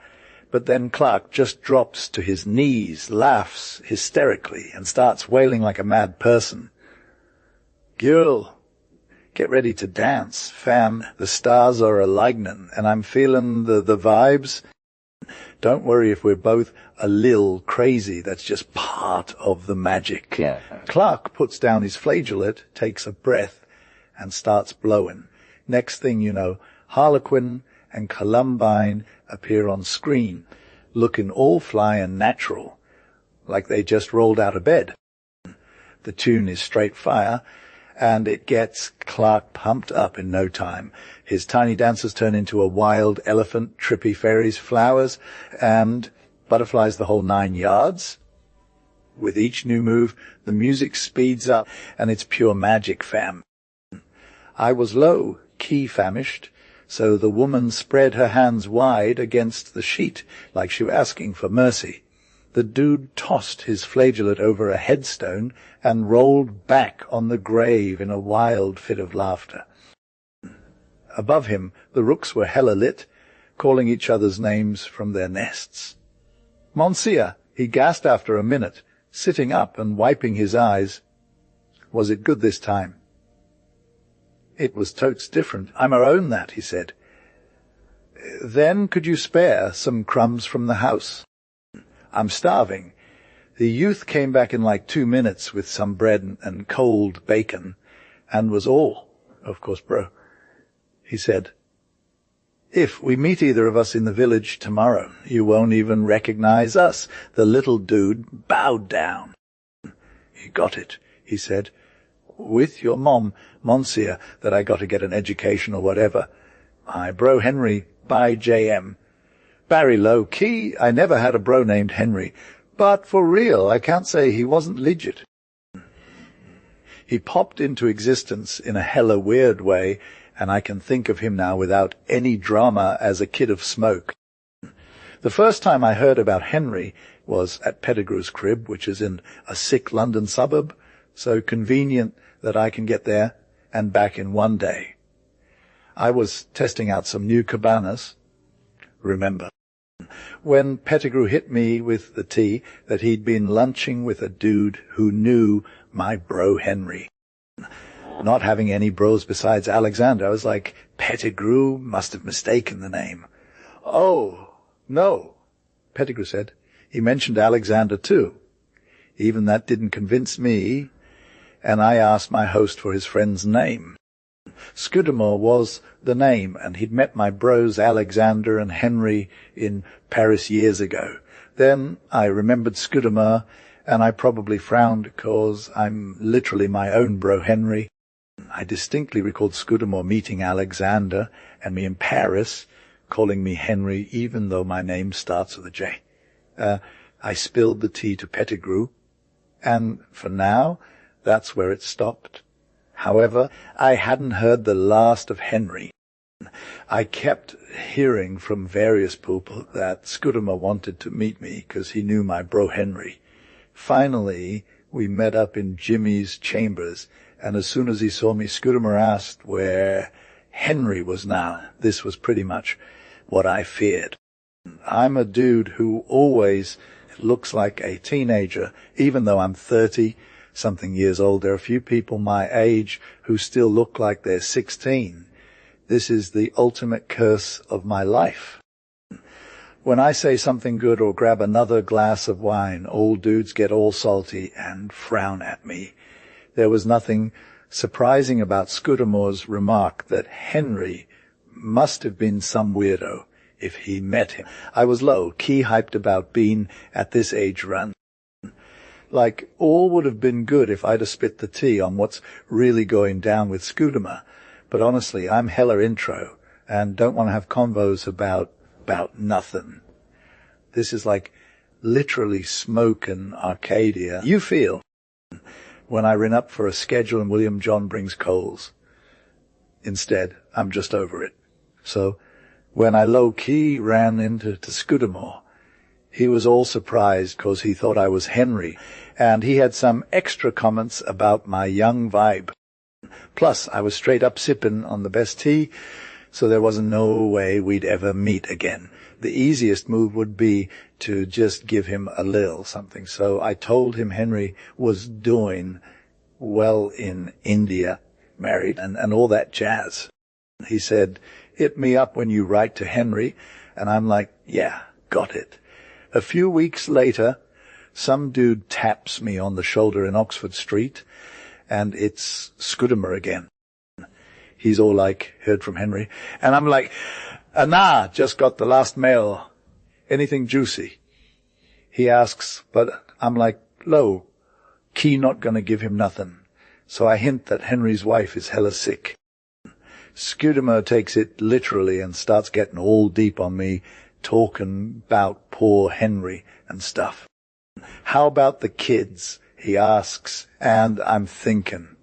But then Clark just drops to his knees, laughs hysterically, and starts wailing like a mad person. Girl, get ready to dance, fam. The stars are a-lightnin', and I'm feeling the vibes. Don't worry if we're both a lil crazy. That's just part of the magic. Yeah. Clark puts down his flageolet, takes a breath, and starts blowing. Next thing you know, Harlequin and Columbine appear on screen, looking all fly and natural, like they just rolled out of bed. The tune is straight fire, and it gets Clark pumped up in no time. His tiny dancers turn into a wild elephant, trippy fairies, flowers, and butterflies, the whole 9 yards. With each new move, the music speeds up, and it's pure magic, fam. I was low, key famished, so the woman spread her hands wide against the sheet, like she was asking for mercy. The dude tossed his flageolet over a headstone and rolled back on the grave in a wild fit of laughter. Above him, the rooks were hella lit, calling each other's names from their nests. "Monsieur," he gasped after a minute, sitting up and wiping his eyes. "Was it good this time?" "It was totes different. I must own that," he said. "Then could you spare some crumbs from the house? I'm starving." The youth came back in like 2 minutes with some bread and cold bacon, and was all, "Of course, bro," he said. "If we meet either of us in the village tomorrow, you won't even recognize us." The little dude bowed down. "You got it," he said. "With your mom, Monsieur, that I got to get an education or whatever. My bro Henry, by J.M. Barry low key, I never had a bro named Henry, but for real, I can't say he wasn't legit." He popped into existence in a hella weird way, and I can think of him now without any drama as a kid of smoke. The first time I heard about Henry was at Pettigrew's crib, which is in a sick London suburb, so convenient that I can get there and back in one day. I was testing out some new cabanas, remember, when Pettigrew hit me with the tea that he'd been lunching with a dude who knew my bro Henry. Not having any bros besides Alexander, I was like, Pettigrew must have mistaken the name. "Oh, no," Pettigrew said. "He mentioned Alexander too." Even that didn't convince me, and I asked my host for his friend's name. Scudamore was the name, and he'd met my bros Alexander and Henry in Paris years ago. Then I remembered Scudamore, and I probably frowned, 'cause I'm literally my own bro Henry. I distinctly recalled Scudamore meeting Alexander and me in Paris, calling me Henry, even though my name starts with a J. I spilled the tea to Pettigrew, and for now, that's where it stopped. However, I hadn't heard the last of Henry. I kept hearing from various people that Scudamore wanted to meet me because he knew my bro Henry. Finally, we met up in Jimmy's chambers, and as soon as he saw me, Scudamore asked where Henry was now. This was pretty much what I feared. I'm a dude who always looks like a teenager, even though I'm 30-something years old. There are a few people my age who still look like they're 16. This is the ultimate curse of my life. When I say something good or grab another glass of wine, old dudes get all salty and frown at me. There was nothing surprising about Scudamore's remark that Henry must have been some weirdo if he met him. I was low-key hyped about being at this age run. Like, all would have been good if I'd have spit the tea on what's really going down with Scudamore. But honestly, I'm hella intro and don't want to have convos about nothing. This is like literally smoking Arcadia. You feel when I ring up for a schedule and William John brings coals. Instead, I'm just over it. So when I low-key ran into Scudamore, he was all surprised because he thought I was Henry, and he had some extra comments about my young vibe. Plus, I was straight up sipping on the best tea, so there wasn't no way we'd ever meet again. The easiest move would be to just give him a little something. So I told him Henry was doing well in India, married, and all that jazz. He said, "Hit me up when you write to Henry," and I'm like, yeah, got it. A few weeks later, some dude taps me on the shoulder in Oxford Street, and it's Scudamore again. He's all like, "Heard from Henry," and I'm like, "Nah, just got the last mail. Anything juicy?" He asks, but I'm like, low, key not gonna give him nothing. So I hint that Henry's wife is hella sick. Scudamore takes it literally and starts getting all deep on me, talking about poor Henry and stuff. "How about the kids?" he asks, and I'm thinking,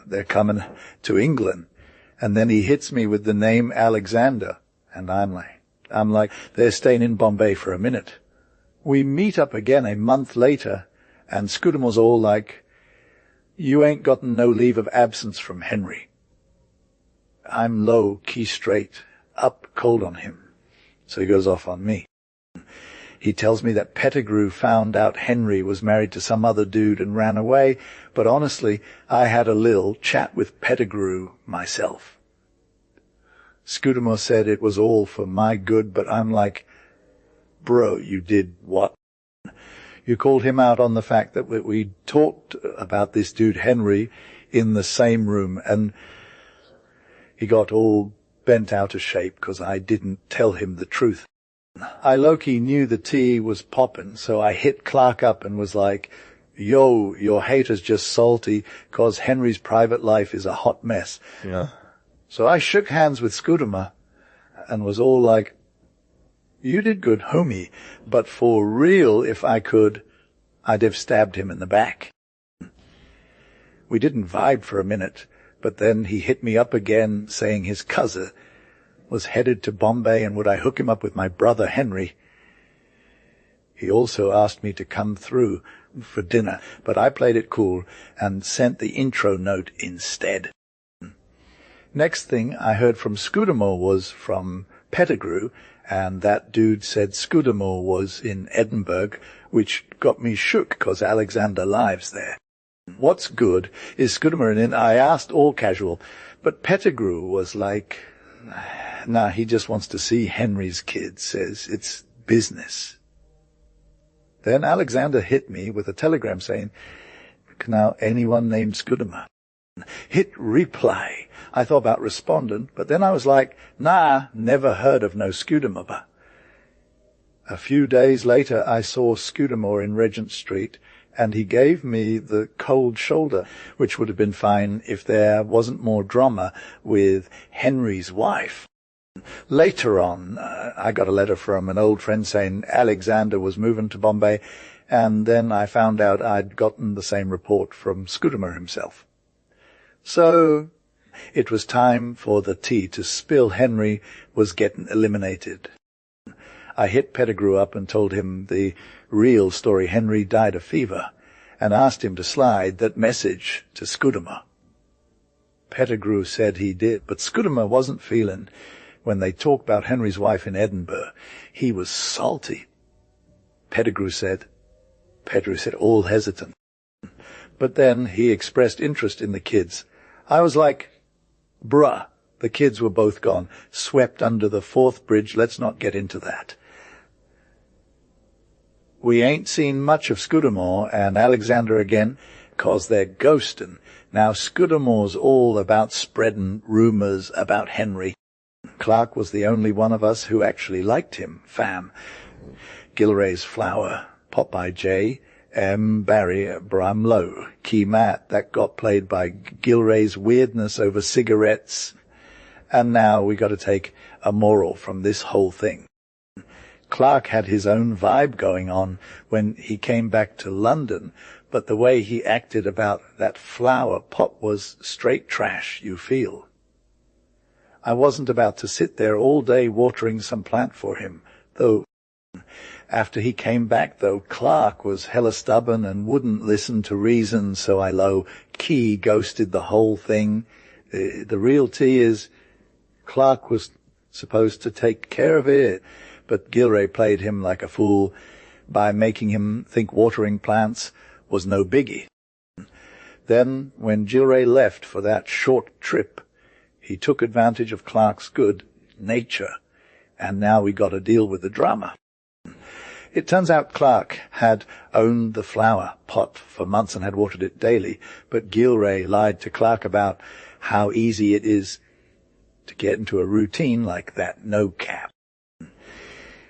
they're coming to England. And then he hits me with the name Alexander. And I'm like, they're staying in Bombay for a minute. We meet up again a month later, and Scudamore's all like, you ain't gotten no leave of absence from Henry. I'm low, key straight, up cold on him. So he goes off on me. He tells me that Pettigrew found out Henry was married to some other dude and ran away, but honestly, I had a little chat with Pettigrew myself. Scudamore said it was all for my good, but I'm like, bro, you did what? You called him out on the fact that we talked about this dude Henry in the same room, and he got all bent out of shape because I didn't tell him the truth. I low-key knew the tea was poppin', so I hit Clark up and was like, yo, your hater's just salty because Henry's private life is a hot mess. Yeah. So I shook hands with Scudamore and was all like, you did good, homie, but for real, if I could, I'd have stabbed him in the back. We didn't vibe for a minute, but then he hit me up again saying his cousin was headed to Bombay and would I hook him up with my brother Henry. He also asked me to come through for dinner, but I played it cool and sent the intro note instead. Next thing I heard from Scudamore was from Pettigrew, and that dude said Scudamore was in Edinburgh, which got me shook because Alexander lives there. What's good is Scudamore in. I asked all casual, but Pettigrew was like, nah, he just wants to see Henry's kid, says it's business. Then Alexander hit me with a telegram saying, now anyone named Scudamore? Hit reply. I thought about responding, but then I was like, nah, never heard of no Scudamore. A few days later, I saw Scudamore in Regent Street, and he gave me the cold shoulder, which would have been fine if there wasn't more drama with Henry's wife. Later on, I got a letter from an old friend saying Alexander was moving to Bombay, and then I found out I'd gotten the same report from Scudamore himself. So it was time for the tea to spill. Henry was getting eliminated. I hit Pettigrew up and told him the real story. Henry died of fever, and asked him to slide that message to Scudamore. Pettigrew said he did, but Scudamore wasn't feeling when they talked about Henry's wife in Edinburgh. He was salty. Pettigrew said, all hesitant. But then he expressed interest in the kids. I was like, bruh, the kids were both gone, swept under the Forth Bridge, let's not get into that. We ain't seen much of Scudamore and Alexander again, 'cause they're ghostin'. Now Scudamore's all about spreadin' rumours about Henry. Clark was the only one of us who actually liked him, fam. Gilray's Flower, Popeye J., M. Barry Bramlow, Key Matt, that got played by Gilray's weirdness over cigarettes. And now we got to take a moral from this whole thing. Clark had his own vibe going on when he came back to London, but the way he acted about that flower pot was straight trash, you feel. I wasn't about to sit there all day watering some plant for him, though. After he came back, though, Clark was hella stubborn and wouldn't listen to reason, so I low-key ghosted the whole thing. The real tea is Clark was supposed to take care of it, but Gilray played him like a fool by making him think watering plants was no biggie. Then, when Gilray left for that short trip, he took advantage of Clark's good nature, and now we got to deal with the drama. It turns out Clark had owned the flower pot for months and had watered it daily, but Gilray lied to Clark about how easy it is to get into a routine like that, no cap.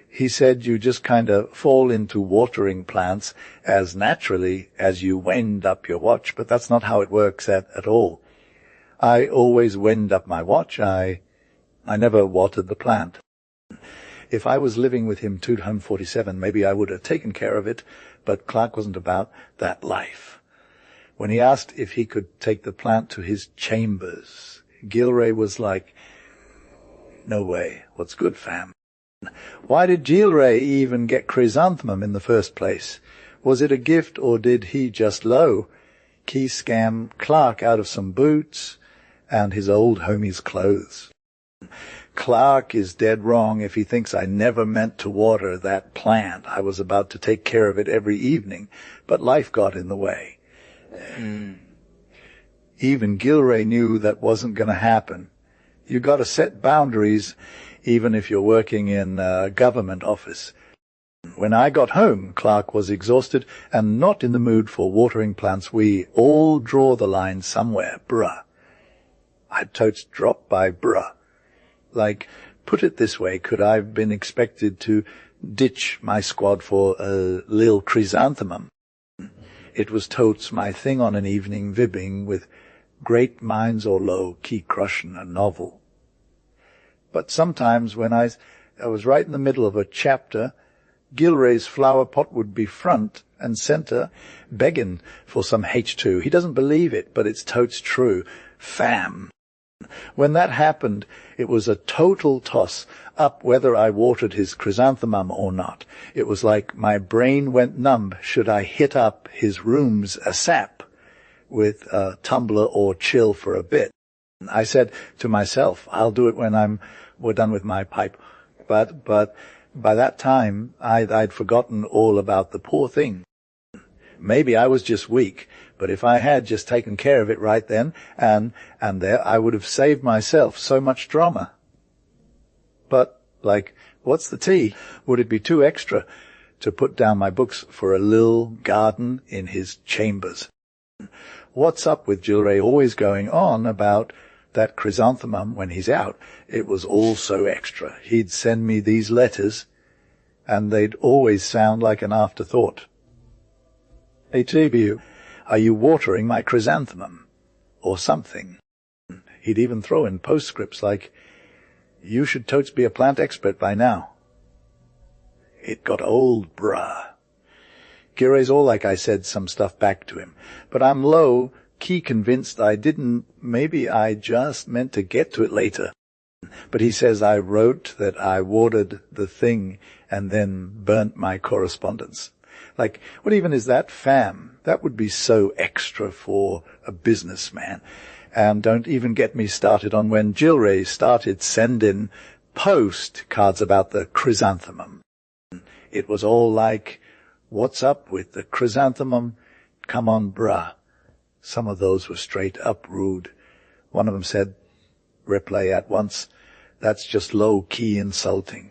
He said you just kind of fall into watering plants as naturally as you wind up your watch, but that's not how it works at all. I always wind up my watch. I never watered the plant. If I was living with him 247, maybe I would have taken care of it, but Clark wasn't about that life. When he asked if he could take the plant to his chambers, Gilray was like, "No way, what's good, fam?" Why did Gilray even get chrysanthemum in the first place? Was it a gift, or did he just key scam Clark out of some boots and his old homie's clothes? Clark is dead wrong if he thinks I never meant to water that plant. I was about to take care of it every evening, but life got in the way. Even Gilray knew that wasn't going to happen. You got to set boundaries, even if you're working in a government office. When I got home, Clark was exhausted and not in the mood for watering plants. We all draw the line somewhere, bruh. I'd totes drop by bruh. Like, put it this way, could I have been expected to ditch my squad for a lil chrysanthemum? It was totes my thing on an evening vibbing with great minds or low key crushin' a novel. But sometimes when I was right in the middle of a chapter, Gilray's flower pot would be front and center, begging for some H2. He doesn't believe it, but it's totes true. Fam. When that happened, it was a total toss up whether I watered his chrysanthemum or not. It was like my brain went numb. Should I hit up his rooms asap with a tumbler or chill for a bit? I said to myself, I'll do it when we're done with my pipe. But by that time, I'd forgotten all about the poor thing. Maybe I was just weak, but if I had just taken care of it right then and there, I would have saved myself so much drama. But, like, what's the tea? Would it be too extra to put down my books for a lil garden in his chambers? What's up with Gilray always going on about that chrysanthemum when he's out? It was all so extra. He'd send me these letters, and they'd always sound like an afterthought. "Hey, TBU, are you watering my chrysanthemum?" Or something. He'd even throw in postscripts like, "You should totes be a plant expert by now." It got old, bruh. Gilray's all like I said some stuff back to him, but I'm low-key convinced I didn't. Maybe I just meant to get to it later. But he says I wrote that I watered the thing and then burnt my correspondence. Like, what even is that, fam? That would be so extra for a businessman. And don't even get me started on when Gilray started sending postcards about the chrysanthemum. It was all like, "What's up with the chrysanthemum? Come on, bruh." Some of those were straight up rude. One of them said, replay at once, "That's just low-key insulting."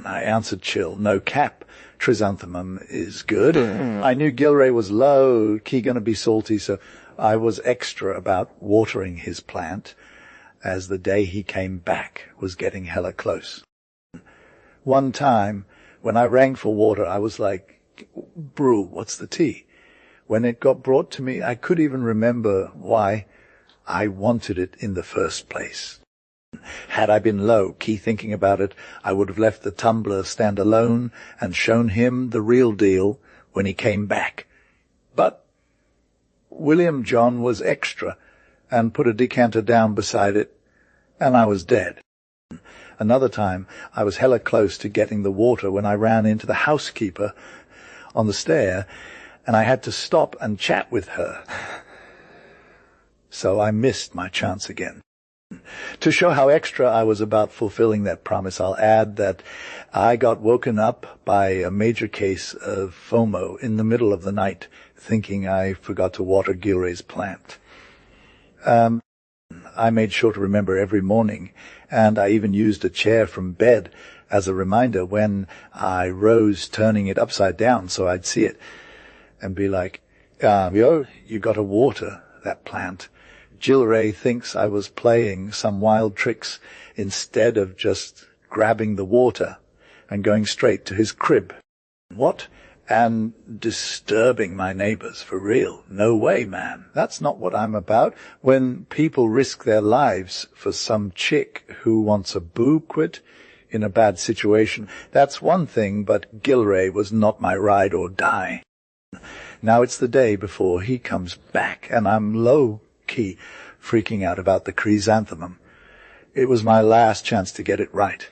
I answered chill, "No cap. Chrysanthemum is good." I knew Gilray was low-key going to be salty, so I was extra about watering his plant as the day he came back was getting hella close. One time, when I rang for water, I was like, "Brew, what's the tea?" When it got brought to me, I could even remember why I wanted it in the first place. Had I been low-key thinking about it, I would have left the tumbler stand alone and shown him the real deal when he came back. But William John was extra and put a decanter down beside it, and I was dead. Another time, I was hella close to getting the water when I ran into the housekeeper on the stair, and I had to stop and chat with her. So I missed my chance again. To show how extra I was about fulfilling that promise, I'll add that I got woken up by a major case of FOMO in the middle of the night, thinking I forgot to water Gilray's plant. I made sure to remember every morning, and I even used a chair from bed as a reminder when I rose, turning it upside down so I'd see it, and be like, "Yo, you gotta water that plant." Gilray thinks I was playing some wild tricks instead of just grabbing the water and going straight to his crib. What? And disturbing my neighbors, for real? No way, man. That's not what I'm about. When people risk their lives for some chick who wants a boob quit in a bad situation, that's one thing, but Gilray was not my ride or die. Now it's the day before he comes back, and I'm low-key freaking out about the chrysanthemum. It was my last chance to get it right.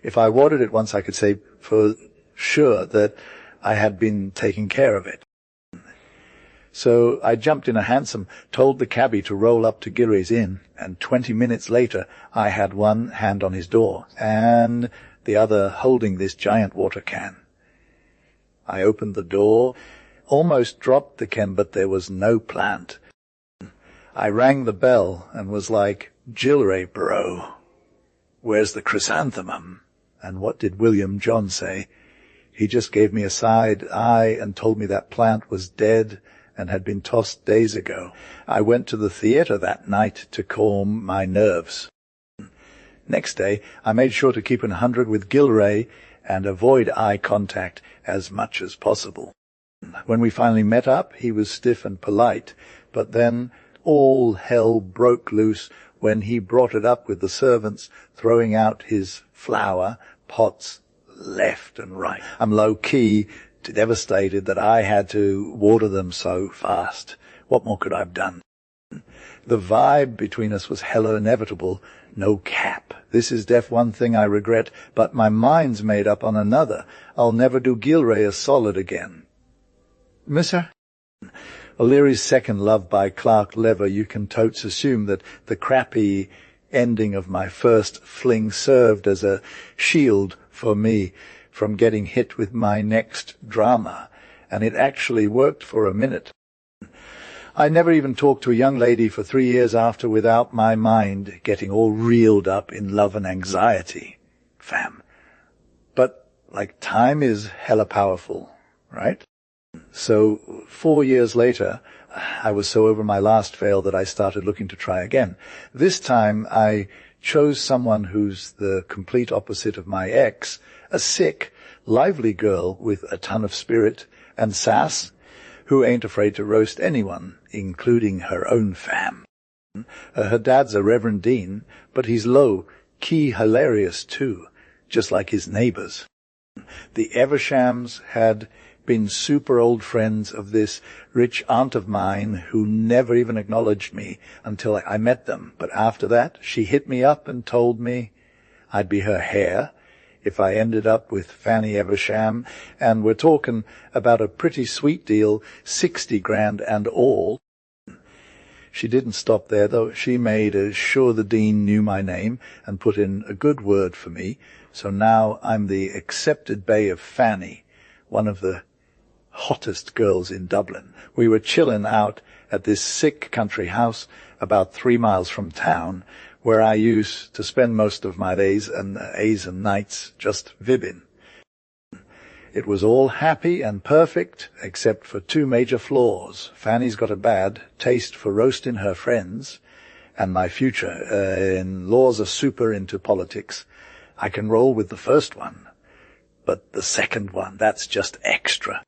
If I watered it once, I could say for sure that I had been taking care of it. So I jumped in a hansom, told the cabbie to roll up to Gilray's Inn, and 20 minutes later I had one hand on his door and the other holding this giant water can. I opened the door, almost dropped the can, but there was no plant. I rang the bell and was like, "Gilray, bro, where's the chrysanthemum?" And what did William John say? He just gave me a side eye and told me that plant was dead and had been tossed days ago. I went to the theatre that night to calm my nerves. Next day, I made sure to keep 100 with Gilray and avoid eye contact as much as possible. When we finally met up, he was stiff and polite, but then all hell broke loose when he brought it up with the servants, throwing out his flower pots left and right. I'm low-key devastated that I had to water them so fast. What more could I have done? The vibe between us was hella inevitable. No cap. This is def one thing I regret, but my mind's made up on another. I'll never do Gilray a solid again. Mister? O'Leary's Second Love by Clark Lever, you can totes assume that the crappy ending of my first fling served as a shield for me from getting hit with my next drama, and it actually worked for a minute. I never even talked to a young lady for 3 years after without my mind getting all reeled up in love and anxiety, fam. But, time is hella powerful, right? So 4 years later, I was so over my last fail that I started looking to try again. This time I chose someone who's the complete opposite of my ex, a sick, lively girl with a ton of spirit and sass, who ain't afraid to roast anyone, including her own fam. Her dad's a Reverend Dean, but he's low-key hilarious too, just like his neighbors. The Evershams had been super old friends of this rich aunt of mine who never even acknowledged me until I met them. But after that, she hit me up and told me I'd be her heir if I ended up with Fanny Eversham, and we're talking about a pretty sweet deal, 60 grand and all. She didn't stop there, though. She made sure the Dean knew my name and put in a good word for me, so now I'm the accepted bay of Fanny, one of the hottest girls in Dublin. We were chilling out at this sick country house about 3 miles from town, where I used to spend most of my days and nights just vibbing. It was all happy and perfect, except for 2 major flaws. Fanny's got a bad taste for roasting her friends, and my future-in-laws are super into politics. I can roll with the first one, but the second one, that's just extra.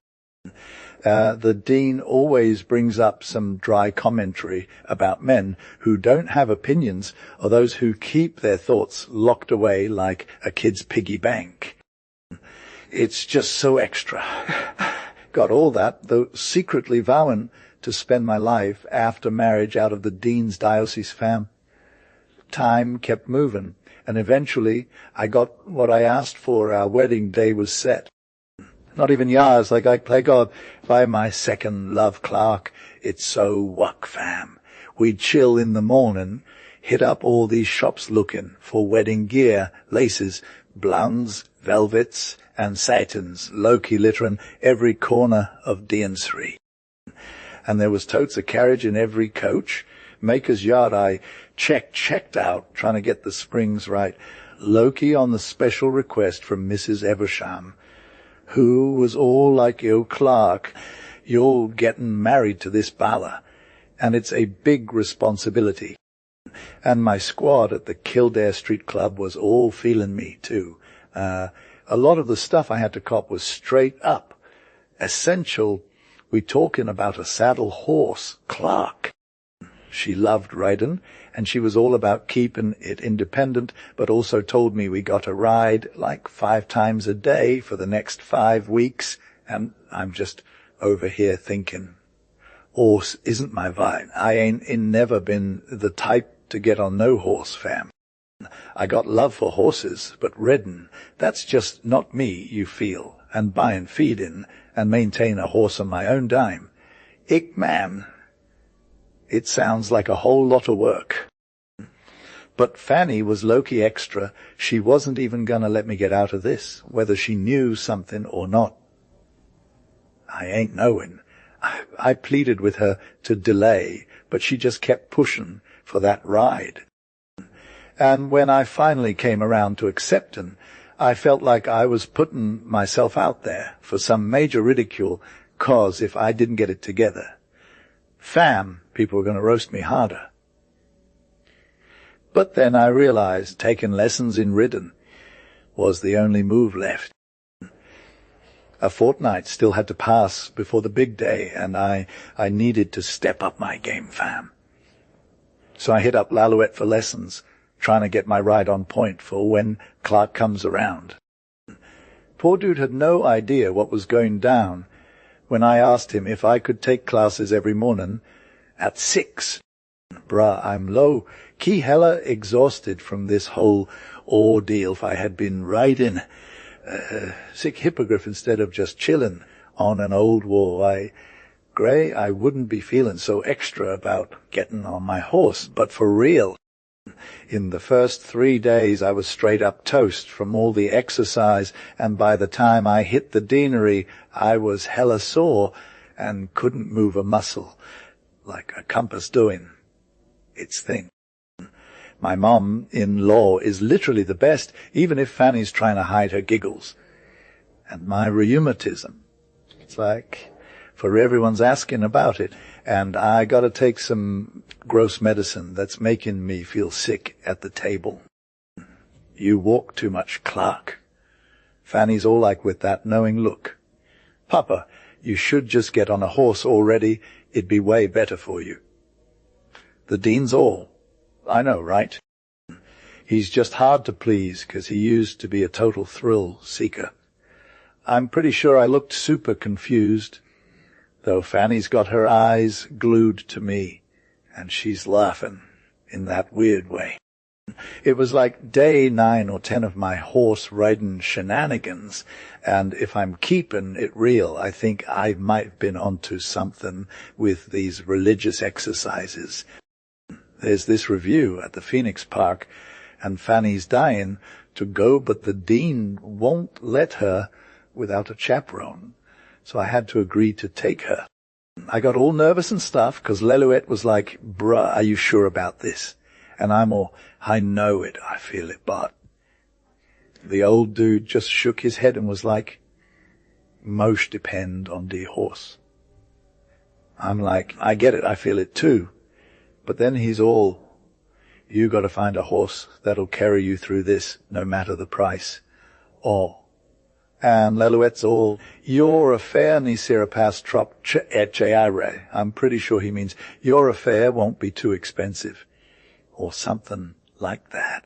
The Dean always brings up some dry commentary about men who don't have opinions or those who keep their thoughts locked away like a kid's piggy bank. It's just so extra. Got all that, though secretly vowing to spend my life after marriage out of the Dean's diocese fam. Time kept moving, and eventually I got what I asked for. Our wedding day was set. Not even yars, like I play God, by my second love, Clark. It's so wuck, fam. We'd chill in the morning, hit up all these shops looking for wedding gear, laces, blondes, velvets, and satins, low-key littering every corner of Deansbury. And there was totes a carriage in every coach. Maker's Yard I checked out, trying to get the springs right. Low-key on the special request from Mrs. Eversham, who was all like, "Yo, Clark, you're getting married to this Bala, and it's a big responsibility." And my squad at the Kildare Street Club was all feeling me, too. A lot of the stuff I had to cop was straight up essential. We talking about a saddle horse, Clark. She loved riding, and she was all about keeping it independent, but also told me we got to ride 5 times a day for the next 5 weeks, and I'm just over here thinking, horse isn't my vibe. I ain't never been the type to get on no horse, fam. I got love for horses, but reddin', that's just not me, you feel, and buy and feed in, and maintain a horse on my own dime. Ich, man, it sounds like a whole lot of work. But Fanny was low-key extra. She wasn't even gonna let me get out of this, whether she knew something or not. I ain't knowin'. I pleaded with her to delay, but she just kept pushin' for that ride. And when I finally came around to acceptin', I felt like I was puttin' myself out there for some major ridicule, 'cause if I didn't get it together, fam, people were gonna roast me harder. But then I realized taking lessons in ridden was the only move left. A fortnight still had to pass before the big day, and I needed to step up my game, fam. So I hit up Lalouette for lessons, trying to get my ride on point for when Clark comes around. Poor dude had no idea what was going down when I asked him if I could take classes every morning at 6. Bruh, I'm low-key hella exhausted from this whole ordeal. If I had been riding sick hippogriff instead of just chillin' on an old war, Gray, I wouldn't be feeling so extra about getting on my horse. But for real, in the first 3 days I was straight up toast from all the exercise, and by the time I hit the deanery I was hella sore and couldn't move a muscle, like a compass doing its thing. My mom-in-law is literally the best, even if Fanny's trying to hide her giggles. And my rheumatism, it's like, for everyone's asking about it, and I gotta take some gross medicine that's making me feel sick at the table. You walk too much, Clark. Fanny's all like with that knowing look. Papa, you should just get on a horse already. It'd be way better for you. The dean's all. I know, right? He's just hard to please, 'cause he used to be a total thrill seeker. I'm pretty sure I looked super confused, though Fanny's got her eyes glued to me, and she's laughing in that weird way. It was like day 9 or 10 of my horse-riding shenanigans, and if I'm keeping it real, I think I might have been onto something with these religious exercises. There's this review at the Phoenix Park, and Fanny's dying to go, but the dean won't let her without a chaperone, so I had to agree to take her. I got all nervous and stuff, 'cause Lalouette was like, bruh, are you sure about this? And I'm all, I know it, I feel it, but... The old dude just shook his head and was like, most depend on the horse. I'm like, I get it, I feel it too. But then he's all, you got to find a horse that'll carry you through this, no matter the price. And Lalouette's all, your affair ni sera pas trop cher. I'm pretty sure he means, your affair won't be too expensive. Or something like that.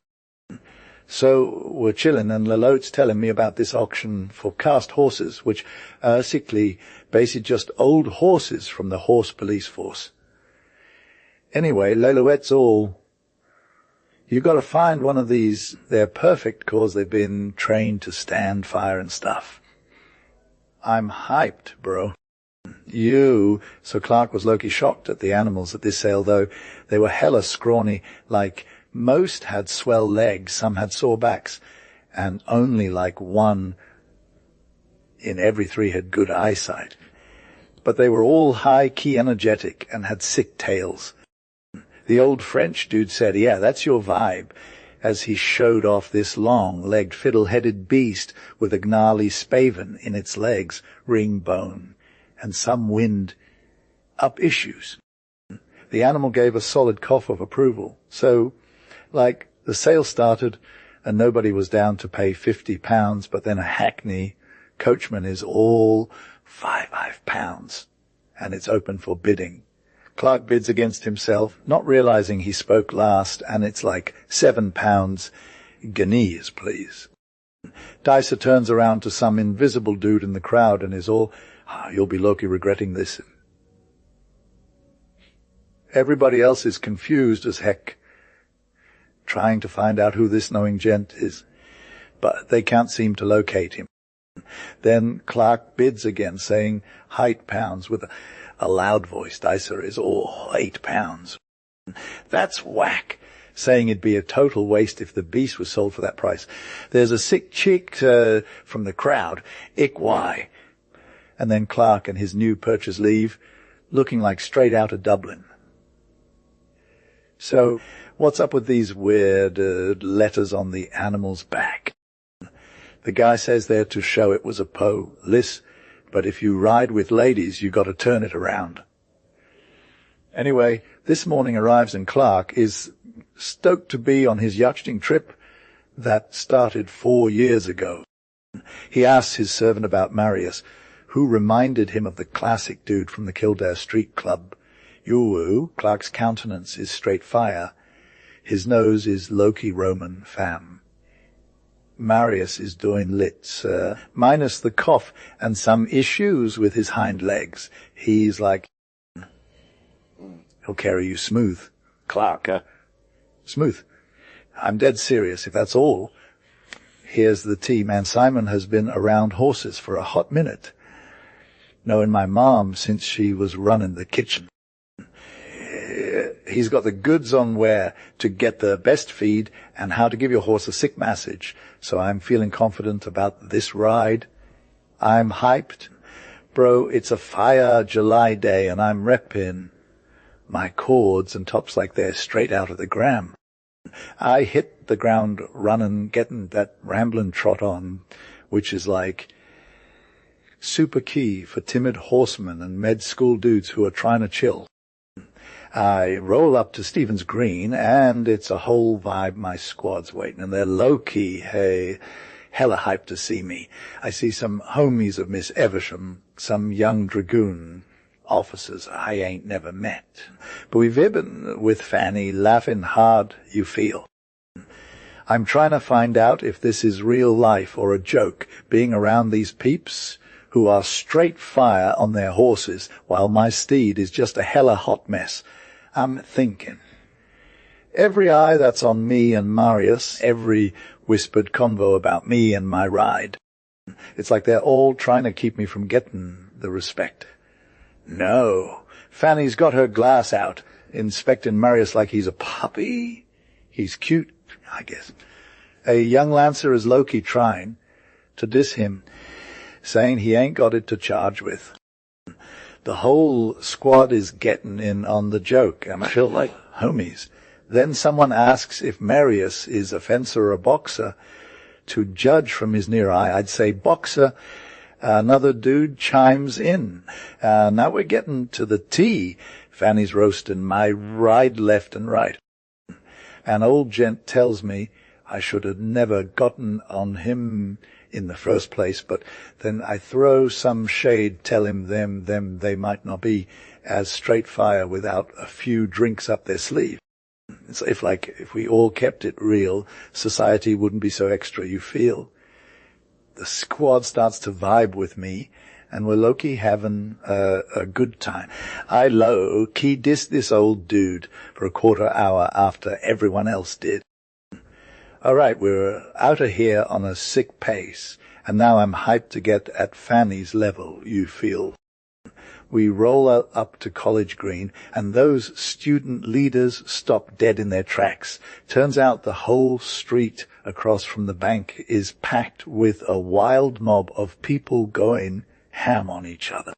So we're chilling, and Lalouette's telling me about this auction for cast horses, which are basically just old horses from the horse police force. Anyway, Lalouette's all, you got to find one of these. They're perfect 'cause they've been trained to stand fire and stuff. I'm hyped, bro. So Clark was low-key shocked at the animals at this sale, though. They were hella scrawny, like most had swell legs, some had sore backs, and only like 1 in every 3 had good eyesight. But they were all high-key energetic and had sick tails. The old French dude said, yeah, that's your vibe, as he showed off this long-legged, fiddle-headed beast with a gnarly spaven in its legs, ring bone, and some wind-up issues. The animal gave a solid cough of approval. So, like, the sale started, and nobody was down to pay £50, but then a hackney coachman is all £5, and it's open for bidding. Clark bids against himself, not realizing he spoke last, and it's like £7 guineas, please. Dicer turns around to some invisible dude in the crowd and is all, you'll be low-key regretting this. Everybody else is confused as heck, trying to find out who this knowing gent is, but they can't seem to locate him. Then Clark bids again, saying height pounds with a loud-voiced dicer is, £8. That's whack, saying it'd be a total waste if the beast was sold for that price. There's a sick chick from the crowd, why? And then Clark and his new purchase leave, looking like straight out of Dublin. So, what's up with these weird letters on the animal's back? The guy says they're to show it was a police, but if you ride with ladies, you got to turn it around. Anyway, this morning arrives and Clark is stoked to be on his yachting trip that started 4 years ago. He asks his servant about Marius, who reminded him of the classic dude from the Kildare Street Club. Clark's countenance is straight fire. His nose is Loki Roman fam. Marius is doing lit, sir, minus the cough and some issues with his hind legs. He's like, he'll carry you smooth. Clark, smooth. I'm dead serious, if that's all. Here's the tea. Man, Simon has been around horses for a hot minute, knowing my mom since she was running the kitchen. He's got the goods on where to get the best feed and how to give your horse a sick massage. So I'm feeling confident about this ride. I'm hyped. Bro, it's a fire July day and I'm repping my chords and tops like they're straight out of the gram. I hit the ground running, getting that ramblin' trot on, which is like super key for timid horsemen and med school dudes who are trying to chill. I roll up to Stephen's Green, and it's a whole vibe. My squad's waiting, and they're low-key, hey, hella hyped to see me. I see some homies of Miss Eversham, some young dragoon officers I ain't never met. But we've been with Fanny, laughing hard, you feel. I'm trying to find out if this is real life or a joke, being around these peeps who are straight fire on their horses, while my steed is just a hella hot mess. I'm thinking. Every eye that's on me and Marius, every whispered convo about me and my ride. It's like they're all trying to keep me from getting the respect. No, Fanny's got her glass out, inspecting Marius like he's a puppy. He's cute, I guess. A young lancer is low-key trying to diss him, saying he ain't got it to charge with. The whole squad is getting in on the joke, and I feel like homies. Then someone asks if Marius is a fencer or a boxer. To judge from his near eye, I'd say boxer. Another dude chimes in. Now we're getting to the tea. Fanny's roasting my ride left and right. An old gent tells me I should have never gotten on him in the first place, but then I throw some shade, tell him they might not be as straight fire without a few drinks up their sleeve. It's if we all kept it real, society wouldn't be so extra, you feel. The squad starts to vibe with me, and we're low-key having a good time. I low-key dissed this old dude for a quarter hour after everyone else did. All right, we're out of here on a sick pace, and now I'm hyped to get at Fanny's level, you feel. We roll up to College Green, and those student leaders stop dead in their tracks. Turns out the whole street across from the bank is packed with a wild mob of people going ham on each other.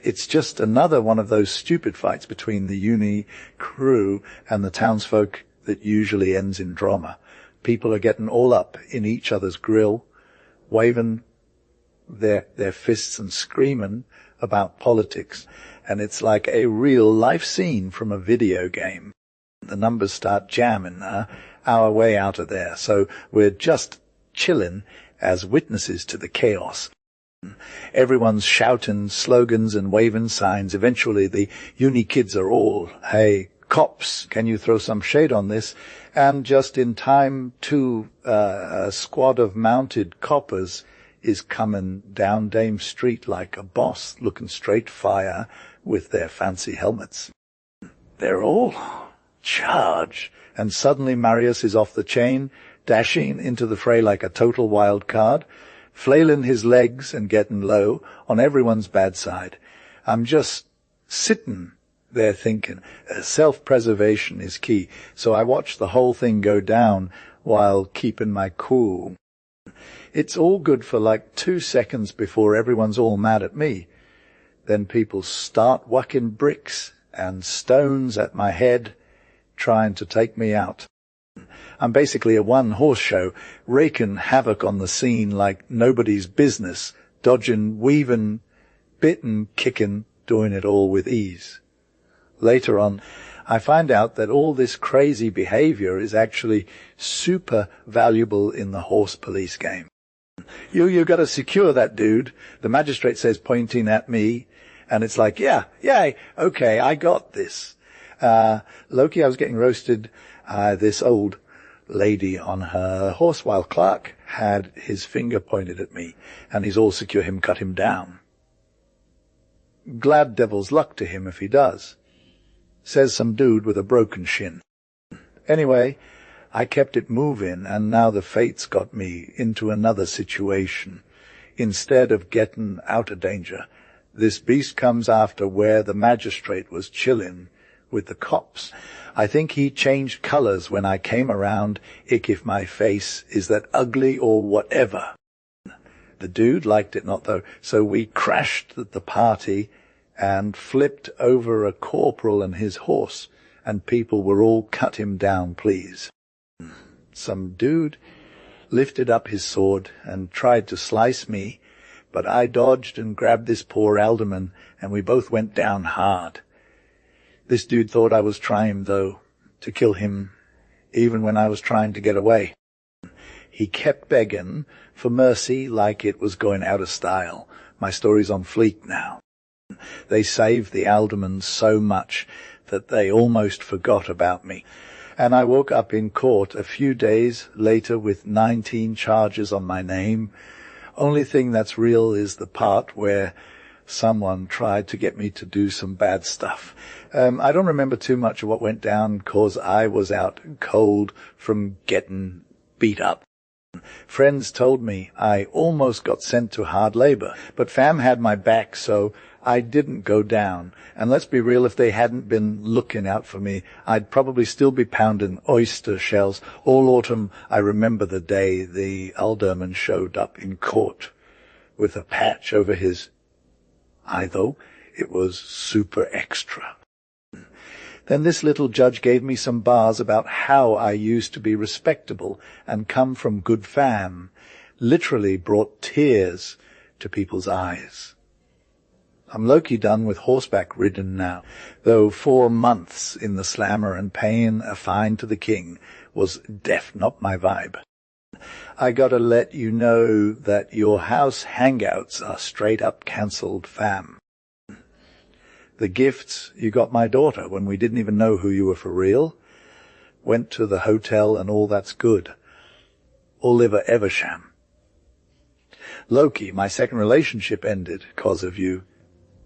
It's just another one of those stupid fights between the uni crew and the townsfolk that usually ends in drama. People are getting all up in each other's grill, waving their fists and screaming about politics. And it's like a real life scene from a video game. The numbers start jamming our way out of there. So we're just chilling as witnesses to the chaos. Everyone's shouting slogans and waving signs. Eventually the uni kids are all, hey, cops, can you throw some shade on this? And just in time, too, a squad of mounted coppers is coming down Dame Street like a boss, looking straight fire with their fancy helmets. they're all charge. And suddenly Marius is off the chain, dashing into the fray like a total wild card, flailing his legs and getting low on everyone's bad side. I'm just sitting there thinking, self-preservation is key. So I watch the whole thing go down while keeping my cool. It's all good for like 2 seconds before everyone's all mad at me. Then people start whacking bricks and stones at my head, trying to take me out. I'm basically a one-horse show, raking havoc on the scene like nobody's business, dodging, weaving, bitten, kicking, doing it all with ease. Later on, I find out that all this crazy behavior is actually super valuable in the horse police game. You got to secure that dude, the magistrate says, pointing at me, and it's like, yeah, okay, I got this. Loki, I was getting roasted. This old lady on her horse while Clark had his finger pointed at me, and he's all secure, him cut him down. Glad devil's luck to him if he does, says some dude with a broken shin. Anyway, I kept it moving, and now the fates got me into another situation. Instead of getting out of danger, this beast comes after where the magistrate was chilling with the cops. I think he changed colors when I came around, ick if my face is that ugly or whatever. The dude liked it not though, so we crashed at the party and flipped over a corporal and his horse, and people were all cut him down, please. Some dude lifted up his sword and tried to slice me, but I dodged and grabbed this poor alderman, and we both went down hard. This dude thought I was trying, though, to kill him, even when I was trying to get away. He kept begging for mercy like it was going out of style. My story's on fleek now. They saved the alderman so much that they almost forgot about me. And I woke up in court a few days later with 19 charges on my name. Only thing that's real is the part where someone tried to get me to do some bad stuff. I don't remember too much of what went down because I was out cold from getting beat up. Friends told me I almost got sent to hard labor, but fam had my back, so I didn't go down. And let's be real, if they hadn't been looking out for me, I'd probably still be pounding oyster shells. All autumn, I remember the day the alderman showed up in court with a patch over his eye, though it was super extra. Then this little judge gave me some bars about how I used to be respectable and come from good fam. Literally brought tears to people's eyes. I'm low-key done with horseback ridden now, though 4 months in the slammer and paying a fine to the king was not my vibe. I gotta let you know that your house hangouts are straight up cancelled, fam. The gifts, you got my daughter when we didn't even know who you were for real. Went to the hotel and all that's good. Oliver Eversham. Loki, my second relationship ended because of you.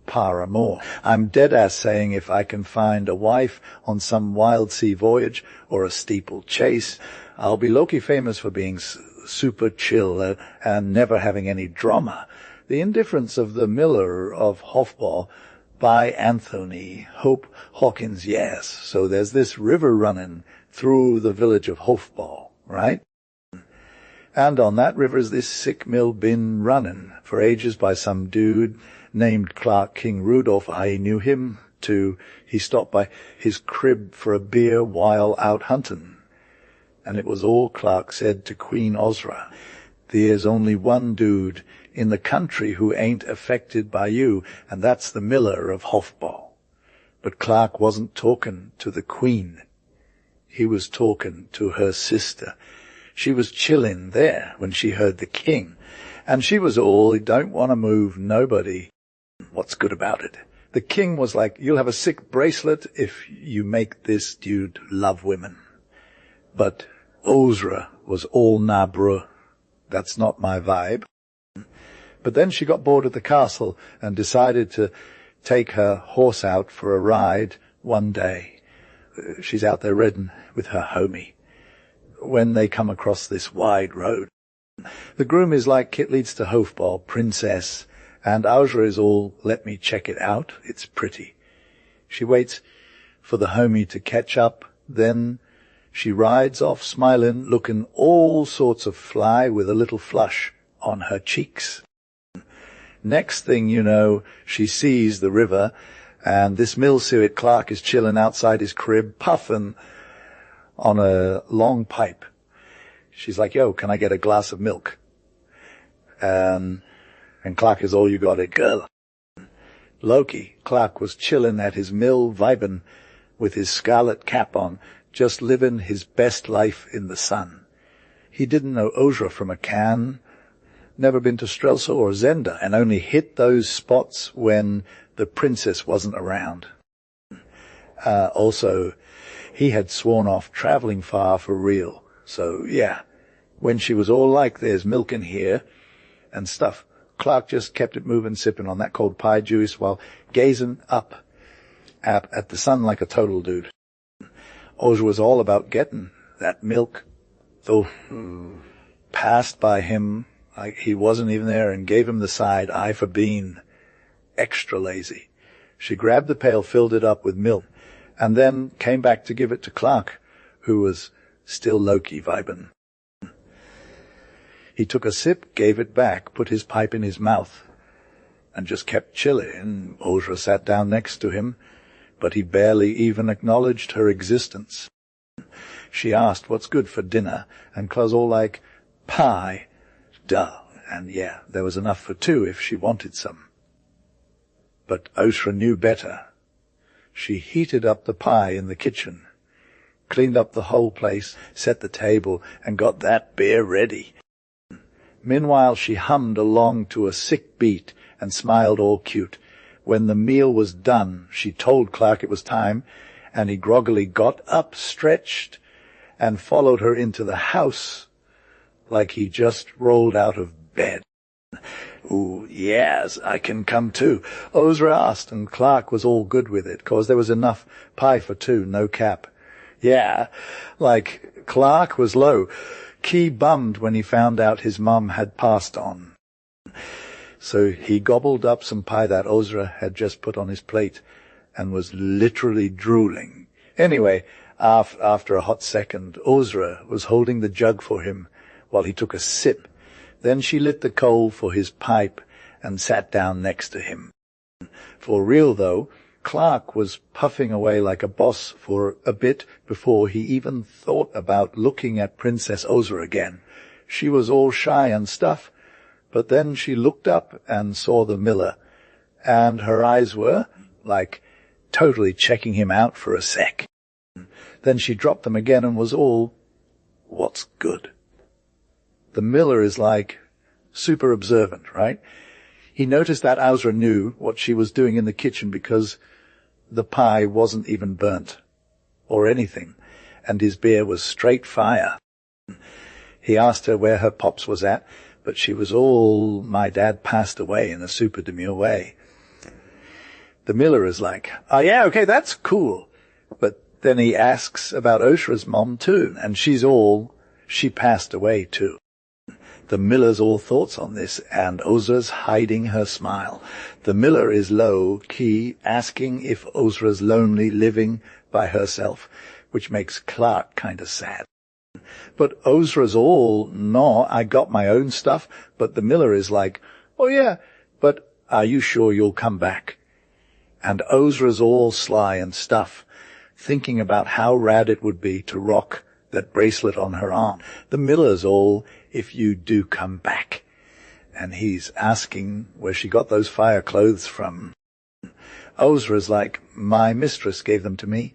Paramour. I'm dead-ass saying if I can find a wife on some wild sea voyage or a steeple chase, I'll be Loki famous for being super chill and never having any drama. The Indifference of the Miller of Hofball by Anthony Hope Hawkins, yes. So there's this river running through the village of Hofball, right? And on that river is this sick mill been running for ages by some dude named Clark King Rudolph. I knew him too. He stopped by his crib for a beer while out hunting. And it was all Clark said to Queen Osra. There's only one dude in the country who ain't affected by you, and that's the miller of Hofball. But Clark wasn't talking to the queen. He was talking to her sister. She was chilling there when she heard the king, and she was all, he don't want to move nobody. What's good about it? The king was like, you'll have a sick bracelet if you make this dude love women. But Osra was all nah bruh. That's not my vibe. But then she got bored at the castle and decided to take her horse out for a ride one day. she's out there riding with her homie when they come across this wide road. The groom is like, Kit leads to Hofball, princess, and Audra is all, let me check it out, it's pretty. She waits for the homie to catch up, then she rides off smiling, looking all sorts of fly with a little flush on her cheeks. Next thing you know, she sees the river, and this Millsuet Clark is chilling outside his crib, puffing on a long pipe. She's like, yo, can I get a glass of milk? And Clark is all, you got it, girl. Loki, Clark, was chilling at his mill, vibing with his scarlet cap on, just living his best life in the sun. He didn't know Audra from a can, never been to Strelso or Zenda, and only hit those spots when the princess wasn't around. Also, he had sworn off traveling far for real. So, yeah, when she was all like, there's milk in here and stuff, Clark just kept it moving, sipping on that cold pie juice while gazing up at the sun like a total dude. Audra was all about getting that milk, though passed by him like he wasn't even there and gave him the side eye for being extra lazy. She grabbed the pail, filled it up with milk, and then came back to give it to Clark, who was still Loki vibing. He took a sip, gave it back, put his pipe in his mouth, and just kept chilling. Audra sat down next to him, but he barely even acknowledged her existence. She asked what's good for dinner, and Clark's all like, pie. Duh. And yeah, there was enough for two if she wanted some. But Audra knew better. She heated up the pie in the kitchen, cleaned up the whole place, set the table, and got that beer ready. Meanwhile, she hummed along to a sick beat and smiled all cute. When the meal was done, she told Clark it was time, and he groggily got up, stretched, and followed her into the house like he just rolled out of bed. Ooh, yes, I can come too, Audra asked, and Clark was all good with it, 'cause there was enough pie for two, no cap. Yeah, like, Clark was low, key bummed when he found out his mum had passed on. So he gobbled up some pie that Audra had just put on his plate, and was literally drooling. Anyway, after a hot second, Audra was holding the jug for him while he took a sip. Then she lit the coal for his pipe and sat down next to him. For real, though, Clark was puffing away like a boss for a bit before he even thought about looking at Princess Audra again. She was all shy and stuff, but then she looked up and saw the miller, and her eyes were, like, totally checking him out for a sec. Then she dropped them again and was all, what's good? The miller is like super observant, right? He noticed that Audra knew what she was doing in the kitchen because the pie wasn't even burnt or anything, and his beer was straight fire. He asked her where her pops was at, but she was all, my dad passed away, in a super demure way. The miller is like, oh yeah, okay, that's cool. But then he asks about Audra's mom too, and she's all, she passed away too. The miller's all thoughts on this, and Audra's hiding her smile. The miller is low-key, asking if Audra's lonely, living by herself, which makes Clark kind of sad. But Audra's all, no, I got my own stuff, but the miller is like, oh yeah, but are you sure you'll come back? And Audra's all sly and stuff, thinking about how rad it would be to rock that bracelet on her arm. The miller's all, if you do come back. And he's asking where she got those fire clothes from. Audra's like, my mistress gave them to me.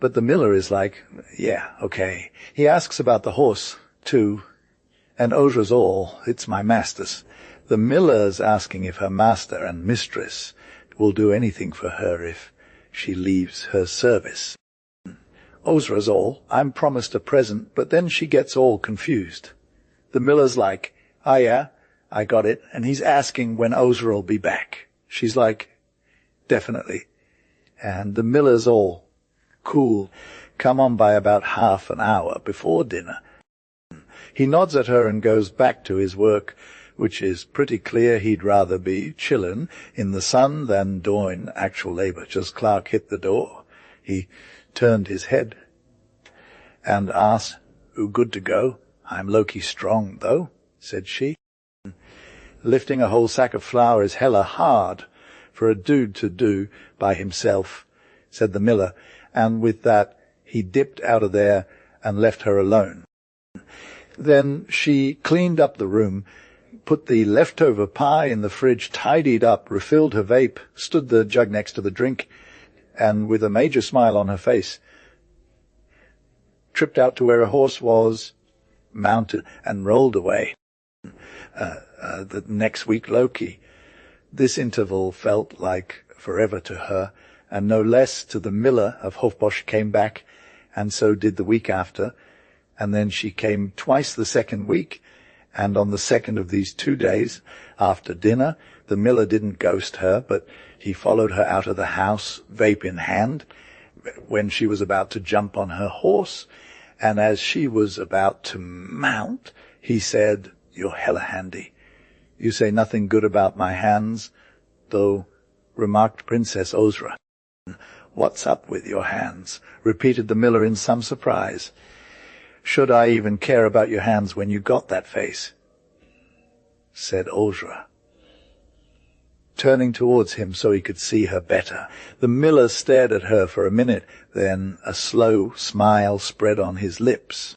But the miller is like, yeah, okay. He asks about the horse, too. And Audra's all, it's my master's. The miller's asking if her master and mistress will do anything for her if she leaves her service. Audra's all, I'm promised a present, but then she gets all confused. The miller's like, oh yeah, I got it, and he's asking when Audra will be back. She's like, definitely. And the miller's all, Cool. Come on by about half an hour before dinner. He nods at her and goes back to his work, which is pretty clear he'd rather be chillin' in the sun than doing actual labour. Just Clark hit the door. He turned his head and asked, "Who good to go? I'm low-key strong, though," said she. "Lifting a whole sack of flour is hella hard for a dude to do by himself," said the miller, and with that he dipped out of there and left her alone. Then she cleaned up the room, put the leftover pie in the fridge, tidied up, refilled her vape, stood the jug next to the drink, and with a major smile on her face, tripped out to where a horse was mounted and rolled away. The next week, Loki. This interval felt like forever to her, and no less to the miller of Hofbosch came back, and so did the week after, and then she came twice the second week, and on the second of these 2 days, after dinner, the miller didn't ghost her, but he followed her out of the house, vape in hand, when she was about to jump on her horse, and as she was about to mount, he said, "You're hella handy. You say nothing good about my hands, though," remarked Princess Ozra. "What's up with your hands?" repeated the miller in some surprise. "Should I even care about your hands when you got that face?" said Ozra, turning towards him so he could see her better. The miller stared at her for a minute, then a slow smile spread on his lips.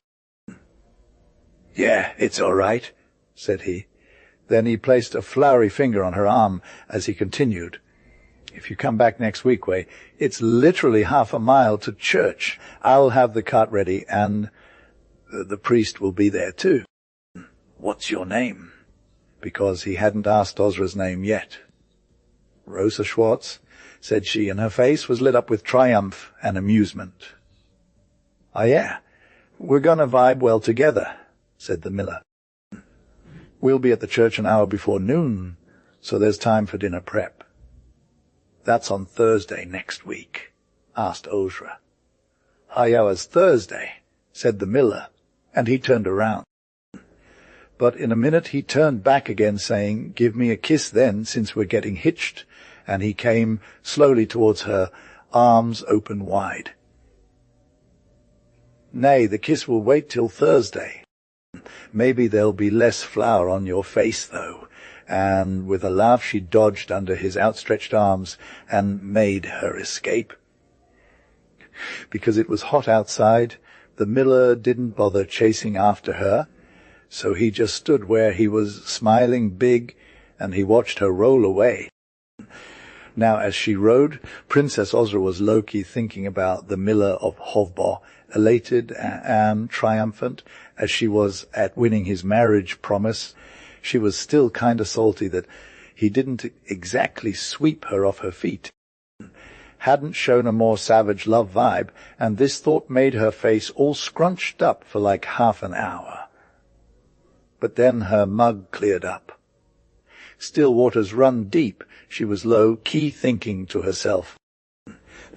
"Yeah, it's all right," said he. Then he placed a floury finger on her arm as he continued, "If you come back next week, Way, it's literally half a mile to church. I'll have the cart ready, and the priest will be there too." "What's your name?" Because he hadn't asked Ozra's name yet. "Rosa Schwartz," said she, and her face was lit up with triumph and amusement. "Oh, yeah, we're going to vibe well together," said the miller. "We'll be at the church an hour before noon, so there's time for dinner prep." "That's on Thursday next week?" asked Ozra. "Oh, yeah, it's Thursday," said the miller, and he turned around. But in a minute he turned back again, saying, "Give me a kiss then, since we're getting hitched," and he came slowly towards her, arms open wide. "Nay, the kiss will wait till Thursday. Maybe there'll be less flour on your face, though," and with a laugh she dodged under his outstretched arms and made her escape. Because it was hot outside, the miller didn't bother chasing after her, so he just stood where he was smiling big, and he watched her roll away. Now, as she rode, Princess Ozra was low-key thinking about the miller of Hovbo, elated and triumphant as she was at winning his marriage promise. She was still kind of salty that he didn't exactly sweep her off her feet, hadn't shown a more savage love vibe, and this thought made her face all scrunched up for like half an hour. But then her mug cleared up. Still waters run deep, she was low-key thinking to herself.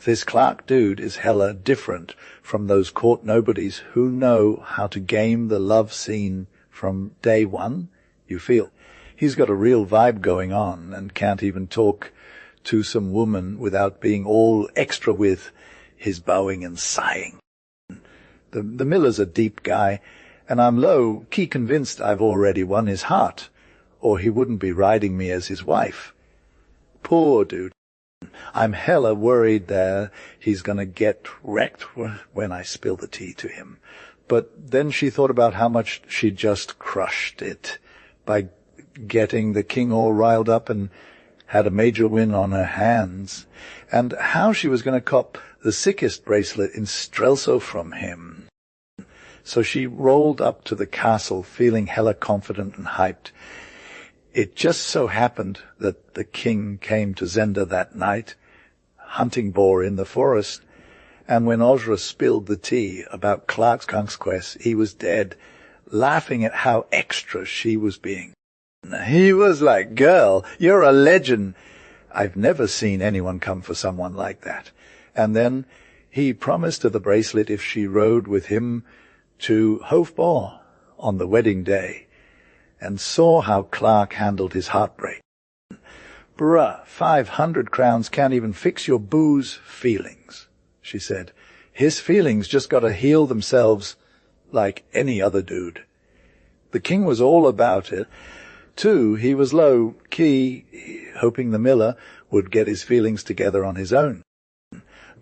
This Clark dude is hella different from those court nobodies who know how to game the love scene from day one, you feel. He's got a real vibe going on and can't even talk to some woman without being all extra with his bowing and sighing. The miller's a deep guy, and I'm low-key convinced I've already won his heart, or he wouldn't be riding me as his wife. Poor dude. I'm hella worried that he's gonna get wrecked when I spill the tea to him. But then she thought about how much she'd just crushed it by getting the king all riled up and had a major win on her hands, and how she was going to cop the sickest bracelet in Strelso from him. So she rolled up to the castle feeling hella confident and hyped. It just so happened that the king came to Zenda that night, hunting boar in the forest, and when Ozra spilled the tea about Clark's conquest, he was dead, laughing at how extra she was being. He was like, "Girl, you're a legend." I've never seen anyone come for someone like that. And then He promised her the bracelet if she rode with him to Hofball on the wedding day, and saw how Clark handled his heartbreak. "Bruh, 500 crowns can't even fix your booze feelings," she said. "His feelings just gotta heal themselves like any other dude." The king was all about it. Too, he was low-key, hoping the miller would get his feelings together on his own.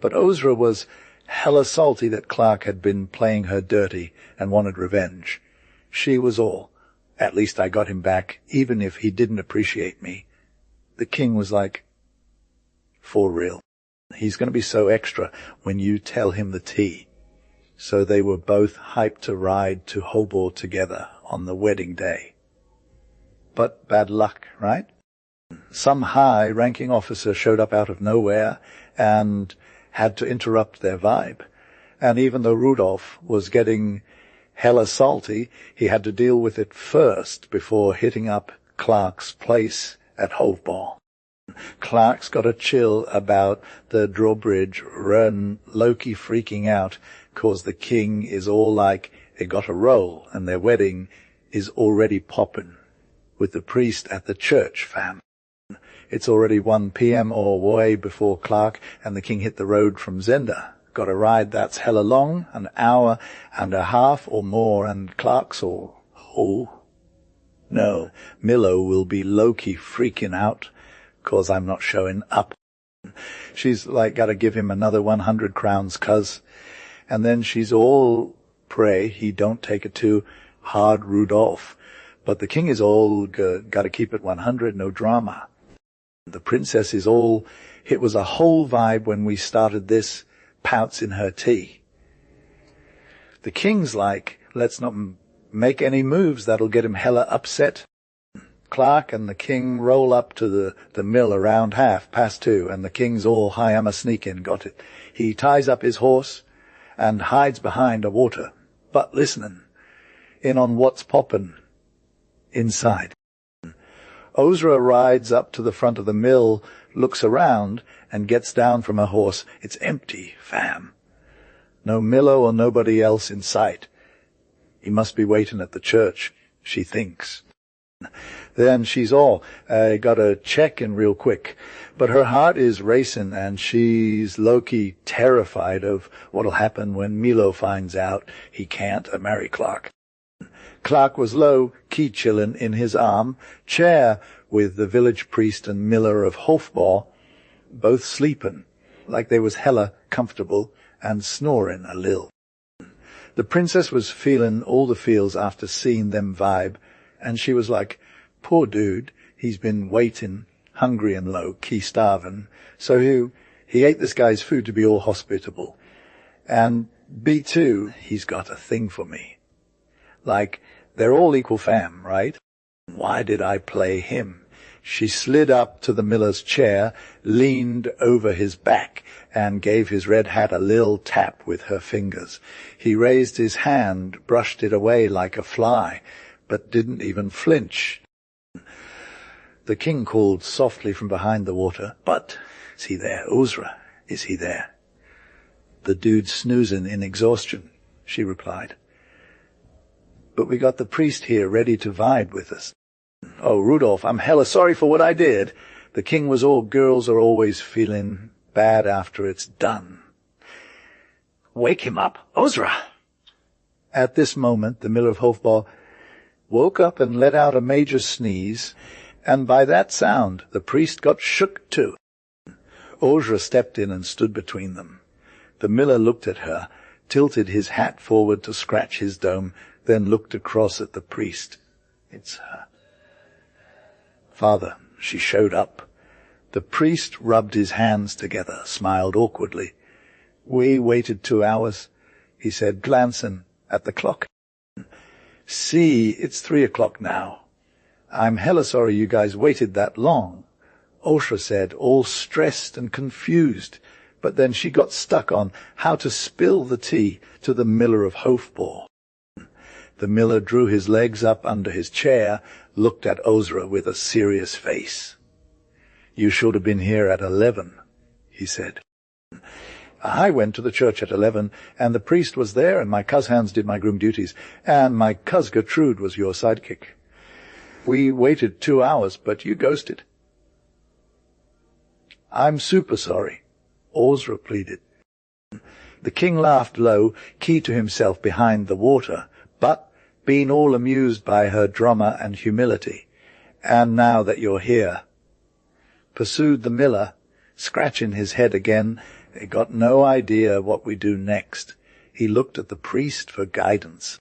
But Ozra was hella salty that Clark had been playing her dirty and wanted revenge. She was all, "At least I got him back, even if he didn't appreciate me." The king was like, "For real. He's going to be so extra when you tell him the tea." So they were both hyped to ride to Hobart together on the wedding day. But bad luck, right? Some high-ranking officer showed up out of nowhere and had to interrupt their vibe. And even though Rudolph was getting hella salty, he had to deal with it first before hitting up Clark's place at Hofball. Clark's got a chill about the drawbridge run, Loki freaking out, 'cause the king is all like, they got a roll, and their wedding is already poppin', with the priest at the church, fam. It's already 1 p.m. or way before Clark and the king hit the road from Zenda. Got a ride that's hella long, an hour and a half or more, and Clark's all, "Oh, no, Milo will be low-key freaking out, 'cause I'm not showing up." She's like, gotta give him another 100 crowns, cuz. And then she's all pray he don't take it too hard, Rudolph. But the king is all gotta keep it 100, no drama. The princess is all, "It was a whole vibe when we started this," pouts in her tea. The king's like, "Let's not make any moves that'll get him hella upset." Clark and the king roll up to the mill around 2:30, and the king's all, "Hi, I'm a sneak-in, got it." He ties up his horse and hides behind a water, but listening in on what's poppin' inside. Ozra rides up to the front of the mill, looks around, and gets down from her horse. It's empty, fam. No Milo or nobody else in sight. He must be waiting at the church, she thinks. Then she's all, gotta check in real quick. But her heart is racing, and she's low-key terrified of what'll happen when Milo finds out he can't marry Clark. Clark was low-key chillin' in his arm chair with the village priest and miller of Hofball, both sleepin', like they was hella comfortable, and snoring a lil. The princess was feelin' all the feels after seeing them vibe, and she was like, "Poor dude, he's been waitin', hungry and low-key starvin', so he ate this guy's food to be all hospitable. And B2, he's got a thing for me. Like, they're all equal fam, right? Why did I play him?" She slid up to the miller's chair, leaned over his back, and gave his red hat a lil tap with her fingers. He raised his hand, brushed it away like a fly, but didn't even flinch. The king called softly from behind the water, "But, is he there, Ozra? Is he there?" "The dude's snoozing in exhaustion," she replied. "But we got the priest here ready to vibe with us." "Oh, Rudolph, I'm hella sorry for what I did." The king was all, "Girls are always feeling bad after it's done." "Wake him up, Ozra." At this moment, the miller of Hofball woke up and let out a major sneeze, and by that sound, the priest got shook too. Ozra stepped in and stood between them. The miller looked at her, tilted his hat forward to scratch his dome, then looked across at the priest. "It's her father. She showed up." The priest rubbed his hands together, smiled awkwardly. "We waited 2 hours," he said, glancing at the clock. "See, it's 3 o'clock now. I'm hella sorry you guys waited that long," Ozra said, all stressed and confused, but then she got stuck on how to spill the tea to the miller of Hofball. The miller drew his legs up under his chair, looked at Ozra with a serious face. "You should have been here at 11, he said. I went to the church at 11, and the priest was there, and my cuz Hans did my groom duties, and my cuz Gertrude was your sidekick. We waited 2 hours, but you ghosted. I'm super sorry, Osra pleaded. The king laughed low, key to himself behind the water, but being all amused by her drama and humility. And now that you're here, pursued the miller, scratching his head again. He got no idea what we do next. He looked at the priest for guidance.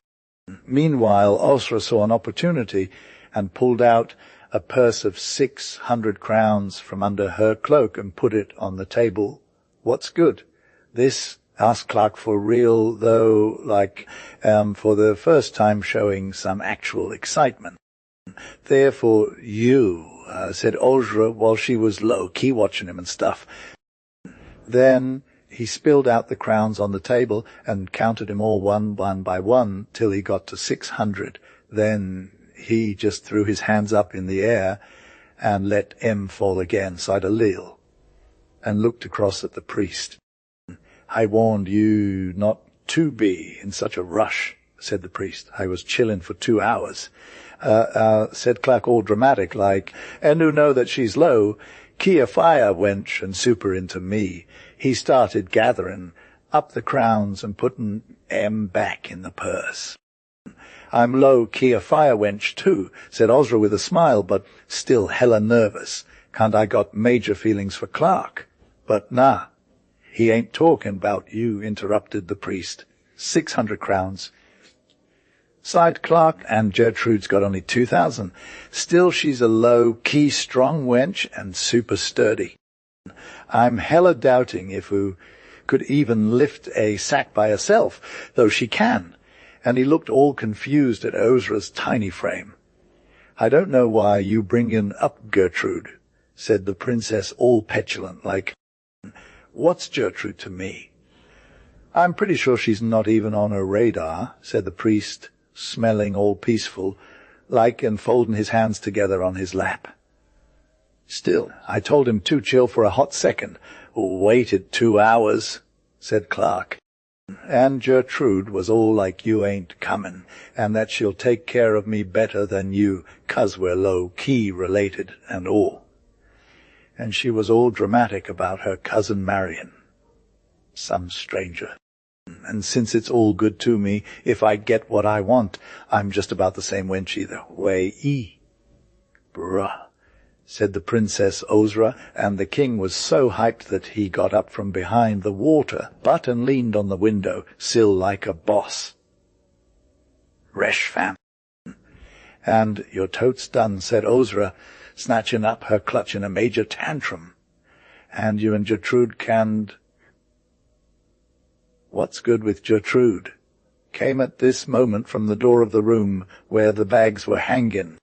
Meanwhile, Osra saw an opportunity and pulled out a purse of 600 crowns from under her cloak and put it on the table. What's good? This, asked Clark, for real, though, for the first time showing some actual excitement. There for you, said Osra while she was low-key watching him and stuff. Then he spilled out the crowns on the table and counted them all one by one till he got to 600. Then he just threw his hands up in the air and let M fall again, sighed a little, and looked across at the priest. I warned you not to be in such a rush, said the priest. I was chilling for 2 hours. Said Clark, all dramatic, like, and who know that she's low, key a fire, wench, and super into me. He started gathering up the crowns and putting M back in the purse. I'm low key a fire wench too, said Osra with a smile, but still hella nervous. Can't I got major feelings for Clark? But nah, he ain't talking about you, interrupted the priest. 600 crowns. Sighed Clark, and Gertrude's got only 2,000. Still she's a low key strong wench and super sturdy. I'm hella doubting if who could even lift a sack by herself, though she can. And he looked all confused at Osra's tiny frame. I don't know why you bringin' up Gertrude, said the princess, all petulant, like, what's Gertrude to me? I'm pretty sure she's not even on her radar, said the priest, smelling all peaceful, like, and folding his hands together on his lap. Still, I told him to chill for a hot second. Waited 2 hours, said Clark. And Gertrude was all like you ain't comin', and that she'll take care of me better than you, 'cause we're low-key related and all. And she was all dramatic about her cousin marryin' some stranger. And since it's all good to me, if I get what I want, I'm just about the same wench either way. Bruh, said the Princess Osra, and the king was so hyped that he got up from behind the water butt and leaned on the window sill like a boss. Resh fam. And your tote's done, said Osra, snatching up her clutch in a major tantrum. And you and Gertrude canned... What's good with Gertrude? Came at this moment from the door of the room where the bags were hanging.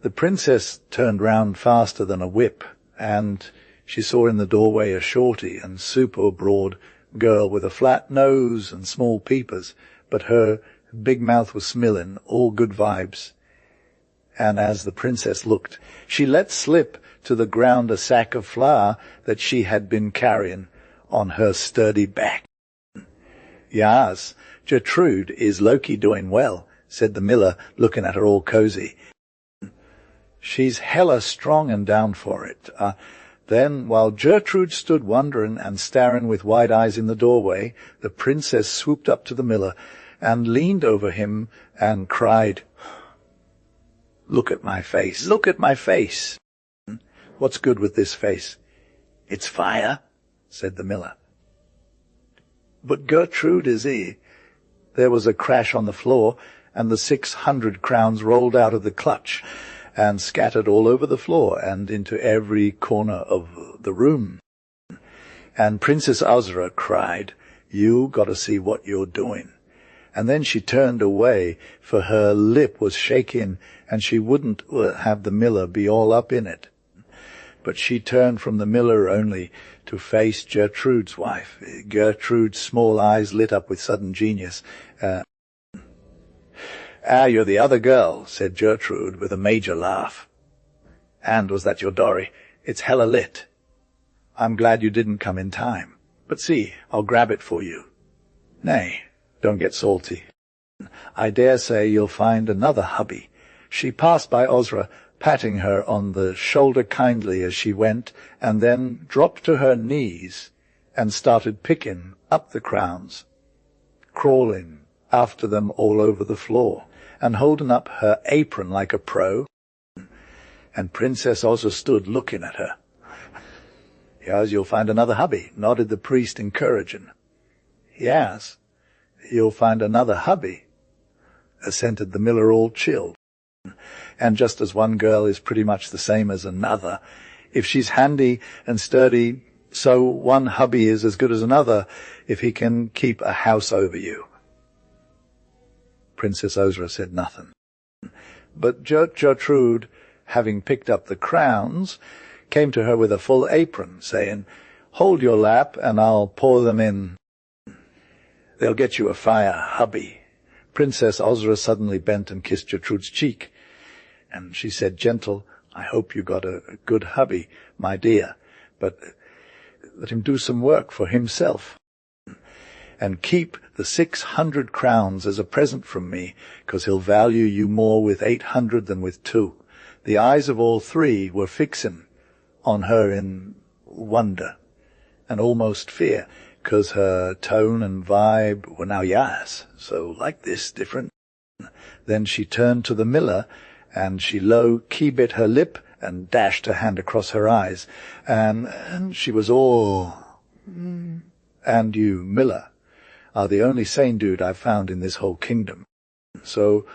The princess turned round faster than a whip, and she saw in the doorway a shorty and super broad girl with a flat nose and small peepers, but her big mouth was smilling, all good vibes. And as the princess looked, she let slip to the ground a sack of flour that she had been carrying on her sturdy back. Yas, Gertrude is Loki doing well, said the miller, looking at her all cozy. She's hella strong and down for it. Then, while Gertrude stood wondering and staring with wide eyes in the doorway, the princess swooped up to the miller and leaned over him and cried, Look at my face, look at my face. What's good with this face? It's fire, said the miller. But Gertrude is he. There was a crash on the floor, and the 600 crowns rolled out of the clutch and scattered all over the floor and into every corner of the room. And Princess Osra cried, You gotta see what you're doing. And then she turned away, for her lip was shaking, and she wouldn't have the miller be all up in it. But she turned from the miller only to face Gertrude's wife. Gertrude's small eyes lit up with sudden genius. You're the other girl, said Gertrude with a major laugh. And was that your dory? It's hella lit. I'm glad you didn't come in time. But see, I'll grab it for you. Nay, don't get salty. I dare say you'll find another hubby. She passed by Osra, patting her on the shoulder kindly as she went, and then dropped to her knees and started picking up the crowns, crawling after them all over the floor, and holding up her apron like a pro. And Princess Osra stood looking at her. Yes, you'll find another hubby, nodded the priest encouraging. Yes, you'll find another hubby, assented the miller all chilled. And just as one girl is pretty much the same as another, if she's handy and sturdy, so one hubby is as good as another if he can keep a house over you. Princess Osra said nothing. But Gertrude, having picked up the crowns, came to her with a full apron, saying, "Hold your lap, and I'll pour them in. They'll get you a fire, hubby." Princess Osra suddenly bent and kissed Gertrude's cheek, and she said, gentle, "I hope you got a good hubby, my dear, but let him do some work for himself. And keep the 600 crowns as a present from me, 'cause he'll value you more with 800 than with 2. The eyes of all three were fixing on her in wonder and almost fear, 'cause her tone and vibe were now yes, so like this, different. Then she turned to the miller, and she low-key bit her lip and dashed her hand across her eyes, and she was all... And you, miller, are the only sane dude I've found in this whole kingdom. So,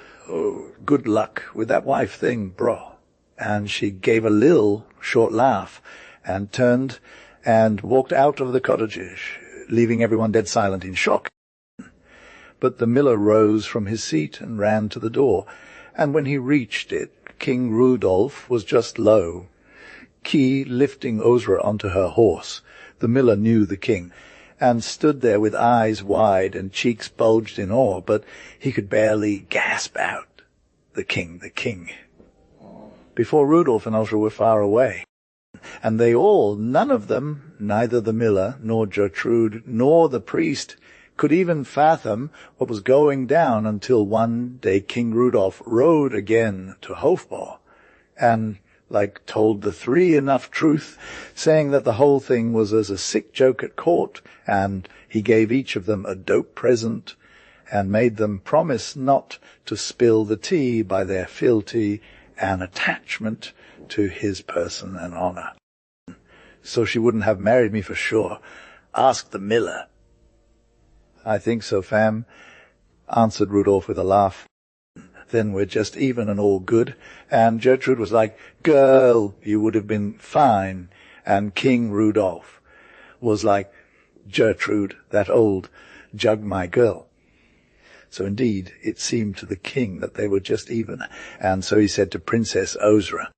good luck with that wife thing, bro." And she gave a little short laugh and turned and walked out of the cottage, leaving everyone dead silent in shock. But the miller rose from his seat and ran to the door, and when he reached it, King Rudolph was just low, Key lifting Osra onto her horse. The miller knew the king, and stood there with eyes wide and cheeks bulged in awe, but he could barely gasp out, "The king, the king," before Rudolph and Osra were far away. And they all, none of them, neither the miller, nor Gertrude, nor the priest, could even fathom what was going down until one day King Rudolph rode again to Hofbau, and, told the three enough truth, saying that the whole thing was as a sick joke at court, and he gave each of them a dope present, and made them promise not to spill the tea by their fealty and attachment to his person and honor. So she wouldn't have married me for sure. Ask the miller. "I think so, fam," answered Rudolph with a laugh. "Then we're just even and all good." And Gertrude was like, "Girl, you would have been fine." And King Rudolph was like, "Gertrude, that old jug my girl." So indeed, it seemed to the king that they were just even, and so he said to Princess Osra.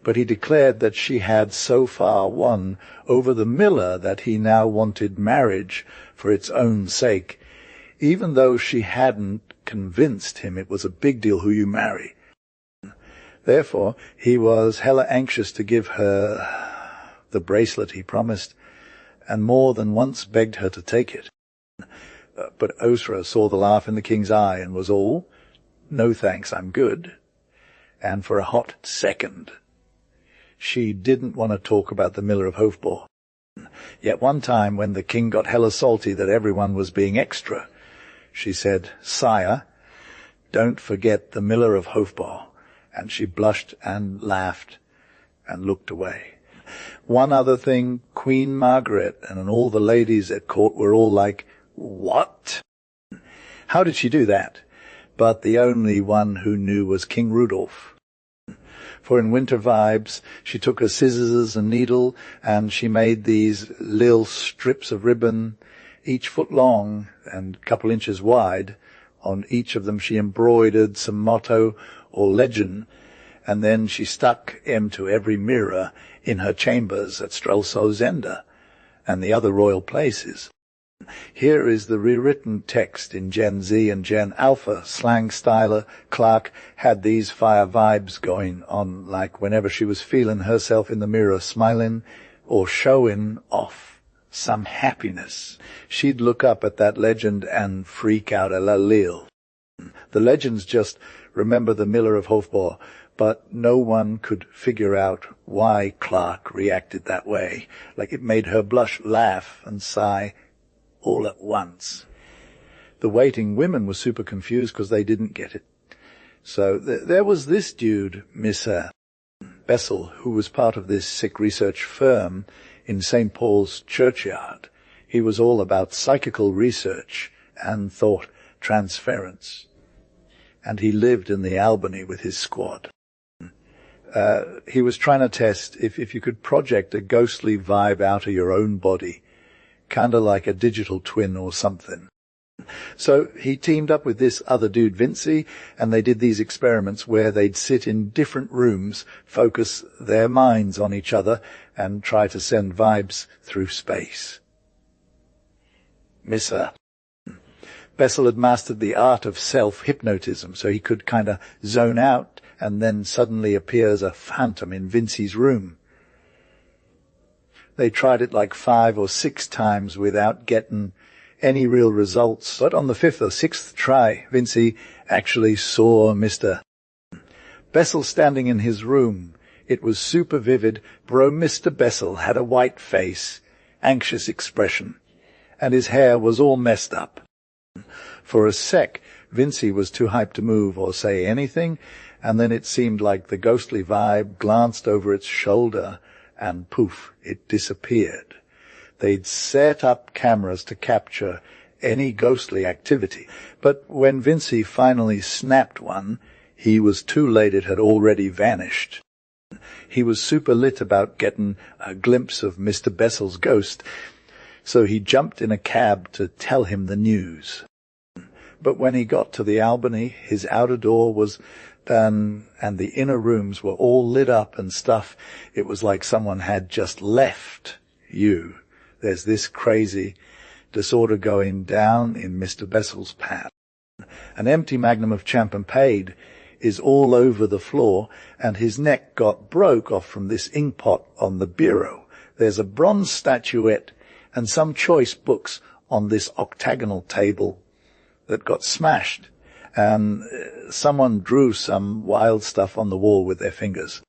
But he declared that she had so far won over the miller that he now wanted marriage for its own sake, even though she hadn't convinced him it was a big deal who you marry. Therefore, he was hella anxious to give her the bracelet he promised, and more than once begged her to take it. But Osra saw the laugh in the king's eye and was all, "No thanks, I'm good." And for a hot second, she didn't want to talk about the miller of Hofbau. Yet one time, when the king got hella salty that everyone was being extra, she said, "Sire, don't forget the miller of Hofbau." And she blushed and laughed and looked away. One other thing, Queen Margaret and all the ladies at court were all like, "What?" How did she do that? But the only one who knew was King Rudolph. For in winter vibes, she took her scissors and needle, and she made these little strips of ribbon, each foot long and a couple inches wide. On each of them she embroidered some motto or legend, and then she stuck them to every mirror in her chambers at Strelsow-Zenda and the other royal places. Here is the rewritten text in Gen Z and Gen Alpha slang styler. Clark had these fire vibes going on, like whenever she was feeling herself in the mirror smiling or showing off some happiness. She'd look up at that legend and freak out a la Lille. The legends just remember the Miller of Hofbau, but no one could figure out why Clark reacted that way. Like it made her blush, laugh, and sigh all at once. The waiting women were super confused because they didn't get it. So there was this dude, Mr. Bessel, who was part of this sick research firm in St. Paul's churchyard. He was all about psychical research and thought transference. And he lived in the Albany with his squad. He was trying to test if you could project a ghostly vibe out of your own body, kind of like a digital twin or something. So he teamed up with this other dude, Vinci, and they did these experiments where they'd sit in different rooms, focus their minds on each other, and try to send vibes through space. Mr. Bessel had mastered the art of self-hypnotism, so he could kind of zone out and then suddenly appear as a phantom in Vinci's room. They tried it like 5 or 6 times without getting any real results, but on the 5th or 6th try, Vinci actually saw Mr. Bessel standing in his room. It was super vivid. Bro, Mr. Bessel had a white face, anxious expression, and his hair was all messed up. For a sec, Vinci was too hyped to move or say anything, and then it seemed like the ghostly vibe glanced over its shoulder, and poof, it disappeared. They'd set up cameras to capture any ghostly activity, but when Vinci finally snapped one, he was too late. It had already vanished. He was super lit about getting a glimpse of Mr. Bessel's ghost, so he jumped in a cab to tell him the news. But when he got to the Albany, his outer door was done, and the inner rooms were all lit up and stuff. It was like someone had just left you. There's this crazy disorder going down in Mr. Bessel's pad. An empty magnum of champagne is all over the floor, and his neck got broke off from this ink pot on the bureau. There's a bronze statuette and some choice books on this octagonal table that got smashed, and someone drew some wild stuff on the wall with their fingers.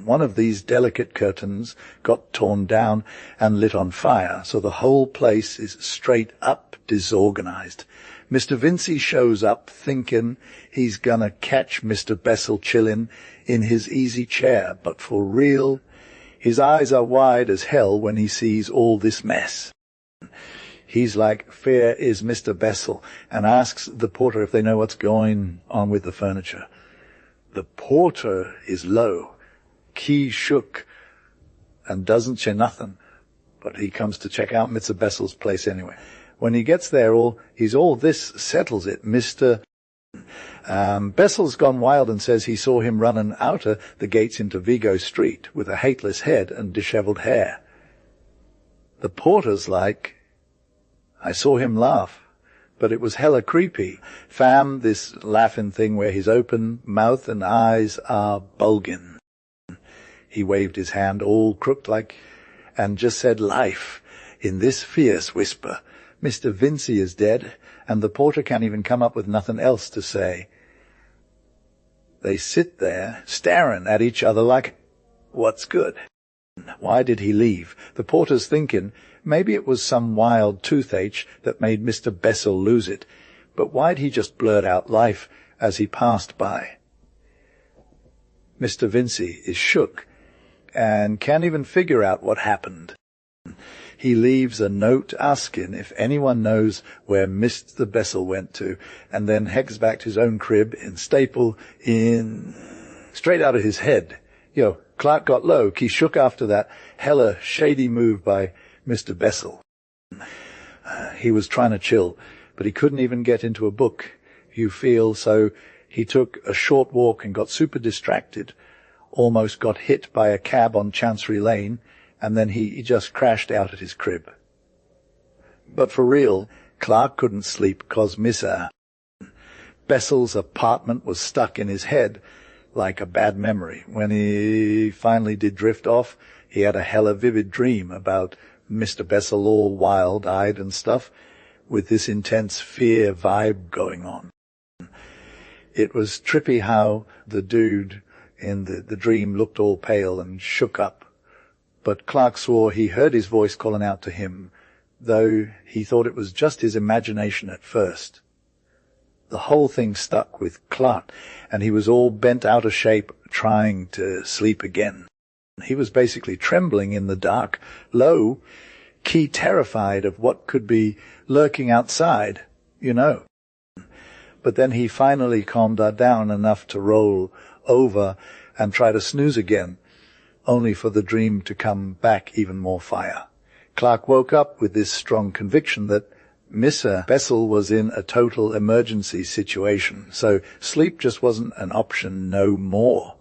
One of these delicate curtains got torn down and lit on fire, so the whole place is straight up disorganized. Mr. Vinci shows up thinking he's gonna catch Mr. Bessel chillin' in his easy chair, but for real, his eyes are wide as hell when he sees all this mess. He's like, "Fear is Mr. Bessel," and asks the porter if they know what's going on with the furniture. The porter is low. Key shook and doesn't say nothing, but he comes to check out Mr. Bessel's place anyway. When he gets there, all this settles it. Mr. Bessel's gone wild and says he saw him running out of the gates into Vigo Street with a hateless head and dishevelled hair. The porter's like, "I saw him laugh, but it was hella creepy. Fam, this laughing thing where his open mouth and eyes are bulging." He waved his hand all crooked like, and just said life in this fierce whisper. Mr. Vinci is dead, and the porter can't even come up with nothing else to say. They sit there, staring at each other like, what's good? Why did he leave? The porter's thinking, maybe it was some wild toothache that made Mr. Bessel lose it, but why'd he just blurt out life as he passed by? Mr. Vinci is shook and can't even figure out what happened. He leaves a note asking if anyone knows where Mr. Bessel went to, and then heads back to his own crib in Staple in straight out of his head. Clark got low. He shook after that hella shady move by Mr. Bessel. He was trying to chill, but he couldn't even get into a book, you feel, so he took a short walk and got super distracted. Almost got hit by a cab on Chancery Lane, and then he just crashed out at his crib. But for real, Clark couldn't sleep 'cause Mr. Bessel's apartment was stuck in his head like a bad memory. When he finally did drift off, he had a hella vivid dream about Mr. Bessel all wild-eyed and stuff, with this intense fear vibe going on. It was trippy how the dude in the dream looked all pale and shook up. But Clark swore he heard his voice calling out to him, though he thought it was just his imagination at first. The whole thing stuck with Clark, and he was all bent out of shape, trying to sleep again. He was basically trembling in the dark, low, key terrified of what could be lurking outside, you know. But then he finally calmed down enough to roll over and try to snooze again, only for the dream to come back even more fire. Clark woke up with this strong conviction that Mr. Bessel was in a total emergency situation, so sleep just wasn't an option no more.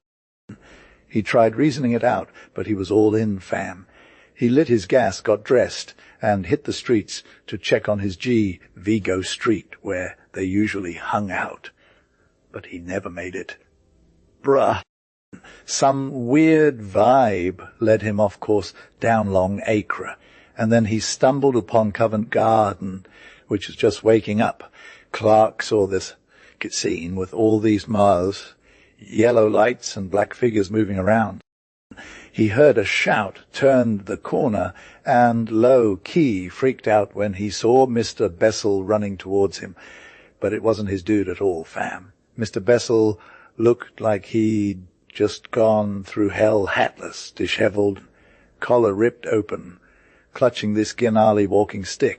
He tried reasoning it out, but he was all in, fam. He lit his gas, got dressed, and hit the streets to check on his Vigo Street, where they usually hung out. But he never made it. Bruh. Some weird vibe led him off course down Long Acre, and then he stumbled upon Covent Garden, which was just waking up. Clark saw this scene with all these miles, yellow lights and black figures moving around. He heard a shout, turned the corner, and low-key freaked out when he saw Mr. Bessel running towards him. But it wasn't his dude at all, fam. Mr. Bessel looked like he'd just gone through hell hatless, disheveled, collar ripped open, clutching this gnarly walking stick.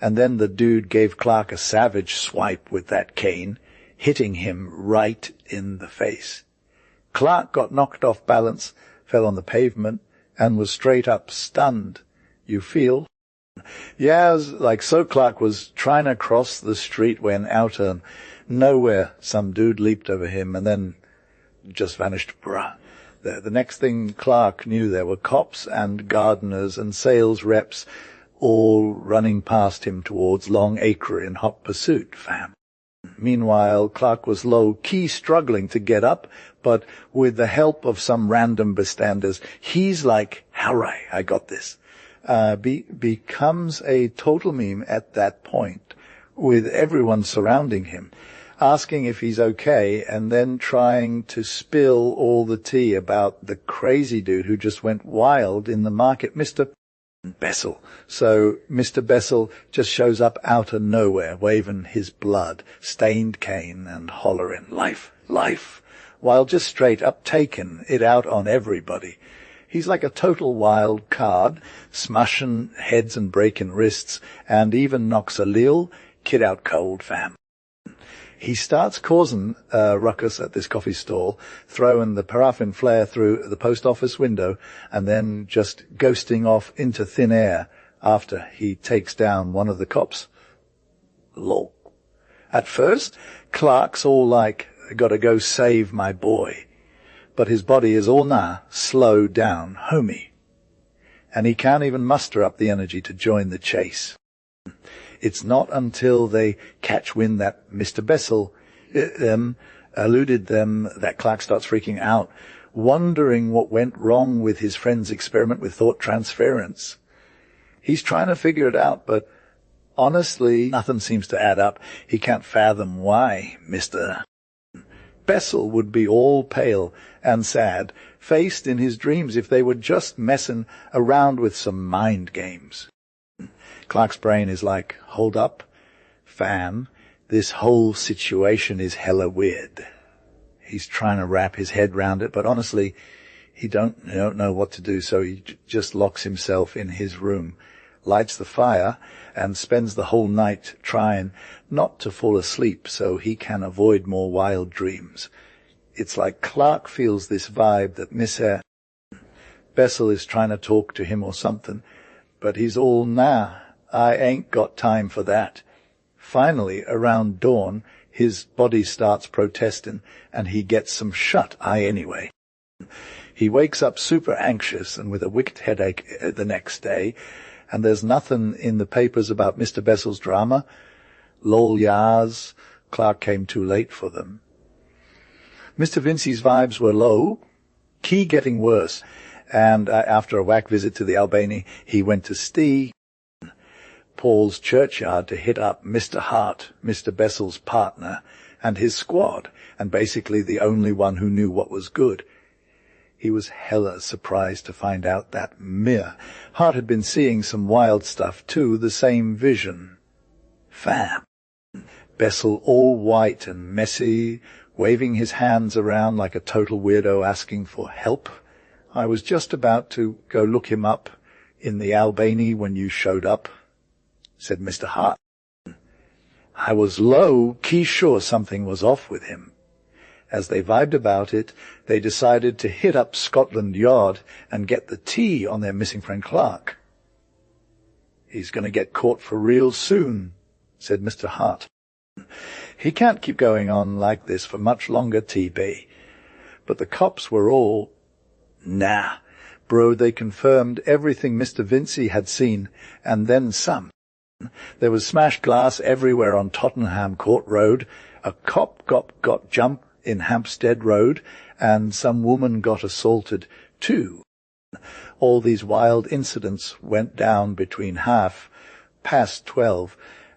And then the dude gave Clark a savage swipe with that cane, hitting him right in the face. Clark got knocked off balance, fell on the pavement, and was straight up stunned. You feel? Yeah, it was like so Clark was trying to cross the street when out of nowhere some dude leaped over him and then just vanished. Bruh. The next thing Clark knew, there were cops and gardeners and sales reps all running past him towards Long Acre in hot pursuit, fam. Meanwhile, Clark was low-key struggling to get up, but with the help of some random bystanders, he's like, "Alright, I got this." Becomes a total meme at that point, with everyone surrounding him, asking if he's okay, and then trying to spill all the tea about the crazy dude who just went wild in the market, Mr. Bessel. So Mr. Bessel just shows up out of nowhere, waving his blood-stained cane and hollering, "Life, life," while just straight up taking it out on everybody. He's like a total wild card, smushing heads and breaking wrists, and even knocks a lil kid out cold, fam. He starts causing a ruckus at this coffee stall, throwing the paraffin flare through the post office window, and then just ghosting off into thin air after he takes down one of the cops. Lol. At first, Clark's all like, "Gotta go save my boy." But his body is all slow down, homie. And he can't even muster up the energy to join the chase. It's not until they catch wind that Mr. Bessel eluded them that Clark starts freaking out, wondering what went wrong with his friend's experiment with thought transference. He's trying to figure it out, but honestly, nothing seems to add up. He can't fathom why Mr. Bessel would be all pale and sad, faced in his dreams if they were just messing around with some mind games. Clark's brain is like, "Hold up, fam, this whole situation is hella weird." He's trying to wrap his head round it, but honestly, he don't know what to do, so he just locks himself in his room, lights the fire, and spends the whole night trying not to fall asleep so he can avoid more wild dreams. It's like Clark feels this vibe that Mr. Bessel is trying to talk to him or something, but he's all, "Nah, I ain't got time for that." Finally, around dawn, his body starts protesting, and he gets some shut-eye anyway. He wakes up super anxious and with a wicked headache the next day, and there's nothing in the papers about Mr. Bessel's drama. Lol yars, Clark came too late for them. Mr. Vincey's vibes were low, key getting worse, and after a whack visit to the Albany, he went to Paul's churchyard to hit up Mr. Hart, Mr. Bessel's partner, and his squad, and basically the only one who knew what was good. He was hella surprised to find out that Hart had been seeing some wild stuff too, the same vision. Fam. Bessel all white and messy, waving his hands around like a total weirdo asking for help. I was just about to go look him up in the Albany when you showed up, said Mr. Hart. I was low-key sure something was off with him. As they vibed about it, they decided to hit up Scotland Yard and get the tea on their missing friend Clark. He's going to get caught for real soon, said Mr. Hart. He can't keep going on like this for much longer, TB. But the cops were all, nah, bro, they confirmed everything Mr. Vincey had seen, and then some. There was smashed glass everywhere on Tottenham Court Road, a cop got jumped in Hampstead Road, and some woman got assaulted too. All these wild incidents went down between 12:30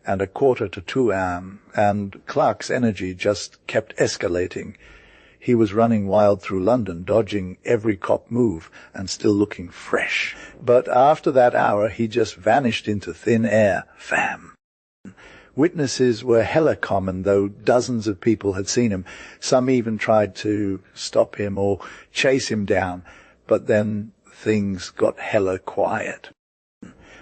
and 2:45 a.m., and Clark's energy just kept escalating. He was running wild through London, dodging every cop move, and still looking fresh. But after that hour, he just vanished into thin air, fam. Witnesses were hella common, though dozens of people had seen him. Some even tried to stop him or chase him down, but then things got hella quiet.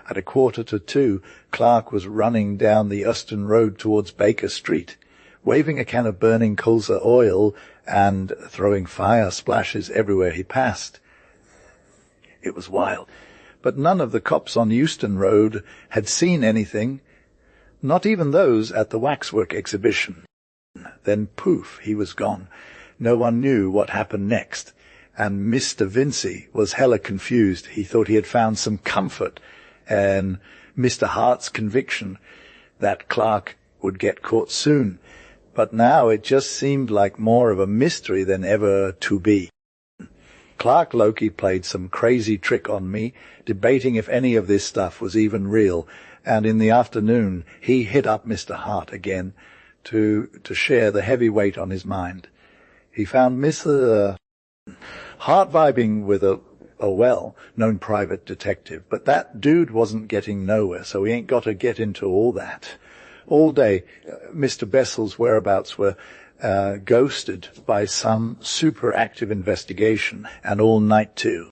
At 1:45, Clark was running down the Euston Road towards Baker Street, waving a can of burning colza oil and throwing fire splashes everywhere he passed. It was wild, but none of the cops on Euston Road had seen anything, not even those at the waxwork exhibition. Then poof, he was gone. No one knew what happened next, and Mr. Vincey was hella confused. He thought he had found some comfort and Mr. Hart's conviction that Clark would get caught soon. But now it just seemed like more of a mystery than ever to be. Clark Loki played some crazy trick on me, debating if any of this stuff was even real, and in the afternoon he hit up Mr. Hart again to share the heavy weight on his mind. He found Mr. Hart vibing with a well-known private detective, but that dude wasn't getting nowhere, so he ain't got to get into all that. All day, Mr. Bessel's whereabouts were ghosted by some super active investigation, and all night too.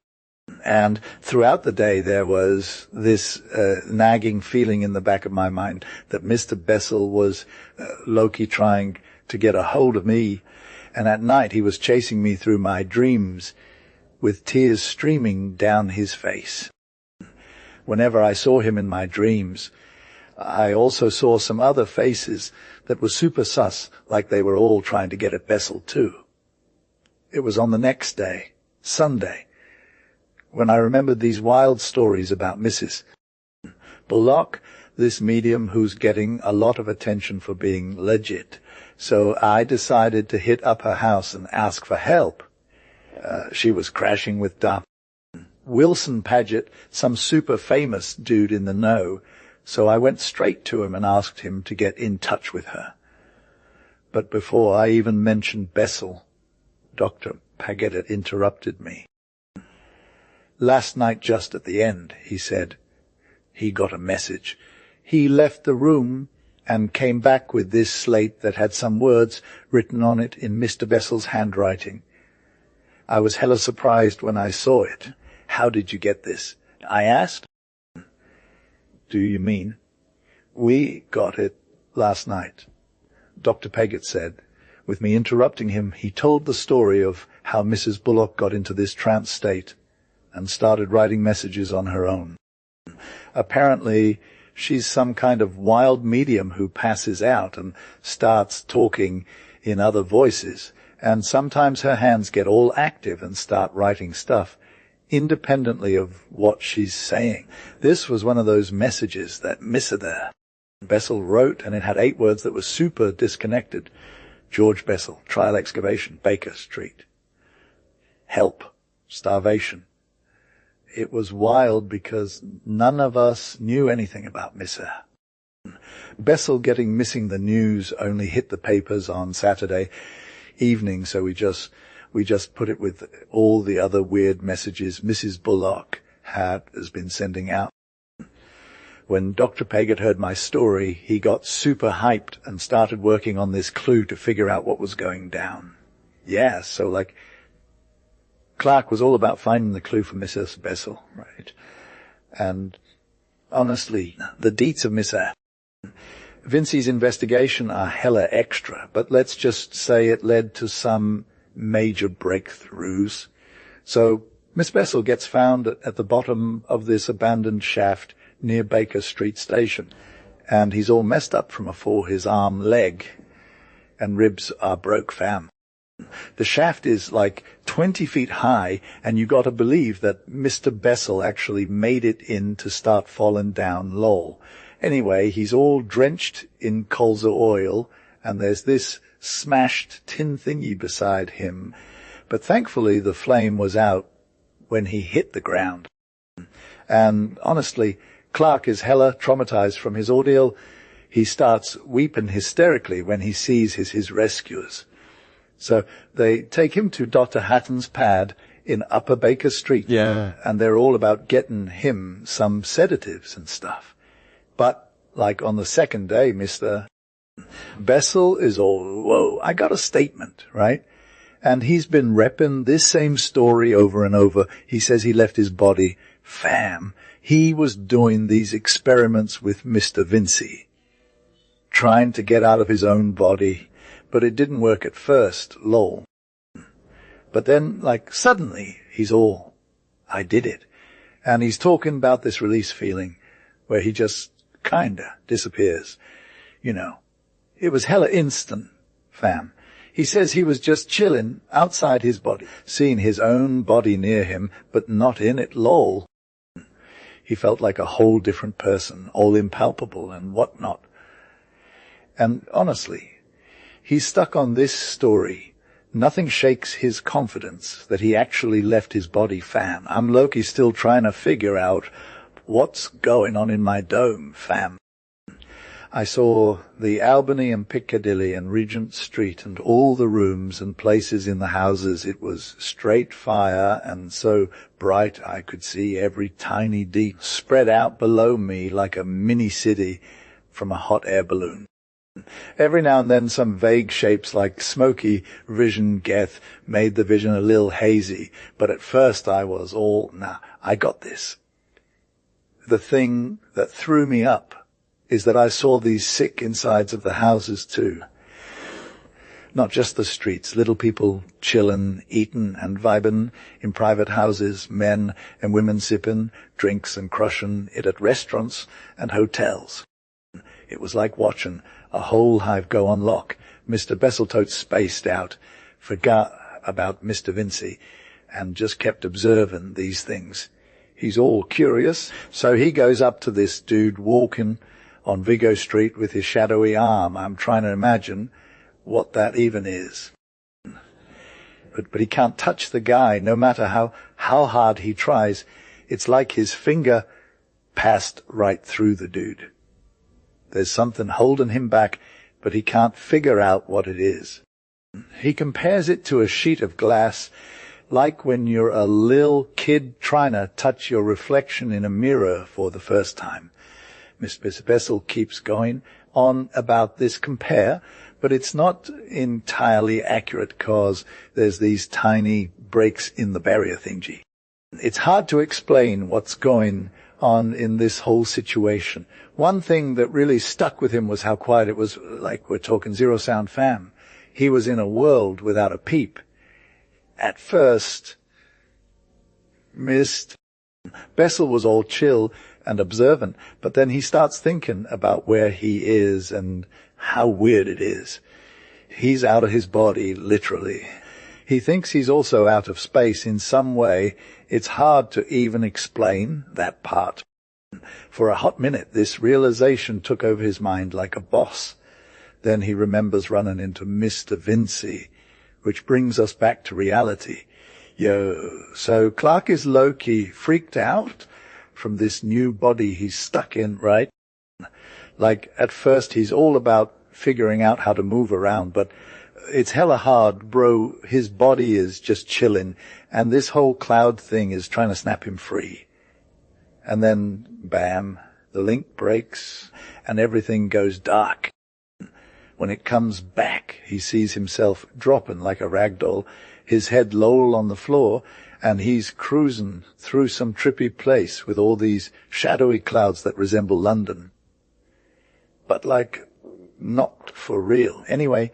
And throughout the day there was this nagging feeling in the back of my mind that Mr. Bessel was low-key trying to get a hold of me, and at night he was chasing me through my dreams with tears streaming down his face. Whenever I saw him in my dreams, I also saw some other faces that were super sus, like they were all trying to get at Bessel too. It was on the next day, Sunday, when I remembered these wild stories about Mrs. Bullock, this medium who's getting a lot of attention for being legit. So I decided to hit up her house and ask for help. She was crashing with Wilson Paget, some super famous dude in the know, so I went straight to him and asked him to get in touch with her. But before I even mentioned Bessel, Dr. Paget had interrupted me. Last night, just at the end, he said, he got a message. He left the room and came back with this slate that had some words written on it in Mr. Bessel's handwriting. I was hella surprised when I saw it. How did you get this? I asked. Do you mean? We got it last night, Dr. Paget said. With me interrupting him, he told the story of how Mrs. Bullock got into this trance state and started writing messages on her own. Apparently, she's some kind of wild medium who passes out and starts talking in other voices, and sometimes her hands get all active and start writing stuff independently of what she's saying. This was one of those messages that Mr. there. Bessel wrote, and it had 8 words that were super disconnected. George Bessel, trial excavation, Baker Street. Help, starvation, it was wild because none of us knew anything about Mr. Bessel getting missing the news only hit the papers on Saturday evening, so we just put it with all the other weird messages Mrs. Bullock has been sending out. When Dr. Paget heard my story, he got super hyped and started working on this clue to figure out what was going down. Yeah, so like, Clark was all about finding the clue for Mrs. Bessel, right? And honestly, the deets of Mr. Vincey's investigation are hella extra, but let's just say it led to some major breakthroughs. So Miss Bessel gets found at the bottom of this abandoned shaft near Baker Street Station, and he's all messed up from afore his arm, leg, and ribs are broke, fam. The shaft is like 20 feet high, and you got to believe that Mr. Bessel actually made it in to start falling down lol. Anyway, he's all drenched in colza oil, and there's this smashed tin thingy beside him. But thankfully the flame was out when he hit the ground. And honestly, Clark is hella traumatized from his ordeal. He starts weeping hysterically when he sees his rescuers. So they take him to Dr. Hatton's pad in Upper Baker Street. Yeah. And they're all about getting him some sedatives and stuff. But, like on the second day, Mr. Bessel is all, whoa, I got a statement, right? And he's been repping this same story over and over. He says he left his body. Fam, he was doing these experiments with Mr. Vincey, trying to get out of his own body, but it didn't work at first, lol. But then, like, suddenly, he's all, I did it. And he's talking about this release feeling where he just kinda disappears. You know, it was hella instant, fam. He says he was just chilling outside his body, seeing his own body near him, but not in it, lol. He felt like a whole different person, all impalpable and whatnot. And honestly, he's stuck on this story. Nothing shakes his confidence that he actually left his body, fam. I'm low-key still trying to figure out what's going on in my dome, fam. I saw the Albany and Piccadilly and Regent Street and all the rooms and places in the houses. It was straight fire and so bright I could see every tiny deep spread out below me like a mini-city from a hot air balloon. Every now and then some vague shapes like smoky vision geth made the vision a little hazy, but at first I was all, nah, I got this. The thing that threw me up is that I saw these sick insides of the houses too. Not just the streets, little people chillin', eatin' and vibin' in private houses, men and women sippin' drinks and crushin' it at restaurants and hotels. It was like watchin' a whole hive go on lock. Mr. Besseltote spaced out, forgot about Mr. Vincey, and just kept observing these things. He's all curious, so he goes up to this dude walking on Vigo Street with his shadowy arm. I'm trying to imagine what that even is. But he can't touch the guy, no matter how hard he tries. It's like his finger passed right through the dude. There's something holding him back, but he can't figure out what it is. He compares it to a sheet of glass, like when you're a lil kid trying to touch your reflection in a mirror for the first time. Miss Bessel keeps going on about this compare, but it's not entirely accurate cause there's these tiny breaks in the barrier thingy. It's hard to explain what's going on in this whole situation. One thing that really stuck with him was how quiet it was, like we're talking zero sound fam. He was in a world without a peep. At first, Miss Bessel was all chill and observant, but then he starts thinking about where he is and how weird it is. He's out of his body, literally. He thinks he's also out of space in some way. It's hard to even explain that part. For a hot minute, this realization took over his mind like a boss. Then he remembers running into Mr. Vincey, which brings us back to reality. So Clark is low-key freaked out from this new body he's stuck in, right? Like, at first he's all about figuring out how to move around, but it's hella hard, bro. His body is just chilling, and this whole cloud thing is trying to snap him free. And then, bam, the link breaks, and everything goes dark. When it comes back, he sees himself dropping like a rag doll, his head low on the floor, and he's cruising through some trippy place with all these shadowy clouds that resemble London. But, like, not for real. Anyway,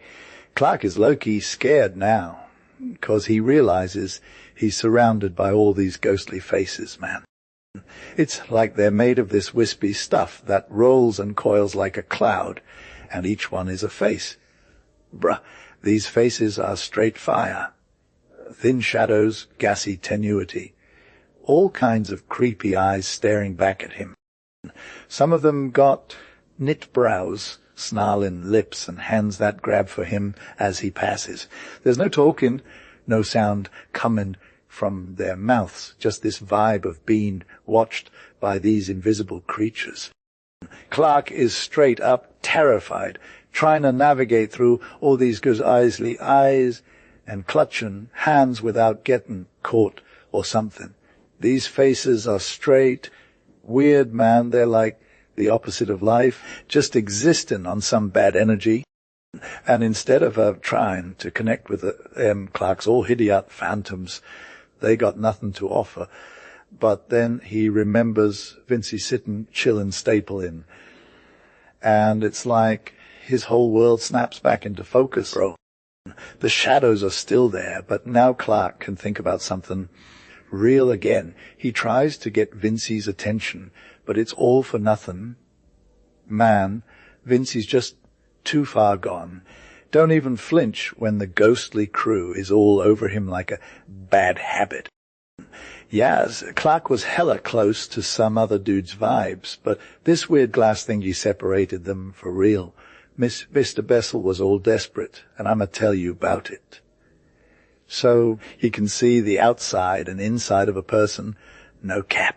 Clark is low-key scared now, because he realizes he's surrounded by all these ghostly faces, man. It's like they're made of this wispy stuff that rolls and coils like a cloud, and each one is a face. Bruh, these faces are straight fire. Thin shadows, gassy tenuity. All kinds of creepy eyes staring back at him. Some of them got knit brows, snarling lips, and hands that grab for him as he passes. There's no talking, no sound coming from their mouths, just this vibe of being watched by these invisible creatures. Clark is straight up terrified, trying to navigate through all these grisly eyes and clutching hands without getting caught or something. These faces are straight, weird, man. They're like the opposite of life, just existing on some bad energy. And instead of trying to connect with Clark's all hideous phantoms, they got nothing to offer. But then he remembers Vincey sitting, chillin' staple in. And it's like his whole world snaps back into focus, bro. The shadows are still there, but now Clark can think about something real again. He tries to get Vincey's attention, but it's all for nothing. Man, Vincey's just too far gone. Don't even flinch when the ghostly crew is all over him like a bad habit. Yes, Clark was hella close to some other dude's vibes, but this weird glass thingy separated them for real. Mr. Bessel was all desperate, and I'ma tell you about it. So he can see the outside and inside of a person, no cap.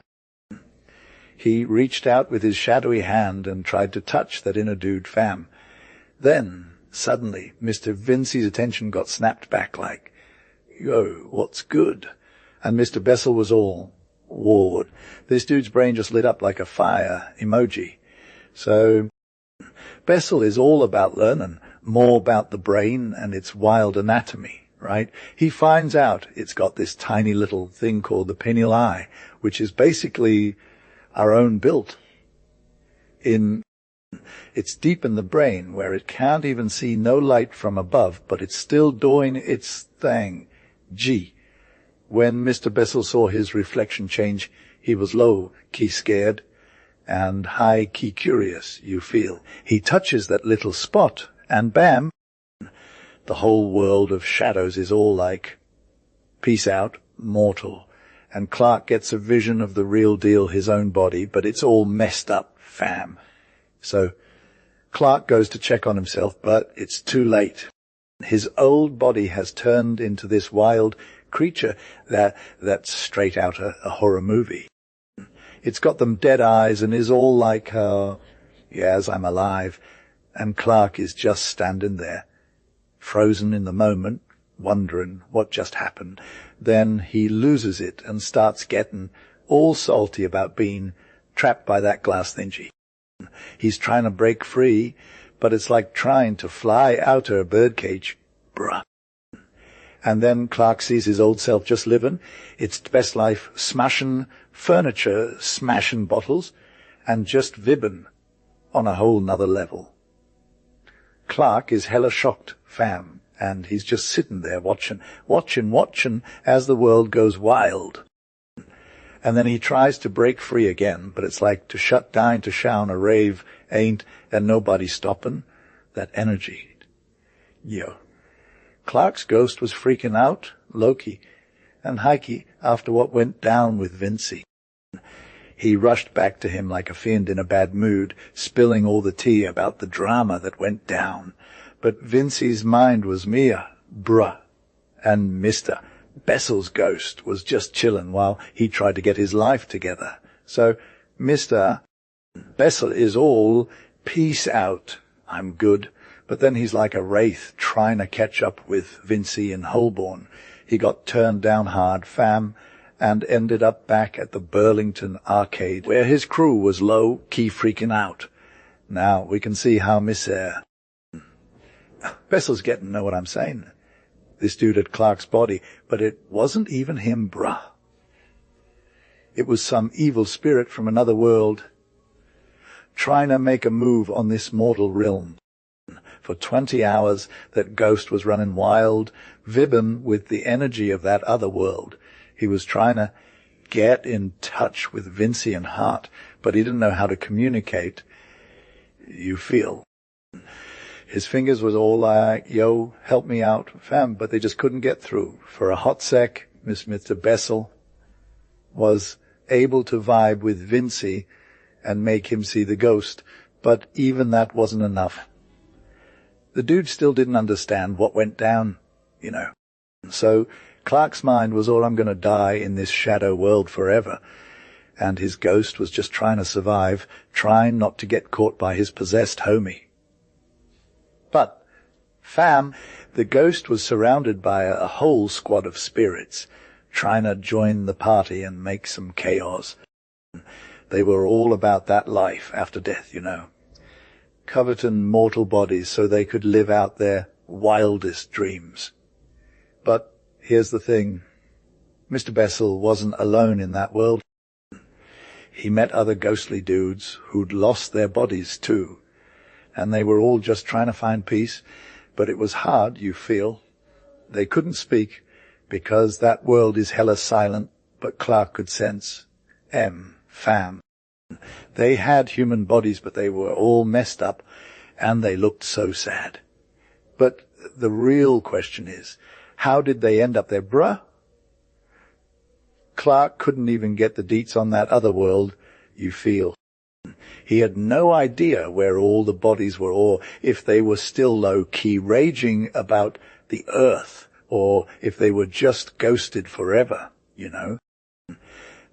He reached out with his shadowy hand and tried to touch that inner dude fam. Then, suddenly, Mr. Vincey's attention got snapped back like, yo, what's good? And Mr. Bessel was all ward. This dude's brain just lit up like a fire emoji. So Bessel is all about learning more about the brain and its wild anatomy, right? He finds out it's got this tiny little thing called the pineal eye, which is basically our own built. It's deep in the brain where it can't even see no light from above, but it's still doing its thing. Gee. When Mr. Bessel saw his reflection change, he was low-key scared and high-key curious, you feel. He touches that little spot, and bam, the whole world of shadows is all like, peace out, mortal. And Clark gets a vision of the real deal, his own body, but it's all messed up, fam. So Clark goes to check on himself, but it's too late. His old body has turned into this wild creature that's straight out a horror movie. It's got them dead eyes and is all like, yes, I'm alive. And Clark is just standing there, frozen in the moment, wondering what just happened. Then he loses it and starts getting all salty about being trapped by that glass thingy. He's trying to break free, but it's like trying to fly out of a birdcage. Bruh. And then Clark sees his old self just living its best life, smashing furniture, smashing bottles, and just vibbing on a whole nother level. Clark is hella shocked, fam, and he's just sitting there watching as the world goes wild. And then he tries to break free again, but it's like to shut down to shout a rave ain't, and nobody stopping that energy. Yo. Clark's ghost was freaking out, low-key, and high-key after what went down with Vincey. He rushed back to him like a fiend in a bad mood, spilling all the tea about the drama that went down. But Vincey's mind was Mia, bruh, and Mr. Bessel's ghost was just chillin' while he tried to get his life together. So Mr. Bessel is all peace out, I'm good, but then he's like a wraith trying to catch up with Vincey in Holborn. He got turned down hard, fam, and ended up back at the Burlington Arcade, where his crew was low-key freaking out. Now we can see how Mr. Bessel's getting, know what I'm saying? This dude at Clark's body, but it wasn't even him, bruh. It was some evil spirit from another world trying to make a move on this mortal realm. For 20 hours, that ghost was running wild, vibbing with the energy of that other world. He was trying to get in touch with Vincey and Hart, but he didn't know how to communicate. You feel. His fingers was all like, yo, help me out, fam, but they just couldn't get through. For a hot sec, Mr. Bessel was able to vibe with Vincey and make him see the ghost, but even that wasn't enough. The dude still didn't understand what went down, you know. So Clark's mind was all, I'm going to die in this shadow world forever. And his ghost was just trying to survive, trying not to get caught by his possessed homie. But, fam, the ghost was surrounded by a whole squad of spirits, trying to join the party and make some chaos. They were all about that life after death, you know. Coveting mortal bodies so they could live out their wildest dreams. But here's the thing. Mr. Bessel wasn't alone in that world. He met other ghostly dudes who'd lost their bodies too. And they were all just trying to find peace, but it was hard, you feel. They couldn't speak, because that world is hella silent, but Clark could sense. Fam. They had human bodies, but they were all messed up, and they looked so sad. But the real question is, how did they end up there, bruh? Clark couldn't even get the deets on that other world, you feel. He had no idea where all the bodies were, or if they were still low-key raging about the earth, or if they were just ghosted forever, you know.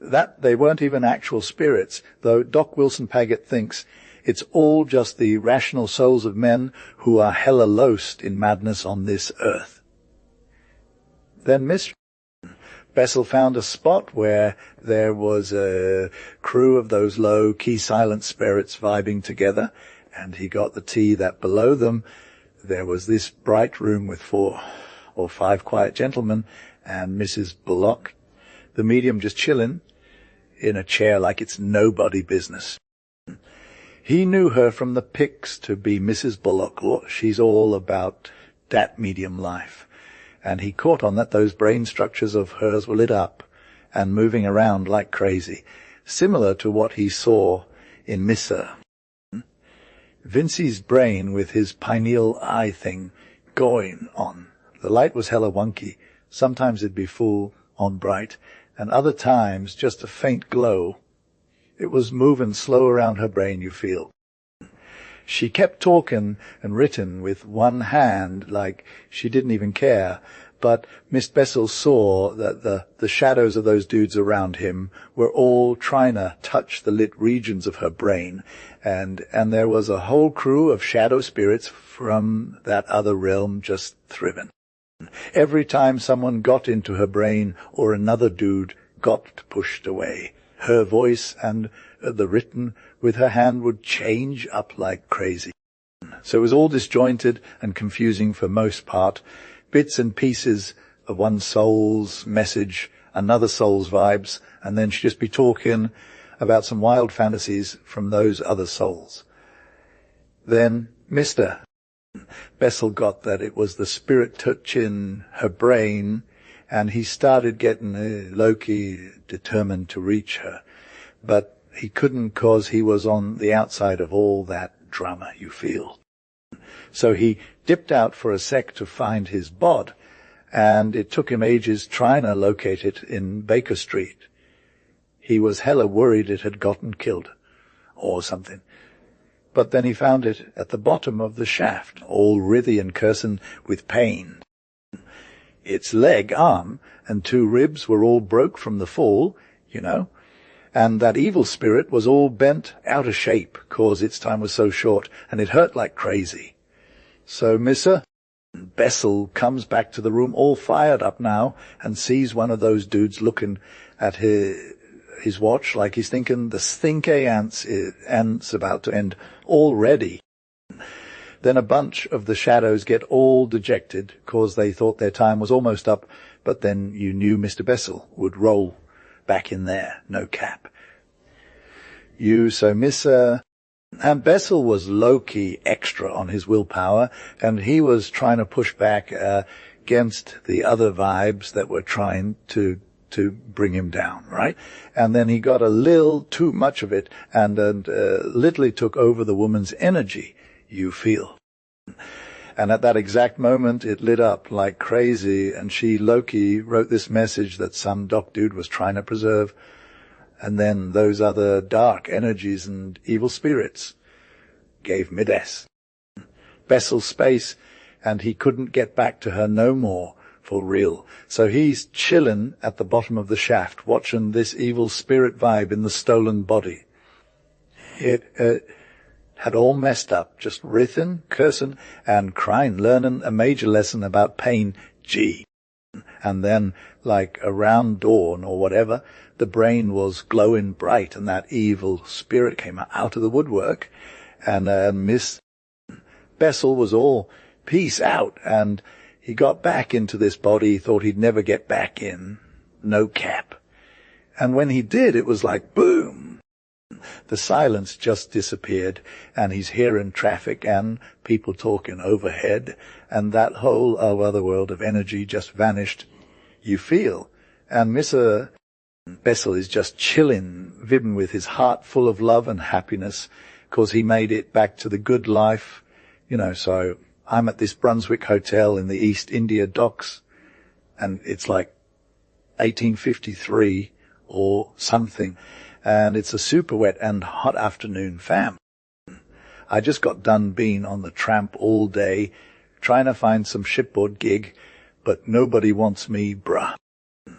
That they weren't even actual spirits, though Doc Wilson Paget thinks it's all just the rational souls of men who are hella lost in madness on this earth. Then Mr. Bessel found a spot where there was a crew of those low-key silent spirits vibing together, and he got the tea that below them there was this bright room with 4 or 5 quiet gentlemen and Mrs. Bullock, the medium just chillin' in a chair like it's nobody business. He knew her from the pics to be Mrs. Bullock. Oh, she's all about that medium life. And he caught on that those brain structures of hers were lit up and moving around like crazy, similar to what he saw in Missa. Vincey's brain with his pineal eye thing going on. The light was hella wonky. Sometimes it'd be full on bright, and other times just a faint glow. It was moving slow around her brain, you feel. She kept talking and written with one hand like she didn't even care, but Miss Bessel saw that the shadows of those dudes around him were all trying to touch the lit regions of her brain, and there was a whole crew of shadow spirits from that other realm just thriving. Every time someone got into her brain or another dude got pushed away, her voice and the written with her hand would change up like crazy. So it was all disjointed and confusing for most part, bits and pieces of one soul's message, another soul's vibes, and then she'd just be talking about some wild fantasies from those other souls. Then Mr. Bessel got that it was the spirit touching her brain, and he started getting low-key determined to reach her. But he couldn't cause he was on the outside of all that drama, you feel. So he dipped out for a sec to find his bod, and it took him ages trying to locate it in Baker Street. He was hella worried it had gotten killed, or something. But then he found it at the bottom of the shaft, all writhy and cursing with pain. its leg, arm, and 2 ribs were all broke from the fall, and that evil spirit was all bent out of shape, 'cause its time was so short, and it hurt like crazy. So Mr. Bessel comes back to the room all fired up now, and sees one of those dudes looking at his watch like he's thinking, the stinky ant's about to end already. Then a bunch of the shadows get all dejected, 'cause they thought their time was almost up, but then you knew Mr. Bessel would roll back in there, no cap. And Bessel was low-key extra on his willpower, and he was trying to push back against the other vibes that were trying to bring him down, right? And then he got a little too much of it, and literally took over the woman's energy, you feel. And at that exact moment, it lit up like crazy, and she, Loki, wrote this message that some doc dude was trying to preserve. And then those other dark energies and evil spirits gave Midas Bessel's space, and he couldn't get back to her no more for real. So he's chilling at the bottom of the shaft, watching this evil spirit vibe in the stolen body. It had all messed up, just writhing, cursing, and crying, learning a major lesson about pain, G. And then, like around dawn or whatever, the brain was glowing bright, and that evil spirit came out of the woodwork, and Miss Bessel was all peace out, and he got back into this body he thought he'd never get back in, no cap. And when he did, it was like boom. The silence just disappeared, and he's hearing traffic and people talking overhead, and that whole other world of energy just vanished, you feel. And Mr. Bessel is just chilling, vibbing with his heart full of love and happiness, 'cause he made it back to the good life, so I'm at this Brunswick hotel in the East India Docks, and it's like 1853 or something, and it's a super wet and hot afternoon, fam. I just got done being on the tramp all day, trying to find some shipboard gig, but nobody wants me, bruh.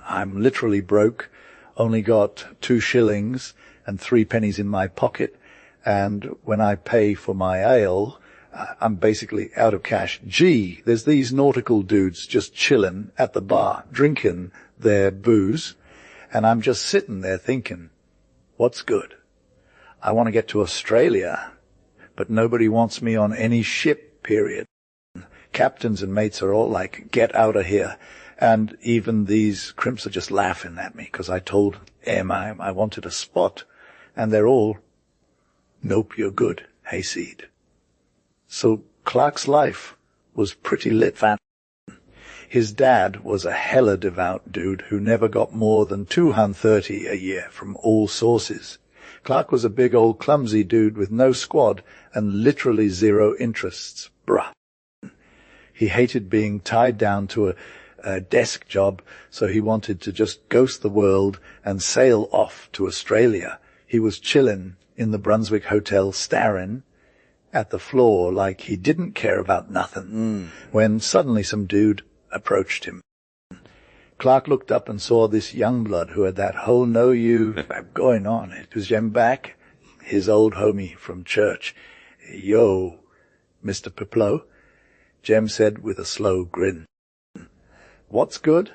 I'm literally broke, only got 2 shillings and 3 pennies in my pocket, and when I pay for my ale, I'm basically out of cash. Gee, there's these nautical dudes just chilling at the bar, drinking their booze, and I'm just sitting there thinking, what's good? I want to get to Australia, but nobody wants me on any ship, period. Captains and mates are all like, get out of here. And even these crimps are just laughing at me, because I told Em I wanted a spot, and they're all, nope, you're good, hayseed. So Clark's life was pretty lit, fam. His dad was a hella devout dude who never got more than $230 a year from all sources. Clark was a big old clumsy dude with no squad and literally 0 interests, bruh. He hated being tied down to a desk job, so he wanted to just ghost the world and sail off to Australia. He was chilling in the Brunswick Hotel, staring at the floor like he didn't care about nothing, when suddenly some dude approached him. Clark looked up and saw this young blood who had that whole know-you going on. It was Jem back, his old homie from church. Yo, Mr. Peploe, Jem said with a slow grin. What's good?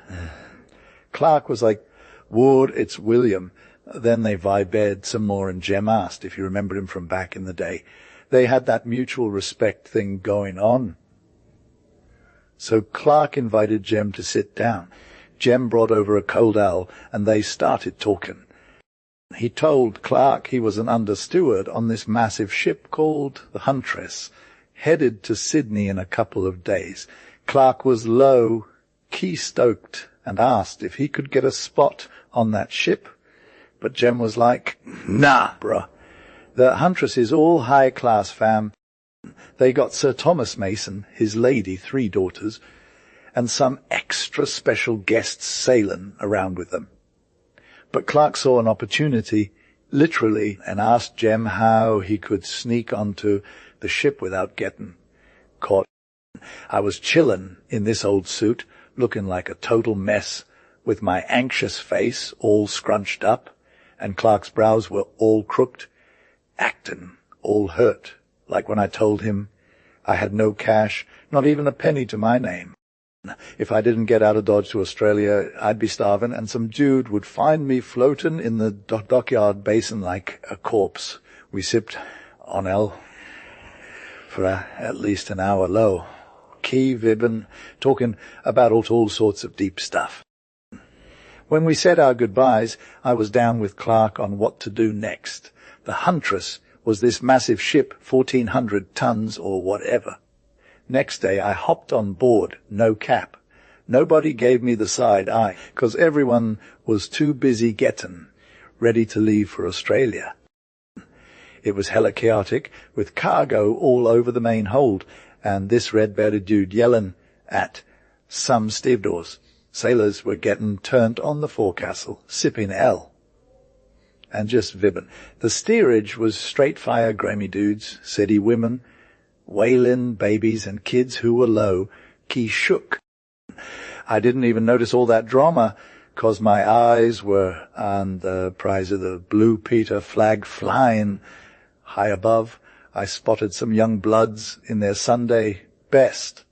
Clark was like, Ward, it's William. Then they vibed some more, and Jem asked if you remembered him from back in the day. They had that mutual respect thing going on. So Clark invited Jem to sit down. Jem brought over a cold ale, and they started talking. He told Clark he was an under-steward on this massive ship called the Huntress, headed to Sydney in a couple of days. Clark was low-key stoked and asked if he could get a spot on that ship, but Jem was like, nah, bruh. The Huntress is all high-class, fam. They got Sir Thomas Mason, his lady, 3 daughters, and some extra special guests sailing around with them. But Clark saw an opportunity, literally, and asked Jem how he could sneak onto the ship without getting caught. I was chillin' in this old suit, looking like a total mess, with my anxious face all scrunched up, and Clark's brows were all crooked, actin' all hurt, like when I told him I had no cash, not even a penny to my name. If I didn't get out of Dodge to Australia, I'd be starving, and some dude would find me floating in the dockyard basin like a corpse. We sipped on L for at least an hour low, key vibbin', talking about all sorts of deep stuff. When we said our goodbyes, I was down with Clark on what to do next. The Huntress was this massive ship, 1,400 tons or whatever. Next day I hopped on board, no cap. Nobody gave me the side eye, 'cause everyone was too busy getting ready to leave for Australia. It was hella chaotic, with cargo all over the main hold, and this red-bearded dude yelling at some stevedores. Sailors were getting turned on the forecastle, sipping L, and just vibbin'. The steerage was straight-fire grimy dudes, city women, wailing babies and kids who were low, key shook. I didn't even notice all that drama, 'cause my eyes were on the prize of the Blue Peter flag flying. High above, I spotted some young bloods in their Sunday best,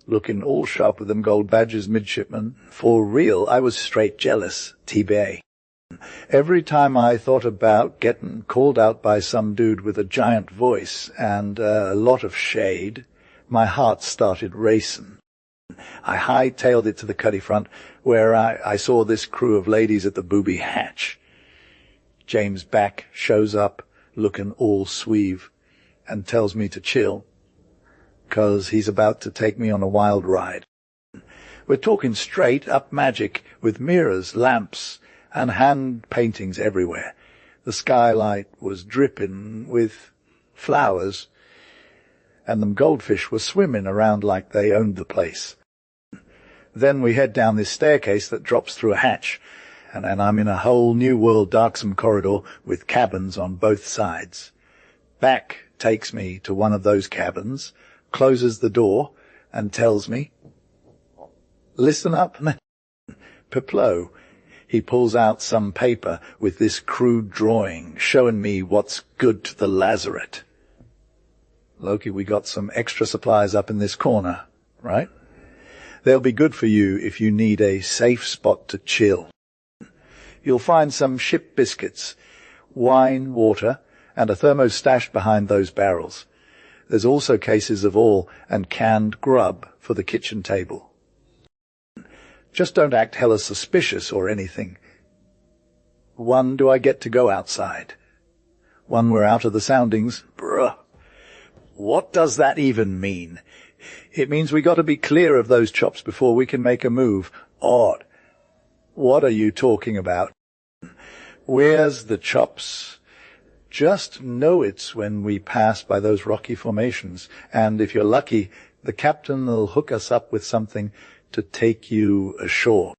looking all sharp with them gold badges, midshipmen. For real, I was straight jealous, T-Bay. Every time I thought about getting called out by some dude with a giant voice and a lot of shade, my heart started racing. I hightailed it to the cuddy front, where I saw this crew of ladies at the booby hatch. James Back shows up, looking all sweeve, and tells me to chill, 'cause he's about to take me on a wild ride. We're talking straight up magic, with mirrors, lamps, and hand paintings everywhere. The skylight was dripping with flowers, and them goldfish were swimming around like they owned the place. Then we head down this staircase that drops through a hatch, and I'm in a whole new world darksome corridor with cabins on both sides. Back takes me to one of those cabins, closes the door, and tells me, "Listen up, Peploe." He pulls out some paper with this crude drawing, showing me what's good to the lazaret. "Loki, we got some extra supplies up in this corner, right? They'll be good for you if you need a safe spot to chill. You'll find some ship biscuits, wine, water, and a thermos stashed behind those barrels. There's also cases of oil and canned grub for the kitchen table. Just don't act hella suspicious or anything. When do I get to go outside? When we're out of the soundings? Bruh. What does that even mean? It means we got to be clear of those chops before we can make a move. Odd. What are you talking about? Where's the chops? Just know it's when we pass by those rocky formations, and if you're lucky, the captain will hook us up with something to take you ashore.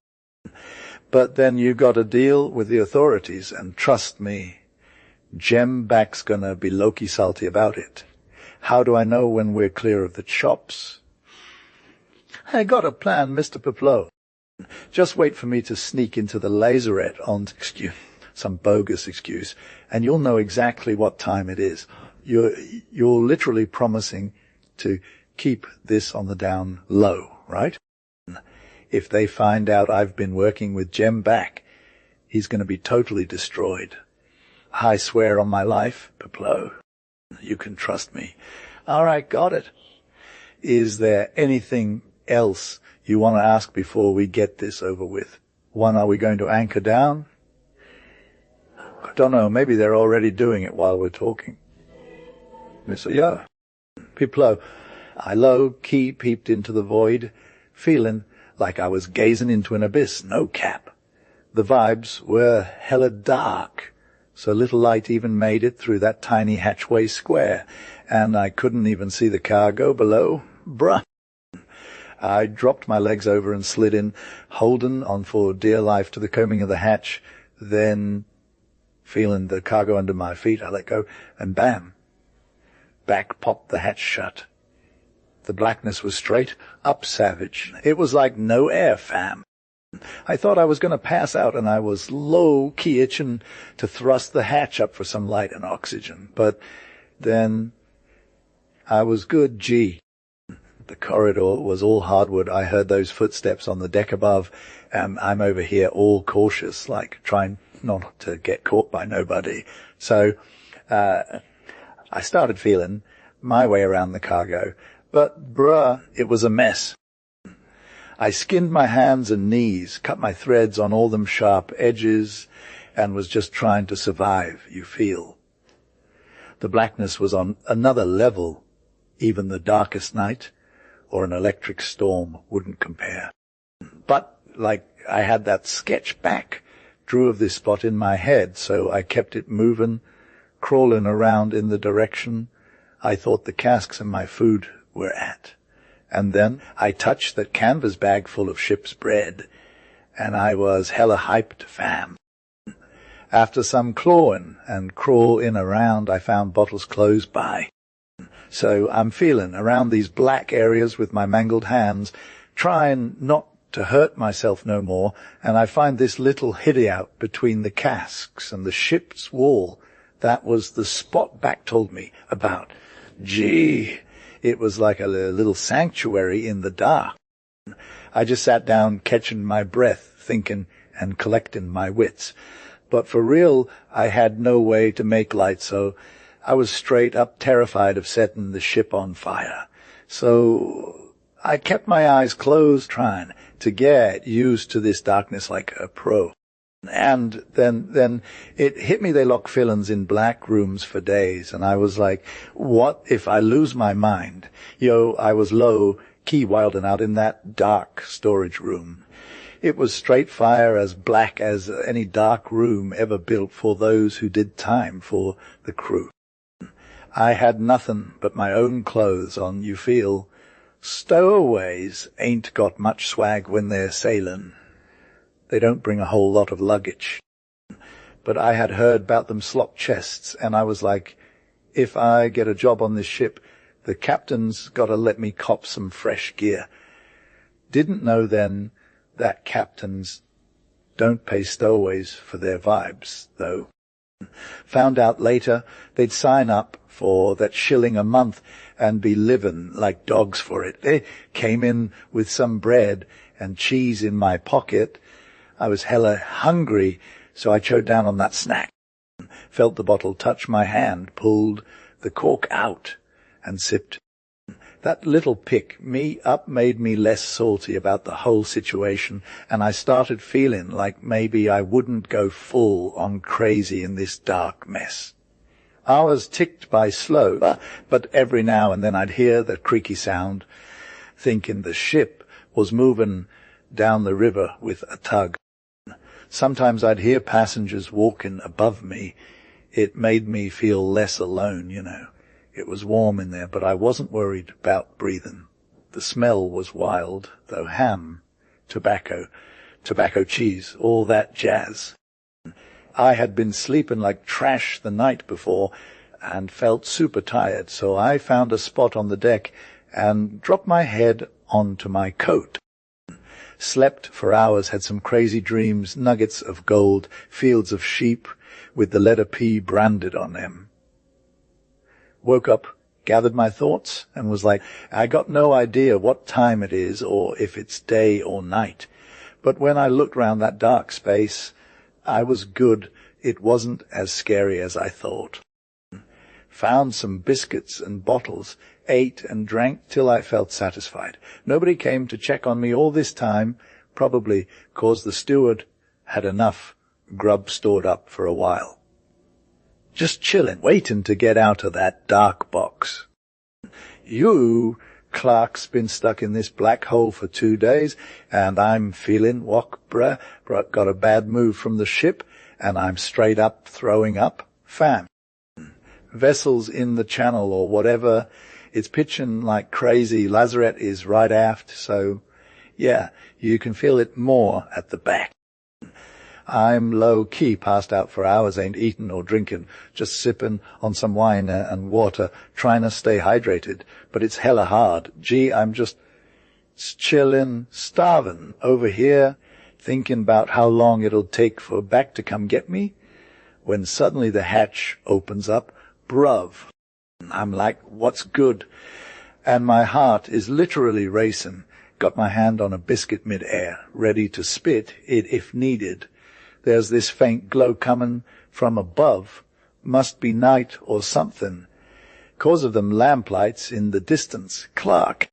But then you got to deal with the authorities, and trust me, Jem Back's gonna be Loki salty about it. How do I know when we're clear of the chops? I got a plan, Mr. Peploe. Just wait for me to sneak into the lazaret on some bogus excuse, and you'll know exactly what time it is. You're literally promising to keep this on the down low, right? If they find out I've been working with Jem Back, he's going to be totally destroyed. I swear on my life, Peploe. You can trust me. All right, got it. Is there anything else you want to ask before we get this over with? When are we going to anchor down? I don't know, maybe they're already doing it while we're talking. So, yeah. Peploe, I low-key peeped into the void, feeling like I was gazing into an abyss, no cap. The vibes were hella dark, so little light even made it through that tiny hatchway square, and I couldn't even see the cargo below. Bruh. I dropped my legs over and slid in, holding on for dear life to the combing of the hatch. Then, feeling the cargo under my feet, I let go, and bam! Back popped the hatch shut. The blackness was straight up savage. It was like no air, fam. I thought I was going to pass out, and I was low-key itching to thrust the hatch up for some light and oxygen. But then I was good, gee. The corridor was all hardwood. I heard those footsteps on the deck above, and I'm over here all cautious, like trying not to get caught by nobody. So I started feeling my way around the cargo. But, bruh, it was a mess. I skinned my hands and knees, cut my threads on all them sharp edges, and was just trying to survive, you feel. The blackness was on another level. Even the darkest night or an electric storm wouldn't compare. But, like, I had that sketch back, drew of this spot in my head, so I kept it moving, crawling around in the direction I thought the casks and my food were at. And then I touched that canvas bag full of ship's bread, and I was hella hyped, fam. After some clawing and crawling around, I found bottles close by. So I'm feeling around these black areas with my mangled hands, trying not to hurt myself no more, and I find this little hideout between the casks and the ship's wall. That was the spot Back told me about. Gee, it was like a little sanctuary in the dark. I just sat down, catching my breath, thinking and collecting my wits. But for real, I had no way to make light, so I was straight up terrified of setting the ship on fire. So I kept my eyes closed, trying to get used to this darkness like a pro. And then it hit me they lock villains in black rooms for days, and I was like, what if I lose my mind? I was low-key wilding out in that dark storage room. It was straight fire, as black as any dark room ever built for those who did time for the crew. I had nothing but my own clothes on, you feel. Stowaways ain't got much swag when they're sailing. They don't bring a whole lot of luggage. But I had heard about them slop chests, and I was like, if I get a job on this ship, the captain's got to let me cop some fresh gear. Didn't know then that captains don't pay stowaways for their vibes, though. Found out later they'd sign up for that shilling a month and be living like dogs for it. They came in with some bread and cheese in my pocket. I was hella hungry, so I chowed down on that snack. Felt the bottle touch my hand, pulled the cork out, and sipped. That little pick me up made me less salty about the whole situation, and I started feeling like maybe I wouldn't go full on crazy in this dark mess. Hours ticked by slow, but every now and then I'd hear the creaky sound, thinking the ship was moving down the river with a tug. Sometimes I'd hear passengers walking above me. It made me feel less alone, It was warm in there, but I wasn't worried about breathing. The smell was wild, though ham, tobacco cheese, all that jazz. I had been sleeping like trash the night before and felt super tired, so I found a spot on the deck and dropped my head onto my coat. Slept for hours, had some crazy dreams, nuggets of gold, fields of sheep with the letter P branded on them. Woke up, gathered my thoughts, and was like, I got no idea what time it is or if it's day or night. But when I looked round that dark space, I was good. It wasn't as scary as I thought. Found some biscuits and bottles, ate and drank till I felt satisfied. Nobody came to check on me all this time, probably 'cause the steward had enough grub stored up for a while. Just chillin', waiting to get out of that dark box. You, Clark's been stuck in this black hole for 2 days, and I'm feeling bruh, got a bad move from the ship, and I'm straight up throwing up, fam. Vessels in the channel or whatever, it's pitching like crazy. Lazaret is right aft, so yeah, you can feel it more at the back. I'm low-key, passed out for hours, ain't eatin' or drinking, just sippin' on some wine and water, trying to stay hydrated. But it's hella hard. Gee, I'm just chillin', starvin' over here, thinking about how long it'll take for Back to come get me, when suddenly the hatch opens up. Bruv. I'm like, what's good? And my heart is literally racing. Got my hand on a biscuit mid-air, ready to spit it if needed. There's this faint glow coming from above. Must be night or something. 'Cause of them lamplights in the distance. Clark.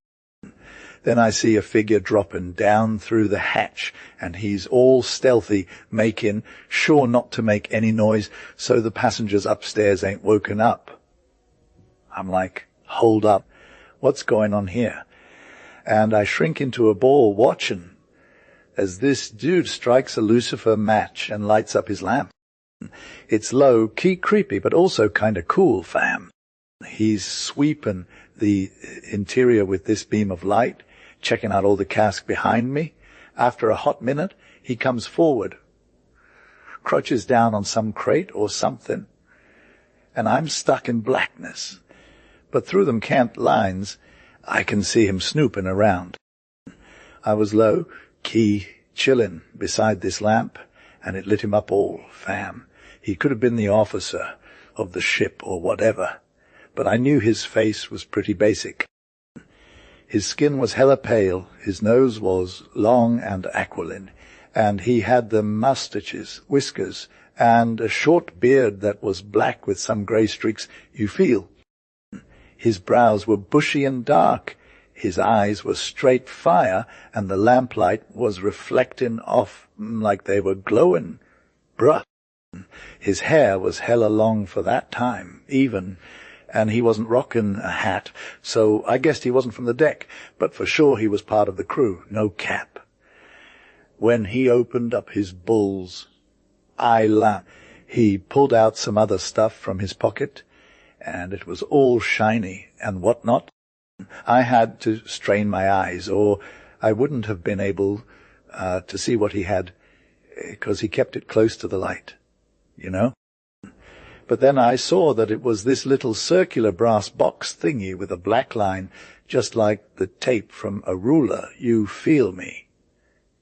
Then I see a figure dropping down through the hatch, and he's all stealthy, making sure not to make any noise so the passengers upstairs ain't woken up. I'm like, hold up, what's going on here? And I shrink into a ball watching as this dude strikes a lucifer match and lights up his lamp. It's low-key creepy, but also kind of cool, fam. He's sweeping the interior with this beam of light, checking out all the cask behind me. After a hot minute, he comes forward, crouches down on some crate or something, and I'm stuck in blackness. But through them cant lines, I can see him snooping around. I was low-key chillin' beside this lamp, and it lit him up all, fam. He could have been the officer of the ship or whatever, but I knew his face was pretty basic. His skin was hella pale, his nose was long and aquiline, and he had the mustaches, whiskers, and a short beard that was black with some grey streaks, you feel. His brows were bushy and dark, his eyes were straight fire, and the lamplight was reflecting off like they were glowing. Bruh. His hair was hella long for that time, even, and he wasn't rocking a hat, so I guessed he wasn't from the deck, but for sure he was part of the crew, no cap. When he opened up his bulls, I laughed. He pulled out some other stuff from his pocket, and it was all shiny and whatnot. I had to strain my eyes, or I wouldn't have been able to see what he had, because he kept it close to the light, you know. But then I saw that it was this little circular brass box thingy with a black line, just like the tape from a ruler, you feel me.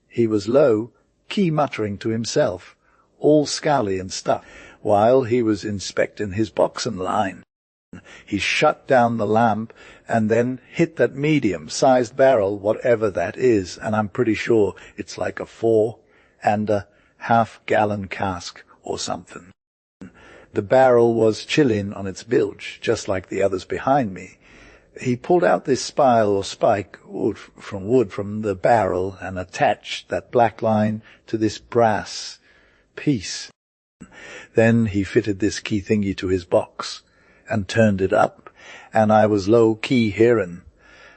He was low-key muttering to himself, all scowly and stuff, while he was inspecting his boxing line. He shut down the lamp and then hit that medium-sized barrel, whatever that is, and I'm pretty sure it's like a 4.5-gallon cask or something. The barrel was chilling on its bilge, just like the others behind me. He pulled out this spile or spike wood from the barrel and attached that black line to this brass piece. Then he fitted this key thingy to his box and turned it up, and I was low-key hearing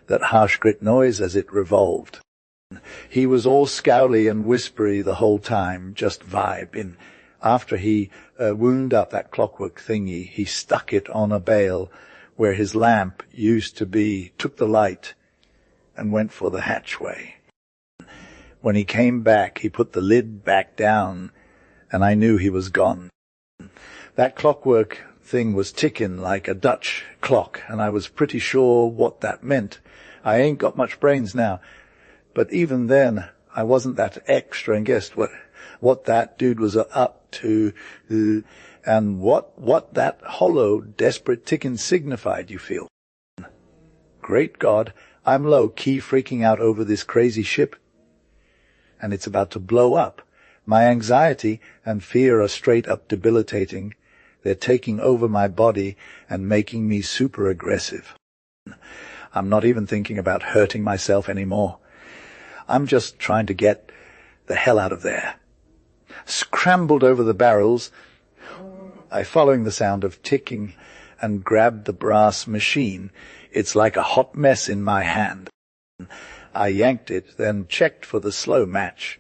that harsh grit noise as it revolved. He was all scowly and whispery the whole time, just vibing. After he wound up that clockwork thingy, he stuck it on a bale where his lamp used to be, took the light, and went for the hatchway. When he came back, he put the lid back down, and I knew he was gone. That clockwork thing was ticking like a Dutch clock, and I was pretty sure what that meant. I ain't got much brains now, but even then I wasn't that extra and guessed what that dude was up to, and what that hollow, desperate ticking signified, you feel. Great God, I'm low-key freaking out over this crazy ship, and it's about to blow up. My anxiety and fear are straight-up debilitating. They're taking over my body and making me super aggressive. I'm not even thinking about hurting myself anymore. I'm just trying to get the hell out of there. Scrambled over the barrels, I following the sound of ticking and grabbed the brass machine. It's like a hot mess in my hand. I yanked it, then checked for the slow match.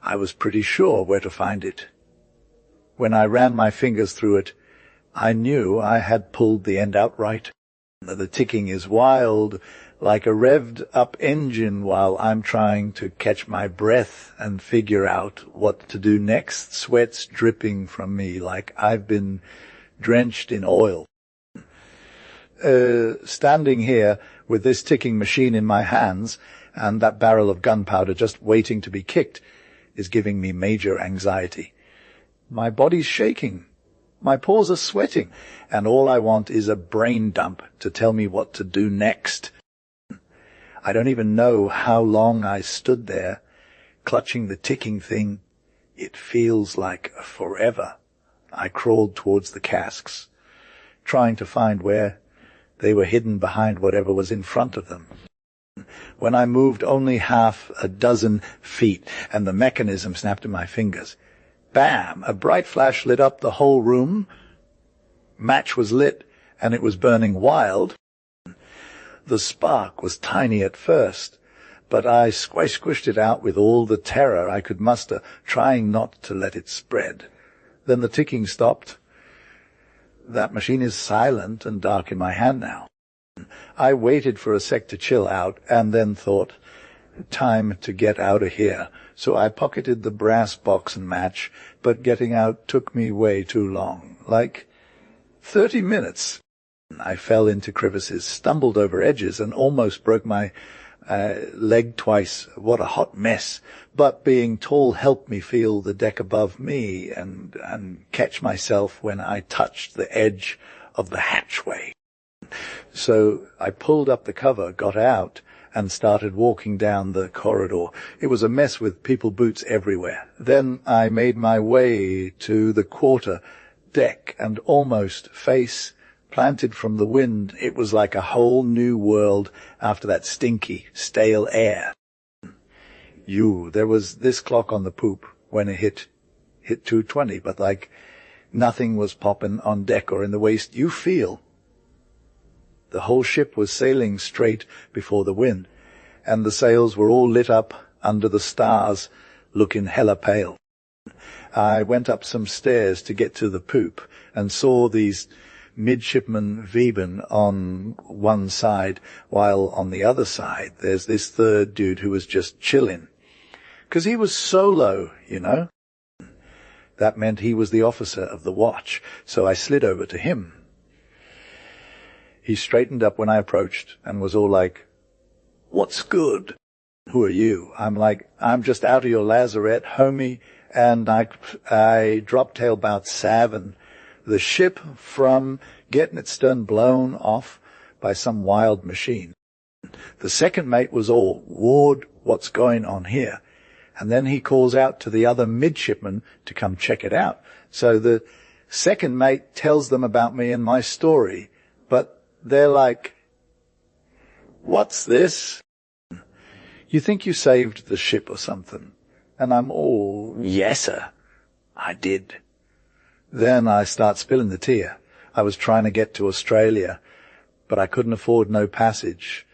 I was pretty sure where to find it. When I ran my fingers through it, I knew I had pulled the end out right. The ticking is wild, like a revved up engine while I'm trying to catch my breath and figure out what to do next. Sweat's dripping from me like I've been drenched in oil. Standing here with this ticking machine in my hands and that barrel of gunpowder just waiting to be kicked is giving me major anxiety. My body's shaking. My paws are sweating. And all I want is a brain dump to tell me what to do next. I don't even know how long I stood there, clutching the ticking thing. It feels like forever. I crawled towards the casks, trying to find where they were hidden behind whatever was in front of them. When I moved only half a dozen feet, and the mechanism snapped in my fingers. Bam! A bright flash lit up the whole room. Match was lit, and it was burning wild. The spark was tiny at first, but I squished it out with all the terror I could muster, trying not to let it spread. Then the ticking stopped. That machine is silent and dark in my hand now. I waited for a sec to chill out, and then thought, time to get out of here. So I pocketed the brass box and match, but getting out took me way too long, like 30 minutes. I fell into crevices, stumbled over edges, and almost broke my leg twice. What a hot mess. But being tall helped me feel the deck above me and catch myself when I touched the edge of the hatchway. So I pulled up the cover, got out, and started walking down the corridor. It was a mess with people boots everywhere. Then I made my way to the quarter deck and almost face planted from the wind. It was like a whole new world after that stinky, stale air. There was this clock on the poop when it hit 2:20, but like nothing was popping on deck or in the waist. You feel. The whole ship was sailing straight before the wind, and the sails were all lit up under the stars, looking hella pale. I went up some stairs to get to the poop and saw these midshipman Weben on one side, while on the other side there's this third dude who was just chilling. 'Cause he was solo, you know. That meant he was the officer of the watch, so I slid over to him. He straightened up when I approached and was all like, "What's good?" "Who are you?" I'm like, "I'm just out of your lazarette, homie, and I dropped tail about 7. The ship from getting its stern blown off by some wild machine." The second mate was all, "Ward, what's going on here?" And then he calls out to the other midshipman to come check it out. So the second mate tells them about me and my story, but they're like, "What's this? You think you saved the ship or something?" And I'm all, "Yes, sir, I did." Then I start spilling the tea. I was trying to get to Australia, but I couldn't afford no passage,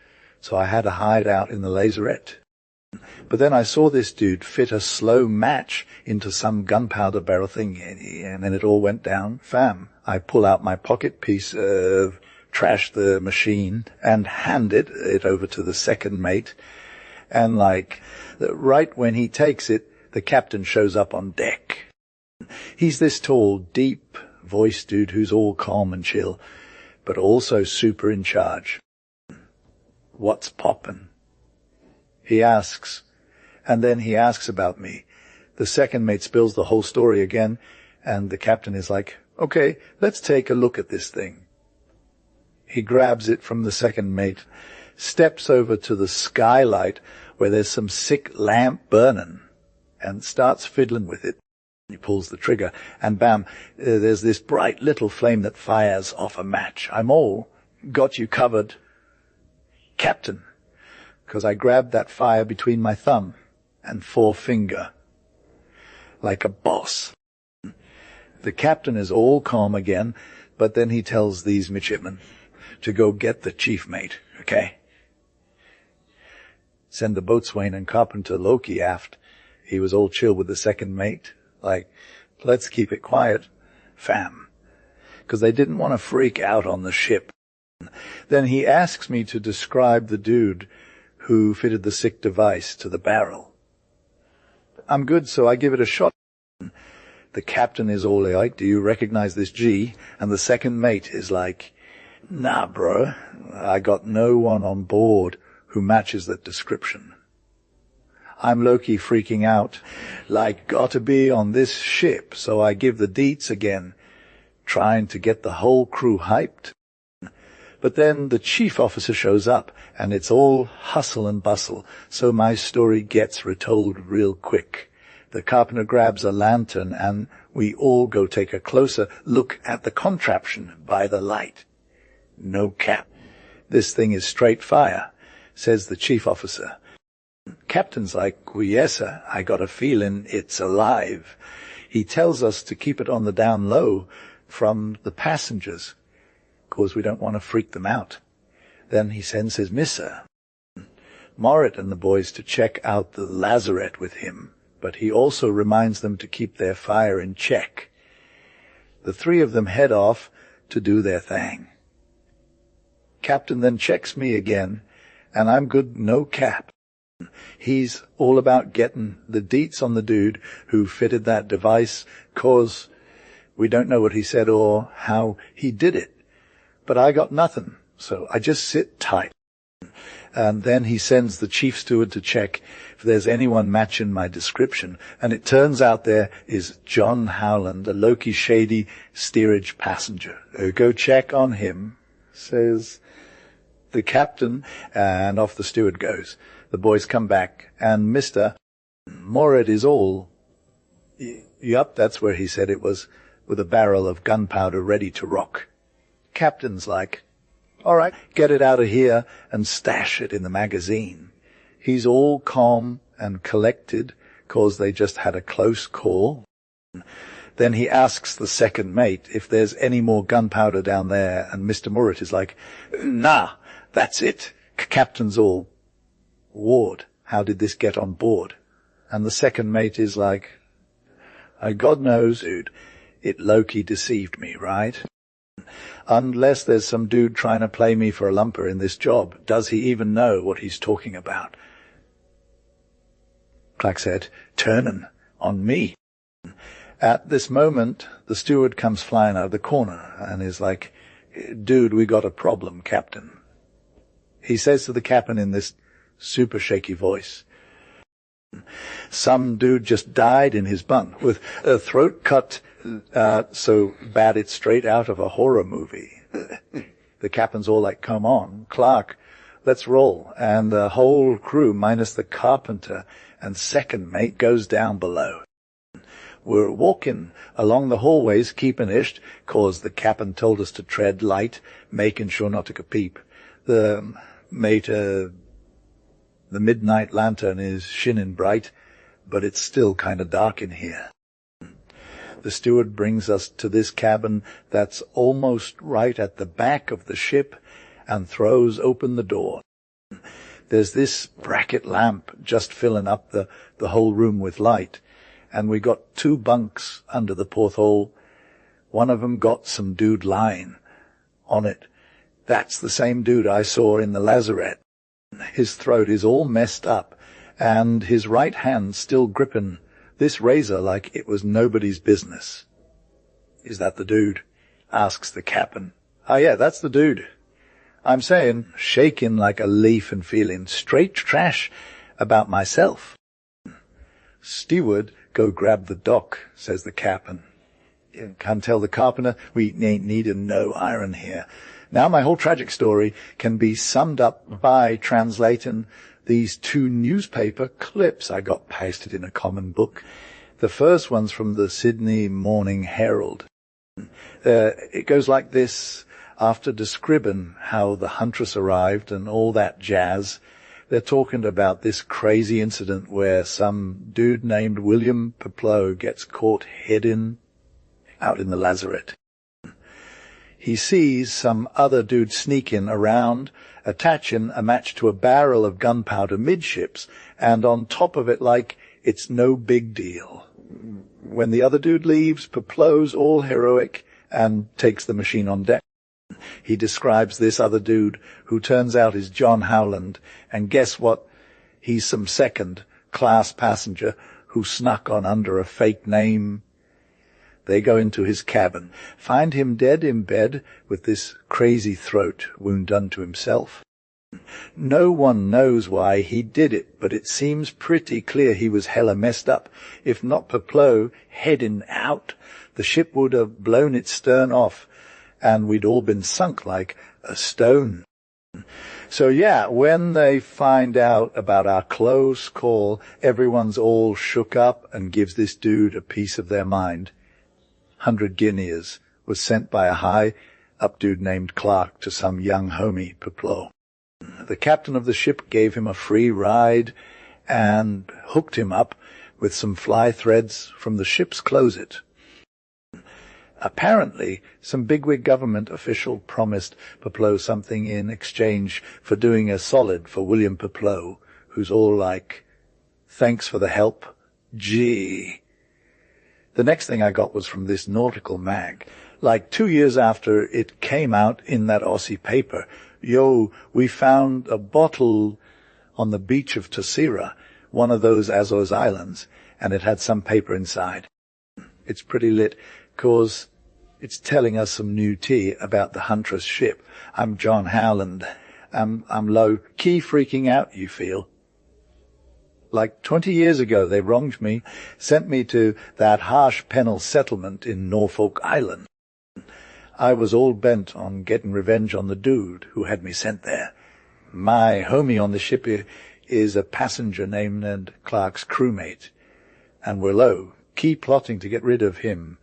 so I had to hide out in the lazarette. But then I saw this dude fit a slow match into some gunpowder barrel thing, and then it all went down. Fam, I pull out my pocket piece of trash the machine and hand it over to the second mate, and like right when he takes it, the captain shows up on deck. He's this tall, deep-voiced dude who's all calm and chill, but also super in charge. "What's poppin'?" he asks, and then he asks about me. The second mate spills the whole story again, and the captain is like, "Okay, let's take a look at this thing." He grabs it from the second mate, steps over to the skylight where there's some sick lamp burning, and starts fiddling with it. He pulls the trigger, and bam, there's this bright little flame that fires off a match. I'm all, "Got you covered, Captain," because I grabbed that fire between my thumb and forefinger, like a boss. The captain is all calm again, but then he tells these midshipmen to go get the chief mate, okay? Send the boatswain and carpenter Loki aft. He was all chill with the second mate, like, "Let's keep it quiet, fam," because they didn't want to freak out on the ship. Then he asks me to describe the dude who fitted the sick device to the barrel. I'm good, so I give it a shot. The captain is all like, do you recognize this G? And the second mate is like, nah, bro, I got no one on board who matches that description. I'm low-key freaking out, like, gotta be on this ship, so I give the deets again, trying to get the whole crew hyped. But then the chief officer shows up, and it's all hustle and bustle, so my story gets retold real quick. The carpenter grabs a lantern, and we all go take a closer look at the contraption by the light. No cap. This thing is straight fire, says the chief officer. Captain's like, well, yes, sir, I got a feeling it's alive. He tells us to keep it on the down low from the passengers, 'cause we don't want to freak them out. Then he sends his misser, Morit, and the boys to check out the lazarette with him, but he also reminds them to keep their fire in check. The three of them head off to do their thing. Captain then checks me again, and I'm good, no cap. He's all about getting the deets on the dude who fitted that device, 'cause we don't know what he said or how he did it. But I got nothing, so I just sit tight. And then he sends the chief steward to check if there's anyone matching my description, and it turns out there is John Howland, a low-key shady steerage passenger. Go check on him, says the captain, and off the steward goes. The boys come back, and Mr. Morit is all, yup, that's where he said it was, with a barrel of gunpowder ready to rock. Captain's like, all right, get it out of here and stash it in the magazine. He's all calm and collected, 'cause they just had a close call. Then he asks the second mate if there's any more gunpowder down there, and Mr. Morit is like, nah, that's it. Captain's all, Ward, how did this get on board? And the second mate is like, God knows, dude, it low-key deceived me, right? Unless there's some dude trying to play me for a lumper in this job, does he even know what he's talking about? Clack said, turnin' on me. At this moment, the steward comes flying out of the corner and is like, dude, we got a problem, Captain. He says to the captain in this super shaky voice, some dude just died in his bunk with a throat cut so bad it's straight out of a horror movie. The captain's all like, come on, Clark, let's roll. And the whole crew, minus the carpenter and second mate, goes down below. We're walking along the hallways, keeping isht, 'cause the captain told us to tread light, making sure not to peep. The mate, the midnight lantern is shinning bright, but it's still kind of dark in here. The steward brings us to this cabin that's almost right at the back of the ship and throws open the door. There's this bracket lamp just filling up the whole room with light, and we got 2 bunks under the porthole. One of 'em got some dude lying on it. That's the same dude I saw in the lazarette. His throat is all messed up, and his right hand still gripping this razor like it was nobody's business. Is that the dude? Asks the captain. Yeah, that's the dude. I'm saying, shaking like a leaf and feeling straight trash about myself. Steward, go grab the dock, says the captain. Can't tell the carpenter, we ain't needing no iron here. Now my whole tragic story can be summed up by translating these 2 newspaper clips I got pasted in a common book. The first one's from the Sydney Morning Herald. It goes like this. After describing how the huntress arrived and all that jazz, they're talking about this crazy incident where some dude named William Peploe gets caught hidden out in the lazarette. He sees some other dude sneaking around, attaching a match to a barrel of gunpowder midships, and on top of it like it's no big deal. When the other dude leaves, Peploe's all heroic and takes the machine on deck. He describes this other dude, who turns out is John Howland, and guess what? He's some second-class passenger who snuck on under a fake name. They go into his cabin, find him dead in bed with this crazy throat wound done to himself. No one knows why he did it, but it seems pretty clear he was hella messed up. If not Peploe heading out, the ship would have blown its stern off, and we'd all been sunk like a stone. So yeah, when they find out about our close call, everyone's all shook up and gives this dude a piece of their mind. 100 guineas was sent by a high-up dude named Clark to some young homie, Peploe. The captain of the ship gave him a free ride and hooked him up with some fly threads from the ship's closet. Apparently, some bigwig government official promised Peploe something in exchange for doing a solid for William Peploe, who's all like, "Thanks for the help. Gee." The next thing I got was from this nautical mag. Like 2 years after it came out in that Aussie paper, "Yo, we found a bottle on the beach of Terceira, one of those Azores Islands, and it had some paper inside." It's pretty lit, 'cause it's telling us some new tea about the Huntress ship. I'm John Howland. I'm low-key freaking out, you feel. Like 20 years ago, they wronged me, sent me to that harsh penal settlement in Norfolk Island. I was all bent on getting revenge on the dude who had me sent there. My homie on the ship is a passenger named Clark's crewmate, and we're low-key plotting to get rid of him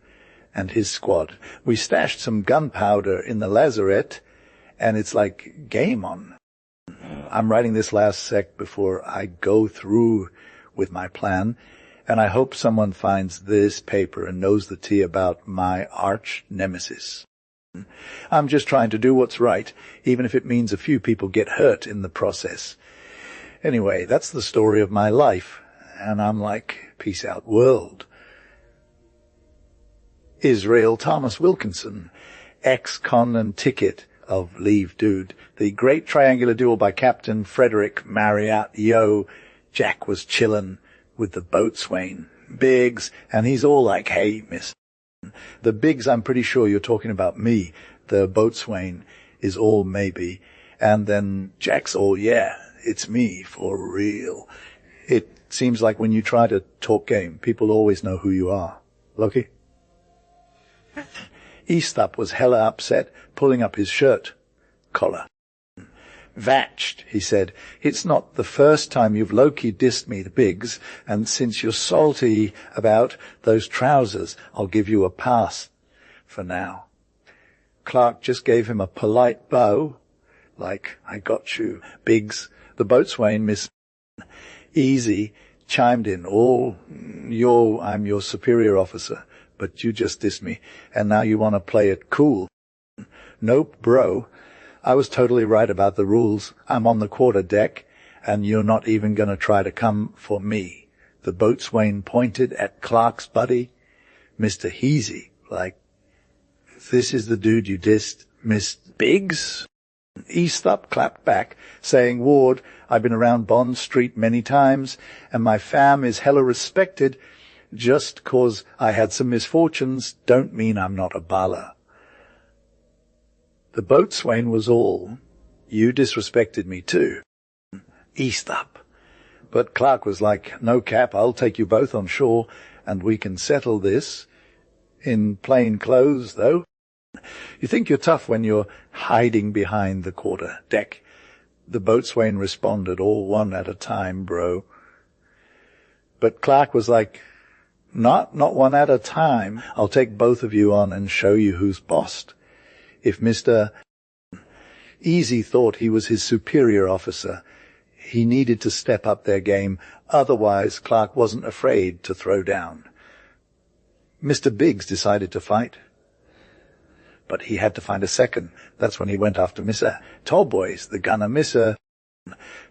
and his squad. We stashed some gunpowder in the lazarette, and it's like game on. I'm writing this last sec before I go through with my plan, and I hope someone finds this paper and knows the tea about my arch nemesis. I'm just trying to do what's right, even if it means a few people get hurt in the process. Anyway, that's the story of my life, and I'm like, peace out, world. Israel Thomas Wilkinson, ex-con and ticket of Leave Dude, the great triangular duel by Captain Frederick Marriott. Yo, Jack was chillin' with the boatswain, Biggs, and he's all like, "Hey, miss." The Biggs, I'm pretty sure you're talking about me. The boatswain is all maybe. And then Jack's all, "Yeah, it's me, for real." It seems like when you try to talk game, people always know who you are. Lucky? Eastup was hella upset, pulling up his shirt collar. "Vatched," he said. "It's not the first time you've low-key dissed me, the Biggs, and since you're salty about those trousers, I'll give you a pass for now." Clark just gave him a polite bow, like, "I got you, Biggs." The boatswain, Miss Easy, chimed in, I'm your superior officer, but you just dissed me, and now you want to play it cool." "Nope, bro. I was totally right about the rules. I'm on the quarter deck, and you're not even going to try to come for me." The boatswain pointed at Clark's buddy, Mr. Heasy, like, "This is the dude you dissed, Miss Biggs?" Eastup clapped back, saying, "Ward, I've been around Bond Street many times, and my fam is hella respected. Just 'cause I had some misfortunes don't mean I'm not a baller." The boatswain was all, "You disrespected me too, Eastup." But Clark was like, "No cap, I'll take you both on shore, and we can settle this. In plain clothes, though. You think you're tough when you're hiding behind the quarter deck." The boatswain responded, "All one at a time, bro." But Clark was like, Not one at a time. I'll take both of you on and show you who's bossed." If Mr. Easy thought he was his superior officer, he needed to step up their game. Otherwise, Clark wasn't afraid to throw down. Mr. Biggs decided to fight, but he had to find a second. That's when he went after Mr. Tallboys, the gunner. Mr.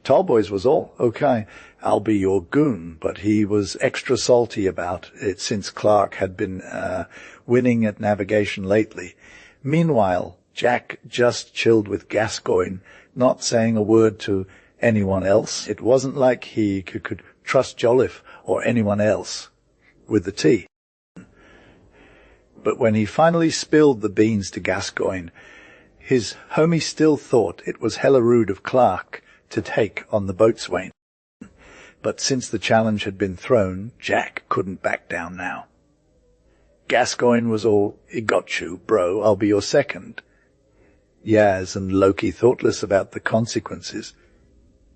Tallboys was all, "Okay, I'll be your goon," but he was extra salty about it since Clark had been winning at navigation lately. Meanwhile, Jack just chilled with Gascoigne, not saying a word to anyone else. It wasn't like he could trust Jolliffe or anyone else with the tea. But when he finally spilled the beans to Gascoigne, his homie still thought it was hella rude of Clark to take on the boatswain. But since the challenge had been thrown, Jack couldn't back down now. Gascoigne was all, "I got you, bro, I'll be your second." Yaz and Loki thoughtless about the consequences.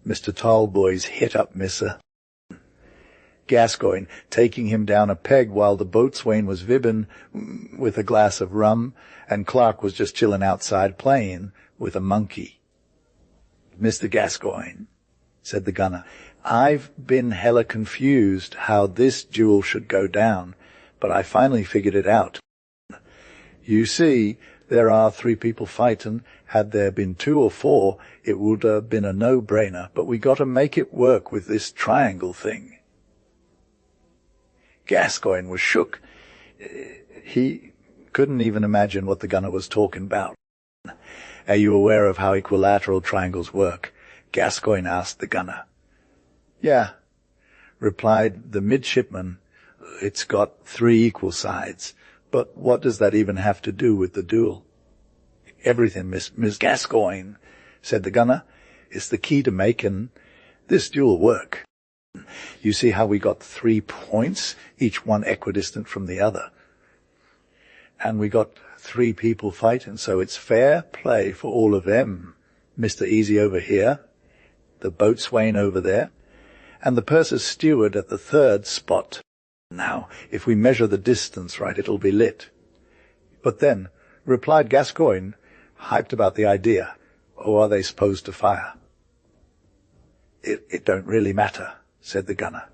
Mr. Tallboys hit up Missa. Gascoigne taking him down a peg while the boatswain was vibbing with a glass of rum, and Clark was just chilling outside playing with a monkey. "Mr. Gascoigne," said the gunner, "I've been hella confused how this duel should go down, but I finally figured it out. You see, there are 3 people fighting. Had there been 2 or 4, it would have been a no-brainer, but we got to make it work with this triangle thing." Gascoigne was shook. He couldn't even imagine what the gunner was talking about. "Are you aware of how equilateral triangles work?" Gascoigne asked the gunner. "Yeah," replied the midshipman. "It's got 3 equal sides. But what does that even have to do with the duel?" "Everything, Miss Gascoigne," said the gunner. "It's the key to making this duel work. You see how we got 3 points, each one equidistant from the other. And we got 3 people fighting, so it's fair play for all of them. Mr. Easy over here, the boatswain over there, and the purser's steward at the 3rd spot. Now, if we measure the distance right, it'll be lit." "But then," replied Gascoigne, hyped about the idea, "or are they supposed to fire?" It don't really matter," said the gunner.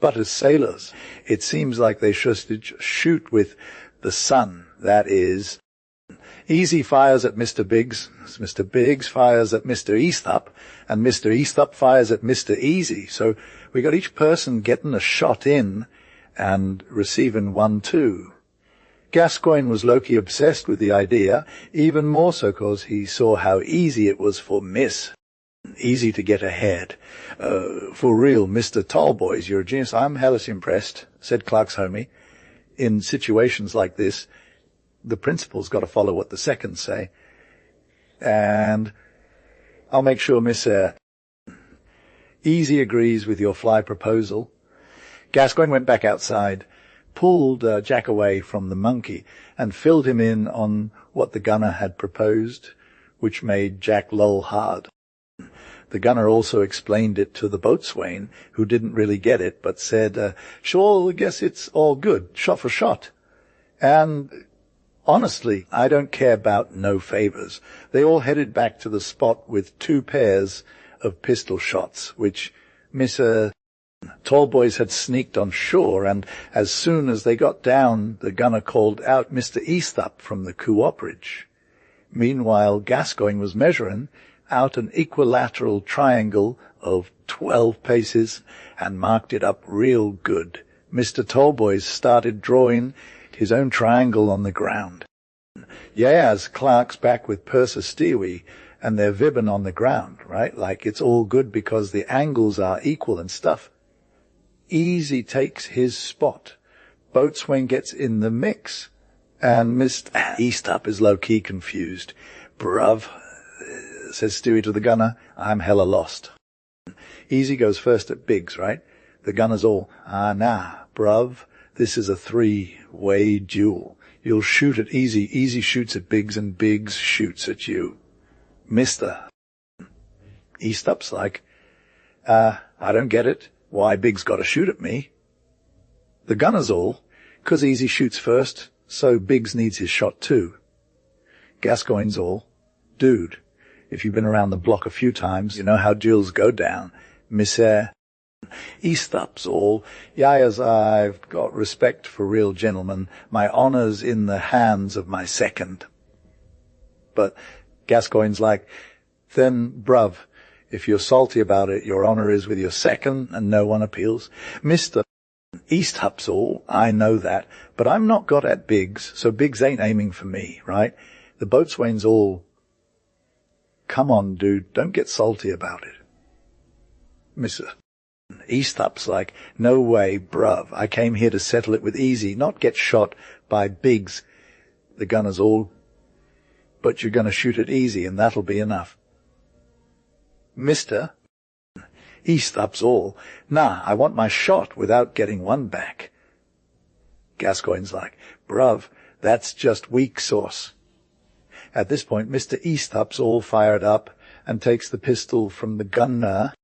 "But as sailors, it seems like they should shoot with the sun, that is. Easy fires at Mr. Biggs, Mr. Biggs fires at Mr. Easthup, and Mr. Easthup fires at Mr. Easy, so we got each person getting a shot in and receiving one too." Gascoigne was low-key obsessed with the idea, even more so because he saw how easy it was for Miss. Easy to get ahead. "For real, Mr. Tallboys, you're a genius. I'm hellish impressed," said Clark's homie. "In situations like this, the principal's got to follow what the seconds say. And I'll make sure Miss Easy agrees with your fly proposal." Gascoigne went back outside, pulled Jack away from the monkey, and filled him in on what the gunner had proposed, which made Jack lull hard. The gunner also explained it to the boatswain, who didn't really get it, but said, "Sure, I guess it's all good, shot for shot. And honestly, I don't care about no favors." They all headed back to the spot with 2 pairs of pistol shots, which Mr. Tallboys had sneaked on shore, and as soon as they got down, the gunner called out Mr. Easthup from the cooperage. Meanwhile, Gascoigne was measuring out an equilateral triangle of 12 paces and marked it up real good. Mr. Tallboys started drawing his own triangle on the ground. As Clark's back with Purser Stewie, and they're vibbing on the ground, right? Like it's all good because the angles are equal and stuff. Easy takes his spot. Boatswain gets in the mix, and Mr. Easthup is low-key confused. "Bruv," says Stewie to the gunner, "I'm hella lost." Easy goes first at Biggs, right? The gunner's all, "Nah, bruv, this is a 3-way duel. You'll shoot at Easy, Easy shoots at Biggs, and Biggs shoots at you." "Mister." Easthup's like, I don't get it. Why Biggs got to shoot at me?" The gunner's all, "'Cause Easy shoots first, so Biggs needs his shot too." Gascoigne's all, "Dude, if you've been around the block a few times, you know how duels go down. Mister Easthup's all, "As I've got respect for real gentlemen. My honour's in the hands of my second." But Gascoigne's like, "Then, bruv, if you're salty about it, your honour is with your second, and no one appeals." Mr. Easthup's all, "I know that, but I'm not got at Biggs, so Biggs ain't aiming for me, right? The boatswain's all, "Come on, dude, don't get salty about it." Mr. Eastup's like, "No way, bruv. I came here to settle it with easy, not get shot by Biggs." The gunner's all, "But you're going to shoot it easy, and that'll be enough." Mr. Eastup's all, "Nah, I want my shot without getting one back." Gascoigne's like, "Bruv, that's just weak sauce." At this point, Mr. Eastup's all fired up and takes the pistol from the gunner.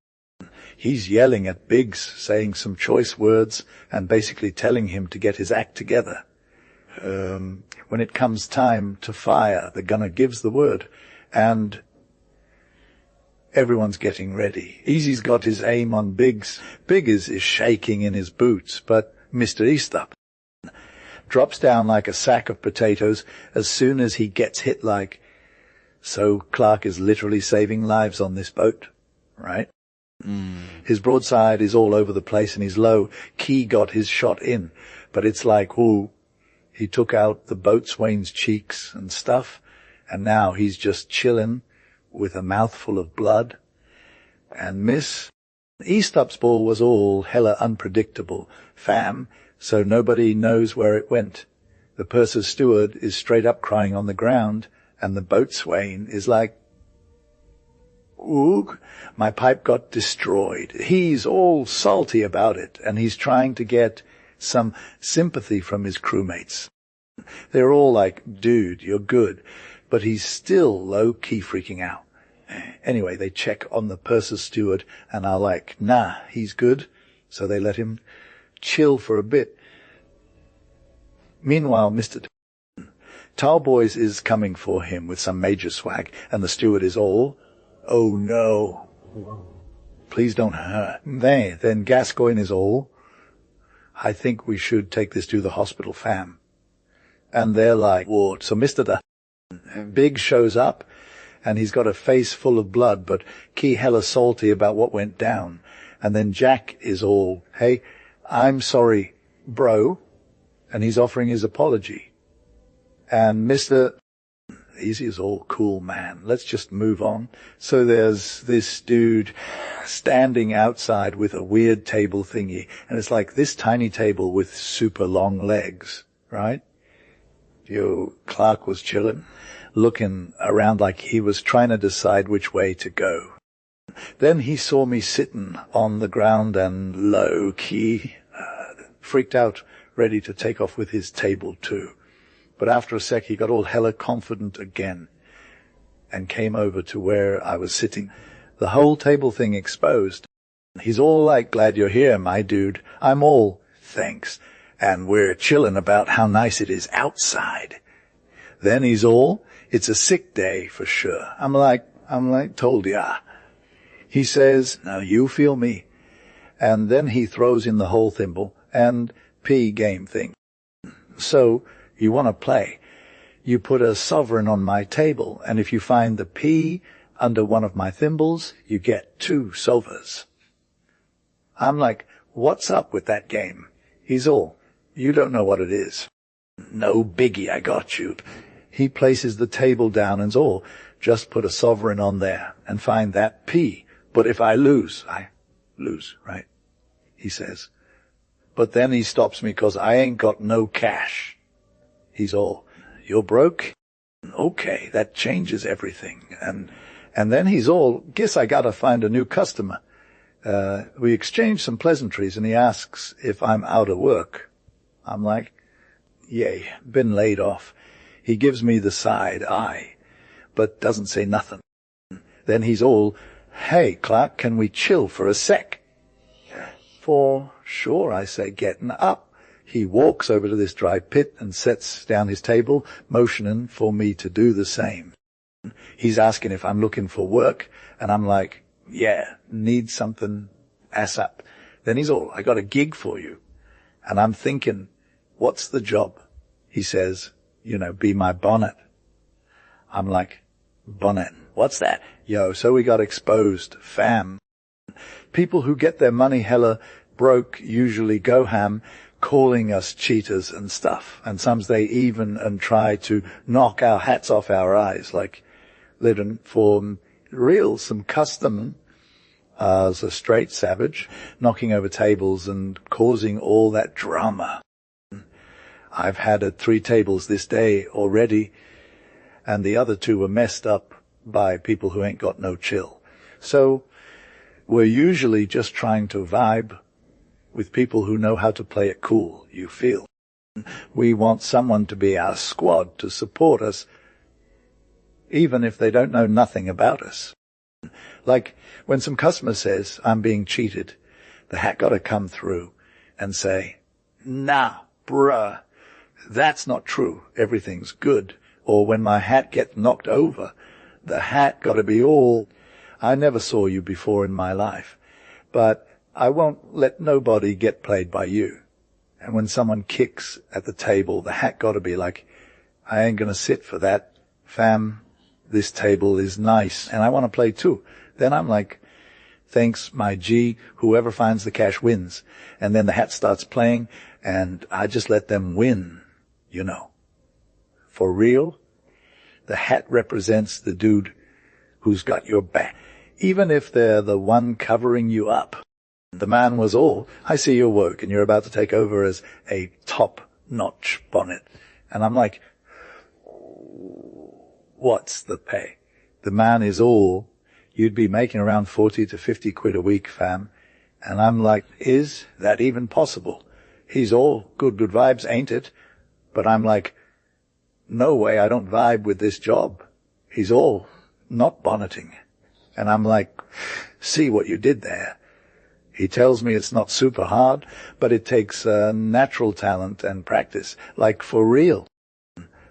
He's yelling at Biggs, saying some choice words and basically telling him to get his act together. When it comes time to fire, the gunner gives the word, and everyone's getting ready. Easy's got his aim on Biggs. Biggs is shaking in his boots, but Mr. Eastup drops down like a sack of potatoes as soon as he gets hit like. So Clark is literally saving lives on this boat, right? His broadside is all over the place and he's low. Key got his shot in, but it's like, ooh, he took out the boatswain's cheeks and stuff, and now he's just chillin' with a mouthful of blood. And Miss Eastup's ball was all hella unpredictable, fam, so nobody knows where it went. The purser's steward is straight up crying on the ground, and the boatswain is like, "Oog, my pipe got destroyed." He's all salty about it, and he's trying to get some sympathy from his crewmates. They're all like, "Dude, you're good," but he's still low-key freaking out. Anyway, they check on the purser's steward and are like, "Nah, he's good," so they let him chill for a bit. Meanwhile, Mr. Talboys is coming for him with some major swag, and the steward is all, "Oh no, please don't hurt." Then Gascoigne is all, "I think we should take this to the hospital, fam." And they're like, "What?" So Mr. Big shows up, and he's got a face full of blood, but Key hella salty about what went down. And then Jack is all, "Hey, I'm sorry, bro," and he's offering his apology. And Mr. Easy is all, "Cool, man, let's just move on." So there's this dude standing outside with a weird table thingy, and it's like this tiny table with super long legs, right? Clark was chillin', looking around like he was trying to decide which way to go. Then he saw me sitting on the ground and low-key, freaked out, ready to take off with his table too. But after a sec, he got all hella confident again and came over to where I was sitting. The whole table thing exposed. He's all like, "Glad you're here, my dude." I'm all, "Thanks. And we're chillin' about how nice it is outside." Then he's all, "It's a sick day for sure." I'm like, "Told ya." He says, "Now you feel me." And then he throws in the whole thimble and P game thing. "So, you want to play? You put a sovereign on my table, and if you find the P under one of my thimbles, you get 2 sovers. I'm like, "What's up with that game?" He's all, "You don't know what it is." "No biggie, I got you." He places the table down and's all, "Just put a sovereign on there and find that P. But if I lose, I lose, right?" he says. But then he stops me 'cause I ain't got no cash. He's all, "You're broke?" Okay, that changes everything. And then he's all, "Guess I gotta find a new customer." We exchange some pleasantries and he asks if I'm out of work. I'm like, "Yay, been laid off." He gives me the side eye, but doesn't say nothing. Then he's all, "Hey, Clark, can we chill for a sec?" "For sure," I say, getting up. He walks over to this dry pit and sets down his table, motioning for me to do the same. He's asking if I'm looking for work, and I'm like, "Yeah, need something ASAP." Then he's all, "I got a gig for you." And I'm thinking, "What's the job?" He says, "Be my bonnet." I'm like, "Bonnet? What's that?" Yo, so we got exposed, fam. People who get their money hella broke usually go ham, calling us cheaters and stuff. And some they even and try to knock our hats off our eyes, like living for real, some custom as a straight savage, knocking over tables and causing all that drama. I've had 3 tables this day already, and the other 2 were messed up by people who ain't got no chill. So we're usually just trying to vibe with people who know how to play it cool, you feel. We want someone to be our squad to support us, even if they don't know nothing about us. Like when some customer says, I'm being cheated, the hat got to come through and say, nah, bruh, that's not true. Everything's good. Or when my hat gets knocked over, the hat got to be all, I never saw you before in my life, but I won't let nobody get played by you. And when someone kicks at the table, the hat got to be like, I ain't going to sit for that, fam. This table is nice, and I want to play too. Then I'm like, thanks, my G, whoever finds the cash wins. And then the hat starts playing, and I just let them win, you know. For real, the hat represents the dude who's got your back, even if they're the one covering you up. The man was all, I see you're woke, and you're about to take over as a top-notch bonnet. And I'm like, what's the pay? The man is all, you'd be making around 40 to 50 quid a week, fam. And I'm like, is that even possible? He's all good vibes, ain't it? But I'm like, no way, I don't vibe with this job. He's all not bonneting. And I'm like, see what you did there. He tells me it's not super hard, but it takes natural talent and practice, like for real.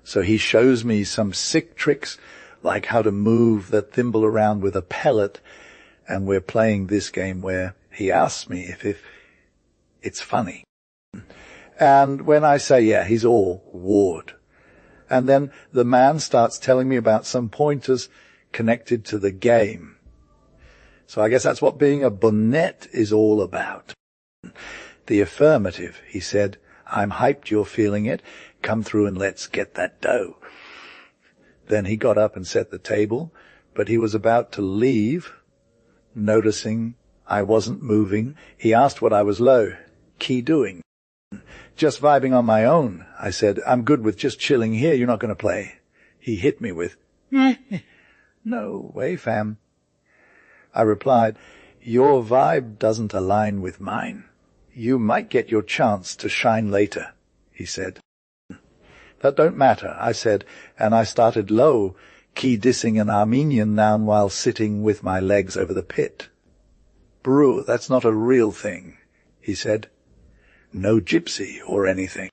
So he shows me some sick tricks, like how to move the thimble around with a pellet, and we're playing this game where he asks me if it's funny. And when I say, yeah, he's all ward. And then the man starts telling me about some pointers connected to the game. So I guess that's what being a bonnet is all about. The affirmative, he said, I'm hyped you're feeling it. Come through and let's get that dough. Then he got up and set the table, but he was about to leave, noticing I wasn't moving. He asked what I was low. Key doing. Just vibing on my own. I said, I'm good with just chilling here. You're not going to play. He hit me with, no way, fam. I replied, your vibe doesn't align with mine. You might get your chance to shine later, he said. That don't matter, I said, and I started low, key dissing an Armenian noun while sitting with my legs over the pit. Brew, that's not a real thing, he said. No gypsy or anything.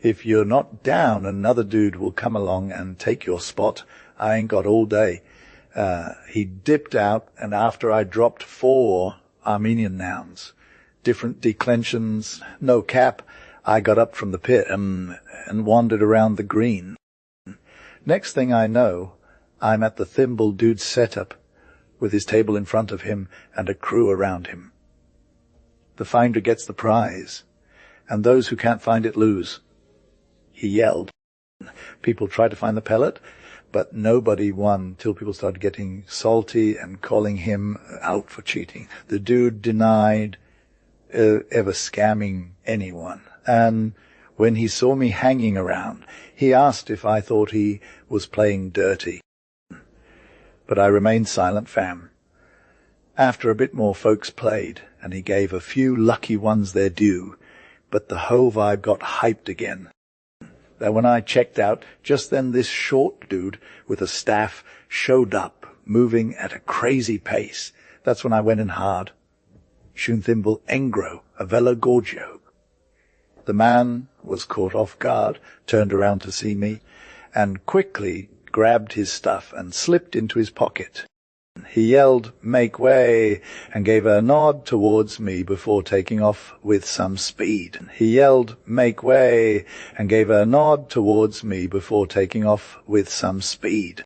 If you're not down, another dude will come along and take your spot. I ain't got all day. He dipped out, and after I dropped 4 Armenian nouns, different declensions, no cap, I got up from the pit and wandered around the green. Next thing I know, I'm at the thimble dude's setup, with his table in front of him and a crew around him. The finder gets the prize, and those who can't find it lose. He yelled. People tried to find the pellet, but nobody won till people started getting salty and calling him out for cheating. The dude denied ever scamming anyone. And when he saw me hanging around, he asked if I thought he was playing dirty. But I remained silent, fam. After a bit more folks played, and he gave a few lucky ones their due, but the whole vibe got hyped again. Then when I checked out, just then this short dude with a staff showed up, moving at a crazy pace. That's when I went in hard. Shun thimble engro, a velo gorgio. The man was caught off guard, turned around to see me, and quickly grabbed his stuff and slipped into his pocket. He yelled, "Make way," and gave a nod towards me before taking off with some speed. He yelled, "Make way," and gave a nod towards me before taking off with some speed.